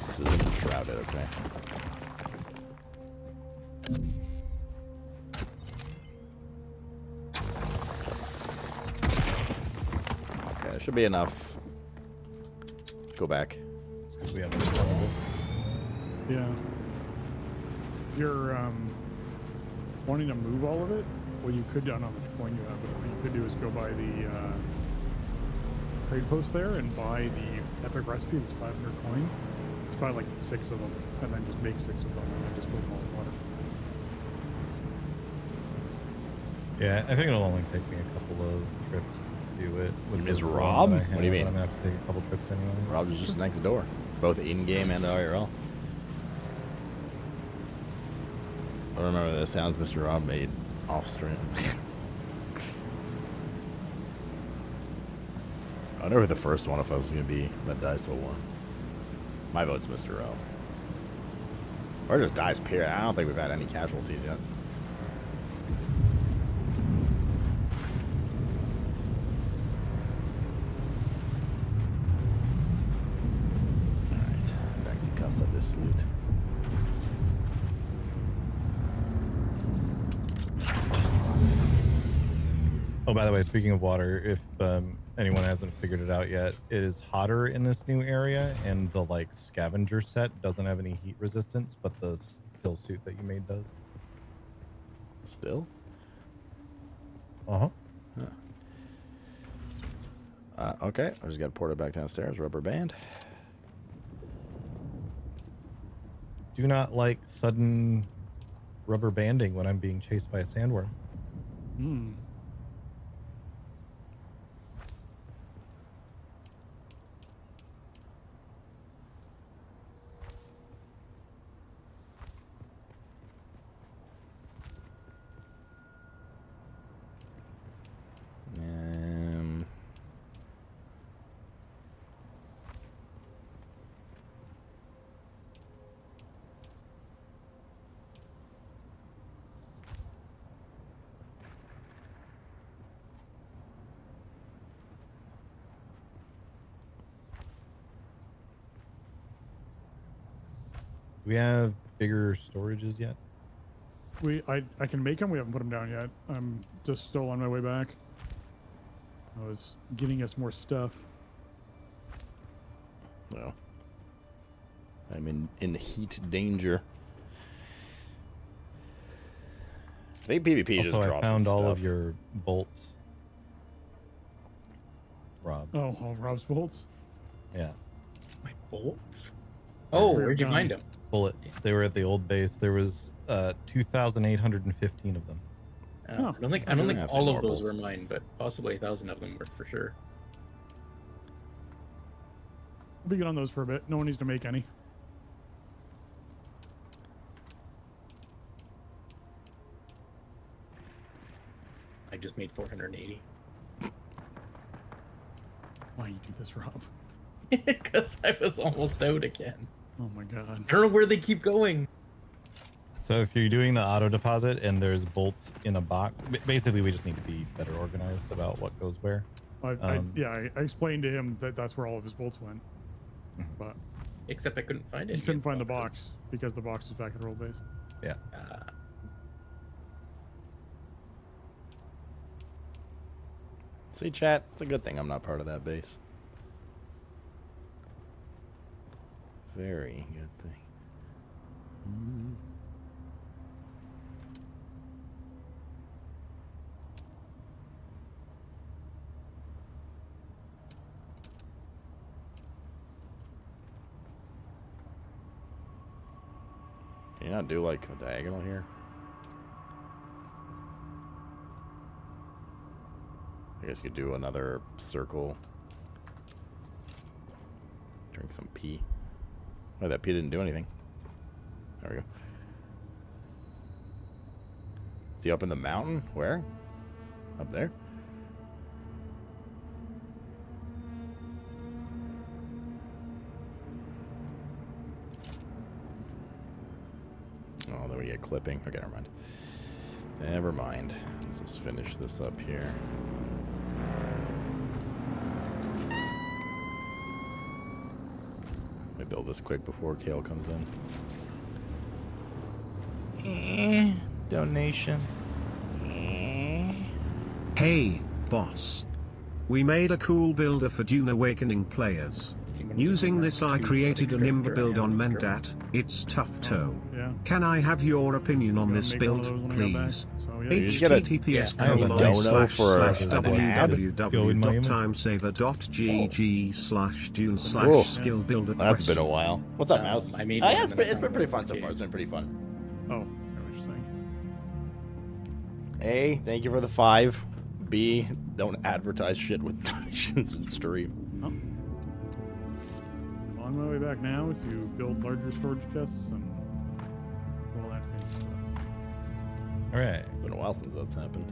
This isn't enshrouded, okay? Okay, that should be enough. Let's go back. It's because we have no trouble. Yeah. If you're wanting to move all of it, what you could do, I don't know how much coin you have, but what you could do is go by the trade post there and buy the epic recipe that's 500 coin. Just buy like 6 of them and then just make 6 of them and then just fill them all with water. Yeah, I think it'll only take me a couple of trips to do it. Is Rob? What do you mean? I'm gonna have to take a couple trips anyway. Rob's just next door, both in-game and IRL. I don't remember the sounds Mr. Rob made off stream. I wonder who the first one of us is going to be that dies to a war. My vote's Mr. O. Or just dies, period. I don't think we've had any casualties yet. Alright, back to cuss at this loot. Oh, by the way, speaking of water, if anyone hasn't figured it out yet, it is hotter in this new area, and the like scavenger set doesn't have any heat resistance, but the still suit that you made does. Still? Uh-huh. Okay, I just got to port it back downstairs. Rubber band. Do not like sudden rubber banding when I'm being chased by a sandworm. Hmm. Do we have bigger storages yet? I can make them. We haven't put them down yet. I'm just still on my way back. I was getting us more stuff. Well, I'm in heat danger. I think PvP also, just drops I found some all stuff. of your bolts. Rob. Oh, all Rob's bolts? Yeah. My bolts? Oh, where'd you find them? Bullets. They were at the old base. There was 2,815 of them. I don't think all of those were mine, but possibly 1,000 of them were for sure. We'll be good on those for a bit. No one needs to make any. just made 480. Why you do this, Rob? Because I was almost out again. Oh my god. I don't know where they keep going. So if you're doing the auto deposit and there's bolts in a box, basically we just need to be better organized about what goes where. I explained to him that that's where all of his bolts went, but except I couldn't find it. He couldn't find the box because the box was back at roll base. Yeah. See, chat, it's a good thing I'm not part of that base. Very good thing. Can you not do like a diagonal here? I guess you could do another circle. Drink some pee. Oh, that pee didn't do anything. There we go. Is he up in the mountain? Where? Up there? Oh, then we get clipping. Okay, never mind. Never mind. Let's just finish this up here. Let me build this quick before Kale comes in. Donation. Hey, boss. We made a cool builder for Dune Awakening players. Using this I created an Imber build on Mendat. It's tough toe. Can I have your opinion on this build, please? https://www.timesaver.gg/dune/skill-builder. That's been a while. What's up, Mouse? I made Yeah, it's been pretty fun so far. It's been pretty fun. Oh, I know what you're saying. A, thank you for the 5. B, don't advertise shit with donations in stream. On my way back now to build larger storage chests and all that kind of stuff. All right. It's been a while since that's happened.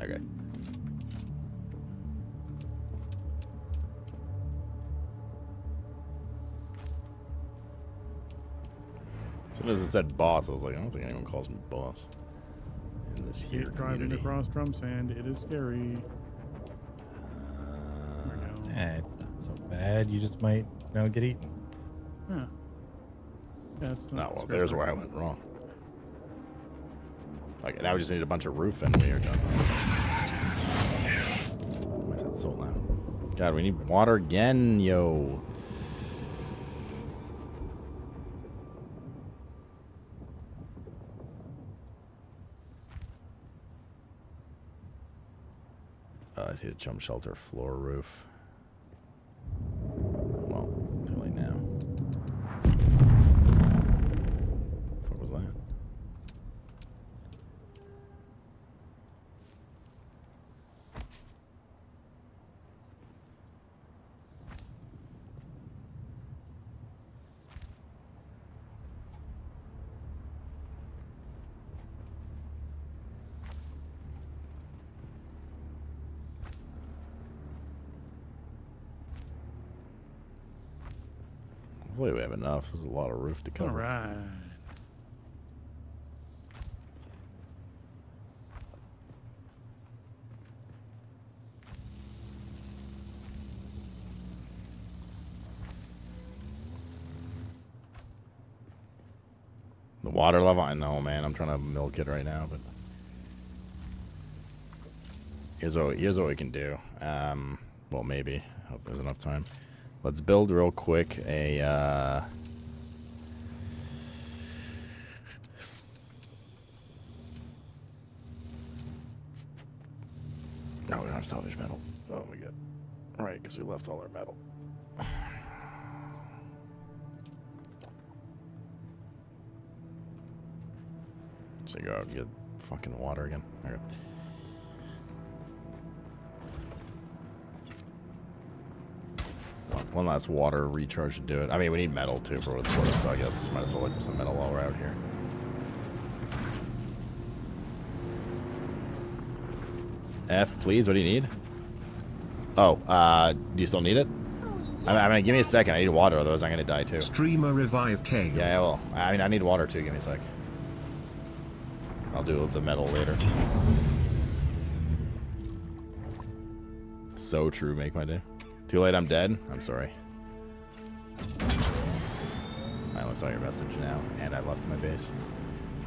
Okay. As soon as it said boss, I was like, I don't think anyone calls me boss in this here Driving community. across drum sand, it is scary. It's not so bad. You just might, get eaten. Yeah. That's No, well, there's where I went wrong. Okay, now we just need a bunch of roof and we are done. Why is that so loud? God, we need water again, yo. I see the chum shelter floor roof. Well, too late now. What was that? Hopefully we have enough. There's a lot of roof to cover. All right. The water level, I know, man. I'm trying to milk it right now, but here's what we can do. Well, maybe. Hope there's enough time. Let's build real quick a no, we don't have salvage metal. Oh my god. Right, because we left all our metal. So go out and get fucking water again. Okay. one last water recharge to do it. I mean, we need metal too for what it's worth, so I guess might as well look for some metal while we're out here. F, please. What do you need? Oh, do you still need it? I mean, give me a second. I need water, otherwise I'm gonna die too. Streamer revive K. Yeah, I will. I mean, I need water too. Give me a sec. I'll do the metal later. So true, make my day. Too late, I'm dead. I'm sorry. I only saw your message now, and I left my base.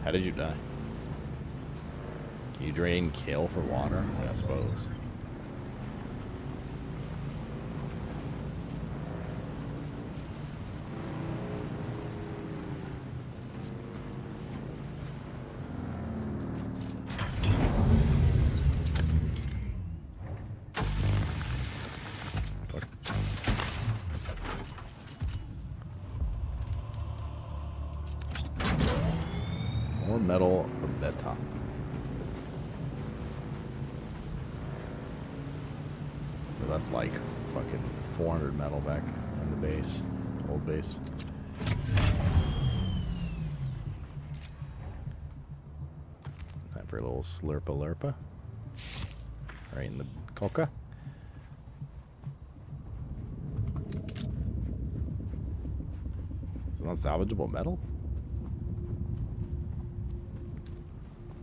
How did you die? Can you drain kill for water? I suppose. More metal or better? We left like fucking 400 metal back in the base, old base. Time for a little slurpa lurpa. Right in the coca. Is it unsalvageable metal?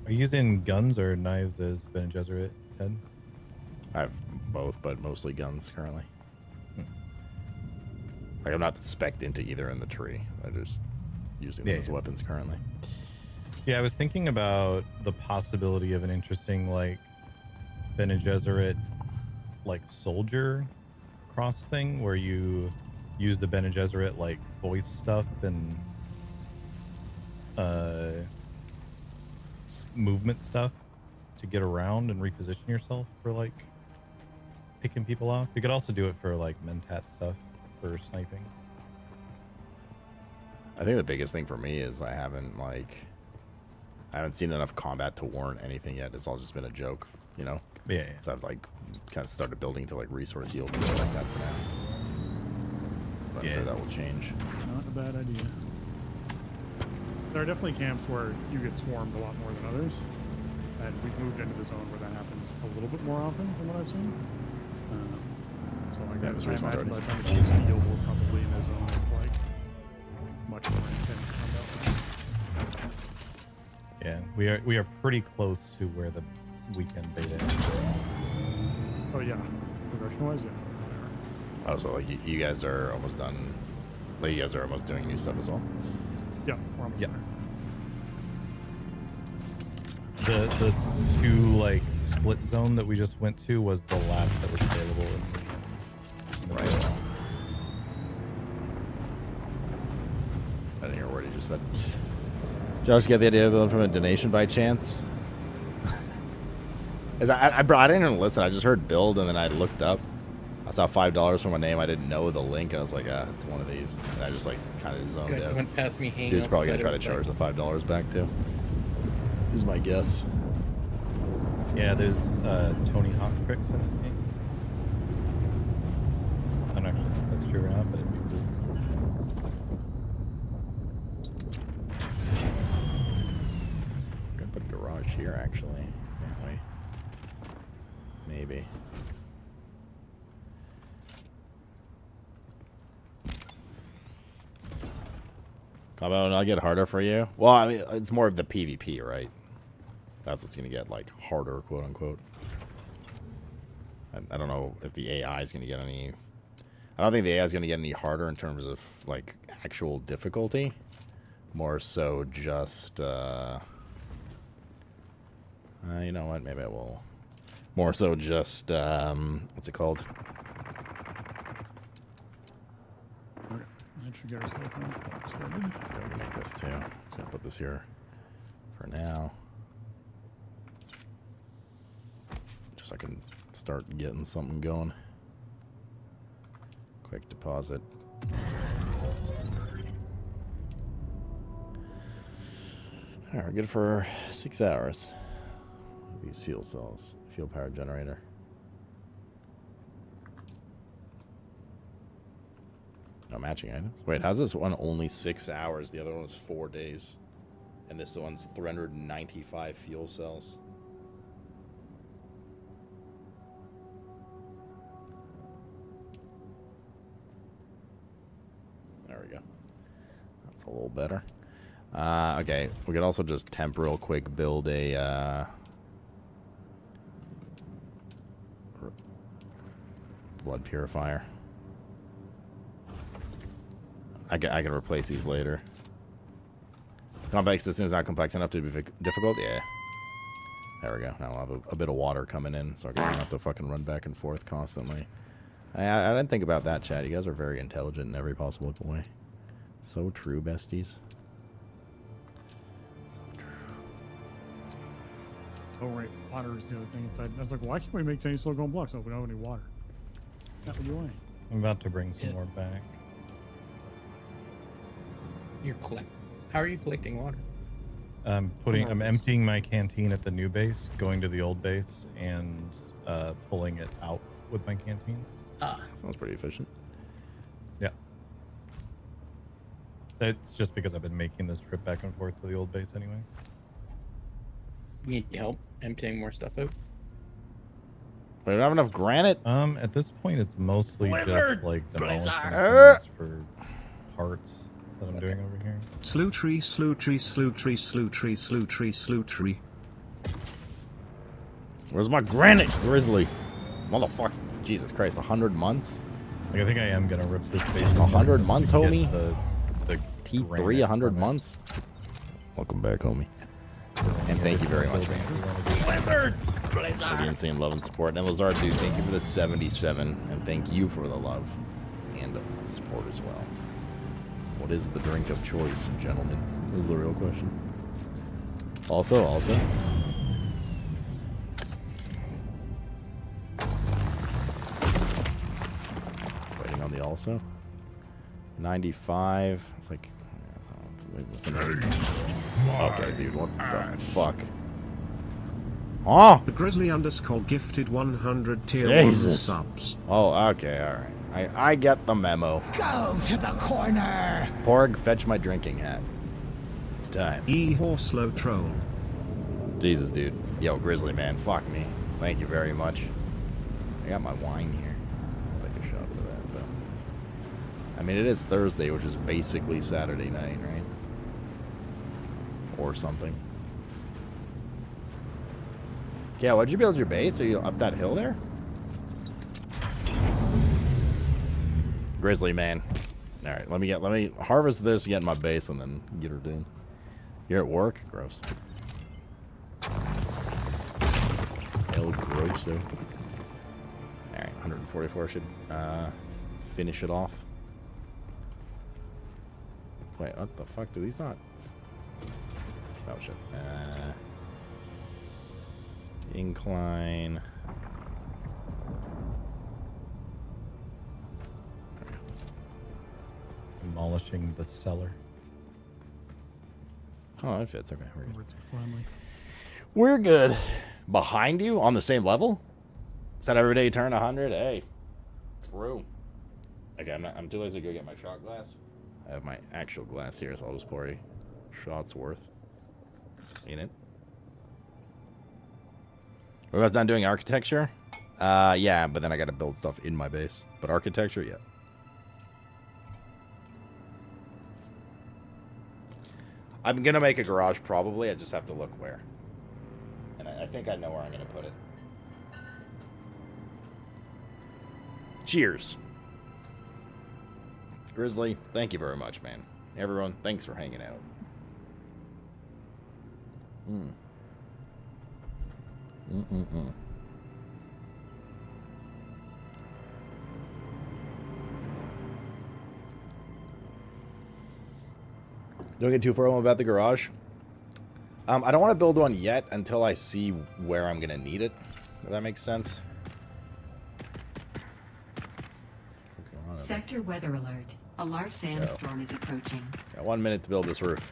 Are you using guns or knives as Ben and Gesserit, Ted? I have both, but mostly guns currently. Like, I'm not spec'd into either in the tree. I'm just using those weapons currently. Yeah, I was thinking about the possibility of an interesting, like, Ben and Gesserit, like, soldier cross thing where you use the Ben and Gesserit, like, voice stuff and movement stuff to get around and reposition yourself for, like, picking people off. You could also do it for, like, mentat stuff for sniping. I think the biggest thing for me is I haven't seen enough combat to warrant anything yet. It's all just been a joke, you know? Yeah. So I've, like, kind of started building to, like, resource yield and shit like that for now. But I'm sure that will change. Not a bad idea. There are definitely camps where you get swarmed a lot more than others, and we've moved into the zone where that happens a little bit more often from what I've seen. So I guess I imagine by the time it gets to yield, we're probably in a zone that's like much more intense combat. Yeah, we are pretty close to where the weekend beta is. Oh yeah, progression-wise, yeah. Oh, so like you guys are almost done. Like you guys are almost doing new stuff as well. Yeah, we're almost there. The two, like, split zone that we just went to was the last that was available. Right. I didn't hear a word he just said. Josh, get the idea of building from a donation by chance? I didn't even listen. I just heard build, and then I looked up. I saw $5 for my name. I didn't know the link. I was like, it's one of these. And I just, like, kind of zoned Guys out. went past me hanging Dude's probably going to try to outside charge the $5 back, too. This is my guess. Yeah, there's Tony Hawk tricks in this game. I don't actually know if that's true or not, but it'd be cool. I'm going to put garage here, actually. Can't we? Maybe. Combo will not get harder for you? Well, I mean, it's more of the PvP, right? That's what's going to get, like, harder, quote unquote. I don't know if the AI is going to get any... I don't think the AI is going to get any harder in terms of, like, actual difficulty. More so just, you know what? Maybe I will. More so just, what's it called? Okay, that should get ourselves started. I'm going to make this, too. So I'll put this here for now. Just so I can start getting something going. Quick deposit. Alright, we're good for 6 hours. These fuel cells. Fuel power generator. matching items. Wait, how's this one only 6 hours? The other one was 4 days. And this one's 395 fuel cells. There we go. That's a little better. Okay, we could also just temp real quick, build a blood purifier. I can replace these later. Complex system is not complex enough to be difficult. Yeah. There we go. Now I'll have a bit of water coming in, so I don't have to fucking run back and forth constantly. I didn't think about that, Chad. You guys are very intelligent in every possible way. So true, besties. Oh, right. Water is the other thing inside. I was like, why can't we make tiny silicone blocks? Oh, we don't have any water. Not what you want. I'm about to bring some more back. How are you collecting water? I'm emptying my canteen at the new base, going to the old base, and pulling it out with my canteen. Sounds pretty efficient. Yeah. It's just because I've been making this trip back and forth to the old base anyway. You need help emptying more stuff out? We don't have enough granite? At this point, it's mostly just like demolishing Blizzard. things for parts that I'm doing over here. Slew tree, slew tree, slew tree, slew tree, slew tree, slew tree. Where's my granite, Grizzly? Motherfucker. Jesus Christ, 100 months? Like, I think I am gonna rip this base. 100 months, homie? The T3, 100 months? Welcome back, homie. And thank you very much, man. For the insane love and support. And Lazard, dude, thank you for the 77. And thank you for the love and support as well. What is the drink of choice, gentlemen? Is the real question. Also. Waiting on the also. 95. It's like... Okay, dude, what the fuck? Oh! The Grizzly underscore gifted 100 tier Jesus. 1 subs. Oh, okay, alright. I get the memo. Go to the corner! Porg, fetch my drinking hat. It's time. Horslow troll. Jesus, dude. Yo, Grizzly man, fuck me. Thank you very much. I got my wine here. I'll take a shot for that, though. I mean, it is Thursday, which is basically Saturday night, right? Or something. Yeah, what'd you build your base? Are you up that hill there? Grizzly man. Alright, let me harvest this, get in my base, and then get her done. You're at work? Gross. El Grosso. Alright, 144 should finish it off. Wait, what the fuck? Do these not... Oh shit. Incline. Demolishing the cellar. Oh, that fits. Okay, we're good. We're good. Behind you? On the same level? Is that every day you turn 100? Hey. True. Okay, I'm too lazy to go get my shot glass. I have my actual glass here, so I'll just pour a shot's worth in it. Are you guys done doing architecture? Yeah, but then I gotta build stuff in my base. But architecture, yeah. I'm gonna make a garage probably, I just have to look where. And I think I know where I'm gonna put it. Cheers. Grizzly, thank you very much, man. Everyone, thanks for hanging out. Don't get too far about the garage. I don't want to build one yet until I see where I'm going to need it. If that makes sense. Sector weather alert. A large sandstorm is approaching. Got 1 minute to build this roof.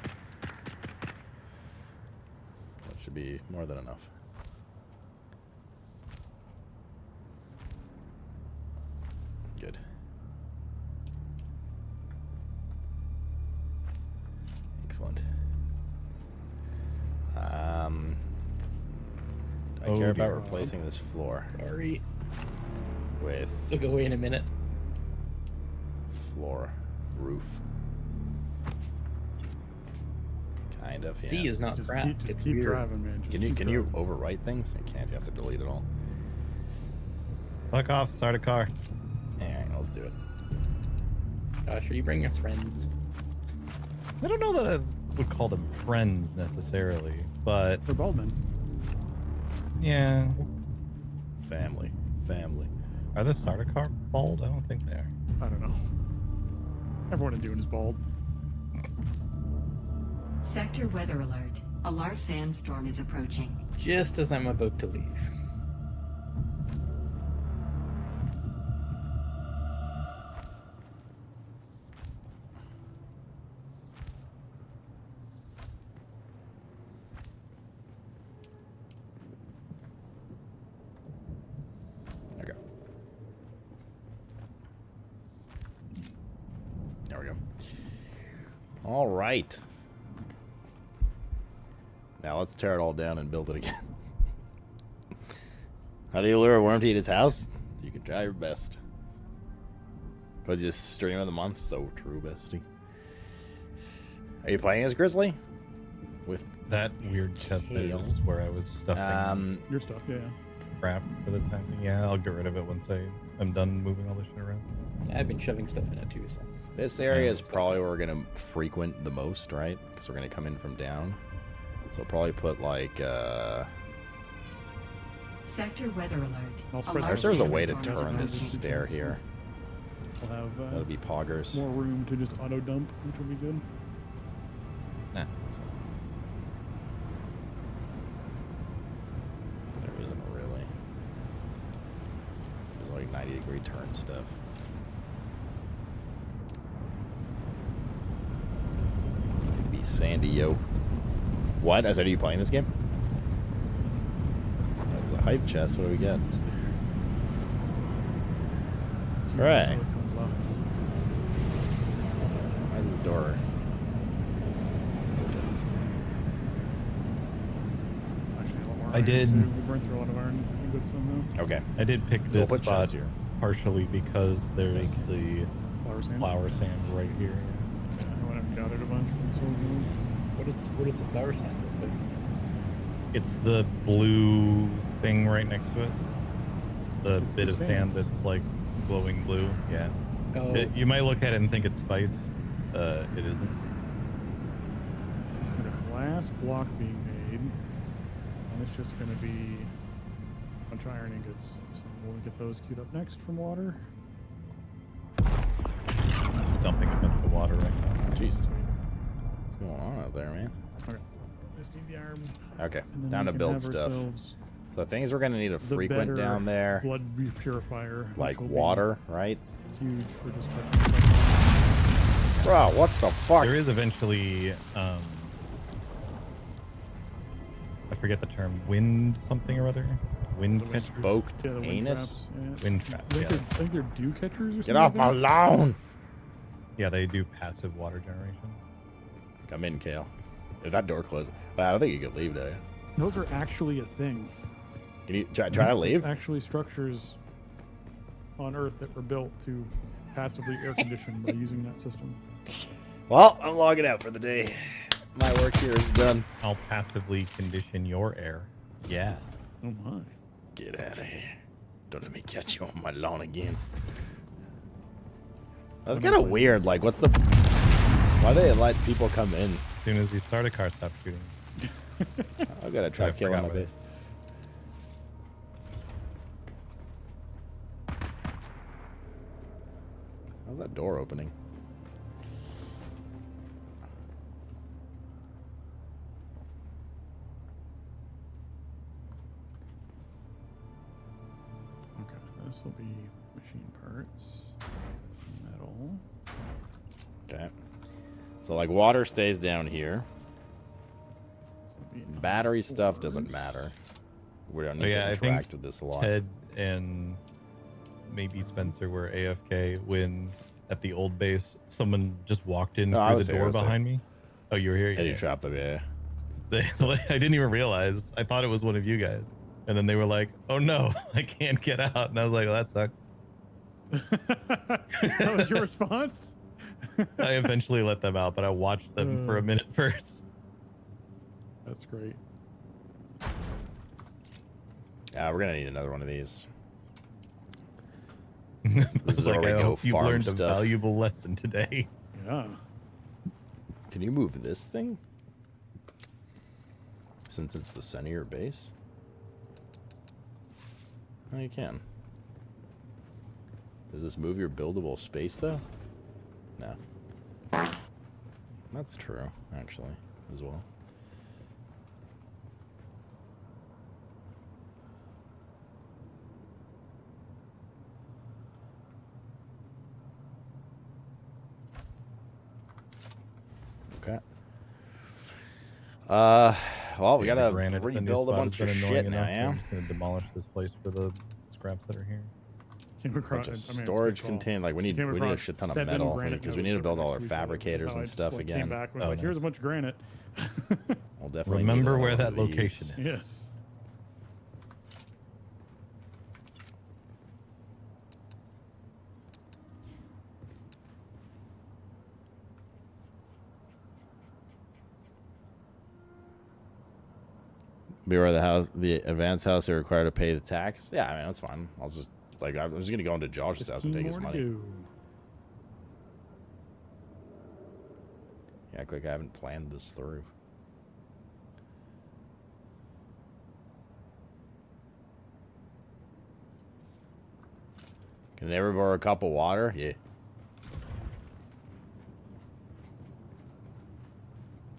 That should be more than enough. Good. I care about replacing this floor. Sorry. With. It'll go away in a minute. Floor. Roof. Kind of. C yeah. is not Just crap. keep It's keep weird. driving, man. Just Can you keep can you driving. overwrite things? You can't. You have to delete it all. Fuck off. Start a car. All right, let's do it. Josh, are you bringing us friends? I don't know that I would call them friends necessarily, but They're bald men. yeah. Family. Family. Are the Sardaukar bald? I don't think they are. I don't know. Everyone in Dune is bald. Sector weather alert. A large sandstorm is approaching. Just as I'm about to leave. Okay. There we go. All right. Now let's tear it all down and build it again. How do you lure a worm to eat his house? You can try your best. Was you stream of the month? So true, bestie. Are you playing as Grizzly? With that weird chest is where I was stuffing Your stuff, yeah. crap for the time being. Yeah, I'll get rid of it once I'm done moving all this shit around. Yeah, I've been shoving stuff in it too, so. this area is probably where we're gonna frequent the most, right? Because we're gonna come in from down. So we'll probably put like Sector weather alert. I wish there was a way to turn this stair here. We'll have That'll be poggers. more room to just auto dump, which will be good. Nah. There isn't really. There's like 90-degree turn stuff. Be sandy, yo. What? I said, are you playing this game? That's a hype chest. What do we get? Right. Why's this door? I did. We burned through a lot of iron ingots somehow. Okay. I did pick So this we'll put spot chests here. partially because there's the Flower sand? right here. Yeah, I went and gathered a bunch from the sword. What does the flower sand look like? It's the blue thing right next to it. The It's bit the of sand. sand that's like glowing blue. Yeah. Oh. You might look at it and think it's spice. It isn't. Got a glass block being made, and it's just going to be a bunch of iron ingots. So we'll get those queued up next from water. Dumping a bunch of water right now. Jesus. What's going on out there, man? Okay. Just need the iron. Okay. And then Down we to can build have stuff. ourselves So things we're gonna need to the frequent better down there. blood purifier. which Like will be water, right? Huge for just cooking. Bro, what the fuck? There is eventually, I forget the term, wind something or other? Wind catchers? Smoked Yeah, the wind anus? traps. Yeah. Wind traps, I yeah. think they're dew catchers or something. Get off my like that. lawn! Yeah, they do passive water generation. Come in, Kale. If that door closes, well, I don't think you could leave, do you? Those are actually a thing. Can you try to leave? There's actually structures on Earth that were built to passively air condition by using that system. Well, I'm logging out for the day. My work here is done. I'll passively condition your air. Yeah. Oh my. Get out of here. Don't let me catch you on my lawn again. That's kind of weird. Like, what's the... Why do they let people come in? As soon as the starter car stopped shooting. I've got a trap kill on my base. How's that door opening? Okay, this will be machine parts. Metal. Okay. So, like, water stays down here. Battery stuff doesn't matter. We don't need to interact with this a lot. Ted and maybe Spencer were AFK when at the old base someone just walked in through the door behind me. Oh, you were here? Yeah, you trapped them, yeah. I didn't even realize. I thought it was one of you guys. And then they were like, "Oh no, I can't get out." And I was like, "Well, that sucks." That was your response? I eventually let them out, but I watched them for a minute first. That's great. Yeah, we're gonna need another one of these. This is like, where we I go hope you farm learned stuff. a valuable lesson today. Yeah. Can you move this thing? Since it's the center of your base? Oh, you can. Does this move your buildable space, though? No. That's true, actually, as well. Okay. Well, we gotta rebuild a bunch of shit now, yeah? I'm just gonna demolish this place for the scraps that are here. Bunch of storage contained, like we need a shit ton of metal because we need to build all our fabricators and stuff again. Came back and was like, here's a bunch of granite. We'll definitely remember where that location is. Yes. Beware the advanced house, they're required to pay the tax. Yeah, I mean that's fine. I'll just I'm just gonna go into Josh's house and take his money. Yeah, act like I haven't planned this through. Can they ever borrow a cup of water? Yeah.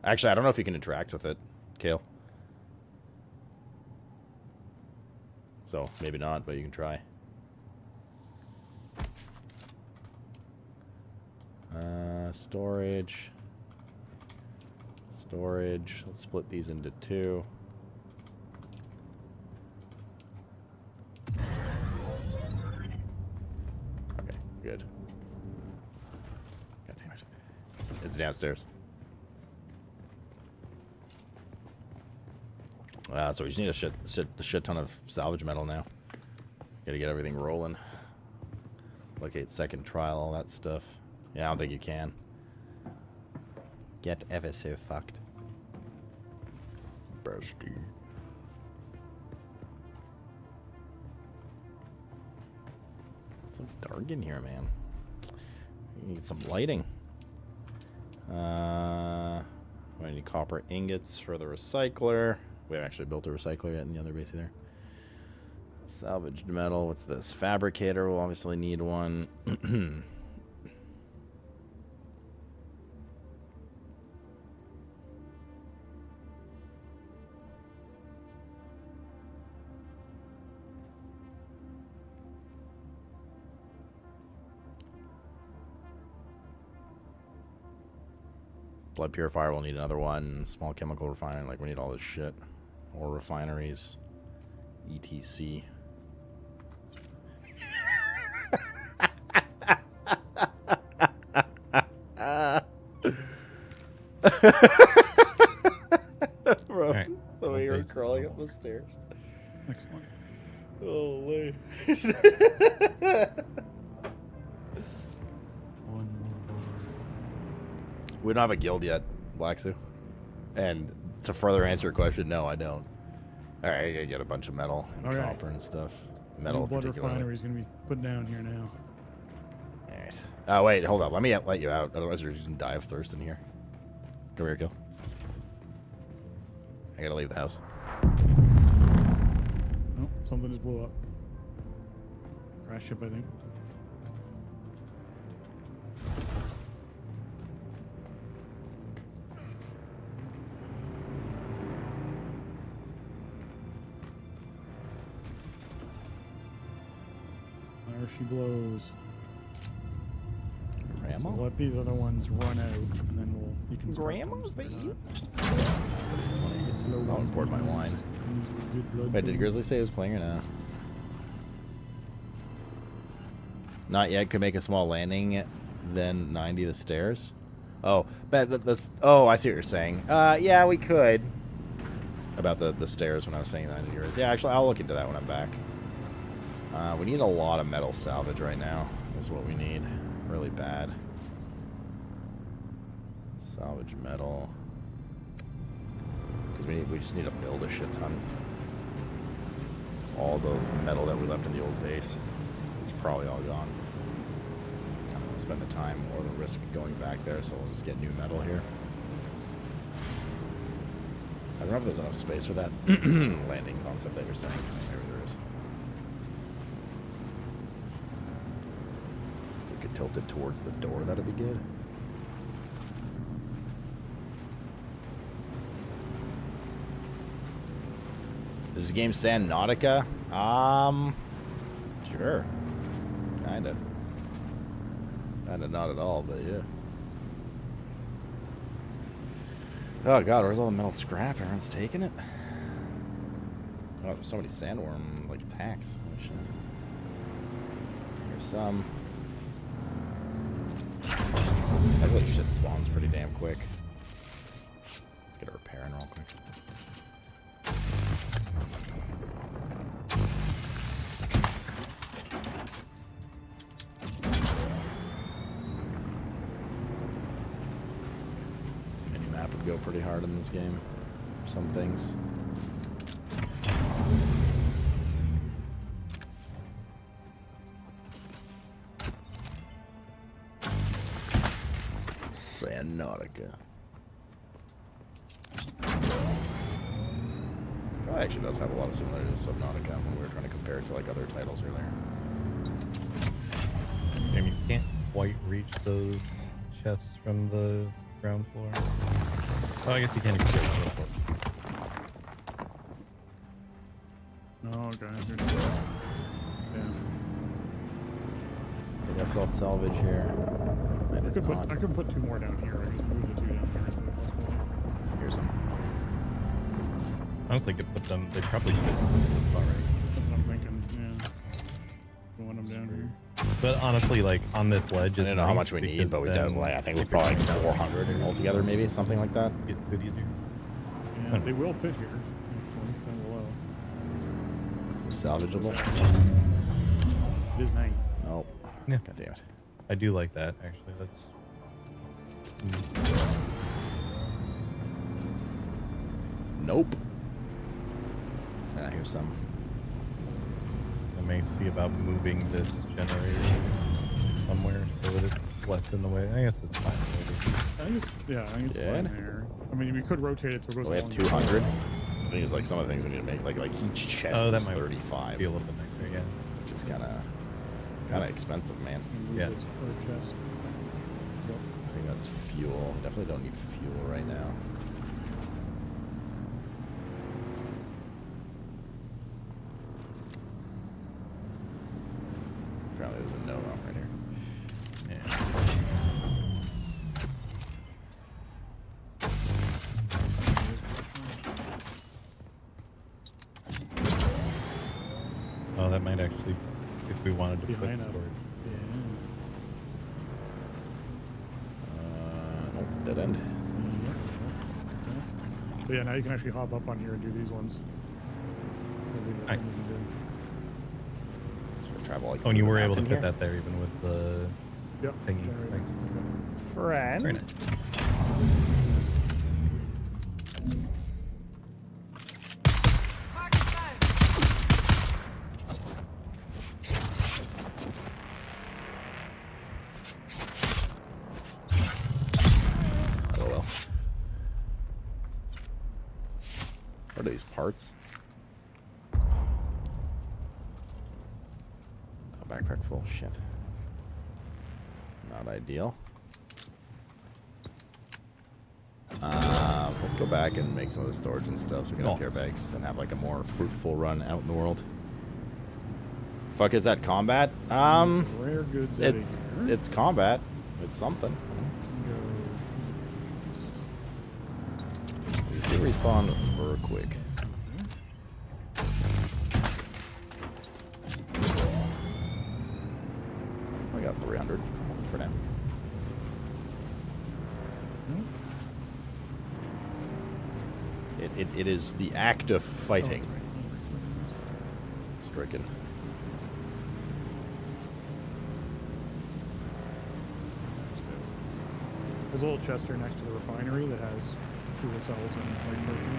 Actually, I don't know if you can interact with it, Kale. So, maybe not, but you can try. Storage. Storage. Let's split these into two. Okay, good. God damn it. It's downstairs. So we just need a shit ton of salvage metal now. Gotta get everything rolling. Locate second trial, all that stuff. Yeah, I don't think you can. Get ever so fucked. Bestie. It's so dark in here, man. You need some lighting. We need copper ingots for the recycler. We haven't actually built a recycler yet in the other base either. Salvaged metal. What's this? Fabricator. We'll obviously need one. Blood purifier, we'll need another one. Small chemical refinery, like we need all this shit. Or refineries. ETC. Bro, right. The way you were crawling up the stairs. Excellent. Holy. We don't have a guild yet, Black Sue. And to further answer your question, no, I don't. Alright, I gotta get a bunch of metal and copper and stuff. Metal, blood particularly. refinery is gonna be put down here now. Alright. Oh, wait, hold up. Let me let you out. Otherwise, you're just gonna die of thirst in here. Come here, Gil. I gotta leave the house. Oh, something just blew up. Crash ship, I think. There she blows. Grandma? So let these other ones run out, and then you can. Grandma's the eat. Someone poured my wine. Wait, did Grizzly say he was playing or no? Not yet. Could make a small landing, then 90 the stairs. Oh, but this. Oh, I see what you're saying. Yeah, we could. about the stairs when I was saying that in yours. Yeah, actually, I'll look into that when I'm back. We need a lot of metal salvage right now. Is what we need. Really bad. Salvage metal. Because we just need to build a shit ton. All the metal that we left in the old base is probably all gone. I don't want to spend the time or the risk going back there, so we'll just get new metal here. I don't know if there's enough space for that landing concept that you're saying. Maybe there is. If we could tilt it towards the door, that'd be good. Is this game Nautica? Sure. Kinda. Kinda not at all, but yeah. Oh god, where's all the metal scrap? Everyone's taking it? Oh, there's so many sandworm, like, attacks. Oh, shit. Here's some. Actually, shit spawns pretty damn quick. Let's get a repair in real quick. Go pretty hard in this game. Some things. Nautica. Probably actually does have a lot of similarities to Subnautica when we were trying to compare it to like other titles earlier. I mean, you can't quite reach those chests from the ground floor. Oh, I guess you can't even get the floor. Oh, okay. Yeah. I think I saw salvage here. I could put two more down here. I just moved the two down here instead of plus one. Here's some. Honestly, could put them. They probably fit in this spot, right? That's what I'm thinking. Yeah. The one I'm down here. But honestly, like on this ledge, I don't know how much we need, but we definitely. I think we're probably like 400 altogether, maybe something like that. Get it easier. Yeah, they will fit here. Down below. So salvageable. It is nice. Oh, yeah. God damn it. I do like that, actually. That's... Nope. Here's some. I may see about moving this generator somewhere so that it's less in the way. I guess that's fine. I think it's fine there. I mean, we could rotate it so it goes. We have 200. I think it's like some of the things we need to make, like each chest that is might 35. Be a little bit nicer, yeah. Which is kind of expensive, man. Yeah. I think that's fuel. Definitely don't need fuel right now. Apparently there's a note on right here. Yeah. Oh, that might actually, if we wanted to put storage. Nope, dead end. So yeah, now you can actually hop up on here and do these ones. Nice. Travel like oh, and you were able to here? fit that there even with the thingy. Thanks. Friend. Very nice. Oh well. What are these parts? Backpack full. Shit. Not ideal. Let's go back and make some of the storage and stuff so we can empty our bags and have like a more fruitful run out in the world. Fuck is that combat? Rare goods. It's combat. It's something. We do respawn real quick. I got 300 for now. It It is the act of fighting. Stricken. There's a little chest here next to the refinery that has fuel cells and light parts in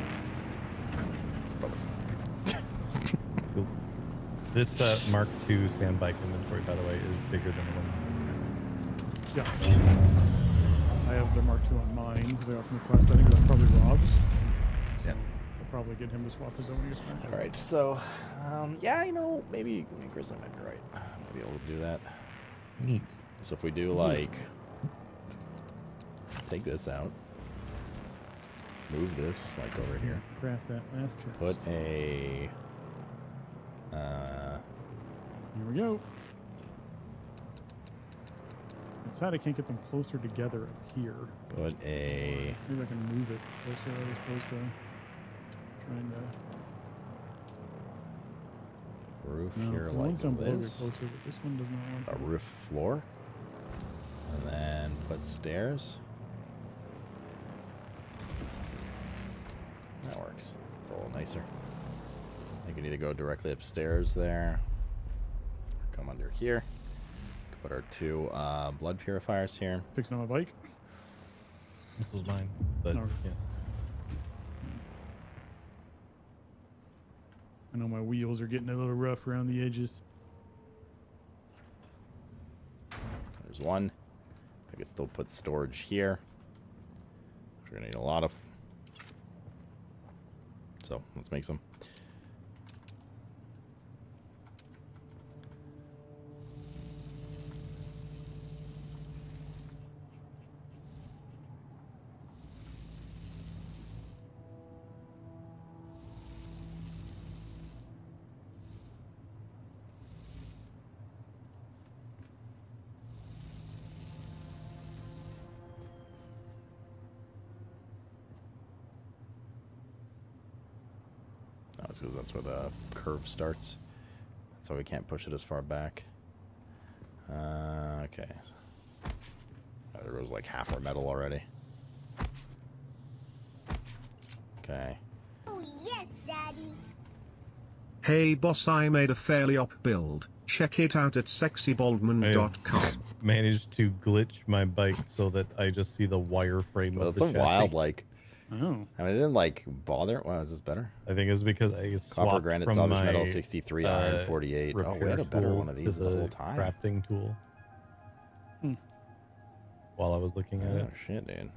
it. Cool. This Mark II sandbike inventory, by the way, is bigger than the one. Yeah. I have the Mark II on mine because I got from the quest. I think that's probably Rob's. So I'll probably get him to swap his own when he gets back. Alright, so, yeah, you know, maybe Grizzly might be right. Might be able to do that. Neat. So if we do, like, take this out, move this, like, over here. Craft that last chest. Put a, Here we go. It's sad I can't get them closer together up here. Put a... Maybe I can move it closer as opposed to trying to... Roof no, here the like ones down below get this. closer, but this one does not want A to. roof floor. And then put stairs. That works. It's a little nicer. You can either go directly upstairs there. Come under here. Put our two blood purifiers here. Fixing on my bike. This was mine, but No. yes. I know my wheels are getting a little rough around the edges. There's one. I could still put storage here. We're gonna need a lot of. So let's make some. Because that's where the curve starts. So we can't push it as far back. Okay. There goes like half our metal already. Okay. Oh, yes, Daddy. Hey boss, I made a fairly op build. Check it out at sexybaldman.com. Managed to glitch my bike so that I just see the wireframe Well, of it's the a chassis. wild, like... Oh. I mean, it didn't, like, bother... Wow, is this better? I think it's because I swapped Copper, granite, from salvage my, metal, 63, iron, 48. Oh, we had a better one of these the whole time. Crafting tool. Hmm. While I was looking at it. Oh, shit, dude.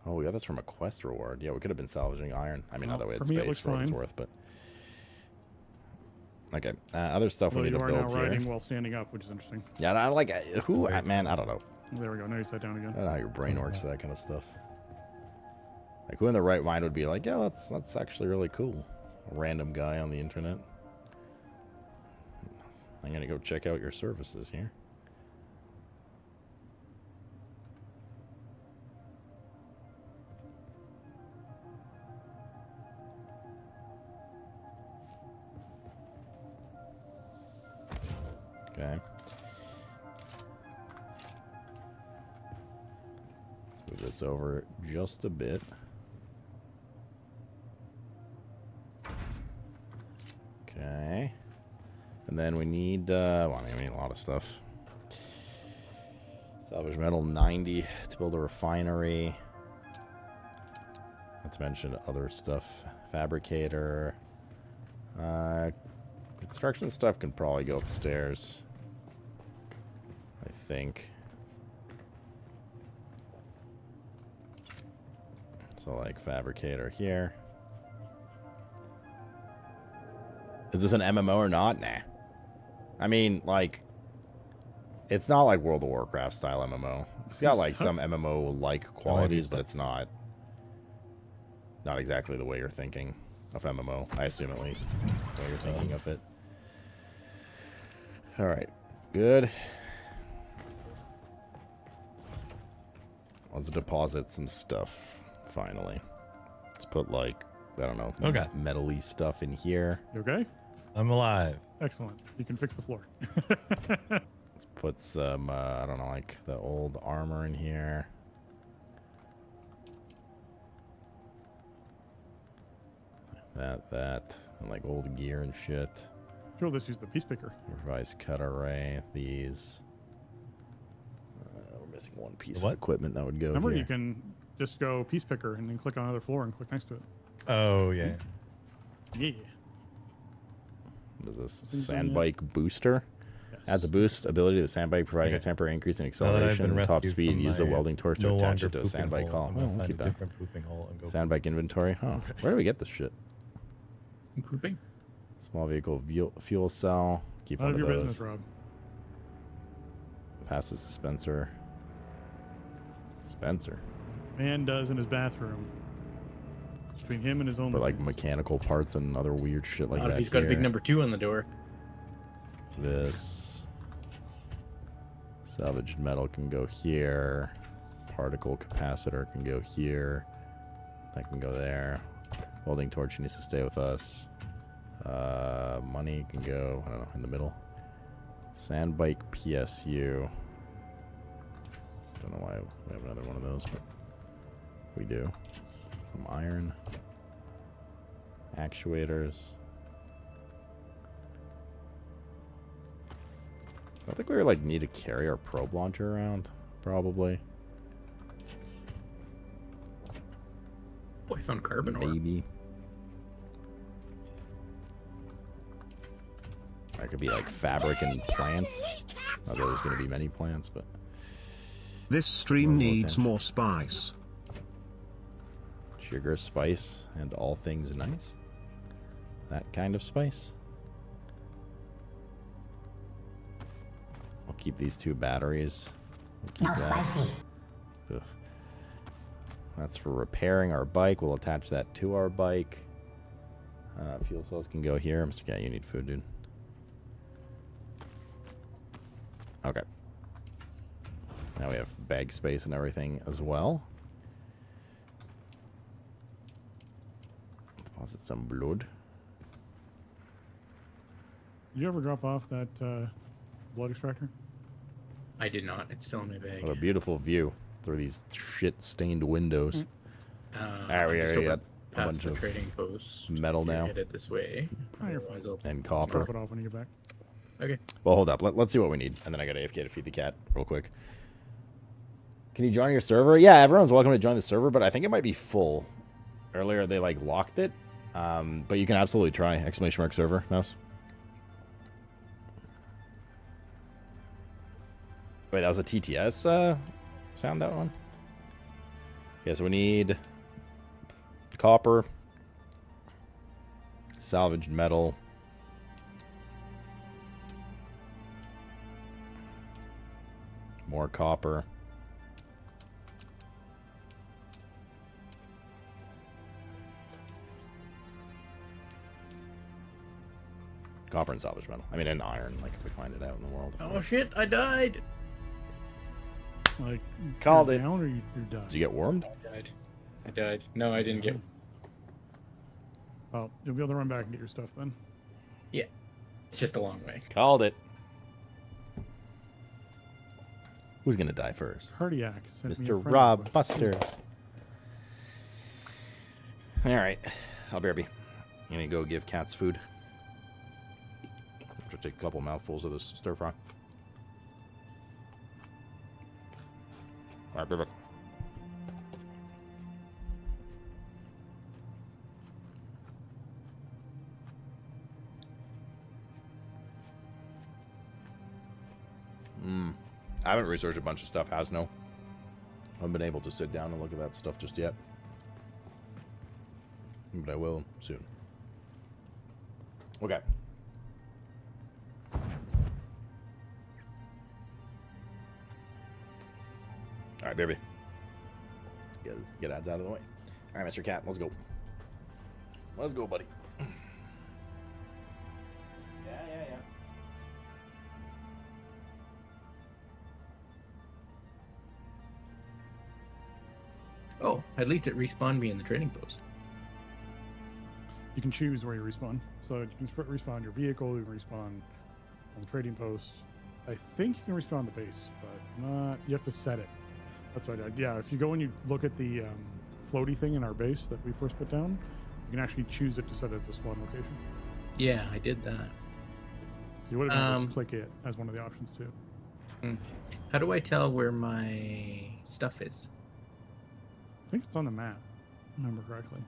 Oh, we got this from a quest reward. Yeah, we could have been salvaging iron. I mean, Well, not that way for it's me, it space looks for what it's fine. worth, but... Okay, other stuff Well, we need you to are build now here. riding while standing up, which is interesting. Yeah, and I like... Who... Man, I don't know. There we go. Now you sat down again. I don't know how your brain works, that kind of stuff. Like, who in the right mind would be like, yeah, that's actually really cool. A random guy on the internet. I'm gonna go check out your services here. Okay. Let's move this over just a bit. Okay. And then we need, well, I mean, we need a lot of stuff. Salvage metal 90 to build a refinery. Not to mention other stuff. Fabricator. Construction stuff can probably go upstairs. I think. So, like, fabricator here. Is this an MMO or not? Nah. I mean, like, it's not like World of Warcraft style MMO. It's got like some MMO-like qualities, but it's not exactly the way you're thinking of MMO. I assume, at least, the way you're thinking of it. All right, good. Let's deposit some stuff. Finally, let's put like, I don't know, metal-y stuff in here. You okay? I'm alive. Excellent. You can fix the floor. Let's put some, I don't know, like the old armor in here. That, and like old gear and shit. Sure, let's use the piece picker. Revised cut array. These. We're missing one piece What? of equipment that would go Remember, here. you can just go piece picker and then click on another floor and click next to it. Oh, yeah. Yeah. What is this? Seems Sand like bike booster? Yes. Adds a boost ability to the sand bike, providing a Okay. temporary increase in Now that I've acceleration been and top rescued speed. from Use a my welding torch to no attach longer it to a sand pooping bike hole, column. I'm gonna Oh, we'll find keep a that. different pooping hole and go Sand bike inventory. Oh, Okay. where do we get this shit? Pooping? Small vehicle fuel cell. Keep None one of of your those. business, Rob. Passive dispenser. Spencer. Man does in his bathroom. Between him and his own. For like mechanical parts and other weird shit like Not that. if he's got a big here. number 2 on the door. This salvaged metal can go here. Particle capacitor can go here. That can go there. Welding torch needs to stay with us. Money can go, I don't know, in the middle. Sand bike PSU. Don't know why we have another one of those, but we do. Some iron. Actuators. I think we like need to carry our probe launcher around, probably. Oh, I found carbon ore. Maybe. That could be like fabric and plants. Not that there's going to be many plants, but This stream needs more spice. sugar, spice, and all things nice. That kind of spice. I'll keep these 2 batteries. We'll keep that. spicy. Ugh. That's for repairing our bike. We'll attach that to our bike. Fuel cells can go here. Mr. Cat, you need food, dude. Okay. Now we have bag space and everything as well. Deposit some blood. Did you ever drop off that blood extractor? I did not. It's still in my bag. What a beautiful view through these shit-stained windows. Alright, we just already over got a past bunch the of trading post. metal If you're now. headed this way. Oh, you're Otherwise I'll And copper. Drop it off when you get back. Okay. Well, hold up. Let's see what we need. And then I got AFK to feed the cat real quick. Can you join your server? Yeah, everyone's welcome to join the server, but I think it might be full. Earlier, they, like, locked it. But you can absolutely try. Exclamation mark server, mouse. Wait, that was a TTS sound, that one? Okay, so we need copper, salvaged metal, more copper, copper and salvaged metal. I mean, and iron, like if we find it out in the world. Oh shit, I died. Like, Called you're it. down or you died? Did you get warmed? I died. No, I didn't get. Oh, you'll be able to run back and get your stuff then. Yeah. It's just a long way. Called it. Who's gonna die first? Cardiac sent me a Mr. friend Rob request. Busters. Alright. I'll be RB. I'm gonna go give cats food. I'll take a couple mouthfuls of this stir fry. Alright, be back. I haven't researched a bunch of stuff, has no. I haven't been able to sit down and look at that stuff just yet. But I will soon. Okay. Alright, baby. Get ads out of the way. Alright, Mr. Cat, let's go. Let's go, buddy. Yeah. Oh, at least it respawned me in the trading post. You can choose where you respawn. So you can respawn your vehicle, you can respawn on the trading post. I think you can respawn the base, but not. You have to set it. That's what I did. Yeah, if you go and you look at the floaty thing in our base that we first put down, You can actually choose it to set as a spawn location. Yeah, I did that. So you would have to click it as one of the options too. How do I tell where my stuff is? I think it's on the map, if I remember correctly.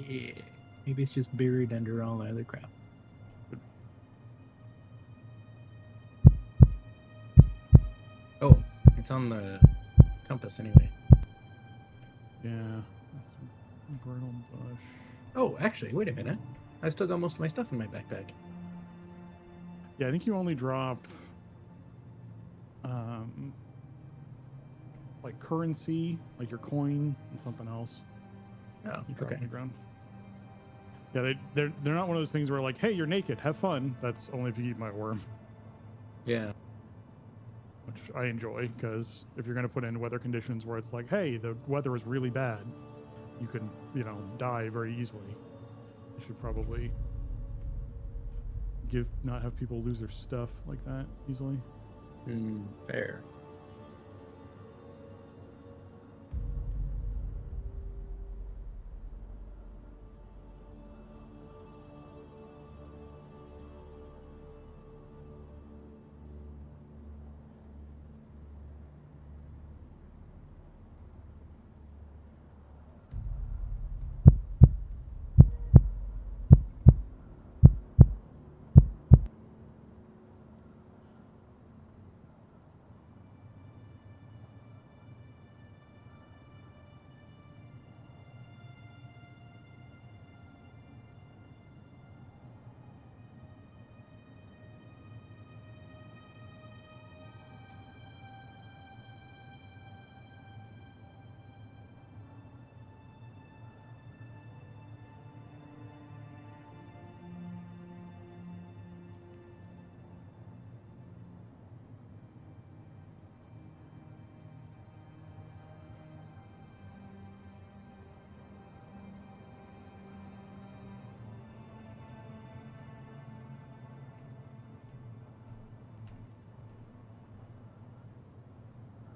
Yeah, maybe it's just buried under all the other crap. Oh, it's on the compass anyway. Yeah. Brittle bush. Oh, actually, wait a minute. I still got most of my stuff in my backpack. Yeah, I think you only drop like currency, like your coin and something else. Oh, you drop okay. on the ground. Yeah, they're not one of those things where like, hey, you're naked, have fun. That's only if you eat my worm. Yeah. Which I enjoy, because if you're going to put in weather conditions where it's like, hey, the weather is really bad, you can, die very easily. You should probably not have people lose their stuff like that easily. Fair.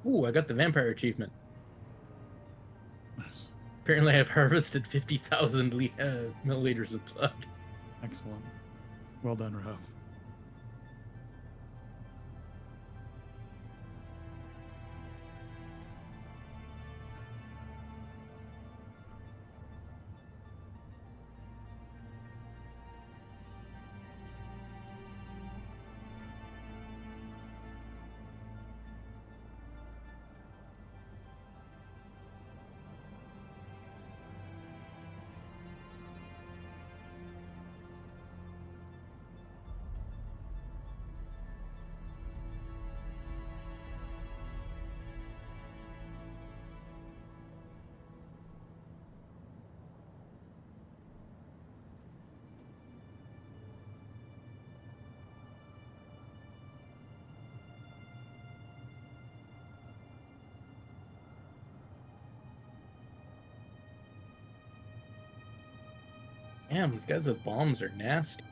Ooh, I got the vampire achievement. Nice. Apparently I've harvested 50,000 milliliters of blood. Excellent. Well done, Rav. Damn, these guys with bombs are nasty.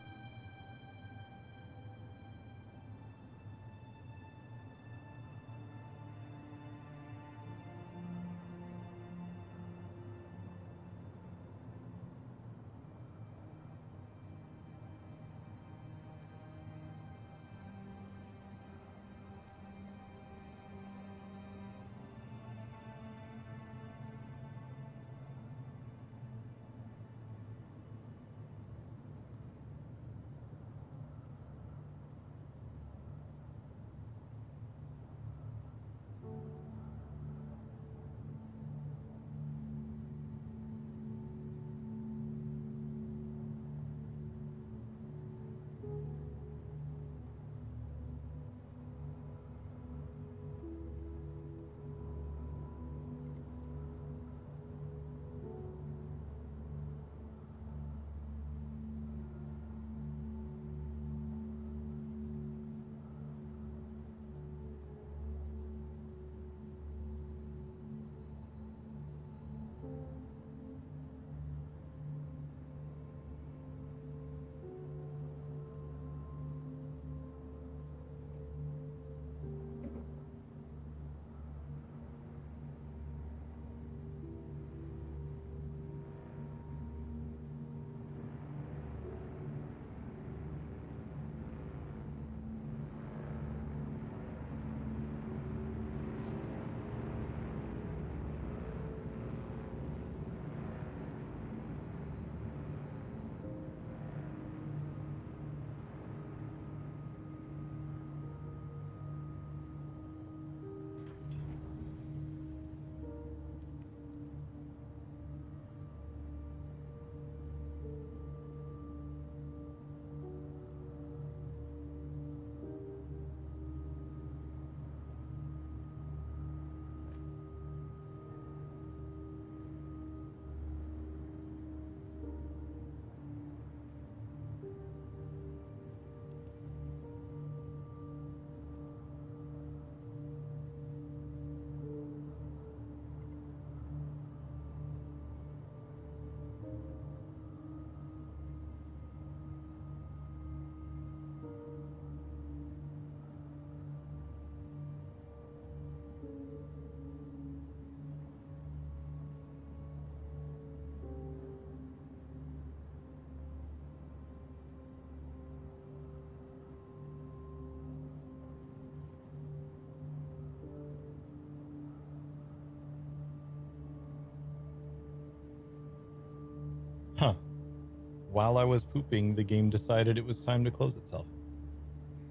while I was pooping, the game decided it was time to close itself.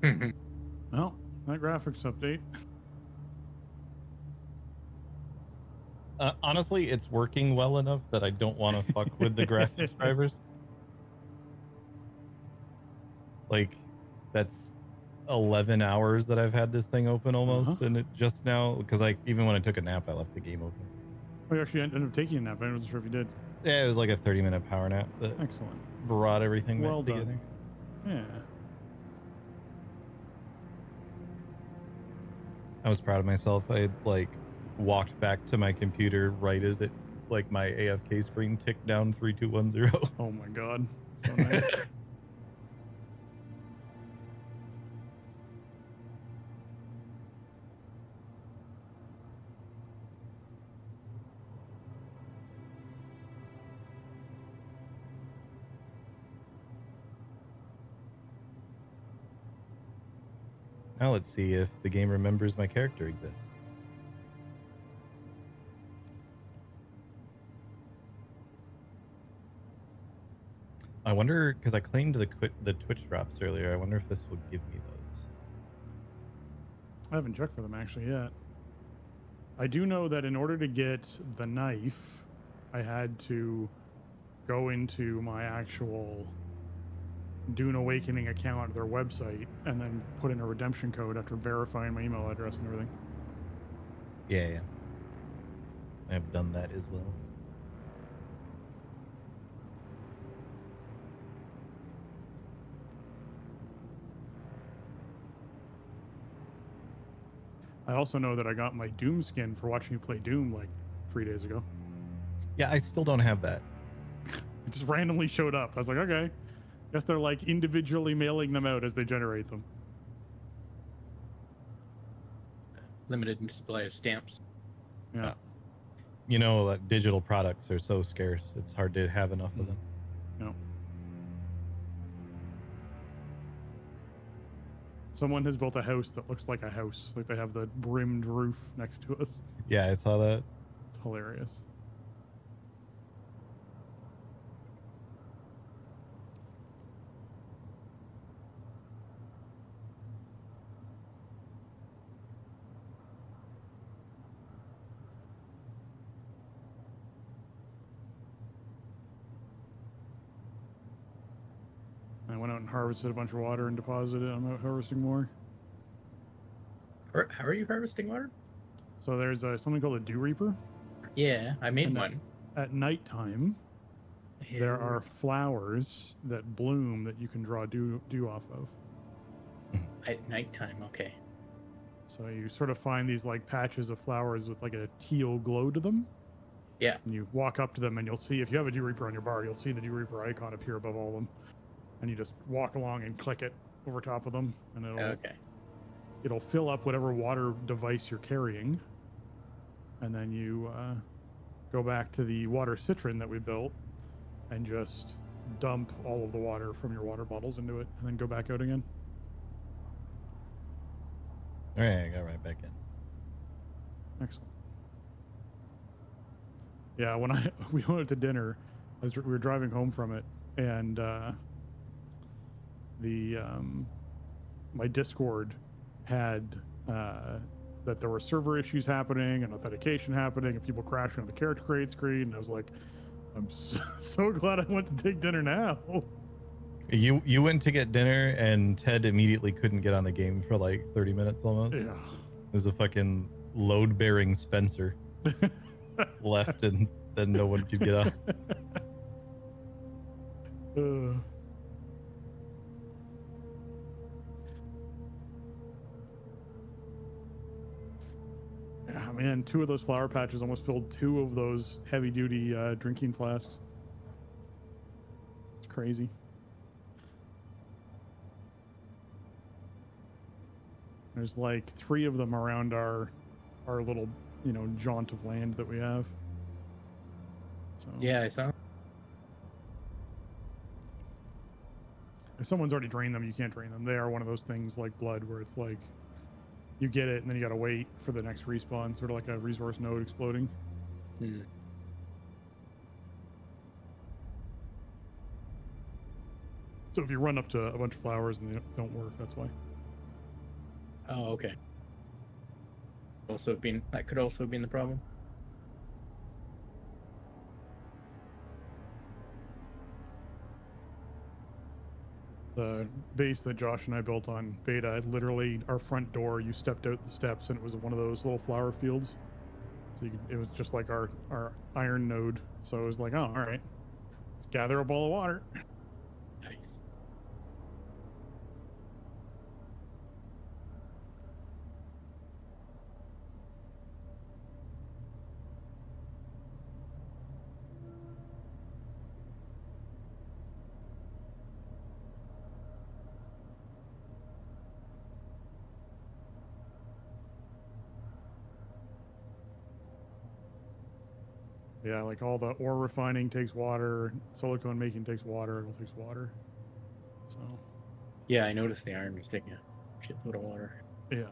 Well, that graphics update. Honestly, it's working well enough that I don't want to fuck with the graphics drivers. Like, that's 11 hours that I've had this thing open almost, and it just now, because even when I took a nap, I left the game open. Oh, you actually ended up taking a nap. I wasn't sure if you did. Yeah, it was like a 30-minute power nap that excellent brought everything well back done. together. Yeah. I was proud of myself. I like walked back to my computer right as it like my AFK screen ticked down 3210. Oh my god. So nice. Now let's see if the game remembers my character exists. I wonder, because I claimed the Twitch drops earlier, I wonder if this would give me those. I haven't checked for them actually yet. I do know that in order to get the knife, I had to go into my actual Dune Awakening account at their website and then put in a redemption code after verifying my email address and everything. Yeah. I've done that as well. I also know that I got my Doom skin for watching you play Doom like 3 days ago. Yeah, I still don't have that. It just randomly showed up. I was like, okay. Guess they're like individually mailing them out as they generate them. Limited display of stamps. Yeah. You know, digital products are so scarce. It's hard to have enough of them. No. Someone has built a house that looks like a house. Like they have the brimmed roof next to us. Yeah, I saw that. It's hilarious. I went out and harvested a bunch of water and deposited it. I'm out harvesting more. How are you harvesting water? So there's something called a dew reaper. Yeah, I made one. At nighttime, there are flowers that bloom that you can draw dew off of. At nighttime, okay. So you sort of find these like patches of flowers with like a teal glow to them. Yeah. And you walk up to them and you'll see, if you have a dew reaper on your bar, you'll see the dew reaper icon appear above all of them. And you just walk along and click it over top of them, and it'll fill up whatever water device you're carrying. And then you go back to the water citron that we built and just dump all of the water from your water bottles into it, and then go back out again. All right, I got right back in. Excellent. Yeah, when we went out to dinner, we were driving home from it, and my Discord had that there were server issues happening and authentication happening and people crashing on the character create screen. And I was like, I'm so glad I went to take dinner now. You went to get dinner and Ted immediately couldn't get on the game for like 30 minutes almost. Yeah. It was a fucking load-bearing Spencer left, and then no one could get on. Yeah, man, 2 of those flower patches almost filled 2 of those heavy-duty drinking flasks. It's crazy. There's like 3 of them around our little, jaunt of land that we have. So yeah, I saw. If someone's already drained them, you can't drain them. They are one of those things like blood where it's like you get it and then you gotta wait for the next respawn, sort of like a resource node exploding. So if you run up to a bunch of flowers and they don't work, that's why. Oh, okay. That could also have been the problem. The base that Josh and I built on beta, literally our front door, you stepped out the steps and it was one of those little flower fields. So it was just like our iron node. So it was like, oh, all right, gather up all the water. Nice. Yeah, like all the ore refining takes water, silicone making takes water, it all takes water. So. Yeah, I noticed the iron was taking a shitload of water. Yeah.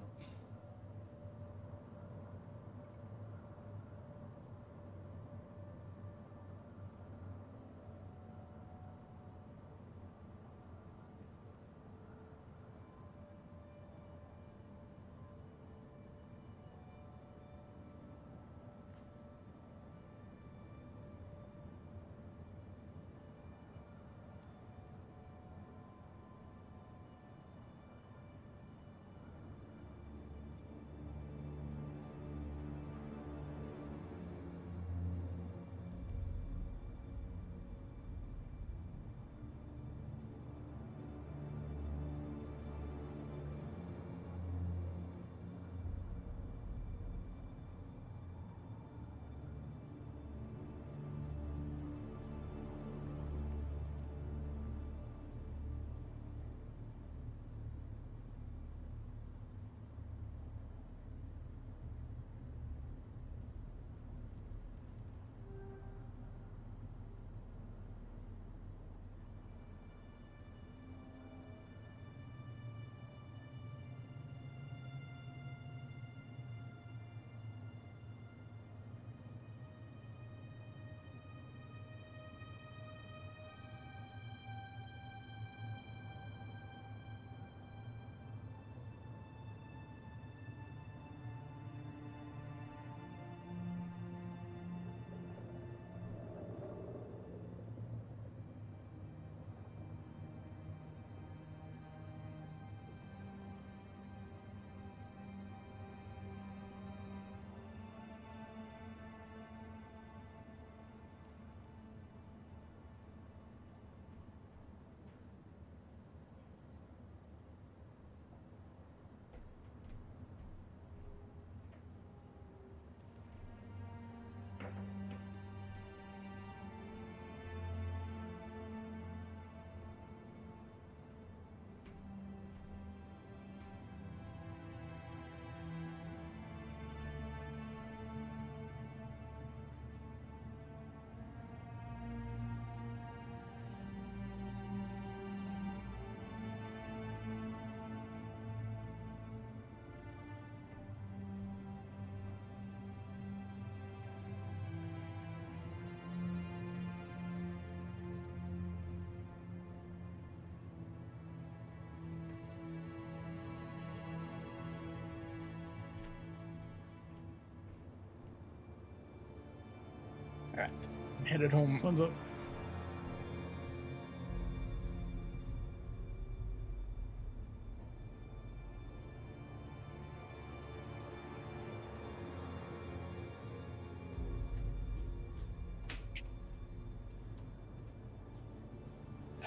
Alright, I'm headed home. Sun's up.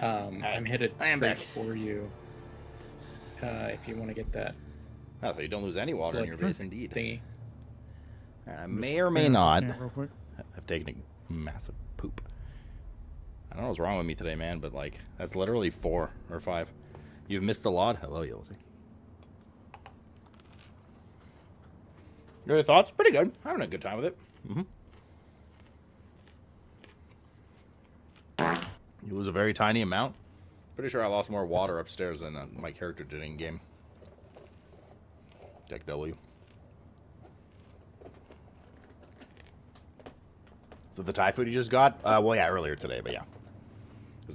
I'm headed I am straight back. for you. If you want to get that. Oh, so you don't lose any water in your base, indeed. Thingy. I may or may not have taken a massive poop. I don't know what's wrong with me today, man, but like, that's literally 4 or 5. You've missed a lot. Hello, Yossi. Your thoughts? Pretty good. Having a good time with it. You lose a very tiny amount. Pretty sure I lost more water upstairs than my character did in game. Deck W. So the Thai food you just got? Well, yeah, earlier today, but yeah.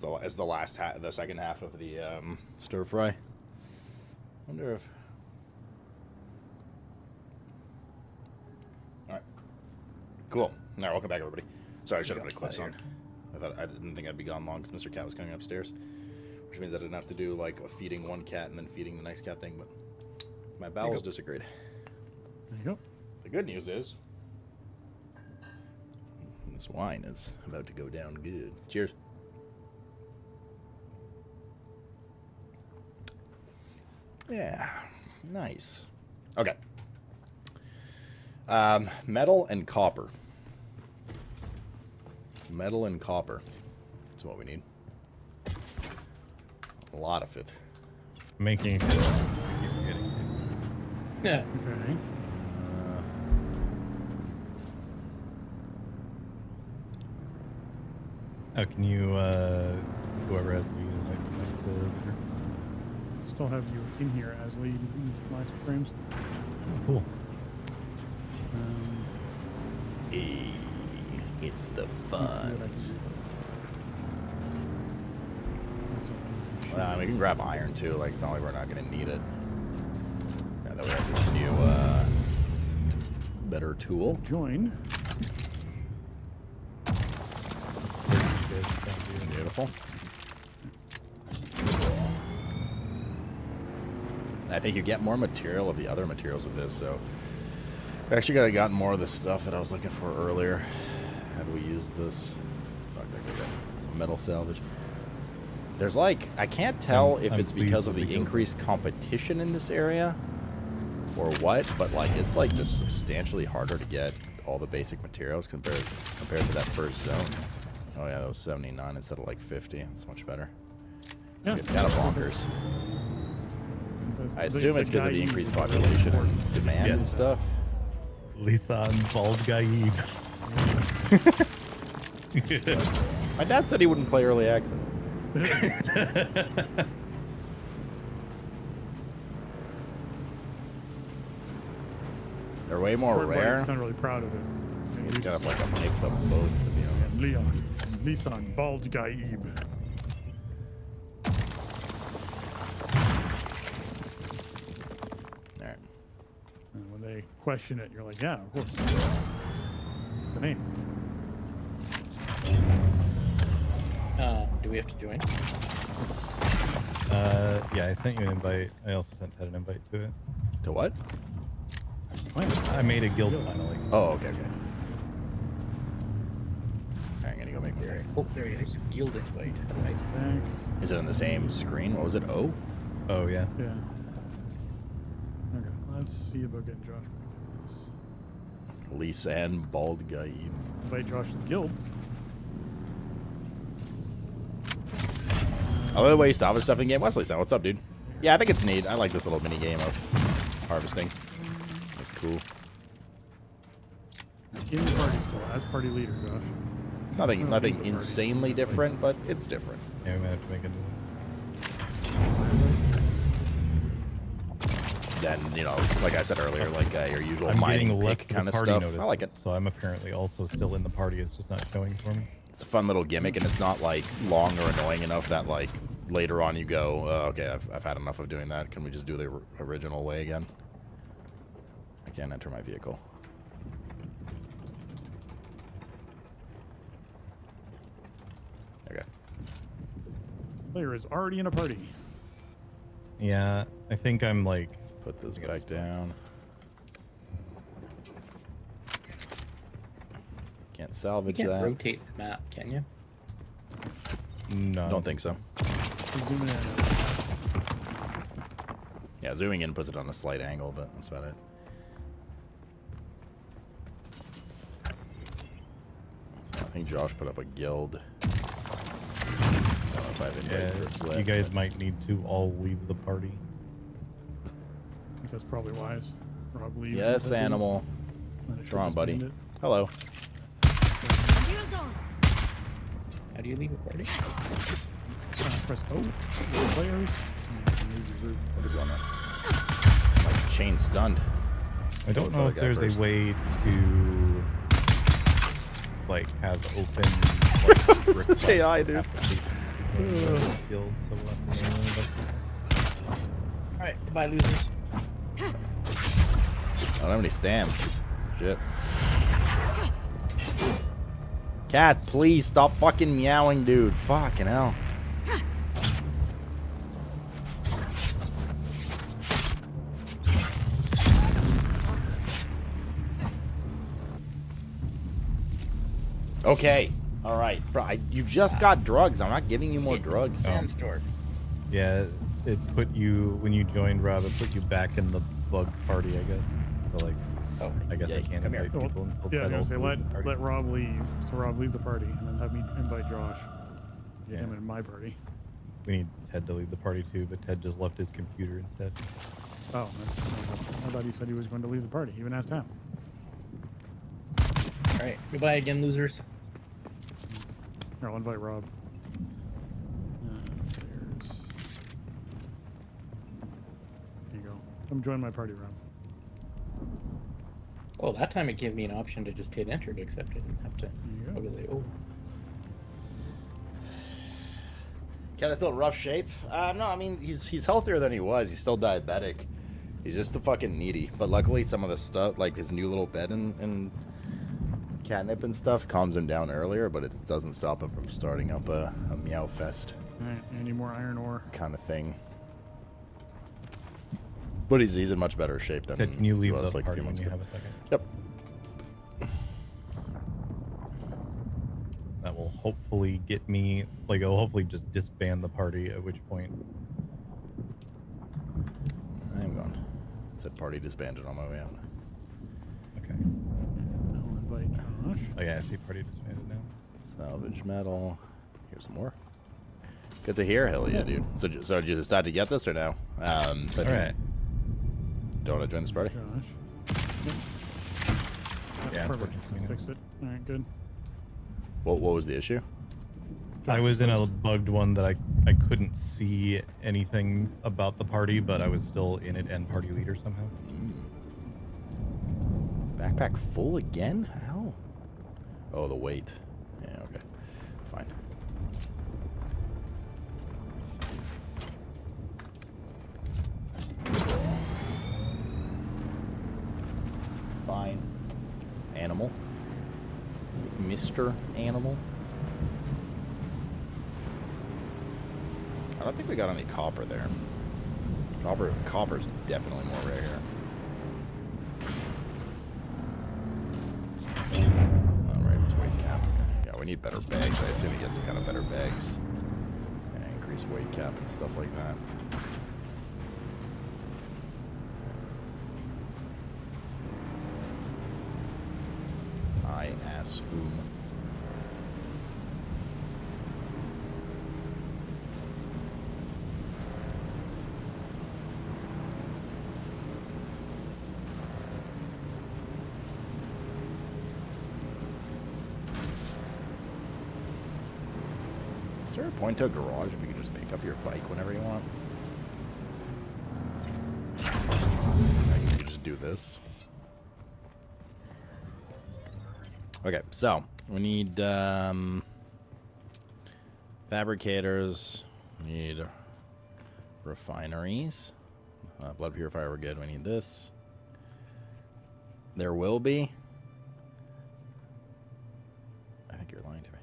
As the second half of the stir fry. Wonder if. All right. Cool. All right, welcome back, everybody. Sorry, I should have put clips on. I didn't think I'd be gone long because Mr. Cat was coming upstairs, which means I didn't have to do like a feeding one cat and then feeding the next cat thing. But my bowels disagreed. There you go. The good news is this wine is about to go down good. Cheers. Yeah, nice. Okay. Metal and copper. Metal and copper. That's what we need. A lot of it. Making. Yeah. Okay. Oh, can you, whoever has the Still have you in here as lead last frames. Cool. It's the funds. We can grab iron too. Like it's not like we're not gonna need it. Now that we have this new, better tool. Join. Beautiful. I think you get more material of the other materials of this, so I actually could have gotten more of the stuff that I was looking for earlier. How do we use this? Fuck, I got metal salvage. There's like, I can't tell if it's because of the increased competition in this area or what, but like it's like just substantially harder to get all the basic materials compared to that first zone. Oh yeah, that was 79 instead of like 50. That's much better. Yeah. It's kind of bonkers. I assume it's because of the increased population and demand and stuff. Lisan Bald Gaib. My dad said he wouldn't play early access. They're way more rare. I'm really proud of it. It's kind of like a mix of both, to be honest. Lisan Bald Gaib. Alright. And when they question it, you're like, yeah, of course. It's the name. Do we have to join? Yeah, I sent you an invite. I also sent Ted an invite to it. To what? I made a guild finally. Oh, okay. Alright, I'm gonna go make my. Oh, there he is. Guild invite. Right. Is it on the same screen? What was it? O? Oh, yeah. Yeah. Okay, let's see about getting Josh. Lisan Bald Gaib. Invite Josh to the guild. Oh, the way you salvage stuff in the game. Wesley, what's up, dude? Yeah, I think it's neat. I like this little mini game of harvesting. It's cool. In the party still, as party leader, Josh. Nothing insanely different, but it's different. Yeah, we might have to make a new one. Then, you know, like I said earlier, like your usual I'm mining getting left pick kind of party stuff. notices, I like it. So I'm apparently also still in the party. It's just not showing for me. It's a fun little gimmick, and it's not like long or annoying enough that like later on you go, okay, I've had enough of doing that. Can we just do the original way again? I can't enter my vehicle. Okay. Player is already in a party. Yeah, I think I'm like. Let's put this back down. Can't salvage You can't that. rotate the map, can you? No. Don't think so. Zoom in. Yeah, zooming in puts it on a slight angle, but that's about it. So I think Josh put up a guild. I don't know if I have invited groups Yeah, left, you guys but- might need to all leave the party. I think that's probably wise. Rob leaves. Yes, animal. Come on, buddy. Hello. How do you leave a party? Press O. Players. What is going on? Like chain stunned. I don't know if there's a way to like have open like, This is AI, dude. Killed someone. Alright, goodbye, losers. I don't have any stam. Shit. Cat, please stop fucking meowing, dude. Fucking hell. Okay. All right. Bro, you just got drugs. I'm not giving you more drugs. Sandstorm. Yeah, it put you, when you joined Rob, it put you back in the bug party, I guess. So, like, I guess I can't invite people until Yeah, I was Ted gonna say, leaves the party. let Rob leave. So Rob leave the party, and then have me invite Josh. Get Yeah. him in my party. We need Ted to leave the party too, but Ted just left his computer instead. Oh, I thought he said he was going to leave the party. Even asked him. Alright, goodbye again, losers. Here, I'll invite Rob. There you go. Come join my party, Rob. Well, that time it gave me an option to just hit enter to accept it and have to go to the Cat is still in rough shape. No, I mean he's healthier than he was. He's still diabetic. He's just a fucking needy. But luckily, some of the stuff, like his new little bed and catnip and stuff, calms him down earlier. But it doesn't stop him from starting up a meow fest. All right, any more iron ore? Kind of thing. But he's in much better shape than Ted, can you he leave was the like a party few when months you ago. have a second? Yep. That will hopefully get me, like, it'll hopefully just disband the party, at which point. I'm gone. It said party disbanded on my way out. Okay. I'll invite Josh. Oh yeah, I see party disbanded now. Salvage metal. Here's some more. Good to hear. Hell yeah, dude. So did you decide to get this or no? So All right. Don't want to join this party? Josh. Yeah, it's Perfect. working for me now. Fixed it. All right, good. What was the issue? I was in a bugged one that I couldn't see anything about the party, but I was still in it and party leader somehow. Backpack full again? How? Oh, the weight. Yeah, okay. Fine. Fine. Animal. Mr. Animal. I don't think we got any copper there. Copper's definitely more rare here. Alright, it's weight cap. Okay. Yeah, we need better bags. I assume he gets some kind of better bags. Yeah, increase weight cap and stuff like that. I assume. Is there a point to a garage if you could just pick up your bike whenever you want? Like you could just do this. Okay, so we need fabricators, we need refineries, blood purifier, we're good. We need this. There will be. I think you're lying to me.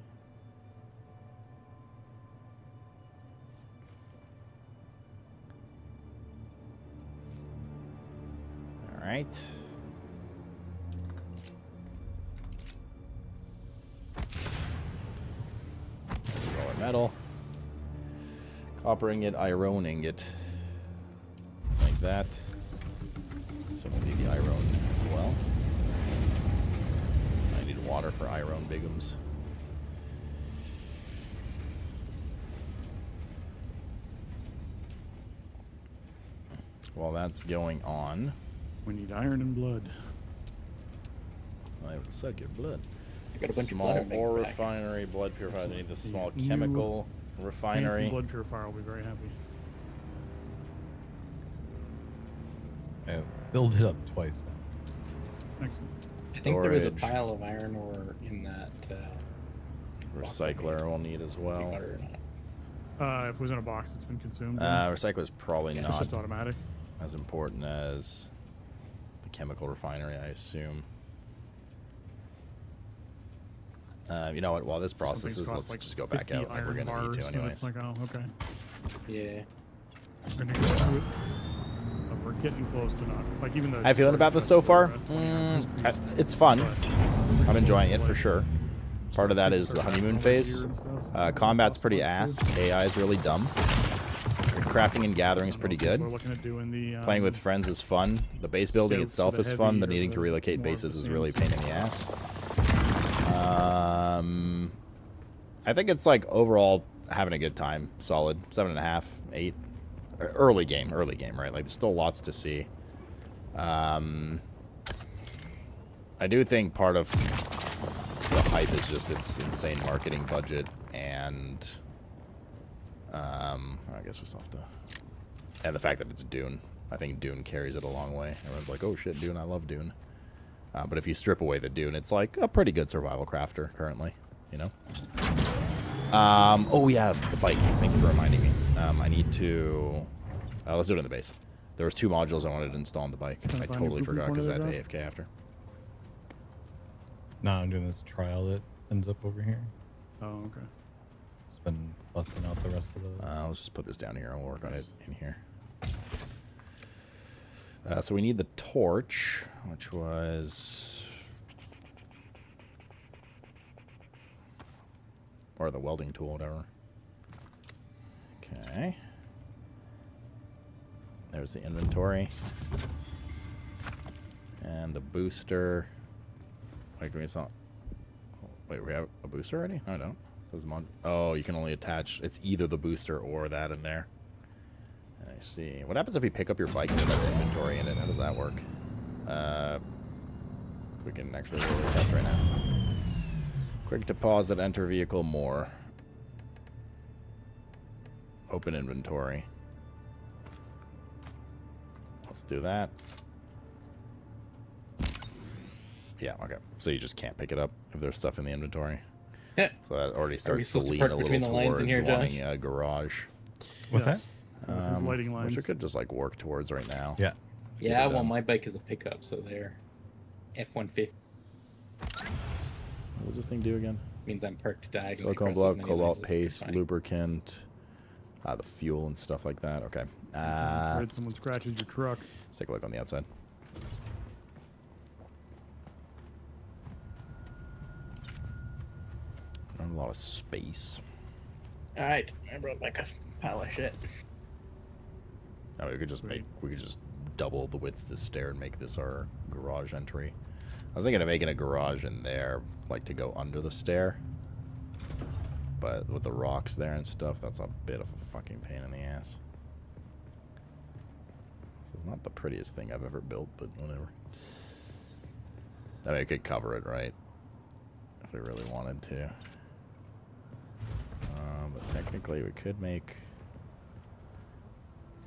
All right. Raw metal. Copper ingot, iron ingot. Like that. So we'll need the iron as well. I need water for iron bigums. While that's going on, we need iron and blood. I would suck your blood. I got a bunch Small of blood ore refinery, blood purifier. I need the small chemical refinery. Fancy blood purifier will be very happy. I filled it up twice now. Excellent. I think there was a pile of iron ore in that Recycler we'll need as well. If it was in a box, it's been consumed. Recycle is probably It's not just automatic. as important as the chemical refinery, I assume. You know what? While this processes, let's like just go back 50 out. Like we're iron gonna need to bars, anyways. It's like, oh, okay. Yeah. We're gonna get to it. But we're getting close to not. Like, even though. How you feeling about this so far? It's fun. I'm enjoying it for sure. Part of that is the honeymoon phase. Combat's pretty ass. AI is really dumb. Crafting and gathering is pretty good. Playing with friends is fun. The base building itself is fun. The needing to relocate bases is really a pain in the ass. I think it's like overall having a good time. Solid 7.5, 8. Early game, right? Like there's still lots to see. I do think part of the hype is just its insane marketing budget and I guess we still have to, and the fact that it's Dune. I think Dune carries it a long way. Everyone's like, oh shit, Dune, I love Dune. But if you strip away the Dune, it's like a pretty good survival crafter currently, you know? Oh yeah, the bike. Thank you for reminding me. I need to, let's do it in the base. There was 2 modules I wanted to install on the bike. I totally forgot because I had to AFK after. No, I'm doing this trial that ends up over here. Oh, okay. It's been busting out the rest of the... Let's just put this down here and we'll work on it in here. So we need the torch, which was... or the welding tool, whatever. Okay. There's the inventory. And the booster. Wait, it's not... Wait, we have a booster already? No, I don't. It says oh, you can only attach... It's either the booster or that in there. I see. What happens if we pick up your bike and it has inventory in it? How does that work? We can actually really test right now. Quick deposit, enter vehicle, more. Open inventory. Let's do that. Yeah, okay. So you just can't pick it up if there's stuff in the inventory. Yeah. So that already starts to supposed to lean park a little between the lines towards in here, wanting a garage. What's that? Lighting lines. Which I could just like work towards right now. Yeah. Yeah, I want my bike as a pickup, so there. F-150. What does this thing do again? Means I'm parked diagonally. Silicone across as block, many cobalt lines as I can paste, find. lubricant, the fuel and stuff like that. Okay. Afraid someone scratches your truck. Let's take a look on the outside. Not a lot of space. Alright, I brought back a pile of shit. I mean, we could just double the width of the stair and make this our garage entry. I was thinking of making a garage in there, like to go under the stair. But with the rocks there and stuff, that's a bit of a fucking pain in the ass. This is not the prettiest thing I've ever built, but whatever. I mean, I could cover it, right? If we really wanted to. But technically, we could make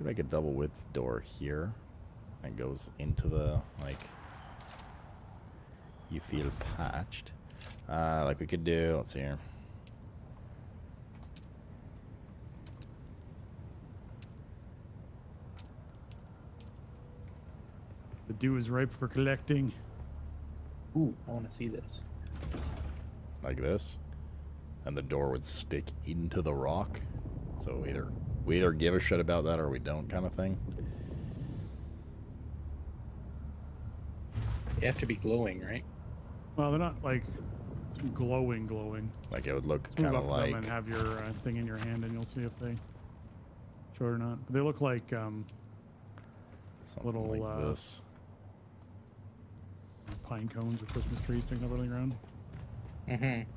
a double width door here that goes into the, like, you feel patched. Like we could do, let's see here. The dew is ripe for collecting. Ooh, I want to see this. Like this. And the door would stick into the rock. So we either give a shit about that or we don't, kind of thing. They have to be glowing, right? Well, they're not like glowing. Like it would look Let's move kind up of to them like... and have your thing in your hand, and you'll see if they show it or not. But they look like little like this. Pine cones or Christmas trees sticking up on the ground. Mm-hmm.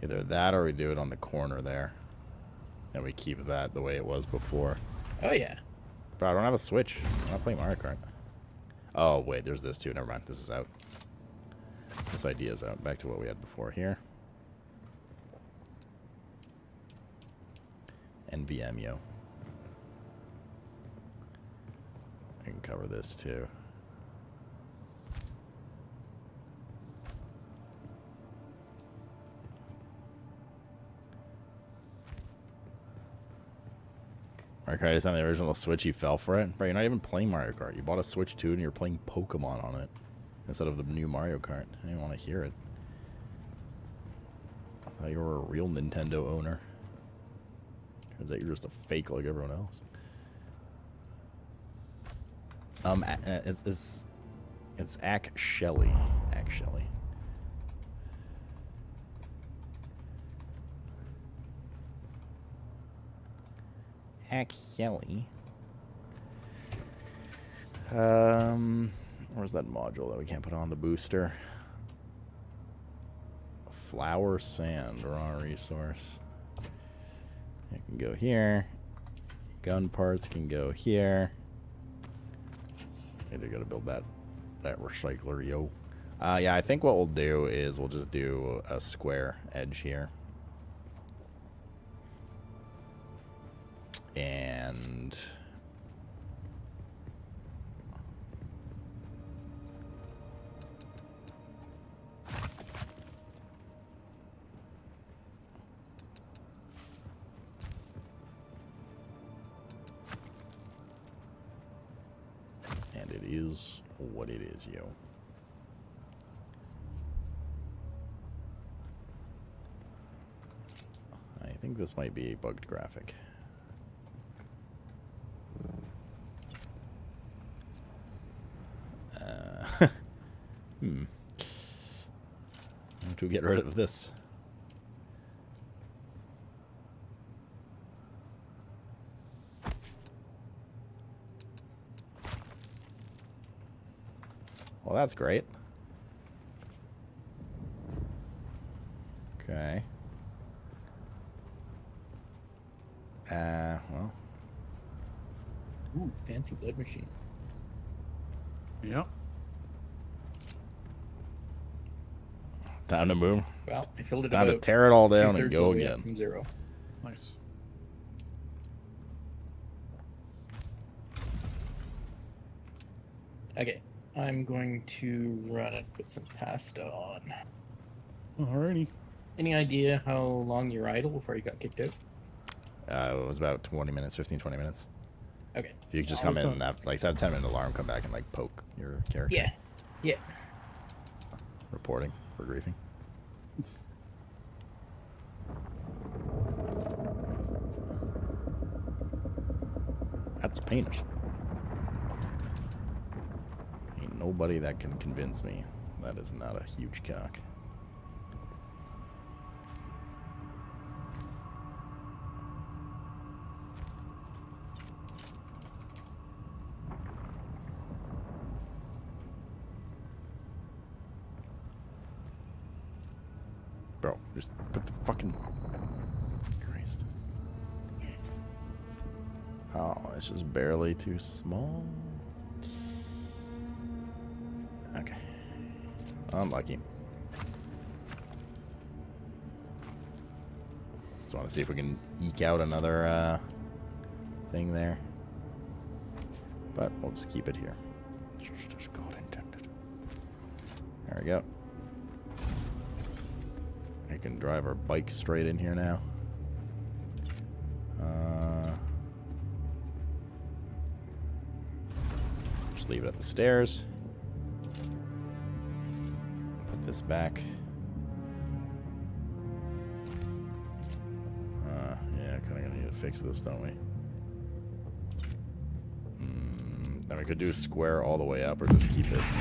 Either that or we do it on the corner there. And we keep that the way it was before. Oh, yeah. But I don't have a Switch. I'm not playing Mario Kart. Oh, wait, there's this too. Never mind. This is out. This idea is out. Back to what we had before here. NVM, yo. I can cover this too. Mario Kart is on the original Switch. You fell for it, bro. You're not even playing Mario Kart. You bought a Switch 2 and you're playing Pokemon on it instead of the new Mario Kart. I didn't want to hear it. I thought you were a real Nintendo owner. Turns out you're just a fake like everyone else. It's actually. Where's that module that we can't put on the booster? Flower sand, raw resource. It can go here. Gun parts can go here. I gotta build that recycler, yo. Yeah, I think what we'll do is we'll just do a square edge here. And it is what it is, yo. I think this might be a bugged graphic. How to get rid of this? Well, that's great. Okay. Well. Ooh, fancy blood machine. Yep. Time to move. Well, I filled it. Time to tear it all down and go again. From 0. Nice. Okay, I'm going to run and put some pasta on. Alrighty. Any idea how long you're idle before you got kicked out? It was about 20 minutes, 15, 20 minutes. Okay. If you could just come in and have, like, set a 10-minute alarm, come back and, like, poke your character. Yeah. Yeah. Reporting for griefing. That's painters. Ain't nobody that can convince me that is not a huge cock. Bro, just put the fucking... Christ. Oh, it's just barely too small. Okay. Unlucky. Just want to see if we can eke out another thing there. But we'll just keep it here. Just as God intended. There we go. I can drive our bike straight in here now. Just leave it at the stairs. Put this back. Yeah, kind of gonna need to fix this, don't we? Then we could do square all the way up, or just keep this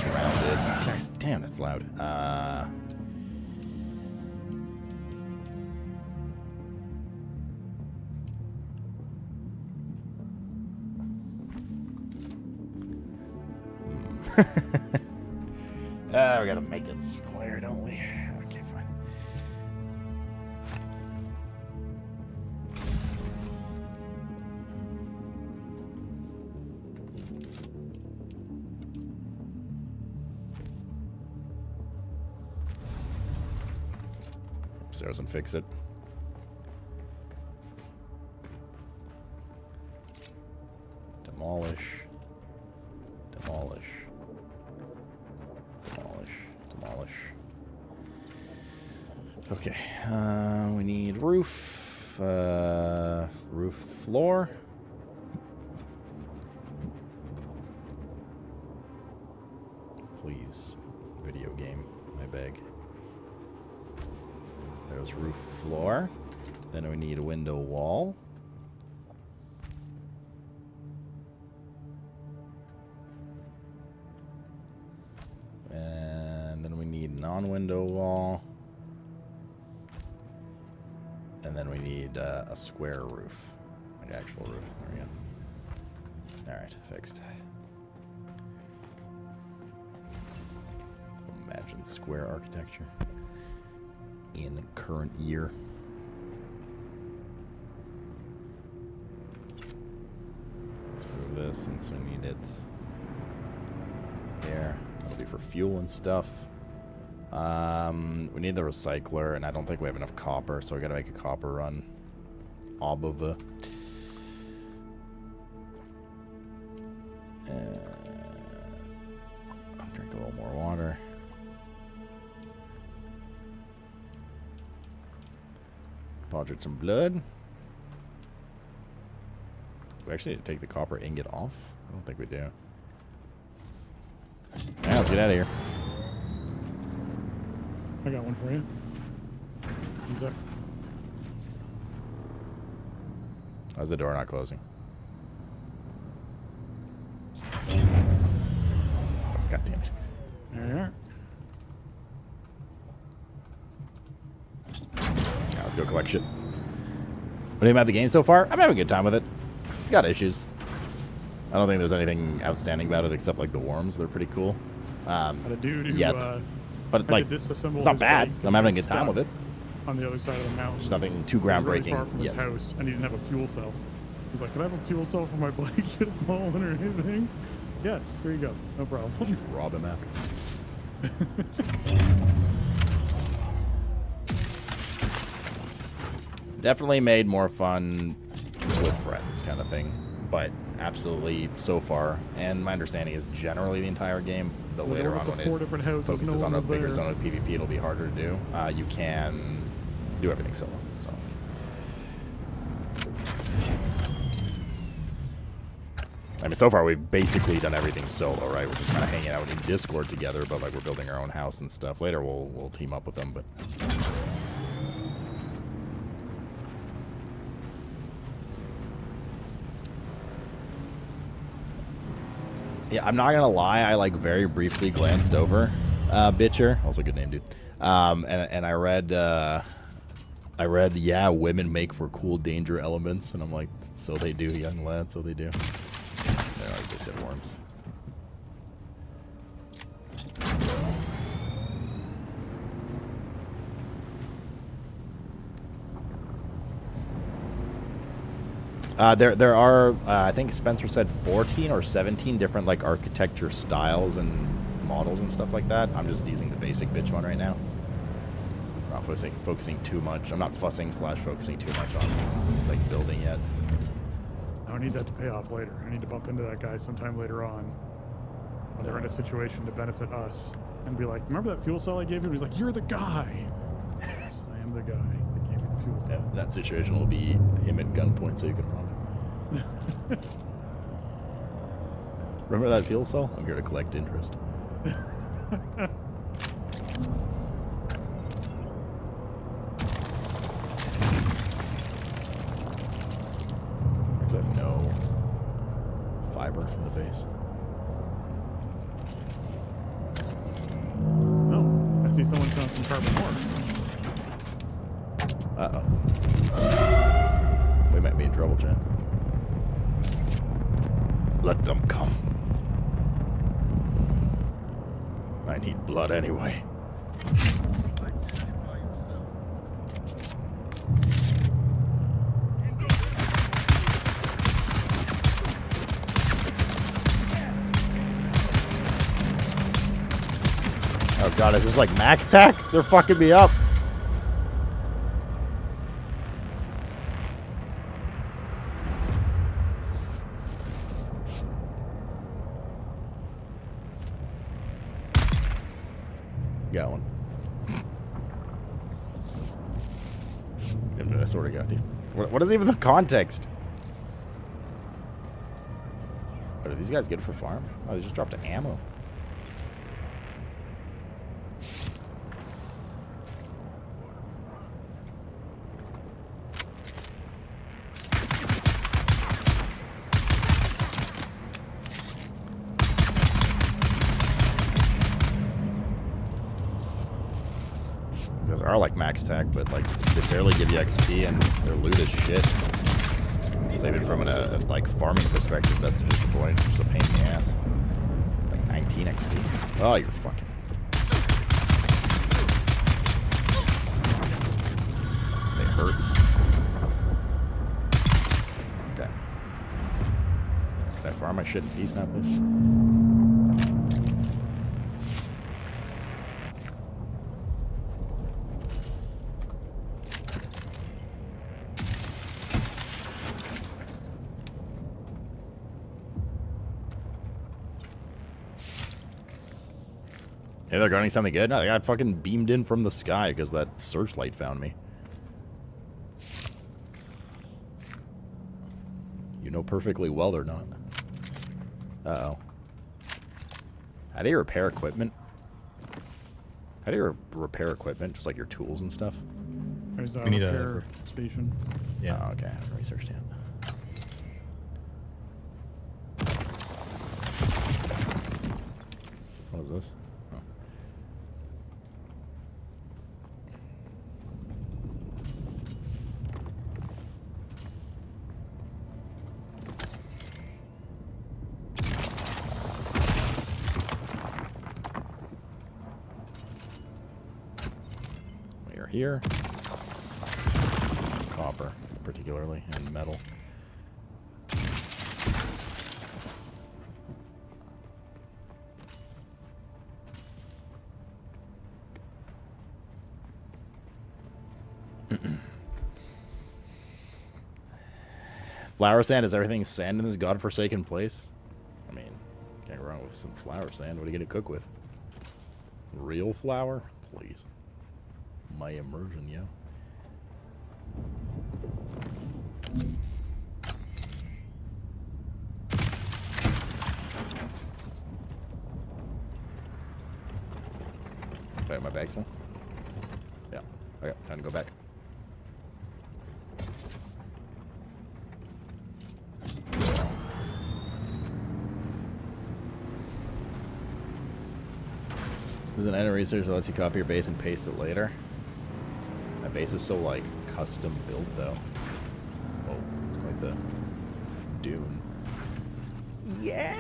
rounded. Sorry, damn, that's loud. We gotta make it square, don't we? Okay, fine. Upstairs and fix it. Demolish. Demolish. Demolish. Okay, we need roof. roof floor. Please, video game, I beg. There's roof floor. Then we need a window wall. And then we need non-window wall. And then we need a square roof. Like actual roof. There we go. Alright, fixed. Imagine square architecture in the current year. Let's move this since we need it there. That'll be for fuel and stuff. We need the recycler, and I don't think we have enough copper, so we gotta make a copper run. Obova. Drink a little more water. Podgered some blood. We actually need to take the copper ingot off? I don't think we do. Yeah, let's get out of here. I got one for you. One sec. How's the door not closing? God damn it. There you are. Now let's go collect shit. What do you think about the game so far? I'm having a good time with it. It's got issues. I don't think there's anything outstanding about it except like the worms. They're pretty cool. Had a dude who, Yet. But like, it's not bad. I'm having a good time with it. On the other side of the mountain. There's nothing too groundbreaking Really far from his yet. house, and he didn't have a fuel cell. He's like, "Can I have a fuel cell for my bike? Get a small one or anything?" Yes, here you go. No problem. Did you rob him after? Definitely made more fun with friends, kind of thing. But absolutely so far, and my understanding is generally the entire game. Though later on, when it focuses on a bigger zone of PvP, it'll be harder to do. You can do everything solo. So. I mean, so far we've basically done everything solo, right? We're just kind of hanging out in Discord together, but like we're building our own house and stuff. Later we'll team up with them, but. Yeah, I'm not gonna lie. I like very briefly glanced over Bitcher, also a good name, dude. And I read, yeah, women make for cool danger elements, and I'm like, so they do, young lad, so they do. Anyways, they said worms. There are, I think Spencer said 14 or 17 different like architecture styles and models and stuff like that. I'm just using the basic bitch one right now. I'm not focusing too much. I'm not fussing / focusing too much on like building yet. I need that to pay off later. I need to bump into that guy sometime later on when they're in a situation to benefit us and be like, "Remember that fuel cell I gave you?" He's like, "You're the guy." Yes, I am the guy that gave you the fuel cell. Yeah, that situation will be him at gunpoint so you can rob him. Remember that fuel cell? I'm here to collect interest. Actually, I have no fiber in the base. Oh, I see someone's done some carbon ore. Uh-oh. We might be in trouble, Jen. Let them come. I need blood anyway. Oh god, is this like max tack? They're fucking me up. Got one. I sort of got you. What is even the context? What are these guys good for farm? Oh, they just dropped ammo. These guys are like max tech, but like they barely give you XP and their loot is shit. So even from a like farming perspective, that's disappointing. It's just a pain in the ass. Like 19 XP. Oh, you're fucking. They hurt. Okay. Can I farm my shit in peace now, please? Hey, they're guarding something good? No, they got fucking beamed in from the sky because that searchlight found me. You know perfectly well they're not. Uh-oh. How do you repair equipment? How do you repair equipment? Just like your tools and stuff? There's a repair station. Yeah. Oh, okay. Research stand. What is this? Here. Copper, particularly, and metal. Flower sand, is everything sand in this godforsaken place? I mean, can't go wrong with some flower sand. What are you gonna cook with? Real flour? Please. My immersion, yo. Wait, my bag's full? Yeah. Okay, time to go back. This is an edit research that lets you copy your base and paste it later. My base is so, like, custom built, though. Whoa, it's quite the dune. Yeah!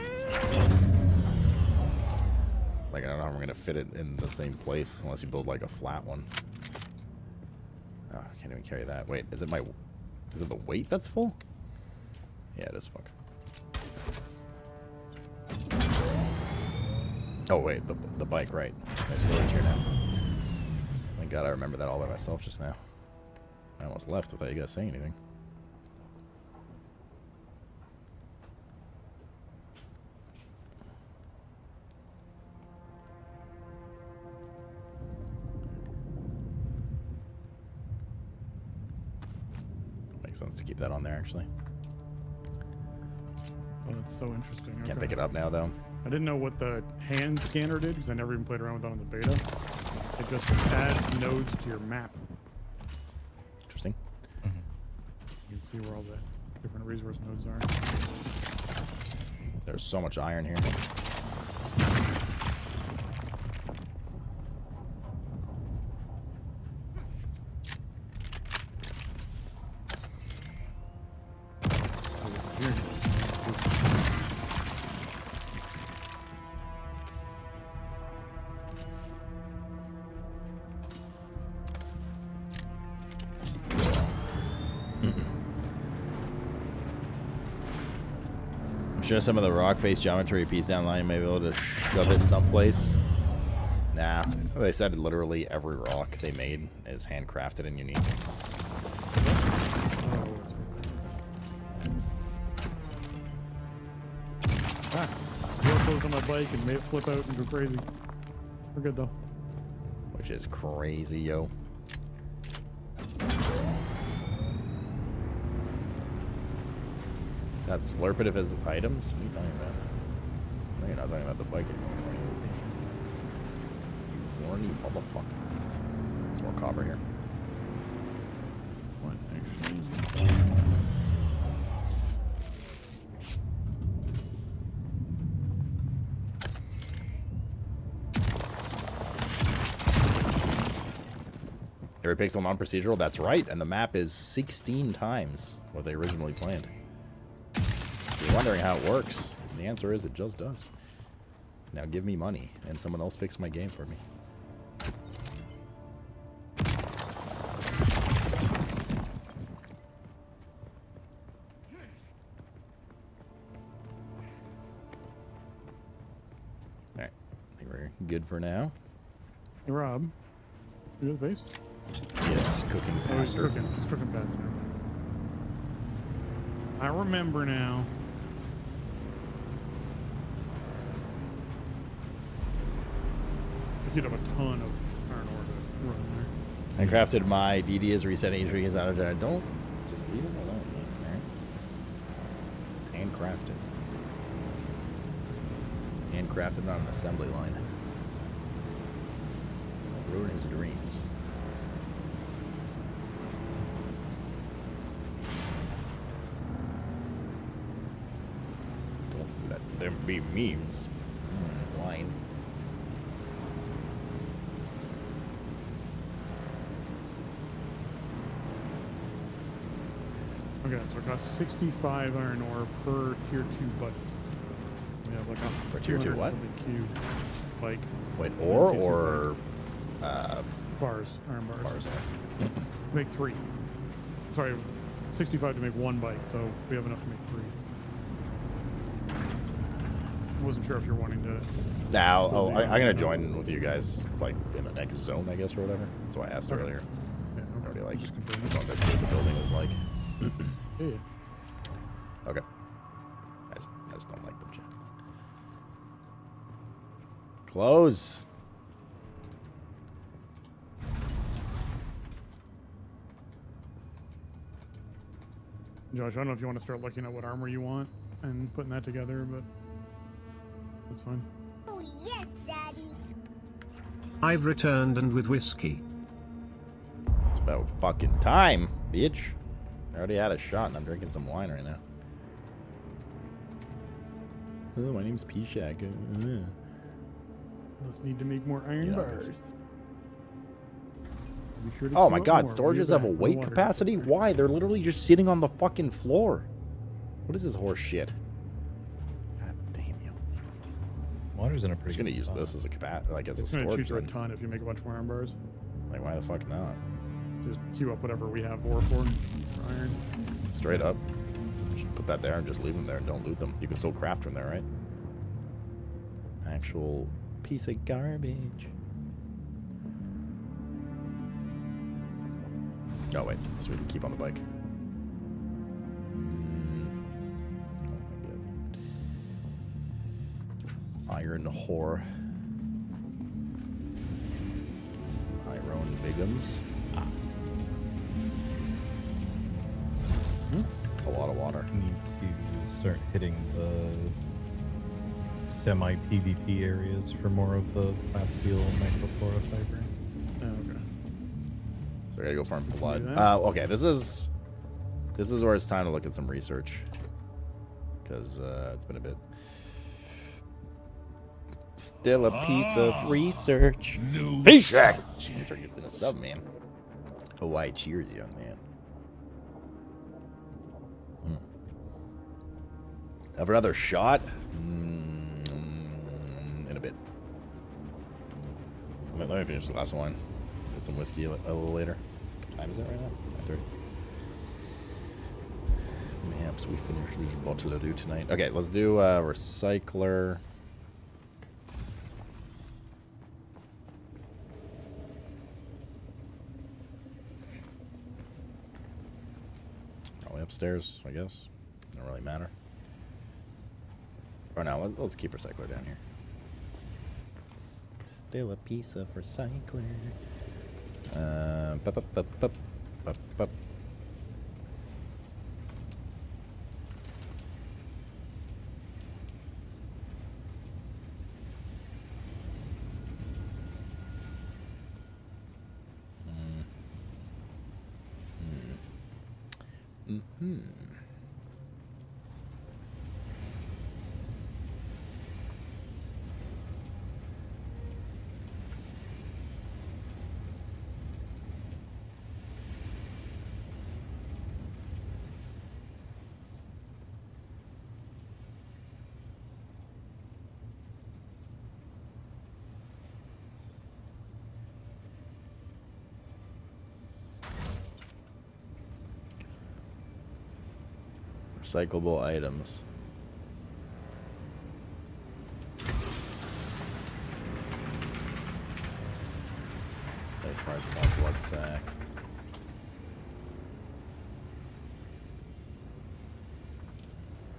Like, I don't know how I'm gonna fit it in the same place unless you build, like, a flat one. Oh, I can't even carry that. Wait, is it my... Is it the weight that's full? Yeah, it is. Fuck. Oh, wait, the bike, right. I have storage here now. Thank God I remember that all by myself just now. I almost left without you guys saying anything. Makes sense to keep that on there, actually. Oh, that's so interesting. Can't pick it up now, though. I didn't know what the hand scanner did because I never even played around with that on the beta. It just adds nodes to your map. Interesting. You can see where all the different resource nodes are. There's so much iron here. I'm sure some of the rock face geometry piece down the line may be able to shove it someplace. Nah, they said literally every rock they made is handcrafted and unique. Ah, close on my bike and made it flip out and go crazy. We're good though. Which is crazy, yo. That slurpative as items? What are you talking about? No, you're not talking about the bike anymore. You horny motherfucker. There's more copper here. What, actually? Every pixel non-procedural? That's right, and the map is 16 times what they originally planned. If you're wondering how it works, the answer is it just does. Now give me money, and someone else fix my game for me. Alright, I think we're good for now. Hey, Rob. You at the base? Yes, cooking Oh, he's pastor. cooking. He's cooking pastor. I remember now. You'd have a ton of iron ore to run there. I crafted my DD is resetting each week is out of there. Don't just leave it alone, man. Alright? It's handcrafted. Handcrafted on an assembly line. Don't ruin his dreams. Don't let them be memes. Wine. Okay, so it costs 65 iron ore per tier 2 bike. Yeah, like a Per tier 2 what? cube bike. Wait, ore or bars, iron bars. Bars, Make 3. Sorry, 65 to make 1 bike, so we have enough to make 3. I wasn't sure if you're wanting to. Now, I'm gonna join with you guys, like in the next zone, I guess, or whatever. That's why I asked Okay. earlier. Yeah, I already like just what that the building was like. Yeah. Okay. I just don't like them, chat. Close. Josh, I don't know if you want to start looking at what armor you want and putting that together, but that's fine. Oh, yes, Daddy. I've returned and with whiskey. It's about fucking time, bitch. I already had a shot and I'm drinking some wine right now. Oh, my name's P-Shack. Let's need to make more iron Yeah, bars. Be sure to Oh queue my up god, more. storages We'll have a be back. weight No water. capacity? Why? They're literally just sitting on the fucking floor. What is this horse shit? God damn you. Water's in a I'm pretty just gonna good use spot. this as a like as It's a going to storage choose you a thing. ton if you make a bunch more iron bars. Like why the fuck not? Just queue up whatever we have ore for iron. Straight up. Just put that there and just leave them there and don't loot them. You can still craft from there, right? Actual piece of garbage. Oh wait, so we can keep on the bike. Iron whore. Iron bigums. It's a lot of water. Need to start hitting the semi-PvP areas for more of the plasteel microflora fiber. Oh, okay. So I gotta go farm do blood. that. Okay, this is where it's time to look at some research. Because it's been a bit. Still a piece of research. P-Shack! Thanks for getting a sub, man. Oh, why cheers, young man. Have another shot? In a bit. Let me finish this last one. Get some whiskey a little later. What time is it right now? 9:30. Perhaps we finish this bottle of do tonight. Okay, let's do recycler. Probably upstairs, I guess. Don't really matter. Or no, let's keep recycler down here. Still a piece of recycler. Bup, bup, bup, bup, bup, bup. Mm-hmm. Recyclable items. That part's not blood sack.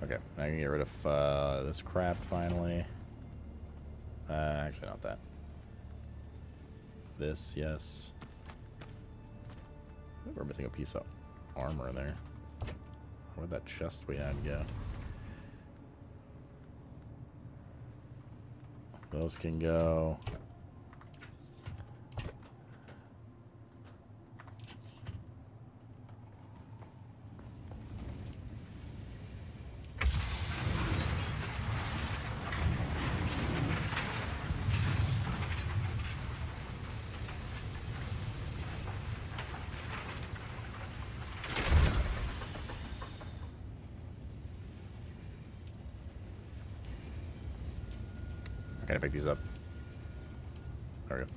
Okay, I can get rid of this crap finally. Actually, not that. This, yes. I think we're missing a piece of armor there. Where'd that chest we had go? Those can go. Can I pick these up? There we go.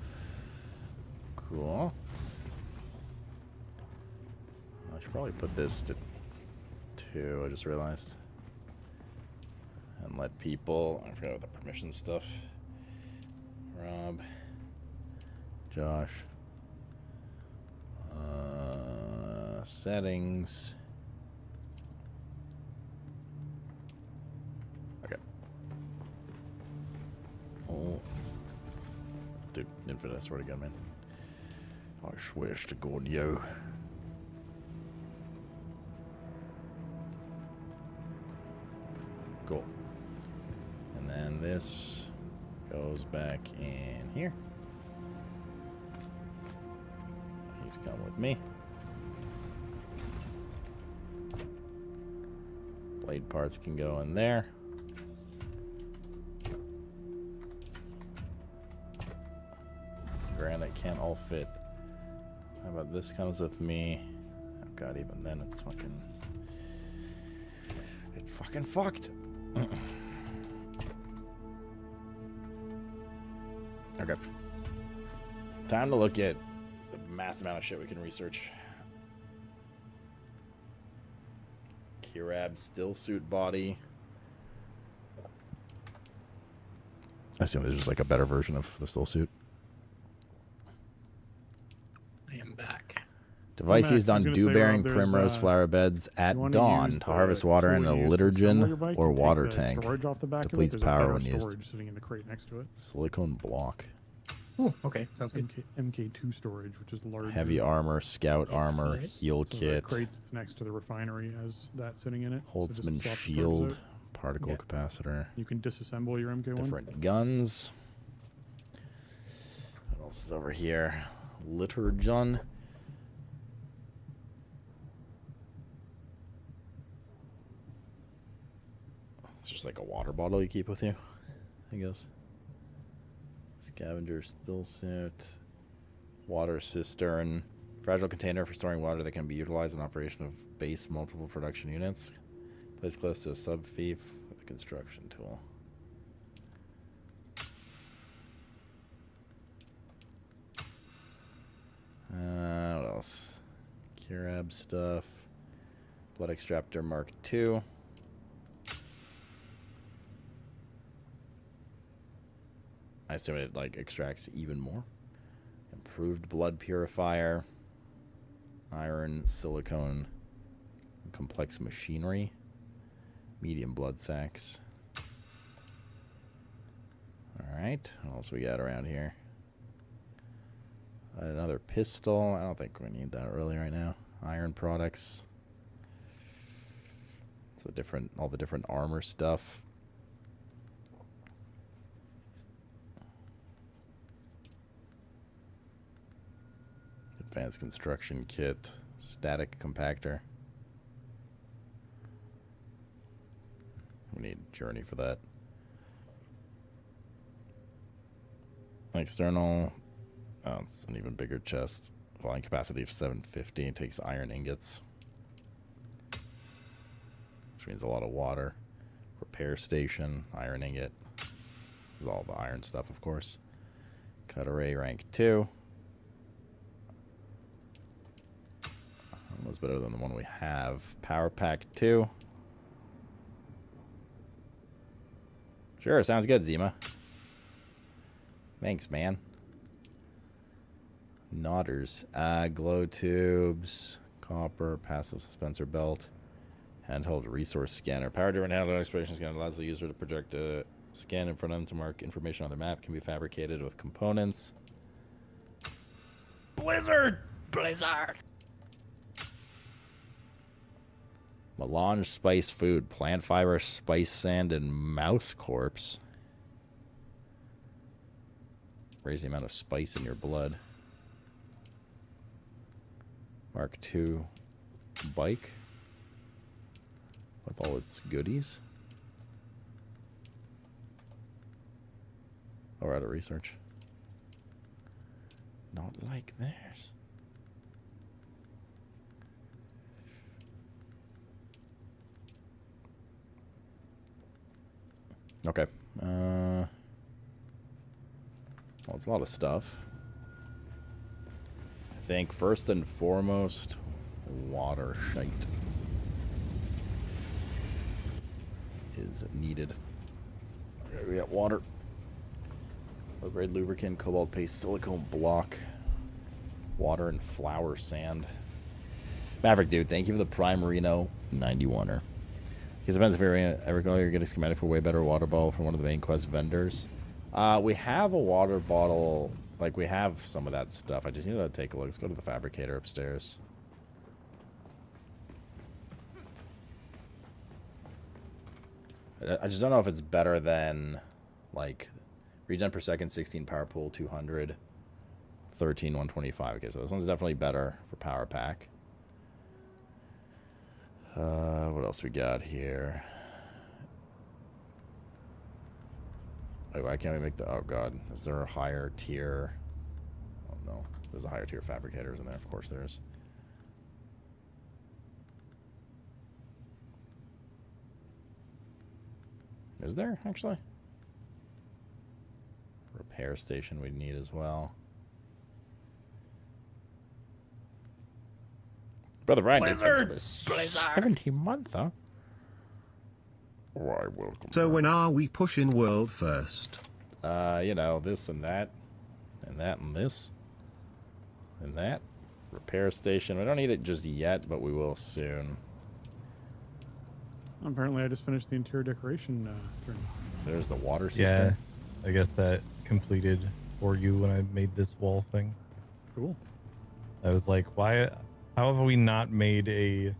Cool. I should probably put this to 2, I just realized. And let people... I forgot about the permission stuff. Rob. Josh. Settings. Okay. Oh. Dude, Infinite, I swear to God, man. I swear to God, yo. Cool. And then this goes back in here. He's come with me. Blade parts can go in there. Granite can't all fit. How about this comes with me? Oh God, even then it's fucking... It's fucking fucked. Okay. Time to look at the massive amount of shit we can research. Kirab still suit body. I assume there's just like a better version of the still suit. I am back. Device used on dew-bearing there's, primrose flower beds at dawn to harvest water in a liturgen or water tank. Depletes power when used. Storage sitting in the crate next to it. Silicone block. Oh, okay, sounds good. MK2 storage, which is large. Heavy armor, scout armor, heal kit. The crate that's next to the refinery has that sitting in it. Holtzman shield, particle capacitor. You can disassemble your MK1. Different guns. What else is over here? Liturgen. It's just like a water bottle you keep with you, I guess. Scavenger still suit. Water cistern. Fragile container for storing water that can be utilized in operation of base multiple production units. Placed close to a sub-fief with a construction tool. What else? Kirab stuff. Blood extractor Mark II. I assume it like extracts even more. Improved blood purifier. Iron, silicone, complex machinery. Medium blood sacks. Alright, what else we got around here? Another pistol. I don't think we need that really right now. Iron products. It's the different, all the different armor stuff. Advanced construction kit. Static compactor. we need journey for that. External. Oh, it's an even bigger chest. Flying capacity of 750. It takes iron ingots. Which means a lot of water. Repair station. Iron ingot. This is all the iron stuff, of course. Cut array rank 2. Almost better than the one we have. Power pack 2. Sure, sounds good, Zima. Thanks, man. Knotters. Glow tubes. Copper. Passive dispenser belt. Handheld resource scanner. Power-driven handheld exploration scanner allows the user to project a scan in front of them to mark information on their map. Can be fabricated with components. Blizzard! Blizzard! Melange spice food. Plant fiber, spice sand, and mouse corpse. Raise the amount of spice in your blood. Mark II bike. With all its goodies. Oh, we're out of research. Not like theirs. Okay. Well, it's a lot of stuff. I think first and foremost, water shite is needed. Okay, we got water. Low-grade lubricant, cobalt paste, silicone block, water, and flour sand. Maverick dude, thank you for the Prime Reno 91er. Because it depends if you're getting schematic for way better water bottle from one of the main quest vendors. We have a water bottle, like we have some of that stuff. I just need to take a look. Let's go to the fabricator upstairs. I just don't know if it's better than, like, regen per second, 16 power pool, 200, 13, 125. Okay, so this one's definitely better for power pack. What else we got here? Wait, why can't we make the... Oh, God. Is there a higher tier? Oh, no. There's a higher tier fabricators in there. Of course there is. Is there, actually? Repair station we need as well. Brother Brian, Blizzard! 17 months, huh? Why, welcome. So when are we pushing world first? You know, this and that, and that and this, and that. Repair station. We don't need it just yet, but we will soon. Apparently, I just finished the interior decoration turn. There's the water system. Yeah, I guess that completed for you when I made this wall thing. Cool. I was like, why? How have we not made a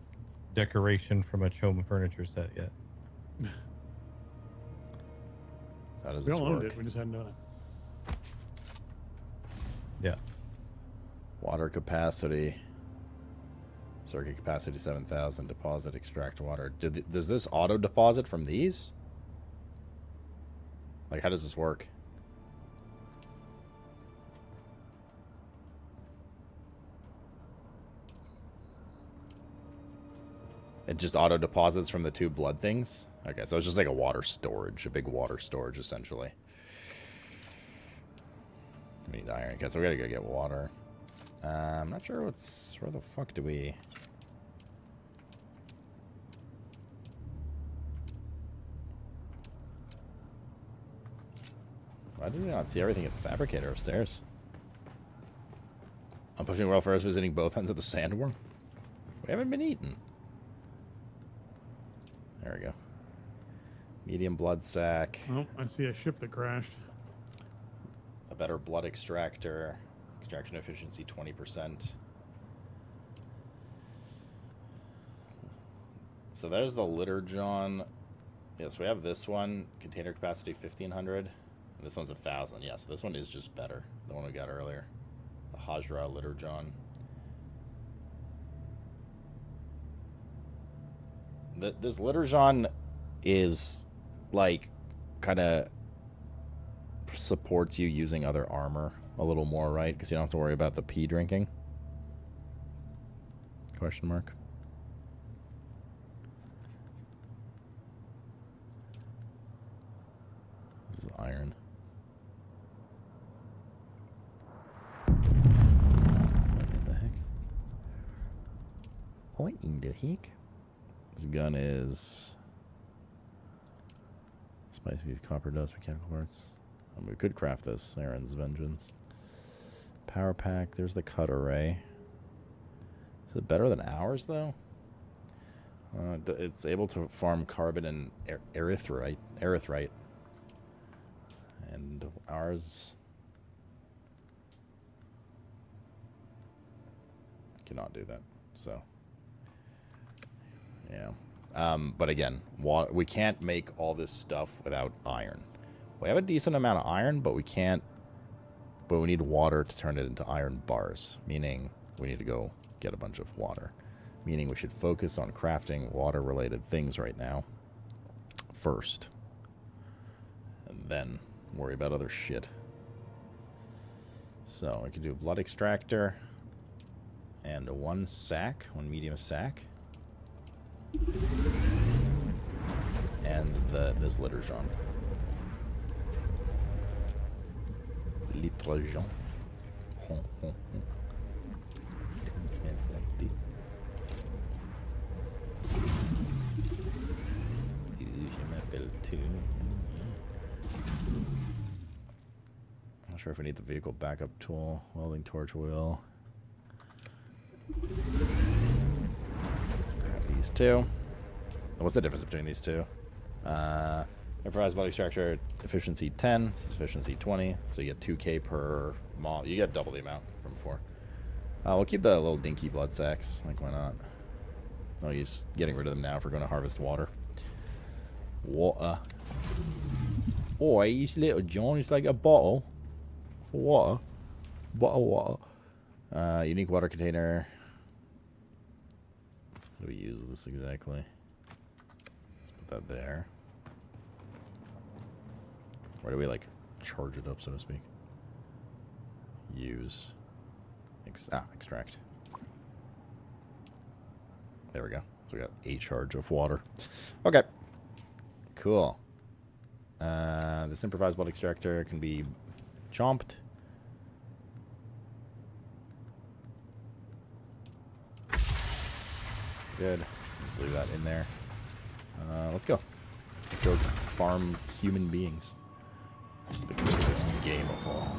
decoration from a Chome furniture set yet? How does We this all owned work? it. We just hadn't done it. Yeah. Water capacity. Circuit capacity 7,000. Deposit, extract water. Does this auto deposit from these? Like, how does this work? It just auto deposits from the two blood things? Okay, so it's just like a water storage, a big water storage, essentially. We need iron. Okay, so we gotta go get water. I'm not sure what's... Where the fuck do we... Why did we not see everything at the fabricator upstairs? I'm pushing world first, visiting both ends of the sandworm. We haven't been eaten. There we go. Medium blood sac. Oh, I see a ship that crashed. A better blood extractor. Extraction efficiency 20%. So there's the litter john. Yes, we have this one. Container capacity 1,500. This one's 1,000. Yeah, so this one is just better. The one we got earlier. The Hajra litter john. This litter john is like, kind of supports you using other armor a little more, right? Because you don't have to worry about the pee drinking. Question mark. This is iron. What in the heck? What in the heck? This gun is spice with copper dust, mechanical parts. We could craft this. Aaron's Vengeance. Power pack. There's the cut array. Is it better than ours, though? It's able to farm carbon and erythrite. And ours cannot do that. So, yeah. But again, we can't make all this stuff without iron. We have a decent amount of iron, but we can't. But we need water to turn it into iron bars, meaning we need to go get a bunch of water. Meaning we should focus on crafting water-related things right now first. And then worry about other shit. So I can do a blood extractor and one medium sack. And this litter Jean. Litre Jean. Je m'appelle too. Not sure if we need the vehicle backup tool, welding torch wheel. Grab these two. What's the difference between these two? Improvised blood extractor efficiency 10, efficiency 20, so you get 2k per mall. You get double the amount from before. We'll keep the little dinky blood sacks. Like, why not? Oh, you're just getting rid of them now if we're going to harvest water. Water. Oh, he's little John. It's like a bottle for water. Bottle of water. Unique water container. How do we use this exactly? Let's put that there. Where do we, like, charge it up, so to speak? Use. Extract. There we go. So we got a charge of water. Okay. Cool. This improvised blood extractor can be chomped. Good. Just leave that in there. Let's go. Let's go farm human beings. The greatest game of all.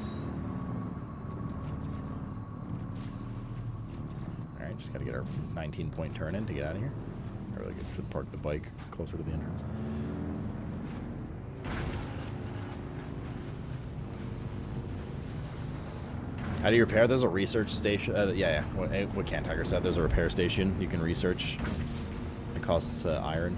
Alright, just gotta get our 19-point turn in to get out of here. I really should park the bike closer to the entrance. How do you repair? There's a research station. Yeah. What Can Tiger said, there's a repair station you can research. It costs iron.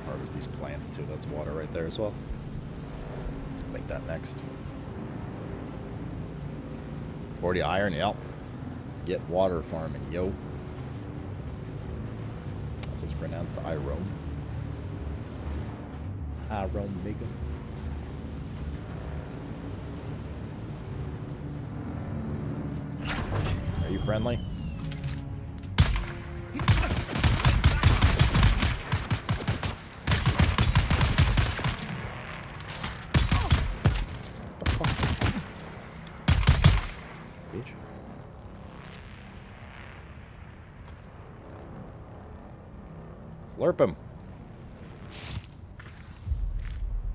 Harvest these plants too. That's water right there as well. Make that next. 40 iron, yep. Get water farming, yo. So it's pronounced iron. Iron mega. Are you friendly? Slurp him.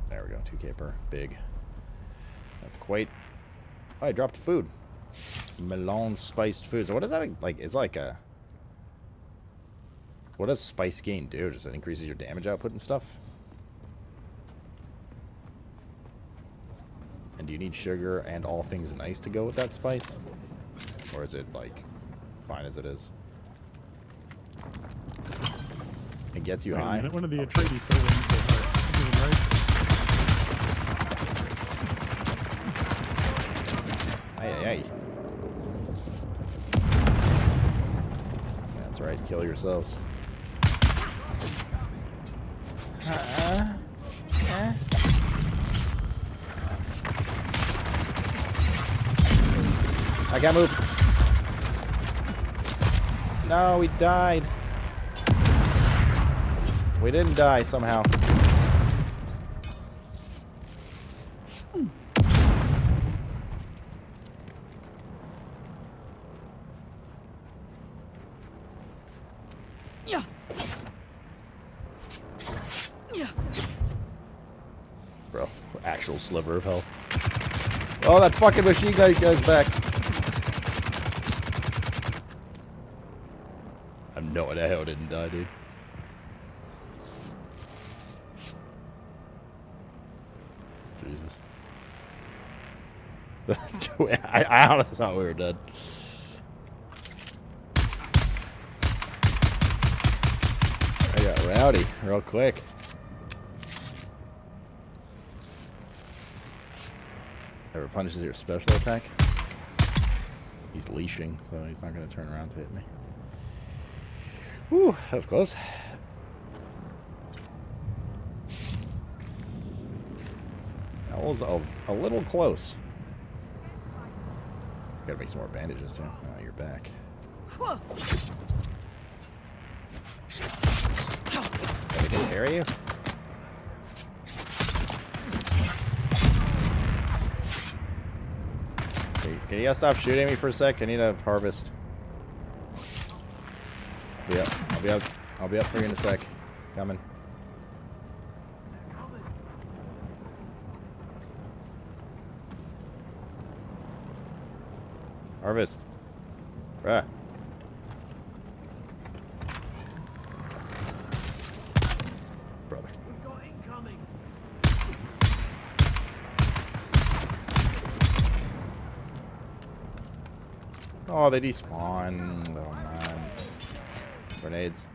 There we go. 2k per. Big. That's quite... Oh, I dropped food. Melon spiced food. So what is that like? It's like a... What does spice gain do? Just it increases your damage output and stuff? And do you need sugar and all things nice to go with that spice? Or is it like fine as it is? It gets you high. One of the Atreides right? Aye. kill yourselves. I can't move. No, we died. We didn't die somehow. Yeah. Yeah. Bro, actual sliver of health. Oh, that fucking machine gun guy's back. I have no idea how it didn't die, dude. Jesus. I honestly thought we were dead. I got rowdy real quick. Ever punishes your special attack. He's leashing, so he's not going to turn around to hit me. Whew, that was close. That was a little close. Gotta make some more bandages too. Oh, you're back. Let me get to area you. Can you guys stop shooting me for a sec? I need a harvest. Yeah, I'll be up for you in a sec. Coming. Harvest. Bruh. Brother. Oh, they despawn. Oh man. Grenades.